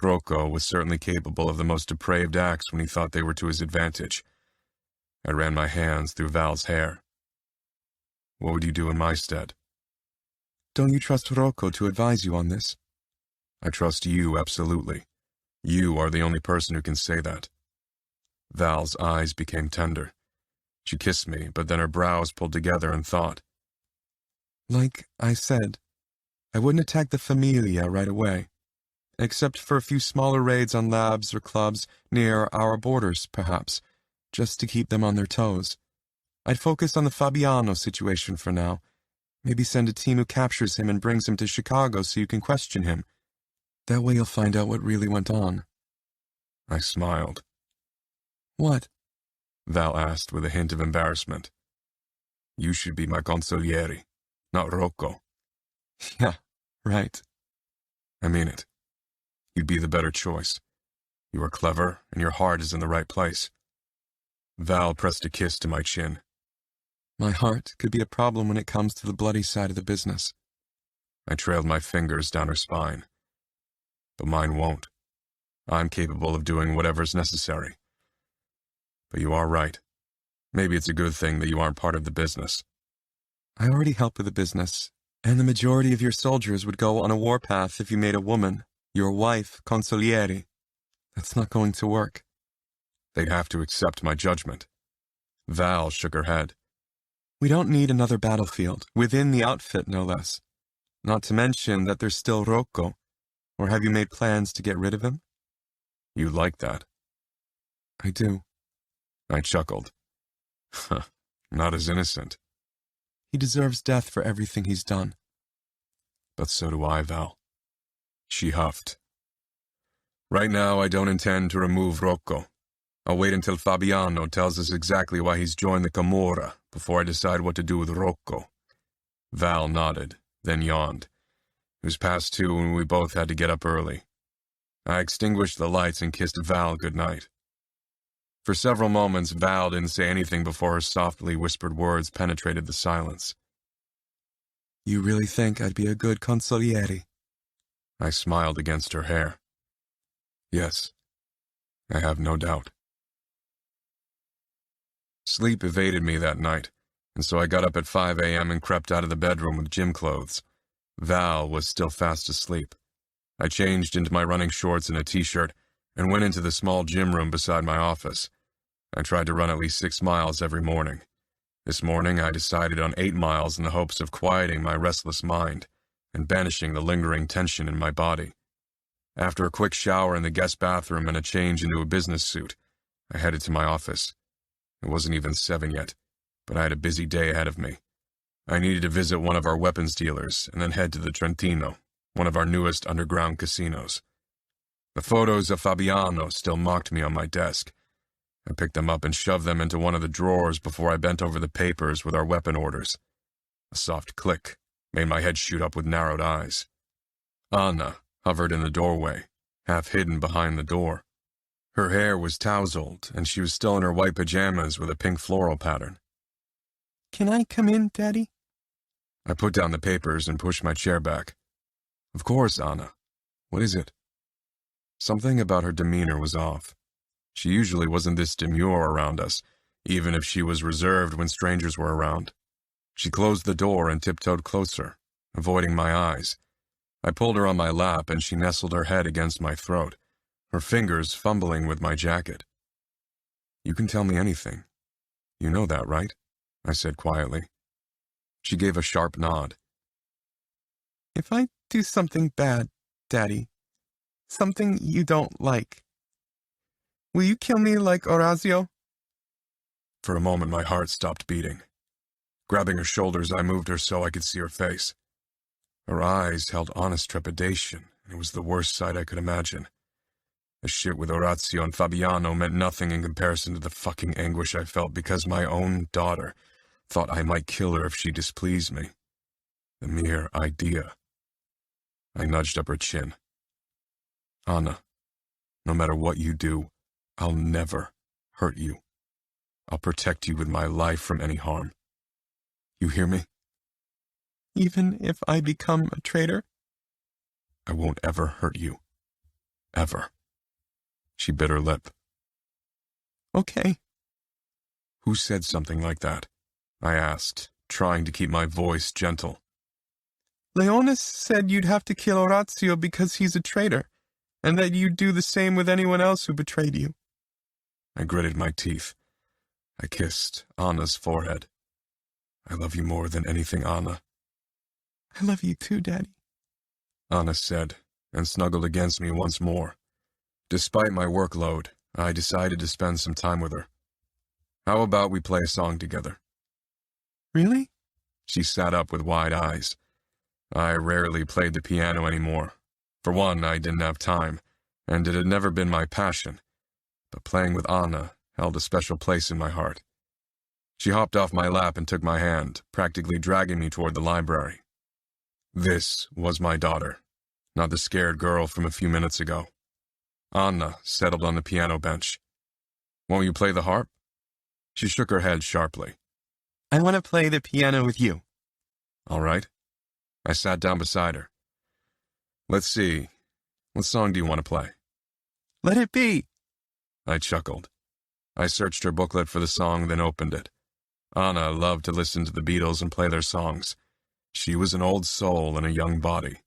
Rocco was certainly capable of the most depraved acts when he thought they were to his advantage. I ran my hands through Val's hair. What would you do in my stead? Don't you trust Rocco to advise you on this? I trust you, absolutely. You are the only person who can say that. Val's eyes became tender. She kissed me, but then her brows pulled together in thought. Like I said, I wouldn't attack the Familia right away, except for a few smaller raids on labs or clubs near our borders, perhaps, just to keep them on their toes. I'd focus on the Fabiano situation for now. Maybe send a team who captures him and brings him to Chicago so you can question him. That way you'll find out what really went on. I smiled. What? Val asked with a hint of embarrassment. You should be my consigliere, not Rocco. Yeah, right. I mean it. You'd be the better choice. You are clever, and your heart is in the right place. Val pressed a kiss to my chin. My heart could be a problem when it comes to the bloody side of the business. I trailed my fingers down her spine. But mine won't. I'm capable of doing whatever's necessary. But you are right. Maybe it's a good thing that you aren't part of the business. I already help with the business, and the majority of your soldiers would go on a warpath if you made a woman, your wife, consigliere. That's not going to work. They'd have to accept my judgment. Val shook her head. We don't need another battlefield, within the outfit no less. Not to mention that there's still Rocco. Or have you made plans to get rid of him? You like that? I do. I chuckled. Not as innocent. He deserves death for everything he's done. But so do I, Val. She huffed. Right now, I don't intend to remove Rocco. I'll wait until Fabiano tells us exactly why he's joined the Camorra before I decide what to do with Rocco. Val nodded, then yawned. It was past 2 and we both had to get up early. I extinguished the lights and kissed Val goodnight. For several moments, Val didn't say anything before her softly whispered words penetrated the silence. You really think I'd be a good consigliere? I smiled against her hair. Yes, I have no doubt. Sleep evaded me that night, and so I got up at 5 a.m. and crept out of the bedroom with gym clothes. Val was still fast asleep. I changed into my running shorts and a t-shirt and went into the small gym room beside my office. I tried to run at least 6 miles every morning. This morning I decided on 8 miles in the hopes of quieting my restless mind and banishing the lingering tension in my body. After a quick shower in the guest bathroom and a change into a business suit, I headed to my office. It wasn't even 7 yet, but I had a busy day ahead of me. I needed to visit one of our weapons dealers and then head to the Trentino, one of our newest underground casinos. The photos of Fabiano still mocked me on my desk. I picked them up and shoved them into one of the drawers before I bent over the papers with our weapon orders. A soft click made my head shoot up with narrowed eyes. Anna hovered in the doorway, half hidden behind the door. Her hair was tousled, and she was still in her white pajamas with a pink floral pattern. Can I come in, Daddy? I put down the papers and pushed my chair back. Of course, Anna. What is it? Something about her demeanor was off. She usually wasn't this demure around us, even if she was reserved when strangers were around. She closed the door and tiptoed closer, avoiding my eyes. I pulled her on my lap and she nestled her head against my throat, her fingers fumbling with my jacket. You can tell me anything. You know that, right? I said quietly. She gave a sharp nod. If I do something bad, Daddy, something you don't like, will you kill me like Orazio? For a moment my heart stopped beating. Grabbing her shoulders, I moved her so I could see her face. Her eyes held honest trepidation, and it was the worst sight I could imagine. The shit with Orazio and Fabiano meant nothing in comparison to the fucking anguish I felt because my own daughter thought I might kill her if she displeased me. The mere idea. I nudged up her chin. Anna, no matter what you do, I'll never hurt you. I'll protect you with my life from any harm. You hear me? Even if I become a traitor? I won't ever hurt you. Ever. She bit her lip. Okay. Who said something like that? I asked, trying to keep my voice gentle. Leonis said you'd have to kill Orazio because he's a traitor, and that you'd do the same with anyone else who betrayed you. I gritted my teeth. I kissed Anna's forehead. I love you more than anything, Anna. I love you too, Daddy. Anna said, and snuggled against me once more. Despite my workload, I decided to spend some time with her. How about we play a song together? Really? She sat up with wide eyes. I rarely played the piano anymore. For one, I didn't have time, and it had never been my passion. But playing with Anna held a special place in my heart. She hopped off my lap and took my hand, practically dragging me toward the library. This was my daughter, not the scared girl from a few minutes ago. Anna settled on the piano bench. Won't you play the harp? She shook her head sharply. I want to play the piano with you. All right. I sat down beside her. Let's see. What song do you want to play? Let It Be. I chuckled. I searched her booklet for the song, then opened it. Anna loved to listen to the Beatles and play their songs. She was an old soul in a young body.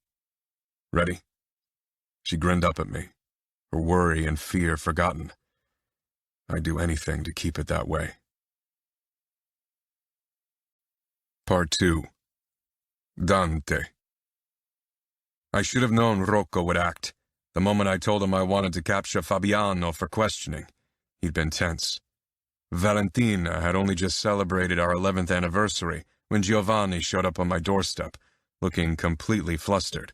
Ready? She grinned up at me, her worry and fear forgotten. I'd do anything to keep it that way. Part 2. Dante. I should have known Rocco would act. The moment I told him I wanted to capture Fabiano for questioning, he'd been tense. Valentina had only just celebrated our 11th anniversary when Giovanni showed up on my doorstep, looking completely flustered.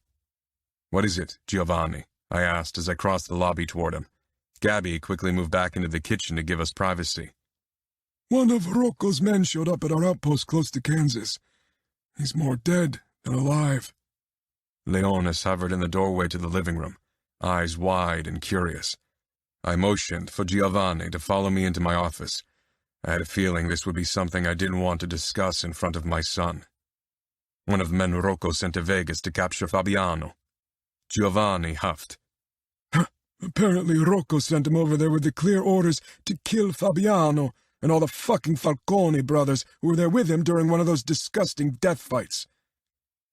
What is it, Giovanni? I asked as I crossed the lobby toward him. Gabby quickly moved back into the kitchen to give us privacy. One of Rocco's men showed up at our outpost close to Kansas. He's more dead than alive. Leonis hovered in the doorway to the living room, eyes wide and curious. I motioned for Giovanni to follow me into my office. I had a feeling this would be something I didn't want to discuss in front of my son. One of the men Rocco sent to Vegas to capture Fabiano. Giovanni huffed. Apparently Rocco sent him over there with the clear orders to kill Fabiano and all the fucking Falcone brothers who were there with him during one of those disgusting death fights.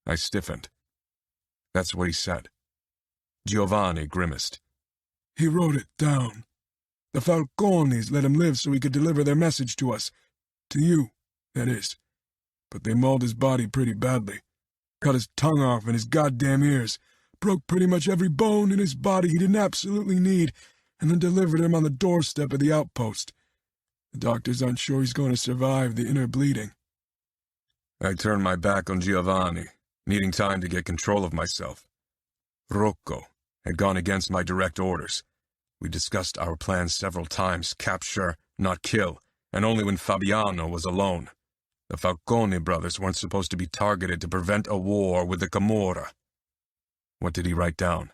I stiffened. That's what he said. Giovanni grimaced. He wrote it down. The Falcones let him live so he could deliver their message to us. To you. that is. But they mauled his body pretty badly. Cut his tongue off and his goddamn ears, broke pretty much every bone in his body he didn't absolutely need, and then delivered him on the doorstep of the outpost. The doctors aren't sure he's going to survive the inner bleeding. I turned my back on Giovanni, needing time to get control of myself. Rocco had gone against my direct orders. We discussed our plans several times, capture, not kill, and only when Fabiano was alone. The Falcone brothers weren't supposed to be targeted to prevent a war with the Camorra. What did he write down?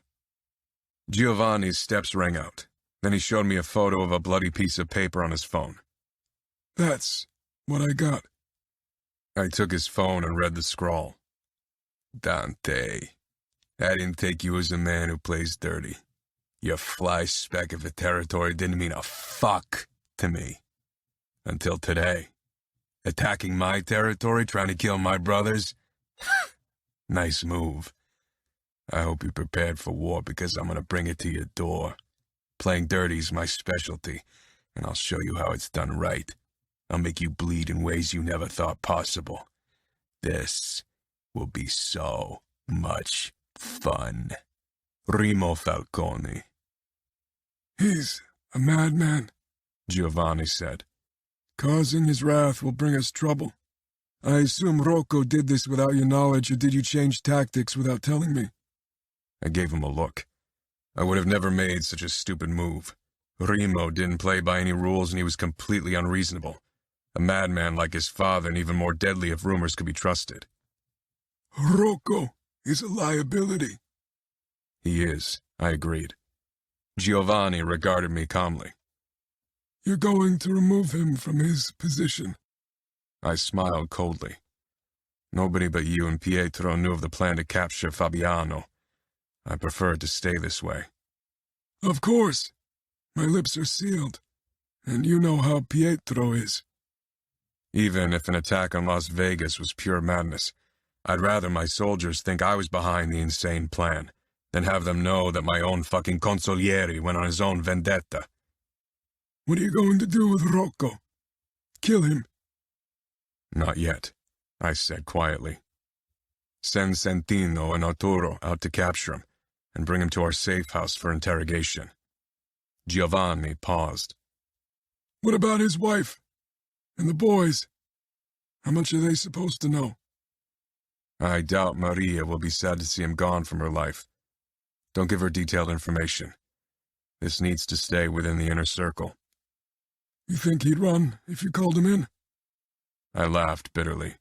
Giovanni's steps rang out. Then he showed me a photo of a bloody piece of paper on his phone. That's what I got. I took his phone and read the scrawl. Dante, I didn't take you as a man who plays dirty. Your fly speck of a territory didn't mean a fuck to me. Until today. Attacking my territory, trying to kill my brothers? Nice move. I hope you're prepared for war because I'm gonna bring it to your door. Playing dirty's my specialty, and I'll show you how it's done right. I'll make you bleed in ways you never thought possible. This will be so much fun. Remo Falcone. He's a madman, Giovanni said. Causing his wrath will bring us trouble. I assume Rocco did this without your knowledge, or did you change tactics without telling me? I gave him a look. I would have never made such a stupid move. Remo didn't play by any rules, and he was completely unreasonable. A madman like his father, and even more deadly if rumors could be trusted. Rocco is a liability. He is, I agreed. Giovanni regarded me calmly. You're going to remove him from his position. I smiled coldly. Nobody but you and Pietro knew of the plan to capture Fabiano. I prefer it to stay this way. Of course. My lips are sealed. And you know how Pietro is. Even if an attack on Las Vegas was pure madness, I'd rather my soldiers think I was behind the insane plan than have them know that my own fucking consigliere went on his own vendetta. What are you going to do with Rocco? Kill him? Not yet, I said quietly. Send Santino and Arturo out to capture him and bring him to our safe house for interrogation. Giovanni paused. What about his wife? And the boys? How much are they supposed to know? I doubt Maria will be sad to see him gone from her life. Don't give her detailed information. This needs to stay within the inner circle. You think he'd run if you called him in? I laughed bitterly.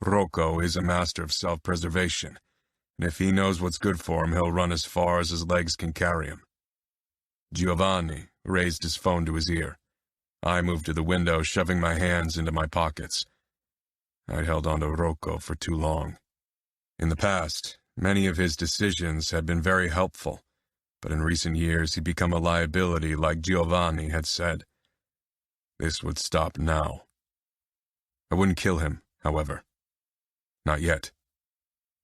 Rocco is a master of self-preservation, and if he knows what's good for him, he'll run as far as his legs can carry him. Giovanni raised his phone to his ear. I moved to the window, shoving my hands into my pockets. I'd held on to Rocco for too long. In the past, many of his decisions had been very helpful, but in recent years he'd become a liability like Giovanni had said. This would stop now. I wouldn't kill him, however. Not yet.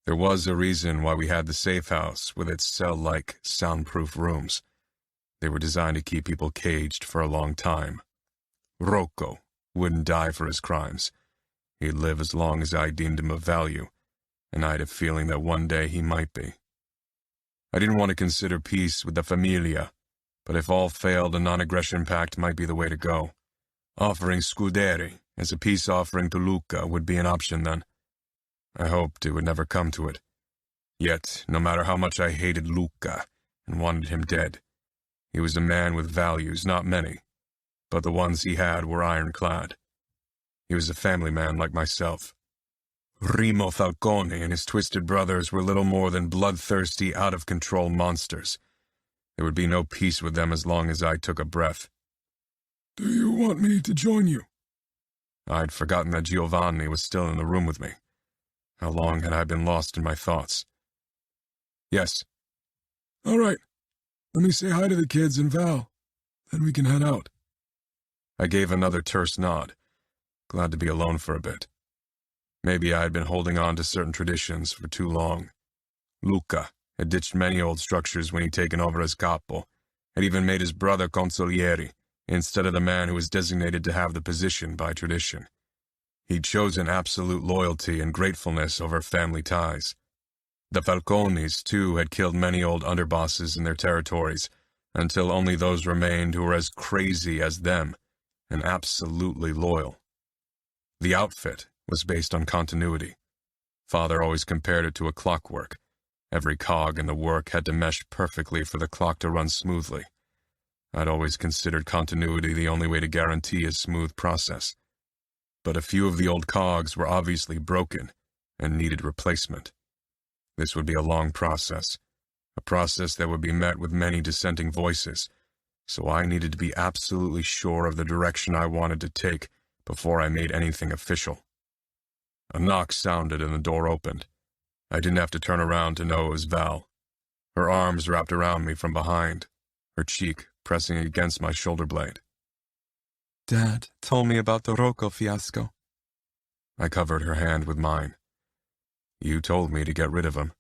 There was a reason why we had the safe house with its cell-like, soundproof rooms. They were designed to keep people caged for a long time. Rocco wouldn't die for his crimes. He'd live as long as I deemed him of value, and I had a feeling that one day he might be. I didn't want to consider peace with the Familia, but if all failed, a non-aggression pact might be the way to go. Offering Scuderi as a peace offering to Luca would be an option then. I hoped it would never come to it. Yet, no matter how much I hated Luca and wanted him dead, he was a man with values, not many, but the ones he had were ironclad. He was a family man like myself. Remo Falcone and his twisted brothers were little more than bloodthirsty, out-of-control monsters. There would be no peace with them as long as I took a breath. Do you want me to join you? I'd forgotten that Giovanni was still in the room with me. How long had I been lost in my thoughts? Yes. All right. Let me say hi to the kids and Val. Then we can head out. I gave another terse nod, glad to be alone for a bit. Maybe I had been holding on to certain traditions for too long. Luca had ditched many old structures when he'd taken over as capo, had even made his brother consigliere, instead of the man who was designated to have the position by tradition. He'd chosen absolute loyalty and gratefulness over family ties. The Falcones, too, had killed many old underbosses in their territories, until only those remained who were as crazy as them, and absolutely loyal. The outfit was based on continuity. Father always compared it to a clockwork. Every cog in the work had to mesh perfectly for the clock to run smoothly. I'd always considered continuity the only way to guarantee a smooth process. But a few of the old cogs were obviously broken and needed replacement. This would be a long process, a process that would be met with many dissenting voices, so I needed to be absolutely sure of the direction I wanted to take before I made anything official. A knock sounded and the door opened. I didn't have to turn around to know it was Val. Her arms wrapped around me from behind, her cheek pressing against my shoulder blade. Dad told me about the Rocco fiasco. I covered her hand with mine. You told me to get rid of him.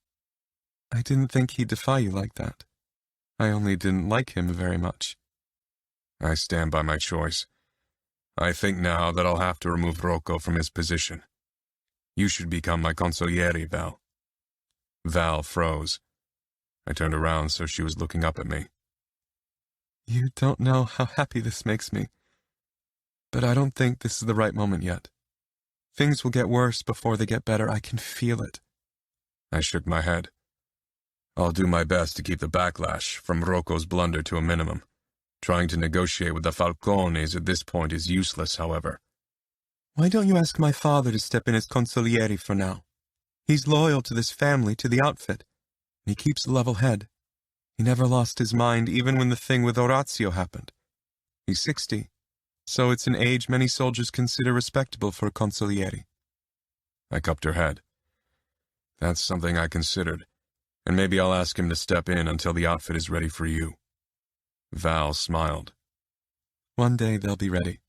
I didn't think he'd defy you like that. I only didn't like him very much. I stand by my choice. I think now that I'll have to remove Rocco from his position. You should become my consigliere, Val. Val froze. I turned around so she was looking up at me. You don't know how happy this makes me. But I don't think this is the right moment yet. Things will get worse before they get better. I can feel it. I shook my head. I'll do my best to keep the backlash from Rocco's blunder to a minimum. Trying to negotiate with the Falcones at this point is useless, however. Why don't you ask my father to step in as consigliere for now? He's loyal to this family, to the outfit, and he keeps a level head. He never lost his mind even when the thing with Orazio happened. He's 60, so it's an age many soldiers consider respectable for a consigliere. I cupped her head. That's something I considered, and maybe I'll ask him to step in until the outfit is ready for you. Val smiled. One day they'll be ready.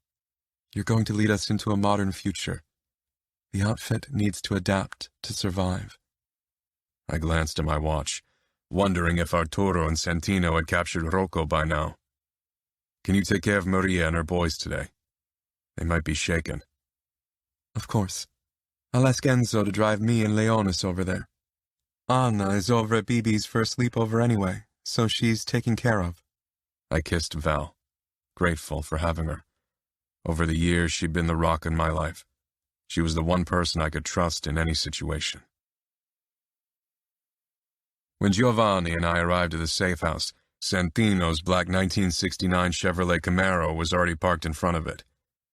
You're going to lead us into a modern future. The outfit needs to adapt to survive. I glanced at my watch, wondering if Arturo and Santino had captured Rocco by now. Can you take care of Maria and her boys today? They might be shaken. Of course. I'll ask Enzo to drive me and Leonis over there. Anna is over at Bibi's for a sleepover anyway, so she's taken care of. I kissed Val, grateful for having her. Over the years, she'd been the rock in my life. She was the one person I could trust in any situation. When Giovanni and I arrived at the safe house, Santino's black 1969 Chevrolet Camaro was already parked in front of it.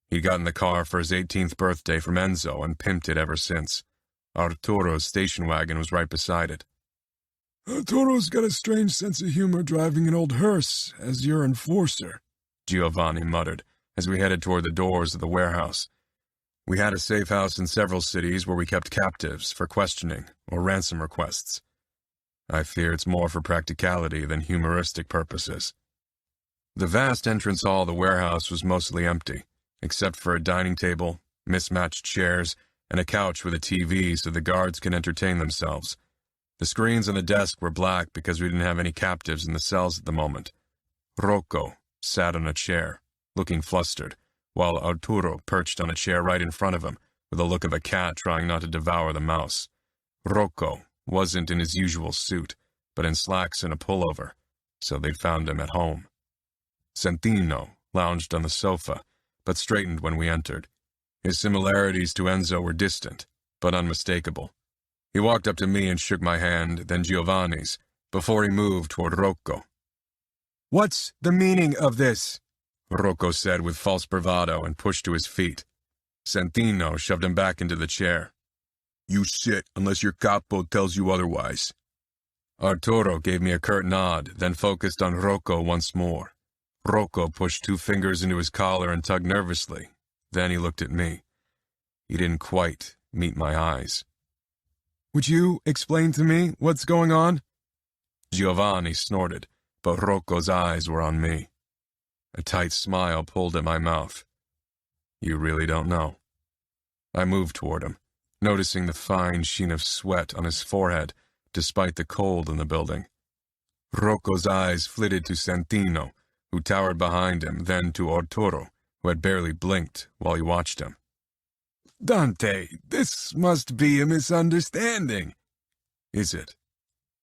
He'd gotten the car for his 18th birthday from Enzo and pimped it ever since. Arturo's station wagon was right beside it. Arturo's got a strange sense of humor driving an old hearse as your enforcer, Giovanni muttered as we headed toward the doors of the warehouse. We had a safe house in several cities where we kept captives for questioning or ransom requests. I fear it's more for practicality than humoristic purposes. The vast entrance hall of the warehouse was mostly empty, except for a dining table, mismatched chairs, and a couch with a TV so the guards could entertain themselves. The screens on the desk were black because we didn't have any captives in the cells at the moment. Rocco sat on a chair, looking flustered, while Arturo perched on a chair right in front of him, with the look of a cat trying not to devour the mouse. Rocco wasn't in his usual suit, but in slacks and a pullover, so they'd found him at home. Santino lounged on the sofa, but straightened when we entered. His similarities to Enzo were distant, but unmistakable. He walked up to me and shook my hand, then Giovanni's, before he moved toward Rocco. What's the meaning of this? Rocco said with false bravado and pushed to his feet. Santino shoved him back into the chair. You sit unless your capo tells you otherwise. Arturo gave me a curt nod, then focused on Rocco once more. Rocco pushed 2 fingers into his collar and tugged nervously. Then he looked at me. He didn't quite meet my eyes. Would you explain to me what's going on? Giovanni snorted, but Rocco's eyes were on me. A tight smile pulled at my mouth. You really don't know. I moved toward him, noticing the fine sheen of sweat on his forehead, despite the cold in the building. Rocco's eyes flitted to Santino, who towered behind him, then to Arturo, who had barely blinked while he watched him. Dante, this must be a misunderstanding. Is it?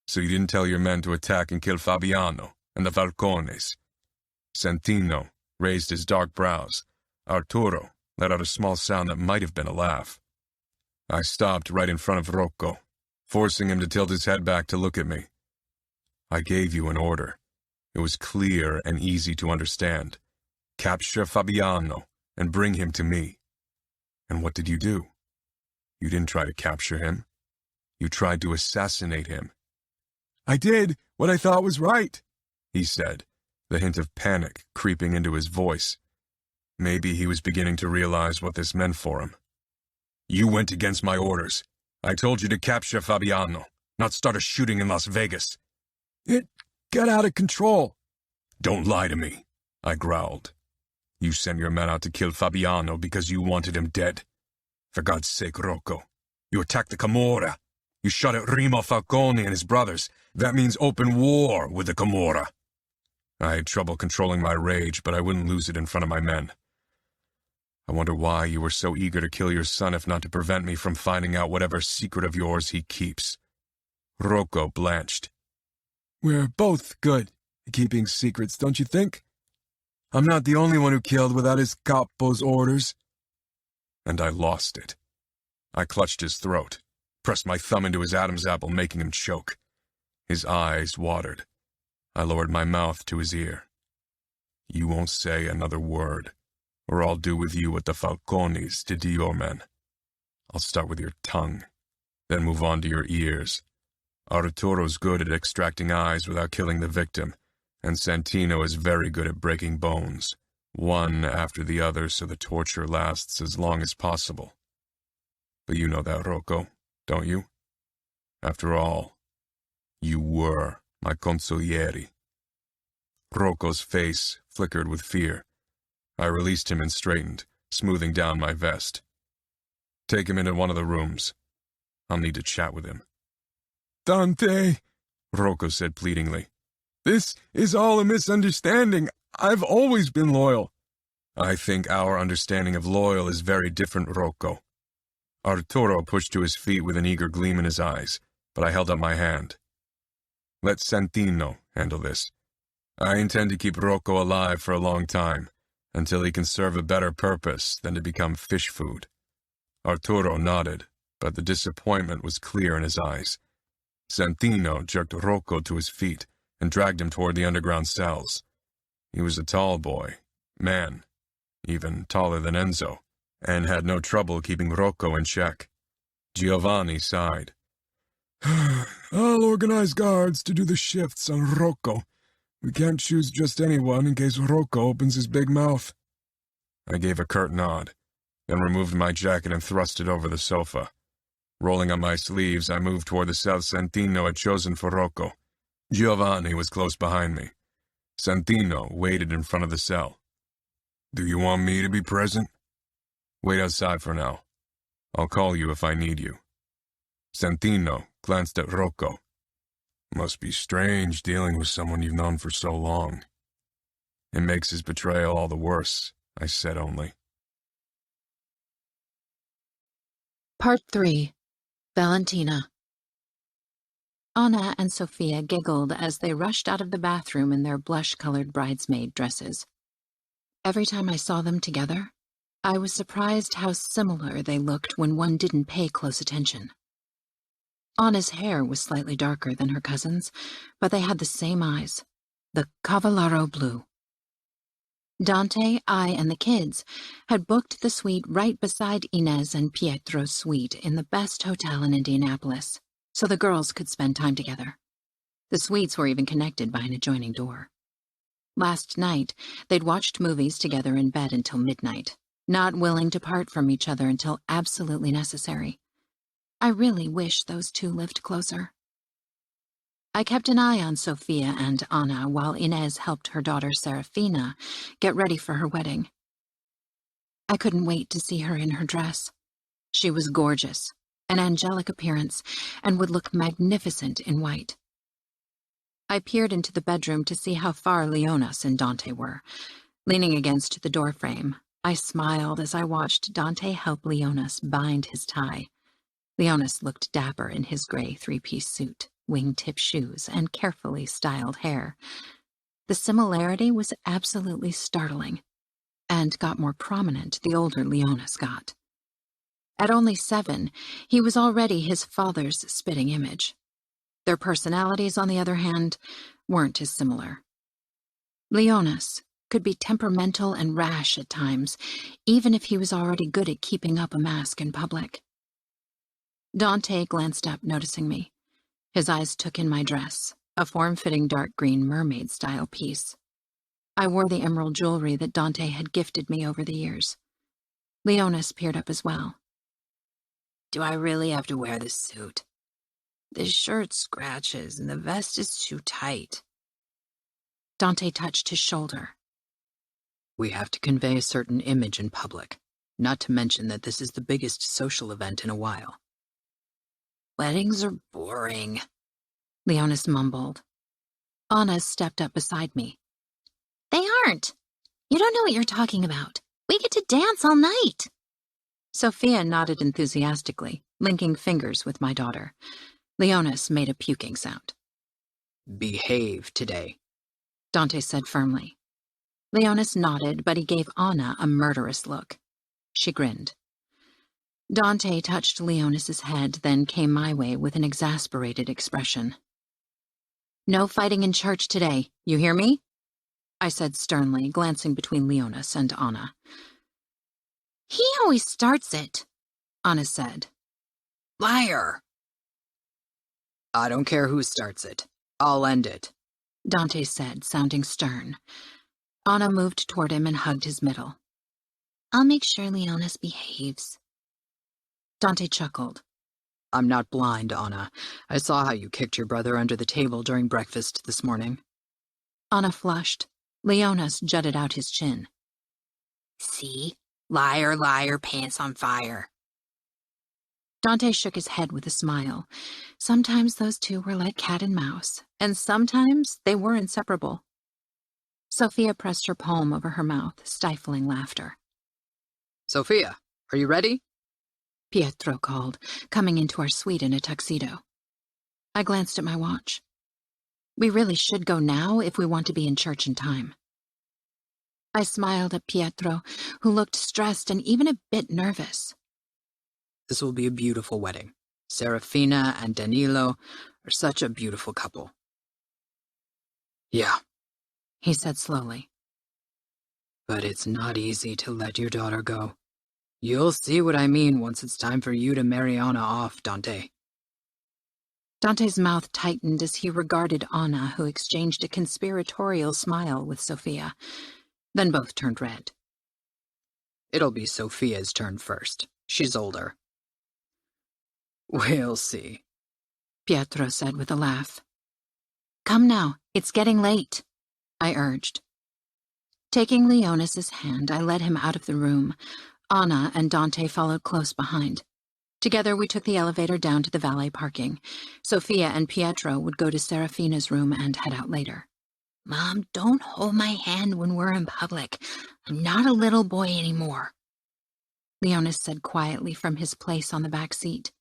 So you didn't tell your men to attack and kill Fabiano and the Falcones? Santino raised his dark brows. Arturo let out a small sound that might have been a laugh. I stopped right in front of Rocco, forcing him to tilt his head back to look at me. I gave you an order. It was clear and easy to understand. Capture Fabiano and bring him to me. And what did you do? You didn't try to capture him. You tried to assassinate him. I did what I thought was right, he said, the hint of panic creeping into his voice. Maybe he was beginning to realize what this meant for him. You went against my orders. I told you to capture Fabiano, not start a shooting in Las Vegas. It got out of control. Don't lie to me, I growled. You sent your men out to kill Fabiano because you wanted him dead. For God's sake, Rocco, you attacked the Camorra. You shot at Remo Falcone and his brothers. That means open war with the Camorra. I had trouble controlling my rage, but I wouldn't lose it in front of my men. I wonder why you were so eager to kill your son if not to prevent me from finding out whatever secret of yours he keeps. Rocco blanched. We're both good at keeping secrets, don't you think? I'm not the only one who killed without his capo's orders. And I lost it. I clutched his throat, pressed my thumb into his Adam's apple, making him choke. His eyes watered. I lowered my mouth to his ear. You won't say another word, or I'll do with you what the Falcones did to your men. I'll start with your tongue, then move on to your ears. Arturo's good at extracting eyes without killing the victim, and Santino is very good at breaking bones, one after the other so the torture lasts as long as possible. But you know that, Rocco, don't you? After all, you were my consigliere. Rocco's face flickered with fear. I released him and straightened, smoothing down my vest. Take him into one of the rooms. I'll need to chat with him. Dante, Rocco said pleadingly. This is all a misunderstanding. I've always been loyal. I think our understanding of loyal is very different, Rocco. Arturo pushed to his feet with an eager gleam in his eyes, but I held up my hand. Let Santino handle this. I intend to keep Rocco alive for a long time, until he can serve a better purpose than to become fish food. Arturo nodded, but the disappointment was clear in his eyes. Santino jerked Rocco to his feet and dragged him toward the underground cells. He was a tall boy, man, even taller than Enzo, and had no trouble keeping Rocco in check. Giovanni sighed. I'll organize guards to do the shifts on Rocco. We can't choose just anyone in case Rocco opens his big mouth. I gave a curt nod, then removed my jacket and thrust it over the sofa. Rolling up my sleeves, I moved toward the cell Santino had chosen for Rocco. Giovanni was close behind me. Santino waited in front of the cell. Do you want me to be present? Wait outside for now. I'll call you if I need you. Santino glanced at Rocco. Must be strange dealing with someone you've known for so long. It makes his betrayal all the worse, I said only. Part 3. Valentina. Anna and Sophia giggled as they rushed out of the bathroom in their blush-colored bridesmaid dresses. Every time I saw them together, I was surprised how similar they looked when one didn't pay close attention. Anna's hair was slightly darker than her cousin's, but they had the same eyes, the Cavallaro blue. Dante, I, and the kids had booked the suite right beside Inez and Pietro's suite in the best hotel in Indianapolis, so the girls could spend time together. The suites were even connected by an adjoining door. Last night, they'd watched movies together in bed until midnight, not willing to part from each other until absolutely necessary. I really wish those two lived closer. I kept an eye on Sophia and Anna while Inez helped her daughter Serafina get ready for her wedding. I couldn't wait to see her in her dress. She was gorgeous, an angelic appearance, and would look magnificent in white. I peered into the bedroom to see how far Leonas and Dante were. Leaning against the doorframe, I smiled as I watched Dante help Leonis bind his tie. Leonis looked dapper in his gray three-piece suit, wingtip shoes, and carefully styled hair. The similarity was absolutely startling, and got more prominent the older Leonis got. At only 7, he was already his father's spitting image. Their personalities, on the other hand, weren't as similar. Leonis could be temperamental and rash at times, even if he was already good at keeping up a mask in public. Dante glanced up, noticing me. His eyes took in my dress, a form-fitting dark green mermaid-style piece. I wore the emerald jewelry that Dante had gifted me over the years. Leonis peered up as well. Do I really have to wear this suit? This shirt scratches and the vest is too tight. Dante touched his shoulder. We have to convey a certain image in public, not to mention that this is the biggest social event in a while. Weddings are boring, Leonis mumbled. Anna stepped up beside me. They aren't. You don't know what you're talking about. We get to dance all night. Sophia nodded enthusiastically, linking fingers with my daughter. Leonis made a puking sound. Behave today, Dante said firmly. Leonis nodded, but he gave Anna a murderous look. She grinned. Dante touched Leonis's head, then came my way with an exasperated expression. No fighting in church today, you hear me? I said sternly, glancing between Leonis and Anna. He always starts it, Anna said. Liar! I don't care who starts it. I'll end it, Dante said, sounding stern. Anna moved toward him and hugged his middle. I'll make sure Leonis behaves. Dante chuckled. I'm not blind, Anna. I saw how you kicked your brother under the table during breakfast this morning. Anna flushed. Leonis jutted out his chin. See? Liar, liar, pants on fire. Dante shook his head with a smile. Sometimes those two were like cat and mouse, and sometimes they were inseparable. Sophia pressed her palm over her mouth, stifling laughter. Sophia, are you ready? Pietro called, coming into our suite in a tuxedo. I glanced at my watch. We really should go now if we want to be in church in time. I smiled at Pietro, who looked stressed and even a bit nervous. This will be a beautiful wedding. Serafina and Danilo are such a beautiful couple. Yeah, he said slowly. But it's not easy to let your daughter go. You'll see what I mean once it's time for you to marry Anna off, Dante. Dante's mouth tightened as he regarded Anna, who exchanged a conspiratorial smile with Sophia. Then both turned red. It'll be Sophia's turn first. She's older. We'll see, Pietro said with a laugh. Come now, it's getting late, I urged. Taking Leonis's hand, I led him out of the room. Anna and Dante followed close behind. Together we took the elevator down to the valet parking. Sophia and Pietro would go to Serafina's room and head out later. Mom, don't hold my hand when we're in public. I'm not a little boy anymore, Leonis said quietly from his place on the back seat.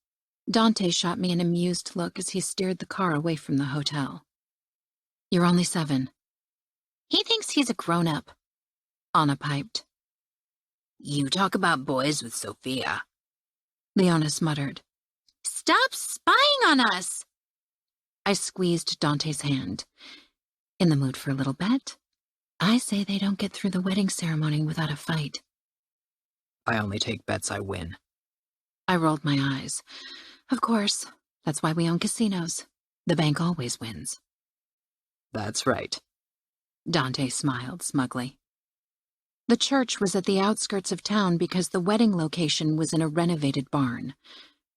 Dante shot me an amused look as he steered the car away from the hotel. You're only 7. He thinks he's a grown-up, Anna piped. You talk about boys with Sophia, Leonis muttered. Stop spying on us! I squeezed Dante's hand. In the mood for a little bet? I say they don't get through the wedding ceremony without a fight. I only take bets I win. I rolled my eyes. Of course, that's why we own casinos. The bank always wins. That's right. Dante smiled smugly. The church was at the outskirts of town because the wedding location was in a renovated barn.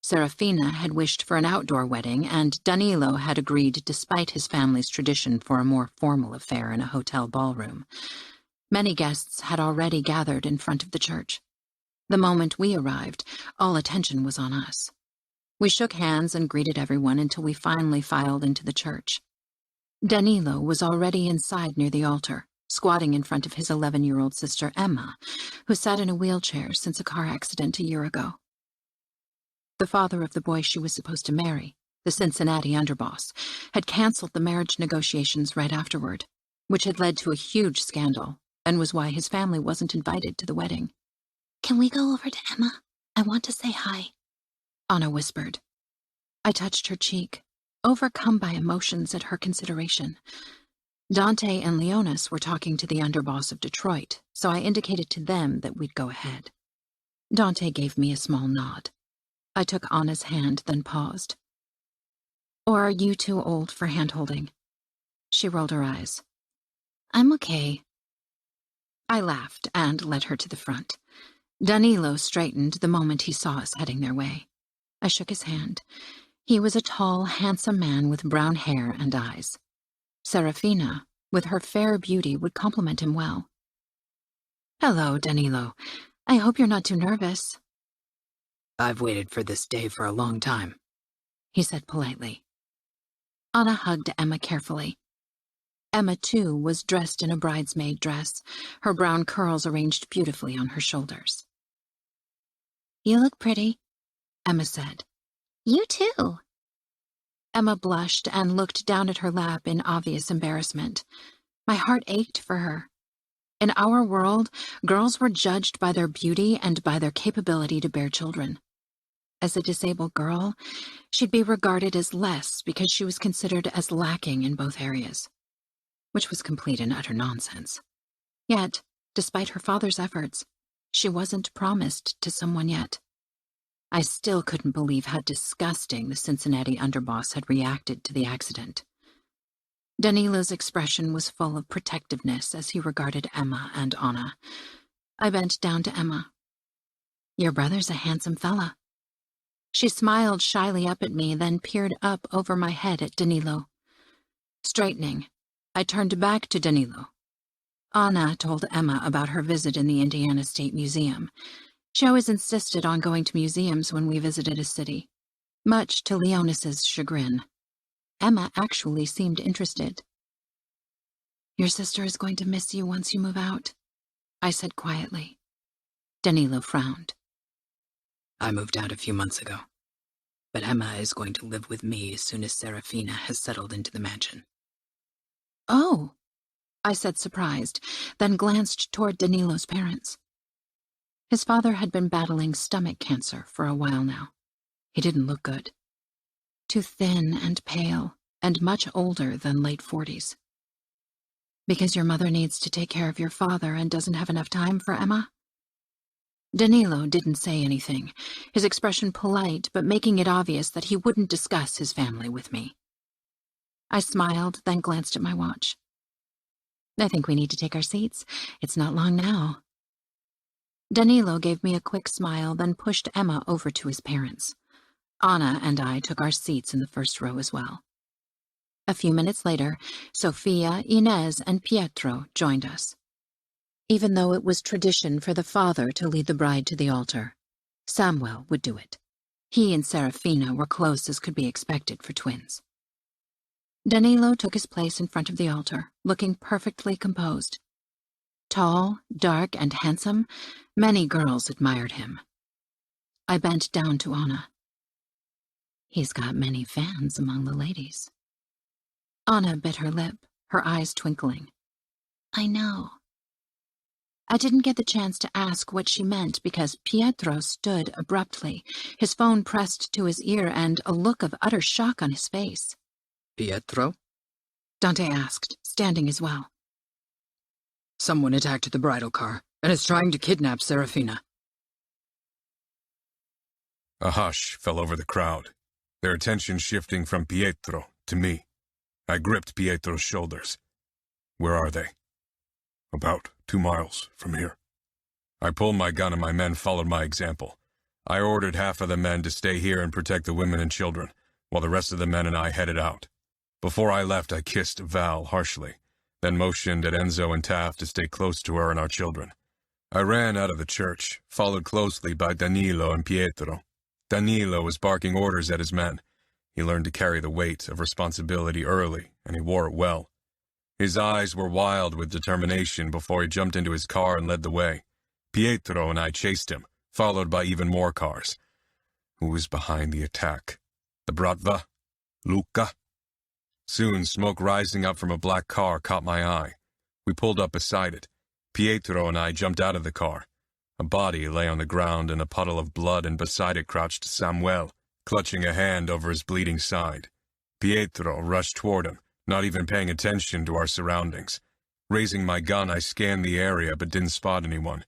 Serafina had wished for an outdoor wedding, and Danilo had agreed despite his family's tradition for a more formal affair in a hotel ballroom. Many guests had already gathered in front of the church. The moment we arrived, all attention was on us. We shook hands and greeted everyone until we finally filed into the church. Danilo was already inside near the altar, squatting in front of his 11-year-old sister Emma, who sat in a wheelchair since a car accident a year ago. The father of the boy she was supposed to marry, the Cincinnati underboss, had canceled the marriage negotiations right afterward, which had led to a huge scandal and was why his family wasn't invited to the wedding. "Can we go over to Emma? I want to say hi," Anna whispered. I touched her cheek, overcome by emotions at her consideration. Dante and Leonis were talking to the underboss of Detroit, so I indicated to them that we'd go ahead. Dante gave me a small nod. I took Anna's hand, then paused. "Or are you too old for hand-holding?" She rolled her eyes. "I'm okay." I laughed and led her to the front. Danilo straightened the moment he saw us heading their way. I shook his hand. He was a tall, handsome man with brown hair and eyes. Serafina, with her fair beauty, would compliment him well. "Hello, Danilo. I hope you're not too nervous." "I've waited for this day for a long time," he said politely. Anna hugged Emma carefully. Emma, too, was dressed in a bridesmaid dress, her brown curls arranged beautifully on her shoulders. "You look pretty," Emma said. "You too." Emma blushed and looked down at her lap in obvious embarrassment. My heart ached for her. In our world, girls were judged by their beauty and by their capability to bear children. As a disabled girl, she'd be regarded as less because she was considered as lacking in both areas, which was complete and utter nonsense. Yet, despite her father's efforts, she wasn't promised to someone yet. I still couldn't believe how disgusting the Cincinnati underboss had reacted to the accident. Danilo's expression was full of protectiveness as he regarded Emma and Anna. I bent down to Emma. "Your brother's a handsome fella." She smiled shyly up at me, then peered up over my head at Danilo. Straightening, I turned back to Danilo. Anna told Emma about her visit in the Indiana State Museum. She always insisted on going to museums when we visited a city, much to Leonis's chagrin. Emma actually seemed interested. "Your sister is going to miss you once you move out," I said quietly. Danilo frowned. "I moved out a few months ago, but Emma is going to live with me as soon as Serafina has settled into the mansion." "Oh," I said, surprised, then glanced toward Danilo's parents. His father had been battling stomach cancer for a while now. He didn't look good. Too thin and pale, and much older than late 40s. "Because your mother needs to take care of your father and doesn't have enough time for Emma?" Danilo didn't say anything, his expression polite but making it obvious that he wouldn't discuss his family with me. I smiled, then glanced at my watch. "I think we need to take our seats. It's not long now." Danilo gave me a quick smile, then pushed Emma over to his parents. Anna and I took our seats in the first row as well. A few minutes later, Sofia, Inez, and Pietro joined us. Even though it was tradition for the father to lead the bride to the altar, Samuel would do it. He and Serafina were close as could be expected for twins. Danilo took his place in front of the altar, looking perfectly composed. Tall, dark, and handsome, many girls admired him. I bent down to Anna. "He's got many fans among the ladies." Anna bit her lip, her eyes twinkling. "I know." I didn't get the chance to ask what she meant because Pietro stood abruptly, his phone pressed to his ear and a look of utter shock on his face. "Pietro?" Dante asked, standing as well. "Someone attacked the bridal car and is trying to kidnap Serafina." A hush fell over the crowd, their attention shifting from Pietro to me. I gripped Pietro's shoulders. "Where are they?" "About 2 miles from here." I pulled my gun and my men followed my example. I ordered half of the men to stay here and protect the women and children, while the rest of the men and I headed out. Before I left, I kissed Val harshly, then motioned at Enzo and Taft to stay close to her and our children. I ran out of the church, followed closely by Danilo and Pietro. Danilo was barking orders at his men. He learned to carry the weight of responsibility early, and he wore it well. His eyes were wild with determination before he jumped into his car and led the way. Pietro and I chased him, followed by even more cars. Who was behind the attack? The Bratva? Luca? Soon, smoke rising up from a black car caught my eye. We pulled up beside it. Pietro and I jumped out of the car. A body lay on the ground in a puddle of blood, and beside it crouched Samuel, clutching a hand over his bleeding side. Pietro rushed toward him, not even paying attention to our surroundings. Raising my gun, I scanned the area but didn't spot anyone.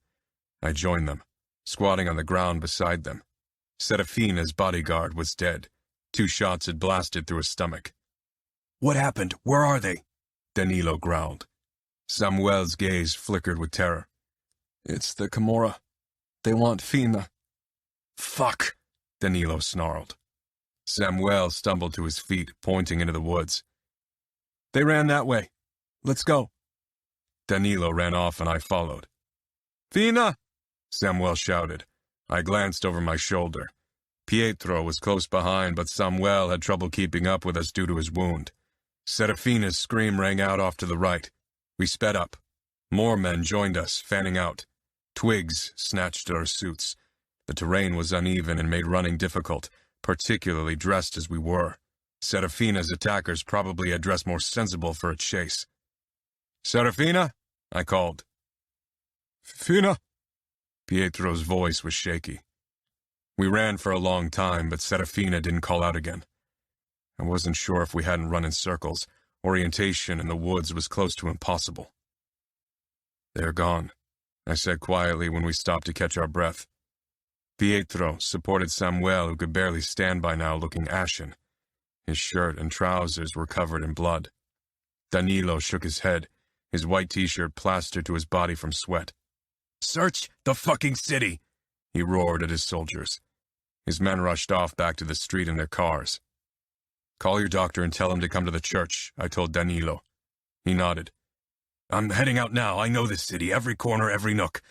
I joined them, squatting on the ground beside them. Serafina's bodyguard was dead. 2 shots had blasted through his stomach. "What happened? Where are they?" Danilo growled. Samuel's gaze flickered with terror. It's the Camorra. They want Fina. "Fuck!" Danilo snarled. Samuel stumbled to his feet, pointing into the woods. They ran that way. Let's go. Danilo ran off and I followed. Fina! Samuel shouted. I glanced over my shoulder. Pietro was close behind, but Samuel had trouble keeping up with us due to his wound. Serafina's scream rang out off to the right. We sped up. More men joined us, fanning out. Twigs snatched at our suits. The terrain was uneven and made running difficult, particularly dressed as we were. Serafina's attackers probably had dressed more sensible for a chase. "Serafina?" I called. Fina! Pietro's voice was shaky. We ran for a long time, but Serafina didn't call out again. I wasn't sure if we hadn't run in circles. Orientation in the woods was close to impossible. "They're gone," I said quietly when we stopped to catch our breath. Pietro supported Samuel, who could barely stand by now, looking ashen. His shirt and trousers were covered in blood. Danilo shook his head, his white t-shirt plastered to his body from sweat. "Search the fucking city!" he roared at his soldiers. His men rushed off back to the street in their cars. "Call your doctor and tell him to come to the church," I told Danilo. He nodded. "I'm heading out now. I know this city, every corner, every nook.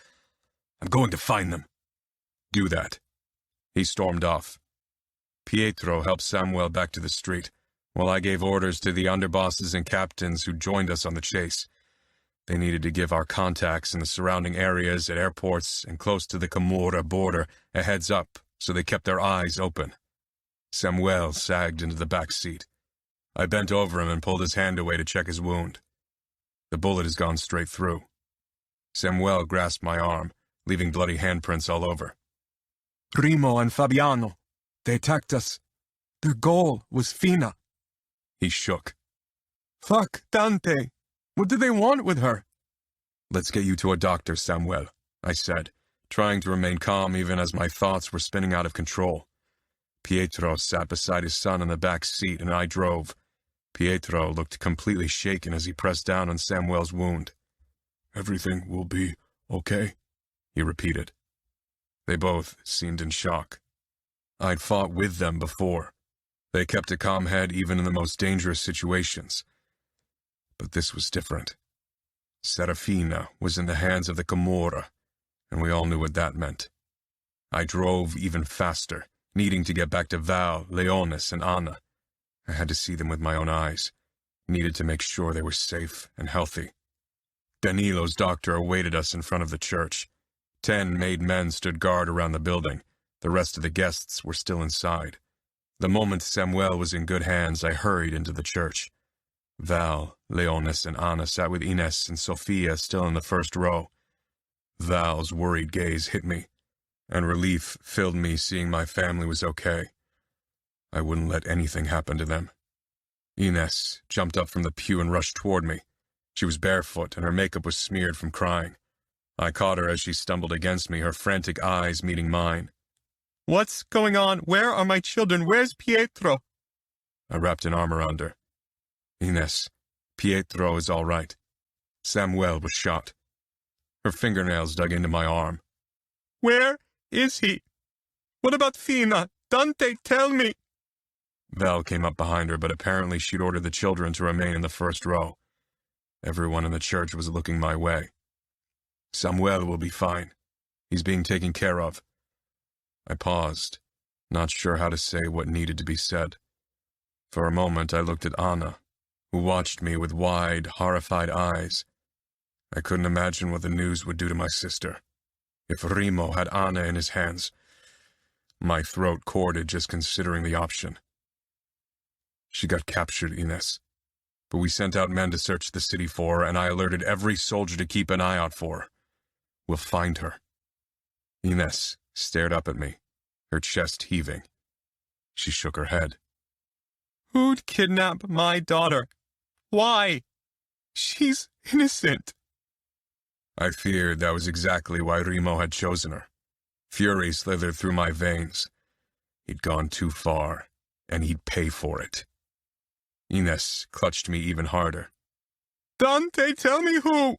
I'm going to find them." "Do that." He stormed off. Pietro helped Samuel back to the street, while I gave orders to the underbosses and captains who joined us on the chase. They needed to give our contacts in the surrounding areas at airports and close to the Camorra border a heads up so they kept their eyes open. Samuel sagged into the back seat. I bent over him and pulled his hand away to check his wound. The bullet has gone straight through. Samuel grasped my arm, leaving bloody handprints all over. Primo and Fabiano. They attacked us. Their goal was Fina. He shook. Fuck, Dante. What do they want with her? "Let's get you to a doctor, Samuel," I said, trying to remain calm even as my thoughts were spinning out of control. Pietro sat beside his son in the back seat and I drove. Pietro looked completely shaken as he pressed down on Samuel's wound. "Everything will be okay," he repeated. They both seemed in shock. I'd fought with them before. They kept a calm head even in the most dangerous situations. But this was different. Serafina was in the hands of the Camorra, and we all knew what that meant. I drove even faster, needing to get back to Val, Leonis, and Anna. I had to see them with my own eyes. Needed to make sure they were safe and healthy. Danilo's doctor awaited us in front of the church. 10 made men stood guard around the building. The rest of the guests were still inside. The moment Samuel was in good hands, I hurried into the church. Val, Leonis, and Anna sat with Ines and Sofia still in the first row. Val's worried gaze hit me, and relief filled me seeing my family was okay. I wouldn't let anything happen to them. Ines jumped up from the pew and rushed toward me. She was barefoot, and her makeup was smeared from crying. I caught her as she stumbled against me, her frantic eyes meeting mine. What's going on? Where are my children? Where's Pietro? I wrapped an arm around her. Ines, Pietro is all right. Samuel was shot. Her fingernails dug into my arm. Where is he? What about Fina? Dante, tell me. Val came up behind her, but apparently she'd ordered the children to remain in the first row. Everyone in the church was looking my way. Samuel will be fine. He's being taken care of. I paused, not sure how to say what needed to be said. For a moment I looked at Anna, who watched me with wide, horrified eyes. I couldn't imagine what the news would do to my sister. If Remo had Anna in his hands, my throat corded just considering the option. She got captured, Ines, but we sent out men to search the city for her, and I alerted every soldier to keep an eye out for her. We'll find her. Ines stared up at me, her chest heaving. She shook her head. Who'd kidnap my daughter? Why? She's innocent. I feared that was exactly why Remo had chosen her. Fury slithered through my veins. He'd gone too far, and he'd pay for it. Ines clutched me even harder. Dante, tell me who!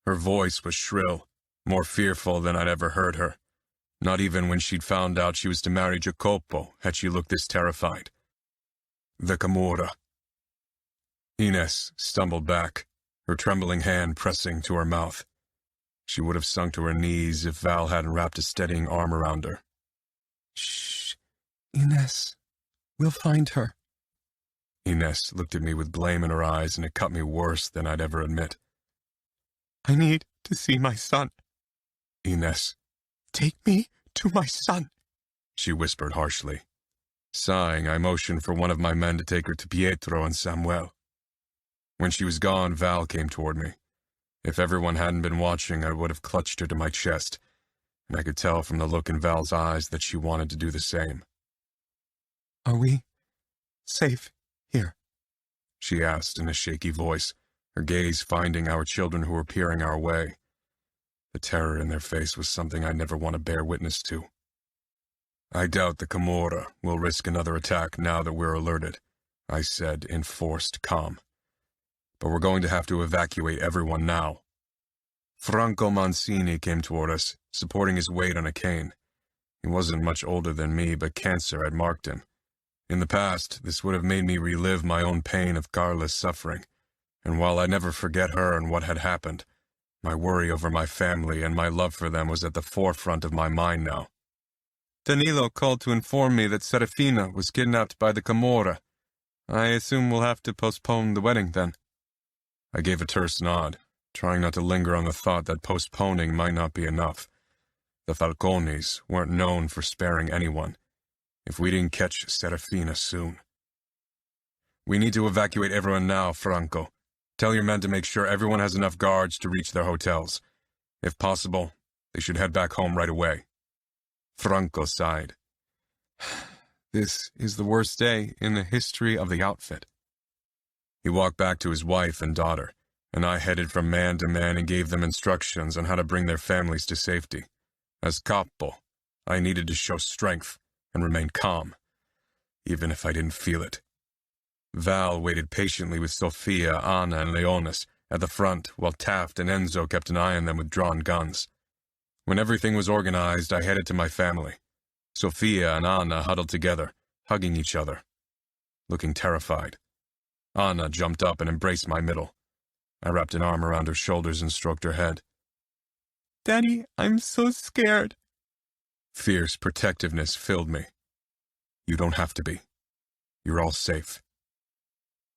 Her voice was shrill, more fearful than I'd ever heard her. Not even when she'd found out she was to marry Jacopo had she looked this terrified. The Camorra. Ines stumbled back, her trembling hand pressing to her mouth. She would have sunk to her knees if Val hadn't wrapped a steadying arm around her. Shh, Ines, we'll find her. Ines looked at me with blame in her eyes, and it cut me worse than I'd ever admit. I need to see my son. Ines. Take me to my son, she whispered harshly. Sighing, I motioned for one of my men to take her to Pietro and Samuel. When she was gone, Val came toward me. If everyone hadn't been watching, I would have clutched her to my chest, and I could tell from the look in Val's eyes that she wanted to do the same. Are we safe here? She asked in a shaky voice, her gaze finding our children who were peering our way. The terror in their face was something I'd never want to bear witness to. I doubt the Camorra will risk another attack now that we're alerted, I said in forced calm. But we're going to have to evacuate everyone now. Franco Mancini came toward us, supporting his weight on a cane. He wasn't much older than me, but cancer had marked him. In the past, this would have made me relive my own pain of Carla's suffering, and while I never forget her and what had happened, my worry over my family and my love for them was at the forefront of my mind now. Danilo called to inform me that Serafina was kidnapped by the Camorra. I assume we'll have to postpone the wedding then. I gave a terse nod, trying not to linger on the thought that postponing might not be enough. The Falcones weren't known for sparing anyone. If we didn't catch Serafina soon. We need to evacuate everyone now, Franco. Tell your men to make sure everyone has enough guards to reach their hotels. If possible, they should head back home right away. Franco sighed. This is the worst day in the history of the outfit. He walked back to his wife and daughter, and I headed from man to man and gave them instructions on how to bring their families to safety. As capo, I needed to show strength and remain calm, even if I didn't feel it. Val waited patiently with Sofia, Anna, and Leonis at the front while Taft and Enzo kept an eye on them with drawn guns. When everything was organized, I headed to my family. Sofia and Anna huddled together, hugging each other, looking terrified. Anna jumped up and embraced my middle. I wrapped an arm around her shoulders and stroked her head. Daddy, I'm so scared. Fierce protectiveness filled me. You don't have to be. You're all safe.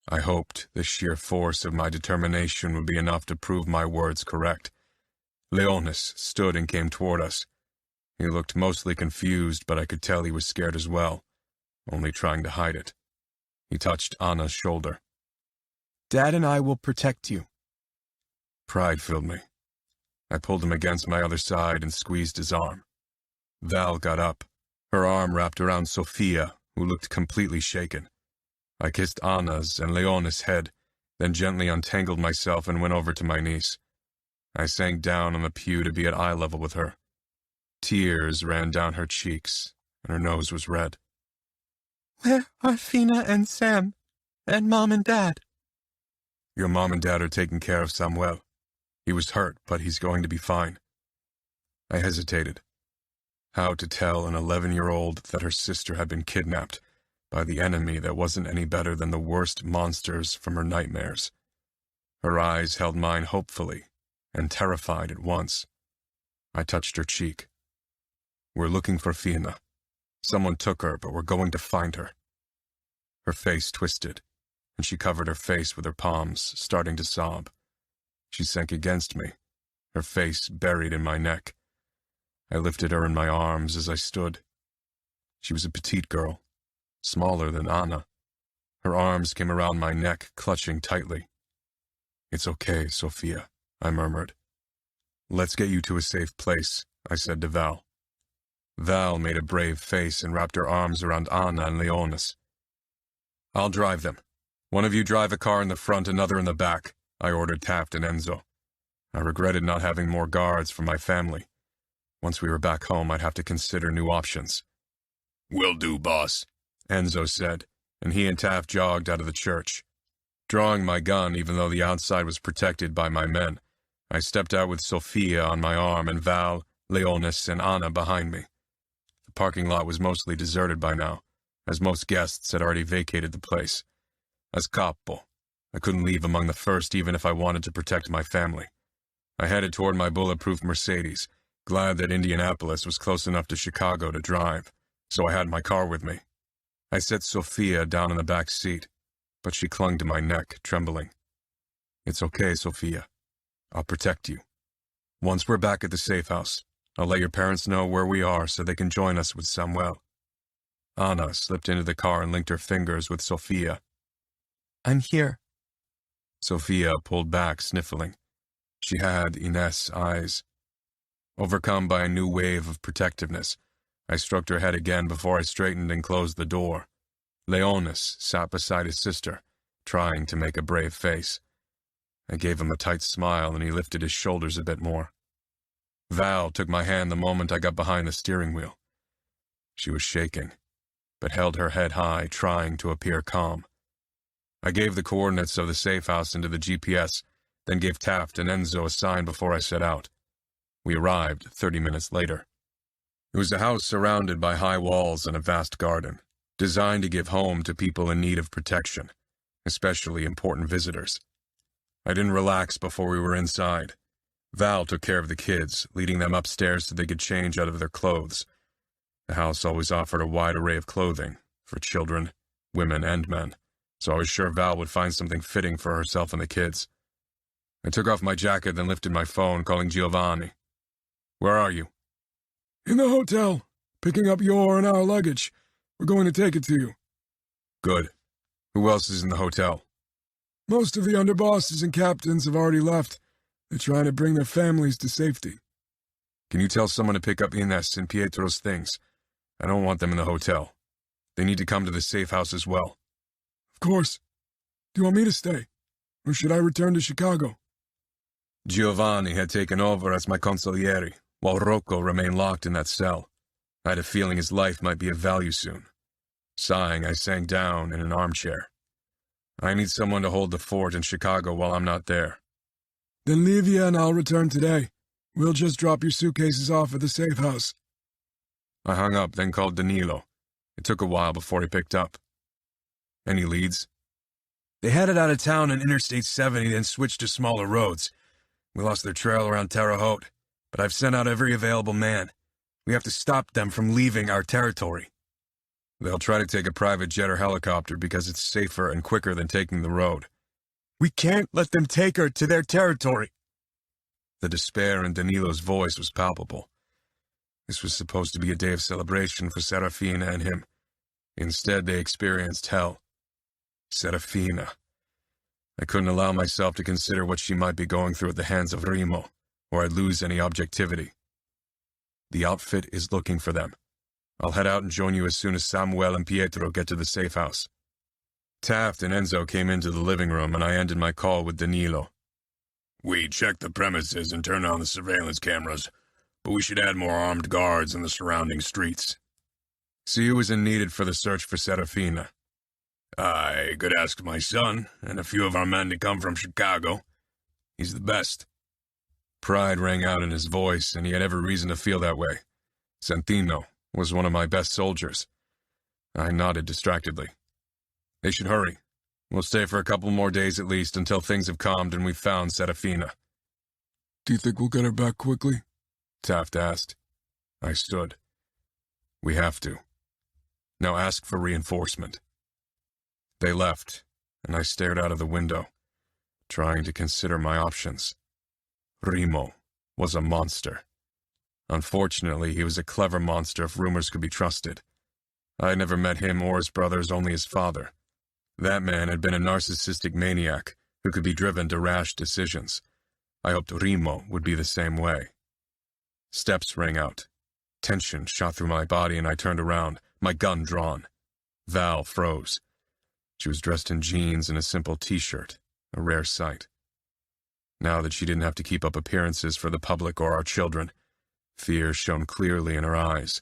I hoped the sheer force of my determination would be enough to prove my words correct. Leonis stood and came toward us. He looked mostly confused, but I could tell he was scared as well, only trying to hide it. He touched Anna's shoulder. Dad and I will protect you. Pride filled me. I pulled him against my other side and squeezed his arm. Val got up, her arm wrapped around Sofia, who looked completely shaken. I kissed Anna's and Leonis' head, then gently untangled myself and went over to my niece. I sank down on the pew to be at eye level with her. Tears ran down her cheeks, and her nose was red. Where are Fina and Sam? And Mom and Dad? Your mom and dad are taking care of Samuel. He was hurt, but he's going to be fine. I hesitated. How to tell an 11-year-old that her sister had been kidnapped by the enemy that wasn't any better than the worst monsters from her nightmares. Her eyes held mine hopefully and terrified at once. I touched her cheek. We're looking for Fina. Someone took her, but we're going to find her. Her face twisted, and she covered her face with her palms, starting to sob. She sank against me, her face buried in my neck. I lifted her in my arms as I stood. She was a petite girl, smaller than Anna. Her arms came around my neck, clutching tightly. "It's okay, Sophia," I murmured. "Let's get you to a safe place," I said to Val. Val made a brave face and wrapped her arms around Anna and Leonis. "I'll drive them. One of you drive a car in the front, another in the back," I ordered Taft and Enzo. I regretted not having more guards for my family. Once we were back home, I'd have to consider new options. "Will do, boss," Enzo said, and he and Taft jogged out of the church. Drawing my gun, even though the outside was protected by my men, I stepped out with Sophia on my arm and Val, Leonis, and Anna behind me. The parking lot was mostly deserted by now, as most guests had already vacated the place. As capo, I couldn't leave among the first even if I wanted to protect my family. I headed toward my bulletproof Mercedes, glad that Indianapolis was close enough to Chicago to drive, so I had my car with me. I set Sophia down in the back seat, but she clung to my neck, trembling. "It's okay, Sophia. I'll protect you. Once we're back at the safe house, I'll let your parents know where we are so they can join us with Samuel." Anna slipped into the car and linked her fingers with Sophia. I'm here. Sophia pulled back, sniffling. She had Ines' eyes. Overcome by a new wave of protectiveness, I stroked her head again before I straightened and closed the door. Leonis sat beside his sister, trying to make a brave face. I gave him a tight smile and he lifted his shoulders a bit more. Val took my hand the moment I got behind the steering wheel. She was shaking, but held her head high, trying to appear calm. I gave the coordinates of the safe house into the GPS, then gave Taft and Enzo a sign before I set out. We arrived 30 minutes later. It was a house surrounded by high walls and a vast garden, designed to give home to people in need of protection, especially important visitors. I didn't relax before we were inside. Val took care of the kids, leading them upstairs so they could change out of their clothes. The house always offered a wide array of clothing, for children, women, and men, so I was sure Val would find something fitting for herself and the kids. I took off my jacket, then lifted my phone, calling Giovanni. "Where are you?" "In the hotel, picking up your and our luggage. We're going to take it to you." "Good. Who else is in the hotel?" "Most of the underbosses and captains have already left. They're trying to bring their families to safety." "Can you tell someone to pick up Ines and Pietro's things? I don't want them in the hotel. They need to come to the safe house as well." "Of course. Do you want me to stay? Or should I return to Chicago?" Giovanni had taken over as my consigliere, while Rocco remained locked in that cell. I had a feeling his life might be of value soon. Sighing, I sank down in an armchair. I need someone to hold the fort in Chicago while I'm not there. "Then Livia and I'll return today. We'll just drop your suitcases off at the safe house." I hung up, then called Danilo. It took a while before he picked up. "Any leads?" "They headed out of town on Interstate 70, then switched to smaller roads. We lost their trail around Terre Haute, but I've sent out every available man. We have to stop them from leaving our territory. They'll try to take a private jet or helicopter because it's safer and quicker than taking the road." We can't let them take her to their territory. The despair in Danilo's voice was palpable. This was supposed to be a day of celebration for Serafina and him. Instead, they experienced hell. Serafina. I couldn't allow myself to consider what she might be going through at the hands of Remo, or I'd lose any objectivity. "The outfit is looking for them. I'll head out and join you as soon as Samuel and Pietro get to the safe house." Taft and Enzo came into the living room, and I ended my call with Danilo. "We checked the premises and turned on the surveillance cameras, but we should add more armed guards in the surrounding streets." "See who isn't needed for the search for Serafina." "I could ask my son and a few of our men to come from Chicago. He's the best." Pride rang out in his voice, and he had every reason to feel that way. Santino was one of my best soldiers. I nodded distractedly. "They should hurry. We'll stay for a couple more days at least until things have calmed and we've found Serafina." "Do you think we'll get her back quickly?" Taft asked. I stood. "We have to. Now ask for reinforcement." They left, and I stared out of the window, trying to consider my options. Remo was a monster. Unfortunately, he was a clever monster if rumors could be trusted. I had never met him or his brothers, only his father. That man had been a narcissistic maniac who could be driven to rash decisions. I hoped Remo would be the same way. Steps rang out. Tension shot through my body and I turned around, my gun drawn. Val froze. She was dressed in jeans and a simple t-shirt, a rare sight. Now that she didn't have to keep up appearances for the public or our children, fear shone clearly in her eyes.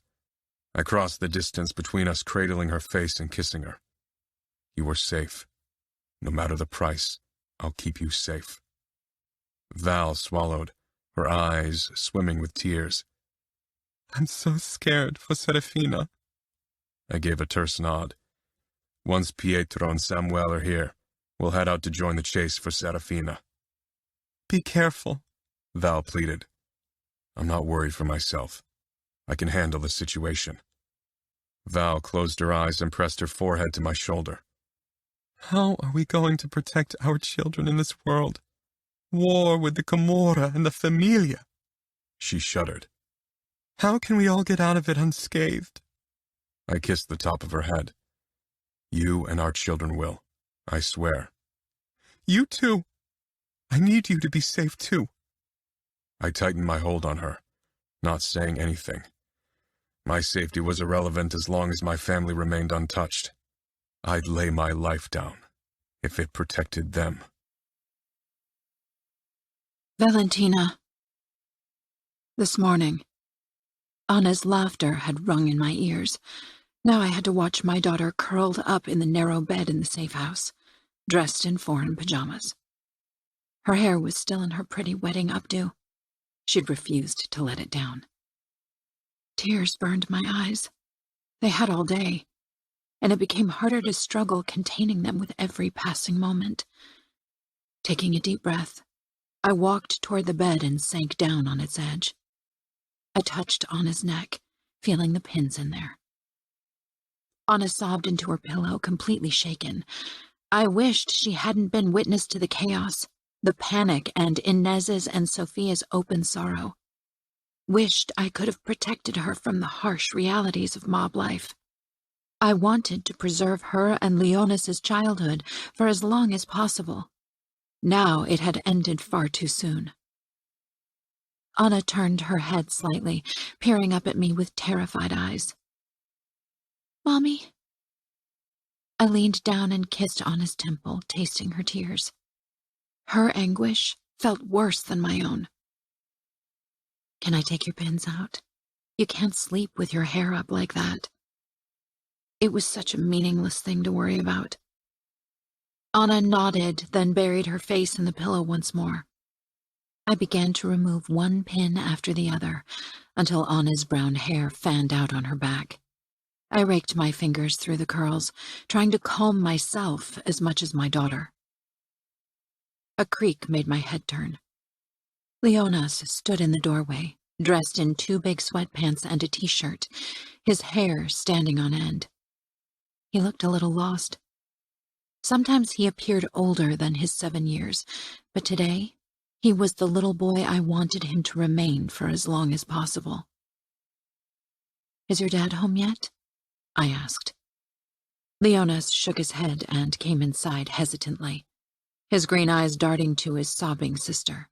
I crossed the distance between us, cradling her face and kissing her. You are safe. No matter the price, I'll keep you safe. Val swallowed, her eyes swimming with tears. I'm so scared for Serafina. I gave a terse nod. Once Pietro and Samuel are here, we'll head out to join the chase for Serafina. Be careful, Val pleaded. I'm not worried for myself. I can handle the situation. Val closed her eyes and pressed her forehead to my shoulder. How are we going to protect our children in this world? War with the Camorra and the Familia. She shuddered. How can we all get out of it unscathed? I kissed the top of her head. You and our children will, I swear. You too. I need you to be safe too. I tightened my hold on her, not saying anything. My safety was irrelevant as long as my family remained untouched. I'd lay my life down if it protected them. Valentina. This morning, Anna's laughter had rung in my ears. Now I had to watch my daughter curled up in the narrow bed in the safe house, dressed in foreign pajamas. Her hair was still in her pretty wedding updo. She'd refused to let it down. Tears burned my eyes. They had all day, and it became harder to struggle containing them with every passing moment. Taking a deep breath, I walked toward the bed and sank down on its edge. I touched Anna's neck, feeling the pins in there. Anna sobbed into her pillow, completely shaken. I wished she hadn't been witness to the chaos, the panic, and Inez's and Sophia's open sorrow. Wished I could have protected her from the harsh realities of mob life. I wanted to preserve her and Leonis's childhood for as long as possible. Now it had ended far too soon. Anna turned her head slightly, peering up at me with terrified eyes. Mommy? I leaned down and kissed Anna's temple, tasting her tears. Her anguish felt worse than my own. Can I take your pins out? You can't sleep with your hair up like that. It was such a meaningless thing to worry about. Anna nodded, then buried her face in the pillow once more. I began to remove one pin after the other, until Anna's brown hair fanned out on her back. I raked my fingers through the curls, trying to calm myself as much as my daughter. A creak made my head turn. Leonas stood in the doorway, dressed in 2 big sweatpants and a t-shirt, his hair standing on end. He looked a little lost. Sometimes he appeared older than his 7 years, but today he was the little boy I wanted him to remain for as long as possible. Is your dad home yet? I asked. Leonas shook his head and came inside hesitantly, his green eyes darting to his sobbing sister.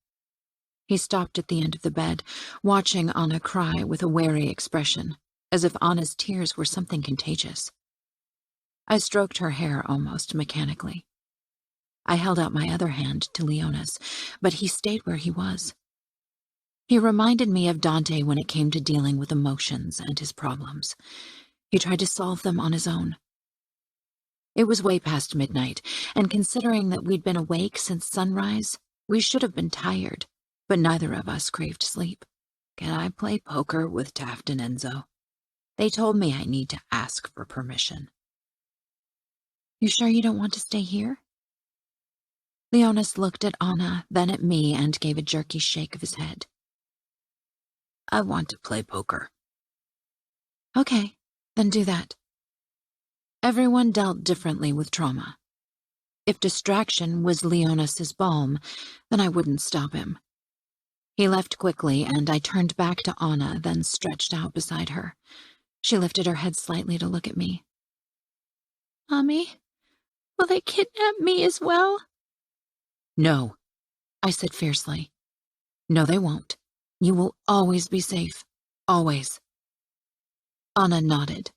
He stopped at the end of the bed, watching Anna cry with a wary expression, as if Anna's tears were something contagious. I stroked her hair almost mechanically. I held out my other hand to Leonas, but he stayed where he was. He reminded me of Dante when it came to dealing with emotions and his problems. He tried to solve them on his own. It was way past midnight, and considering that we'd been awake since sunrise, we should have been tired, but neither of us craved sleep. Can I play poker with Taft and Enzo? They told me I need to ask for permission. You sure you don't want to stay here? Leonas looked at Anna, then at me, and gave a jerky shake of his head. I want to play poker. Okay, then do that. Everyone dealt differently with trauma. If distraction was Leonas's balm, then I wouldn't stop him. He left quickly, and I turned back to Anna, then stretched out beside her. She lifted her head slightly to look at me. Mommy, will they kidnap me as well? No, I said fiercely. No, they won't. You will always be safe. Always. Anna nodded.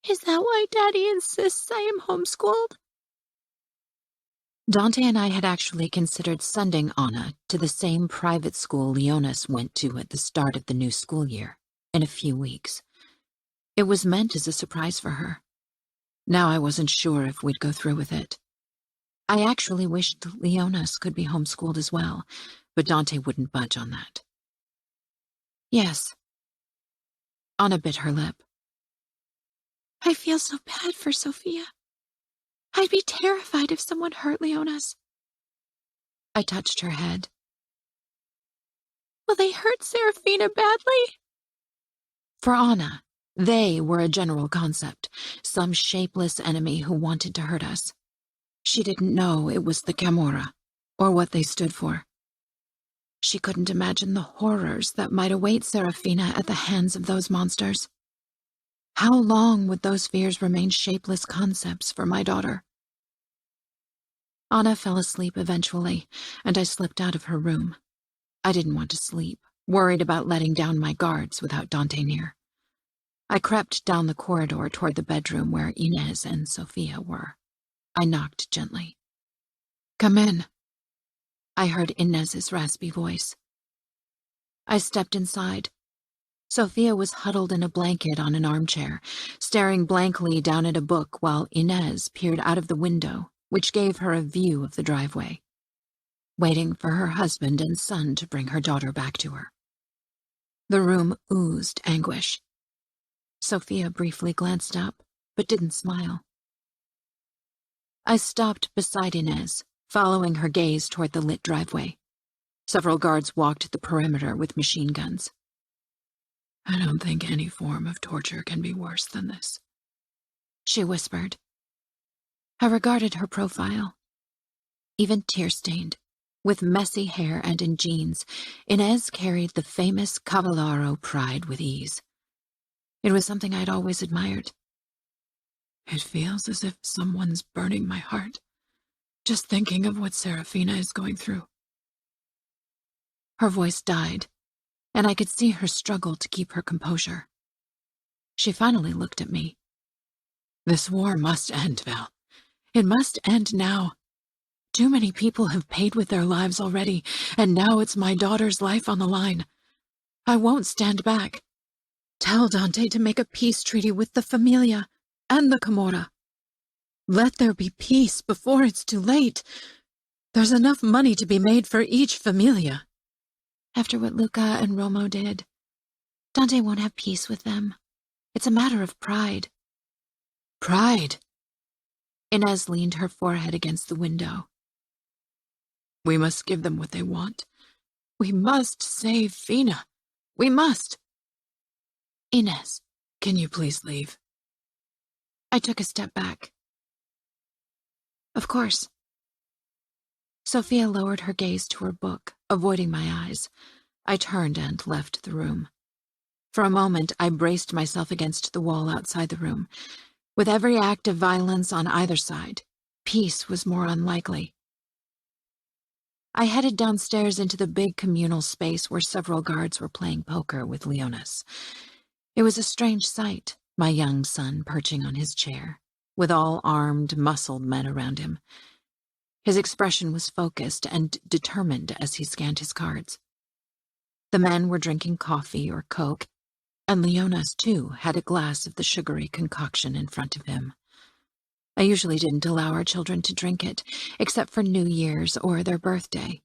Is that why Daddy insists I am homeschooled? Dante and I had actually considered sending Anna to the same private school Leonas went to at the start of the new school year, in a few weeks. It was meant as a surprise for her. Now I wasn't sure if we'd go through with it. I actually wished Leonas could be homeschooled as well, but Dante wouldn't budge on that. Yes. Anna bit her lip. I feel so bad for Sophia. I'd be terrified if someone hurt Leonas. I touched her head. Will they hurt Serafina badly? For Anna, they were a general concept, some shapeless enemy who wanted to hurt us. She didn't know it was the Camorra, or what they stood for. She couldn't imagine the horrors that might await Serafina at the hands of those monsters. How long would those fears remain shapeless concepts for my daughter? Anna fell asleep eventually, and I slipped out of her room. I didn't want to sleep, worried about letting down my guards without Dante near. I crept down the corridor toward the bedroom where Inez and Sophia were. I knocked gently. "Come in." I heard Inez's raspy voice. I stepped inside. Sophia was huddled in a blanket on an armchair, staring blankly down at a book while Inez peered out of the window, which gave her a view of the driveway, waiting for her husband and son to bring her daughter back to her. The room oozed anguish. Sophia briefly glanced up, but didn't smile. I stopped beside Inez, following her gaze toward the lit driveway. Several guards walked the perimeter with machine guns. "I don't think any form of torture can be worse than this," she whispered. I regarded her profile. Even tear-stained, with messy hair and in jeans, Inez carried the famous Cavallaro pride with ease. It was something I'd always admired. "It feels as if someone's burning my heart, just thinking of what Serafina is going through." Her voice died, and I could see her struggle to keep her composure. She finally looked at me. "This war must end, Val. It must end now. Too many people have paid with their lives already, and now it's my daughter's life on the line. I won't stand back. Tell Dante to make a peace treaty with the Familia and the Camorra. Let there be peace before it's too late. There's enough money to be made for each Familia." After what Luca and Romo did, Dante won't have peace with them. It's a matter of pride. Pride? Inez leaned her forehead against the window. "We must give them what they want. We must save Fina. We must." "Inez, can you please leave?" I took a step back. "Of course." Sophia lowered her gaze to her book, avoiding my eyes. I turned and left the room. For a moment, I braced myself against the wall outside the room. With every act of violence on either side, peace was more unlikely. I headed downstairs into the big communal space where several guards were playing poker with Leonas. It was a strange sight, my young son perching on his chair, with all armed, muscled men around him. His expression was focused and determined as he scanned his cards. The men were drinking coffee or Coke, and Leonas, too, had a glass of the sugary concoction in front of him. I usually didn't allow our children to drink it, except for New Year's or their birthday,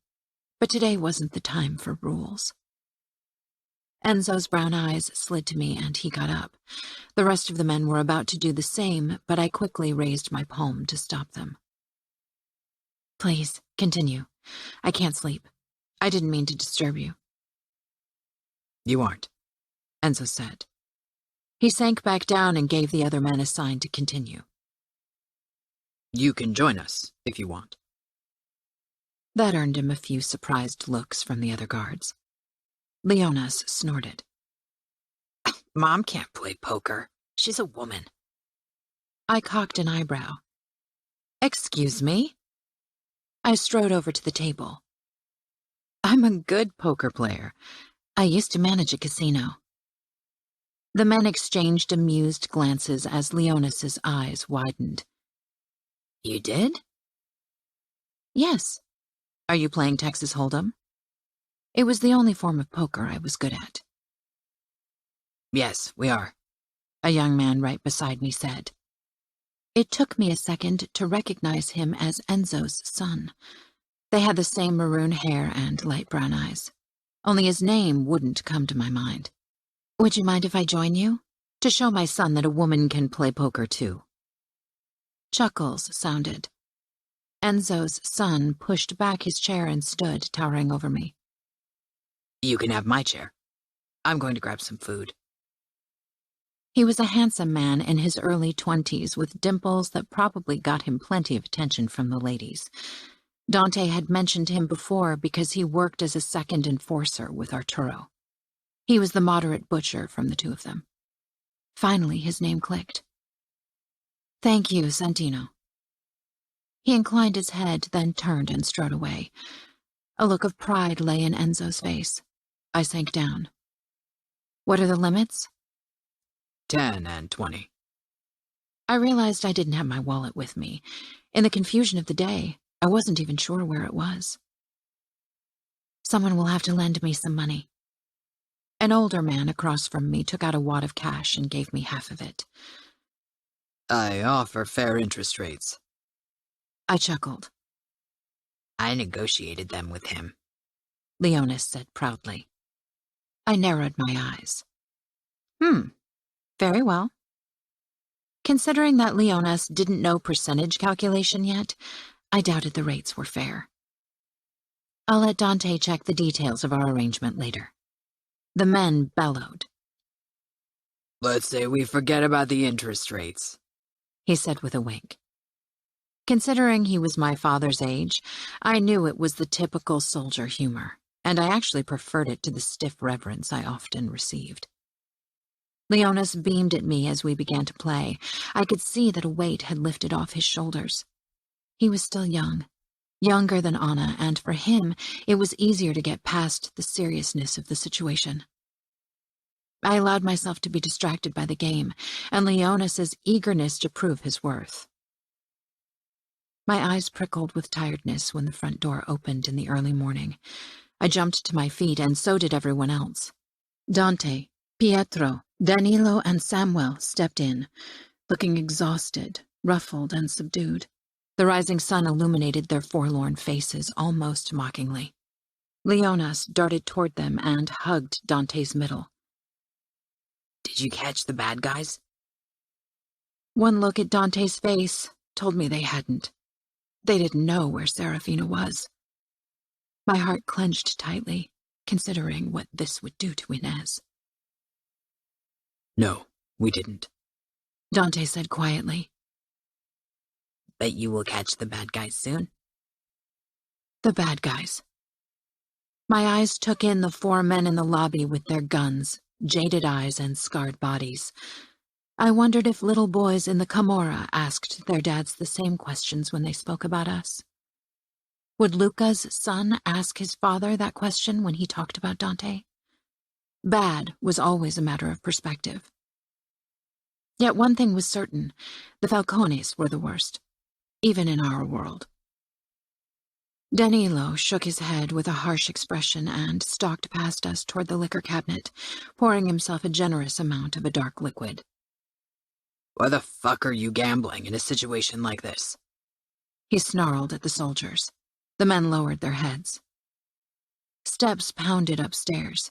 but today wasn't the time for rules. Enzo's brown eyes slid to me, and he got up. The rest of the men were about to do the same, but I quickly raised my palm to stop them. "Please, continue. I can't sleep. I didn't mean to disturb you." "You aren't," Enzo said. He sank back down and gave the other men a sign to continue. You can join us, if you want. That earned him a few surprised looks from the other guards. Leonas snorted. Mom can't play poker. She's a woman. I cocked an eyebrow. Excuse me? I strode over to the table. I'm a good poker player. I used to manage a casino. The men exchanged amused glances as Leonas's eyes widened. You did? Yes. Are you playing Texas Hold'em? It was the only form of poker I was good at. Yes, we are, a young man right beside me said. It took me a second to recognize him as Enzo's son. They had the same maroon hair and light brown eyes. Only his name wouldn't come to my mind. Would you mind if I join you? To show my son that a woman can play poker too. Chuckles sounded. Enzo's son pushed back his chair and stood, towering over me. You can have my chair. I'm going to grab some food. He was a handsome man in his early 20s with dimples that probably got him plenty of attention from the ladies. Dante had mentioned him before because he worked as a second enforcer with Arturo. He was the moderate butcher from the two of them. Finally, his name clicked. Thank you, Santino. He inclined his head, then turned and strode away. A look of pride lay in Enzo's face. I sank down. What are the limits? 10 and 20. I realized I didn't have my wallet with me. In the confusion of the day, I wasn't even sure where it was. Someone will have to lend me some money. An older man across from me took out a wad of cash and gave me half of it. I offer fair interest rates. I chuckled. I negotiated them with him, Leonas said proudly. I narrowed my eyes. Very well. Considering that Leonas didn't know percentage calculation yet, I doubted the rates were fair. I'll let Dante check the details of our arrangement later. The men bellowed. Let's say we forget about the interest rates, he said with a wink. Considering he was my father's age, I knew it was the typical soldier humor, and I actually preferred it to the stiff reverence I often received. Leonas beamed at me as we began to play. I could see that a weight had lifted off his shoulders. He was still young, younger than Anna, and for him, it was easier to get past the seriousness of the situation. I allowed myself to be distracted by the game, and Leonas's eagerness to prove his worth. My eyes prickled with tiredness when the front door opened in the early morning. I jumped to my feet, and so did everyone else. Dante, Pietro, Danilo, and Samuel stepped in, looking exhausted, ruffled, and subdued. The rising sun illuminated their forlorn faces almost mockingly. Leonas darted toward them and hugged Dante's middle. Did you catch the bad guys? One look at Dante's face told me they hadn't. They didn't know where Serafina was. My heart clenched tightly, considering what this would do to Inez. No, we didn't, Dante said quietly. Bet you will catch the bad guys soon? The bad guys. My eyes took in the 4 men in the lobby with their guns, jaded eyes, and scarred bodies. I wondered if little boys in the Camorra asked their dads the same questions when they spoke about us. Would Luca's son ask his father that question when he talked about Dante? Bad was always a matter of perspective. Yet one thing was certain, the Falcones were the worst, even in our world. Danilo shook his head with a harsh expression and stalked past us toward the liquor cabinet, pouring himself a generous amount of a dark liquid. Why the fuck are you gambling in a situation like this? He snarled at the soldiers. The men lowered their heads. Steps pounded upstairs.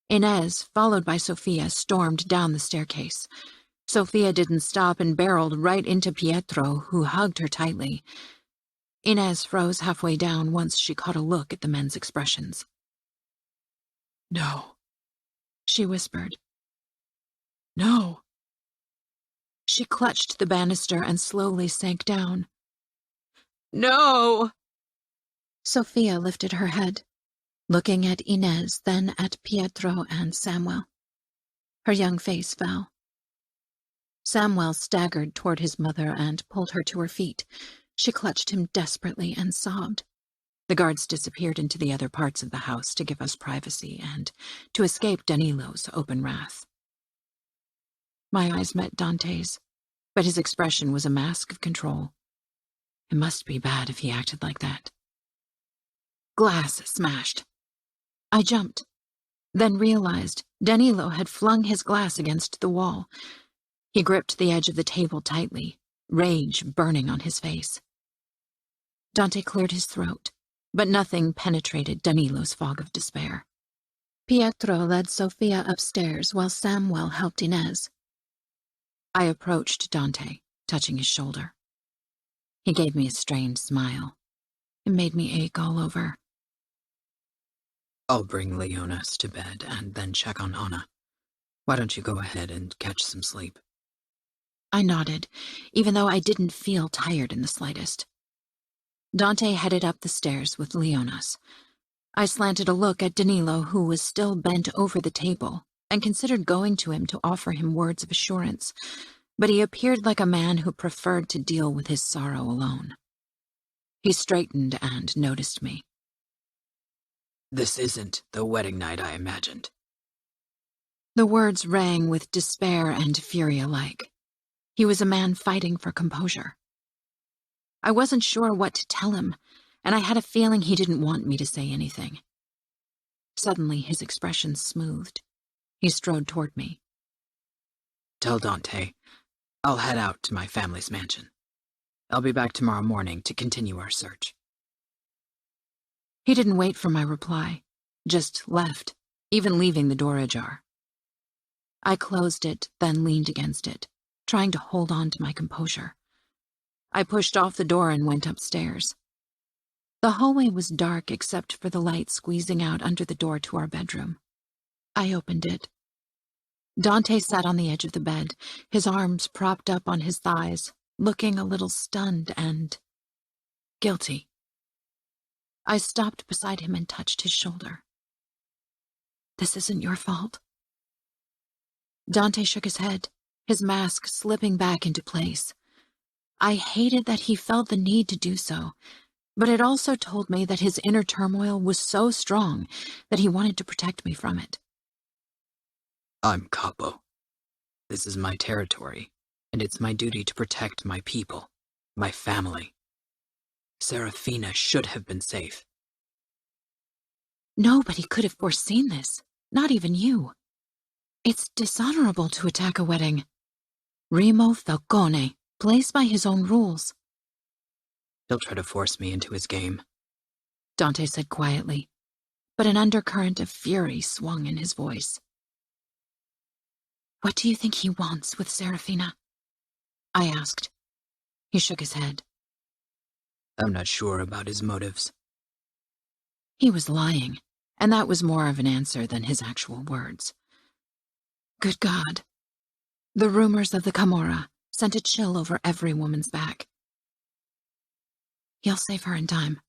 Inez, followed by Sophia, stormed down the staircase. Sophia didn't stop and barreled right into Pietro, who hugged her tightly. Inez froze halfway down once she caught a look at the men's expressions. "No," she whispered. "No." She clutched the banister and slowly sank down, No! Sophia lifted her head, looking at Inez, then at Pietro and Samuel. Her young face fell. Samuel staggered toward his mother and pulled her to her feet. She clutched him desperately and sobbed. The guards disappeared into the other parts of the house to give us privacy and to escape Danilo's open wrath. My eyes met Dante's, but his expression was a mask of control. It must be bad if he acted like that. Glass smashed. I jumped, then realized Danilo had flung his glass against the wall. He gripped the edge of the table tightly, rage burning on his face. Dante cleared his throat, but nothing penetrated Danilo's fog of despair. Pietro led Sophia upstairs while Samuel helped Inez. I approached Dante, touching his shoulder. He gave me a strained smile. It made me ache all over. I'll bring Leonas to bed and then check on Anna. Why don't you go ahead and catch some sleep? I nodded, even though I didn't feel tired in the slightest. Dante headed up the stairs with Leonas. I slanted a look at Danilo, who was still bent over the table, and considered going to him to offer him words of assurance, but he appeared like a man who preferred to deal with his sorrow alone. He straightened and noticed me. This isn't the wedding night I imagined. The words rang with despair and fury alike. He was a man fighting for composure. I wasn't sure what to tell him, and I had a feeling he didn't want me to say anything. Suddenly, his expression smoothed. He strode toward me. Tell Dante, I'll head out to my family's mansion. I'll be back tomorrow morning to continue our search. He didn't wait for my reply, just left, even leaving the door ajar. I closed it, then leaned against it, trying to hold on to my composure. I pushed off the door and went upstairs. The hallway was dark except for the light squeezing out under the door to our bedroom. I opened it. Dante sat on the edge of the bed, his arms propped up on his thighs, looking a little stunned and guilty. I stopped beside him and touched his shoulder. This isn't your fault. Dante shook his head, his mask slipping back into place. I hated that he felt the need to do so, but it also told me that his inner turmoil was so strong that he wanted to protect me from it. I'm Capo. This is my territory, and it's my duty to protect my people, my family. Serafina should have been safe. Nobody could have foreseen this, not even you. It's dishonorable to attack a wedding. Remo Falcone plays by his own rules. He'll try to force me into his game, Dante said quietly, but an undercurrent of fury swung in his voice. What do you think he wants with Serafina? I asked. He shook his head. I'm not sure about his motives. He was lying, and that was more of an answer than his actual words. Good God. The rumors of the Camorra sent a chill over every woman's back. You'll save her in time.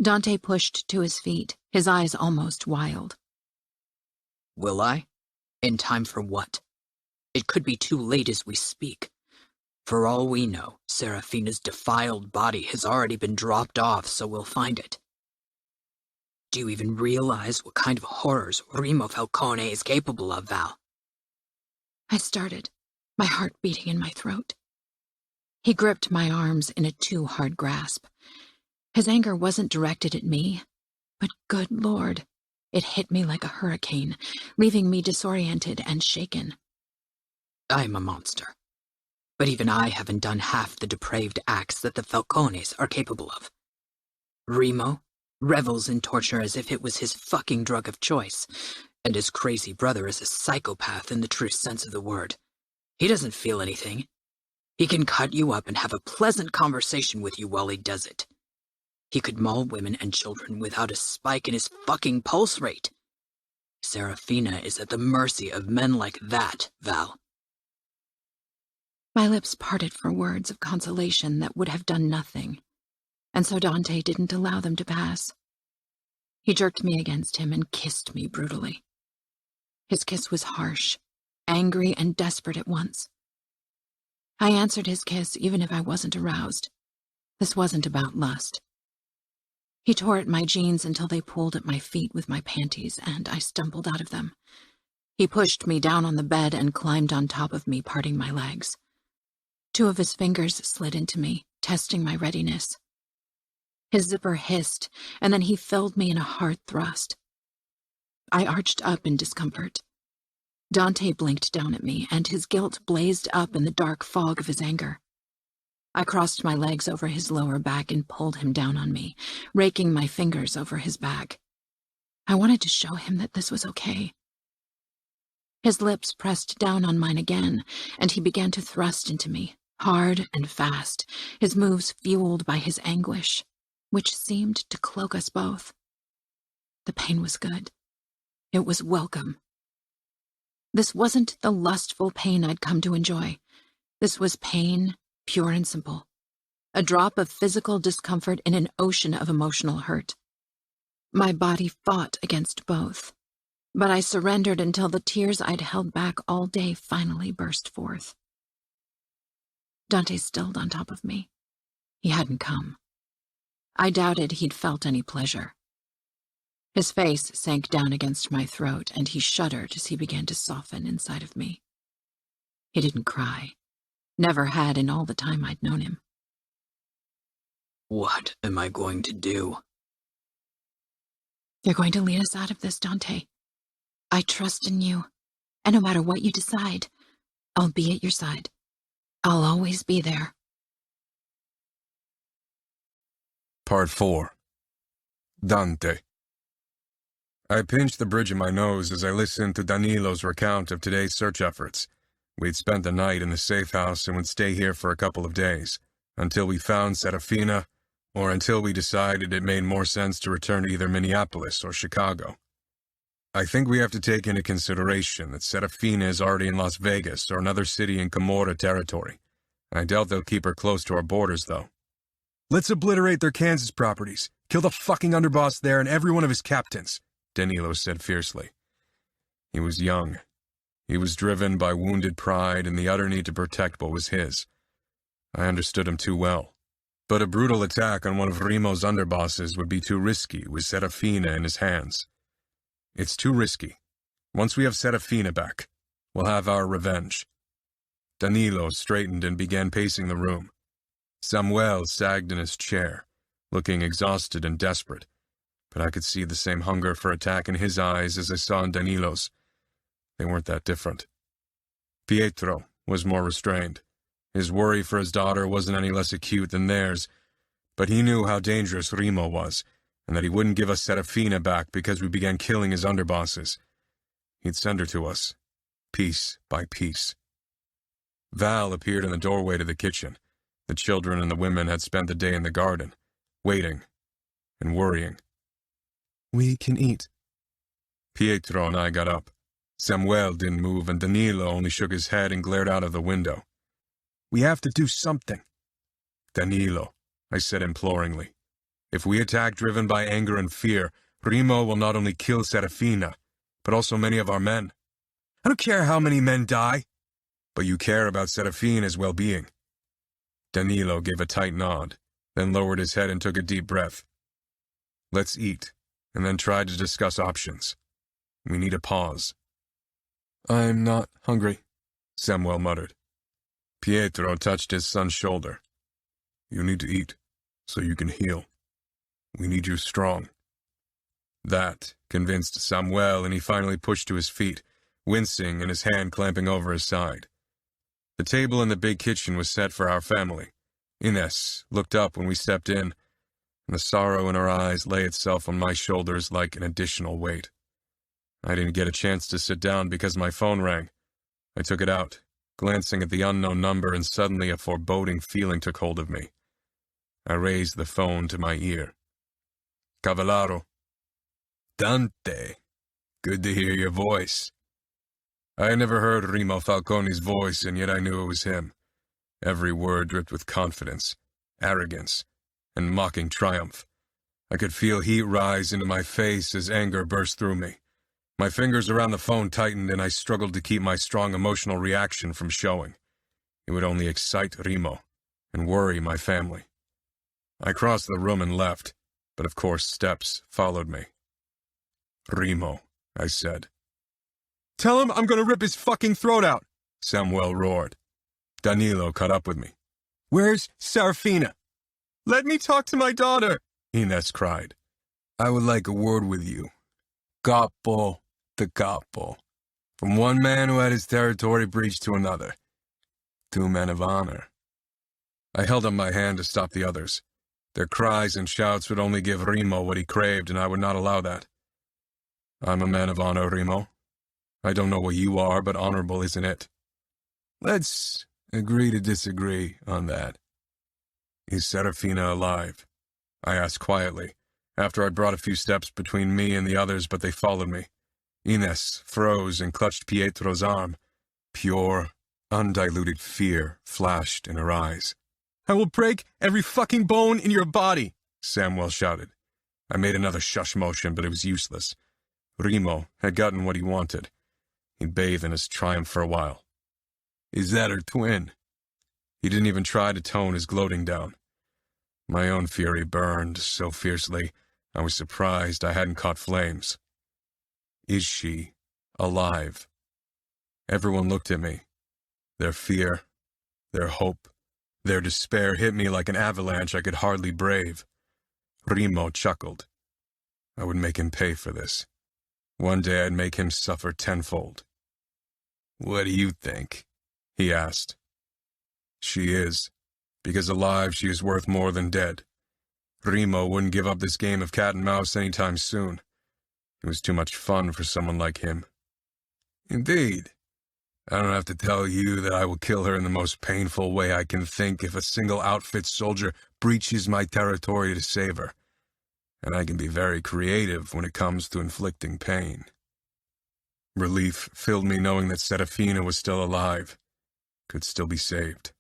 Dante pushed to his feet, his eyes almost wild. Will I? In time for what? It could be too late as we speak. For all we know, Serafina's defiled body has already been dropped off, so we'll find it. Do you even realize what kind of horrors Remo Falcone is capable of, Val? I started, my heart beating in my throat. He gripped my arms in a too hard grasp. His anger wasn't directed at me, but good Lord, it hit me like a hurricane, leaving me disoriented and shaken. I'm a monster, but even I haven't done half the depraved acts that the Falcones are capable of. Remo revels in torture as if it was his fucking drug of choice, and his crazy brother is a psychopath in the true sense of the word. He doesn't feel anything. He can cut you up and have a pleasant conversation with you while he does it. He could maul women and children without a spike in his fucking pulse rate. Serafina is at the mercy of men like that, Val. My lips parted for words of consolation that would have done nothing, and so Dante didn't allow them to pass. He jerked me against him and kissed me brutally. His kiss was harsh, angry, and desperate at once. I answered his kiss even if I wasn't aroused. This wasn't about lust. He tore at my jeans until they pulled at my feet with my panties, and I stumbled out of them. He pushed me down on the bed and climbed on top of me, parting my legs. 2 of his fingers slid into me, testing my readiness. His zipper hissed, and then he filled me in a hard thrust. I arched up in discomfort. Dante blinked down at me, and his guilt blazed up in the dark fog of his anger. I crossed my legs over his lower back and pulled him down on me, raking my fingers over his back. I wanted to show him that this was okay. His lips pressed down on mine again, and he began to thrust into me, hard and fast, his moves fueled by his anguish, which seemed to cloak us both. The pain was good. It was welcome. This wasn't the lustful pain I'd come to enjoy. This was pain, pure and simple. A drop of physical discomfort in an ocean of emotional hurt. My body fought against both, but I surrendered until the tears I'd held back all day finally burst forth. Dante stilled on top of me. He hadn't come. I doubted he'd felt any pleasure. His face sank down against my throat, and he shuddered as he began to soften inside of me. He didn't cry. Never had in all the time I'd known him. What am I going to do? You're going to lead us out of this, Dante. I trust in you, and no matter what you decide, I'll be at your side. I'll always be there. Part 4. Dante. I pinched the bridge of my nose as I listened to Danilo's recount of today's search efforts. We'd spent the night in the safe house and would stay here for a couple of days, until we found Serafina, or until we decided it made more sense to return to either Minneapolis or Chicago. I think we have to take into consideration that Serafina is already in Las Vegas or another city in Camorra territory. I doubt they'll keep her close to our borders, though. Let's obliterate their Kansas properties. Kill the fucking underboss there and every one of his captains, Danilo said fiercely. He was young. He was driven by wounded pride and the utter need to protect what was his. I understood him too well. But a brutal attack on one of Rimo's underbosses would be too risky with Serafina in his hands. It's too risky. Once we have Serafina back, we'll have our revenge. Danilo straightened and began pacing the room. Samuel sagged in his chair, looking exhausted and desperate, but I could see the same hunger for attack in his eyes as I saw in Danilo's. They weren't that different. Pietro was more restrained. His worry for his daughter wasn't any less acute than theirs, but he knew how dangerous Rimo was, and that he wouldn't give us Serafina back because we began killing his underbosses. He'd send her to us, piece by piece. Val appeared in the doorway to the kitchen. The children and the women had spent the day in the garden, waiting and worrying. We can eat. Pietro and I got up. Samuel didn't move, and Danilo only shook his head and glared out of the window. We have to do something. Danilo, I said imploringly. If we attack driven by anger and fear, Rimo will not only kill Serafina, but also many of our men. I don't care how many men die. But you care about Serafina's well-being. Danilo gave a tight nod, then lowered his head and took a deep breath. Let's eat, and then try to discuss options. We need a pause. I'm not hungry, Samuel muttered. Pietro touched his son's shoulder. You need to eat, so you can heal. We need you strong. That convinced Samuel, and he finally pushed to his feet, wincing and his hand clamping over his side. The table in the big kitchen was set for our family. Ines looked up when we stepped in, and the sorrow in her eyes lay itself on my shoulders like an additional weight. I didn't get a chance to sit down because my phone rang. I took it out, glancing at the unknown number, and suddenly a foreboding feeling took hold of me. I raised the phone to my ear. Cavallaro. Dante. Good to hear your voice. I had never heard Rimo Falcone's voice, and yet I knew it was him. Every word dripped with confidence, arrogance, and mocking triumph. I could feel heat rise into my face as anger burst through me. My fingers around the phone tightened, and I struggled to keep my strong emotional reaction from showing. It would only excite Remo and worry my family. I crossed the room and left, but of course steps followed me. "Remo," I said. Tell him I'm gonna rip his fucking throat out. Samuel roared. Danilo caught up with me. Where's Serafina? Let me talk to my daughter, Ines cried. "I would like a word with you. Capo to capo. From one man who had his territory breached to another. 2 men of honor." I held up my hand to stop the others. Their cries and shouts would only give Remo what he craved, and I would not allow that. "I'm a man of honor, Remo. I don't know what you are, but honorable isn't it? Let's agree to disagree on that." "Is Serafina alive?" I asked quietly, after I brought a few steps between me and the others, but they followed me. Ines froze and clutched Pietro's arm. Pure, undiluted fear flashed in her eyes. I will break every fucking bone in your body, Samuel shouted. I made another shush motion, but it was useless. Remo had gotten what he wanted. He'd bathe in his triumph for a while. "Is that her twin?" He didn't even try to tone his gloating down. My own fury burned so fiercely, I was surprised I hadn't caught flames. "Is she alive?" Everyone looked at me. Their fear, their hope, their despair hit me like an avalanche I could hardly brave. Remo chuckled. I would make him pay for this. One day I'd make him suffer tenfold. "What do you think?" he asked. "She is, because alive she is worth more than dead. Remo wouldn't give up this game of cat and mouse anytime soon. It was too much fun for someone like him." "Indeed. I don't have to tell you that I will kill her in the most painful way I can think if a single outfit soldier breaches my territory to save her. And I can be very creative when it comes to inflicting pain." Relief filled me knowing that Serafina was still alive, could still be saved.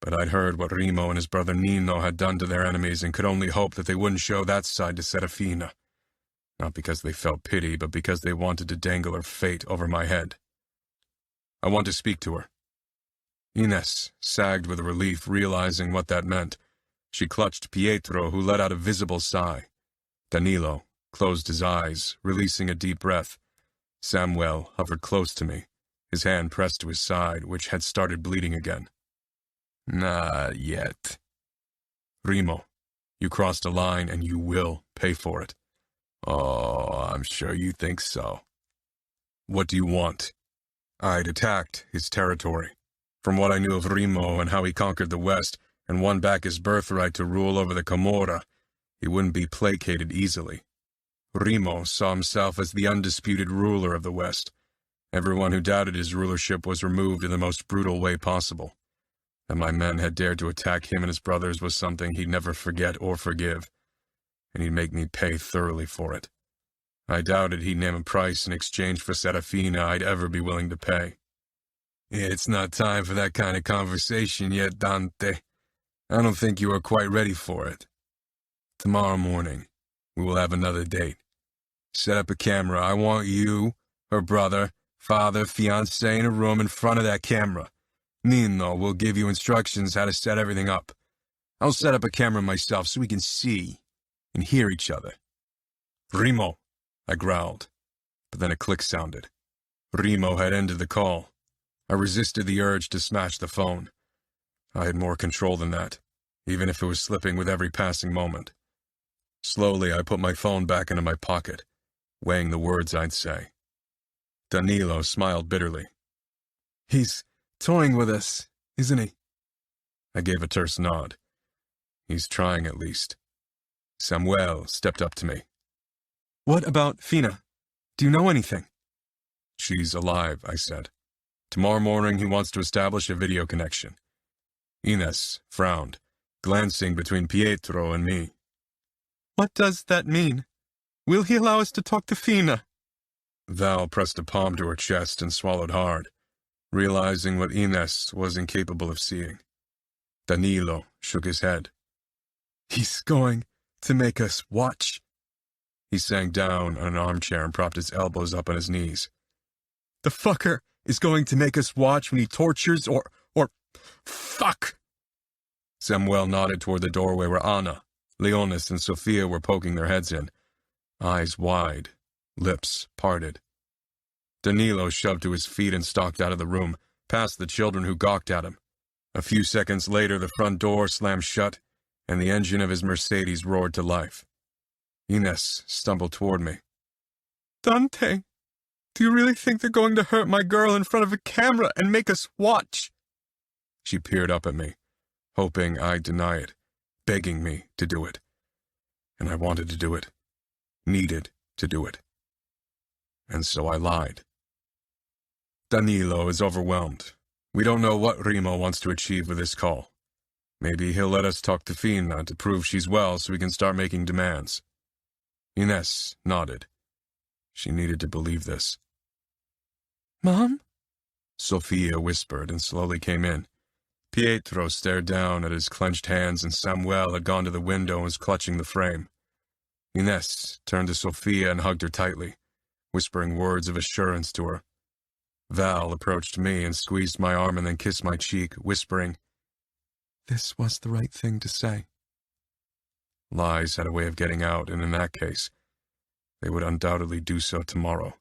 But I'd heard what Remo and his brother Nino had done to their enemies and could only hope that they wouldn't show that side to Serafina. Not because they felt pity, but because they wanted to dangle her fate over my head. "I want to speak to her." Ines sagged with relief, realizing what that meant. She clutched Pietro, who let out a visible sigh. Danilo closed his eyes, releasing a deep breath. Samuel hovered close to me, his hand pressed to his side, which had started bleeding again. "Not yet." "Remo, you crossed a line and you will pay for it." "Oh, I'm sure you think so." "What do you want?" I'd attacked his territory. From what I knew of Remo and how he conquered the West and won back his birthright to rule over the Camorra, he wouldn't be placated easily. Remo saw himself as the undisputed ruler of the West. Everyone who doubted his rulership was removed in the most brutal way possible. That my men had dared to attack him and his brothers was something he'd never forget or forgive, and he'd make me pay thoroughly for it. I doubted he'd name a price in exchange for Serafina I'd ever be willing to pay. "It's not time for that kind of conversation yet, Dante. I don't think you are quite ready for it. Tomorrow morning, we will have another date. Set up a camera. I want you, her brother, father, fiancé in a room in front of that camera. Nino will give you instructions how to set everything up. I'll set up a camera myself so we can see and hear each other." "Remo," I growled, but then a click sounded. Remo had ended the call. I resisted the urge to smash the phone. I had more control than that, even if it was slipping with every passing moment. Slowly, I put my phone back into my pocket, weighing the words I'd say. Danilo smiled bitterly. "He's toying with us, isn't he?" I gave a terse nod. He's trying at least. Samuel stepped up to me. What about Fina? Do you know anything? "She's alive," I said. "Tomorrow morning he wants to establish a video connection." Ines frowned, glancing between Pietro and me. What does that mean? Will he allow us to talk to Fina? Val pressed a palm to her chest and swallowed hard, realizing what Ines was incapable of seeing. Danilo shook his head. He's going to make us watch. He sank down on an armchair and propped his elbows up on his knees. The fucker is going to make us watch when he tortures or fuck! Samuel nodded toward the doorway where Anna, Leonis, and Sophia were poking their heads in, eyes wide, lips parted. Danilo shoved to his feet and stalked out of the room, past the children who gawked at him. A few seconds later, the front door slammed shut, and the engine of his Mercedes roared to life. Ines stumbled toward me. Dante, do you really think they're going to hurt my girl in front of a camera and make us watch? She peered up at me, hoping I'd deny it, begging me to do it. And I wanted to do it, needed to do it. And so I lied. Danilo is overwhelmed. We don't know what Remo wants to achieve with this call. Maybe he'll let us talk to Fina to prove she's well so we can start making demands. Ines nodded. She needed to believe this. Mom? Sophia whispered and slowly came in. Pietro stared down at his clenched hands, and Samuel had gone to the window and was clutching the frame. Ines turned to Sophia and hugged her tightly, whispering words of assurance to her. Val approached me and squeezed my arm and then kissed my cheek, whispering, This was the right thing to say. Lies had a way of getting out, and in that case, they would undoubtedly do so tomorrow.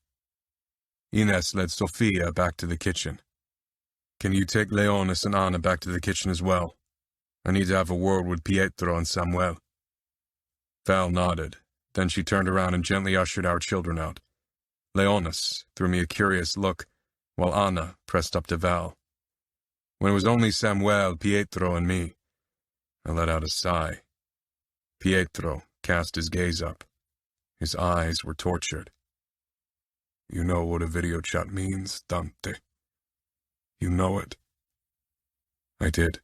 Ines led Sophia back to the kitchen. Can you take Leonis and Anna back to the kitchen as well? I need to have a word with Pietro and Samuel. Val nodded. Then she turned around and gently ushered our children out. Leonis threw me a curious look, while Anna pressed up to Val. When it was only Samuel, Pietro, and me, I let out a sigh. Pietro cast his gaze up. His eyes were tortured. You know what a video chat means, Dante. You know it. I did.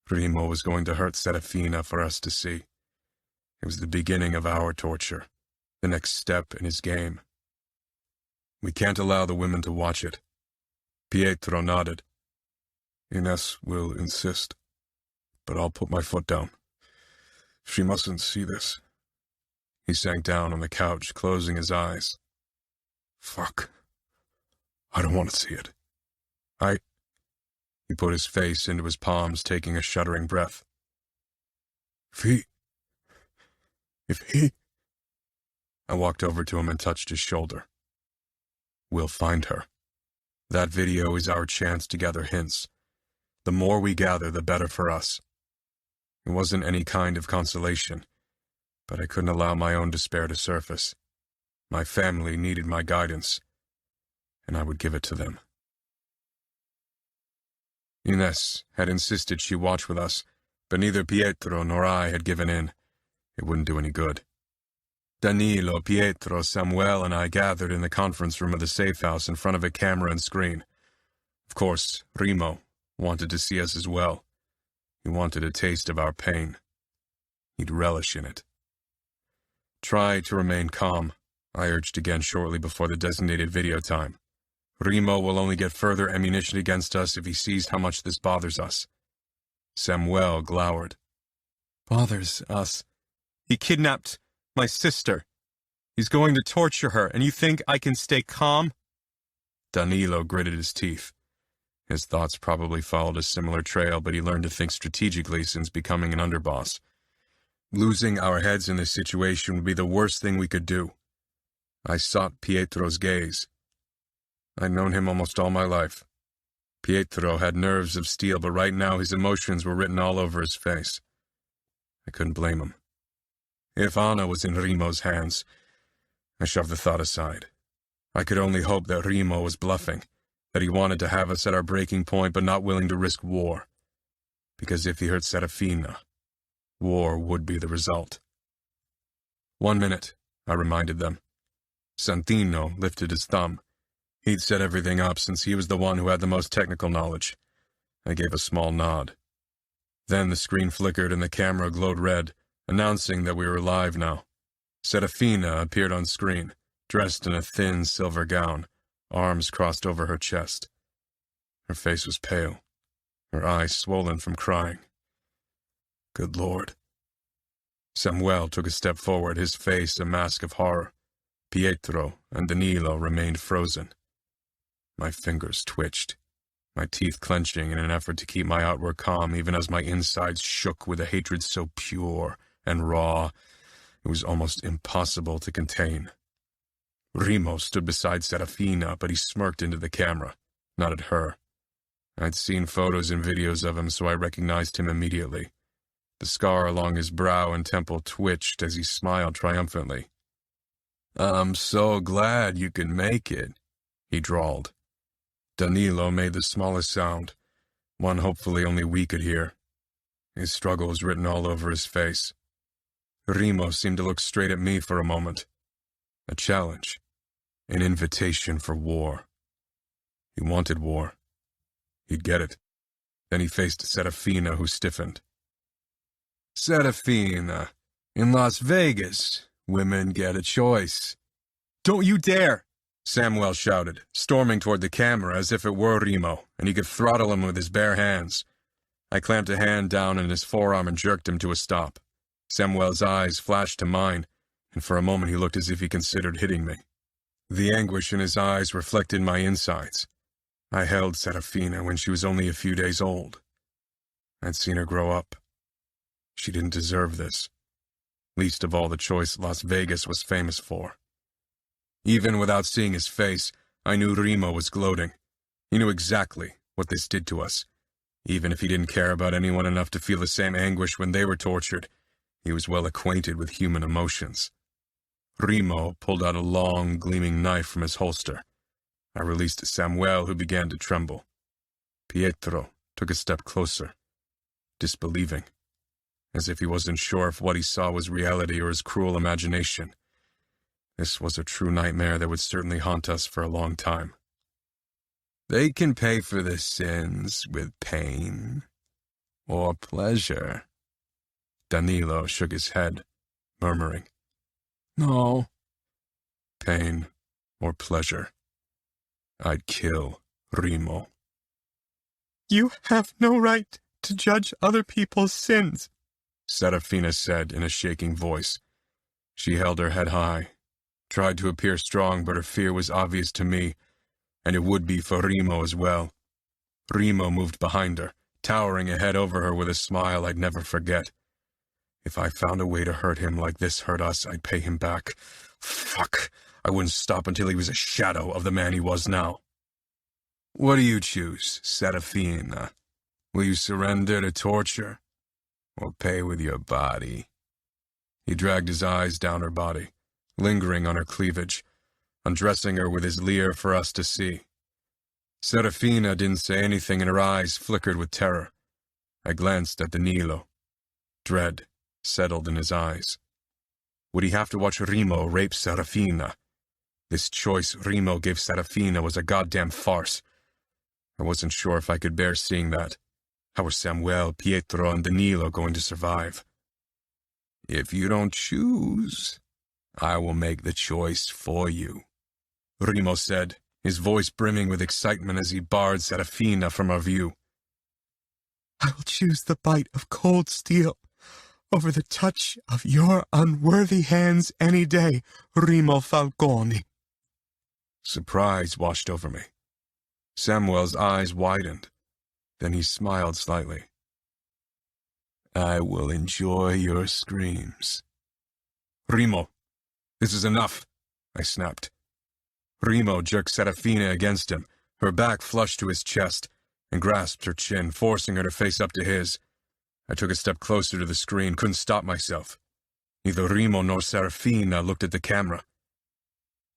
Remo was going to hurt Serafina for us to see. It was the beginning of our torture, the next step in his game. We can't allow the women to watch it. Pietro nodded. Ines will insist, but I'll put my foot down. She mustn't see this. He sank down on the couch, closing his eyes. Fuck. I don't want to see it. He put his face into his palms, taking a shuddering breath. If he... I walked over to him and touched his shoulder. We'll find her. That video is our chance to gather hints. The more we gather, the better for us. It wasn't any kind of consolation, but I couldn't allow my own despair to surface. My family needed my guidance, and I would give it to them. Ines had insisted she watch with us, but neither Pietro nor I had given in. It wouldn't do any good. Danilo, Pietro, Samuel, and I gathered in the conference room of the safe house in front of a camera and screen. Of course, Remo wanted to see us as well. He wanted a taste of our pain. He'd relish in it. Try to remain calm, I urged again shortly before the designated video time. Remo will only get further ammunition against us if he sees how much this bothers us. Samuel glowered. Bothers us? He kidnapped my sister. He's going to torture her, and you think I can stay calm? Danilo gritted his teeth. His thoughts probably followed a similar trail, but he learned to think strategically since becoming an underboss. Losing our heads in this situation would be the worst thing we could do. I sought Pietro's gaze. I'd known him almost all my life. Pietro had nerves of steel, but right now his emotions were written all over his face. I couldn't blame him. If Anna was in Remo's hands, I shoved the thought aside. I could only hope that Remo was bluffing, that he wanted to have us at our breaking point but not willing to risk war. Because if he hurt Serafina, war would be the result. 1 minute, I reminded them. Santino lifted his thumb. He'd set everything up since he was the one who had the most technical knowledge. I gave a small nod. Then the screen flickered and the camera glowed red, announcing that we were live now. Serafina appeared on screen, dressed in a thin silver gown, arms crossed over her chest. Her face was pale. her eyes swollen from crying. Good Lord. Samuel took a step forward, his face a mask of horror. Pietro and Danilo remained frozen. My fingers twitched, my teeth clenching in an effort to keep my outward calm, even as my insides shook with a hatred so pure and raw it was almost impossible to contain. Remo stood beside Serafina, but he smirked into the camera, not at her. I'd seen photos and videos of him, so I recognized him immediately. The scar along his brow and temple twitched as he smiled triumphantly. "I'm so glad you could make it," he drawled. Danilo made the smallest sound, one hopefully only we could hear. His struggle was written all over his face. Remo seemed to look straight at me for a moment. A challenge. An invitation for war. He wanted war. He'd get it. Then he faced Serafina, who stiffened. "Serafina, in Las Vegas, women get a choice." Don't you dare! Samuel shouted, storming toward the camera as if it were Remo, and he could throttle him with his bare hands. I clamped a hand down on his forearm and jerked him to a stop. Samuel's eyes flashed to mine, and for a moment he looked as if he considered hitting me. The anguish in his eyes reflected my insides. I held Serafina when she was only a few days old. I'd seen her grow up. She didn't deserve this, least of all the choice Las Vegas was famous for. Even without seeing his face, I knew Remo was gloating. He knew exactly what this did to us. Even if he didn't care about anyone enough to feel the same anguish when they were tortured, he was well acquainted with human emotions. Remo pulled out a long, gleaming knife from his holster. I released Samuel, who began to tremble. Pietro took a step closer, disbelieving, as if he wasn't sure if what he saw was reality or his cruel imagination. This was a true nightmare that would certainly haunt us for a long time. "They can pay for their sins with pain or pleasure." Danilo shook his head, murmuring, "No, pain or pleasure. I'd kill Remo." You have no right to judge other people's sins, Serafina said in a shaking voice. She held her head high, tried to appear strong, but her fear was obvious to me, and it would be for Remo as well. Remo moved behind her, towering a head over her with a smile I'd never forget. If I found a way to hurt him like this hurt us, I'd pay him back. Fuck! I wouldn't stop until he was a shadow of the man he was now. "What do you choose, Serafina? Will you surrender to torture, or pay with your body?" He dragged his eyes down her body, lingering on her cleavage, undressing her with his leer for us to see. Serafina didn't say anything, and her eyes flickered with terror. I glanced at Danilo. Dread settled in his eyes. Would he have to watch Remo rape Serafina? This choice Remo gave Serafina was a goddamn farce. I wasn't sure if I could bear seeing that. How were Samuel, Pietro, and Danilo going to survive? "If you don't choose, I will make the choice for you," Remo said, his voice brimming with excitement as he barred Serafina from our view. I will choose the bite of cold steel over the touch of your unworthy hands any day, Remo Falcone. Surprise washed over me. Samuel's eyes widened. Then he smiled slightly. "I will enjoy your screams." "Remo, this is enough," I snapped. Remo jerked Serafina against him, her back flushed to his chest, and grasped her chin, forcing her to face up to his. I took a step closer to the screen, couldn't stop myself. Neither Remo nor Serafina looked at the camera.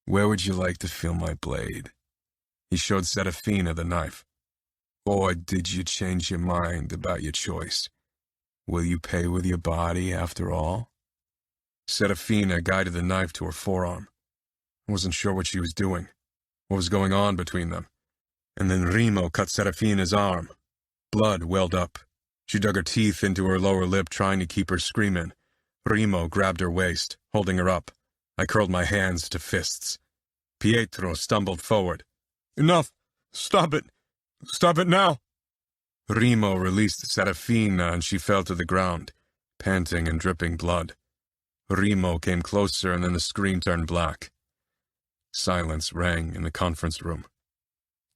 "Where would you like to feel my blade?" He showed Serafina the knife. "Or did you change your mind about your choice? Will you pay with your body after all?" Serafina guided the knife to her forearm. I wasn't sure what she was doing, what was going on between them. And then Remo cut Serafina's arm. Blood welled up. She dug her teeth into her lower lip, trying to keep her scream in. Remo grabbed her waist, holding her up. I curled my hands to fists. Pietro stumbled forward. "Enough! Stop it! Stop it now!" Remo released Serafina and she fell to the ground, panting and dripping blood. Remo came closer and then the screen turned black. Silence rang in the conference room.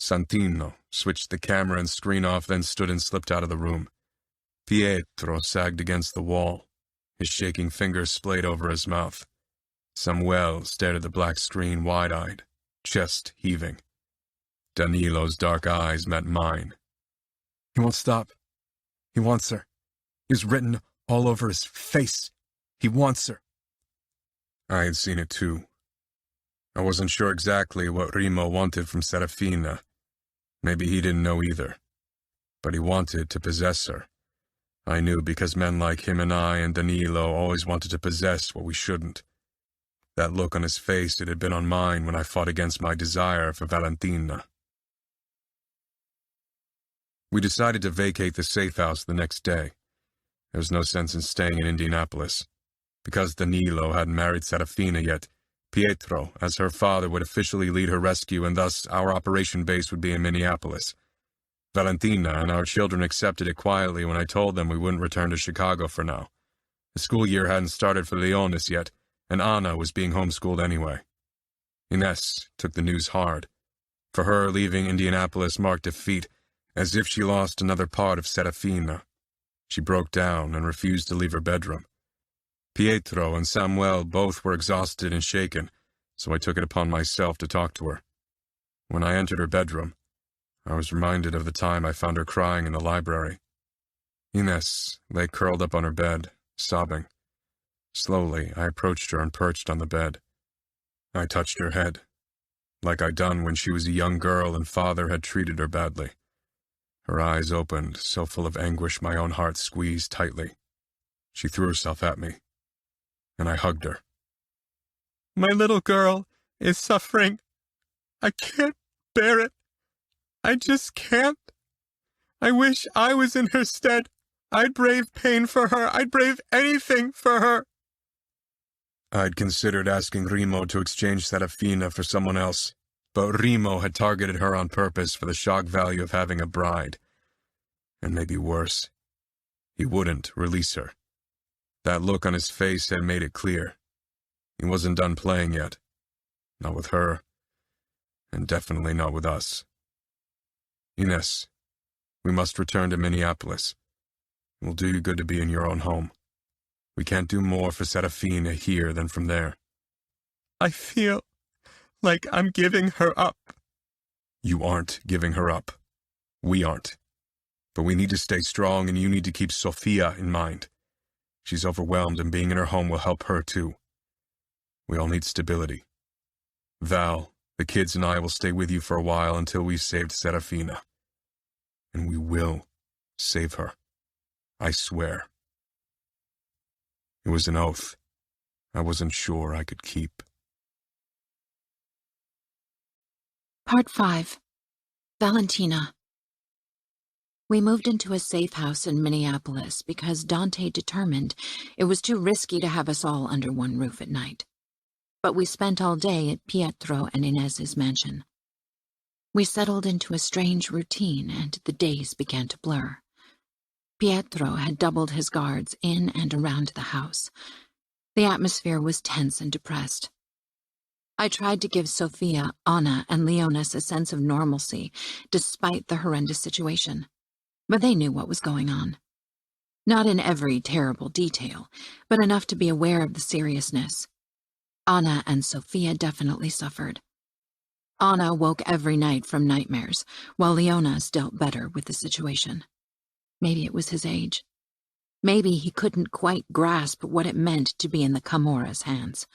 Santino switched the camera and screen off, then stood and slipped out of the room. Pietro sagged against the wall. His shaking fingers splayed over his mouth. Samuel stared at the black screen wide-eyed, chest heaving. Danilo's dark eyes met mine. He won't stop. He wants her. It's written all over his face. He wants her. I had seen it too. I wasn't sure exactly what Remo wanted from Serafina. Maybe he didn't know either. But he wanted to possess her. I knew because men like him and I and Danilo always wanted to possess what we shouldn't. That look on his face, it had been on mine when I fought against my desire for Valentina. We decided to vacate the safe house the next day. There was no sense in staying in Indianapolis. Because Danilo hadn't married Serafina yet, Pietro, as her father, would officially lead her rescue, and thus our operation base would be in Minneapolis. Valentina and our children accepted it quietly when I told them we wouldn't return to Chicago for now. The school year hadn't started for Leonis yet, and Anna was being homeschooled anyway. Ines took the news hard. For her, leaving Indianapolis marked defeat, as if she lost another part of Serafina. She broke down and refused to leave her bedroom. Pietro and Samuel both were exhausted and shaken, so I took it upon myself to talk to her. When I entered her bedroom, I was reminded of the time I found her crying in the library. Ines lay curled up on her bed, sobbing. Slowly, I approached her and perched on the bed. I touched her head, like I'd done when she was a young girl and father had treated her badly. Her eyes opened, so full of anguish my own heart squeezed tightly. She threw herself at me, and I hugged her. My little girl is suffering. I can't bear it. I just can't. I wish I was in her stead. I'd brave pain for her. I'd brave anything for her. I'd considered asking Remo to exchange Serafina for someone else, but Remo had targeted her on purpose for the shock value of having a bride. And maybe worse, he wouldn't release her. That look on his face had made it clear. He wasn't done playing yet. Not with her, and definitely not with us. Ines, we must return to Minneapolis. It will do you good to be in your own home. We can't do more for Serafina here than from there. I feel like I'm giving her up. You aren't giving her up. We aren't. But we need to stay strong, and you need to keep Sophia in mind. She's overwhelmed, and being in her home will help her too. We all need stability. Val, the kids and I will stay with you for a while until we've saved Serafina. And we will save her. I swear. It was an oath I wasn't sure I could keep. Part 5. Valentina. We moved into a safe house in Minneapolis because Dante determined it was too risky to have us all under one roof at night. But we spent all day at Pietro and Ines's mansion. We settled into a strange routine, and the days began to blur. Pietro had doubled his guards in and around the house. The atmosphere was tense and depressed. I tried to give Sophia, Anna, and Leonis a sense of normalcy, despite the horrendous situation. But they knew what was going on. Not in every terrible detail, but enough to be aware of the seriousness. Anna and Sophia definitely suffered. Anna woke every night from nightmares, while Leonis dealt better with the situation. Maybe it was his age. Maybe he couldn't quite grasp what it meant to be in the Camora's hands.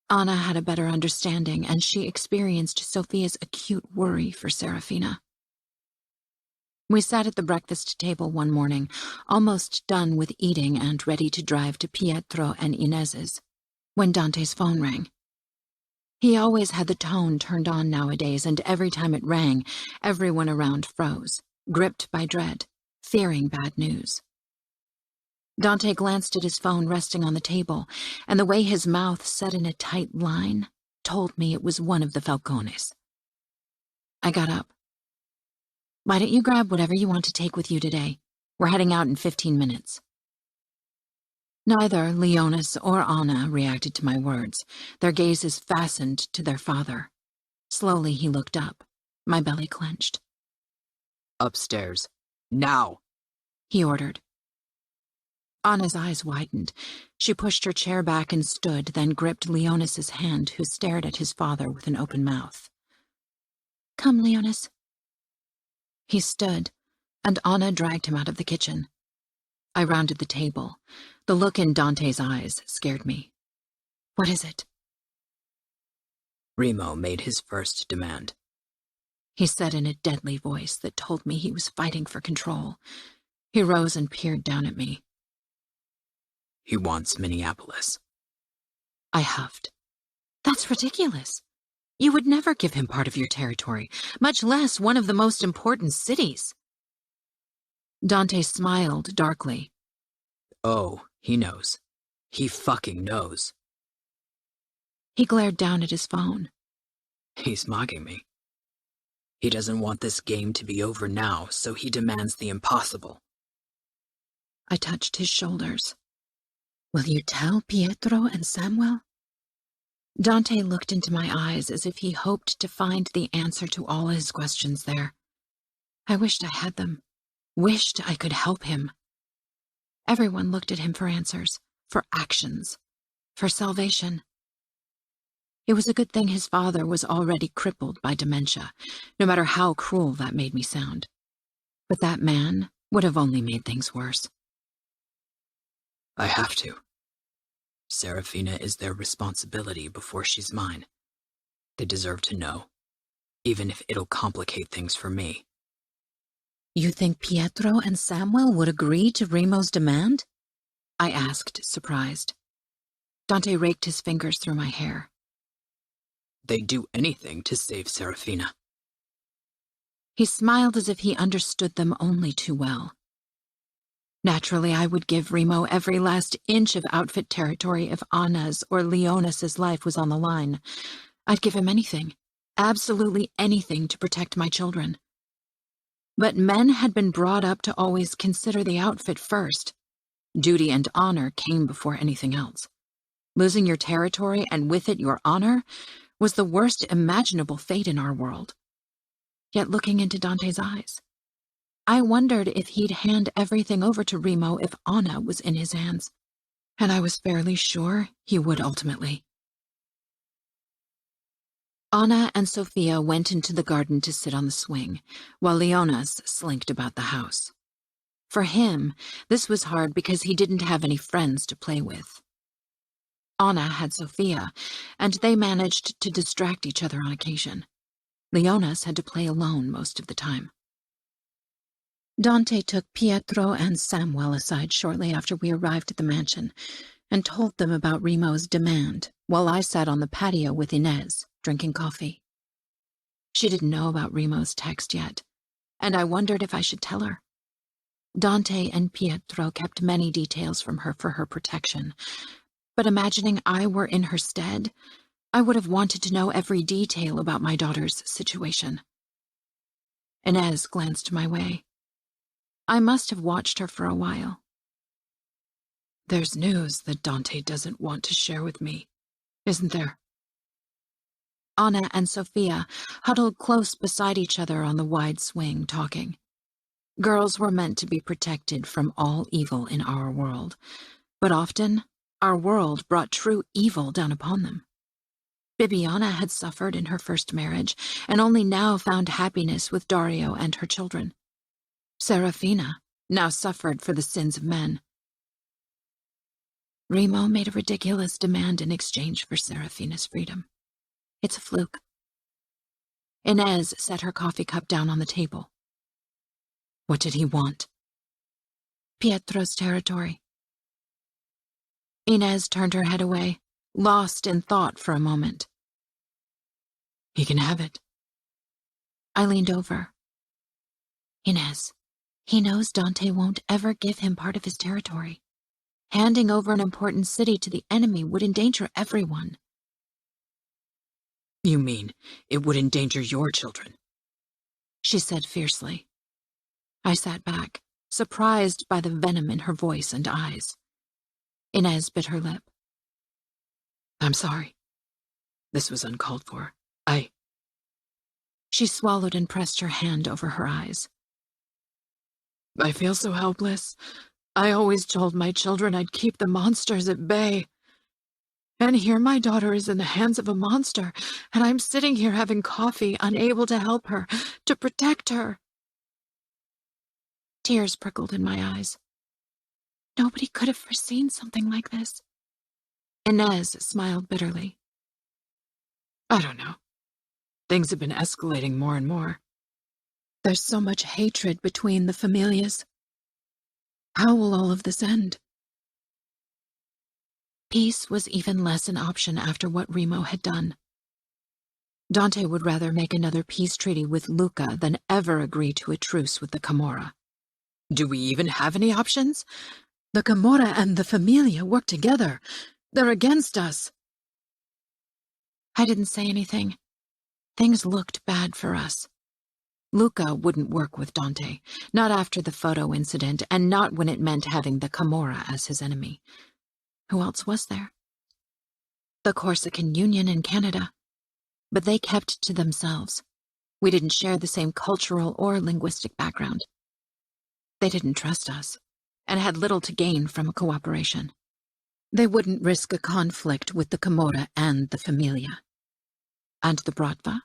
Anna had a better understanding, and she experienced Sophia's acute worry for Serafina. We sat at the breakfast table one morning, almost done with eating and ready to drive to Pietro and Ines's, when Dante's phone rang. He always had the tone turned on nowadays, and every time it rang, everyone around froze, gripped by dread, fearing bad news. Dante glanced at his phone resting on the table, and the way his mouth set in a tight line told me it was one of the Falcones. I got up. Why don't you grab whatever you want to take with you today? We're heading out in 15 minutes. Neither Leonis or Anna reacted to my words, their gazes fastened to their father. Slowly he looked up. My belly clenched. Upstairs. Now! He ordered. Anna's eyes widened. She pushed her chair back and stood, then gripped Leonis's hand, who stared at his father with an open mouth. Come, Leonis. He stood, and Anna dragged him out of the kitchen. I rounded the table. The look in Dante's eyes scared me. What is it? Remo made his first demand. He said in a deadly voice that told me he was fighting for control. He rose and peered down at me. He wants Minneapolis. I huffed. That's ridiculous. You would never give him part of your territory, much less one of the most important cities. Dante smiled darkly. Oh, he knows. He fucking knows. He glared down at his phone. He's mocking me. He doesn't want this game to be over now, so he demands the impossible. I touched his shoulders. Will you tell Pietro and Samuel? Dante looked into my eyes as if he hoped to find the answer to all his questions there. I wished I had them. Wished I could help him. Everyone looked at him for answers, for actions, for salvation. It was a good thing his father was already crippled by dementia, no matter how cruel that made me sound. But that man would have only made things worse. I have to. Serafina is their responsibility before she's mine. They deserve to know, even if it'll complicate things for me. You think Pietro and Samuel would agree to Remo's demand? I asked, surprised. Dante raked his fingers through my hair. They'd do anything to save Serafina. He smiled as if he understood them only too well. Naturally, I would give Remo every last inch of outfit territory if Anna's or Leonis's life was on the line. I'd give him anything, absolutely anything to protect my children. But men had been brought up to always consider the outfit first. Duty and honor came before anything else. Losing your territory and with it your honor was the worst imaginable fate in our world. Yet looking into Dante's eyes, I wondered if he'd hand everything over to Remo if Anna was in his hands, and I was fairly sure he would ultimately. Anna and Sophia went into the garden to sit on the swing, while Leonas slinked about the house. For him, this was hard because he didn't have any friends to play with. Anna had Sophia, and they managed to distract each other on occasion. Leonas had to play alone most of the time. Dante took Pietro and Samuel aside shortly after we arrived at the mansion and told them about Remo's demand while I sat on the patio with Inez, drinking coffee. She didn't know about Remo's text yet, and I wondered if I should tell her. Dante and Pietro kept many details from her for her protection, but imagining I were in her stead, I would have wanted to know every detail about my daughter's situation. Inez glanced my way. I must have watched her for a while. There's news that Dante doesn't want to share with me, isn't there? Anna and Sophia huddled close beside each other on the wide swing, talking. Girls were meant to be protected from all evil in our world, but often our world brought true evil down upon them. Bibiana had suffered in her first marriage and only now found happiness with Dario and her children. Serafina now suffered for the sins of men. Remo made a ridiculous demand in exchange for Serafina's freedom. It's a fluke. Inez set her coffee cup down on the table. What did he want? Pietro's territory. Inez turned her head away, lost in thought for a moment. He can have it. I leaned over. Inez, he knows Dante won't ever give him part of his territory. Handing over an important city to the enemy would endanger everyone. You mean it would endanger your children? She said fiercely, I sat back, surprised by the venom in her voice and eyes. Inez bit her lip. I'm sorry. This was uncalled for. She swallowed and pressed her hand over her eyes. I feel so helpless. I always told my children I'd keep the monsters at bay. And here my daughter is in the hands of a monster, and I'm sitting here having coffee, unable to help her, to protect her. Tears prickled in my eyes. Nobody could have foreseen something like this. Inez smiled bitterly. I don't know. Things have been escalating more and more. There's so much hatred between the familias. How will all of this end? Peace was even less an option after what Remo had done. Dante would rather make another peace treaty with Luca than ever agree to a truce with the Camorra. Do we even have any options? The Camorra and the Familia work together. They're against us. I didn't say anything. Things looked bad for us. Luca wouldn't work with Dante, not after the photo incident, and not when it meant having the Camorra as his enemy. Who else was there? The Corsican Union in Canada. But they kept to themselves. We didn't share the same cultural or linguistic background. They didn't trust us, and had little to gain from a cooperation. They wouldn't risk a conflict with the Camorra and the Familia. And the Bratva?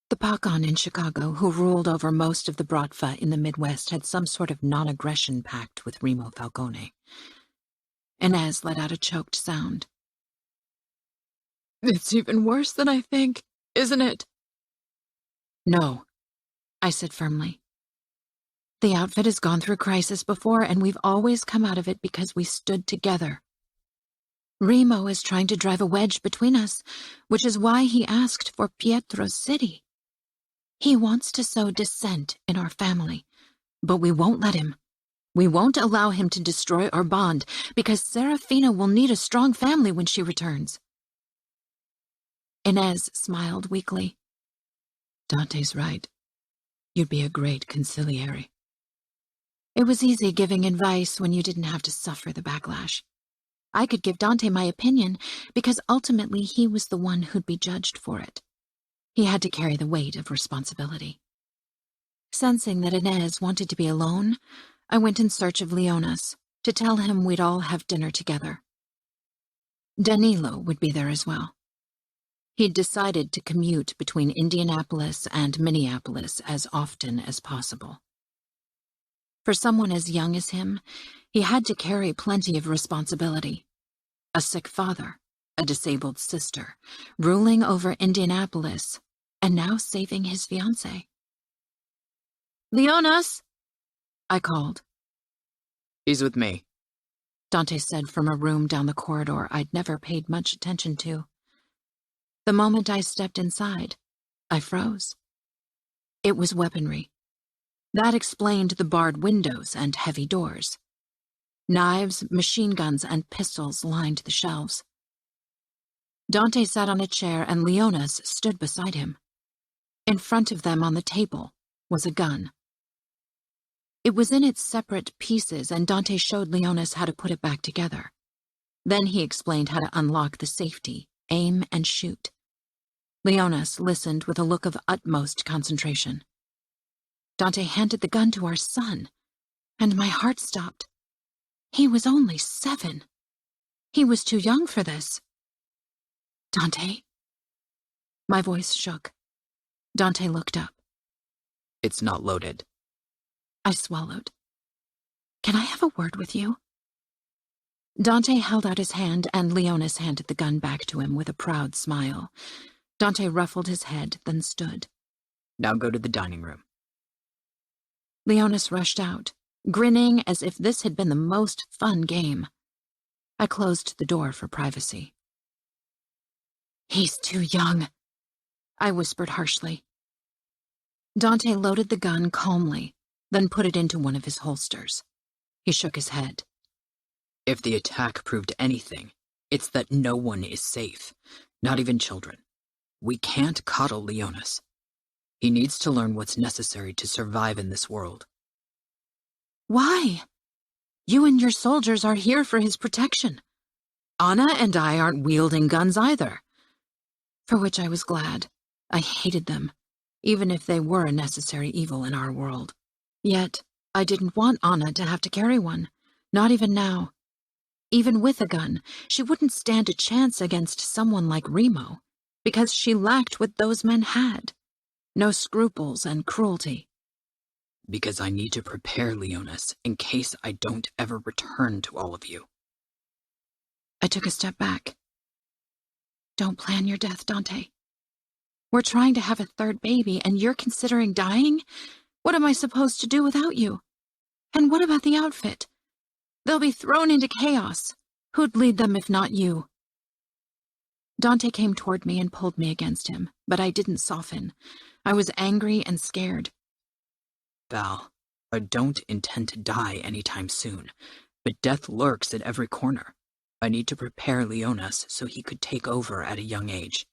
The Pakan in Chicago, who ruled over most of the Bratva in the Midwest, had some sort of non-aggression pact with Remo Falcone. Inez let out a choked sound. It's even worse than I think, isn't it? No, I said firmly. The outfit has gone through crisis before, and we've always come out of it because we stood together. Remo is trying to drive a wedge between us, which is why he asked for Pietro's city. He wants to sow dissent in our family, but we won't let him. We won't allow him to destroy our bond, because Serafina will need a strong family when she returns. Inez smiled weakly. Dante's right. You'd be a great conciliary. It was easy giving advice when you didn't have to suffer the backlash. I could give Dante my opinion, because ultimately he was the one who'd be judged for it. He had to carry the weight of responsibility. Sensing that Inez wanted to be alone, I went in search of Leonas, to tell him we'd all have dinner together. Danilo would be there as well. He'd decided to commute between Indianapolis and Minneapolis as often as possible. For someone as young as him, he had to carry plenty of responsibility. A sick father, a disabled sister, ruling over Indianapolis, and now saving his fiancée. Leonas! I called. He's with me, Dante said from a room down the corridor I'd never paid much attention to. The moment I stepped inside, I froze. It was weaponry. That explained the barred windows and heavy doors. Knives, machine guns, and pistols lined the shelves. Dante sat on a chair and Leonas stood beside him. In front of them on the table was a gun. It was in its separate pieces, and Dante showed Leonas how to put it back together. Then he explained how to unlock the safety, aim, and shoot. Leonas listened with a look of utmost concentration. Dante handed the gun to our son, and my heart stopped. He was only 7. He was too young for this. Dante? My voice shook. Dante looked up. It's not loaded. I swallowed. Can I have a word with you? Dante held out his hand, and Leonas handed the gun back to him with a proud smile. Dante ruffled his head, then stood. Now go to the dining room. Leonas rushed out, grinning as if this had been the most fun game. I closed the door for privacy. He's too young, I whispered harshly. Dante loaded the gun calmly, then put it into one of his holsters. He shook his head. If the attack proved anything, it's that no one is safe, not even children. We can't coddle Leonas. He needs to learn what's necessary to survive in this world. Why? You and your soldiers are here for his protection. Anna and I aren't wielding guns either. For which I was glad. I hated them, even if they were a necessary evil in our world. Yet, I didn't want Anna to have to carry one, not even now. Even with a gun, she wouldn't stand a chance against someone like Remo, because she lacked what those men had. No scruples and cruelty. Because I need to prepare Leonis in case I don't ever return to all of you. I took a step back. Don't plan your death, Dante. We're trying to have a third baby, and you're considering dying? What am I supposed to do without you? And what about the outfit? They'll be thrown into chaos. Who'd lead them if not you? Dante came toward me and pulled me against him, but I didn't soften. I was angry and scared. Val, I don't intend to die anytime soon, but death lurks at every corner. I need to prepare Leonis so he could take over at a young age.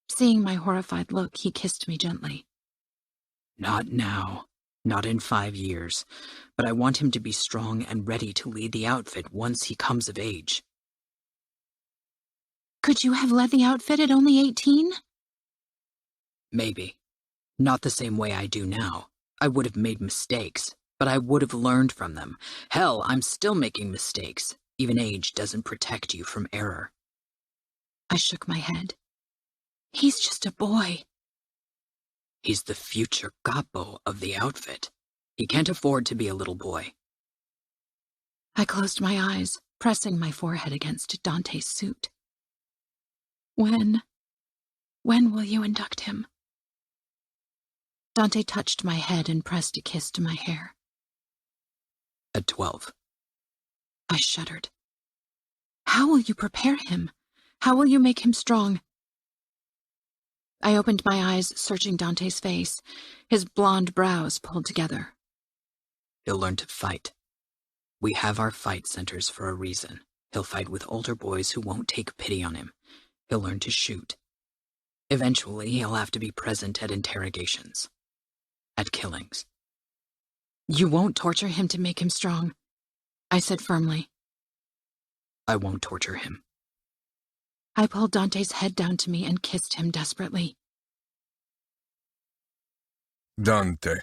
Seeing my horrified look, he kissed me gently. Not now, not in 5 years, but I want him to be strong and ready to lead the outfit once he comes of age. Could you have led the outfit at only 18? Maybe. Not the same way I do now. I would have made mistakes, but I would have learned from them. Hell, I'm still making mistakes. Even age doesn't protect you from error. I shook my head. He's just a boy. He's the future capo of the outfit. He can't afford to be a little boy. I closed my eyes, pressing my forehead against Dante's suit. When will you induct him? Dante touched my head and pressed a kiss to my hair. At 12. I shuddered. How will you prepare him? How will you make him strong? I opened my eyes, searching Dante's face, his blonde brows pulled together. He'll learn to fight. We have our fight centers for a reason. He'll fight with older boys who won't take pity on him. He'll learn to shoot. Eventually, he'll have to be present at interrogations. At killings. You won't torture him to make him strong, I said firmly. I won't torture him. I pulled Dante's head down to me and kissed him desperately. Dante.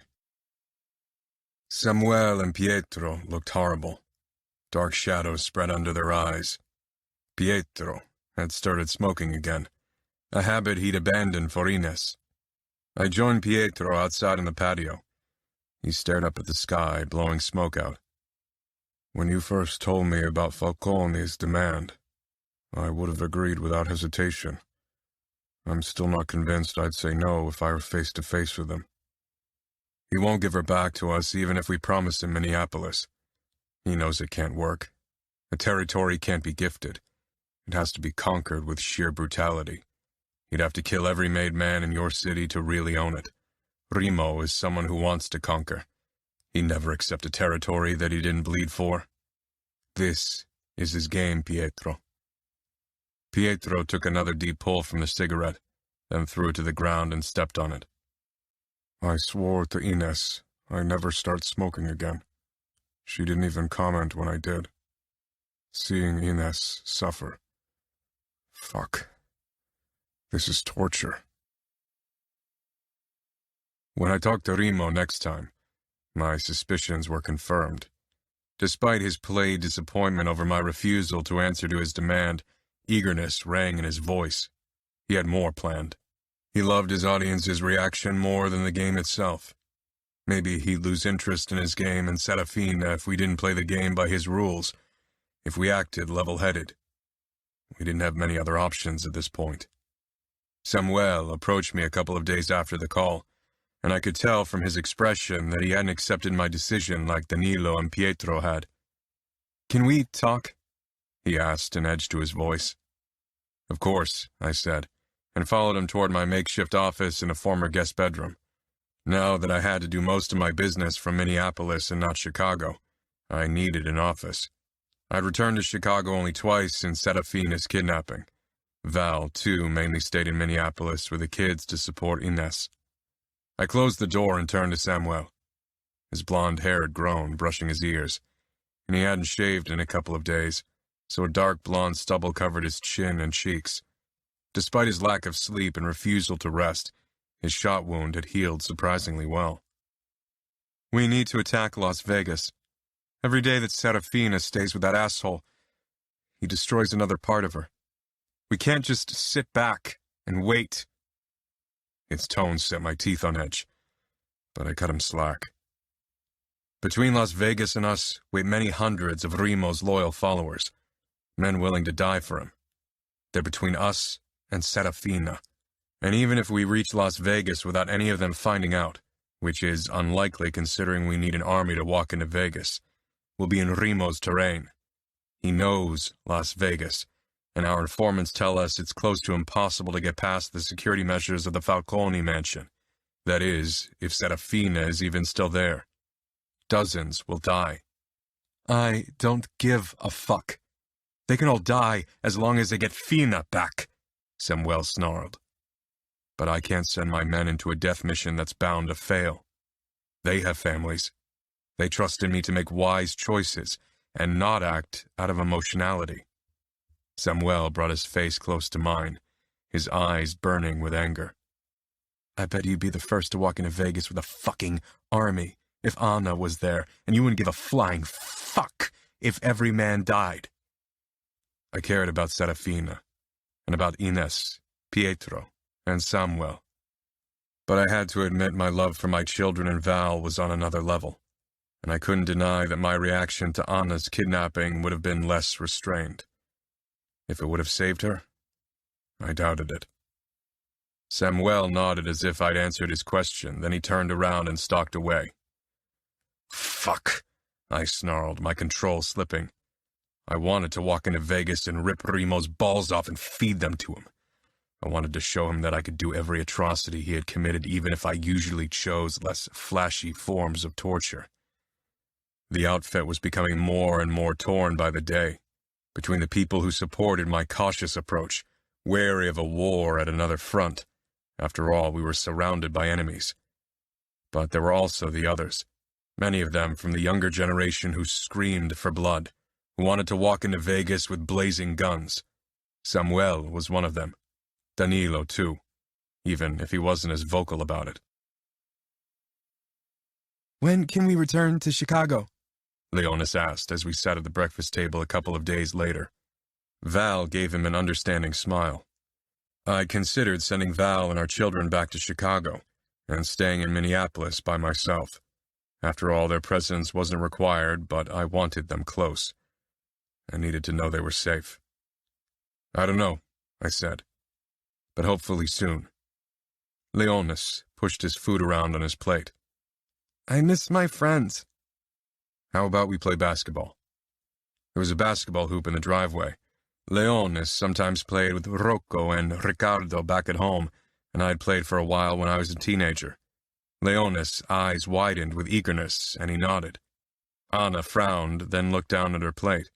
Samuel and Pietro looked horrible. Dark shadows spread under their eyes. Pietro had started smoking again, a habit he'd abandoned for Ines. I joined Pietro outside in the patio. He stared up at the sky, blowing smoke out. When you first told me about Falcone's demand, I would have agreed without hesitation. I'm still not convinced I'd say no if I were face to face with him. He won't give her back to us even if we promise him Minneapolis. He knows it can't work. A territory can't be gifted. It has to be conquered with sheer brutality. He'd have to kill every made man in your city to really own it. Remo is someone who wants to conquer. He'd never accept a territory that he didn't bleed for. This is his game, Pietro. Pietro took another deep pull from the cigarette, then threw it to the ground and stepped on it. I swore to Ines I'd never start smoking again. She didn't even comment when I did. Seeing Ines suffer. Fuck. This is torture. When I talked to Remo next time, my suspicions were confirmed. Despite his played disappointment over my refusal to answer to his demand, eagerness rang in his voice. He had more planned. He loved his audience's reaction more than the game itself. Maybe he'd lose interest in his game and Serafina if we didn't play the game by his rules, if we acted level-headed. We didn't have many other options at this point. Samuel approached me a couple of days after the call, and I could tell from his expression that he hadn't accepted my decision like Danilo and Pietro had. "Can we talk?" he asked, an edge to his voice. "Of course," I said, and followed him toward my makeshift office in a former guest bedroom. Now that I had to do most of my business from Minneapolis and not Chicago, I needed an office. I'd returned to Chicago only twice since Serafina's kidnapping. Val, too, mainly stayed in Minneapolis with the kids to support Ines. I closed the door and turned to Samuel. His blonde hair had grown, brushing his ears, and he hadn't shaved in a couple of days, so a dark blonde stubble covered his chin and cheeks. Despite his lack of sleep and refusal to rest, his shot wound had healed surprisingly well. We need to attack Las Vegas. Every day that Serafina stays with that asshole, he destroys another part of her. We can't just sit back and wait. Its tone set my teeth on edge, but I cut him slack. Between Las Vegas and us wait many hundreds of Rimo's loyal followers, men willing to die for him. They're between us and Serafina, and even if we reach Las Vegas without any of them finding out, which is unlikely considering we need an army to walk into Vegas, we'll be in Rimo's terrain. He knows Las Vegas, and our informants tell us it's close to impossible to get past the security measures of the Falcone mansion. That is, if Serafina is even still there. Dozens will die. I don't give a fuck. They can all die as long as they get Fina back, Samuel snarled. But I can't send my men into a death mission that's bound to fail. They have families. They trust in me to make wise choices and not act out of emotionality. Samuel brought his face close to mine, his eyes burning with anger. I bet you'd be the first to walk into Vegas with a fucking army if Anna was there, and you wouldn't give a flying fuck if every man died. I cared about Serafina, and about Ines, Pietro, and Samuel. But I had to admit my love for my children and Val was on another level, and I couldn't deny that my reaction to Anna's kidnapping would have been less restrained. If it would have saved her, I doubted it. Samuel nodded as if I'd answered his question, then he turned around and stalked away. Fuck, I snarled, my control slipping. I wanted to walk into Vegas and rip Rimo's balls off and feed them to him. I wanted to show him that I could do every atrocity he had committed, even if I usually chose less flashy forms of torture. The outfit was becoming more and more torn by the day, between the people who supported my cautious approach, wary of a war at another front. After all, we were surrounded by enemies. But there were also the others, many of them from the younger generation who screamed for blood, who wanted to walk into Vegas with blazing guns. Samuel was one of them. Danilo, too, even if he wasn't as vocal about it. When can we return to Chicago? Leonis asked as we sat at the breakfast table a couple of days later. Val gave him an understanding smile. I considered sending Val and our children back to Chicago and staying in Minneapolis by myself. After all, their presence wasn't required, but I wanted them close. I needed to know they were safe. I don't know, I said, but hopefully soon. Leonis pushed his food around on his plate. I miss my friends. How about we play basketball? There was a basketball hoop in the driveway. Leonis sometimes played with Rocco and Ricardo back at home, and I'd played for a while when I was a teenager. Leonis' eyes widened with eagerness, and he nodded. Anna frowned, then looked down at her plate.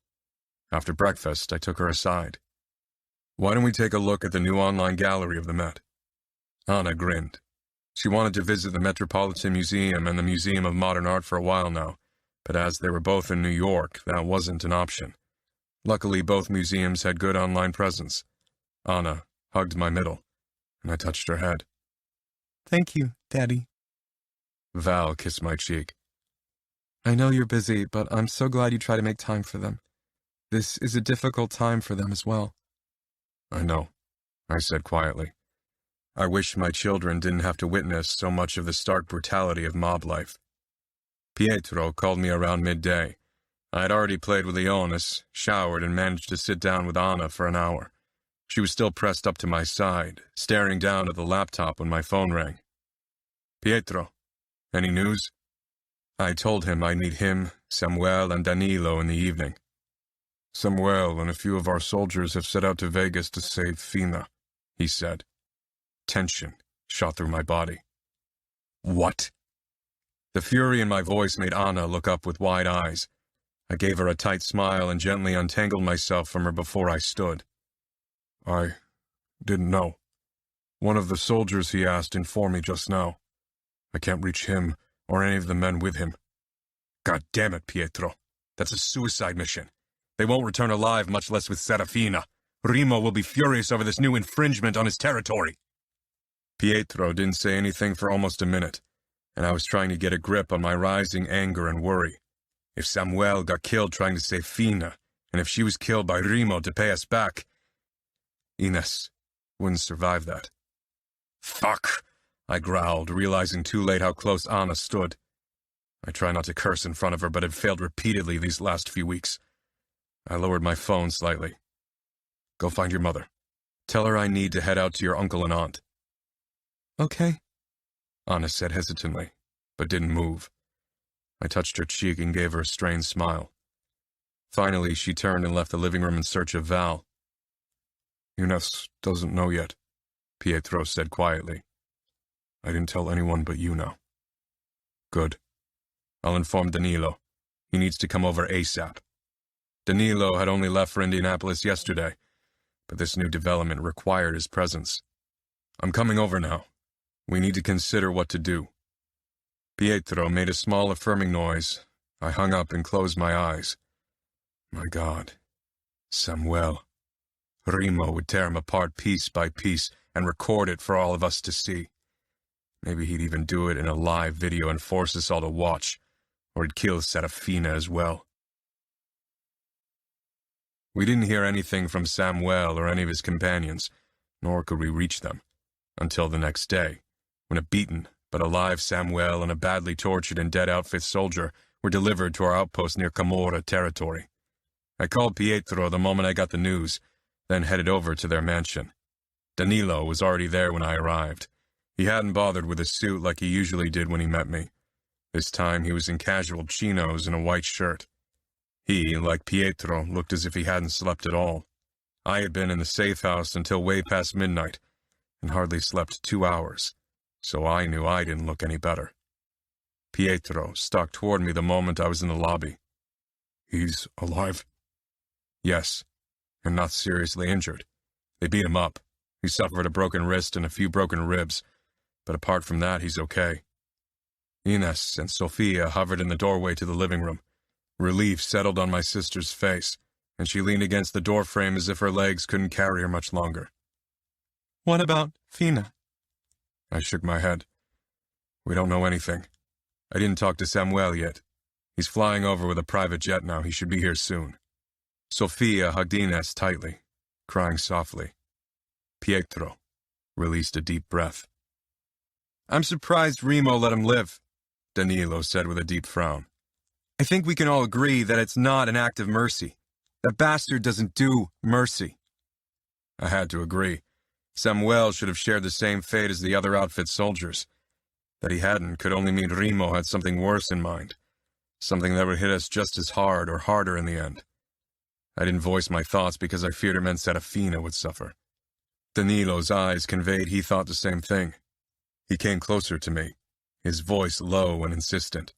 After breakfast, I took her aside. Why don't we take a look at the new online gallery of the Met? Anna grinned. She wanted to visit the Metropolitan Museum and the Museum of Modern Art for a while now, but as they were both in New York, that wasn't an option. Luckily, both museums had good online presence. Anna hugged my middle, and I touched her head. Thank you, Daddy. Val kissed my cheek. I know you're busy, but I'm so glad you try to make time for them. This is a difficult time for them as well. I know, I said quietly. I wish my children didn't have to witness so much of the stark brutality of mob life. Pietro called me around midday. I had already played with Leonis, showered, and managed to sit down with Anna for an hour. She was still pressed up to my side, staring down at the laptop when my phone rang. Pietro, any news? I told him I'd meet him, Samuel, and Danilo in the evening. Samuel and a few of our soldiers have set out to Vegas to save Fina, he said. Tension shot through my body. What? The fury in my voice made Anna look up with wide eyes. I gave her a tight smile and gently untangled myself from her before I stood. I Didn't know. One of the soldiers he asked informed me just now. I can't reach him or any of the men with him. God damn it, Pietro. That's a suicide mission. They won't return alive, much less with Serafina. Remo will be furious over this new infringement on his territory. Pietro didn't say anything for almost a minute, and I was trying to get a grip on my rising anger and worry. If Samuel got killed trying to save Fina, and if she was killed by Remo to pay us back, Ines wouldn't survive that. Fuck, I growled, realizing too late how close Anna stood. I try not to curse in front of her, but had failed repeatedly these last few weeks. I lowered my phone slightly. Go find your mother. Tell her I need to head out to your uncle and aunt. Okay, Anna said hesitantly, but didn't move. I touched her cheek and gave her a strained smile. Finally, she turned and left the living room in search of Val. Ines doesn't know yet, Pietro said quietly. I didn't tell anyone but you now. Good. I'll inform Danilo. He needs to come over ASAP. Danilo had only left for Indianapolis yesterday, but this new development required his presence. I'm coming over now. We need to consider what to do. Pietro made a small affirming noise. I hung up and closed my eyes. My God. Samuel. Remo would tear him apart piece by piece and record it for all of us to see. Maybe he'd even do it in a live video and force us all to watch, or he'd kill Serafina as well. We didn't hear anything from Samuel or any of his companions, nor could we reach them, until the next day, when a beaten but alive Samuel and a badly tortured and dead outfit soldier were delivered to our outpost near Camorra territory. I called Pietro the moment I got the news, then headed over to their mansion. Danilo was already there when I arrived. He hadn't bothered with a suit like he usually did when he met me. This time he was in casual chinos and a white shirt. He, like Pietro, looked as if he hadn't slept at all. I had been in the safe house until way past midnight, and hardly slept 2 hours, so I knew I didn't look any better. Pietro stalked toward me the moment I was in the lobby. He's alive? Yes, and not seriously injured. They beat him up. He suffered a broken wrist and a few broken ribs, but apart from that, he's okay. Ines and Sofia hovered in the doorway to the living room. Relief settled on my sister's face, and she leaned against the doorframe as if her legs couldn't carry her much longer. What about Fina? I shook my head. We don't know anything. I didn't talk to Samuel yet. He's flying over with a private jet now. He should be here soon. Sofia hugged Ines tightly, crying softly. Pietro released a deep breath. I'm surprised Remo let him live, Danilo said with a deep frown. I think we can all agree that it's not an act of mercy. That bastard doesn't do mercy. I had to agree. Samuel should have shared the same fate as the other outfit soldiers. That he hadn't could only mean Remo had something worse in mind. Something that would hit us just as hard or harder in the end. I didn't voice my thoughts because I feared it meant Serafina would suffer. Danilo's eyes conveyed he thought the same thing. He came closer to me, his voice low and insistent.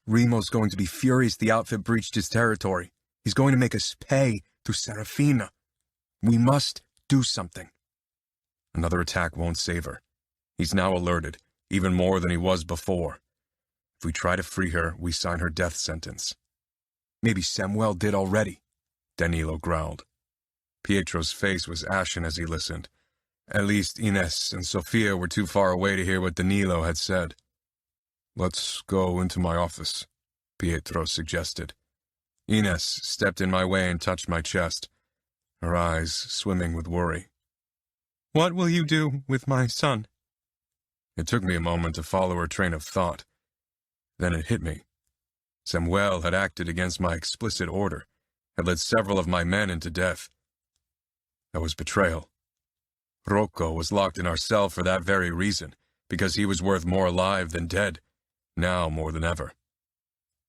Remo's going to be furious the outfit breached his territory. He's going to make us pay to Serafina. We must do something. Another attack won't save her. He's now alerted, even more than he was before. If we try to free her, we sign her death sentence. Maybe Samuel did already, Danilo growled. Pietro's face was ashen as he listened. At least Ines and Sofia were too far away to hear what Danilo had said. Let's go into my office, Pietro suggested. Ines stepped in my way and touched my chest, her eyes swimming with worry. What will you do with my son? It took me a moment to follow her train of thought. Then it hit me. Samuel had acted against my explicit order, had led several of my men into death. That was betrayal. Rocco was locked in our cell for that very reason, because he was worth more alive than dead, now more than ever.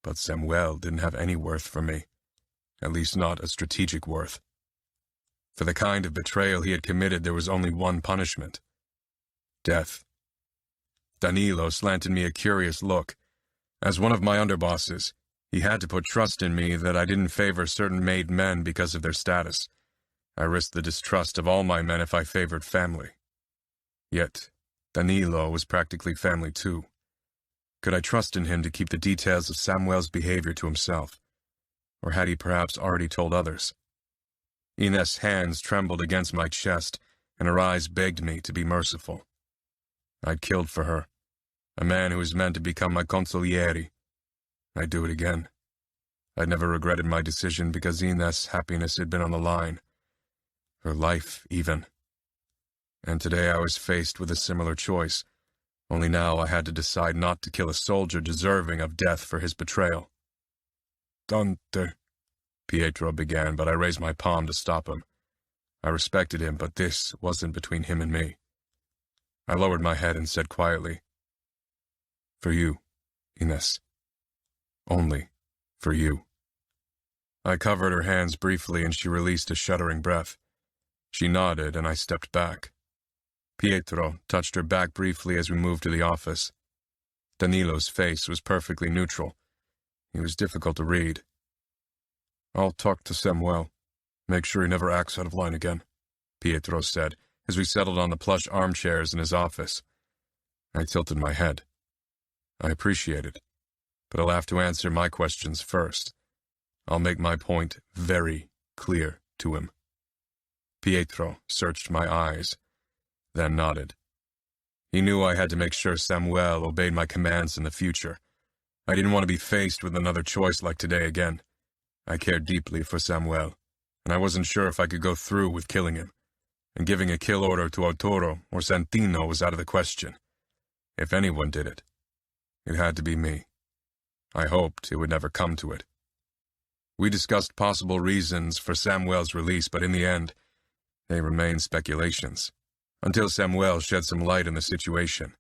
But Samuel didn't have any worth for me, at least not a strategic worth. For the kind of betrayal he had committed, there was only one punishment: death. Danilo slanted me a curious look. As one of my underbosses, he had to put trust in me that I didn't favor certain made men because of their status. I risked the distrust of all my men if I favored family. Yet, Danilo was practically family too. Could I trust in him to keep the details of Samuel's behavior to himself? Or had he perhaps already told others? Ines' hands trembled against my chest, and her eyes begged me to be merciful. I'd killed for her, a man who was meant to become my consigliere. I'd do it again. I'd never regretted my decision because Ines' happiness had been on the line. Her life, even. And today I was faced with a similar choice, only now I had to decide not to kill a soldier deserving of death for his betrayal. Dante, Pietro began, but I raised my palm to stop him. I respected him, but this wasn't between him and me. I lowered my head and said quietly, "For you, Ines. Only for you." I covered her hands briefly and she released a shuddering breath. She nodded and I stepped back. Pietro touched her back briefly as we moved to the office. Danilo's face was perfectly neutral. He was difficult to read. I'll talk to Samuel. Make sure he never acts out of line again, Pietro said, as we settled on the plush armchairs in his office. I tilted my head. I appreciate it, but I'll have to answer my questions first. I'll make my point very clear to him. Pietro searched my eyes, then nodded. He knew I had to make sure Samuel obeyed my commands in the future. I didn't want to be faced with another choice like today again. I cared deeply for Samuel, and I wasn't sure if I could go through with killing him. And giving a kill order to Arturo or Santino was out of the question. If anyone did it, it had to be me. I hoped it would never come to it. We discussed possible reasons for Samuel's release, but in the end, they remained speculations, until Samuel shed some light on the situation.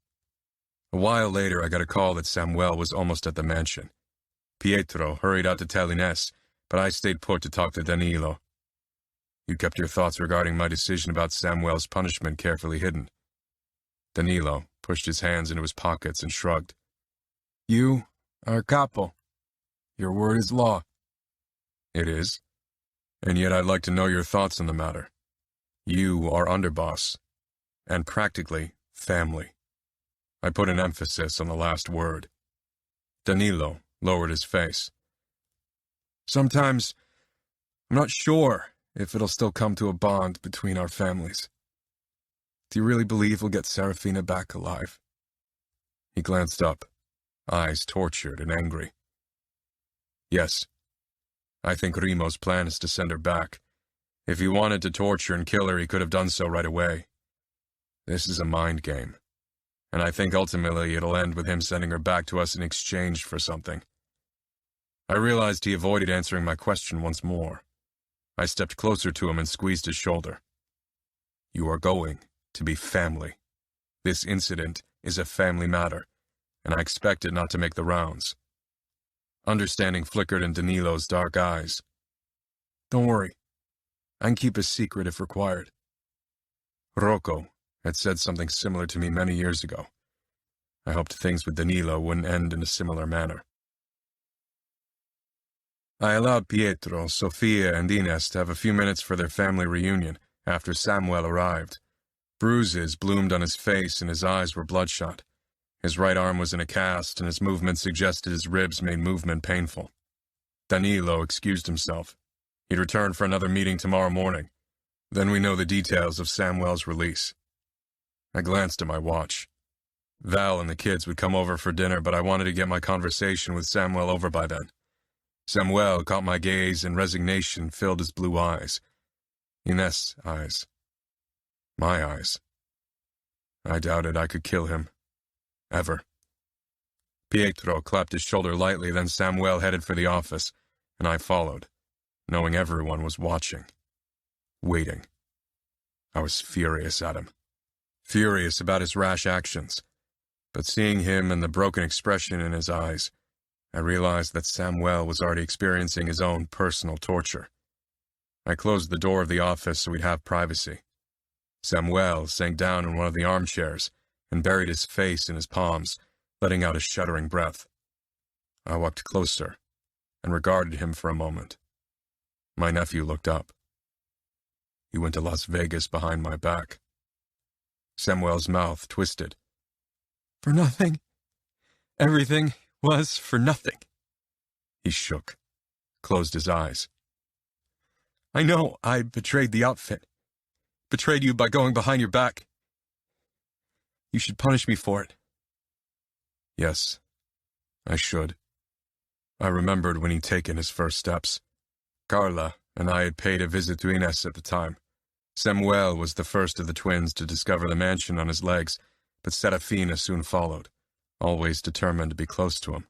A while later, I got a call that Samuel was almost at the mansion. Pietro hurried out to tell Ines, but I stayed put to talk to Danilo. You kept your thoughts regarding my decision about Samuel's punishment carefully hidden. Danilo pushed his hands into his pockets and shrugged. You are capo. Your word is law. It is. And yet I'd like to know your thoughts on the matter. You are underboss, and practically family. I put an emphasis on the last word. Danilo lowered his face. Sometimes I'm not sure if it'll still come to a bond between our families. Do you really believe we'll get Serafina back alive? He glanced up, eyes tortured and angry. Yes. I think Rimo's plan is to send her back. If he wanted to torture and kill her, he could have done so right away. This is a mind game, and I think ultimately it'll end with him sending her back to us in exchange for something. I realized he avoided answering my question once more. I stepped closer to him and squeezed his shoulder. You are going to be family. This incident is a family matter, and I expect it not to make the rounds. Understanding flickered in Danilo's dark eyes. Don't worry. I can keep a secret if required. Rocco had said something similar to me many years ago. I hoped things with Danilo wouldn't end in a similar manner. I allowed Pietro, Sofia, and Ines to have a few minutes for their family reunion after Samuel arrived. Bruises bloomed on his face and his eyes were bloodshot. His right arm was in a cast and his movements suggested his ribs made movement painful. Danilo excused himself. He'd return for another meeting tomorrow morning. Then we know the details of Samuel's release. I glanced at my watch. Val and the kids would come over for dinner, but I wanted to get my conversation with Samuel over by then. Samuel caught my gaze and resignation filled his blue eyes. Ines' eyes. My eyes. I doubted I could kill him. Ever. Pietro clapped his shoulder lightly, then Samuel headed for the office, and I followed, knowing everyone was watching. Waiting. I was furious at him. Furious about his rash actions. But seeing him and the broken expression in his eyes, I realized that Samuel was already experiencing his own personal torture. I closed the door of the office so we'd have privacy. Samuel sank down in one of the armchairs and buried his face in his palms, letting out a shuddering breath. I walked closer and regarded him for a moment. My nephew looked up. You went to Las Vegas behind my back. Samuel's mouth twisted. For nothing. Everything was for nothing. He shook, closed his eyes. I know I betrayed the outfit. Betrayed you by going behind your back. You should punish me for it. Yes, I should. I remembered when he'd taken his first steps. Carla and I had paid a visit to Ines at the time. Samuel was the first of the twins to discover the mansion on his legs, but Serafina soon followed, always determined to be close to him.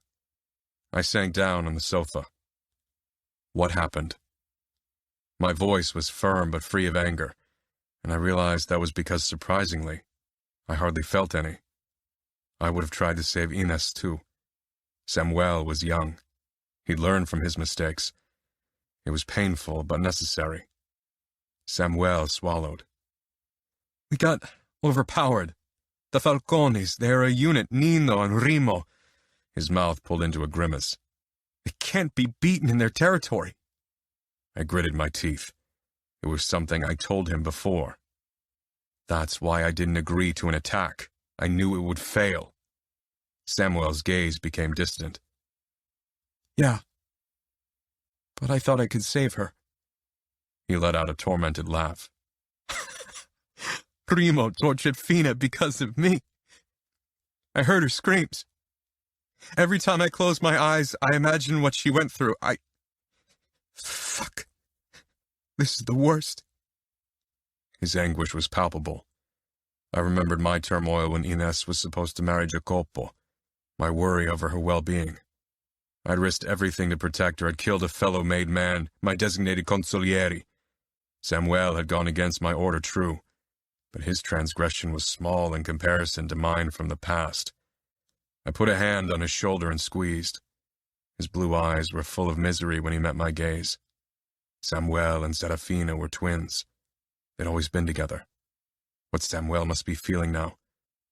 I sank down on the sofa. What happened? My voice was firm but free of anger, and I realized that was because, surprisingly, I hardly felt any. I would have tried to save Ines too. Samuel was young. He'd learned from his mistakes. It was painful but necessary. Samuel swallowed. We got overpowered. The Falcones, they're a unit, Nino and Remo. His mouth pulled into a grimace. They can't be beaten in their territory. I gritted my teeth. It was something I told him before. That's why I didn't agree to an attack. I knew it would fail. Samuel's gaze became distant. Yeah. But I thought I could save her. He let out a tormented laugh. Remo tortured Fina because of me. I heard her screams. Every time I close my eyes, I imagine what she went through. Fuck. This is the worst. His anguish was palpable. I remembered my turmoil when Ines was supposed to marry Jacopo, my worry over her well-being. I'd risked everything to protect her, had killed a fellow-made man, my designated consigliere. Samuel had gone against my order, true, but his transgression was small in comparison to mine from the past. I put a hand on his shoulder and squeezed. His blue eyes were full of misery when he met my gaze. Samuel and Serafina were twins. They'd always been together. What Samuel must be feeling now,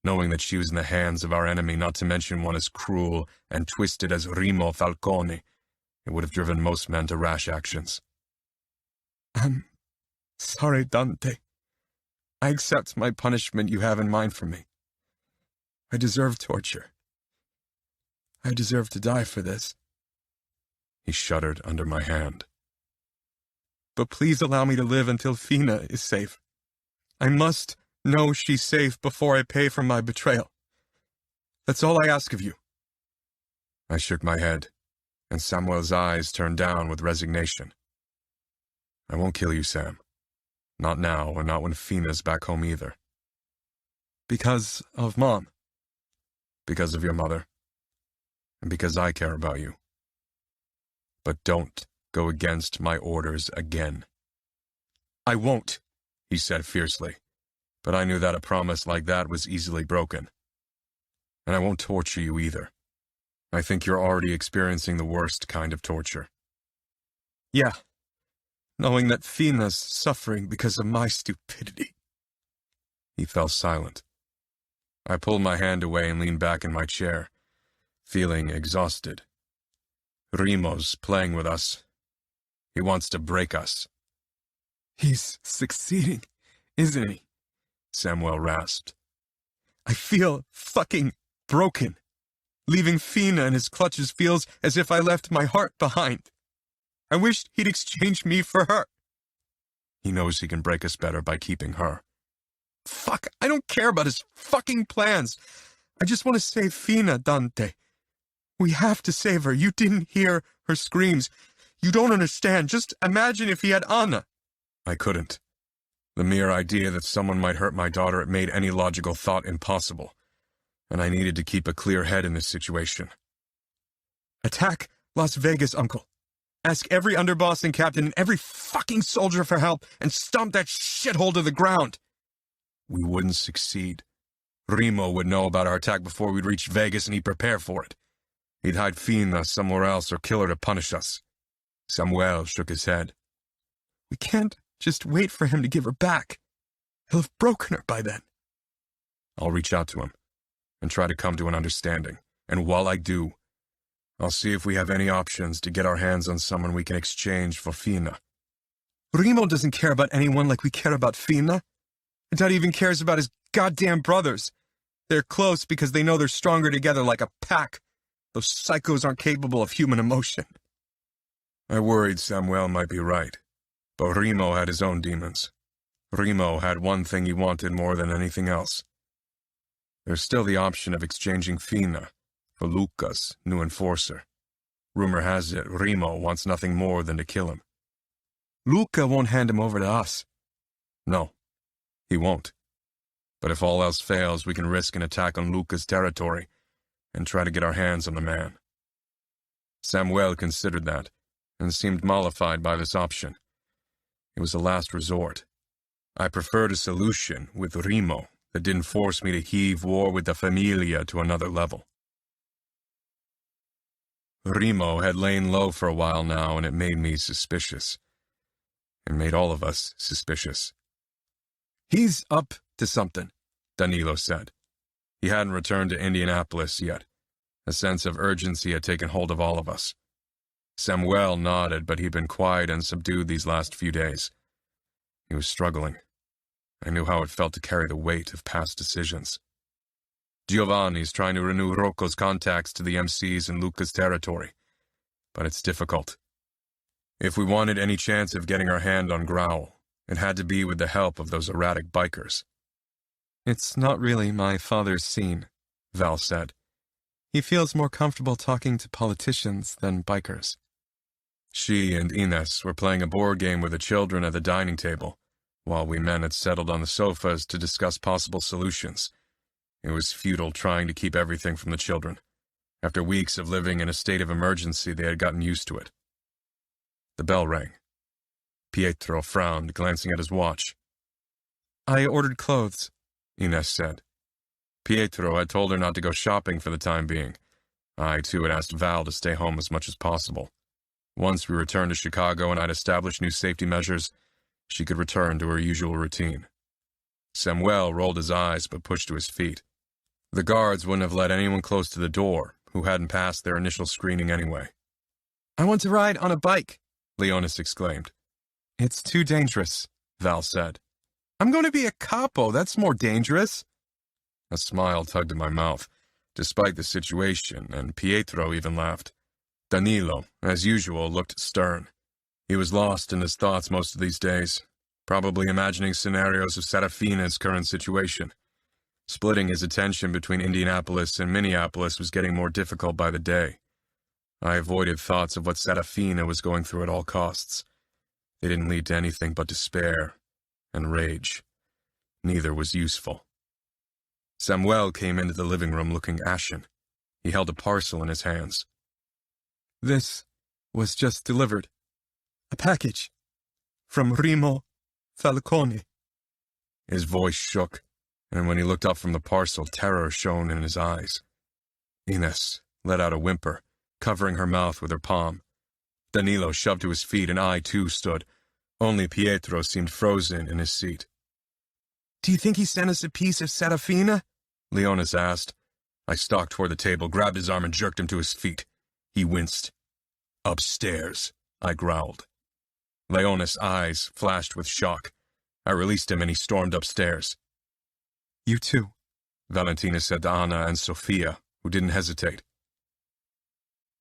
knowing that she was in the hands of our enemy, not to mention one as cruel and twisted as Remo Falcone, it would have driven most men to rash actions. I'm sorry, Dante. I accept my punishment you have in mind for me. I deserve torture. I deserve to die for this. He shuddered under my hand. But please allow me to live until Fina is safe. I must know she's safe before I pay for my betrayal. That's all I ask of you. I shook my head, and Samuel's eyes turned down with resignation. I won't kill you, Sam. Not now, and not when Fina's back home either. Because of Mom. Because of your mother. And because I care about you. But don't go against my orders again. I won't, he said fiercely, but I knew that a promise like that was easily broken. And I won't torture you either. I think you're already experiencing the worst kind of torture. Yeah, knowing that Fina's suffering because of my stupidity. He fell silent. I pulled my hand away and leaned back in my chair, feeling exhausted. Remo's playing with us. He wants to break us. He's succeeding, isn't he? Samuel rasped. I feel fucking broken. Leaving Fina in his clutches feels as if I left my heart behind. I wish he'd exchange me for her. He knows he can break us better by keeping her. Fuck, I don't care about his fucking plans. I just want to save Fina, Dante. We have to save her. You didn't hear her screams. You don't understand. Just imagine if he had Anna. I couldn't. The mere idea that someone might hurt my daughter, it made any logical thought impossible. And I needed to keep a clear head in this situation. Attack Las Vegas, Uncle. Ask every underboss and captain and every fucking soldier for help and stomp that shithole to the ground. We wouldn't succeed. Remo would know about our attack before we'd reach Vegas, and he'd prepare for it. He'd hide Fina somewhere else or kill her to punish us. Samuel shook his head. We can't just wait for him to give her back. He'll have broken her by then. I'll reach out to him and try to come to an understanding. And while I do, I'll see if we have any options to get our hands on someone we can exchange for Fina. Remo doesn't care about anyone like we care about Fina. Dante even cares about his goddamn brothers. They're close because they know they're stronger together like a pack. Those psychos aren't capable of human emotion. I worried Samuel might be right, but Remo had his own demons. Remo had one thing he wanted more than anything else. There's still the option of exchanging Fina for Luca's new enforcer. Rumor has it Remo wants nothing more than to kill him. Luca won't hand him over to us. No, he won't. But if all else fails, we can risk an attack on Luca's territory and try to get our hands on the man. Samuel considered that and seemed mollified by this option. It was a last resort. I preferred a solution with Remo that didn't force me to heave war with the Familia to another level. Remo had lain low for a while now, and it made me suspicious. It made all of us suspicious. He's up to something, Danilo said. He hadn't returned to Indianapolis yet. A sense of urgency had taken hold of all of us. Samuel nodded, but he'd been quiet and subdued these last few days. He was struggling. I knew how it felt to carry the weight of past decisions. Giovanni's trying to renew Rocco's contacts to the MCs in Luca's territory, but it's difficult. If we wanted any chance of getting our hand on Growl, it had to be with the help of those erratic bikers. It's not really my father's scene, Val said. He feels more comfortable talking to politicians than bikers. She and Ines were playing a board game with the children at the dining table, while we men had settled on the sofas to discuss possible solutions. It was futile trying to keep everything from the children. After weeks of living in a state of emergency, they had gotten used to it. The bell rang. Pietro frowned, glancing at his watch. I ordered clothes, Ines said. Pietro had told her not to go shopping for the time being. I, too, had asked Val to stay home as much as possible. Once we returned to Chicago and I'd established new safety measures, she could return to her usual routine. Samuel rolled his eyes but pushed to his feet. The guards wouldn't have let anyone close to the door who hadn't passed their initial screening anyway. I want to ride on a bike, Leonis exclaimed. It's too dangerous, Val said. I'm going to be a capo, that's more dangerous. A smile tugged at my mouth, despite the situation, and Pietro even laughed. Danilo, as usual, looked stern. He was lost in his thoughts most of these days, probably imagining scenarios of Serafina's current situation. Splitting his attention between Indianapolis and Minneapolis was getting more difficult by the day. I avoided thoughts of what Serafina was going through at all costs. They didn't lead to anything but despair and rage. Neither was useful. Samuel came into the living room looking ashen. He held a parcel in his hands. This was just delivered. A package. From Remo Falcone. His voice shook, and when he looked up from the parcel, terror shone in his eyes. Ines let out a whimper, covering her mouth with her palm. Danilo shoved to his feet, and I, too, stood. Only Pietro seemed frozen in his seat. Do you think he sent us a piece of Serafina? Leonis asked. I stalked toward the table, grabbed his arm, and jerked him to his feet. He winced. Upstairs, I growled. Leonis' eyes flashed with shock. I released him, and he stormed upstairs. You too, Valentina said to Anna and Sophia, who didn't hesitate.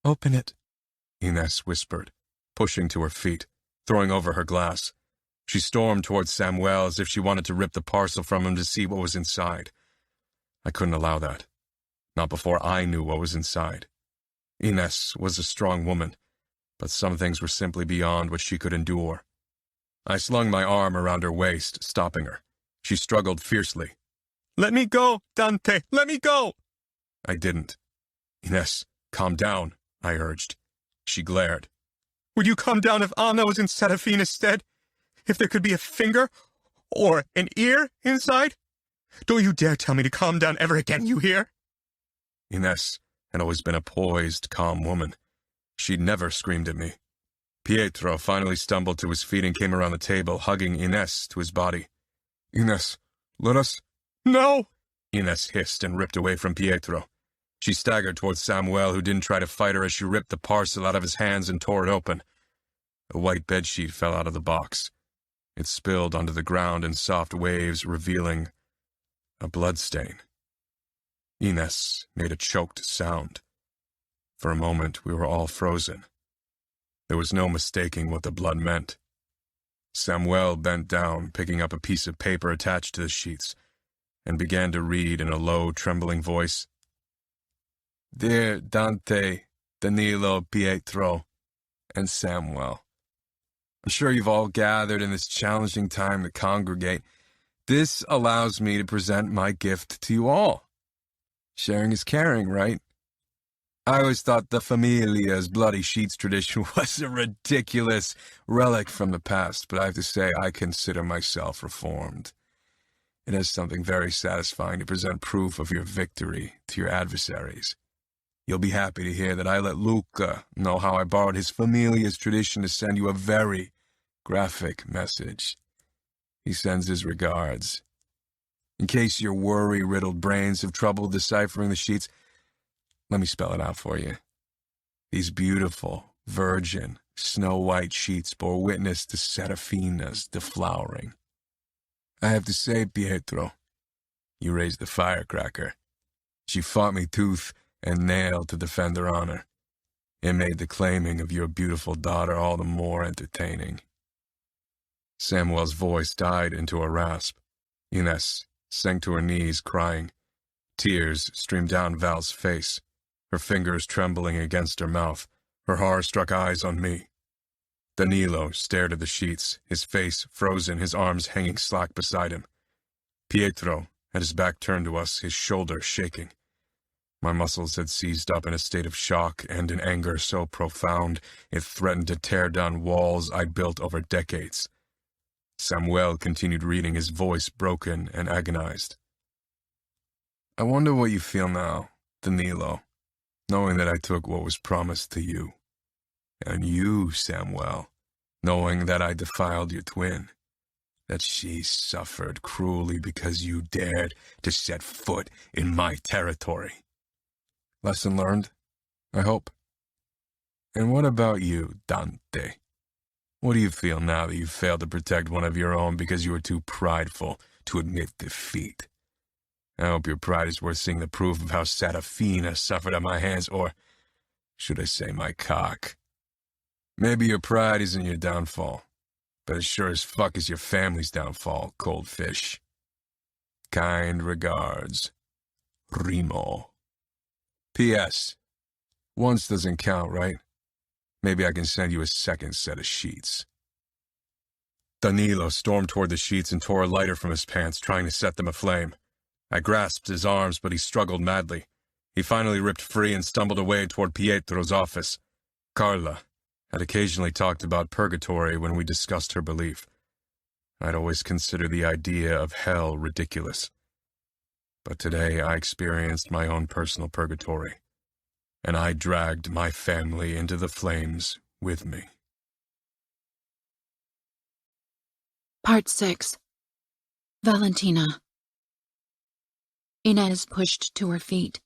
Open it, Ines whispered, pushing to her feet, throwing over her glass. She stormed towards Samuel as if she wanted to rip the parcel from him to see what was inside. I couldn't allow that. Not before I knew what was inside. Ines was a strong woman, but some things were simply beyond what she could endure. I slung my arm around her waist, stopping her. She struggled fiercely. Let me go, Dante! Let me go! I didn't. Ines, calm down, I urged. She glared. Would you calm down if Anna was in Serafina's stead? If there could be a finger or an ear inside? Don't you dare tell me to calm down ever again, you hear? Ines had always been a poised, calm woman. She'd never screamed at me. Pietro finally stumbled to his feet and came around the table, hugging Ines to his body. Ines, let us... No! Ines hissed and ripped away from Pietro. She staggered towards Samuel, who didn't try to fight her as she ripped the parcel out of his hands and tore it open. A white bedsheet fell out of the box. It spilled onto the ground in soft waves, revealing a bloodstain. Ines made a choked sound. For a moment, we were all frozen. There was no mistaking what the blood meant. Samuel bent down, picking up a piece of paper attached to the sheets, and began to read in a low, trembling voice. Dear Dante, Danilo, Pietro, and Samuel, I'm sure you've all gathered in this challenging time to congregate. This allows me to present my gift to you all. Sharing is caring, right? I always thought the Familia's bloody sheets tradition was a ridiculous relic from the past, but I have to say I consider myself reformed. It has something very satisfying to present proof of your victory to your adversaries. You'll be happy to hear that I let Luca know how I borrowed his Familia's tradition to send you a very graphic message. He sends his regards. In case your worry-riddled brains have trouble deciphering the sheets, let me spell it out for you. These beautiful, virgin, snow-white sheets bore witness to Serafina's deflowering. I have to say, Pietro, you raised the firecracker. She fought me tooth and nail to defend her honor. It made the claiming of your beautiful daughter all the more entertaining. Samuel's voice died into a rasp. Ines sank to her knees, crying. Tears streamed down Val's face, her fingers trembling against her mouth, her horror-struck eyes on me. Danilo stared at the sheets, his face frozen, his arms hanging slack beside him. Pietro had his back turned to us, his shoulder shaking. My muscles had seized up in a state of shock and an anger so profound it threatened to tear down walls I'd built over decades. Samuel continued reading, his voice broken and agonized. I wonder what you feel now, Danilo, knowing that I took what was promised to you. And you, Samuel, knowing that I defiled your twin, that she suffered cruelly because you dared to set foot in my territory. Lesson learned, I hope. And what about you, Dante? What do you feel now that you failed to protect one of your own because you were too prideful to admit defeat? I hope your pride is worth seeing the proof of how Serafina suffered at my hands, or should I say my cock? Maybe your pride isn't your downfall, but it sure as fuck is your family's downfall, cold fish. Kind regards, Remo. P.S. Once doesn't count, right? Maybe I can send you a second set of sheets. Danilo stormed toward the sheets and tore a lighter from his pants, trying to set them aflame. I grasped his arms, but he struggled madly. He finally ripped free and stumbled away toward Pietro's office. Carla had occasionally talked about purgatory when we discussed her belief. I'd always considered the idea of hell ridiculous. But today I experienced my own personal purgatory, and I dragged my family into the flames with me. Part 6. Valentina. Inez pushed to her feet.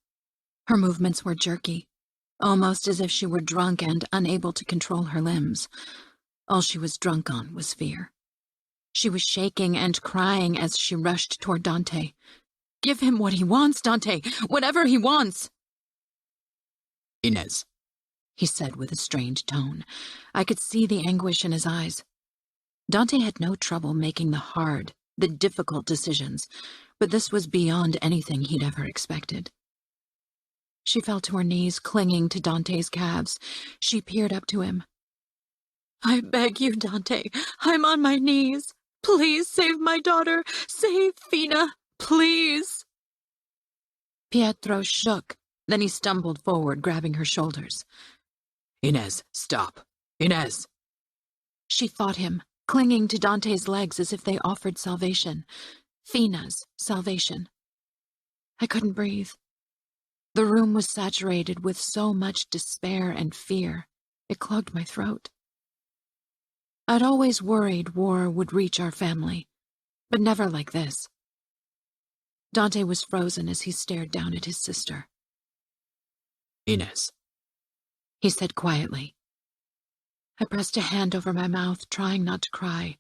Her movements were jerky, almost as if she were drunk and unable to control her limbs. All she was drunk on was fear. She was shaking and crying as she rushed toward Dante. Give him what he wants, Dante! Whatever he wants! Inez, he said with a strained tone. I could see the anguish in his eyes. Dante had no trouble making the difficult decisions, but this was beyond anything he'd ever expected. She fell to her knees, clinging to Dante's calves. She peered up to him. I beg you, Dante, I'm on my knees. Please save my daughter. Save Fina, please. Pietro shook. Then he stumbled forward, grabbing her shoulders. Inez, stop. Inez! She fought him, clinging to Dante's legs as if they offered salvation. Fina's salvation. I couldn't breathe. The room was saturated with so much despair and fear, it clogged my throat. I'd always worried war would reach our family, but never like this. Dante was frozen as he stared down at his sister. Inez, he said quietly. I pressed a hand over my mouth, trying not to cry.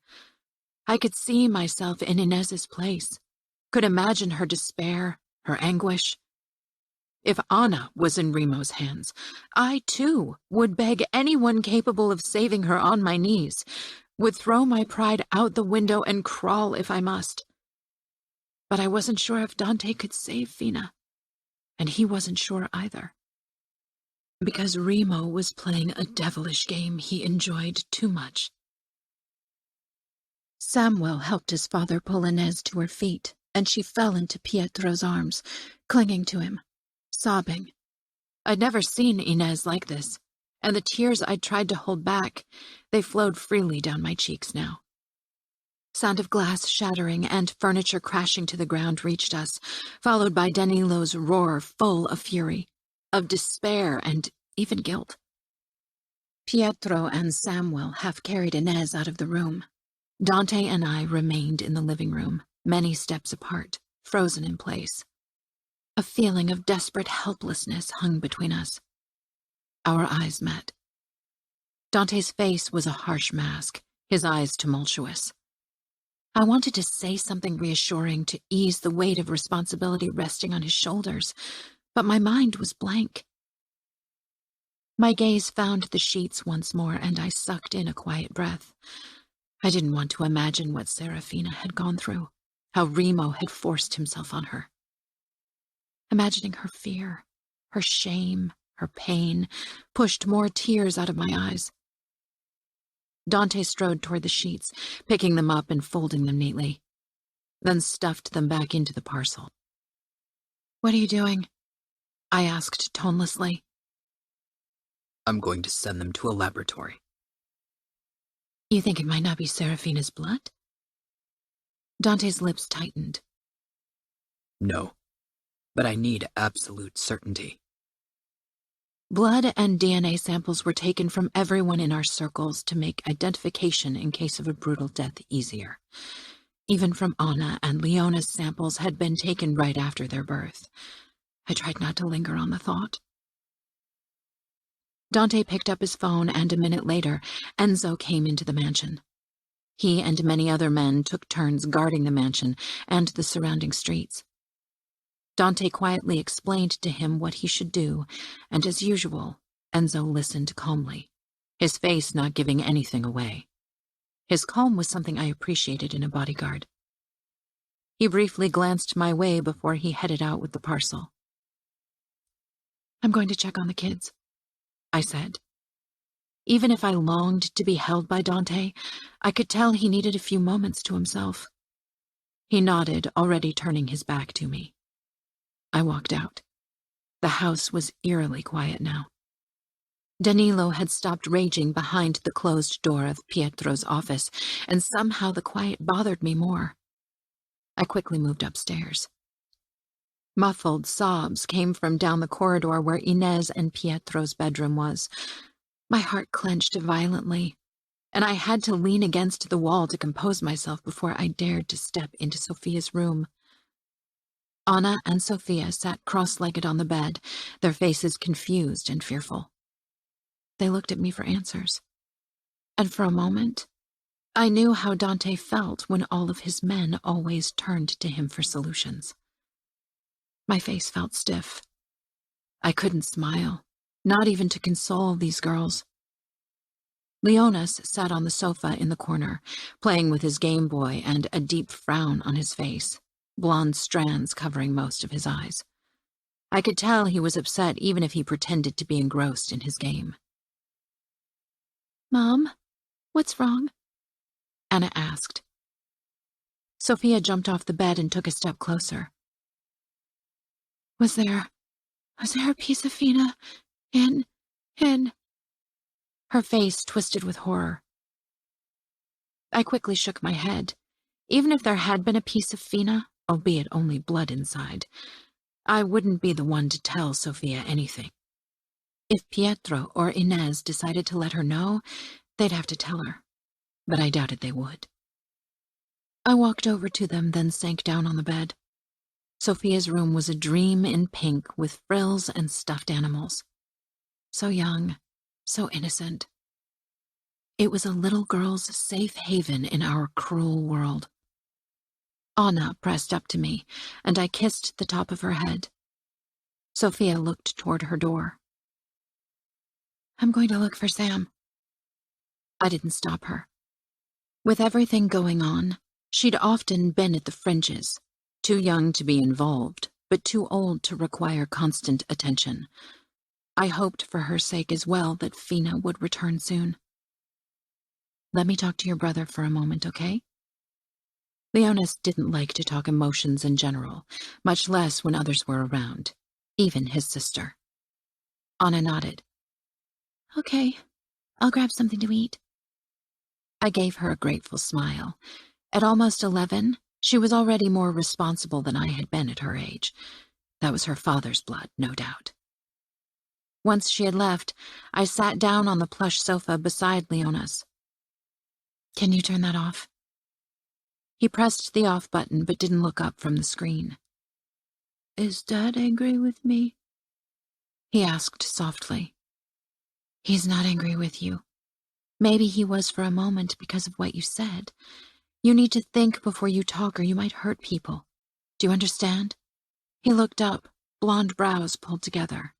I could see myself in Inez's place, could imagine her despair, her anguish. If Anna was in Remo's hands, I, too, would beg anyone capable of saving her on my knees, would throw my pride out the window and crawl if I must. But I wasn't sure if Dante could save Fina, and he wasn't sure either. Because Remo was playing a devilish game he enjoyed too much. Samuel helped his father pull Inez to her feet, and she fell into Pietro's arms, clinging to him, sobbing. I'd never seen Inez like this, and the tears I'd tried to hold back, they flowed freely down my cheeks now. Sound of glass shattering and furniture crashing to the ground reached us, followed by Danilo's roar full of fury, of despair and even guilt. Pietro and Samuel half-carried Inez out of the room. Dante and I remained in the living room, many steps apart, frozen in place. A feeling of desperate helplessness hung between us. Our eyes met. Dante's face was a harsh mask, his eyes tumultuous. I wanted to say something reassuring to ease the weight of responsibility resting on his shoulders, but my mind was blank. My gaze found the sheets once more, and I sucked in a quiet breath. I didn't want to imagine what Serafina had gone through, how Remo had forced himself on her. Imagining her fear, her shame, her pain, pushed more tears out of my eyes. Dante strode toward the sheets, picking them up and folding them neatly, then stuffed them back into the parcel. "What are you doing?" I asked tonelessly. I'm going to send them to a laboratory. You think it might not be Serafina's blood? Dante's lips tightened. No, but I need absolute certainty. Blood and DNA samples were taken from everyone in our circles to make identification in case of a brutal death easier. Even from Anna and Leona's samples had been taken right after their birth. I tried not to linger on the thought. Dante picked up his phone, and a minute later, Enzo came into the mansion. He and many other men took turns guarding the mansion and the surrounding streets. Dante quietly explained to him what he should do, and as usual, Enzo listened calmly, his face not giving anything away. His calm was something I appreciated in a bodyguard. He briefly glanced my way before he headed out with the parcel. I'm going to check on the kids, I said. Even if I longed to be held by Dante, I could tell he needed a few moments to himself. He nodded, already turning his back to me. I walked out. The house was eerily quiet now. Danilo had stopped raging behind the closed door of Pietro's office, and somehow the quiet bothered me more. I quickly moved upstairs. Muffled sobs came from down the corridor where Inez and Pietro's bedroom was. My heart clenched violently, and I had to lean against the wall to compose myself before I dared to step into Sophia's room. Anna and Sophia sat cross-legged on the bed, their faces confused and fearful. They looked at me for answers. And for a moment, I knew how Dante felt when all of his men always turned to him for solutions. My face felt stiff. I couldn't smile, not even to console these girls. Leonas sat on the sofa in the corner, playing with his Game Boy and a deep frown on his face, blonde strands covering most of his eyes. I could tell he was upset even if he pretended to be engrossed in his game. Mom, what's wrong? Anna asked. Sophia jumped off the bed and took a step closer. Was there a piece of Fina in... Her face twisted with horror. I quickly shook my head. Even if there had been a piece of Fina, albeit only blood inside, I wouldn't be the one to tell Sophia anything. If Pietro or Inez decided to let her know, they'd have to tell her, but I doubted they would. I walked over to them, then sank down on the bed. Sophia's room was a dream in pink with frills and stuffed animals. So young, so innocent. It was a little girl's safe haven in our cruel world. Anna pressed up to me, and I kissed the top of her head. Sophia looked toward her door. I'm going to look for Sam. I didn't stop her. With everything going on, she'd often been at the fringes, too young to be involved, but too old to require constant attention. I hoped for her sake as well that Fina would return soon. Let me talk to your brother for a moment, okay? Leonis didn't like to talk emotions in general, much less when others were around, even his sister. Anna nodded. Okay, I'll grab something to eat. I gave her a grateful smile. At almost 11, she was already more responsible than I had been at her age. That was her father's blood, no doubt. Once she had left, I sat down on the plush sofa beside Leonis. Can you turn that off? He pressed the off button but didn't look up from the screen. Is Dad angry with me? He asked softly. He's not angry with you. Maybe he was for a moment because of what you said. You need to think before you talk or you might hurt people. Do you understand? He looked up, blonde brows pulled together.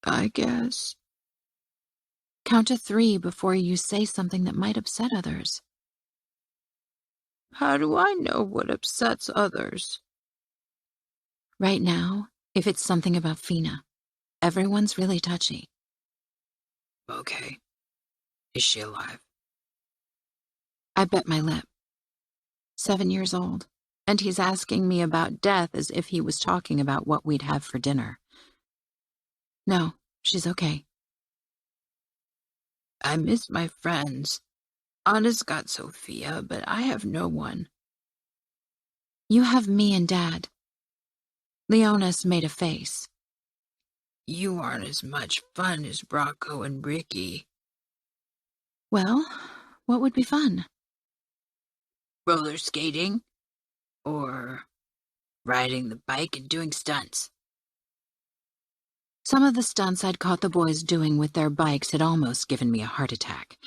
I guess. Count to 3 before you say something that might upset others. How do I know what upsets others? Right now, if it's something about Fina, everyone's really touchy. Okay. Is she alive? I bit my lip. 7 years old, and he's asking me about death as if he was talking about what we'd have for dinner. No, she's okay. I miss my friends. Anna's got Sophia, but I have no one. You have me and Dad. Leonis made a face. You aren't as much fun as Brocco and Ricky. Well, what would be fun? Roller skating? Or riding the bike and doing stunts? Some of the stunts I'd caught the boys doing with their bikes had almost given me a heart attack.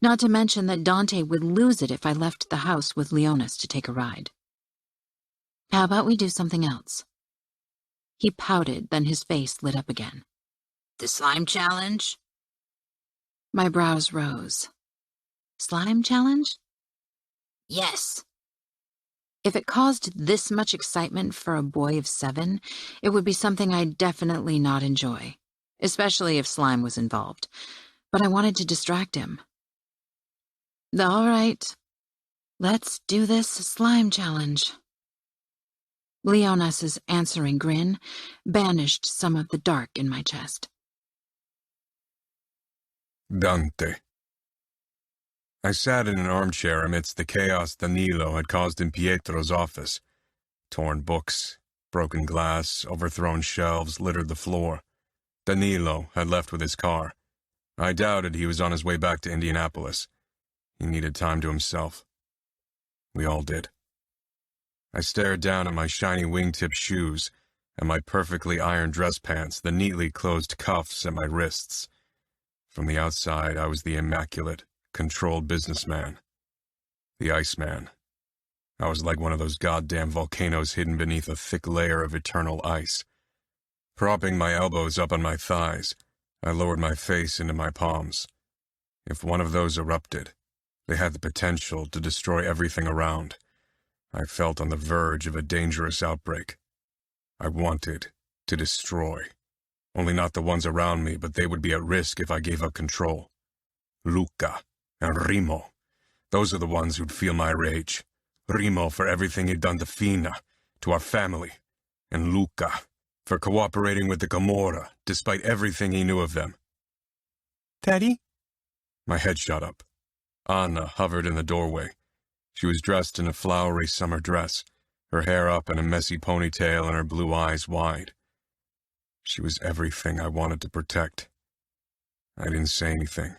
Not to mention that Dante would lose it if I left the house with Leonis to take a ride. How about we do something else? He pouted, then his face lit up again. The slime challenge? My brows rose. Slime challenge? Yes. If it caused this much excitement for a boy of 7, it would be something I'd definitely not enjoy, especially if slime was involved. But I wanted to distract him. All right, let's do this slime challenge. Leonis's answering grin banished some of the dark in my chest. Dante. I sat in an armchair amidst the chaos Danilo had caused in Pietro's office. Torn books, broken glass, overthrown shelves littered the floor. Danilo had left with his car. I doubted he was on his way back to Indianapolis. He needed time to himself. We all did. I stared down at my shiny wingtip shoes and my perfectly ironed dress pants, the neatly closed cuffs at my wrists. From the outside, I was the immaculate, controlled businessman. The Iceman. I was like one of those goddamn volcanoes hidden beneath a thick layer of eternal ice. Propping my elbows up on my thighs, I lowered my face into my palms. If one of those erupted, they had the potential to destroy everything around. I felt on the verge of a dangerous outbreak. I wanted to destroy. Only not the ones around me, but they would be at risk if I gave up control. Luca and Remo. Those are the ones who'd feel my rage. Remo for everything he'd done to Fina, to our family. And Luca for cooperating with the Camorra, despite everything he knew of them. Daddy? My head shot up. Anna hovered in the doorway. She was dressed in a flowery summer dress, her hair up in a messy ponytail and her blue eyes wide. She was everything I wanted to protect. I didn't say anything.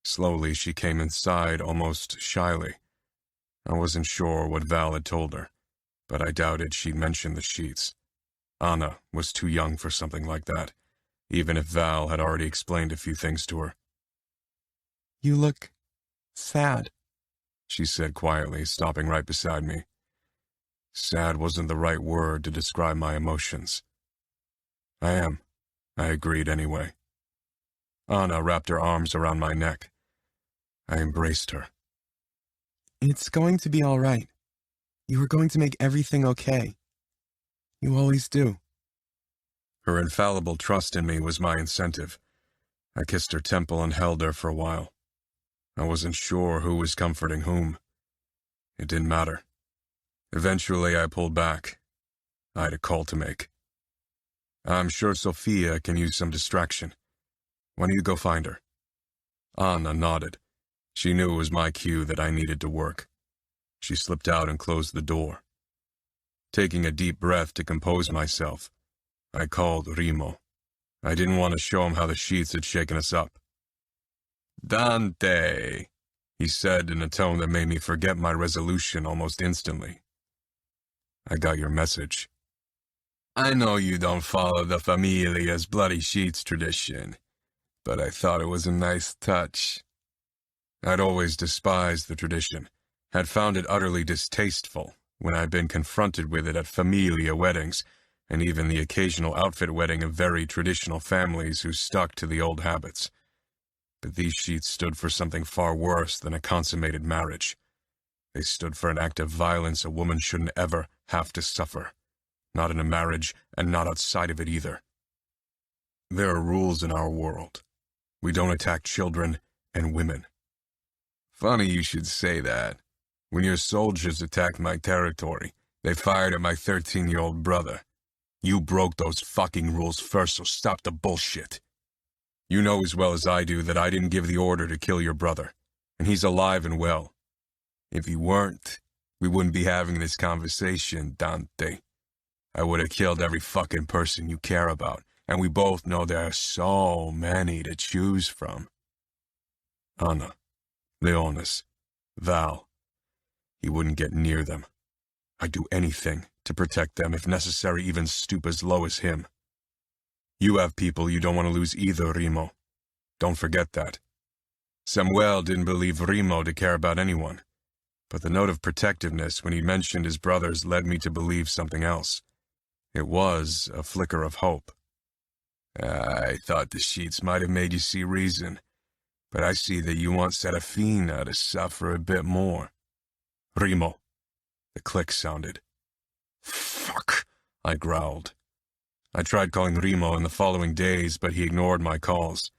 Slowly, she came inside, almost shyly. I wasn't sure what Val had told her, but I doubted she'd mentioned the sheets. Anna was too young for something like that, even if Val had already explained a few things to her. You look sad. She said quietly, stopping right beside me. Sad wasn't the right word to describe my emotions. I am, I agreed anyway. Anna wrapped her arms around my neck. I embraced her. It's going to be all right. You are going to make everything okay. You always do. Her infallible trust in me was my incentive. I kissed her temple and held her for a while. I wasn't sure who was comforting whom. It didn't matter. Eventually, I pulled back. I had a call to make. I'm sure Sophia can use some distraction. Why don't you go find her? Anna nodded. She knew it was my cue that I needed to work. She slipped out and closed the door. Taking a deep breath to compose myself, I called Remo. I didn't want to show him how the sheets had shaken us up. "Dante," he said in a tone that made me forget my resolution almost instantly. "I got your message. I know you don't follow the Familia's bloody sheets tradition, but I thought it was a nice touch." I'd always despised the tradition, had found it utterly distasteful when I'd been confronted with it at Familia weddings, and even the occasional outfit wedding of very traditional families who stuck to the old habits. But these sheets stood for something far worse than a consummated marriage. They stood for an act of violence a woman shouldn't ever have to suffer. Not in a marriage, and not outside of it either. There are rules in our world. We don't attack children and women. Funny you should say that. When your soldiers attacked my territory, they fired at my 13-year-old brother. You broke those fucking rules first, so stop the bullshit. You know as well as I do that I didn't give the order to kill your brother, and he's alive and well. If he weren't, we wouldn't be having this conversation, Dante. I would have killed every fucking person you care about, and we both know there are so many to choose from. Anna, Leonis, Val. He wouldn't get near them. I'd do anything to protect them, if necessary even stoop as low as him. You have people you don't want to lose either, Remo. Don't forget that. Samuel didn't believe Remo to care about anyone, but the note of protectiveness when he mentioned his brothers led me to believe something else. It was a flicker of hope. I thought the sheets might have made you see reason, but I see that you want Serafina to suffer a bit more. Remo. The click sounded. Fuck, I growled. I tried calling Remo in the following days, but he ignored my calls.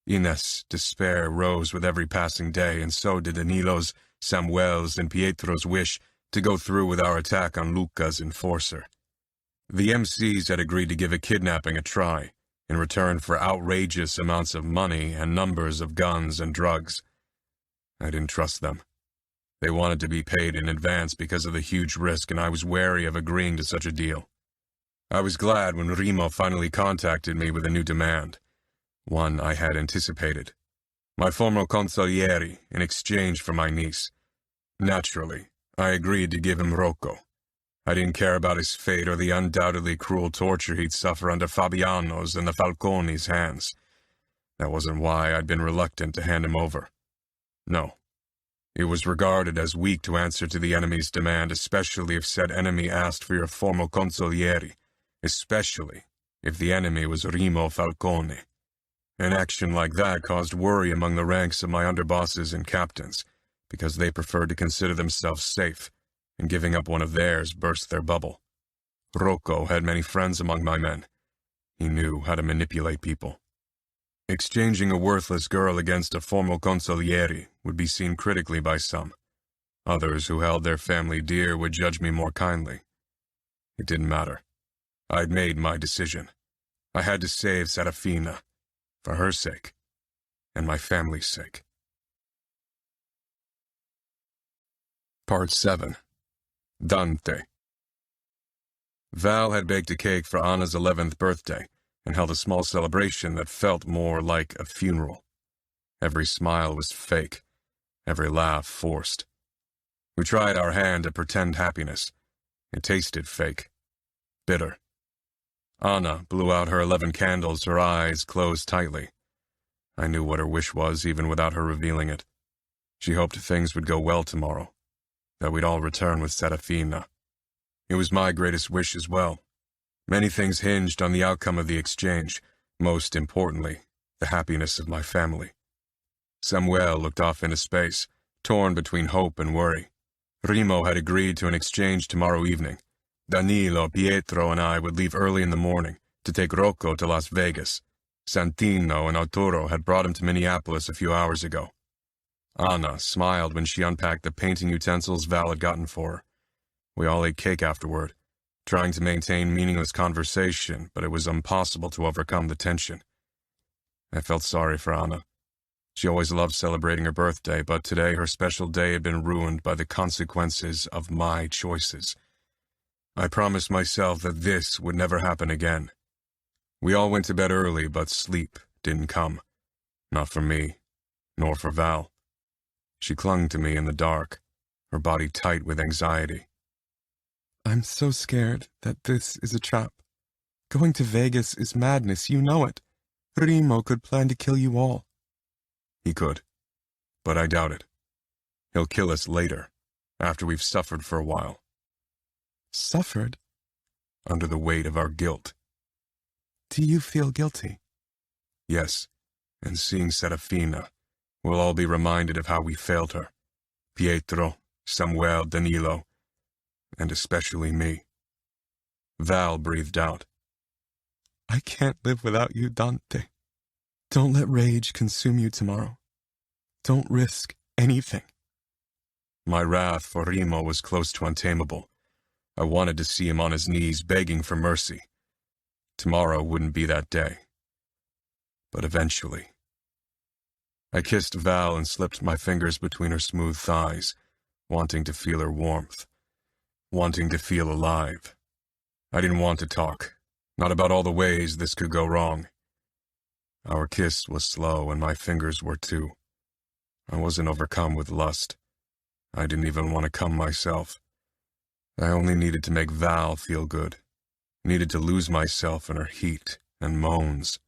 Ines' despair rose with every passing day, and so did Danilo's, Samuel's, and Pietro's wish to go through with our attack on Luca's enforcer. The MCs had agreed to give a kidnapping a try, in return for outrageous amounts of money and numbers of guns and drugs. I didn't trust them. They wanted to be paid in advance because of the huge risk, and I was wary of agreeing to such a deal. I was glad when Remo finally contacted me with a new demand, one I had anticipated. My former consigliere in exchange for my niece. Naturally, I agreed to give him Rocco. I didn't care about his fate or the undoubtedly cruel torture he'd suffer under Fabiano's and the Falconi's hands. That wasn't why I'd been reluctant to hand him over. No. It was regarded as weak to answer to the enemy's demand, especially if said enemy asked for your former consigliere, especially if the enemy was Remo Falcone. An action like that caused worry among the ranks of my underbosses and captains, because they preferred to consider themselves safe, and giving up one of theirs burst their bubble. Rocco had many friends among my men. He knew how to manipulate people. Exchanging a worthless girl against a formal consigliere would be seen critically by some. Others who held their family dear would judge me more kindly. It didn't matter. I'd made my decision. I had to save Serafina, for her sake, and my family's sake. Part 7. Dante. Val had baked a cake for Anna's 11th birthday, and held a small celebration that felt more like a funeral. Every smile was fake, every laugh forced. We tried our hand at pretend happiness. It tasted fake, bitter. Anna blew out her 11 candles, her eyes closed tightly. I knew what her wish was even without her revealing it. She hoped things would go well tomorrow, that we'd all return with Serafina. It was my greatest wish as well. Many things hinged on the outcome of the exchange, most importantly, the happiness of my family. Samuel looked off into space, torn between hope and worry. Remo had agreed to an exchange tomorrow evening. Danilo, Pietro, and I would leave early in the morning to take Rocco to Las Vegas. Santino and Arturo had brought him to Minneapolis a few hours ago. Anna smiled when she unpacked the painting utensils Val had gotten for her. We all ate cake afterward, trying to maintain meaningless conversation, but it was impossible to overcome the tension. I felt sorry for Anna. She always loved celebrating her birthday, but today her special day had been ruined by the consequences of my choices. I promised myself that this would never happen again. We all went to bed early, but sleep didn't come. Not for me, nor for Val. She clung to me in the dark, her body tight with anxiety. I'm so scared that this is a trap. Going to Vegas is madness, you know it. Remo could plan to kill you all. He could, but I doubt it. He'll kill us later, after we've suffered for a while. Suffered? Under the weight of our guilt. Do you feel guilty? Yes, and seeing Serafina, we'll all be reminded of how we failed her. Pietro, Samuel, Danilo, and especially me. Val breathed out. I can't live without you, Dante. Don't let rage consume you tomorrow. Don't risk anything. My wrath for Remo was close to untamable. I wanted to see him on his knees begging for mercy. Tomorrow wouldn't be that day. But eventually. I kissed Val and slipped my fingers between her smooth thighs, wanting to feel her warmth, wanting to feel alive. I didn't want to talk, not about all the ways this could go wrong. Our kiss was slow, and my fingers were too. I wasn't overcome with lust. I didn't even want to come myself. I only needed to make Val feel good. Needed to lose myself in her heat and moans.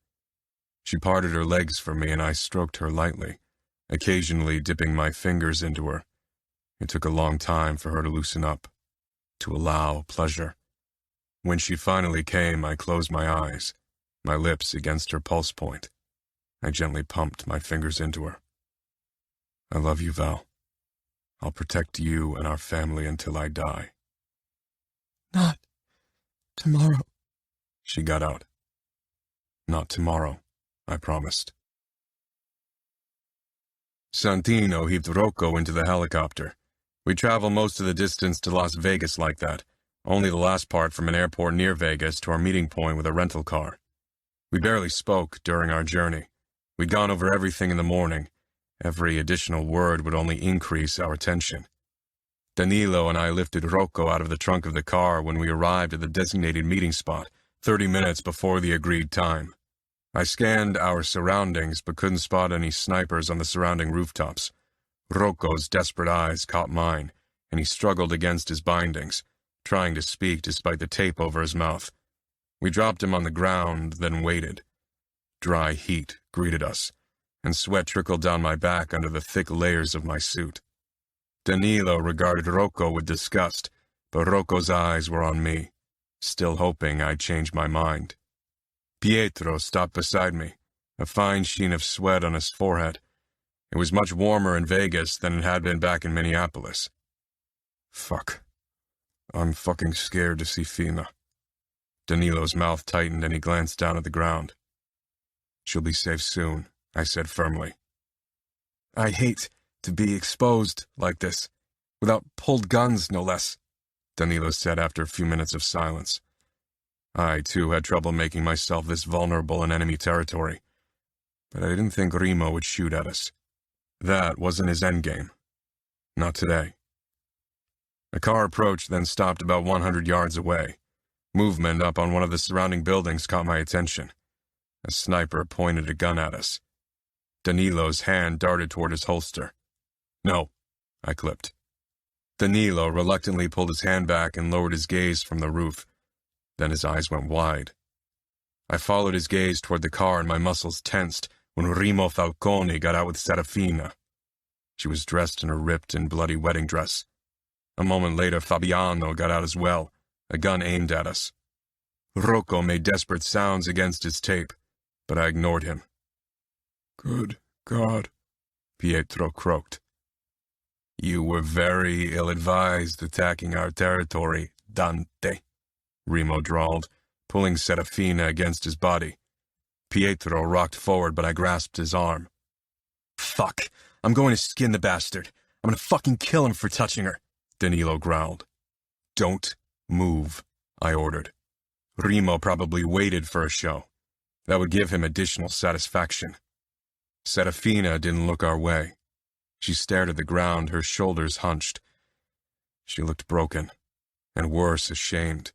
She parted her legs for me, and I stroked her lightly, occasionally dipping my fingers into her. It took a long time for her to loosen up, to allow pleasure. When she finally came, I closed my eyes, my lips against her pulse point. I gently pumped my fingers into her. I love you, Val. I'll protect you and our family until I die. Not tomorrow, she got out. Not tomorrow, I promised. Santino heaved Rocco into the helicopter. We travel most of the distance to Las Vegas like that, only the last part from an airport near Vegas to our meeting point with a rental car. We barely spoke during our journey. We'd gone over everything in the morning. Every additional word would only increase our tension. Danilo and I lifted Rocco out of the trunk of the car when we arrived at the designated meeting spot, 30 minutes before the agreed time. I scanned our surroundings but couldn't spot any snipers on the surrounding rooftops. Rocco's desperate eyes caught mine, and he struggled against his bindings, trying to speak despite the tape over his mouth. We dropped him on the ground, then waited. Dry heat greeted us, and sweat trickled down my back under the thick layers of my suit. Danilo regarded Rocco with disgust, but Rocco's eyes were on me, still hoping I'd change my mind. Pietro stopped beside me, a fine sheen of sweat on his forehead. It was much warmer in Vegas than it had been back in Minneapolis. Fuck. I'm fucking scared to see Fina. Danilo's mouth tightened and he glanced down at the ground. She'll be safe soon, I said firmly. I hate to be exposed like this, without pulled guns, no less, Danilo said after a few minutes of silence. I, too, had trouble making myself this vulnerable in enemy territory, but I didn't think Remo would shoot at us. That wasn't his endgame. Not today. A car approached, then stopped about 100 yards away. Movement up on one of the surrounding buildings caught my attention. A sniper pointed a gun at us. Danilo's hand darted toward his holster. No, I clipped. Danilo reluctantly pulled his hand back and lowered his gaze from the roof. Then his eyes went wide. I followed his gaze toward the car and my muscles tensed, when Remo Falcone got out with Serafina. She was dressed in a ripped and bloody wedding dress. A moment later, Fabiano got out as well, a gun aimed at us. Rocco made desperate sounds against his tape, but I ignored him. Good God, Pietro croaked. You were very ill-advised attacking our territory, Dante, Remo drawled, pulling Serafina against his body. Pietro rocked forward, but I grasped his arm. Fuck, I'm going to skin the bastard. I'm going to fucking kill him for touching her, Danilo growled. Don't move, I ordered. Remo probably waited for a show. That would give him additional satisfaction. Serafina didn't look our way. She stared at the ground, her shoulders hunched. She looked broken, and worse, ashamed,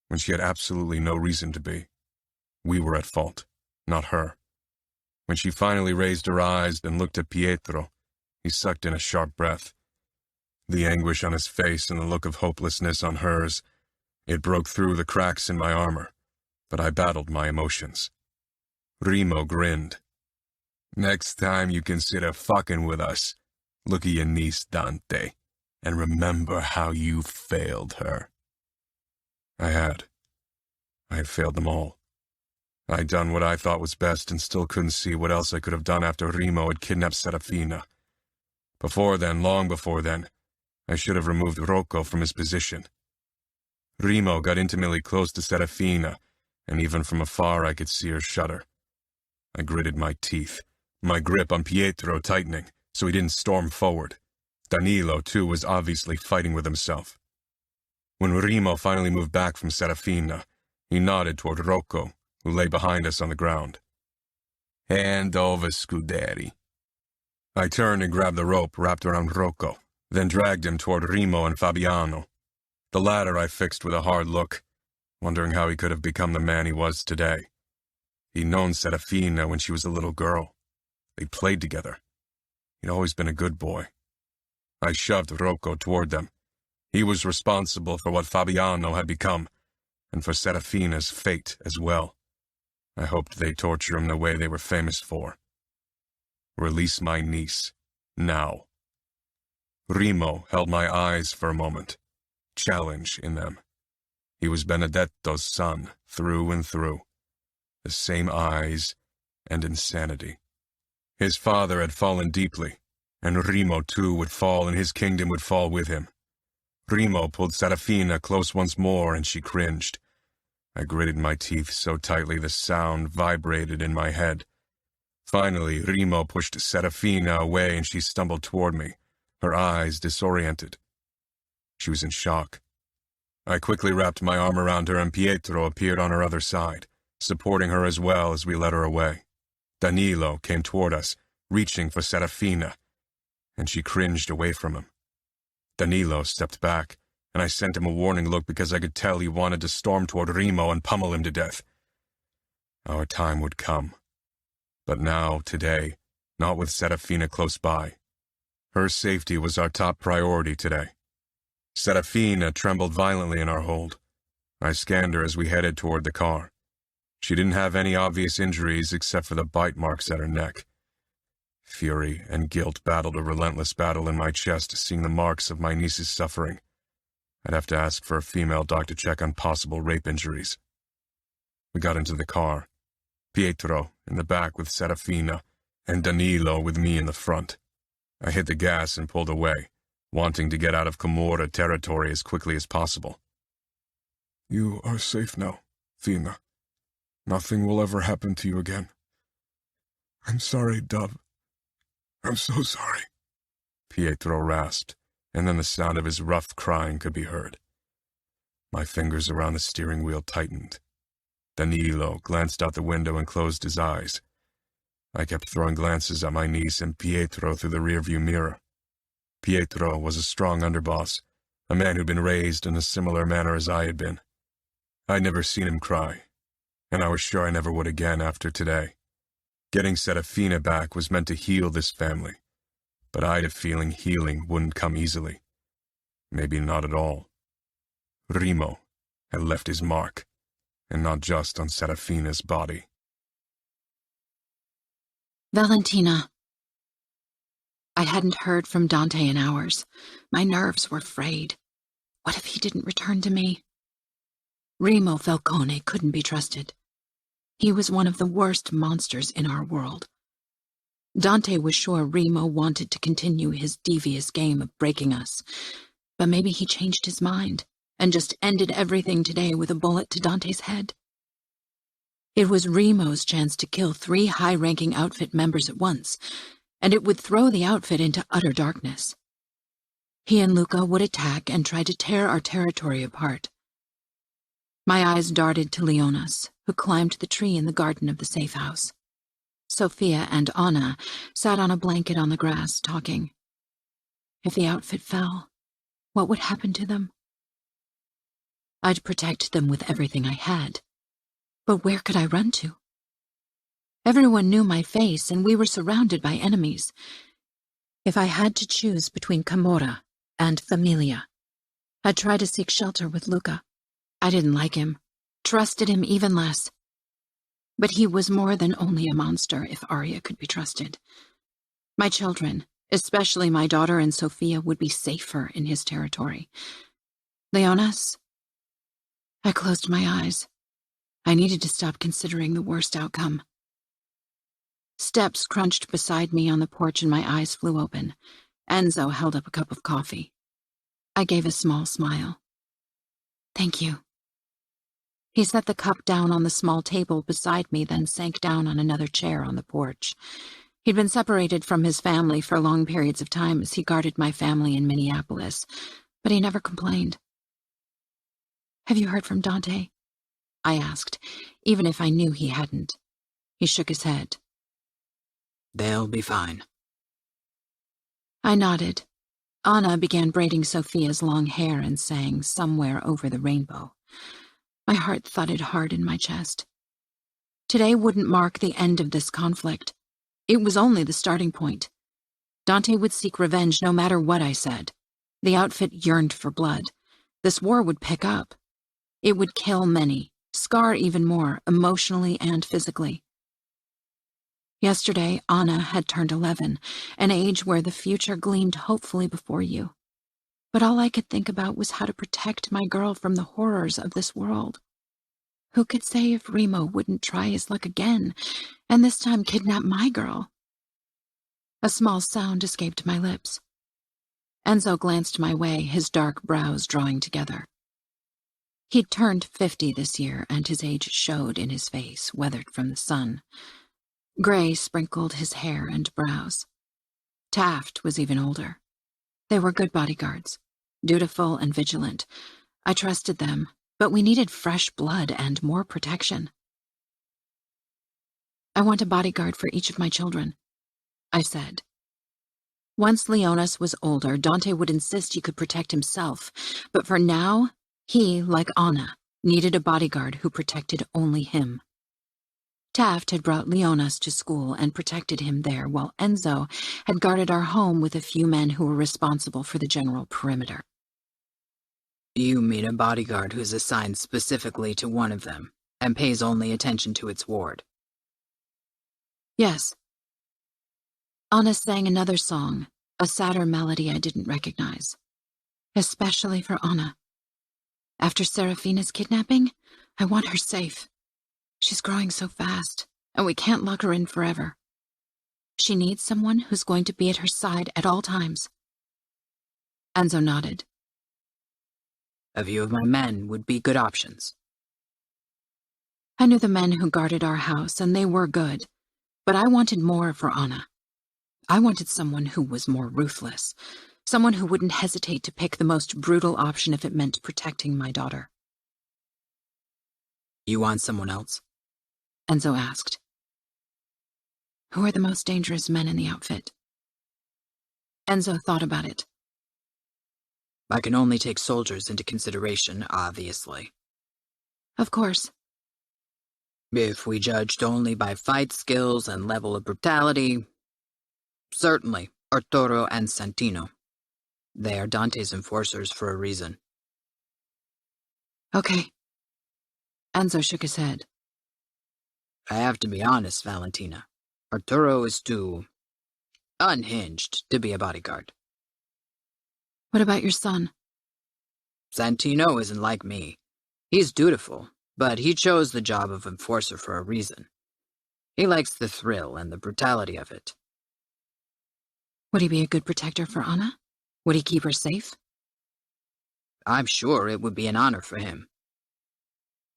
when she had absolutely no reason to be. We were at fault, not her. When she finally raised her eyes and looked at Pietro, he sucked in a sharp breath. The anguish on his face and the look of hopelessness on hers, it broke through the cracks in my armor, but I battled my emotions. Remo grinned. Next time you consider fucking with us, look at your niece, Dante, and remember how you failed her. I had failed them all. I'd done what I thought was best and still couldn't see what else I could have done after Remo had kidnapped Serafina. Before then, long before then, I should have removed Rocco from his position. Remo got intimately close to Serafina, and even from afar I could see her shudder. I gritted my teeth, my grip on Pietro tightening, so he didn't storm forward. Danilo, too, was obviously fighting with himself. When Remo finally moved back from Serafina, he nodded toward Rocco, who lay behind us on the ground. Hand over, Scuderi. I turned and grabbed the rope wrapped around Rocco, then dragged him toward Remo and Fabiano. The latter I fixed with a hard look, wondering how he could have become the man he was today. He'd known Serafina when she was a little girl. They played together. He'd always been a good boy. I shoved Rocco toward them. He was responsible for what Fabiano had become, and for Serafina's fate as well. I hoped they'd torture him the way they were famous for. Release my niece, now. Remo held my eyes for a moment, challenge in them. He was Benedetto's son, through and through. The same eyes and insanity. His father had fallen deeply, and Remo too would fall and his kingdom would fall with him. Remo pulled Serafina close once more and she cringed. I gritted my teeth so tightly the sound vibrated in my head. Finally, Remo pushed Serafina away and she stumbled toward me, her eyes disoriented. She was in shock. I quickly wrapped my arm around her and Pietro appeared on her other side, supporting her as well as we led her away. Danilo came toward us, reaching for Serafina, and she cringed away from him. Danilo stepped back, and I sent him a warning look because I could tell he wanted to storm toward Remo and pummel him to death. Our time would come. But now, today, not with Serafina close by. Her safety was our top priority today. Serafina trembled violently in our hold. I scanned her as we headed toward the car. She didn't have any obvious injuries except for the bite marks at her neck. Fury and guilt battled a relentless battle in my chest, seeing the marks of my niece's suffering. I'd have to ask for a female doctor check on possible rape injuries. We got into the car. Pietro in the back with Serafina, and Danilo with me in the front. I hit the gas and pulled away, wanting to get out of Camorra territory as quickly as possible. You are safe now, Fina. Nothing will ever happen to you again. I'm sorry, Dove. I'm so sorry. Pietro rasped, and then the sound of his rough crying could be heard. My fingers around the steering wheel tightened. Danilo glanced out the window and closed his eyes. I kept throwing glances at my niece and Pietro through the rearview mirror. Pietro was a strong underboss, a man who'd been raised in a similar manner as I had been. I'd never seen him cry, and I was sure I never would again after today. Getting Serafina back was meant to heal this family, but I had a feeling healing wouldn't come easily. Maybe not at all. Remo had left his mark, and not just on Serafina's body. Valentina. I hadn't heard from Dante in hours. My nerves were frayed. What if he didn't return to me? Remo Falcone couldn't be trusted. He was one of the worst monsters in our world. Dante was sure Remo wanted to continue his devious game of breaking us, but maybe he changed his mind and just ended everything today with a bullet to Dante's head. It was Remo's chance to kill 3 high-ranking outfit members at once, and it would throw the outfit into utter darkness. He and Luca would attack and try to tear our territory apart. My eyes darted to Leonas, who climbed the tree in the garden of the safe house. Sophia and Anna sat on a blanket on the grass, talking. If the outfit fell, what would happen to them? I'd protect them with everything I had. But where could I run to? Everyone knew my face, and we were surrounded by enemies. If I had to choose between Camorra and Familia, I'd try to seek shelter with Luca. I didn't like him, trusted him even less. But he was more than only a monster if Arya could be trusted. My children, especially my daughter and Sophia, would be safer in his territory. Leonas? I closed my eyes. I needed to stop considering the worst outcome. Steps crunched beside me on the porch and my eyes flew open. Enzo held up a cup of coffee. I gave a small smile. Thank you. He set the cup down on the small table beside me, then sank down on another chair on the porch. He'd been separated from his family for long periods of time as he guarded my family in Minneapolis, but he never complained. Have you heard from Dante? I asked, even if I knew he hadn't. He shook his head. They'll be fine. I nodded. Anna began braiding Sophia's long hair and sang Somewhere Over the Rainbow. My heart thudded hard in my chest. Today wouldn't mark the end of this conflict. It was only the starting point. Dante would seek revenge no matter what I said. The outfit yearned for blood. This war would pick up. It would kill many, scar even more, emotionally and physically. Yesterday, Anna had turned 11, an age where the future gleamed hopefully before you. But all I could think about was how to protect my girl from the horrors of this world. Who could say if Remo wouldn't try his luck again, and this time kidnap my girl? A small sound escaped my lips. Enzo glanced my way, his dark brows drawing together. He'd turned 50 this year, and his age showed in his face, weathered from the sun. Gray sprinkled his hair and brows. Taft was even older. They were good bodyguards, dutiful and vigilant. I trusted them, but we needed fresh blood and more protection. I want a bodyguard for each of my children, I said. Once Leonas was older, Dante would insist he could protect himself, but for now, he, like Anna, needed a bodyguard who protected only him. Taft had brought Leonas to school and protected him there, while Enzo had guarded our home with a few men who were responsible for the general perimeter. You mean a bodyguard who's assigned specifically to one of them, and pays only attention to its ward? Yes. Anna sang another song, a sadder melody I didn't recognize. Especially for Anna. After Serafina's kidnapping, I want her safe. She's growing so fast, and we can't lock her in forever. She needs someone who's going to be at her side at all times. Enzo nodded. A few of my men would be good options. I knew the men who guarded our house, and they were good, but I wanted more for Anna. I wanted someone who was more ruthless, someone who wouldn't hesitate to pick the most brutal option if it meant protecting my daughter. You want someone else? Enzo asked. Who are the most dangerous men in the outfit? Enzo thought about it. I can only take soldiers into consideration, obviously. Of course. If we judged only by fight skills and level of brutality, certainly Arturo and Santino. They are Dante's enforcers for a reason. Okay. Enzo shook his head. I have to be honest, Valentina. Arturo is too unhinged to be a bodyguard. What about your son? Santino isn't like me. He's dutiful, but he chose the job of enforcer for a reason. He likes the thrill and the brutality of it. Would he be a good protector for Anna? Would he keep her safe? I'm sure it would be an honor for him,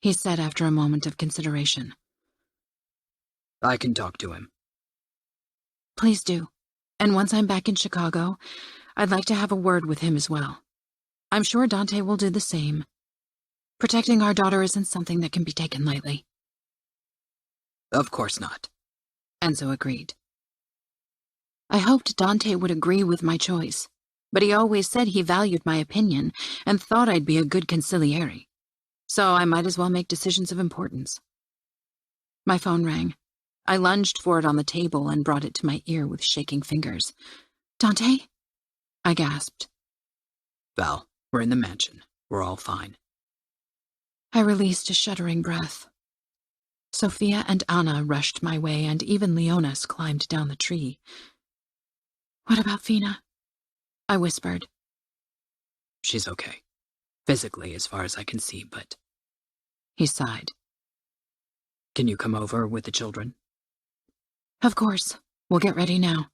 He said after a moment of consideration. I can talk to him. Please do. And once I'm back in Chicago, I'd like to have a word with him as well. I'm sure Dante will do the same. Protecting our daughter isn't something that can be taken lightly. Of course not. Enzo agreed. I hoped Dante would agree with my choice, but he always said he valued my opinion and thought I'd be a good consigliere. So I might as well make decisions of importance. My phone rang. I lunged for it on the table and brought it to my ear with shaking fingers. Dante? I gasped. Val, we're in the mansion. We're all fine. I released a shuddering breath. Sophia and Anna rushed my way, and even Leonis climbed down the tree. What about Fina? I whispered. She's okay. Physically, as far as I can see, but... He sighed. Can you come over with the children? Of course. We'll get ready now.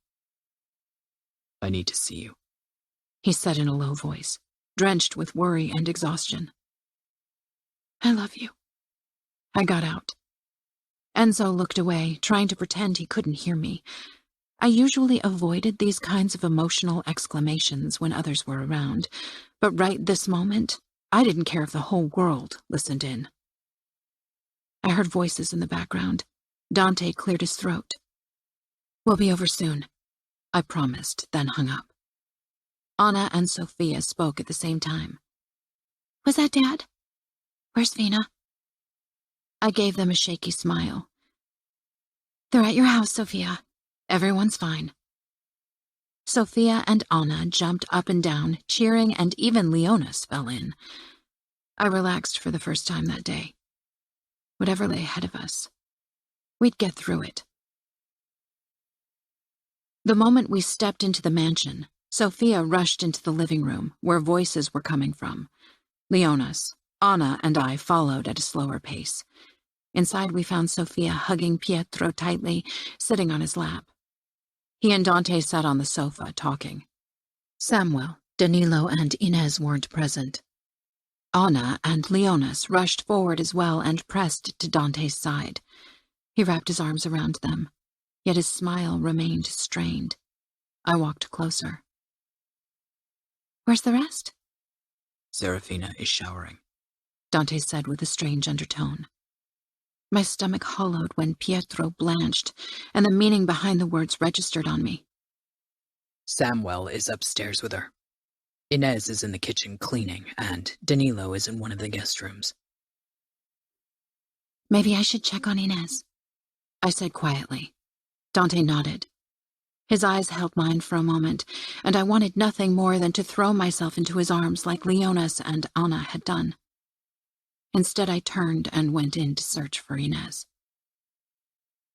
I need to see you, he said in a low voice, drenched with worry and exhaustion. I love you. I got out. Enzo looked away, trying to pretend he couldn't hear me. I usually avoided these kinds of emotional exclamations when others were around, but right this moment, I didn't care if the whole world listened in. I heard voices in the background. Dante cleared his throat. We'll be over soon, I promised, then hung up. Anna and Sophia spoke at the same time. Was that Dad? Where's Fina? I gave them a shaky smile. They're at your house, Sophia. Everyone's fine. Sophia and Anna jumped up and down, cheering, and even Leonis fell in. I relaxed for the first time that day. Whatever lay ahead of us, we'd get through it. The moment we stepped into the mansion, Sophia rushed into the living room, where voices were coming from. Leonis, Anna, and I followed at a slower pace. Inside, we found Sophia hugging Pietro tightly, sitting on his lap. He and Dante sat on the sofa, talking. Samuel, Danilo, and Inez weren't present. Anna and Leonis rushed forward as well and pressed to Dante's side. He wrapped his arms around them, yet his smile remained strained. I walked closer. Where's the rest? Serafina is showering, Dante said with a strange undertone. My stomach hollowed when Pietro blanched, and the meaning behind the words registered on me. Samuel is upstairs with her. Inez is in the kitchen cleaning, and Danilo is in one of the guest rooms. Maybe I should check on Inez, I said quietly. Dante nodded. His eyes held mine for a moment, and I wanted nothing more than to throw myself into his arms like Leonis and Anna had done. Instead, I turned and went in to search for Inez.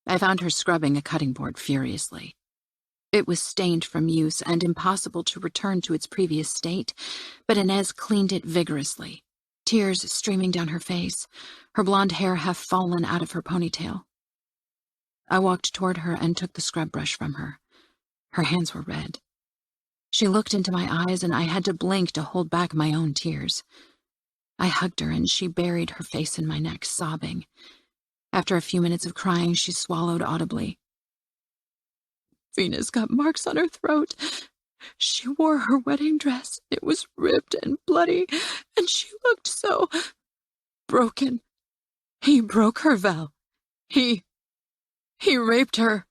I found her scrubbing a cutting board furiously. It was stained from use and impossible to return to its previous state, but Inez cleaned it vigorously, tears streaming down her face, her blonde hair half fallen out of her ponytail. I walked toward her and took the scrub brush from her. Her hands were red. She looked into my eyes, and I had to blink to hold back my own tears. I hugged her, and she buried her face in my neck, sobbing. After a few minutes of crying, she swallowed audibly. Fina's got marks on her throat. She wore her wedding dress. It was ripped and bloody, and she looked so broken. He broke her, Val. He raped her.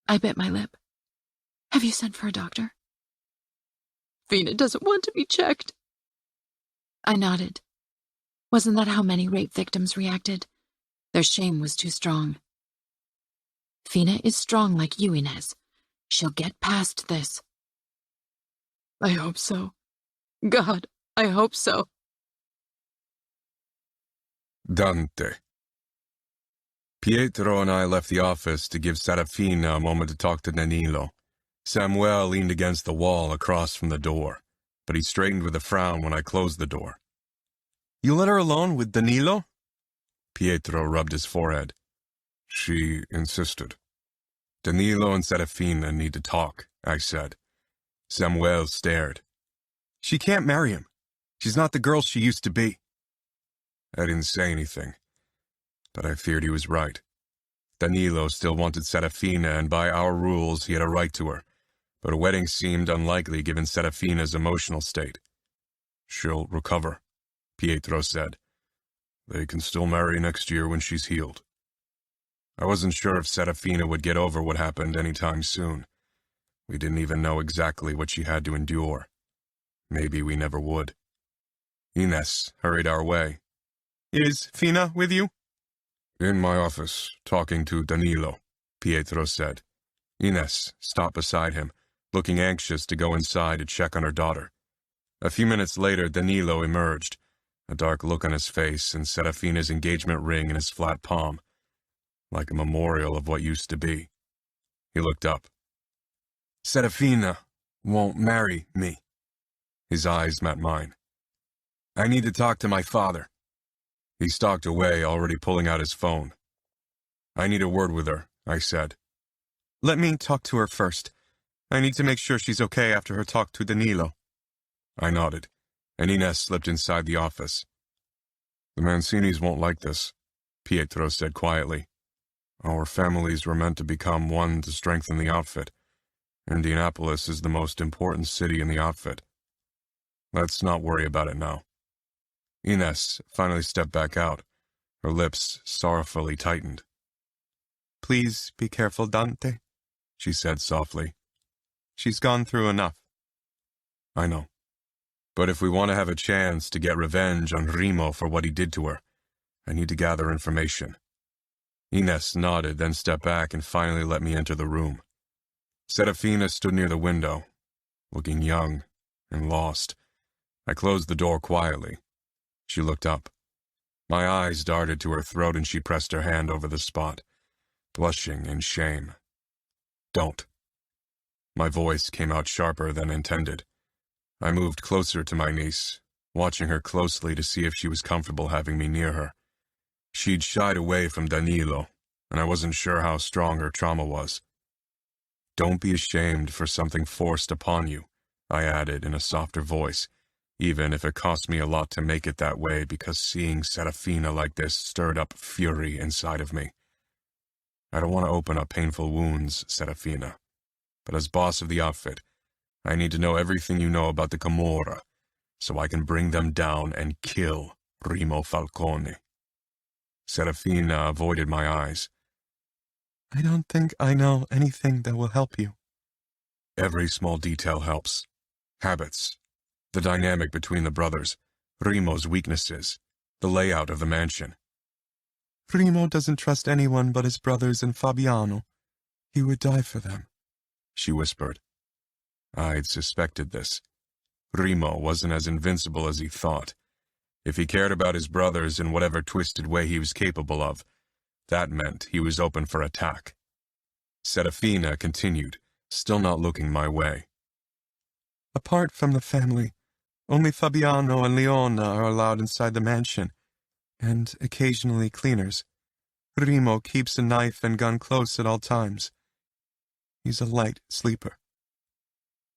I bit my lip. Have you sent for a doctor? Fina doesn't want to be checked. I nodded. Wasn't that how many rape victims reacted? Their shame was too strong. Fina is strong like you, Inez. She'll get past this. I hope so. God, I hope so. Dante. Pietro and I left the office to give Serafina a moment to talk to Danilo. Samuel leaned against the wall across from the door, but he straightened with a frown when I closed the door. You let her alone with Danilo? Pietro rubbed his forehead. She insisted. Danilo and Serafina need to talk, I said. Samuel stared. She can't marry him. She's not the girl she used to be. I didn't say anything, but I feared he was right. Danilo still wanted Serafina, and by our rules he had a right to her, but a wedding seemed unlikely given Serafina's emotional state. She'll recover, Pietro said. They can still marry next year when she's healed. I wasn't sure if Serafina would get over what happened anytime soon. We didn't even know exactly what she had to endure. Maybe we never would. Ines hurried our way. Is Fina with you? In my office, talking to Danilo, Pietro said. Ines stopped beside him, looking anxious to go inside to check on her daughter. A few minutes later, Danilo emerged, a dark look on his face and Serafina's engagement ring in his flat palm, like a memorial of what used to be. He looked up. Serafina won't marry me. His eyes met mine. I need to talk to my father. He stalked away, already pulling out his phone. I need a word with her, I said. Let me talk to her first. I need to make sure she's okay after her talk to Danilo. I nodded, and Ines slipped inside the office. The Mancinis won't like this, Pietro said quietly. Our families were meant to become one to strengthen the outfit. Indianapolis is the most important city in the outfit. Let's not worry about it now. Ines finally stepped back out, her lips sorrowfully tightened. Please be careful, Dante, she said softly. She's gone through enough. I know. But if we want to have a chance to get revenge on Remo for what he did to her, I need to gather information. Ines nodded, then stepped back and finally let me enter the room. Serafina stood near the window, looking young and lost. I closed the door quietly. She looked up. My eyes darted to her throat and she pressed her hand over the spot, blushing in shame. Don't. My voice came out sharper than intended. I moved closer to my niece, watching her closely to see if she was comfortable having me near her. She'd shied away from Danilo, and I wasn't sure how strong her trauma was. Don't be ashamed for something forced upon you, I added in a softer voice, even if it cost me a lot to make it that way because seeing Serafina like this stirred up fury inside of me. I don't want to open up painful wounds, Serafina, but as boss of the outfit, I need to know everything you know about the Camorra, so I can bring them down and kill Remo Falcone. Serafina avoided my eyes. I don't think I know anything that will help you. Every small detail helps. Habits, the dynamic between the brothers, Remo's weaknesses, the layout of the mansion. Remo doesn't trust anyone but his brothers and Fabiano. He would die for them, she whispered. I'd suspected this. Remo wasn't as invincible as he thought. If he cared about his brothers in whatever twisted way he was capable of, that meant he was open for attack. Serafina continued, still not looking my way. Apart from the family, only Fabiano and Leona are allowed inside the mansion, and occasionally cleaners. Remo keeps a knife and gun close at all times. He's a light sleeper.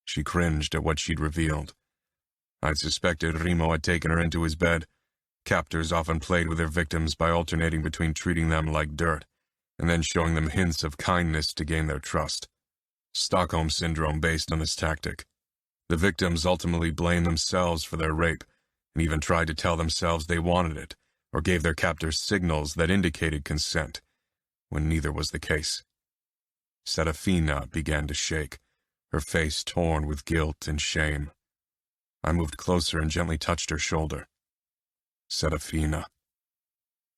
She cringed at what she'd revealed. I'd suspected Remo had taken her into his bed. Captors often played with their victims by alternating between treating them like dirt and then showing them hints of kindness to gain their trust. Stockholm Syndrome based on this tactic. The victims ultimately blamed themselves for their rape and even tried to tell themselves they wanted it or gave their captors signals that indicated consent, when neither was the case. Serafina began to shake, her face torn with guilt and shame. I moved closer and gently touched her shoulder. Serafina.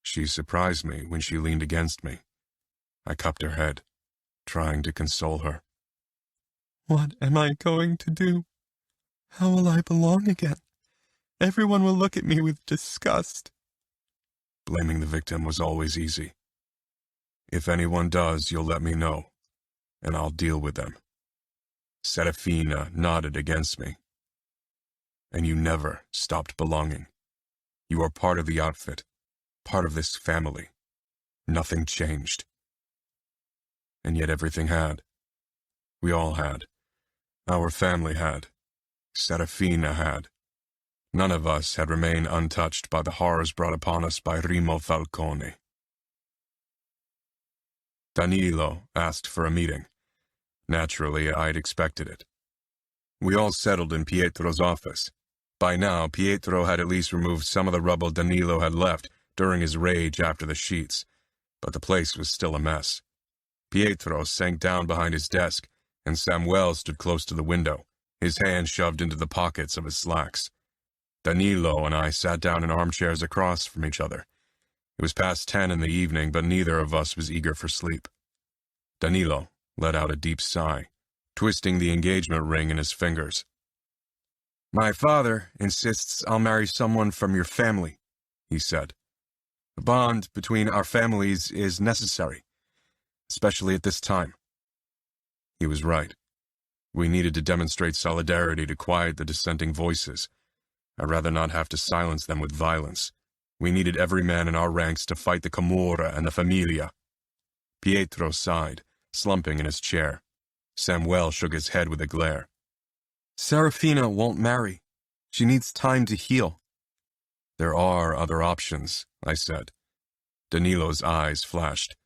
She surprised me when she leaned against me. I cupped her head, trying to console her. What am I going to do? How will I belong again? Everyone will look at me with disgust. Blaming the victim was always easy. If anyone does, you'll let me know, and I'll deal with them. Serafina nodded against me. And you never stopped belonging. You are part of the outfit, part of this family. Nothing changed. And yet everything had. We all had. Our family had. Serafina had. None of us had remained untouched by the horrors brought upon us by Remo Falcone. Danilo asked for a meeting. Naturally, I'd expected it. We all settled in Pietro's office. By now, Pietro had at least removed some of the rubble Danilo had left during his rage after the sheets, but the place was still a mess. Pietro sank down behind his desk, and Samuel stood close to the window, his hands shoved into the pockets of his slacks. Danilo and I sat down in armchairs across from each other. It was past 10 in the evening, but neither of us was eager for sleep. Danilo let out a deep sigh, twisting the engagement ring in his fingers. "My father insists I'll marry someone from your family," he said. "The bond between our families is necessary, especially at this time." He was right. We needed to demonstrate solidarity to quiet the dissenting voices. I'd rather not have to silence them with violence. We needed every man in our ranks to fight the Camorra and the Familia. Pietro sighed, slumping in his chair. Samuel shook his head with a glare. "Serafina won't marry. She needs time to heal." "There are other options," I said. Danilo's eyes flashed.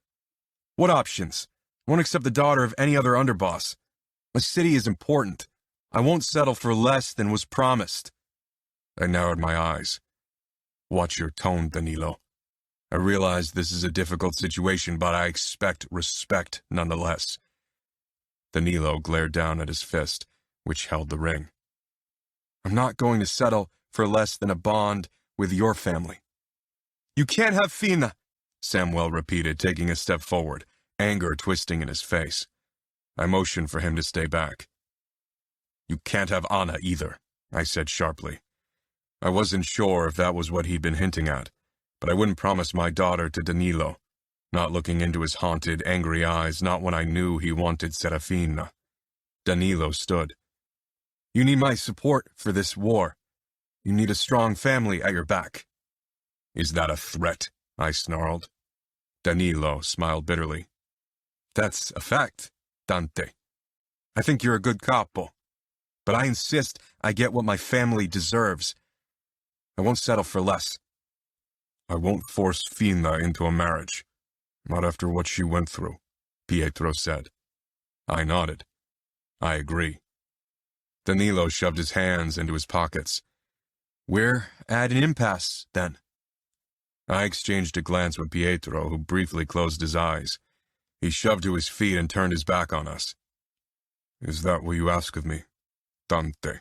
"What options? I won't accept the daughter of any other underboss. My city is important. I won't settle for less than was promised." I narrowed my eyes. "Watch your tone, Danilo. I realize this is a difficult situation, but I expect respect nonetheless." Danilo glared down at his fist, which held the ring. "I'm not going to settle for less than a bond with your family." "You can't have Fina," Samuel repeated, taking a step forward, anger twisting in his face. I motioned for him to stay back. "You can't have Anna either," I said sharply. I wasn't sure if that was what he'd been hinting at, but I wouldn't promise my daughter to Danilo, not looking into his haunted, angry eyes, not when I knew he wanted Serafina. Danilo stood. "You need my support for this war. You need a strong family at your back." "Is that a threat?" I snarled. Danilo smiled bitterly. "That's a fact, Dante. I think you're a good capo, but I insist I get what my family deserves. I won't settle for less." "I won't force Fina into a marriage, not after what she went through," Pietro said. I nodded. "I agree." Danilo shoved his hands into his pockets. "We're at an impasse, then." I exchanged a glance with Pietro, who briefly closed his eyes. He shoved to his feet and turned his back on us. "Is that what you ask of me, Dante?"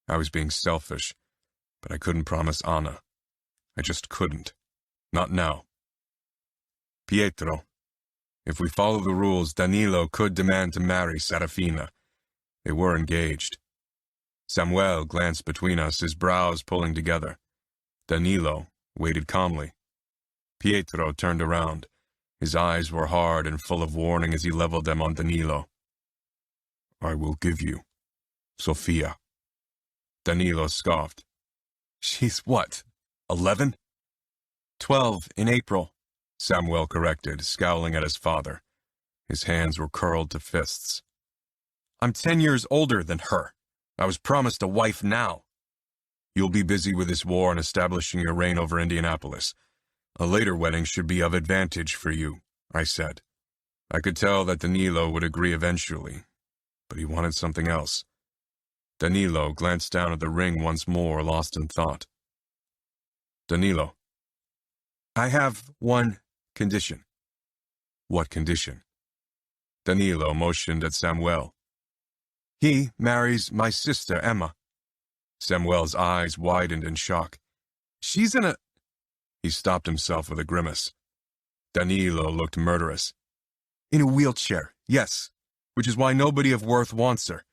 I was being selfish, but I couldn't promise Anna. I just couldn't. Not now. "Pietro, if we follow the rules, Danilo could demand to marry Serafina. They were engaged." Samuel glanced between us, his brows pulling together. Danilo waited calmly. Pietro turned around. His eyes were hard and full of warning as he leveled them on Danilo. "I will give you Sofia." Danilo scoffed. "She's what, 11? 12 in April," Samuel corrected, scowling at his father. His hands were curled to fists. "I'm 10 years older than her. I was promised a wife now." "You'll be busy with this war and establishing your reign over Indianapolis. A later wedding should be of advantage for you," I said. I could tell that Danilo would agree eventually, but he wanted something else. Danilo glanced down at the ring once more, lost in thought. "Danilo, I have one condition." "What condition?" Danilo motioned at Samuel. "He marries my sister, Emma." Samuel's eyes widened in shock. "She's in a—" He stopped himself with a grimace. Danilo looked murderous. "In a wheelchair, yes, which is why nobody of worth wants her.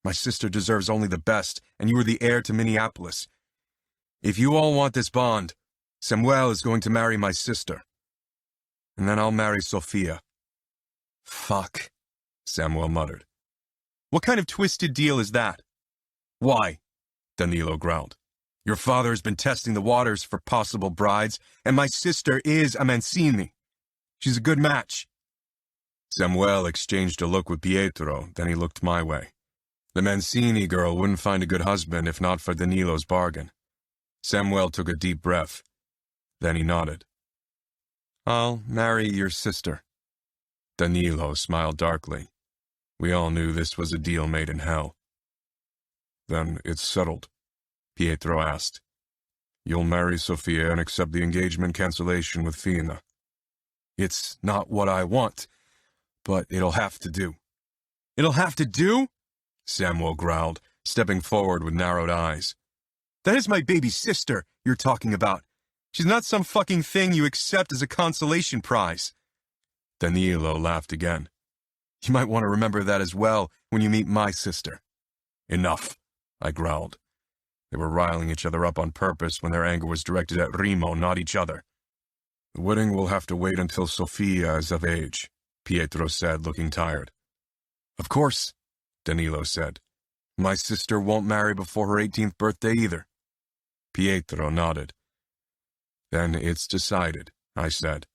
My sister deserves only the best, and you are the heir to Minneapolis. If you all want this bond, Samuel is going to marry my sister." and then I'll marry Sofia. Fuck, Samuel muttered. What kind of twisted deal is that? Why? Danilo growled. Your father has been testing the waters for possible brides, and my sister is a Mancini. She's a good match. Samuel exchanged a look with Pietro, then he looked my way. The Mancini girl wouldn't find a good husband if not for Danilo's bargain. Samuel took a deep breath. Then he nodded. I'll marry your sister. Danilo smiled darkly. We all knew this was a deal made in hell. Then it's settled, Pietro asked. You'll marry Sofia and accept the engagement cancellation with Fina. It's not what I want, but it'll have to do. It'll have to do? Samuel growled, stepping forward with narrowed eyes. That is my baby sister you're talking about. She's not some fucking thing you accept as a consolation prize. Danilo laughed again. You might want to remember that as well when you meet my sister. Enough, I growled. They were riling each other up on purpose when their anger was directed at Remo, not each other. The wedding will have to wait until Sofia is of age, Pietro said, looking tired. Of course, Danilo said. My sister won't marry before her 18th birthday either. Pietro nodded. Then it's decided, I said.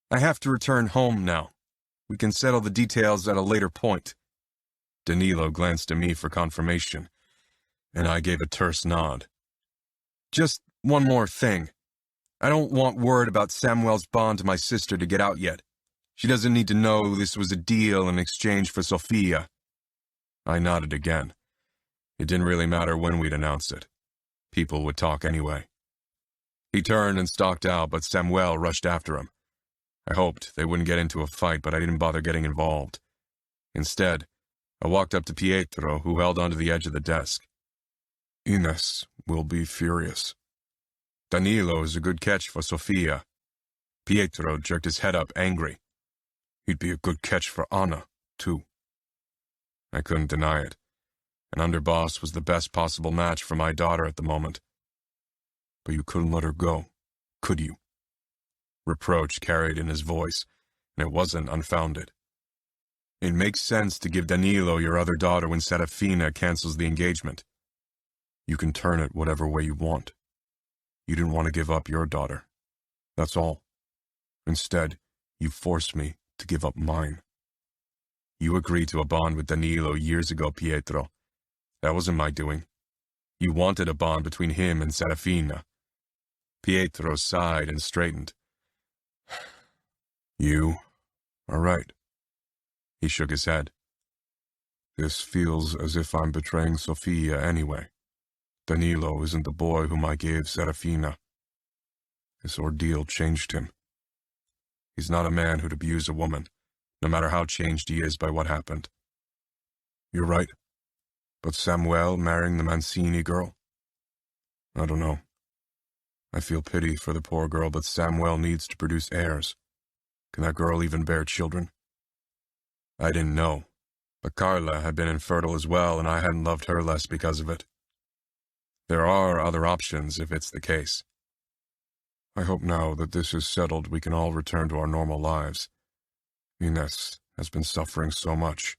I have to return home now. We can settle the details at a later point. Danilo glanced at me for confirmation, and I gave a terse nod. Just one more thing. I don't want word about Samuel's bond to my sister to get out yet. She doesn't need to know this was a deal in exchange for Sofia. I nodded again. It didn't really matter when we'd announce it. People would talk anyway. He turned and stalked out, but Samuel rushed after him. I hoped they wouldn't get into a fight, but I didn't bother getting involved. Instead, I walked up to Pietro, who held onto the edge of the desk. Ines will be furious. Danilo is a good catch for Sofia. Pietro jerked his head up, angry. He'd be a good catch for Anna, too. I couldn't deny it. An underboss was the best possible match for my daughter at the moment. But you couldn't let her go, could you? Reproach carried in his voice, and it wasn't unfounded. It makes sense to give Danilo your other daughter when Serafina cancels the engagement. You can turn it whatever way you want. You didn't want to give up your daughter. That's all. Instead, you forced me to give up mine. You agreed to a bond with Danilo years ago, Pietro. That wasn't my doing. You wanted a bond between him and Serafina. Pietro sighed and straightened. You are right. He shook his head. This feels as if I'm betraying Sofia anyway. Danilo isn't the boy whom I gave Serafina. This ordeal changed him. He's not a man who'd abuse a woman, no matter how changed he is by what happened. You're right. But Samuel marrying the Mancini girl? I don't know. I feel pity for the poor girl, but Samuel needs to produce heirs. Can that girl even bear children? I didn't know, but Carla had been infertile as well, and I hadn't loved her less because of it. There are other options if it's the case. I hope now that this is settled we can all return to our normal lives. Ines has been suffering so much.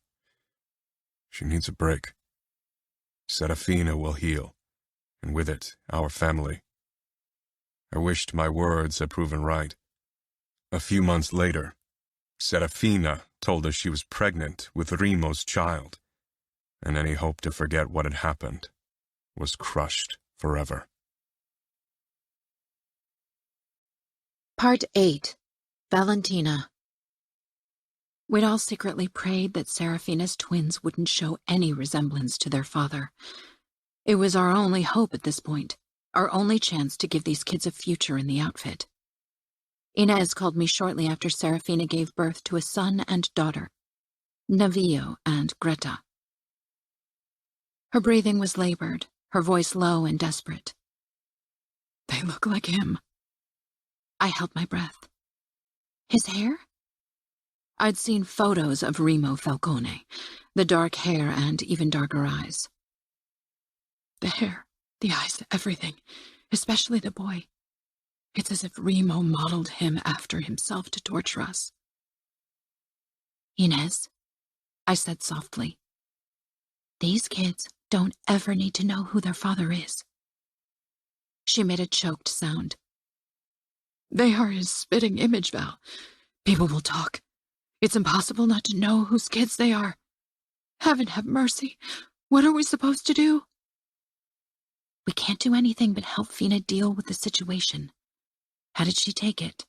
She needs a break. Serafina will heal, and with it, our family. I wished my words had proven right. A few months later, Serafina told us she was pregnant with Remo's child, and any hope to forget what had happened was crushed forever. Part 8. Valentina. We'd all secretly prayed that Serafina's twins wouldn't show any resemblance to their father. It was our only hope at this point, our only chance to give these kids a future in the outfit. Inez called me shortly after Serafina gave birth to a son and daughter, Navio and Greta. Her breathing was labored, her voice low and desperate. They look like him. I held my breath. His hair? I'd seen photos of Remo Falcone, the dark hair and even darker eyes. The hair, the eyes, everything, especially the boy. It's as if Remo modeled him after himself to torture us. Inez, I said softly, these kids don't ever need to know who their father is. She made a choked sound. They are his spitting image, Val. People will talk. It's impossible not to know whose kids they are. Heaven have mercy. What are we supposed to do? We can't do anything but help Fina deal with the situation. How did she take it?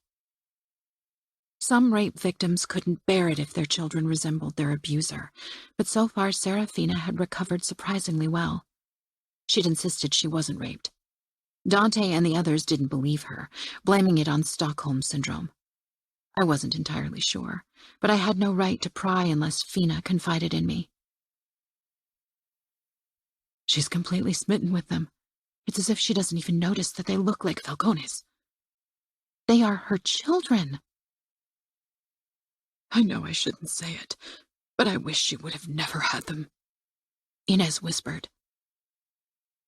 Some rape victims couldn't bear it if their children resembled their abuser, but so far Serafina had recovered surprisingly well. She'd insisted she wasn't raped. Dante and the others didn't believe her, blaming it on Stockholm Syndrome. I wasn't entirely sure, but I had no right to pry unless Fina confided in me. She's completely smitten with them. It's as if she doesn't even notice that they look like Falcones. They are her children. I know I shouldn't say it, but I wish she would have never had them, Inez whispered.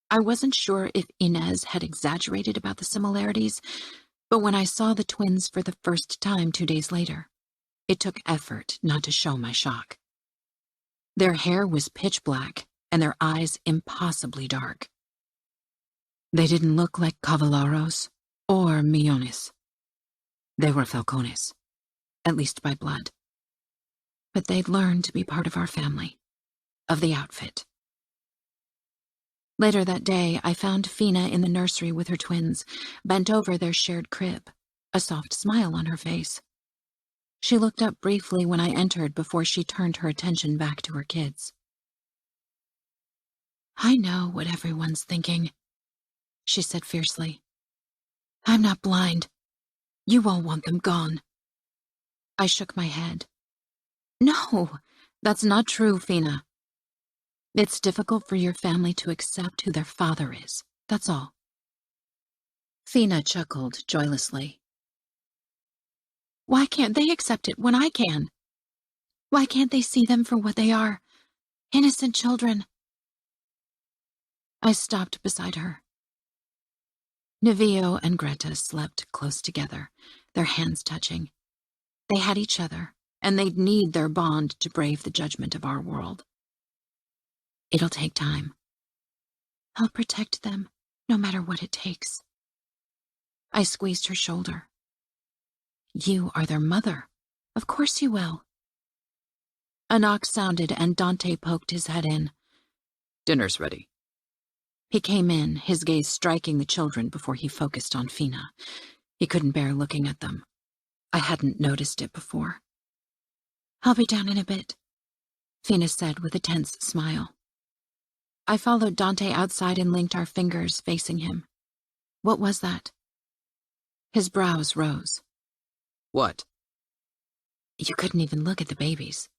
I wasn't sure if Inez had exaggerated about the similarities, but when I saw the twins for the first time 2 days later, it took effort not to show my shock. Their hair was pitch black, and their eyes impossibly dark. They didn't look like Cavallaros or Millones. They were Falcones, at least by blood. But they'd learned to be part of our family, of the outfit. Later that day, I found Fina in the nursery with her twins, bent over their shared crib, a soft smile on her face. She looked up briefly when I entered before she turned her attention back to her kids. I know what everyone's thinking, she said fiercely. I'm not blind. You all want them gone. I shook my head. No, that's not true, Fina. It's difficult for your family to accept who their father is, that's all. Fina chuckled joylessly. Why can't they accept it when I can? Why can't they see them for what they are? Innocent children. I stopped beside her. Nevio and Greta slept close together, their hands touching. They had each other, and they'd need their bond to brave the judgment of our world. It'll take time. I'll protect them, no matter what it takes. I squeezed her shoulder. You are their mother. Of course you will. A knock sounded, and Dante poked his head in. Dinner's ready. He came in, his gaze striking the children before he focused on Fina. He couldn't bear looking at them. I hadn't noticed it before. I'll be down in a bit, Fina said with a tense smile. I followed Dante outside and linked our fingers facing him. What was that? His brows rose. What? You couldn't even look at the babies.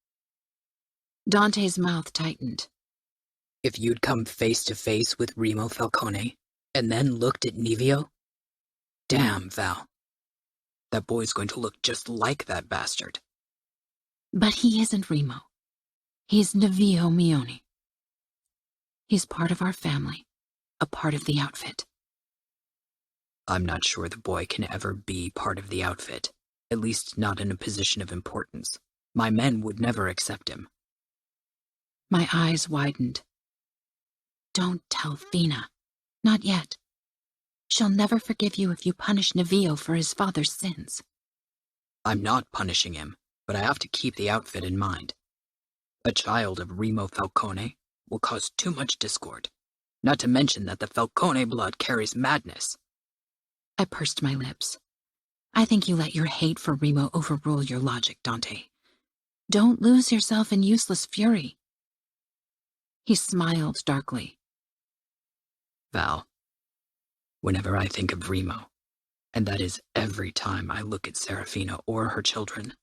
Dante's mouth tightened. If you'd come face to face with Remo Falcone, and then looked at Nevio? Damn, Val. That boy's going to look just like that bastard. But he isn't Remo. He's Nevio Mione. He's part of our family, a part of the outfit. I'm not sure the boy can ever be part of the outfit, at least not in a position of importance. My men would never accept him. My eyes widened. Don't tell Fina. Not yet. She'll never forgive you if you punish Nevio for his father's sins. I'm not punishing him, but I have to keep the outfit in mind. A child of Remo Falcone will cause too much discord, not to mention that the Falcone blood carries madness. I pursed my lips. I think you let your hate for Remo overrule your logic, Dante. Don't lose yourself in useless fury. He smiled darkly. Val, whenever I think of Remo, and that is every time I look at Serafina or her children,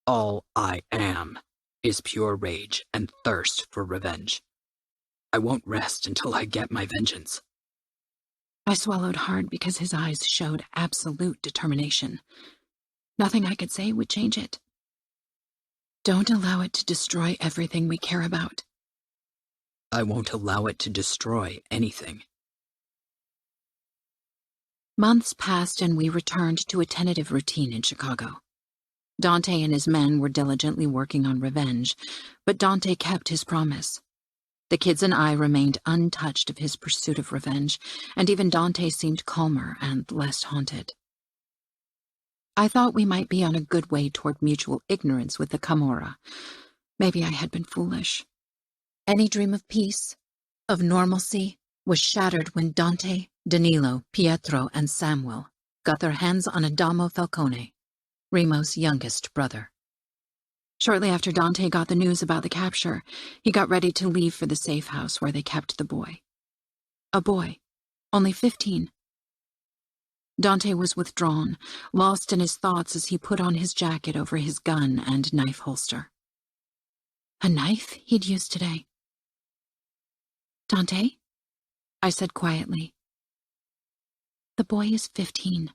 all I am is pure rage and thirst for revenge. I won't rest until I get my vengeance. I swallowed hard because his eyes showed absolute determination. Nothing I could say would change it. Don't allow it to destroy everything we care about. I won't allow it to destroy anything. Months passed and we returned to a tentative routine in Chicago. Dante and his men were diligently working on revenge, but Dante kept his promise. The kids and I remained untouched of his pursuit of revenge, and even Dante seemed calmer and less haunted. I thought we might be on a good way toward mutual ignorance with the Camorra. Maybe I had been foolish. Any dream of peace, of normalcy, was shattered when Dante, Danilo, Pietro, and Samuel got their hands on Adamo Falcone, Remo's youngest brother. Shortly after Dante got the news about the capture, he got ready to leave for the safe house where they kept the boy. A boy, only 15. Dante was withdrawn, lost in his thoughts as he put on his jacket over his gun and knife holster. A knife he'd used today. Dante? I said quietly. The boy is 15.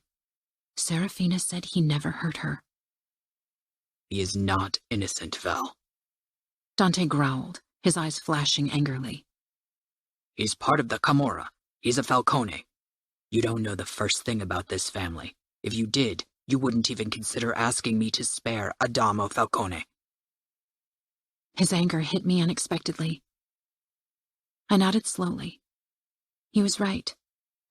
Serafina said he never hurt her. He is not innocent, Val. Dante growled, his eyes flashing angrily. He's part of the Camorra. He's a Falcone. You don't know the first thing about this family. If you did, you wouldn't even consider asking me to spare Adamo Falcone. His anger hit me unexpectedly. I nodded slowly. He was right.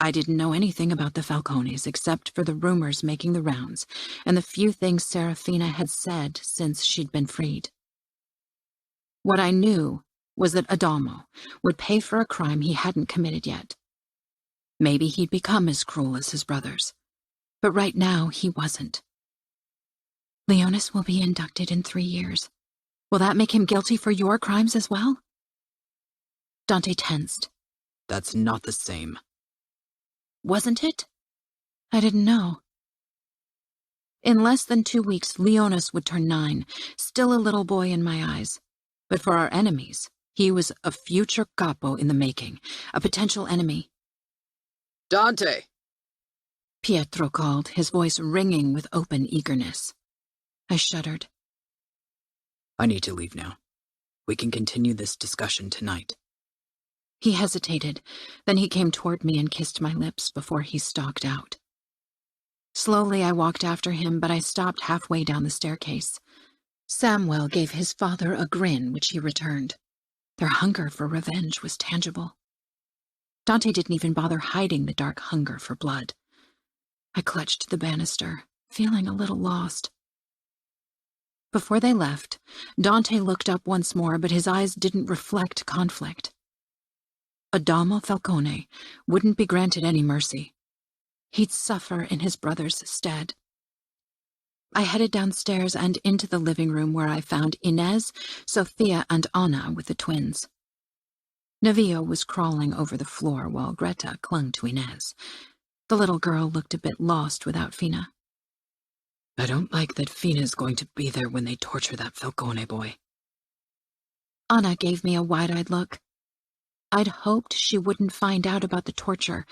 I didn't know anything about the Falcones except for the rumors making the rounds and the few things Serafina had said since she'd been freed. What I knew was that Adamo would pay for a crime he hadn't committed yet. Maybe he'd become as cruel as his brothers, but right now he wasn't. Leonis will be inducted in 3 years. Will that make him guilty for your crimes as well? Dante tensed. That's not the same. Wasn't it? I didn't know. In less than 2 weeks, Leonis would turn 9, still a little boy in my eyes. But for our enemies, he was a future capo in the making, a potential enemy. Dante! Pietro called, his voice ringing with open eagerness. I shuddered. I need to leave now. We can continue this discussion tonight. He hesitated, then he came toward me and kissed my lips before he stalked out. Slowly I walked after him, but I stopped halfway down the staircase. Samuel gave his father a grin, which he returned. Their hunger for revenge was tangible. Dante didn't even bother hiding the dark hunger for blood. I clutched the banister, feeling a little lost. Before they left, Dante looked up once more, but his eyes didn't reflect conflict. Adamo Falcone wouldn't be granted any mercy. He'd suffer in his brother's stead. I headed downstairs and into the living room where I found Inez, Sophia, and Anna with the twins. Navio was crawling over the floor while Greta clung to Inez. The little girl looked a bit lost without Fina. I don't like that Fina's going to be there when they torture that Falcone boy. Anna gave me a wide-eyed look. I'd hoped she wouldn't find out about the torture,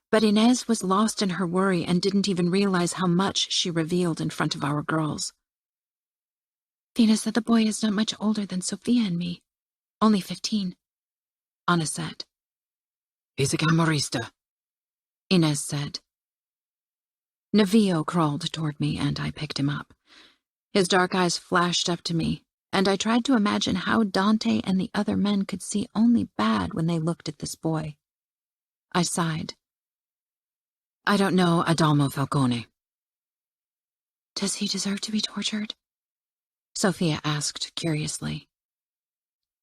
but Inez was lost in her worry and didn't even realize how much she revealed in front of our girls. Fina said the boy is not much older than Sophia and me. Only 15, Anna said. He's a Camorrista, Inez said. Navio crawled toward me and I picked him up. His dark eyes flashed up to me, and I tried to imagine how Dante and the other men could see only bad when they looked at this boy. I sighed. I don't know Adamo Falcone. Does he deserve to be tortured? Sophia asked curiously.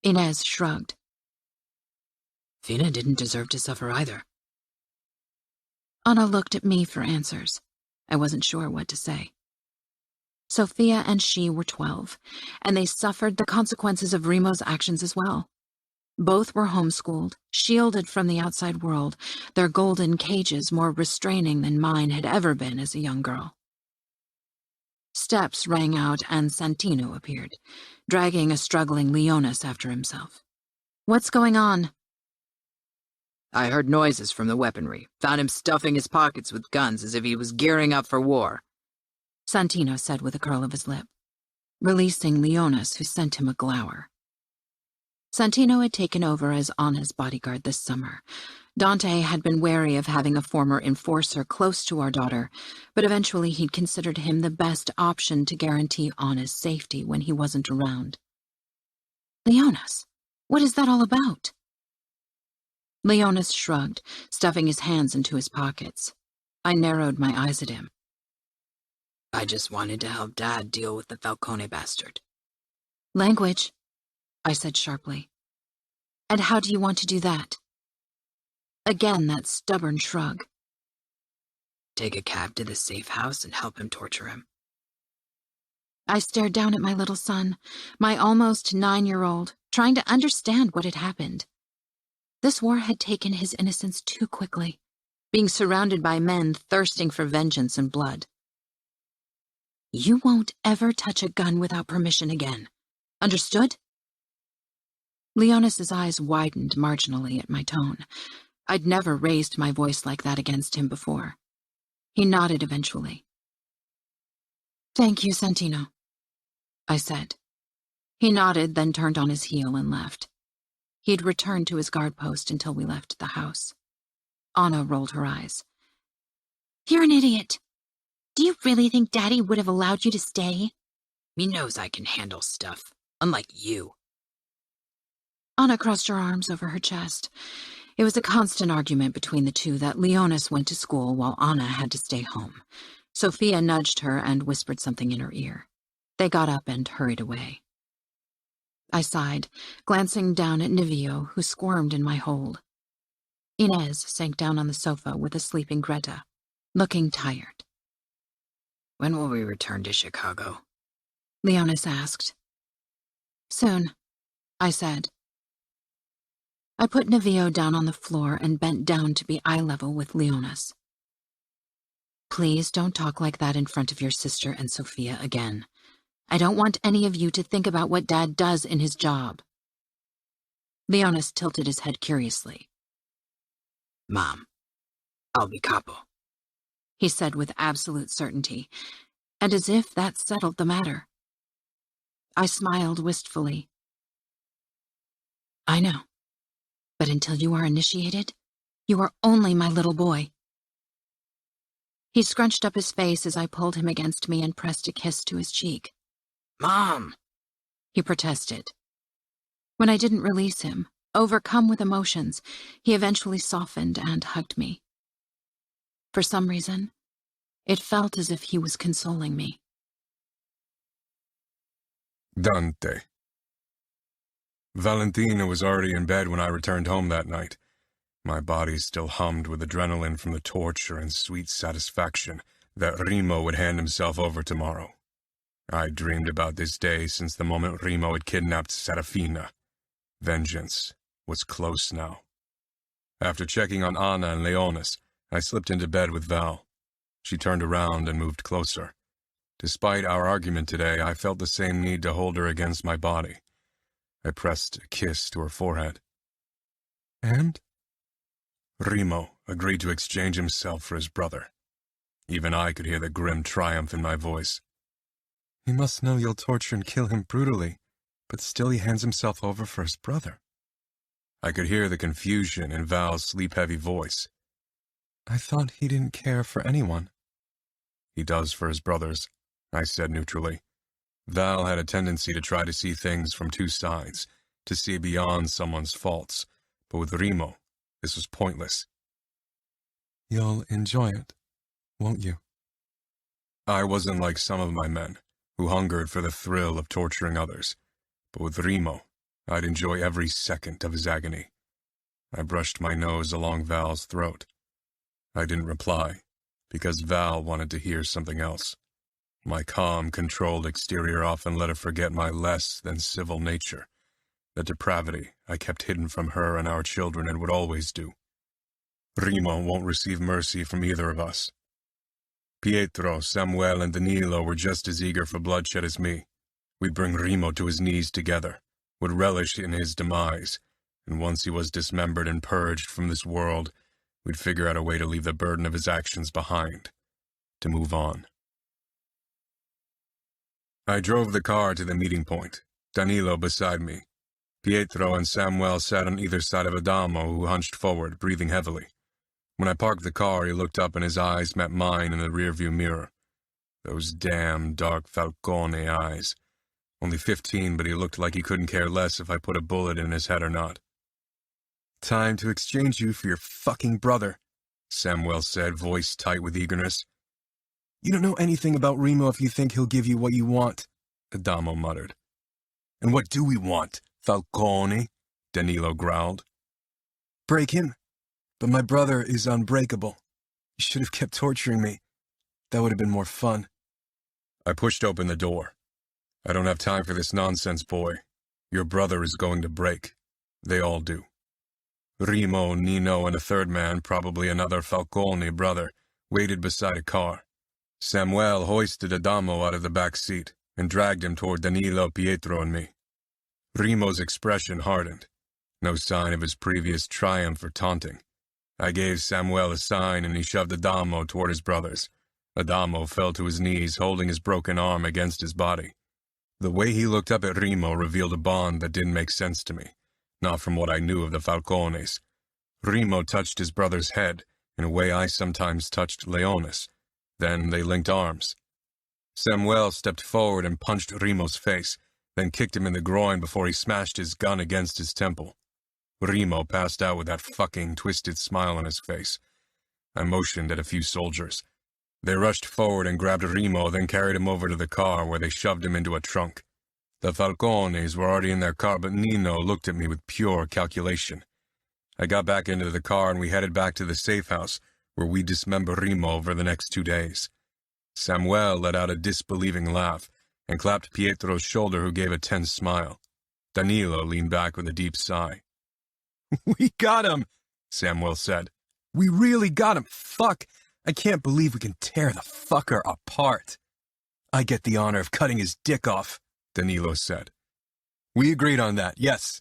Inez shrugged. Fina didn't deserve to suffer either. Anna looked at me for answers. I wasn't sure what to say. Sophia and she were 12, and they suffered the consequences of Remo's actions as well. Both were homeschooled, shielded from the outside world, their golden cages more restraining than mine had ever been as a young girl. Steps rang out and Santino appeared, dragging a struggling Leonis after himself. What's going on? I heard noises from the weaponry, found him stuffing his pockets with guns as if he was gearing up for war, Santino said with a curl of his lip, releasing Leonis, who sent him a glower. Santino had taken over as Anna's bodyguard this summer. Dante had been wary of having a former enforcer close to our daughter, but eventually he'd considered him the best option to guarantee Anna's safety when he wasn't around. Leonis, what is that all about? Leonis shrugged, stuffing his hands into his pockets. I narrowed my eyes at him. I just wanted to help Dad deal with the Falcone bastard. Language, I said sharply. And how do you want to do that? Again, that stubborn shrug. Take a cab to the safe house and help him torture him. I stared down at my little son, my almost 9-year-old, trying to understand what had happened. This war had taken his innocence too quickly, being surrounded by men thirsting for vengeance and blood. You won't ever touch a gun without permission again. Understood? Leonis's eyes widened marginally at my tone. I'd never raised my voice like that against him before. He nodded eventually. Thank you, Santino, I said. He nodded, then turned on his heel and left. He'd returned to his guard post until we left the house. Anna rolled her eyes. You're an idiot. Do you really think Daddy would have allowed you to stay? He knows I can handle stuff, unlike you. Anna crossed her arms over her chest. It was a constant argument between the two that Leonis went to school while Anna had to stay home. Sophia nudged her and whispered something in her ear. They got up and hurried away. I sighed, glancing down at Nivio, who squirmed in my hold. Inez sank down on the sofa with a sleeping Greta, looking tired. When will we return to Chicago? Leonis asked. Soon, I said. I put Nivio down on the floor and bent down to be eye level with Leonis. Please don't talk like that in front of your sister and Sophia again. I don't want any of you to think about what Dad does in his job. Leonis tilted his head curiously. Mom, I'll be capo, he said with absolute certainty, and as if that settled the matter. I smiled wistfully. I know, but until you are initiated, you are only my little boy. He scrunched up his face as I pulled him against me and pressed a kiss to his cheek. Mom, he protested. When I didn't release him, overcome with emotions, he eventually softened and hugged me. For some reason, it felt as if he was consoling me. Dante. Valentina was already in bed when I returned home that night. My body still hummed with adrenaline from the torture and sweet satisfaction that Remo would hand himself over tomorrow. I dreamed about this day since the moment Remo had kidnapped Serafina. Vengeance was close now. After checking on Anna and Leonis, I slipped into bed with Val. She turned around and moved closer. Despite our argument today, I felt the same need to hold her against my body. I pressed a kiss to her forehead. And? Remo agreed to exchange himself for his brother. Even I could hear the grim triumph in my voice. He must know you'll torture and kill him brutally, but still he hands himself over for his brother. I could hear the confusion in Val's sleep-heavy voice. I thought he didn't care for anyone. He does for his brothers, I said neutrally. Val had a tendency to try to see things from two sides, to see beyond someone's faults, but with Remo, this was pointless. You'll enjoy it, won't you? I wasn't like some of my men, who hungered for the thrill of torturing others, but with Remo, I'd enjoy every second of his agony. I brushed my nose along Val's throat. I didn't reply, because Val wanted to hear something else. My calm, controlled exterior often let her forget my less than civil nature, the depravity I kept hidden from her and our children and would always do. Remo won't receive mercy from either of us. Pietro, Samuel, and Danilo were just as eager for bloodshed as me. We'd bring Remo to his knees together, would relish in his demise, and once he was dismembered and purged from this world, we'd figure out a way to leave the burden of his actions behind, to move on. I drove the car to the meeting point, Danilo beside me. Pietro and Samuel sat on either side of Adamo, who hunched forward, breathing heavily. When I parked the car, he looked up and his eyes met mine in the rearview mirror. Those damn dark Falcone eyes. Only 15, but he looked like he couldn't care less if I put a bullet in his head or not. "Time to exchange you for your fucking brother," Samuel said, voice tight with eagerness. "You don't know anything about Remo if you think he'll give you what you want," Adamo muttered. "And what do we want, Falcone?" Danilo growled. "Break him. But my brother is unbreakable. You should have kept torturing me. That would have been more fun." I pushed open the door. "I don't have time for this nonsense, boy. Your brother is going to break. They all do." Remo, Nino, and a third man, probably another Falcone brother, waited beside a car. Samuel hoisted Adamo out of the back seat and dragged him toward Danilo, Pietro, and me. Remo's expression hardened. No sign of his previous triumph or taunting. I gave Samuel a sign and he shoved Adamo toward his brothers. Adamo fell to his knees, holding his broken arm against his body. The way he looked up at Remo revealed a bond that didn't make sense to me, not from what I knew of the Falcones. Remo touched his brother's head in a way I sometimes touched Leonis. Then they linked arms. Samuel stepped forward and punched Remo's face, then kicked him in the groin before he smashed his gun against his temple. Remo passed out with that fucking twisted smile on his face. I motioned at a few soldiers. They rushed forward and grabbed Remo, then carried him over to the car where they shoved him into a trunk. The Falcones were already in their car, but Nino looked at me with pure calculation. I got back into the car and we headed back to the safe house, where we dismembered Remo over the next 2 days. Samuel let out a disbelieving laugh and clapped Pietro's shoulder, who gave a tense smile. Danilo leaned back with a deep sigh. "We got him," Samuel said. "We really got him. Fuck. I can't believe we can tear the fucker apart." "I get the honor of cutting his dick off," Danilo said. "We agreed on that, yes."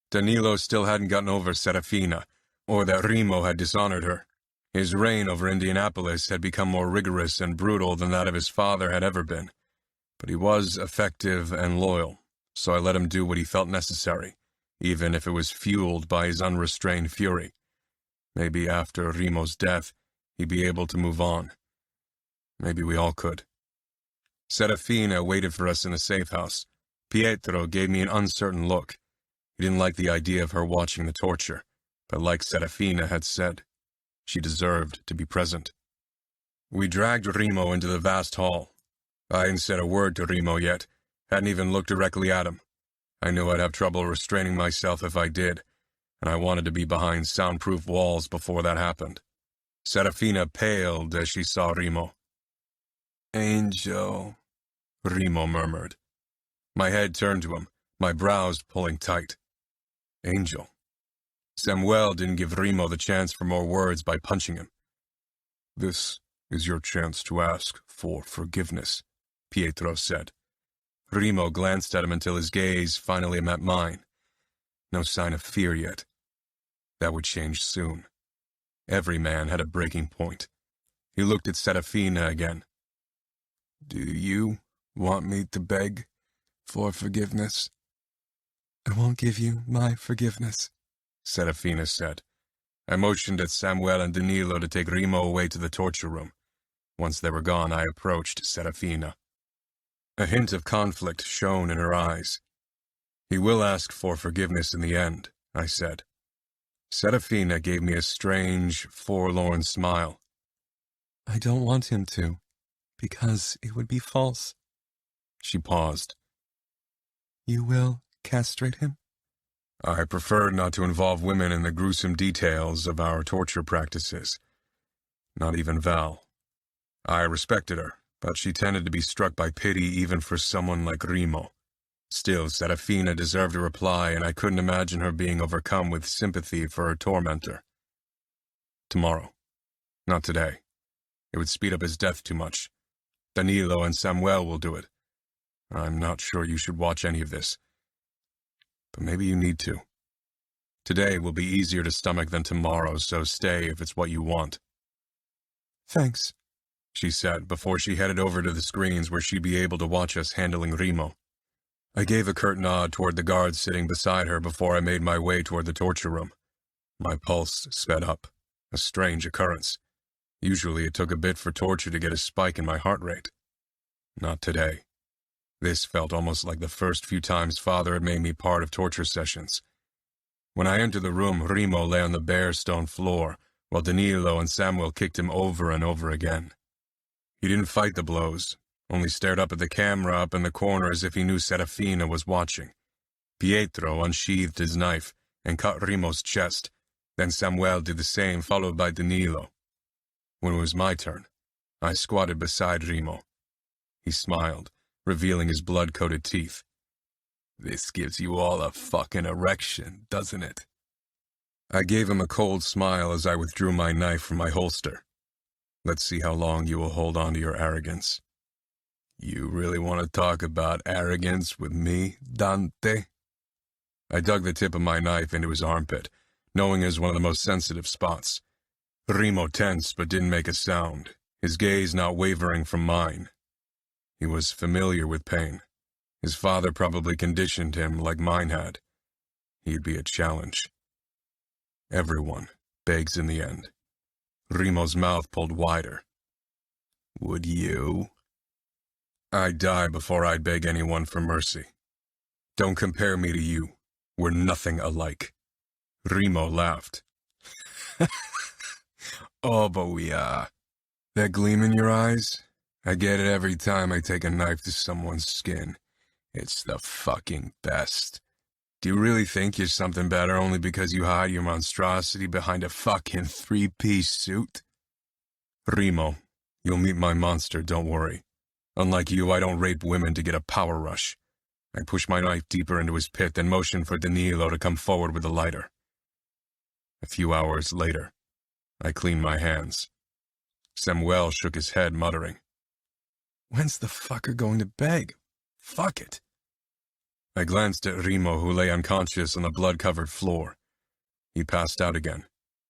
Danilo still hadn't gotten over Serafina, or that Remo had dishonored her. His reign over Indianapolis had become more rigorous and brutal than that of his father had ever been. But he was effective and loyal, so I let him do what he felt necessary, even if it was fueled by his unrestrained fury. Maybe after Remo's death, he'd be able to move on. Maybe we all could. Serafina waited for us in the safe house. Pietro gave me an uncertain look. He didn't like the idea of her watching the torture, but like Serafina had said, she deserved to be present. We dragged Remo into the vast hall. I hadn't said a word to Remo yet, hadn't even looked directly at him. I knew I'd have trouble restraining myself if I did, and I wanted to be behind soundproof walls before that happened. Serafina paled as she saw Remo. "Angel," Remo murmured. My head turned to him, my brows pulling tight. Angel. Samuel didn't give Remo the chance for more words by punching him. "This is your chance to ask for forgiveness," Pietro said. Remo glanced at him until his gaze finally met mine. No sign of fear yet. That would change soon. Every man had a breaking point. He looked at Serafina again. "Do you want me to beg for forgiveness?" "I won't give you my forgiveness," Serafina said. I motioned at Samuel and Danilo to take Remo away to the torture room. Once they were gone, I approached Serafina. A hint of conflict shone in her eyes. "He will ask for forgiveness in the end," I said. Serafina gave me a strange, forlorn smile. "I don't want him to, because it would be false." She paused. "You will castrate him?" I preferred not to involve women in the gruesome details of our torture practices. Not even Val. I respected her, but she tended to be struck by pity even for someone like Remo. Still, Serafina deserved a reply, and I couldn't imagine her being overcome with sympathy for her tormentor. Tomorrow. Not today. It would speed up his death too much. Danilo and Samuel will do it. I'm not sure you should watch any of this. But maybe you need to. Today will be easier to stomach than tomorrow, so stay if it's what you want. "Thanks," she said before she headed over to the screens where she'd be able to watch us handling Remo. I gave a curt nod toward the guard sitting beside her before I made my way toward the torture room. My pulse sped up, a strange occurrence. Usually it took a bit for torture to get a spike in my heart rate. Not today. This felt almost like the first few times Father had made me part of torture sessions. When I entered the room, Remo lay on the bare stone floor, while Danilo and Samuel kicked him over and over again. He didn't fight the blows, only stared up at the camera up in the corner as if he knew Serafina was watching. Pietro unsheathed his knife and cut Remo's chest. Then Samuel did the same, followed by Danilo. When it was my turn, I squatted beside Remo. He smiled, revealing his blood-coated teeth. "This gives you all a fucking erection, doesn't it?" I gave him a cold smile as I withdrew my knife from my holster. "Let's see how long you will hold on to your arrogance." "You really want to talk about arrogance with me, Dante?" I dug the tip of my knife into his armpit, knowing it was one of the most sensitive spots. Remo tensed but didn't make a sound, his gaze not wavering from mine. He was familiar with pain. His father probably conditioned him like mine had. He'd be a challenge. Everyone begs in the end. Remo's mouth pulled wider. "Would you?" "I'd die before I'd beg anyone for mercy. Don't compare me to you. We're nothing alike." Remo laughed. "Oh, but we are. That gleam in your eyes? I get it every time I take a knife to someone's skin. It's the fucking best. Do you really think you're something better only because you hide your monstrosity behind a fucking three-piece suit?" "Remo, you'll meet my monster, don't worry. Unlike you, I don't rape women to get a power rush." I pushed my knife deeper into his pit, then motioned for Danilo to come forward with the lighter. A few hours later, I cleaned my hands. Samuel shook his head, muttering, "When's the fucker going to beg? Fuck it." I glanced at Remo, who lay unconscious on the blood-covered floor. He passed out again,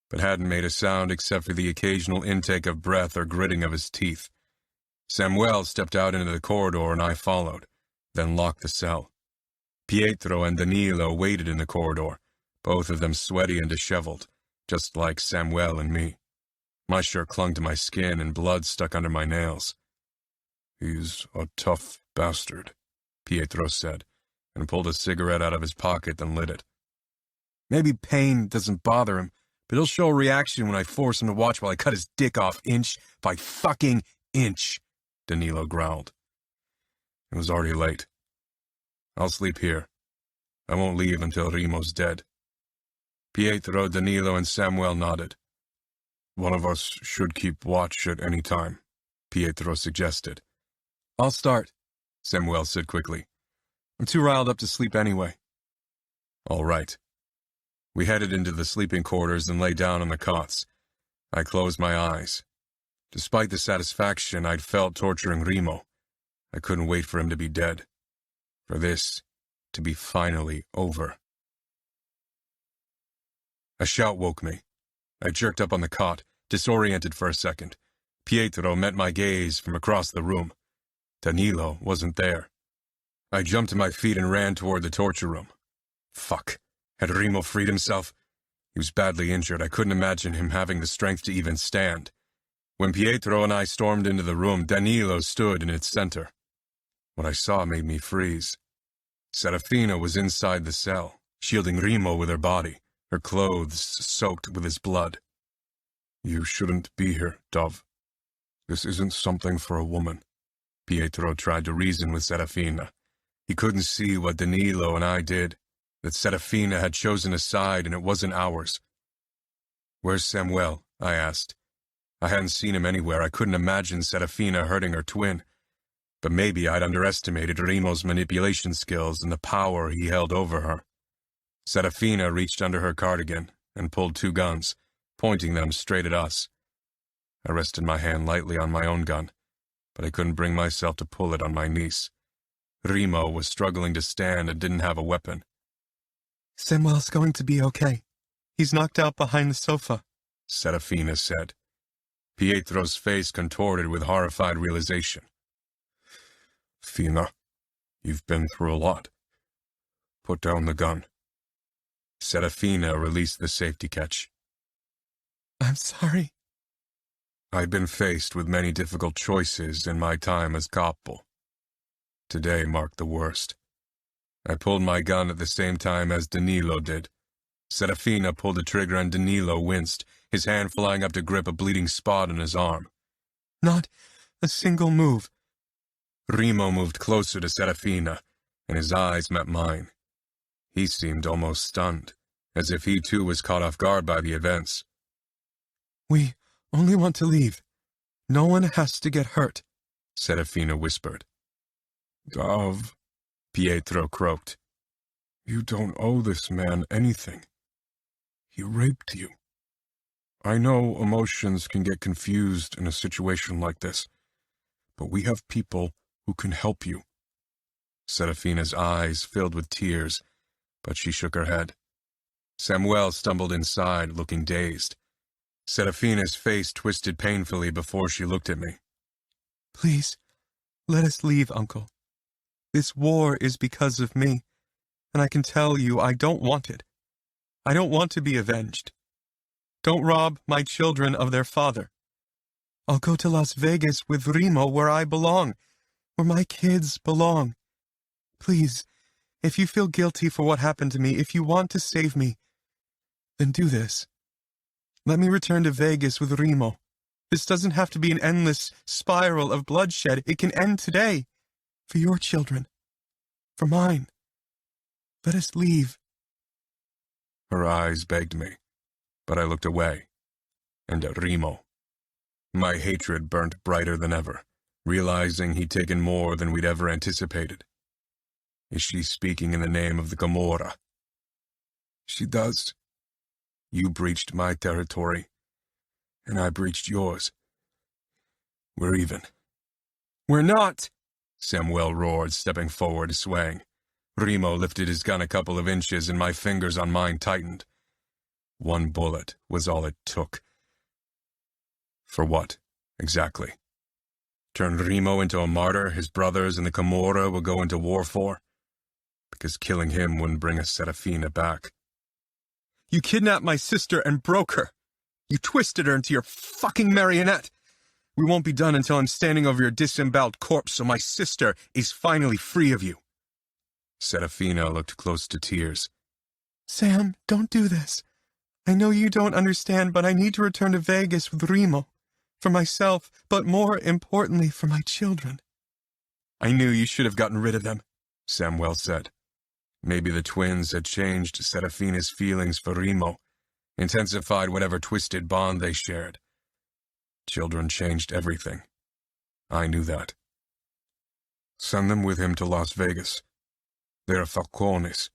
but hadn't made a sound except for the occasional intake of breath or gritting of his teeth. Samuel stepped out into the corridor and I followed, then locked the cell. Pietro and Danilo waited in the corridor, both of them sweaty and disheveled, just like Samuel and me. My shirt clung to my skin and blood stuck under my nails. "He's a tough bastard," Pietro said, and pulled a cigarette out of his pocket, then lit it. "Maybe pain doesn't bother him, but he'll show a reaction when I force him to watch while I cut his dick off inch by fucking inch," Danilo growled. It was already late. "I'll sleep here. I won't leave until Remo's dead." Pietro, Danilo, and Samuel nodded. "One of us should keep watch at any time," Pietro suggested. "I'll start," Samuel said quickly. "I'm too riled up to sleep anyway." "All right." We headed into the sleeping quarters and lay down on the cots. I closed my eyes. Despite the satisfaction I'd felt torturing Remo, I couldn't wait for him to be dead. For this to be finally over. A shout woke me. I jerked up on the cot, disoriented for a second. Pietro met my gaze from across the room. Danilo wasn't there. I jumped to my feet and ran toward the torture room. Fuck. Had Remo freed himself? He was badly injured. I couldn't imagine him having the strength to even stand. When Pietro and I stormed into the room, Danilo stood in its center. What I saw made me freeze. Serafina was inside the cell, shielding Remo with her body, her clothes soaked with his blood. "You shouldn't be here, Dove. This isn't something for a woman." Pietro tried to reason with Serafina. He couldn't see what Danilo and I did, that Serafina had chosen a side and it wasn't ours. "Where's Samuel?" I asked. I hadn't seen him anywhere. I couldn't imagine Serafina hurting her twin. But maybe I'd underestimated Remo's manipulation skills and the power he held over her. Serafina reached under her cardigan and pulled 2 guns, pointing them straight at us. I rested my hand lightly on my own gun, but I couldn't bring myself to pull it on my niece. Remo was struggling to stand and didn't have a weapon. "Samuel's going to be okay. He's knocked out behind the sofa," Serafina said. Pietro's face contorted with horrified realization. "Fina, you've been through a lot," Put down the gun. Serafina released the safety catch. I'm sorry. I'd been faced with many difficult choices in my time as capo. Today marked the worst. I pulled my gun at the same time as Danilo did. Serafina pulled the trigger and Danilo winced, his hand flying up to grip a bleeding spot on his arm. Not a single move. Remo moved closer to Serafina, and his eyes met mine. He seemed almost stunned, as if he too was caught off guard by the events. We only want to leave. No one has to get hurt, Serafina whispered. Dove, Pietro croaked. you don't owe this man anything. He raped you. I know emotions can get confused in a situation like this, but we have people who can help you. Serafina's eyes filled with tears, but she shook her head. Samuel stumbled inside, looking dazed. Serafina's face twisted painfully before she looked at me. Please, let us leave, Uncle. This war is because of me, and I can tell you I don't want it. I don't want to be avenged. Don't rob my children of their father. I'll go to Las Vegas with Remo where I belong, where my kids belong. Please, if you feel guilty for what happened to me, if you want to save me, then do this. Let me return to Vegas with Remo. This doesn't have to be an endless spiral of bloodshed. It can end today. For your children. For mine. Let us leave. Her eyes begged me, but I looked away, and at Remo. My hatred burnt brighter than ever, realizing he'd taken more than we'd ever anticipated. Is she speaking in the name of the Camorra? She does. You breached my territory, and I breached yours. We're even. We're not! Samuel roared, stepping forward, swaying. Remo lifted his gun a couple of inches, and my fingers on mine tightened. One bullet was all it took. For what, exactly? Turn Remo into a martyr his brothers and the Camorra would go into war for? Because killing him wouldn't bring us Serafina back. You kidnapped my sister and broke her. You twisted her into your fucking marionette. We won't be done until I'm standing over your disemboweled corpse, so my sister is finally free of you. Serafina looked close to tears. Sam, don't do this. I know you don't understand, but I need to return to Vegas with Remo. For myself, but more importantly, for my children. I knew you should have gotten rid of them, Samuel said. Maybe the twins had changed Serafina's feelings for Remo, intensified whatever twisted bond they shared. Children changed everything. I knew that. Send them with him to Las Vegas. They're Falcones.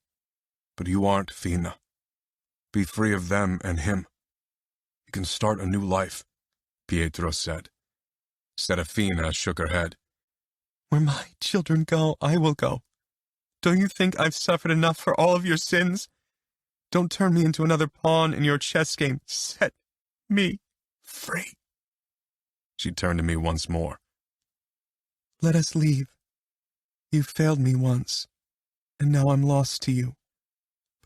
But you aren't, Fina. Be free of them and him. You can start a new life, Pietro said. Serafina shook her head. Where my children go, I will go. Don't you think I've suffered enough for all of your sins? Don't turn me into another pawn in your chess game. Set me free. She turned to me once more. Let us leave. You failed me once, and now I'm lost to you.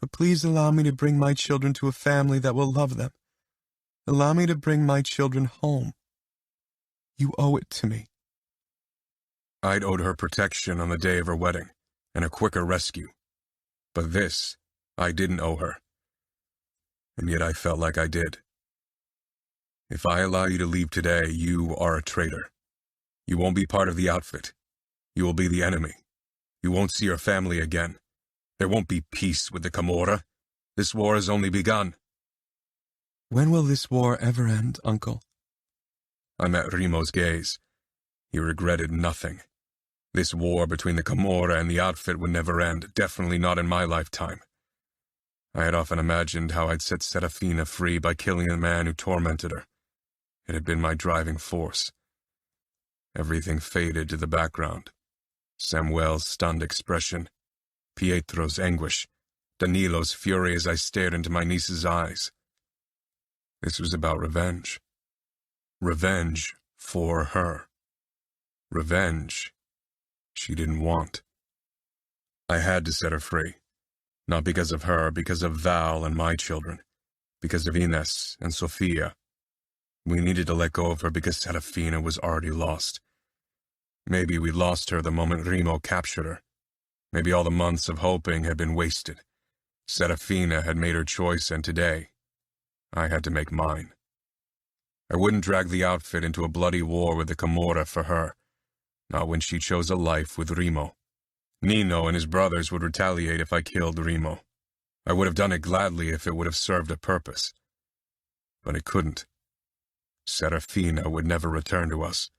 But please allow me to bring my children to a family that will love them. Allow me to bring my children home. You owe it to me. I'd owed her protection on the day of her wedding, and a quicker rescue. But this, I didn't owe her. And yet I felt like I did. If I allow you to leave today, you are a traitor. You won't be part of the outfit. You will be the enemy. You won't see your family again. There won't be peace with the Camorra. This war has only begun. When will this war ever end, Uncle? I met Remo's gaze. He regretted nothing. This war between the Camorra and the outfit would never end, definitely not in my lifetime. I had often imagined how I'd set Serafina free by killing the man who tormented her. It had been my driving force. Everything faded to the background. Samuel's stunned expression, Pietro's anguish, Danilo's fury as I stared into my niece's eyes. This was about revenge. Revenge for her. Revenge she didn't want. I had to set her free, Not because of her, because of Val and my children. Because of Ines and Sofia. We needed to let go of her because Serafina was already lost. Maybe we lost her the moment Remo captured her. Maybe all the months of hoping had been wasted. Serafina had made her choice, and today, I had to make mine. I wouldn't drag the outfit into a bloody war with the Camorra for her, not when she chose a life with Remo. Nino and his brothers would retaliate if I killed Remo. I would have done it gladly if it would have served a purpose. But it couldn't. Serafina would never return to us,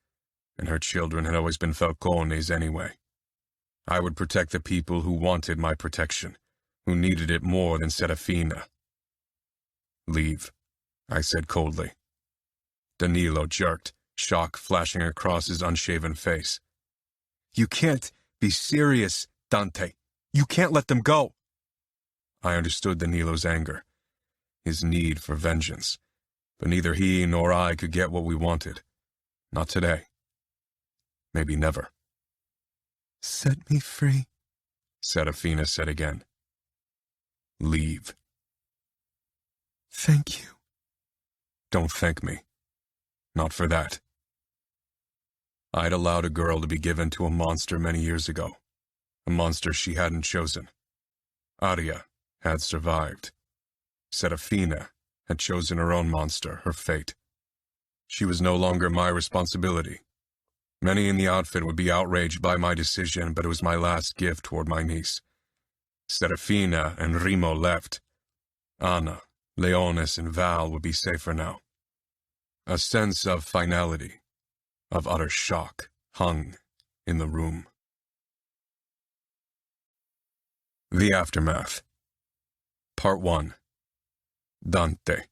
and her children had always been Falcone's anyway. I would protect the people who wanted my protection, who needed it more than Serafina. Leave, I said coldly. Danilo jerked, shock flashing across his unshaven face. You can't be serious, Dante. You can't let them go. I understood Danilo's anger, his need for vengeance, but neither he nor I could get what we wanted. Not today. Maybe never. Set me free, Serafina said again. Leave. Thank you. Don't thank me. Not for that. I'd allowed a girl to be given to a monster many years ago. A monster she hadn't chosen. Aria had survived. Serafina had chosen her own monster, her fate. She was no longer my responsibility. Many in the outfit would be outraged by my decision, but it was my last gift toward my niece. Serafina and Remo left. Anna, Leonis, and Val would be safer now. A sense of finality, of utter shock, hung in the room. The Aftermath. Part 1. Dante.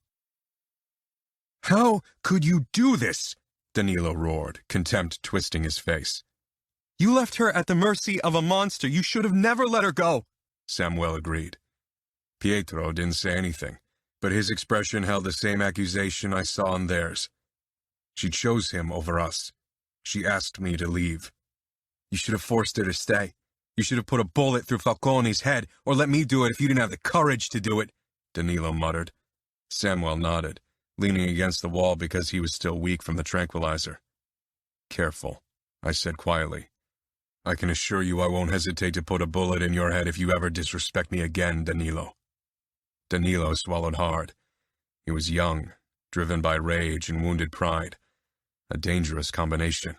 How could you do this? Danilo roared, contempt twisting his face. You left her at the mercy of a monster. You should have never let her go. Samuel agreed. Pietro didn't say anything, but his expression held the same accusation I saw in theirs. She chose him over us. She asked me to leave. You should have forced her to stay. You should have put a bullet through Falcone's head, or let me do it if you didn't have the courage to do it, Danilo muttered. Samuel nodded, leaning against the wall because he was still weak from the tranquilizer. Careful, I said quietly. I can assure you I won't hesitate to put a bullet in your head if you ever disrespect me again, Danilo. Danilo swallowed hard. He was young, driven by rage and wounded pride. A dangerous combination.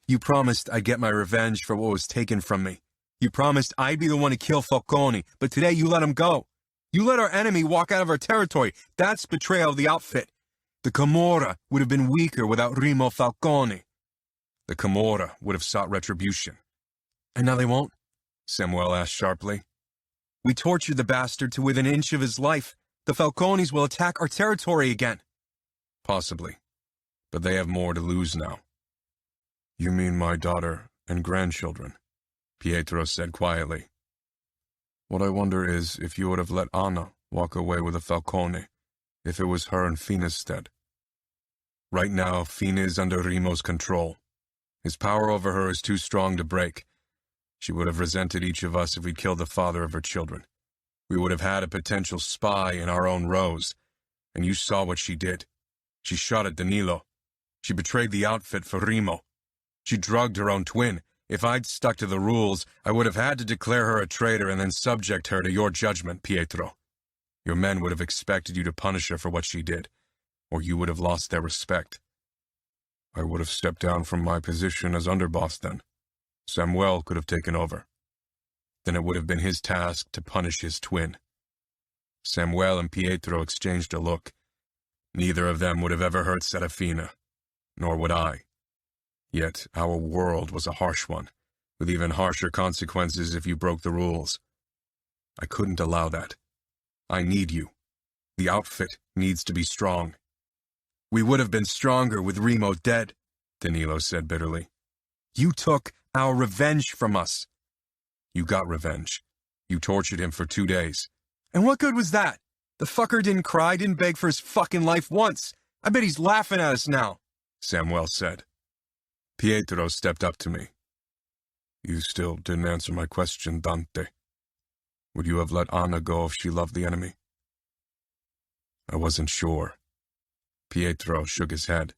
You promised I'd get my revenge for what was taken from me. You promised I'd be the one to kill Falcone, but today you let him go. You let our enemy walk out of our territory. That's betrayal of the outfit. The Camorra would have been weaker without Remo Falcone. The Camorra would have sought retribution. And now they won't? Samuel asked sharply. We tortured the bastard to within an inch of his life. The Falcones will attack our territory again. Possibly. But they have more to lose now. You mean my daughter and grandchildren, Pietro said quietly. What I wonder is if you would have let Anna walk away with a Falcone, if it was her in Fina's stead. Right now, Fina is under Remo's control. His power over her is too strong to break. She would have resented each of us if we'd killed the father of her children. We would have had a potential spy in our own rows. And you saw what she did. She shot at Danilo. She betrayed the outfit for Remo. She drugged her own twin. If I'd stuck to the rules, I would have had to declare her a traitor and then subject her to your judgment, Pietro. Your men would have expected you to punish her for what she did, or you would have lost their respect. I would have stepped down from my position as underboss then. Samuel could have taken over. Then it would have been his task to punish his twin. Samuel and Pietro exchanged a look. Neither of them would have ever hurt Serafina, nor would I. Yet our world was a harsh one, with even harsher consequences if you broke the rules. I couldn't allow that. I need you. The outfit needs to be strong. We would have been stronger with Remo dead, Danilo said bitterly. You took our revenge from us. You got revenge. You tortured him for 2 days. And what good was that? The fucker didn't cry, didn't beg for his fucking life once. I bet he's laughing at us now, Samuel said. Pietro stepped up to me. You still didn't answer my question, Dante. Would you have let Anna go if she loved the enemy? I wasn't sure. Pietro shook his head.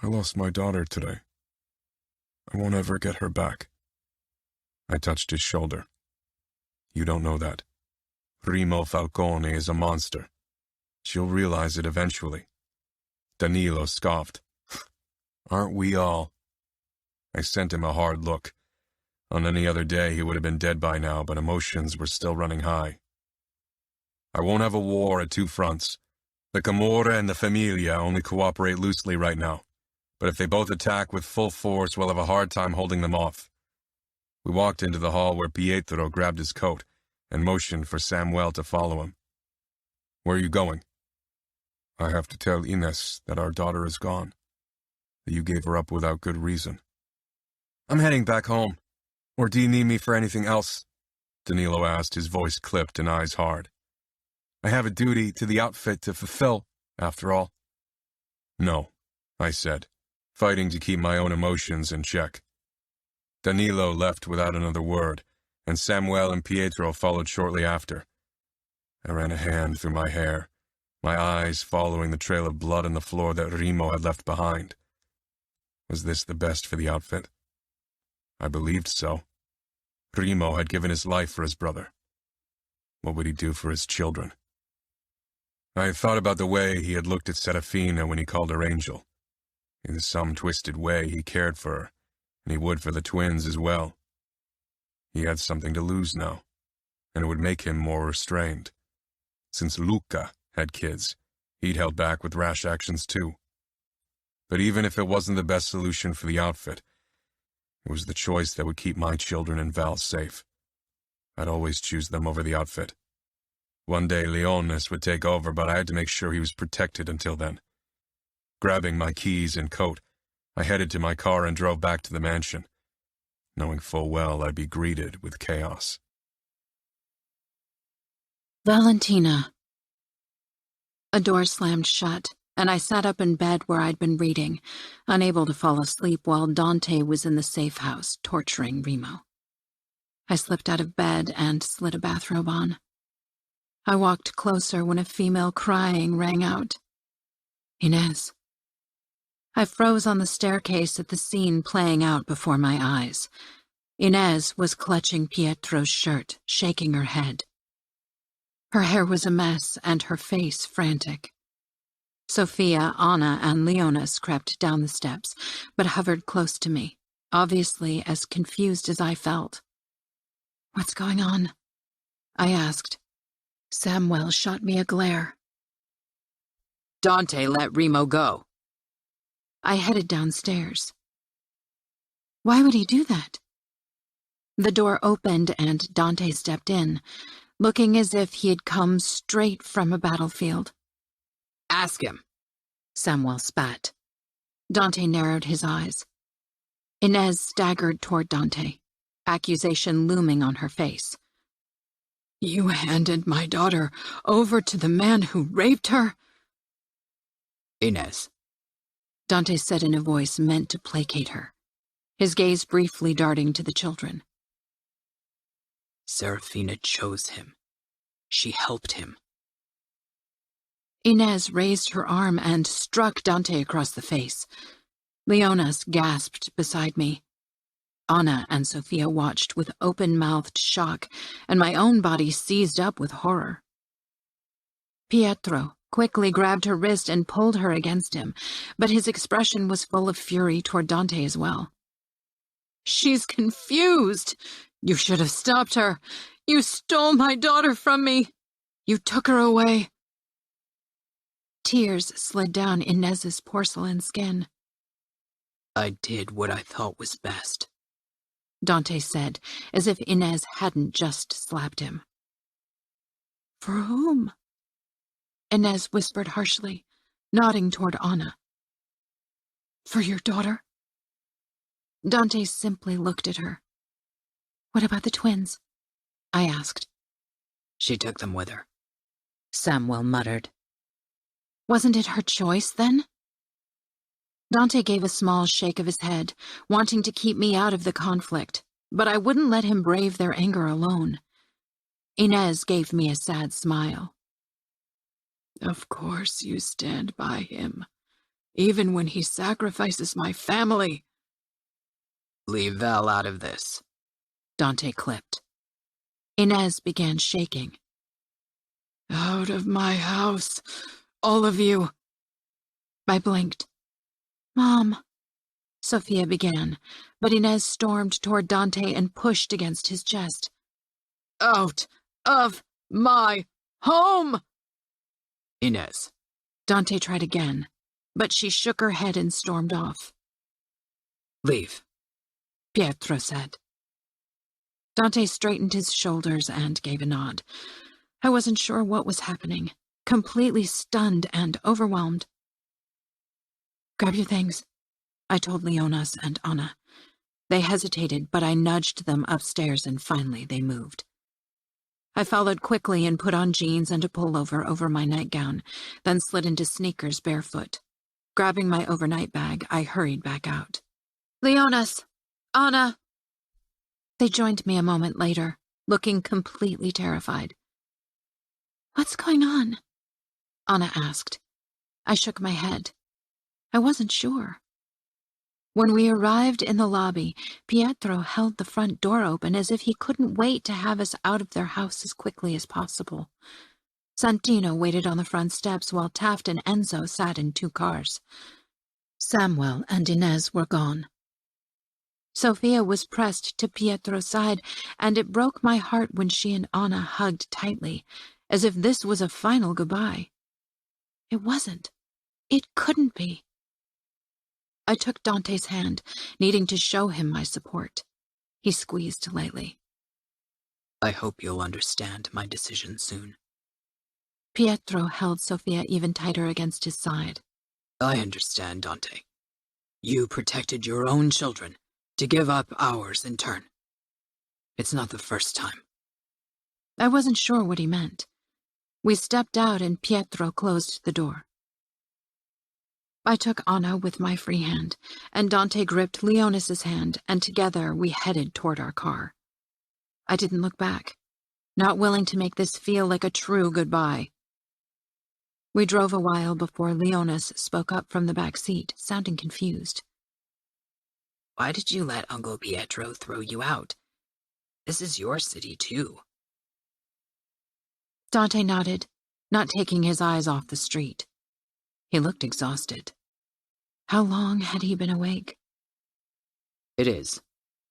I lost my daughter today. I won't ever get her back. I touched his shoulder. You don't know that. Remo Falcone is a monster. She'll realize it eventually. Danilo scoffed. Aren't we all? I sent him a hard look. On any other day, he would have been dead by now, but emotions were still running high. I won't have a war at two fronts. The Camorra and the Familia only cooperate loosely right now, but if they both attack with full force, we'll have a hard time holding them off. We walked into the hall where Pietro grabbed his coat and motioned for Samuel to follow him. Where are you going? I have to tell Ines that our daughter is gone, that you gave her up without good reason. I'm heading back home. Or do you need me for anything else? Danilo asked, his voice clipped and eyes hard. I have a duty to the outfit to fulfill, after all. No, I said, fighting to keep my own emotions in check. Danilo left without another word, and Samuel and Pietro followed shortly after. I ran a hand through my hair, my eyes following the trail of blood on the floor that Remo had left behind. Was this the best for the outfit? I believed so. Remo had given his life for his brother. What would he do for his children? I had thought about the way he had looked at Serafina when he called her Angel. In some twisted way, he cared for her, and he would for the twins as well. He had something to lose now, and it would make him more restrained. Since Luca had kids, he'd held back with rash actions too. But even if it wasn't the best solution for the outfit, it was the choice that would keep my children and Val safe. I'd always choose them over the outfit. One day Leonis would take over, but I had to make sure he was protected until then. Grabbing my keys and coat, I headed to my car and drove back to the mansion, knowing full well I'd be greeted with chaos. Valentina. A door slammed shut, and I sat up in bed where I'd been reading, unable to fall asleep while Dante was in the safe house torturing Remo. I slipped out of bed and slid a bathrobe on. I walked closer when a female crying rang out. Inez. I froze on the staircase at the scene playing out before my eyes. Inez was clutching Pietro's shirt, shaking her head. Her hair was a mess and her face frantic. Sophia, Anna, and Leonis crept down the steps, but hovered close to me, obviously as confused as I felt. What's going on? I asked. Samuel shot me a glare. Dante let Remo go. I headed downstairs. Why would he do that? The door opened and Dante stepped in, looking as if he had come straight from a battlefield. Ask him. Samuel spat. Dante narrowed his eyes. Inez staggered toward Dante, accusation looming on her face. You handed my daughter over to the man who raped her? Inez. Dante said in a voice meant to placate her, his gaze briefly darting to the children. Serafina chose him. She helped him. Inez raised her arm and struck Dante across the face. Leonis gasped beside me. Anna and Sophia watched with open-mouthed shock, and my own body seized up with horror. Pietro quickly grabbed her wrist and pulled her against him, but his expression was full of fury toward Dante as well. She's confused. You should have stopped her. You stole my daughter from me. You took her away. Tears slid down Inez's porcelain skin. I did what I thought was best, Dante said, as if Inez hadn't just slapped him. For whom? Inez whispered harshly, nodding toward Anna. For your daughter? Dante simply looked at her. What about the twins? I asked. She took them with her, Samuel muttered. Wasn't it her choice, then? Dante gave a small shake of his head, wanting to keep me out of the conflict, but I wouldn't let him brave their anger alone. Inez gave me a sad smile. Of course you stand by him, even when he sacrifices my family. Leave Val out of this, Dante clipped. Inez began shaking. Out of my house, all of you. I blinked. Mom, Sophia began, but Inez stormed toward Dante and pushed against his chest. Out of my home! Inez. Dante tried again, but she shook her head and stormed off. Leave, Pietro said. Dante straightened his shoulders and gave a nod. I wasn't sure what was happening, completely stunned and overwhelmed. Grab your things, I told Leonas and Anna. They hesitated, but I nudged them upstairs and finally they moved. I followed quickly and put on jeans and a pullover over my nightgown, then slid into sneakers barefoot. Grabbing my overnight bag, I hurried back out. Leonas! Anna! They joined me a moment later, looking completely terrified. What's going on? Anna asked. I shook my head. I wasn't sure. When we arrived in the lobby, Pietro held the front door open as if he couldn't wait to have us out of their house as quickly as possible. Santino waited on the front steps while Taft and Enzo sat in 2 cars. Samuel and Inez were gone. Sophia was pressed to Pietro's side, and it broke my heart when she and Anna hugged tightly, as if this was a final goodbye. It wasn't. It couldn't be. I took Dante's hand, needing to show him my support. He squeezed lightly. I hope you'll understand my decision soon. Pietro held Sophia even tighter against his side. I understand, Dante. You protected your own children to give up ours in turn. It's not the first time. I wasn't sure what he meant. We stepped out and Pietro closed the door. I took Anna with my free hand, and Dante gripped Leonas's hand, and together we headed toward our car. I didn't look back, not willing to make this feel like a true goodbye. We drove a while before Leonas spoke up from the back seat, sounding confused. Why did you let Uncle Pietro throw you out? This is your city, too. Dante nodded, not taking his eyes off the street. He looked exhausted. How long had he been awake? It is,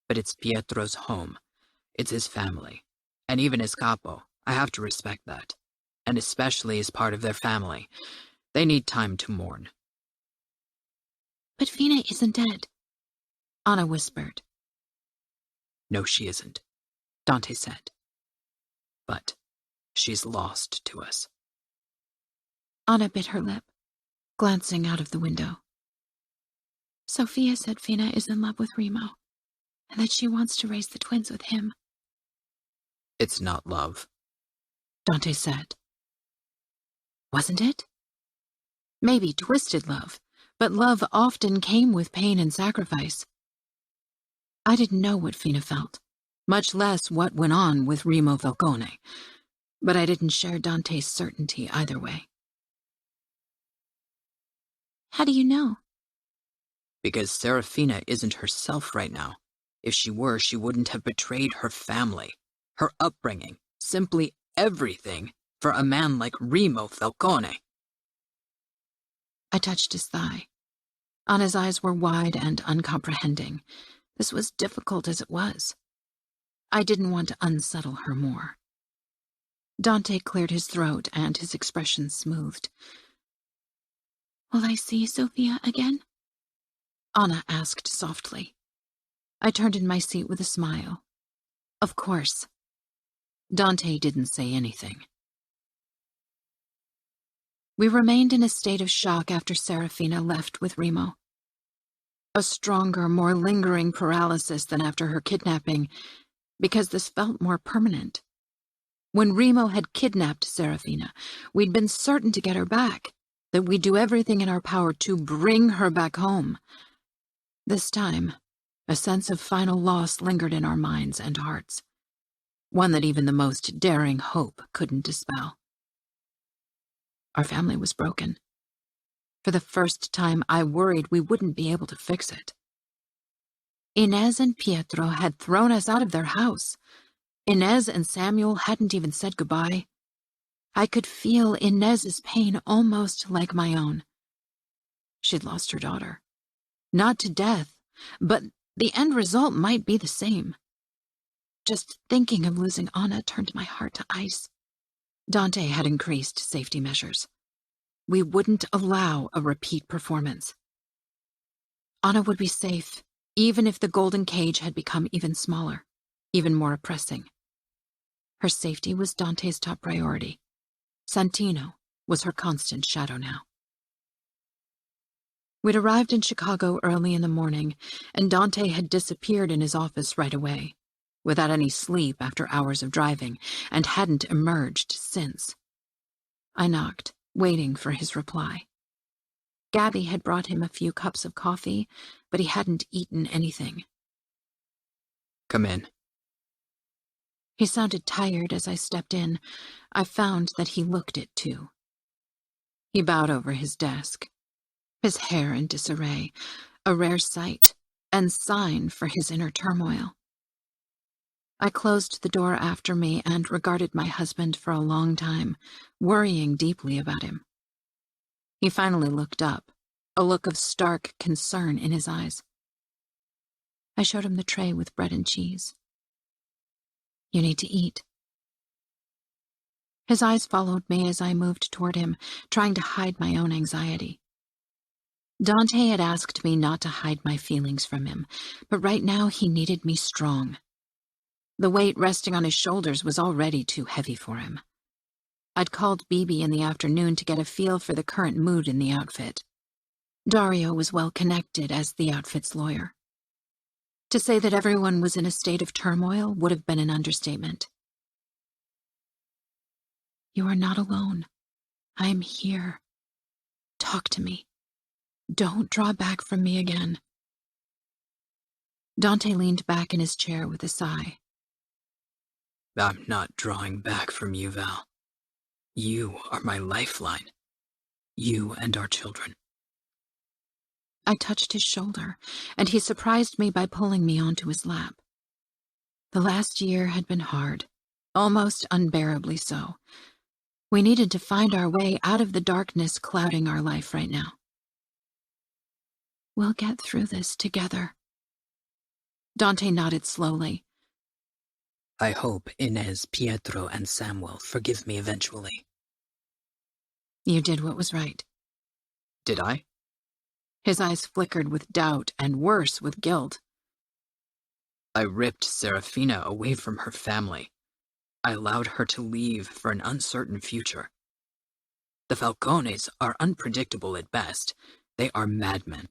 but it's Pietro's home. It's his family. And even his capo, I have to respect that. And especially as part of their family. They need time to mourn. But Fina isn't dead, Anna whispered. No, she isn't, Dante said. But she's lost to us. Anna bit her lip, glancing out of the window. Sophia said Fina is in love with Remo, and that she wants to raise the twins with him. It's not love, Dante said. Wasn't it? Maybe twisted love, but love often came with pain and sacrifice. I didn't know what Fina felt, much less what went on with Remo Falcone, but I didn't share Dante's certainty either way. How do you know? Because Serafina isn't herself right now. If she were, she wouldn't have betrayed her family, her upbringing, simply everything for a man like Remo Falcone. I touched his thigh. Anna's eyes were wide and uncomprehending. This was difficult as it was. I didn't want to unsettle her more. Dante cleared his throat and his expression smoothed. Will I see Sophia again? Anna asked softly. I turned in my seat with a smile. Of course. Dante didn't say anything. We remained in a state of shock after Serafina left with Remo. A stronger, more lingering paralysis than after her kidnapping, because this felt more permanent. When Remo had kidnapped Serafina, we'd been certain to get her back, that we'd do everything in our power to bring her back home. This time, a sense of final loss lingered in our minds and hearts. one that even the most daring hope couldn't dispel. Our family was broken. For the first time, I worried we wouldn't be able to fix it. Inez and Pietro had thrown us out of their house. Inez and Samuel hadn't even said goodbye. I could feel Inez's pain almost like my own. She'd lost her daughter. Not to death, but the end result might be the same. Just thinking of losing Anna turned my heart to ice. Dante had increased safety measures. We wouldn't allow a repeat performance. Anna would be safe, even if the golden cage had become even smaller, even more oppressing. Her safety was Dante's top priority. Santino was her constant shadow now. We'd arrived in Chicago early in the morning, and Dante had disappeared in his office right away, without any sleep after hours of driving, and hadn't emerged since. I knocked, waiting for his reply. Gabby had brought him a few cups of coffee, but he hadn't eaten anything. Come in. He sounded tired as I stepped in. I found that he looked it, too. He bowed over his desk, his hair in disarray, a rare sight, and sign for his inner turmoil. I closed the door after me and regarded my husband for a long time, worrying deeply about him. He finally looked up, a look of stark concern in his eyes. I showed him the tray with bread and cheese. You need to eat. His eyes followed me as I moved toward him, trying to hide my own anxiety. Dante had asked me not to hide my feelings from him, but right now he needed me strong. The weight resting on his shoulders was already too heavy for him. I'd called Bibi in the afternoon to get a feel for the current mood in the outfit. Dario was well connected as the outfit's lawyer. To say that everyone was in a state of turmoil would have been an understatement. You are not alone. I am here. Talk to me. Don't draw back from me again. Dante leaned back in his chair with a sigh. I'm not drawing back from you, Val. You are my lifeline. You and our children. I touched his shoulder, and he surprised me by pulling me onto his lap. The last year had been hard, almost unbearably so. We needed to find our way out of the darkness clouding our life right now. We'll get through this together. Dante nodded slowly. I hope Inez, Pietro, and Samuel forgive me eventually. You did what was right. Did I? His eyes flickered with doubt and worse with guilt. I ripped Serafina away from her family. I allowed her to leave for an uncertain future. The Falcones are unpredictable at best. They are madmen.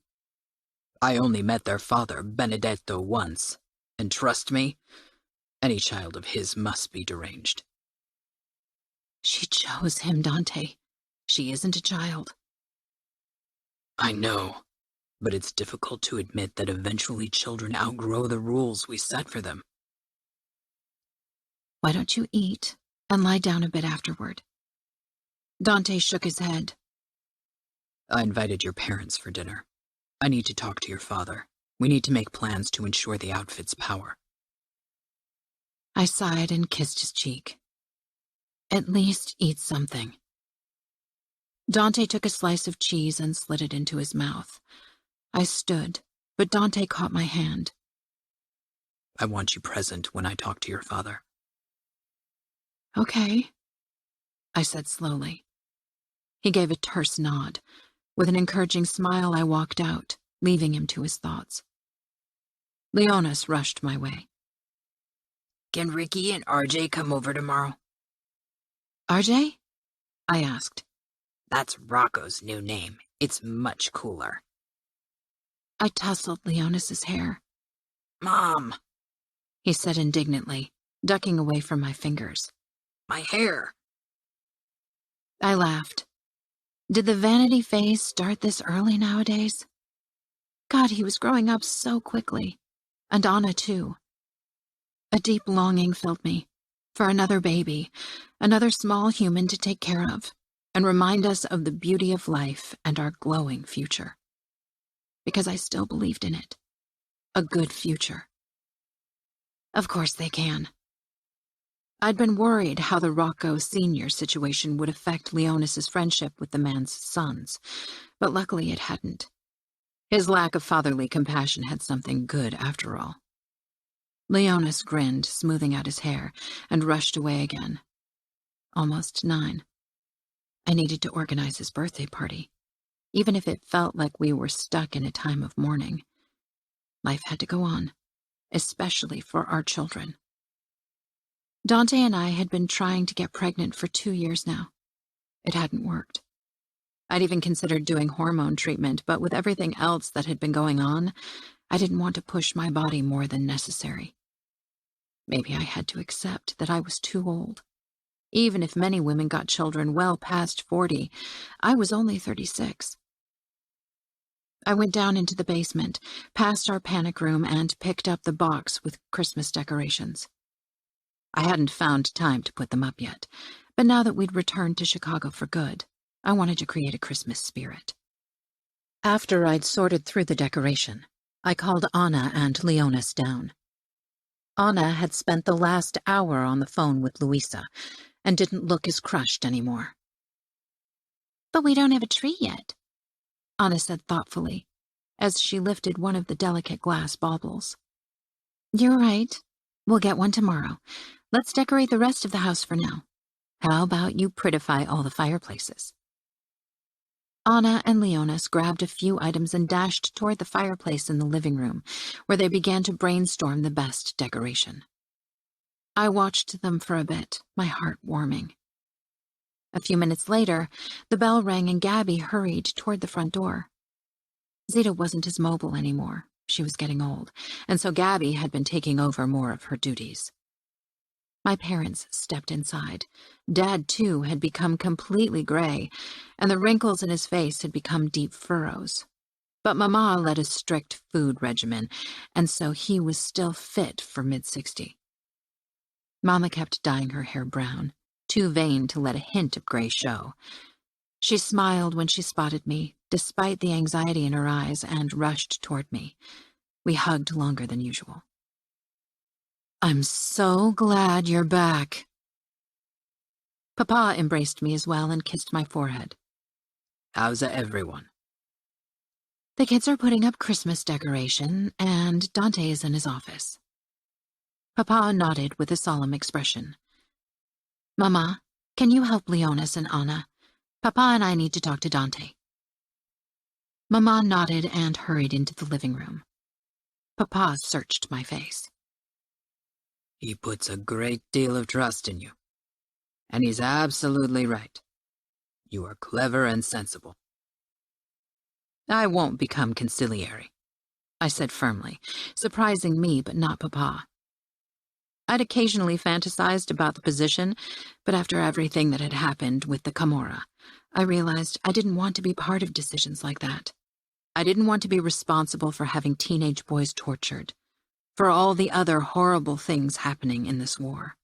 I only met their father, Benedetto, once, and trust me, any child of his must be deranged. She chose him, Dante. She isn't a child. I know, but it's difficult to admit that eventually children outgrow the rules we set for them. Why don't you eat and lie down a bit afterward? Dante shook his head. I invited your parents for dinner. I need to talk to your father. We need to make plans to ensure the outfit's power. I sighed and kissed his cheek. At least eat something. Dante took a slice of cheese and slid it into his mouth. I stood, but Dante caught my hand. I want you present when I talk to your father. Okay, I said slowly. He gave a terse nod. With an encouraging smile, I walked out, leaving him to his thoughts. Leonis rushed my way. Can Ricky and RJ come over tomorrow? RJ? I asked. That's Rocco's new name. It's much cooler. I tousled Leonis's hair. Mom, he said indignantly, ducking away from my fingers. My hair. I laughed. Did the vanity phase start this early nowadays? God, he was growing up so quickly. And Anna, too. A deep longing filled me. For another baby, another small human to take care of, and remind us of the beauty of life and our glowing future. Because I still believed in it. A good future. Of course they can. I'd been worried how the Rocco Sr. situation would affect Leonis's friendship with the man's sons, but luckily it hadn't. His lack of fatherly compassion had something good after all. Leonis grinned, smoothing out his hair, and rushed away again. Almost 9. I needed to organize his birthday party, even if it felt like we were stuck in a time of mourning. Life had to go on, especially for our children. Dante and I had been trying to get pregnant for 2 years now. It hadn't worked. I'd even considered doing hormone treatment, but with everything else that had been going on, I didn't want to push my body more than necessary. Maybe I had to accept that I was too old. Even if many women got children well past 40, I was only 36. I went down into the basement, past our panic room, and picked up the box with Christmas decorations. I hadn't found time to put them up yet, but now that we'd returned to Chicago for good, I wanted to create a Christmas spirit. After I'd sorted through the decoration, I called Anna and Leonis down. Anna had spent the last hour on the phone with Luisa and didn't look as crushed anymore. But we don't have a tree yet, Anna said thoughtfully, as she lifted one of the delicate glass baubles. You're right. We'll get one tomorrow. Let's decorate the rest of the house for now. How about you prettify all the fireplaces? Anna and Leonis grabbed a few items and dashed toward the fireplace in the living room, where they began to brainstorm the best decoration. I watched them for a bit, my heart warming. A few minutes later, the bell rang and Gabby hurried toward the front door. Zita wasn't as mobile anymore. She was getting old, and so Gabby had been taking over more of her duties. My parents stepped inside. Dad, too, had become completely gray, and the wrinkles in his face had become deep furrows. But Mama led a strict food regimen, and so he was still fit for mid-60. Mama kept dyeing her hair brown, too vain to let a hint of gray show. She smiled when she spotted me, despite the anxiety in her eyes, and rushed toward me. We hugged longer than usual. I'm so glad you're back. Papa embraced me as well and kissed my forehead. How's everyone? The kids are putting up Christmas decoration, and Dante is in his office. Papa nodded with a solemn expression. Mama, can you help Leonis and Anna? Papa and I need to talk to Dante. Mama nodded and hurried into the living room. Papa searched my face. He puts a great deal of trust in you. And he's absolutely right. You are clever and sensible. I won't become conciliary, I said firmly, surprising me but not Papa. I'd occasionally fantasized about the position, but after everything that had happened with the Camorra, I realized I didn't want to be part of decisions like that. I didn't want to be responsible for having teenage boys tortured, for all the other horrible things happening in this war.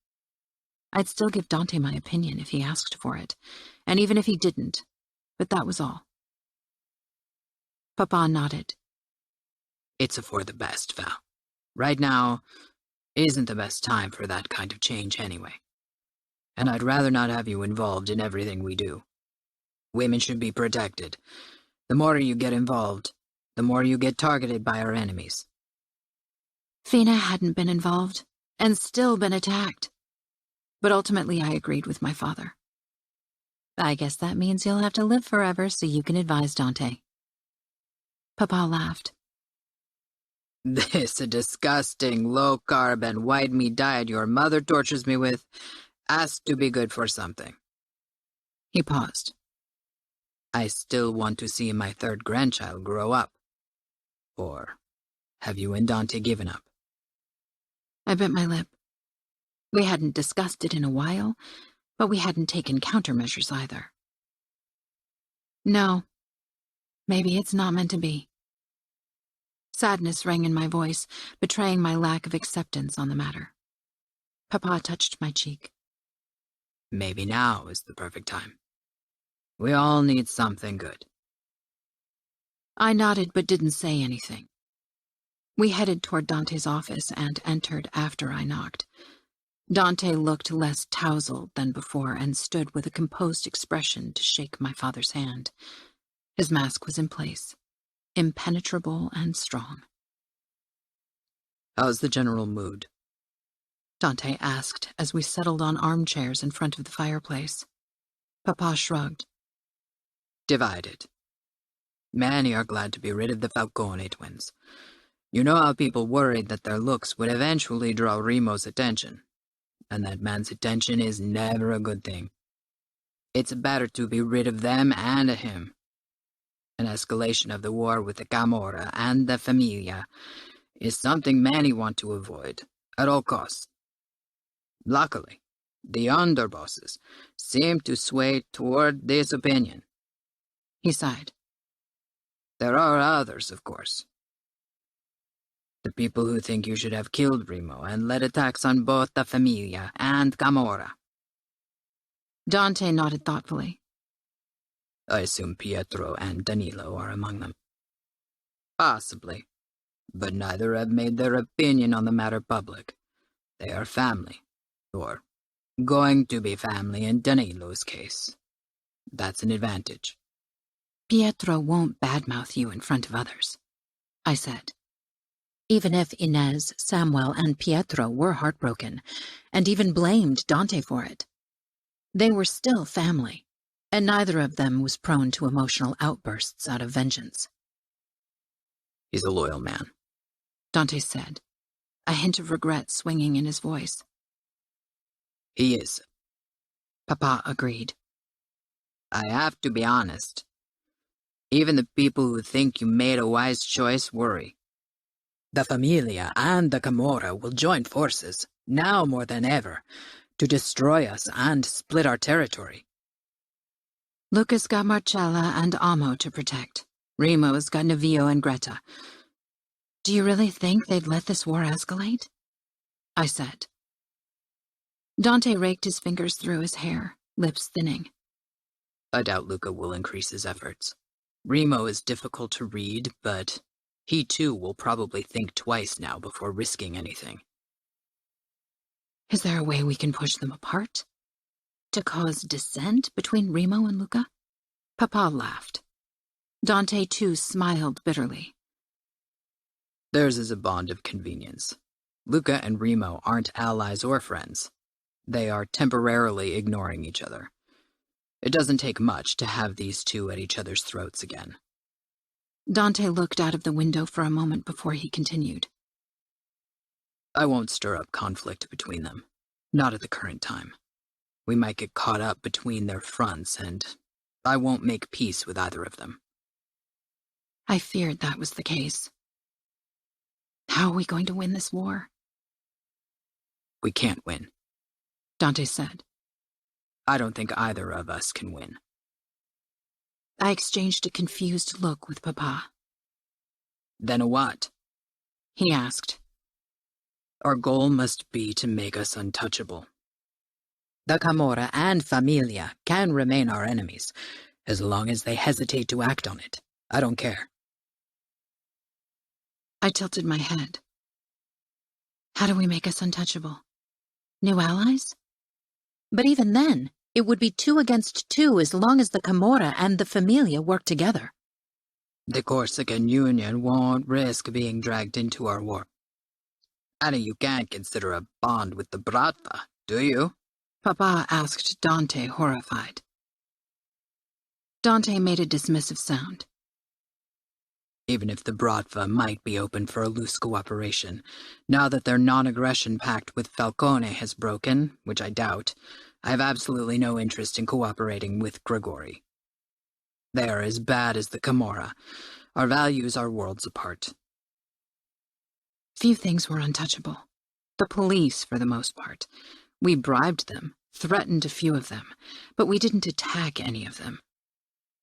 I'd still give Dante my opinion if he asked for it, and even if he didn't, but that was all. Papa nodded. It's for the best, Val. Right now isn't the best time for that kind of change anyway. And I'd rather not have you involved in everything we do. Women should be protected. The more you get involved, the more you get targeted by our enemies. Fina hadn't been involved, and still been attacked. But ultimately I agreed with my father. I guess that means you'll have to live forever so you can advise Dante. Papa laughed. This disgusting low-carb and white meat diet your mother tortures me with has to be good for something. He paused. I still want to see my third grandchild grow up. Or have you and Dante given up? I bit my lip. We hadn't discussed it in a while, but we hadn't taken countermeasures either. No, maybe it's not meant to be. Sadness rang in my voice, betraying my lack of acceptance on the matter. Papa touched my cheek. Maybe now is the perfect time. We all need something good. I nodded but didn't say anything. We headed toward Dante's office and entered after I knocked. Dante looked less tousled than before and stood with a composed expression to shake my father's hand. His mask was in place, impenetrable and strong. How's the general mood? Dante asked as we settled on armchairs in front of the fireplace. Papa shrugged. Divided. Many are glad to be rid of the Falcone twins. You know how people worried that their looks would eventually draw Remo's attention, and that man's attention is never a good thing. It's better to be rid of them and of him. An escalation of the war with the Camorra and the Familia is something many want to avoid, at all costs. Luckily, the underbosses seem to sway toward this opinion. He sighed. There are others, of course. The people who think you should have killed Remo and led attacks on both the Familia and Camorra. Dante nodded thoughtfully. I assume Pietro and Danilo are among them. Possibly, but neither have made their opinion on the matter public. They are family, or going to be family in Danilo's case. That's an advantage. Pietro won't badmouth you in front of others, I said. Even if Inez, Samuel, and Pietro were heartbroken, and even blamed Dante for it, they were still family, and neither of them was prone to emotional outbursts out of vengeance. He's a loyal man, Dante said, a hint of regret swinging in his voice. He is. Papa agreed. I have to be honest. Even the people who think you made a wise choice worry. The Familia and the Camorra will join forces, now more than ever, to destroy us and split our territory. Luca's got Marcella and Amo to protect. Remo's got Navio and Greta. Do you really think they'd let this war escalate? I said. Dante raked his fingers through his hair, lips thinning. I doubt Luca will increase his efforts. Remo is difficult to read, but he too will probably think twice now before risking anything. Is there a way we can push them apart? To cause dissent between Remo and Luca? Papa laughed. Dante too smiled bitterly. Theirs is a bond of convenience. Luca and Remo aren't allies or friends. They are temporarily ignoring each other. It doesn't take much to have these two at each other's throats again. Dante looked out of the window for a moment before he continued. I won't stir up conflict between them. Not at the current time. We might get caught up between their fronts, and I won't make peace with either of them. I feared that was the case. How are we going to win this war? We can't win, Dante said. I don't think either of us can win. I exchanged a confused look with Papa. Then what? He asked. Our goal must be to make us untouchable. The Camorra and Familia can remain our enemies, as long as they hesitate to act on it. I don't care. I tilted my head. How do we make us untouchable? New allies? But even then, it would be 2 against 2 as long as the Camorra and the Familia work together. The Corsican Union won't risk being dragged into our war. And you can't consider a bond with the Bratva, do you? Papa asked Dante, horrified. Dante made a dismissive sound. Even if the Bratva might be open for a loose cooperation, now that their non-aggression pact with Falcone has broken, which I doubt, I have absolutely no interest in cooperating with Gregori. They are as bad as the Camorra. Our values are worlds apart. Few things were untouchable. The police, for the most part. We bribed them, threatened a few of them, but we didn't attack any of them.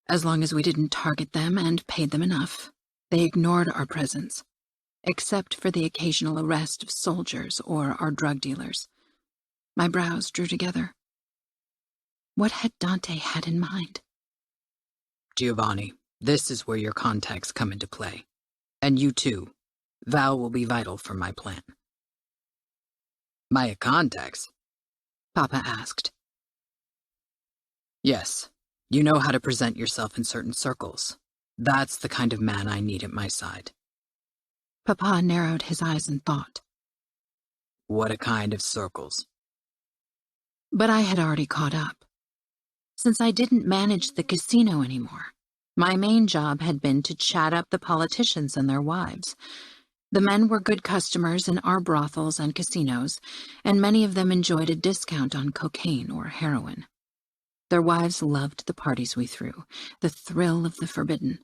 As long as we didn't target them and paid them enough, they ignored our presence, except for the occasional arrest of soldiers or our drug dealers. My brows drew together. What had Dante had in mind? Giovanni, this is where your contacts come into play. And you too. Val will be vital for my plan. My contacts? Papa asked. Yes, you know how to present yourself in certain circles. That's the kind of man I need at my side. Papa narrowed his eyes in thought. What a kind of circles? But I had already caught up. Since I didn't manage the casino anymore, my main job had been to chat up the politicians and their wives. The men were good customers in our brothels and casinos, and many of them enjoyed a discount on cocaine or heroin. Their wives loved the parties we threw, the thrill of the forbidden,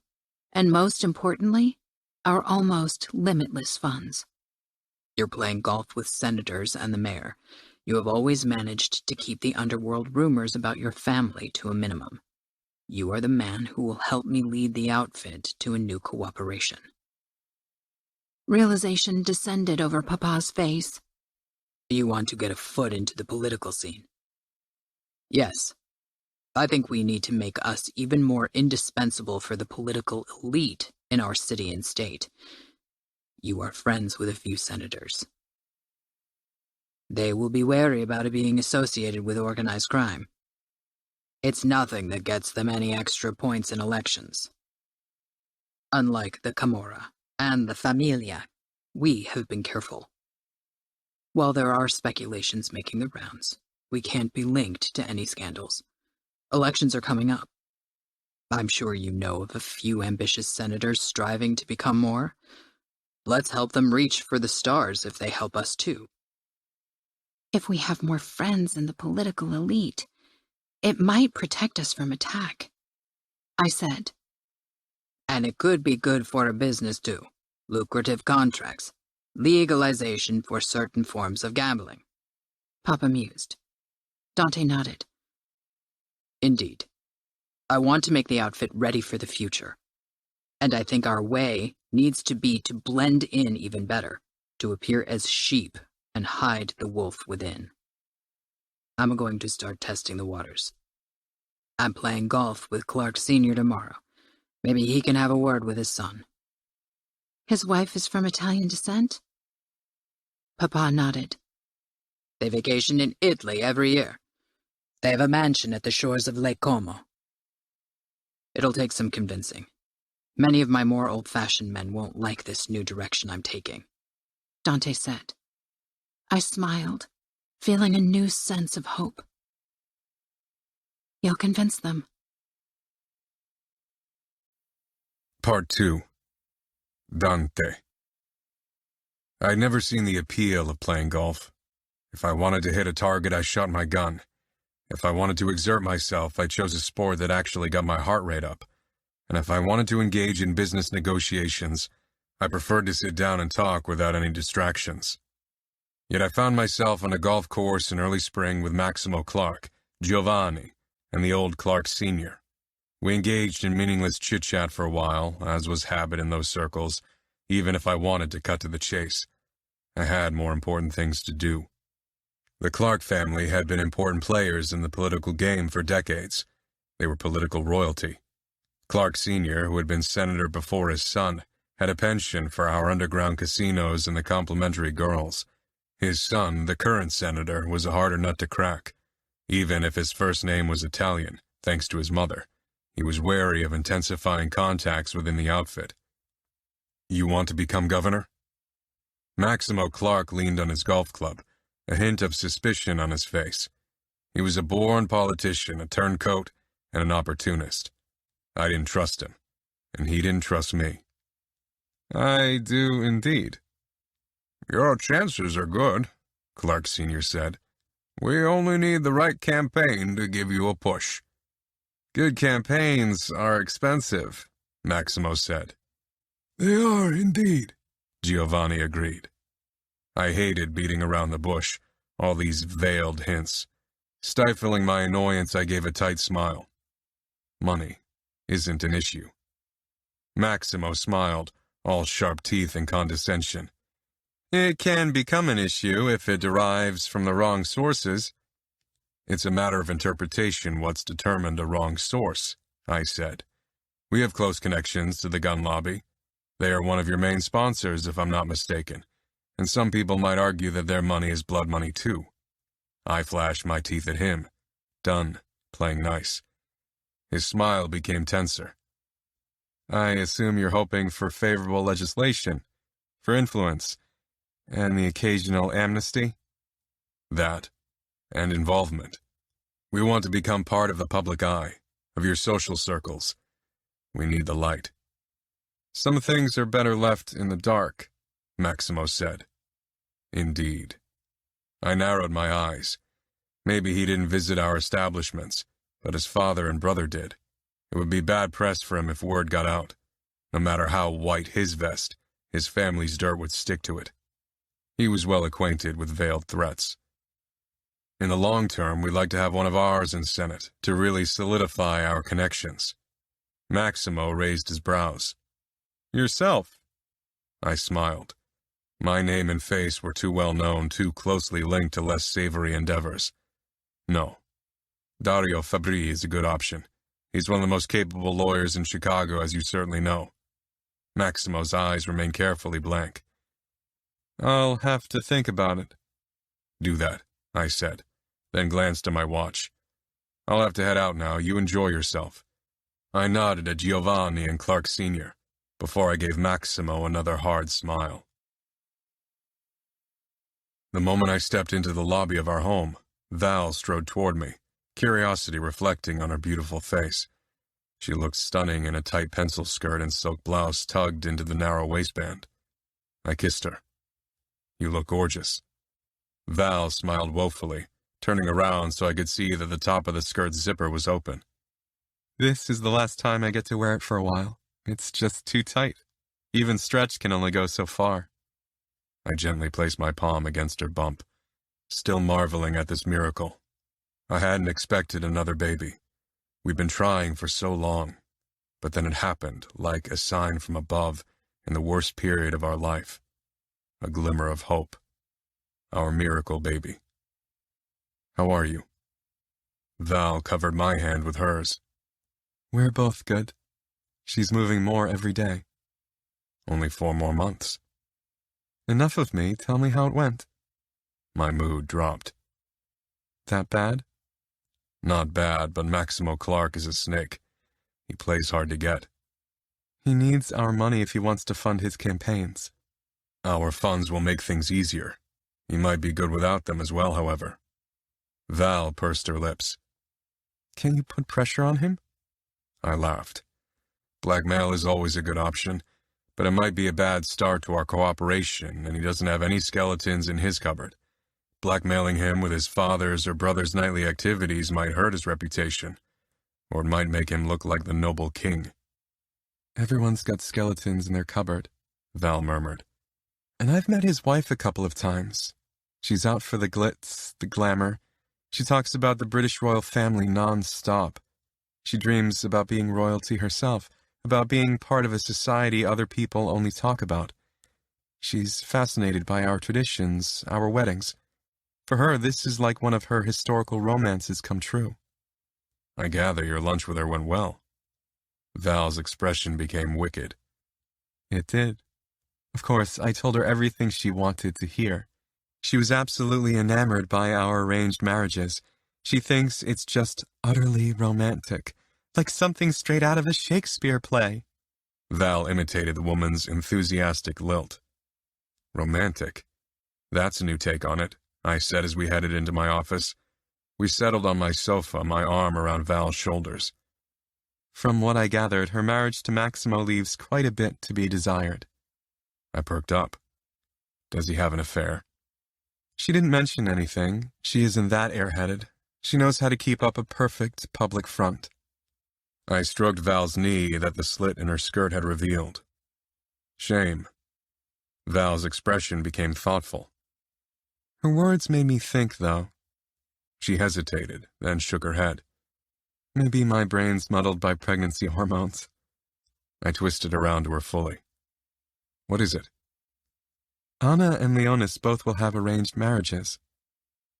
and most importantly, our almost limitless funds. You're playing golf with senators and the mayor. You have always managed to keep the underworld rumors about your family to a minimum. You are the man who will help me lead the outfit to a new cooperation. Realization descended over Papa's face. You want to get a foot into the political scene? Yes. I think we need to make us even more indispensable for the political elite in our city and state. You are friends with a few senators. They will be wary about it being associated with organized crime. It's nothing that gets them any extra points in elections. Unlike the Camorra and the Familia, we have been careful. While there are speculations making the rounds, we can't be linked to any scandals. Elections are coming up. I'm sure you know of a few ambitious senators striving to become more. Let's help them reach for the stars if they help us too. If we have more friends in the political elite, it might protect us from attack, I said. And it could be good for a business too. Lucrative contracts. Legalization for certain forms of gambling. Papa mused. Dante nodded. Indeed. I want to make the outfit ready for the future. And I think our way needs to be to blend in even better, to appear as sheep and hide the wolf within. I'm going to start testing the waters. I'm playing golf with Clark Sr. tomorrow. Maybe he can have a word with his son. His wife is from Italian descent? Papa nodded. They vacation in Italy every year. They have a mansion at the shores of Lake Como. It'll take some convincing. Many of my more old-fashioned men won't like this new direction I'm taking, Dante said. I smiled, feeling a new sense of hope. You'll convince them. Part 2. Dante. I'd never seen the appeal of playing golf. If I wanted to hit a target, I shot my gun. If I wanted to exert myself, I chose a sport that actually got my heart rate up. And if I wanted to engage in business negotiations, I preferred to sit down and talk without any distractions. Yet I found myself on a golf course in early spring with Maximo Clark, Giovanni, and the old Clark Sr. We engaged in meaningless chit-chat for a while, as was habit in those circles, even if I wanted to cut to the chase. I had more important things to do. The Clark family had been important players in the political game for decades. They were political royalty. Clark Sr., who had been senator before his son, had a penchant for our underground casinos and the complimentary girls. His son, the current senator, was a harder nut to crack. Even if his first name was Italian, thanks to his mother, he was wary of intensifying contacts within the outfit. You want to become governor? Maximo Clark leaned on his golf club, a hint of suspicion on his face. He was a born politician, a turncoat, and an opportunist. I didn't trust him, and he didn't trust me. I do indeed. Your chances are good, Clark Sr. said. We only need the right campaign to give you a push. Good campaigns are expensive, Maximo said. They are indeed, Giovanni agreed. I hated beating around the bush, all these veiled hints. Stifling my annoyance, I gave a tight smile. Money isn't an issue. Maximo smiled, all sharp teeth and condescension. It can become an issue if it derives from the wrong sources. It's a matter of interpretation what's determined a wrong source, I said. We have close connections to the gun lobby. They are one of your main sponsors, if I'm not mistaken, and some people might argue that their money is blood money too. I flashed my teeth at him. Done, playing nice. His smile became tenser. I assume you're hoping for favorable legislation, for influence, and the occasional amnesty? That, and involvement. We want to become part of the public eye, of your social circles. We need the light. Some things are better left in the dark, Maximo said. Indeed. I narrowed my eyes. Maybe he didn't visit our establishments, but his father and brother did. It would be bad press for him if word got out. No matter how white his vest, his family's dirt would stick to it. He was well acquainted with veiled threats. In the long term, we'd like to have one of ours in Senate to really solidify our connections. Maximo raised his brows. Yourself? I smiled. My name and face were too well known, too closely linked to less savory endeavors. No. Dario Fabri is a good option. He's one of the most capable lawyers in Chicago, as you certainly know. Maximo's eyes remained carefully blank. I'll have to think about it. Do that, I said, then glanced at my watch. I'll have to head out now. You enjoy yourself. I nodded at Giovanni and Clark Sr. before I gave Maximo another hard smile. The moment I stepped into the lobby of our home, Val strode toward me, curiosity reflecting on her beautiful face. She looked stunning in a tight pencil skirt and silk blouse tugged into the narrow waistband. I kissed her. You look gorgeous. Val smiled woefully, turning around so I could see that the top of the skirt's zipper was open. This is the last time I get to wear it for a while. It's just too tight. Even stretch can only go so far. I gently placed my palm against her bump, still marveling at this miracle. I hadn't expected another baby. We'd been trying for so long, but then it happened like a sign from above in the worst period of our life. A glimmer of hope. Our miracle baby. How are you? Val covered my hand with hers. We're both good. She's moving more every day. Only 4 more months. Enough of me. Tell me how it went. My mood dropped. That bad? Not bad, but Maximo Clark is a snake. He plays hard to get. He needs our money if he wants to fund his campaigns. Our funds will make things easier. He might be good without them as well, however. Val pursed her lips. Can you put pressure on him? I laughed. Blackmail is always a good option, but it might be a bad start to our cooperation, and he doesn't have any skeletons in his cupboard. Blackmailing him with his father's or brother's nightly activities might hurt his reputation, or it might make him look like the noble king. Everyone's got skeletons in their cupboard, Val murmured. And I've met his wife a couple of times. She's out for the glitz, the glamour. She talks about the British royal family non-stop. She dreams about being royalty herself, about being part of a society other people only talk about. She's fascinated by our traditions, our weddings. For her, this is like one of her historical romances come true. I gather your lunch with her went well. Val's expression became wicked. It did. Of course, I told her everything she wanted to hear. She was absolutely enamored by our arranged marriages. She thinks it's just utterly romantic, like something straight out of a Shakespeare play. Val imitated the woman's enthusiastic lilt. Romantic? That's a new take on it, I said as we headed into my office. We settled on my sofa, my arm around Val's shoulders. From what I gathered, her marriage to Maximo leaves quite a bit to be desired. I perked up. Does he have an affair? She didn't mention anything. She isn't that airheaded. She knows how to keep up a perfect public front. I stroked Val's knee that the slit in her skirt had revealed. Shame. Val's expression became thoughtful. Her words made me think, though. She hesitated, then shook her head. Maybe my brain's muddled by pregnancy hormones. I twisted around to her fully. What is it? Anna and Leonis both will have arranged marriages.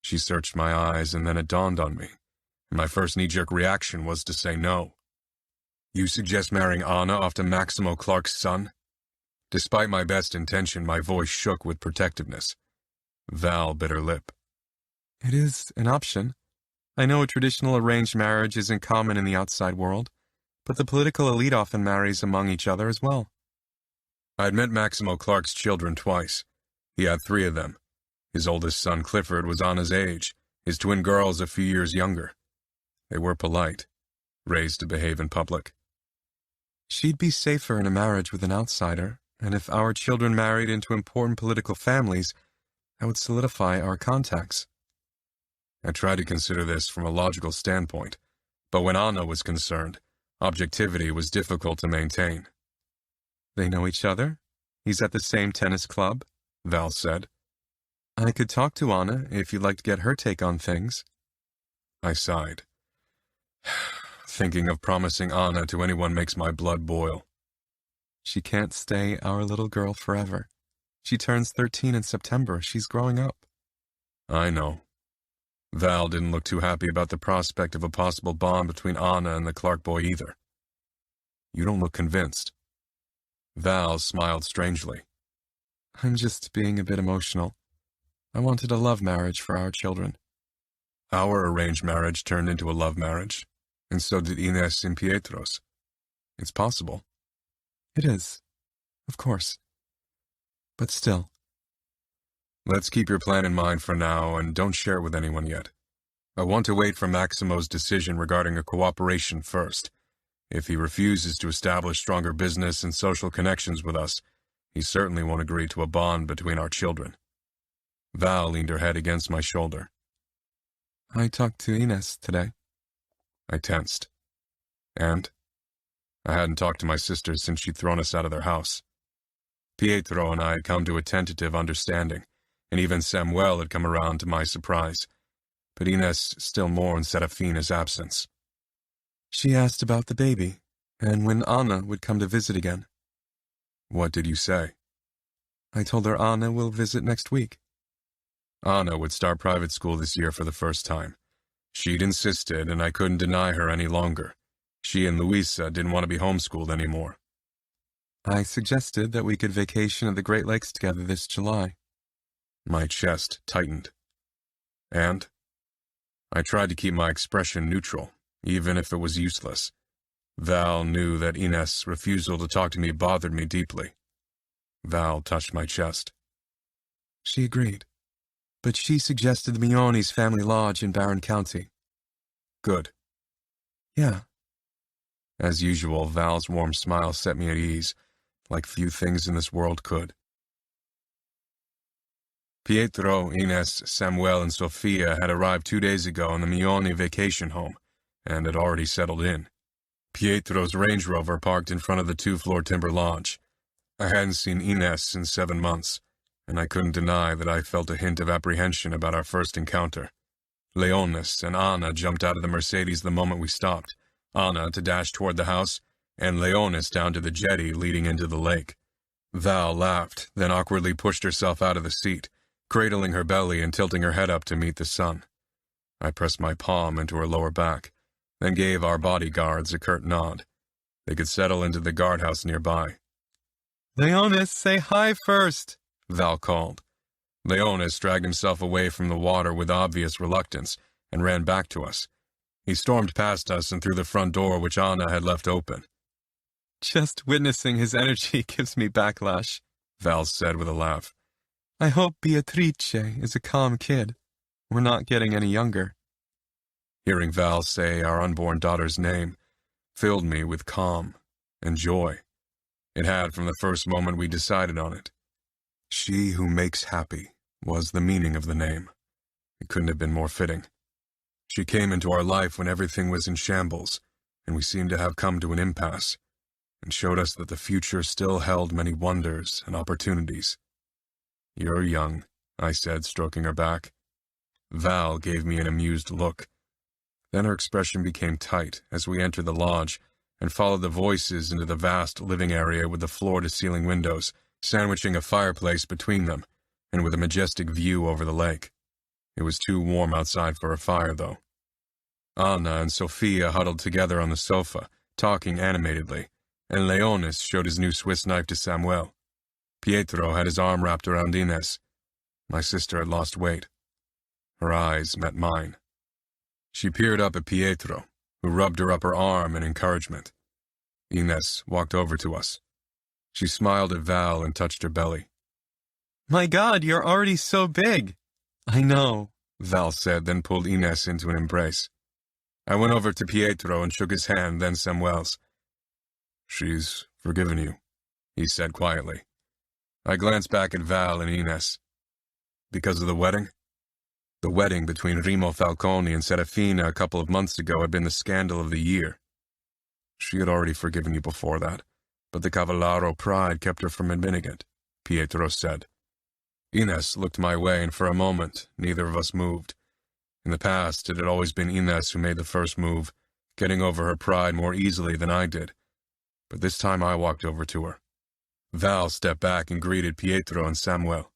She searched my eyes, and then it dawned on me. My first knee-jerk reaction was to say no. You suggest marrying Anna off to Maximo Clark's son? Despite my best intention, my voice shook with protectiveness. Val bit her lip. It is an option. I know a traditional arranged marriage isn't common in the outside world, but the political elite often marries among each other as well. I'd met Maximo Clark's children twice. He had 3 of them. His oldest son, Clifford, was Anna's age, his twin girls a few years younger. They were polite, raised to behave in public. She'd be safer in a marriage with an outsider, and if our children married into important political families, I would solidify our contacts. I tried to consider this from a logical standpoint, but when Anna was concerned, objectivity was difficult to maintain. They know each other? He's at the same tennis club, Val said. I could talk to Anna if you'd like to get her take on things. I sighed. Thinking of promising Anna to anyone makes my blood boil. She can't stay our little girl forever. She turns 13 in September. She's growing up. I know. Val didn't look too happy about the prospect of a possible bond between Anna and the Clark boy either. You don't look convinced. Val smiled strangely. I'm just being a bit emotional. I wanted a love marriage for our children. Our arranged marriage turned into a love marriage, and so did Ines and Pietro's. It's possible. It is, of course. But still. Let's keep your plan in mind for now, and don't share it with anyone yet. I want to wait for Maximo's decision regarding a cooperation first. If he refuses to establish stronger business and social connections with us, he certainly won't agree to a bond between our children. Val leaned her head against my shoulder. I talked to Ines today. I tensed. And? I hadn't talked to my sisters since she'd thrown us out of their house. Pietro and I had come to a tentative understanding, and even Samuel had come around to my surprise. But Ines still mourned Serafina's absence. She asked about the baby, and when Anna would come to visit again. What did you say? I told her Anna will visit next week. Anna would start private school this year for the first time. She'd insisted, and I couldn't deny her any longer. She and Luisa didn't want to be homeschooled anymore. I suggested that we could vacation at the Great Lakes together this July. My chest tightened. And? I tried to keep my expression neutral, even if it was useless. Val knew that Ines' refusal to talk to me bothered me deeply. Val touched my chest. She agreed, but she suggested the Mione's family lodge in Barron County. Good. Yeah. As usual, Val's warm smile set me at ease, like few things in this world could. Pietro, Ines, Samuel, and Sofia had arrived 2 days ago in the Mione vacation home, and had already settled in. Pietro's Range Rover parked in front of the 2-floor timber lodge. I hadn't seen Ines in 7 months, and I couldn't deny that I felt a hint of apprehension about our first encounter. Leonis and Anna jumped out of the Mercedes the moment we stopped, Anna to dash toward the house, and Leonis down to the jetty leading into the lake. Val laughed, then awkwardly pushed herself out of the seat, cradling her belly and tilting her head up to meet the sun. I pressed my palm into her lower back, then gave our bodyguards a curt nod. They could settle into the guardhouse nearby. Leonis, say hi first, Val called. Leonis dragged himself away from the water with obvious reluctance and ran back to us. He stormed past us and through the front door which Anna had left open. Just witnessing his energy gives me backlash, Val said with a laugh. I hope Beatrice is a calm kid. We're not getting any younger. Hearing Val say our unborn daughter's name filled me with calm and joy. It had from the first moment we decided on it. She who makes happy was the meaning of the name. It couldn't have been more fitting. She came into our life when everything was in shambles, and we seemed to have come to an impasse, and showed us that the future still held many wonders and opportunities. You're young, I said, stroking her back. Val gave me an amused look. Then her expression became tight as we entered the lodge and followed the voices into the vast living area with the floor-to-ceiling windows, sandwiching a fireplace between them, and with a majestic view over the lake. It was too warm outside for a fire, though. Anna and Sofia huddled together on the sofa, talking animatedly, and Leonis showed his new Swiss knife to Samuel. Pietro had his arm wrapped around Ines. My sister had lost weight. Her eyes met mine. She peered up at Pietro, who rubbed her upper arm in encouragement. Ines walked over to us. She smiled at Val and touched her belly. My God, you're already so big. I know, Val said, then pulled Ines into an embrace. I went over to Pietro and shook his hand, then Samuel's. She's forgiven you, he said quietly. I glanced back at Val and Ines. Because of the wedding? The wedding between Remo Falcone and Serafina a couple of months ago had been the scandal of the year. She had already forgiven you before that, but the Cavallaro pride kept her from admitting it, Pietro said. Ines looked my way, and for a moment, neither of us moved. In the past, it had always been Ines who made the first move, getting over her pride more easily than I did. But this time I walked over to her. Val stepped back and greeted Pietro and Samuel.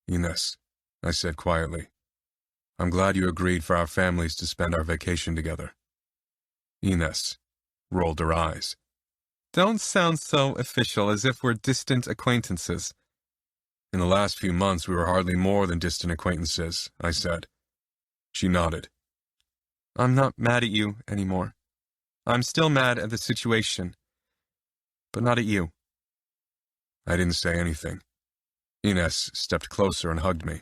Ines, I said quietly, I'm glad you agreed for our families to spend our vacation together. Ines rolled her eyes. Don't sound so official, as if we're distant acquaintances. In the last few months, we were hardly more than distant acquaintances, I said. She nodded. I'm not mad at you anymore. I'm still mad at the situation, but not at you. I didn't say anything. Ines stepped closer and hugged me.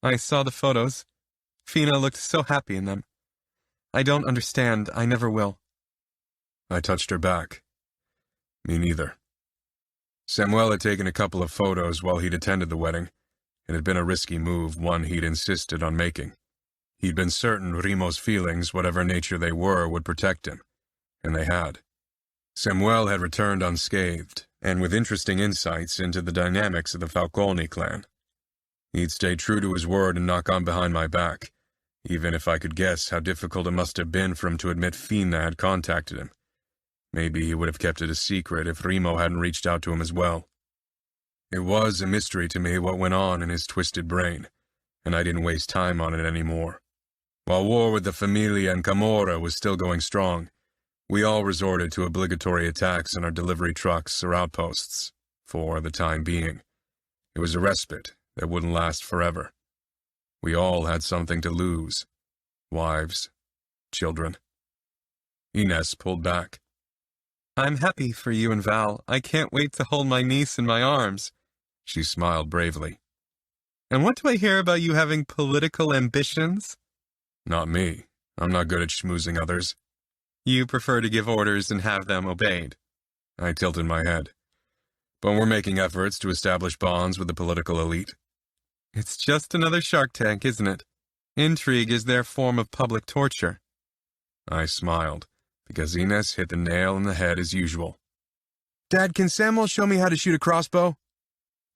I saw the photos. Fina looked so happy in them. I don't understand. I never will. I touched her back. Me neither. Samuel had taken a couple of photos while he'd attended the wedding. It had been a risky move, one he'd insisted on making. He'd been certain Remo's feelings, whatever nature they were, would protect him. And they had. Samuel had returned unscathed, and with interesting insights into the dynamics of the Falcone clan. He'd stayed true to his word and not gone behind my back, even if I could guess how difficult it must have been for him to admit Fina had contacted him. Maybe he would have kept it a secret if Remo hadn't reached out to him as well. It was a mystery to me what went on in his twisted brain, and I didn't waste time on it anymore. While war with the Familia and Camorra was still going strong, we all resorted to obligatory attacks on our delivery trucks or outposts, for the time being. It was a respite that wouldn't last forever. We all had something to lose. Wives, children. Ines pulled back. I'm happy for you and Val. I can't wait to hold my niece in my arms. She smiled bravely. And what do I hear about you having political ambitions? Not me. I'm not good at schmoozing others. You prefer to give orders and have them obeyed. I tilted my head. But we're making efforts to establish bonds with the political elite. It's just another Shark Tank, isn't it? Intrigue is their form of public torture. I smiled, because Ines hit the nail on the head as usual. Dad, can Samuel show me how to shoot a crossbow?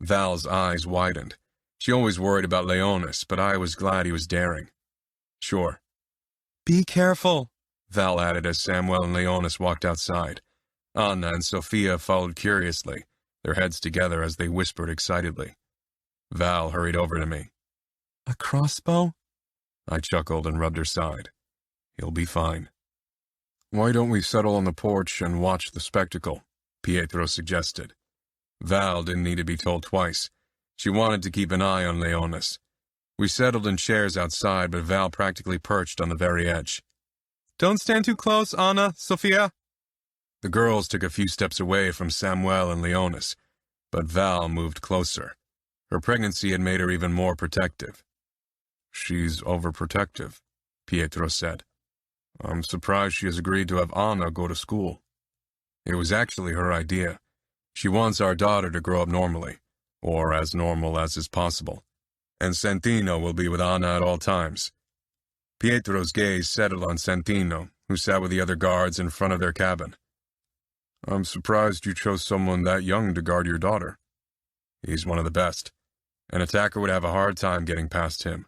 Val's eyes widened. She always worried about Leonis, but I was glad he was daring. Sure. Be careful, Val added as Samuel and Leonis walked outside. Anna and Sofia followed curiously, their heads together as they whispered excitedly. Val hurried over to me. A crossbow? I chuckled and rubbed her side. He'll be fine. Why don't we settle on the porch and watch the spectacle? Pietro suggested. Val didn't need to be told twice. She wanted to keep an eye on Leonis. We settled in chairs outside, but Val practically perched on the very edge. Don't stand too close, Anna, Sofia. The girls took a few steps away from Samuel and Leonis, but Val moved closer. Her pregnancy had made her even more protective. She's overprotective, Pietro said. I'm surprised she has agreed to have Anna go to school. It was actually her idea. She wants our daughter to grow up normally, or as normal as is possible. And Santino will be with Anna at all times. Pietro's gaze settled on Santino, who sat with the other guards in front of their cabin. I'm surprised you chose someone that young to guard your daughter. He's one of the best. An attacker would have a hard time getting past him.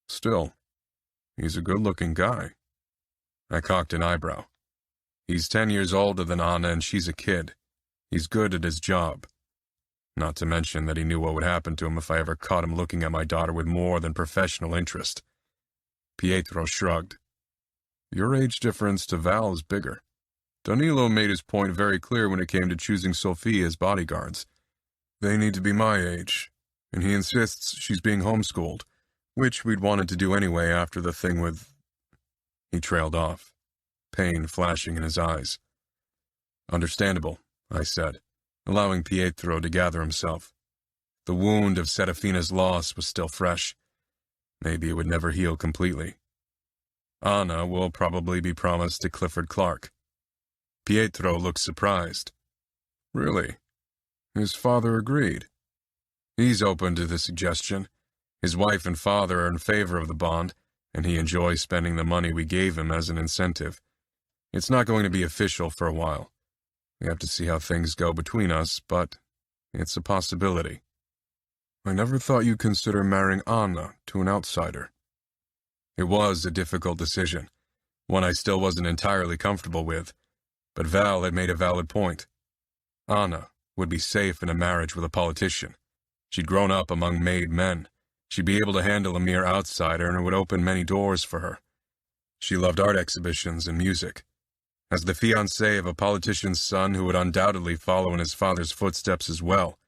Still, he's a good-looking guy. I cocked an eyebrow. He's 10 years older than Anna and she's a kid. He's good at his job. Not to mention that he knew what would happen to him if I ever caught him looking at my daughter with more than professional interest. Pietro shrugged. Your age difference to Val is bigger. Danilo made his point very clear when it came to choosing Sophie as bodyguards. They need to be my age, and he insists she's being homeschooled, which we'd wanted to do anyway after the thing with... He trailed off, pain flashing in his eyes. Understandable, I said, allowing Pietro to gather himself. The wound of Serafina's loss was still fresh. Maybe it would never heal completely. Anna will probably be promised to Clifford Clark. Pietro looked surprised. Really? His father agreed. He's open to the suggestion. His wife and father are in favor of the bond, and he enjoys spending the money we gave him as an incentive. It's not going to be official for a while. We have to see how things go between us, but it's a possibility. I never thought you'd consider marrying Anna to an outsider. It was a difficult decision, one I still wasn't entirely comfortable with, but Val had made a valid point. Anna would be safe in a marriage with a politician. She'd grown up among made men. She'd be able to handle a mere outsider, and it would open many doors for her. She loved art exhibitions and music. As the fiancée of a politician's son who would undoubtedly follow in his father's footsteps as well,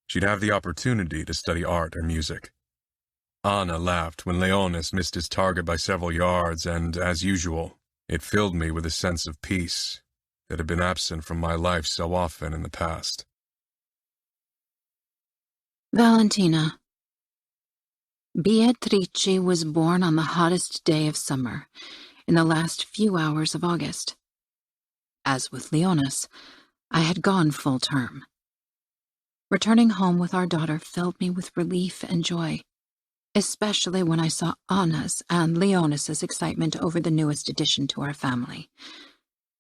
she'd have the opportunity to study art or music. Anna laughed when Leonis missed his target by several yards, and, as usual, it filled me with a sense of peace that had been absent from my life so often in the past. Valentina. Beatrice was born on the hottest day of summer, in the last few hours of August. As with Leonis, I had gone full term. Returning home with our daughter filled me with relief and joy, especially when I saw Anna's and Leonis's excitement over the newest addition to our family.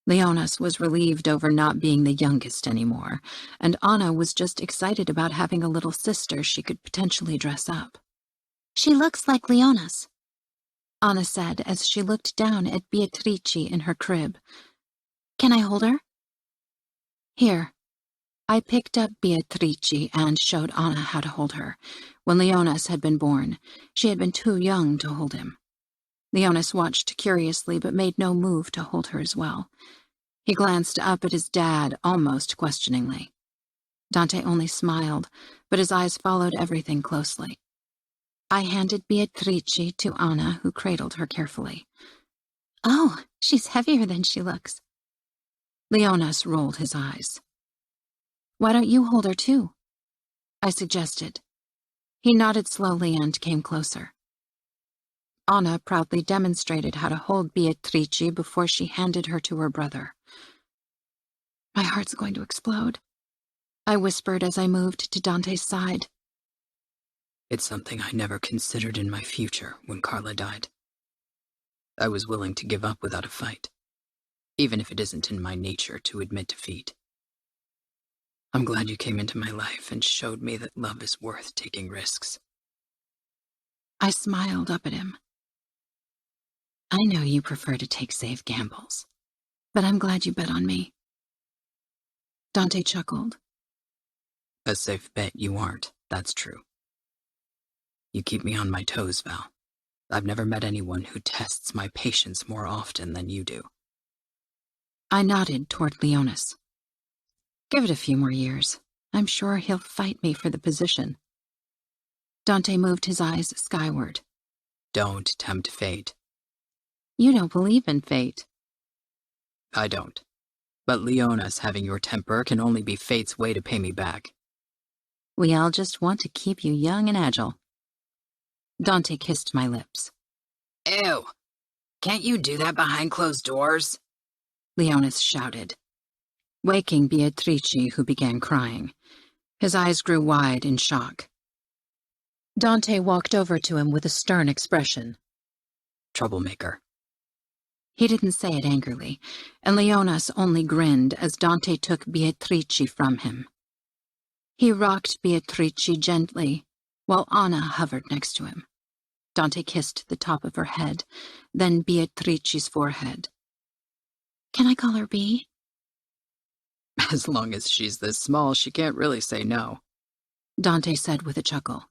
Leonis was relieved over not being the youngest anymore, and Anna was just excited about having a little sister she could potentially dress up. She looks like Leonis, Anna said as she looked down at Beatrice in her crib. Can I hold her? Here. I picked up Beatrice and showed Anna how to hold her. When Leonis had been born, she had been too young to hold him. Leonis watched curiously but made no move to hold her as well. He glanced up at his dad almost questioningly. Dante only smiled, but his eyes followed everything closely. I handed Beatrice to Anna, who cradled her carefully. Oh, she's heavier than she looks. Leonis rolled his eyes. Why don't you hold her too? I suggested. He nodded slowly and came closer. Anna proudly demonstrated how to hold Beatrice before she handed her to her brother. My heart's going to explode, I whispered as I moved to Dante's side. It's something I never considered in my future when Carla died. I was willing to give up without a fight, even if it isn't in my nature to admit defeat. I'm glad you came into my life and showed me that love is worth taking risks. I smiled up at him. I know you prefer to take safe gambles, but I'm glad you bet on me. Dante chuckled. A safe bet you aren't, that's true. You keep me on my toes, Val. I've never met anyone who tests my patience more often than you do. I nodded toward Leonis. Give it a few more years. I'm sure he'll fight me for the position. Dante moved his eyes skyward. Don't tempt fate. You don't believe in fate. I don't. But Leonis having your temper can only be fate's way to pay me back. We all just want to keep you young and agile. Dante kissed my lips. Ew! Can't you do that behind closed doors? Leonis shouted, waking Beatrice, who began crying. His eyes grew wide in shock. Dante walked over to him with a stern expression. Troublemaker. He didn't say it angrily, and Leonis only grinned as Dante took Beatrice from him. He rocked Beatrice gently, while Anna hovered next to him. Dante kissed the top of her head, then Beatrice's forehead. Can I call her Bea? As long as she's this small, she can't really say no. Dante said with a chuckle.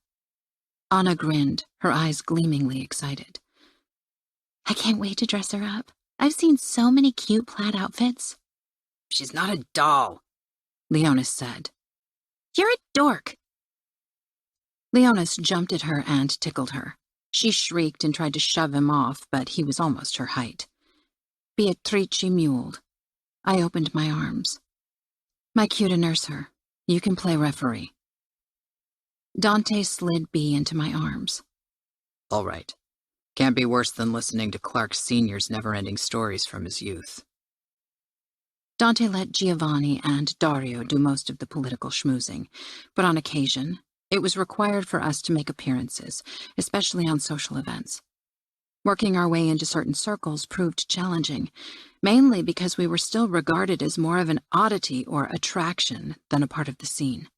Anna grinned, her eyes gleamingly excited. I can't wait to dress her up. I've seen so many cute plaid outfits. She's not a doll, Leonis said. You're a dork. Leonis jumped at her and tickled her. She shrieked and tried to shove him off, but he was almost her height. Beatrice mewled. I opened my arms. My cue to nurse her. You can play referee. Dante slid Bea into my arms. All right. Can't be worse than listening to Clark Sr.'s never-ending stories from his youth. Dante let Giovanni and Dario do most of the political schmoozing, but on occasion, it was required for us to make appearances, especially on social events. Working our way into certain circles proved challenging, mainly because we were still regarded as more of an oddity or attraction than a part of the scene.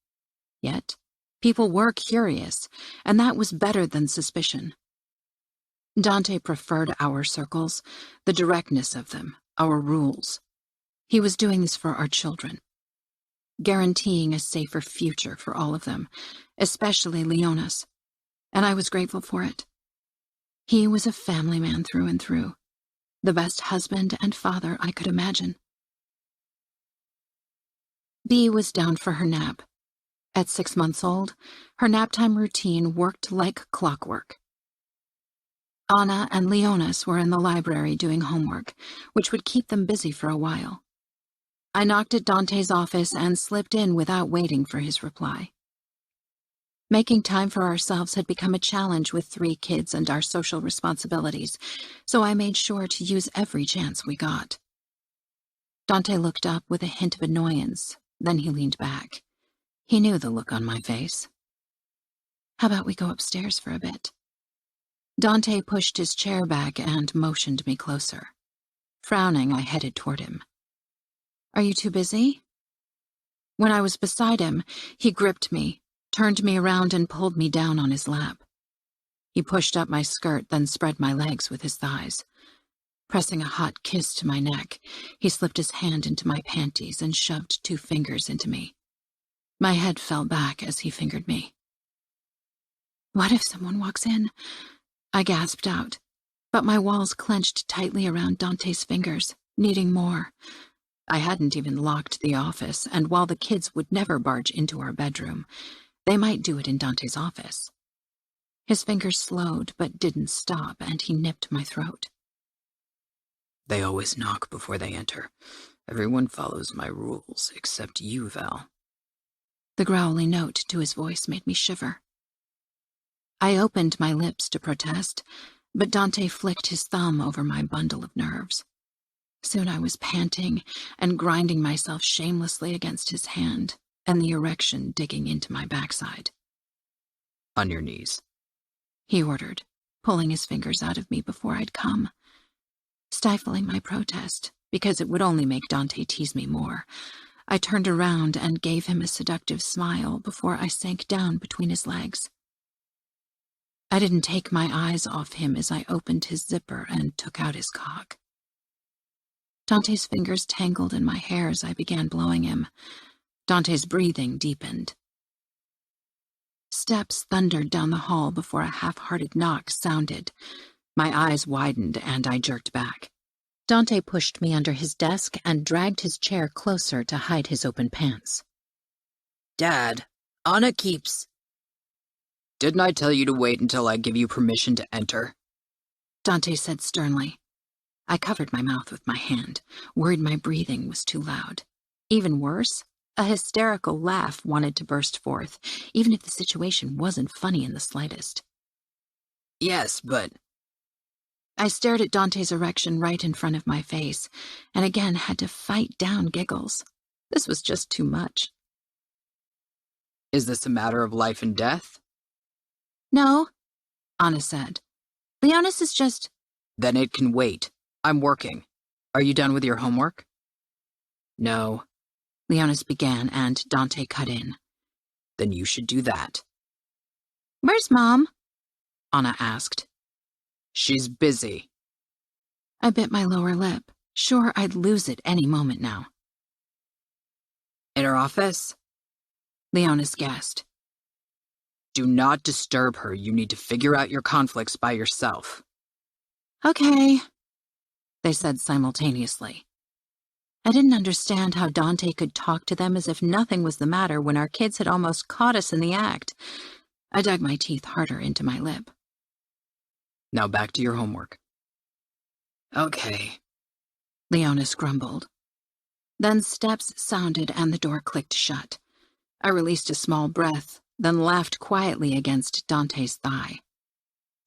Yet, people were curious, and that was better than suspicion. Dante preferred our circles, the directness of them, our rules. He was doing this for our children, guaranteeing a safer future for all of them, especially Leonis, and I was grateful for it. He was a family man through and through, the best husband and father I could imagine. Bea was down for her nap. At 6 months old, her naptime routine worked like clockwork. Anna and Leonis were in the library doing homework, which would keep them busy for a while. I knocked at Dante's office and slipped in without waiting for his reply. Making time for ourselves had become a challenge with 3 kids and our social responsibilities, so I made sure to use every chance we got. Dante looked up with a hint of annoyance, then he leaned back. He knew the look on my face. How about we go upstairs for a bit? Dante pushed his chair back and motioned me closer. Frowning, I headed toward him. Are you too busy? When I was beside him, he gripped me, turned me around and pulled me down on his lap. He pushed up my skirt, then spread my legs with his thighs. Pressing a hot kiss to my neck, he slipped his hand into my panties and shoved 2 fingers into me. My head fell back as he fingered me. What if someone walks in? I gasped out, but my walls clenched tightly around Dante's fingers, needing more. I hadn't even locked the office, and while the kids would never barge into our bedroom, they might do it in Dante's office. His fingers slowed but didn't stop, and he nipped my throat. They always knock before they enter. Everyone follows my rules, except you, Val. The growly note to his voice made me shiver. I opened my lips to protest, but Dante flicked his thumb over my bundle of nerves. Soon I was panting and grinding myself shamelessly against his hand, and the erection digging into my backside. On your knees, he ordered, pulling his fingers out of me before I'd come. Stifling my protest, because it would only make Dante tease me more, I turned around and gave him a seductive smile before I sank down between his legs. I didn't take my eyes off him as I opened his zipper and took out his cock. Dante's fingers tangled in my hair as I began blowing him. Dante's breathing deepened. Steps thundered down the hall before a half-hearted knock sounded. My eyes widened and I jerked back. Dante pushed me under his desk and dragged his chair closer to hide his open pants. Dad, Anna keeps... Didn't I tell you to wait until I give you permission to enter? Dante said sternly. I covered my mouth with my hand, worried my breathing was too loud. Even worse, a hysterical laugh wanted to burst forth, even if the situation wasn't funny in the slightest. Yes, but... I stared at Dante's erection right in front of my face, and again had to fight down giggles. This was just too much. Is this a matter of life and death? No, Anna said. Leonis is just... Then it can wait. I'm working. Are you done with your homework? No. Leonis began, and Dante cut in. Then you should do that. Where's Mom? Anna asked. She's busy. I bit my lower lip, sure I'd lose it any moment now. In her office? Leonis guessed. Do not disturb her. You need to figure out your conflicts by yourself. Okay, they said simultaneously. I didn't understand how Dante could talk to them as if nothing was the matter when our kids had almost caught us in the act. I dug my teeth harder into my lip. Now back to your homework. Okay, Leonis grumbled. Then steps sounded and the door clicked shut. I released a small breath, then laughed quietly against Dante's thigh.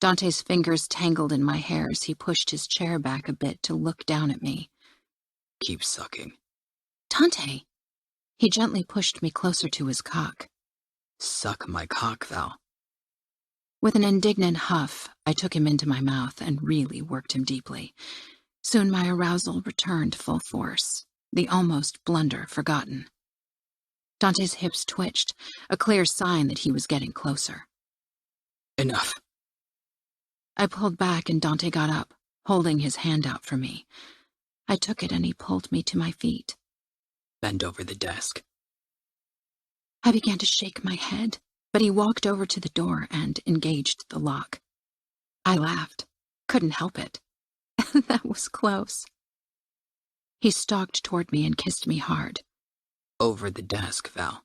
Dante's fingers tangled in my hair as he pushed his chair back a bit to look down at me. Keep sucking. Dante! He gently pushed me closer to his cock. Suck my cock, Val. With an indignant huff, I took him into my mouth and really worked him deeply. Soon my arousal returned full force, the almost blunder forgotten. Dante's hips twitched, a clear sign that he was getting closer. Enough. I pulled back and Dante got up, holding his hand out for me. I took it and he pulled me to my feet. Bend over the desk. I began to shake my head, but he walked over to the door and engaged the lock. I laughed. Couldn't help it. That was close. He stalked toward me and kissed me hard. Over the desk, Val.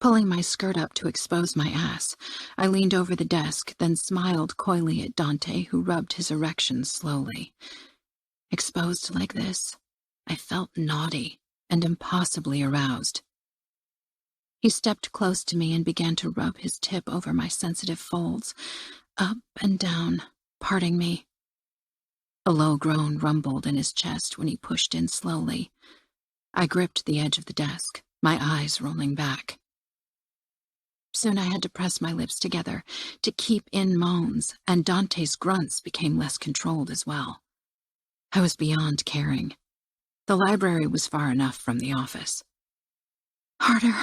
Pulling my skirt up to expose my ass, I leaned over the desk, then smiled coyly at Dante, who rubbed his erection slowly. Exposed like this, I felt naughty and impossibly aroused. He stepped close to me and began to rub his tip over my sensitive folds, up and down, parting me. A low groan rumbled in his chest when he pushed in slowly. I gripped the edge of the desk, my eyes rolling back. Soon I had to press my lips together to keep in moans, and Dante's grunts became less controlled as well. I was beyond caring. The library was far enough from the office. Harder,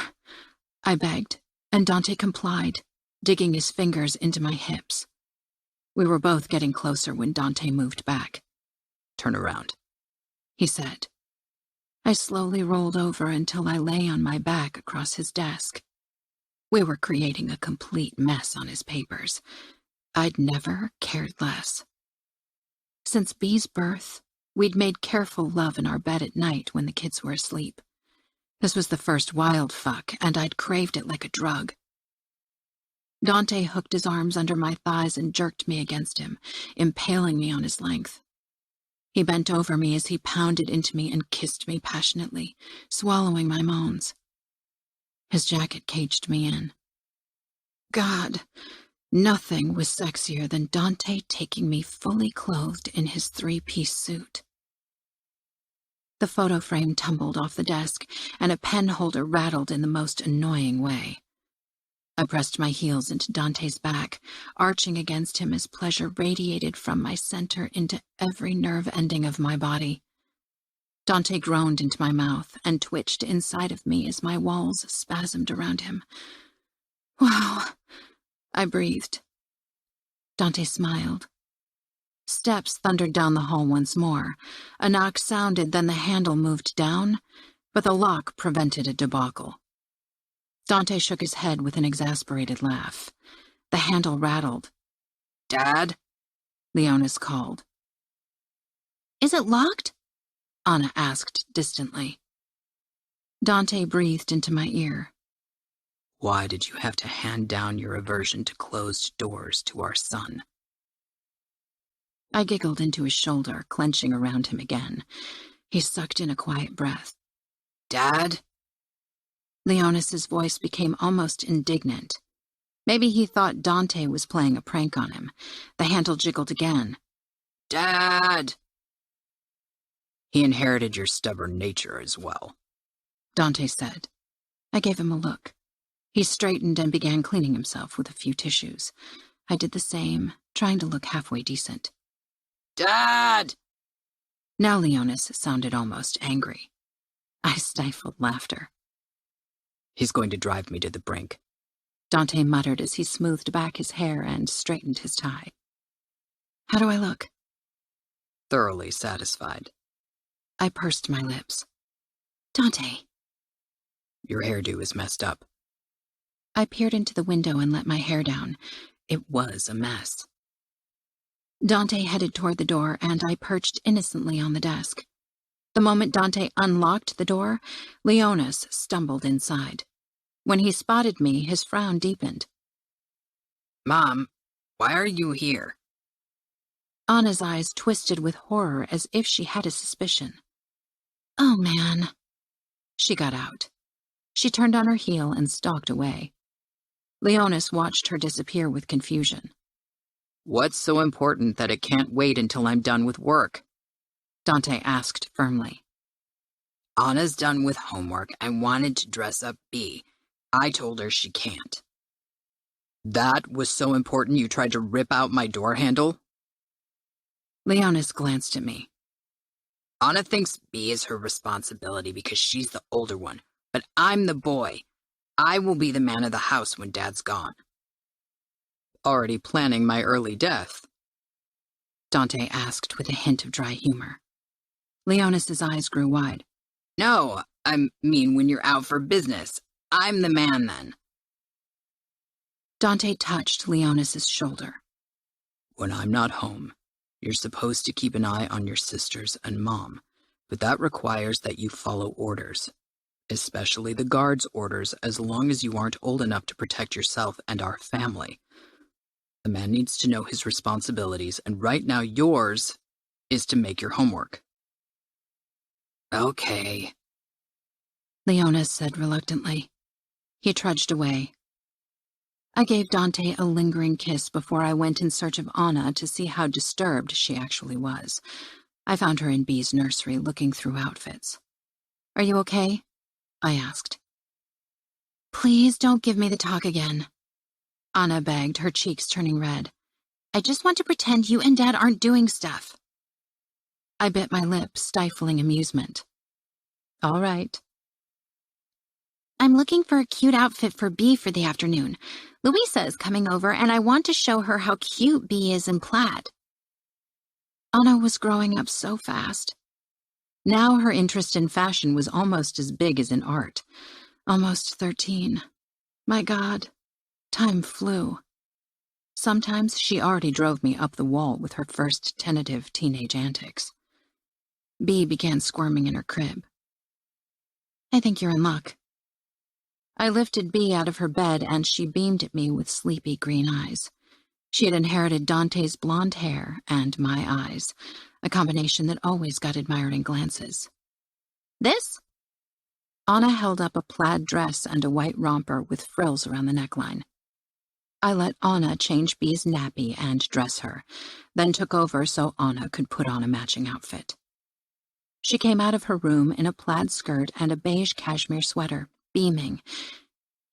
I begged, and Dante complied, digging his fingers into my hips. We were both getting closer when Dante moved back. Turn around, he said. I slowly rolled over until I lay on my back across his desk. We were creating a complete mess on his papers. I'd never cared less. Since Bee's birth, we'd made careful love in our bed at night when the kids were asleep. This was the first wild fuck, and I'd craved it like a drug. Dante hooked his arms under my thighs and jerked me against him, impaling me on his length. He bent over me as he pounded into me and kissed me passionately, swallowing my moans. His jacket caged me in. God, nothing was sexier than Dante taking me fully clothed in his three-piece suit. The photo frame tumbled off the desk, and a pen holder rattled in the most annoying way. I pressed my heels into Dante's back, arching against him as pleasure radiated from my center into every nerve ending of my body. Dante groaned into my mouth and twitched inside of me as my walls spasmed around him. Wow, I breathed. Dante smiled. Steps thundered down the hall once more. A knock sounded, then the handle moved down, but the lock prevented a debacle. Dante shook his head with an exasperated laugh. The handle rattled. Dad? Leonis called. Is it locked? Anna asked distantly. Dante breathed into my ear. Why did you have to hand down your aversion to closed doors to our son? I giggled into his shoulder, clenching around him again. He sucked in a quiet breath. Dad? Leonis's voice became almost indignant. Maybe he thought Dante was playing a prank on him. The handle jiggled again. Dad! He inherited your stubborn nature as well, Dante said. I gave him a look. He straightened and began cleaning himself with a few tissues. I did the same, trying to look halfway decent. Dad! Now Leonis sounded almost angry. I stifled laughter. He's going to drive me to the brink, Dante muttered as he smoothed back his hair and straightened his tie. How do I look? Thoroughly satisfied. I pursed my lips. Dante. Your hairdo is messed up. I peered into the window and let my hair down. It was a mess. Dante headed toward the door, and I perched innocently on the desk. The moment Dante unlocked the door, Leonis stumbled inside. When he spotted me, his frown deepened. Mom, why are you here? Anna's eyes twisted with horror as if she had a suspicion. Oh, man. She got out. She turned on her heel and stalked away. Leonis watched her disappear with confusion. What's so important that it can't wait until I'm done with work? Dante asked firmly. Anna's done with homework and wanted to dress up Bee. I told her she can't. That was so important you tried to rip out my door handle? Leonis glanced at me. Anna thinks Bee is her responsibility because she's the older one, but I'm the boy. I will be the man of the house when Dad's gone. Already planning my early death? Dante asked with a hint of dry humor. Leonis's eyes grew wide. No, I mean when you're out for business. I'm the man then. Dante touched Leonis's shoulder. When I'm not home, you're supposed to keep an eye on your sisters and Mom, but that requires that you follow orders, especially the guards' orders, as long as you aren't old enough to protect yourself and our family. The man needs to know his responsibilities, and right now yours is to make your homework. Okay, Leonis said reluctantly. He trudged away. I gave Dante a lingering kiss before I went in search of Anna to see how disturbed she actually was. I found her in Bee's nursery looking through outfits. Are you okay? I asked. Please don't give me the talk again, Anna begged, her cheeks turning red. I just want to pretend you and Dad aren't doing stuff. I bit my lip, stifling amusement. All right. I'm looking for a cute outfit for Bee for the afternoon. Louisa is coming over, and I want to show her how cute Bee is in plaid. Anna was growing up so fast. Now her interest in fashion was almost as big as in art. Almost 13. My God, time flew. Sometimes she already drove me up the wall with her first tentative teenage antics. Bee began squirming in her crib. I think you're in luck. I lifted Bee out of her bed, and she beamed at me with sleepy green eyes. She had inherited Dante's blonde hair and my eyes, a combination that always got admiring glances. This? Anna held up a plaid dress and a white romper with frills around the neckline. I let Anna change Bee's nappy and dress her, then took over so Anna could put on a matching outfit. She came out of her room in a plaid skirt and a beige cashmere sweater, beaming.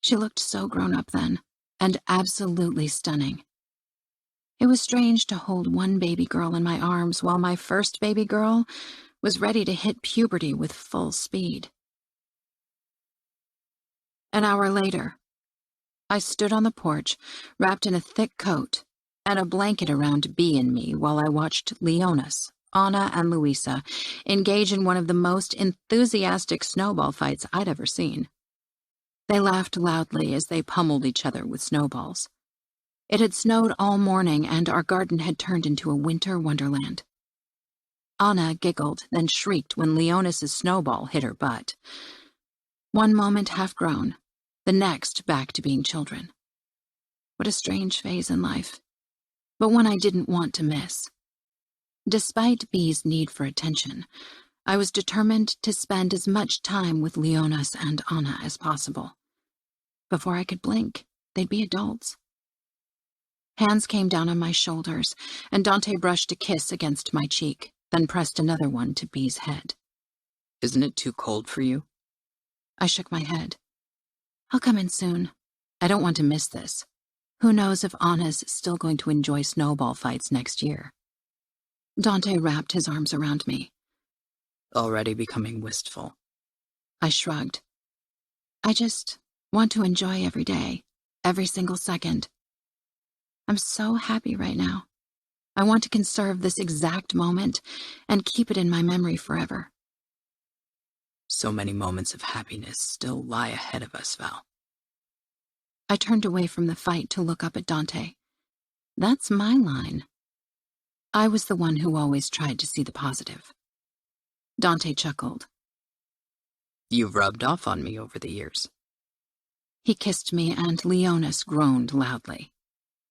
She looked so grown up then, and absolutely stunning. It was strange to hold one baby girl in my arms while my first baby girl was ready to hit puberty with full speed. An hour later, I stood on the porch, wrapped in a thick coat and a blanket around Bee and me while I watched Leonis, Anna, and Louisa engage in one of the most enthusiastic snowball fights I'd ever seen. They laughed loudly as they pummeled each other with snowballs. It had snowed all morning, and our garden had turned into a winter wonderland. Anna giggled, then shrieked when Leonis's snowball hit her butt. One moment half-grown, the next back to being children. What a strange phase in life, but one I didn't want to miss. Despite Bee's need for attention, I was determined to spend as much time with Leonis and Anna as possible. Before I could blink, they'd be adults. Hands came down on my shoulders, and Dante brushed a kiss against my cheek, then pressed another one to Bee's head. Isn't it too cold for you? I shook my head. I'll come in soon. I don't want to miss this. Who knows if Anna's still going to enjoy snowball fights next year. Dante wrapped his arms around me. Already becoming wistful. I shrugged. I just want to enjoy every day, every single second. I'm so happy right now. I want to conserve this exact moment and keep it in my memory forever. So many moments of happiness still lie ahead of us, Val. I turned away from the fight to look up at Dante. That's my line. I was the one who always tried to see the positive. Dante chuckled. You've rubbed off on me over the years. He kissed me, and Leonis groaned loudly,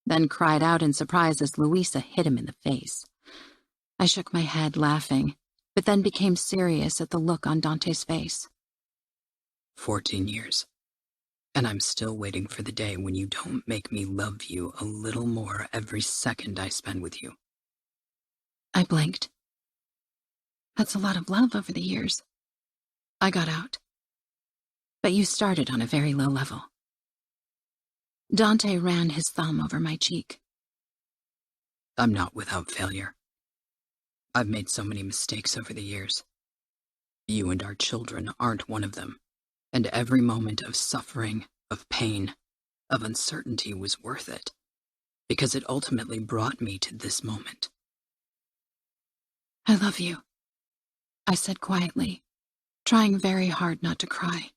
then cried out in surprise as Louisa hit him in the face. I shook my head, laughing, but then became serious at the look on Dante's face. 14 years. And I'm still waiting for the day when you don't make me love you a little more every second I spend with you. I blinked. That's a lot of love over the years. I got out. But you started on a very low level. Dante ran his thumb over my cheek. I'm not without failure. I've made so many mistakes over the years. You and our children aren't one of them, and every moment of suffering, of pain, of uncertainty was worth it, because it ultimately brought me to this moment. I love you, I said quietly, trying very hard not to cry.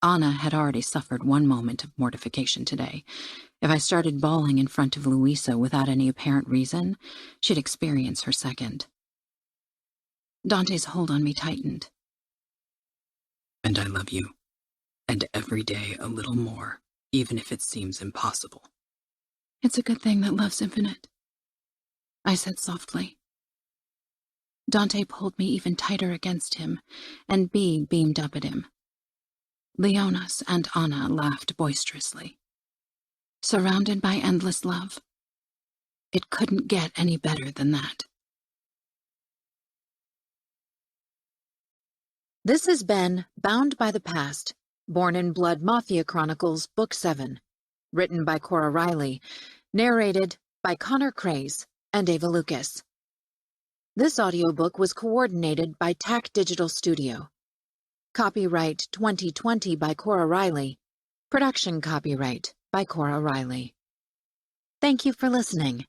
Anna had already suffered one moment of mortification today. If I started bawling in front of Louisa without any apparent reason, she'd experience her second. Dante's hold on me tightened. And I love you, and every day a little more, even if it seems impossible. It's a good thing that love's infinite, I said softly. Dante pulled me even tighter against him, and Bee beamed up at him. Leonis and Anna laughed boisterously. Surrounded by endless love. It couldn't get any better than that. This has been Bound by the Past, Born in Blood Mafia Chronicles, Book 7, written by Cora Reilly, narrated by Connor Craze and Ava Lucas. This audiobook was coordinated by TAC Digital Studio. Copyright 2020 by Cora Reilly. Production copyright by Cora Reilly. Thank you for listening.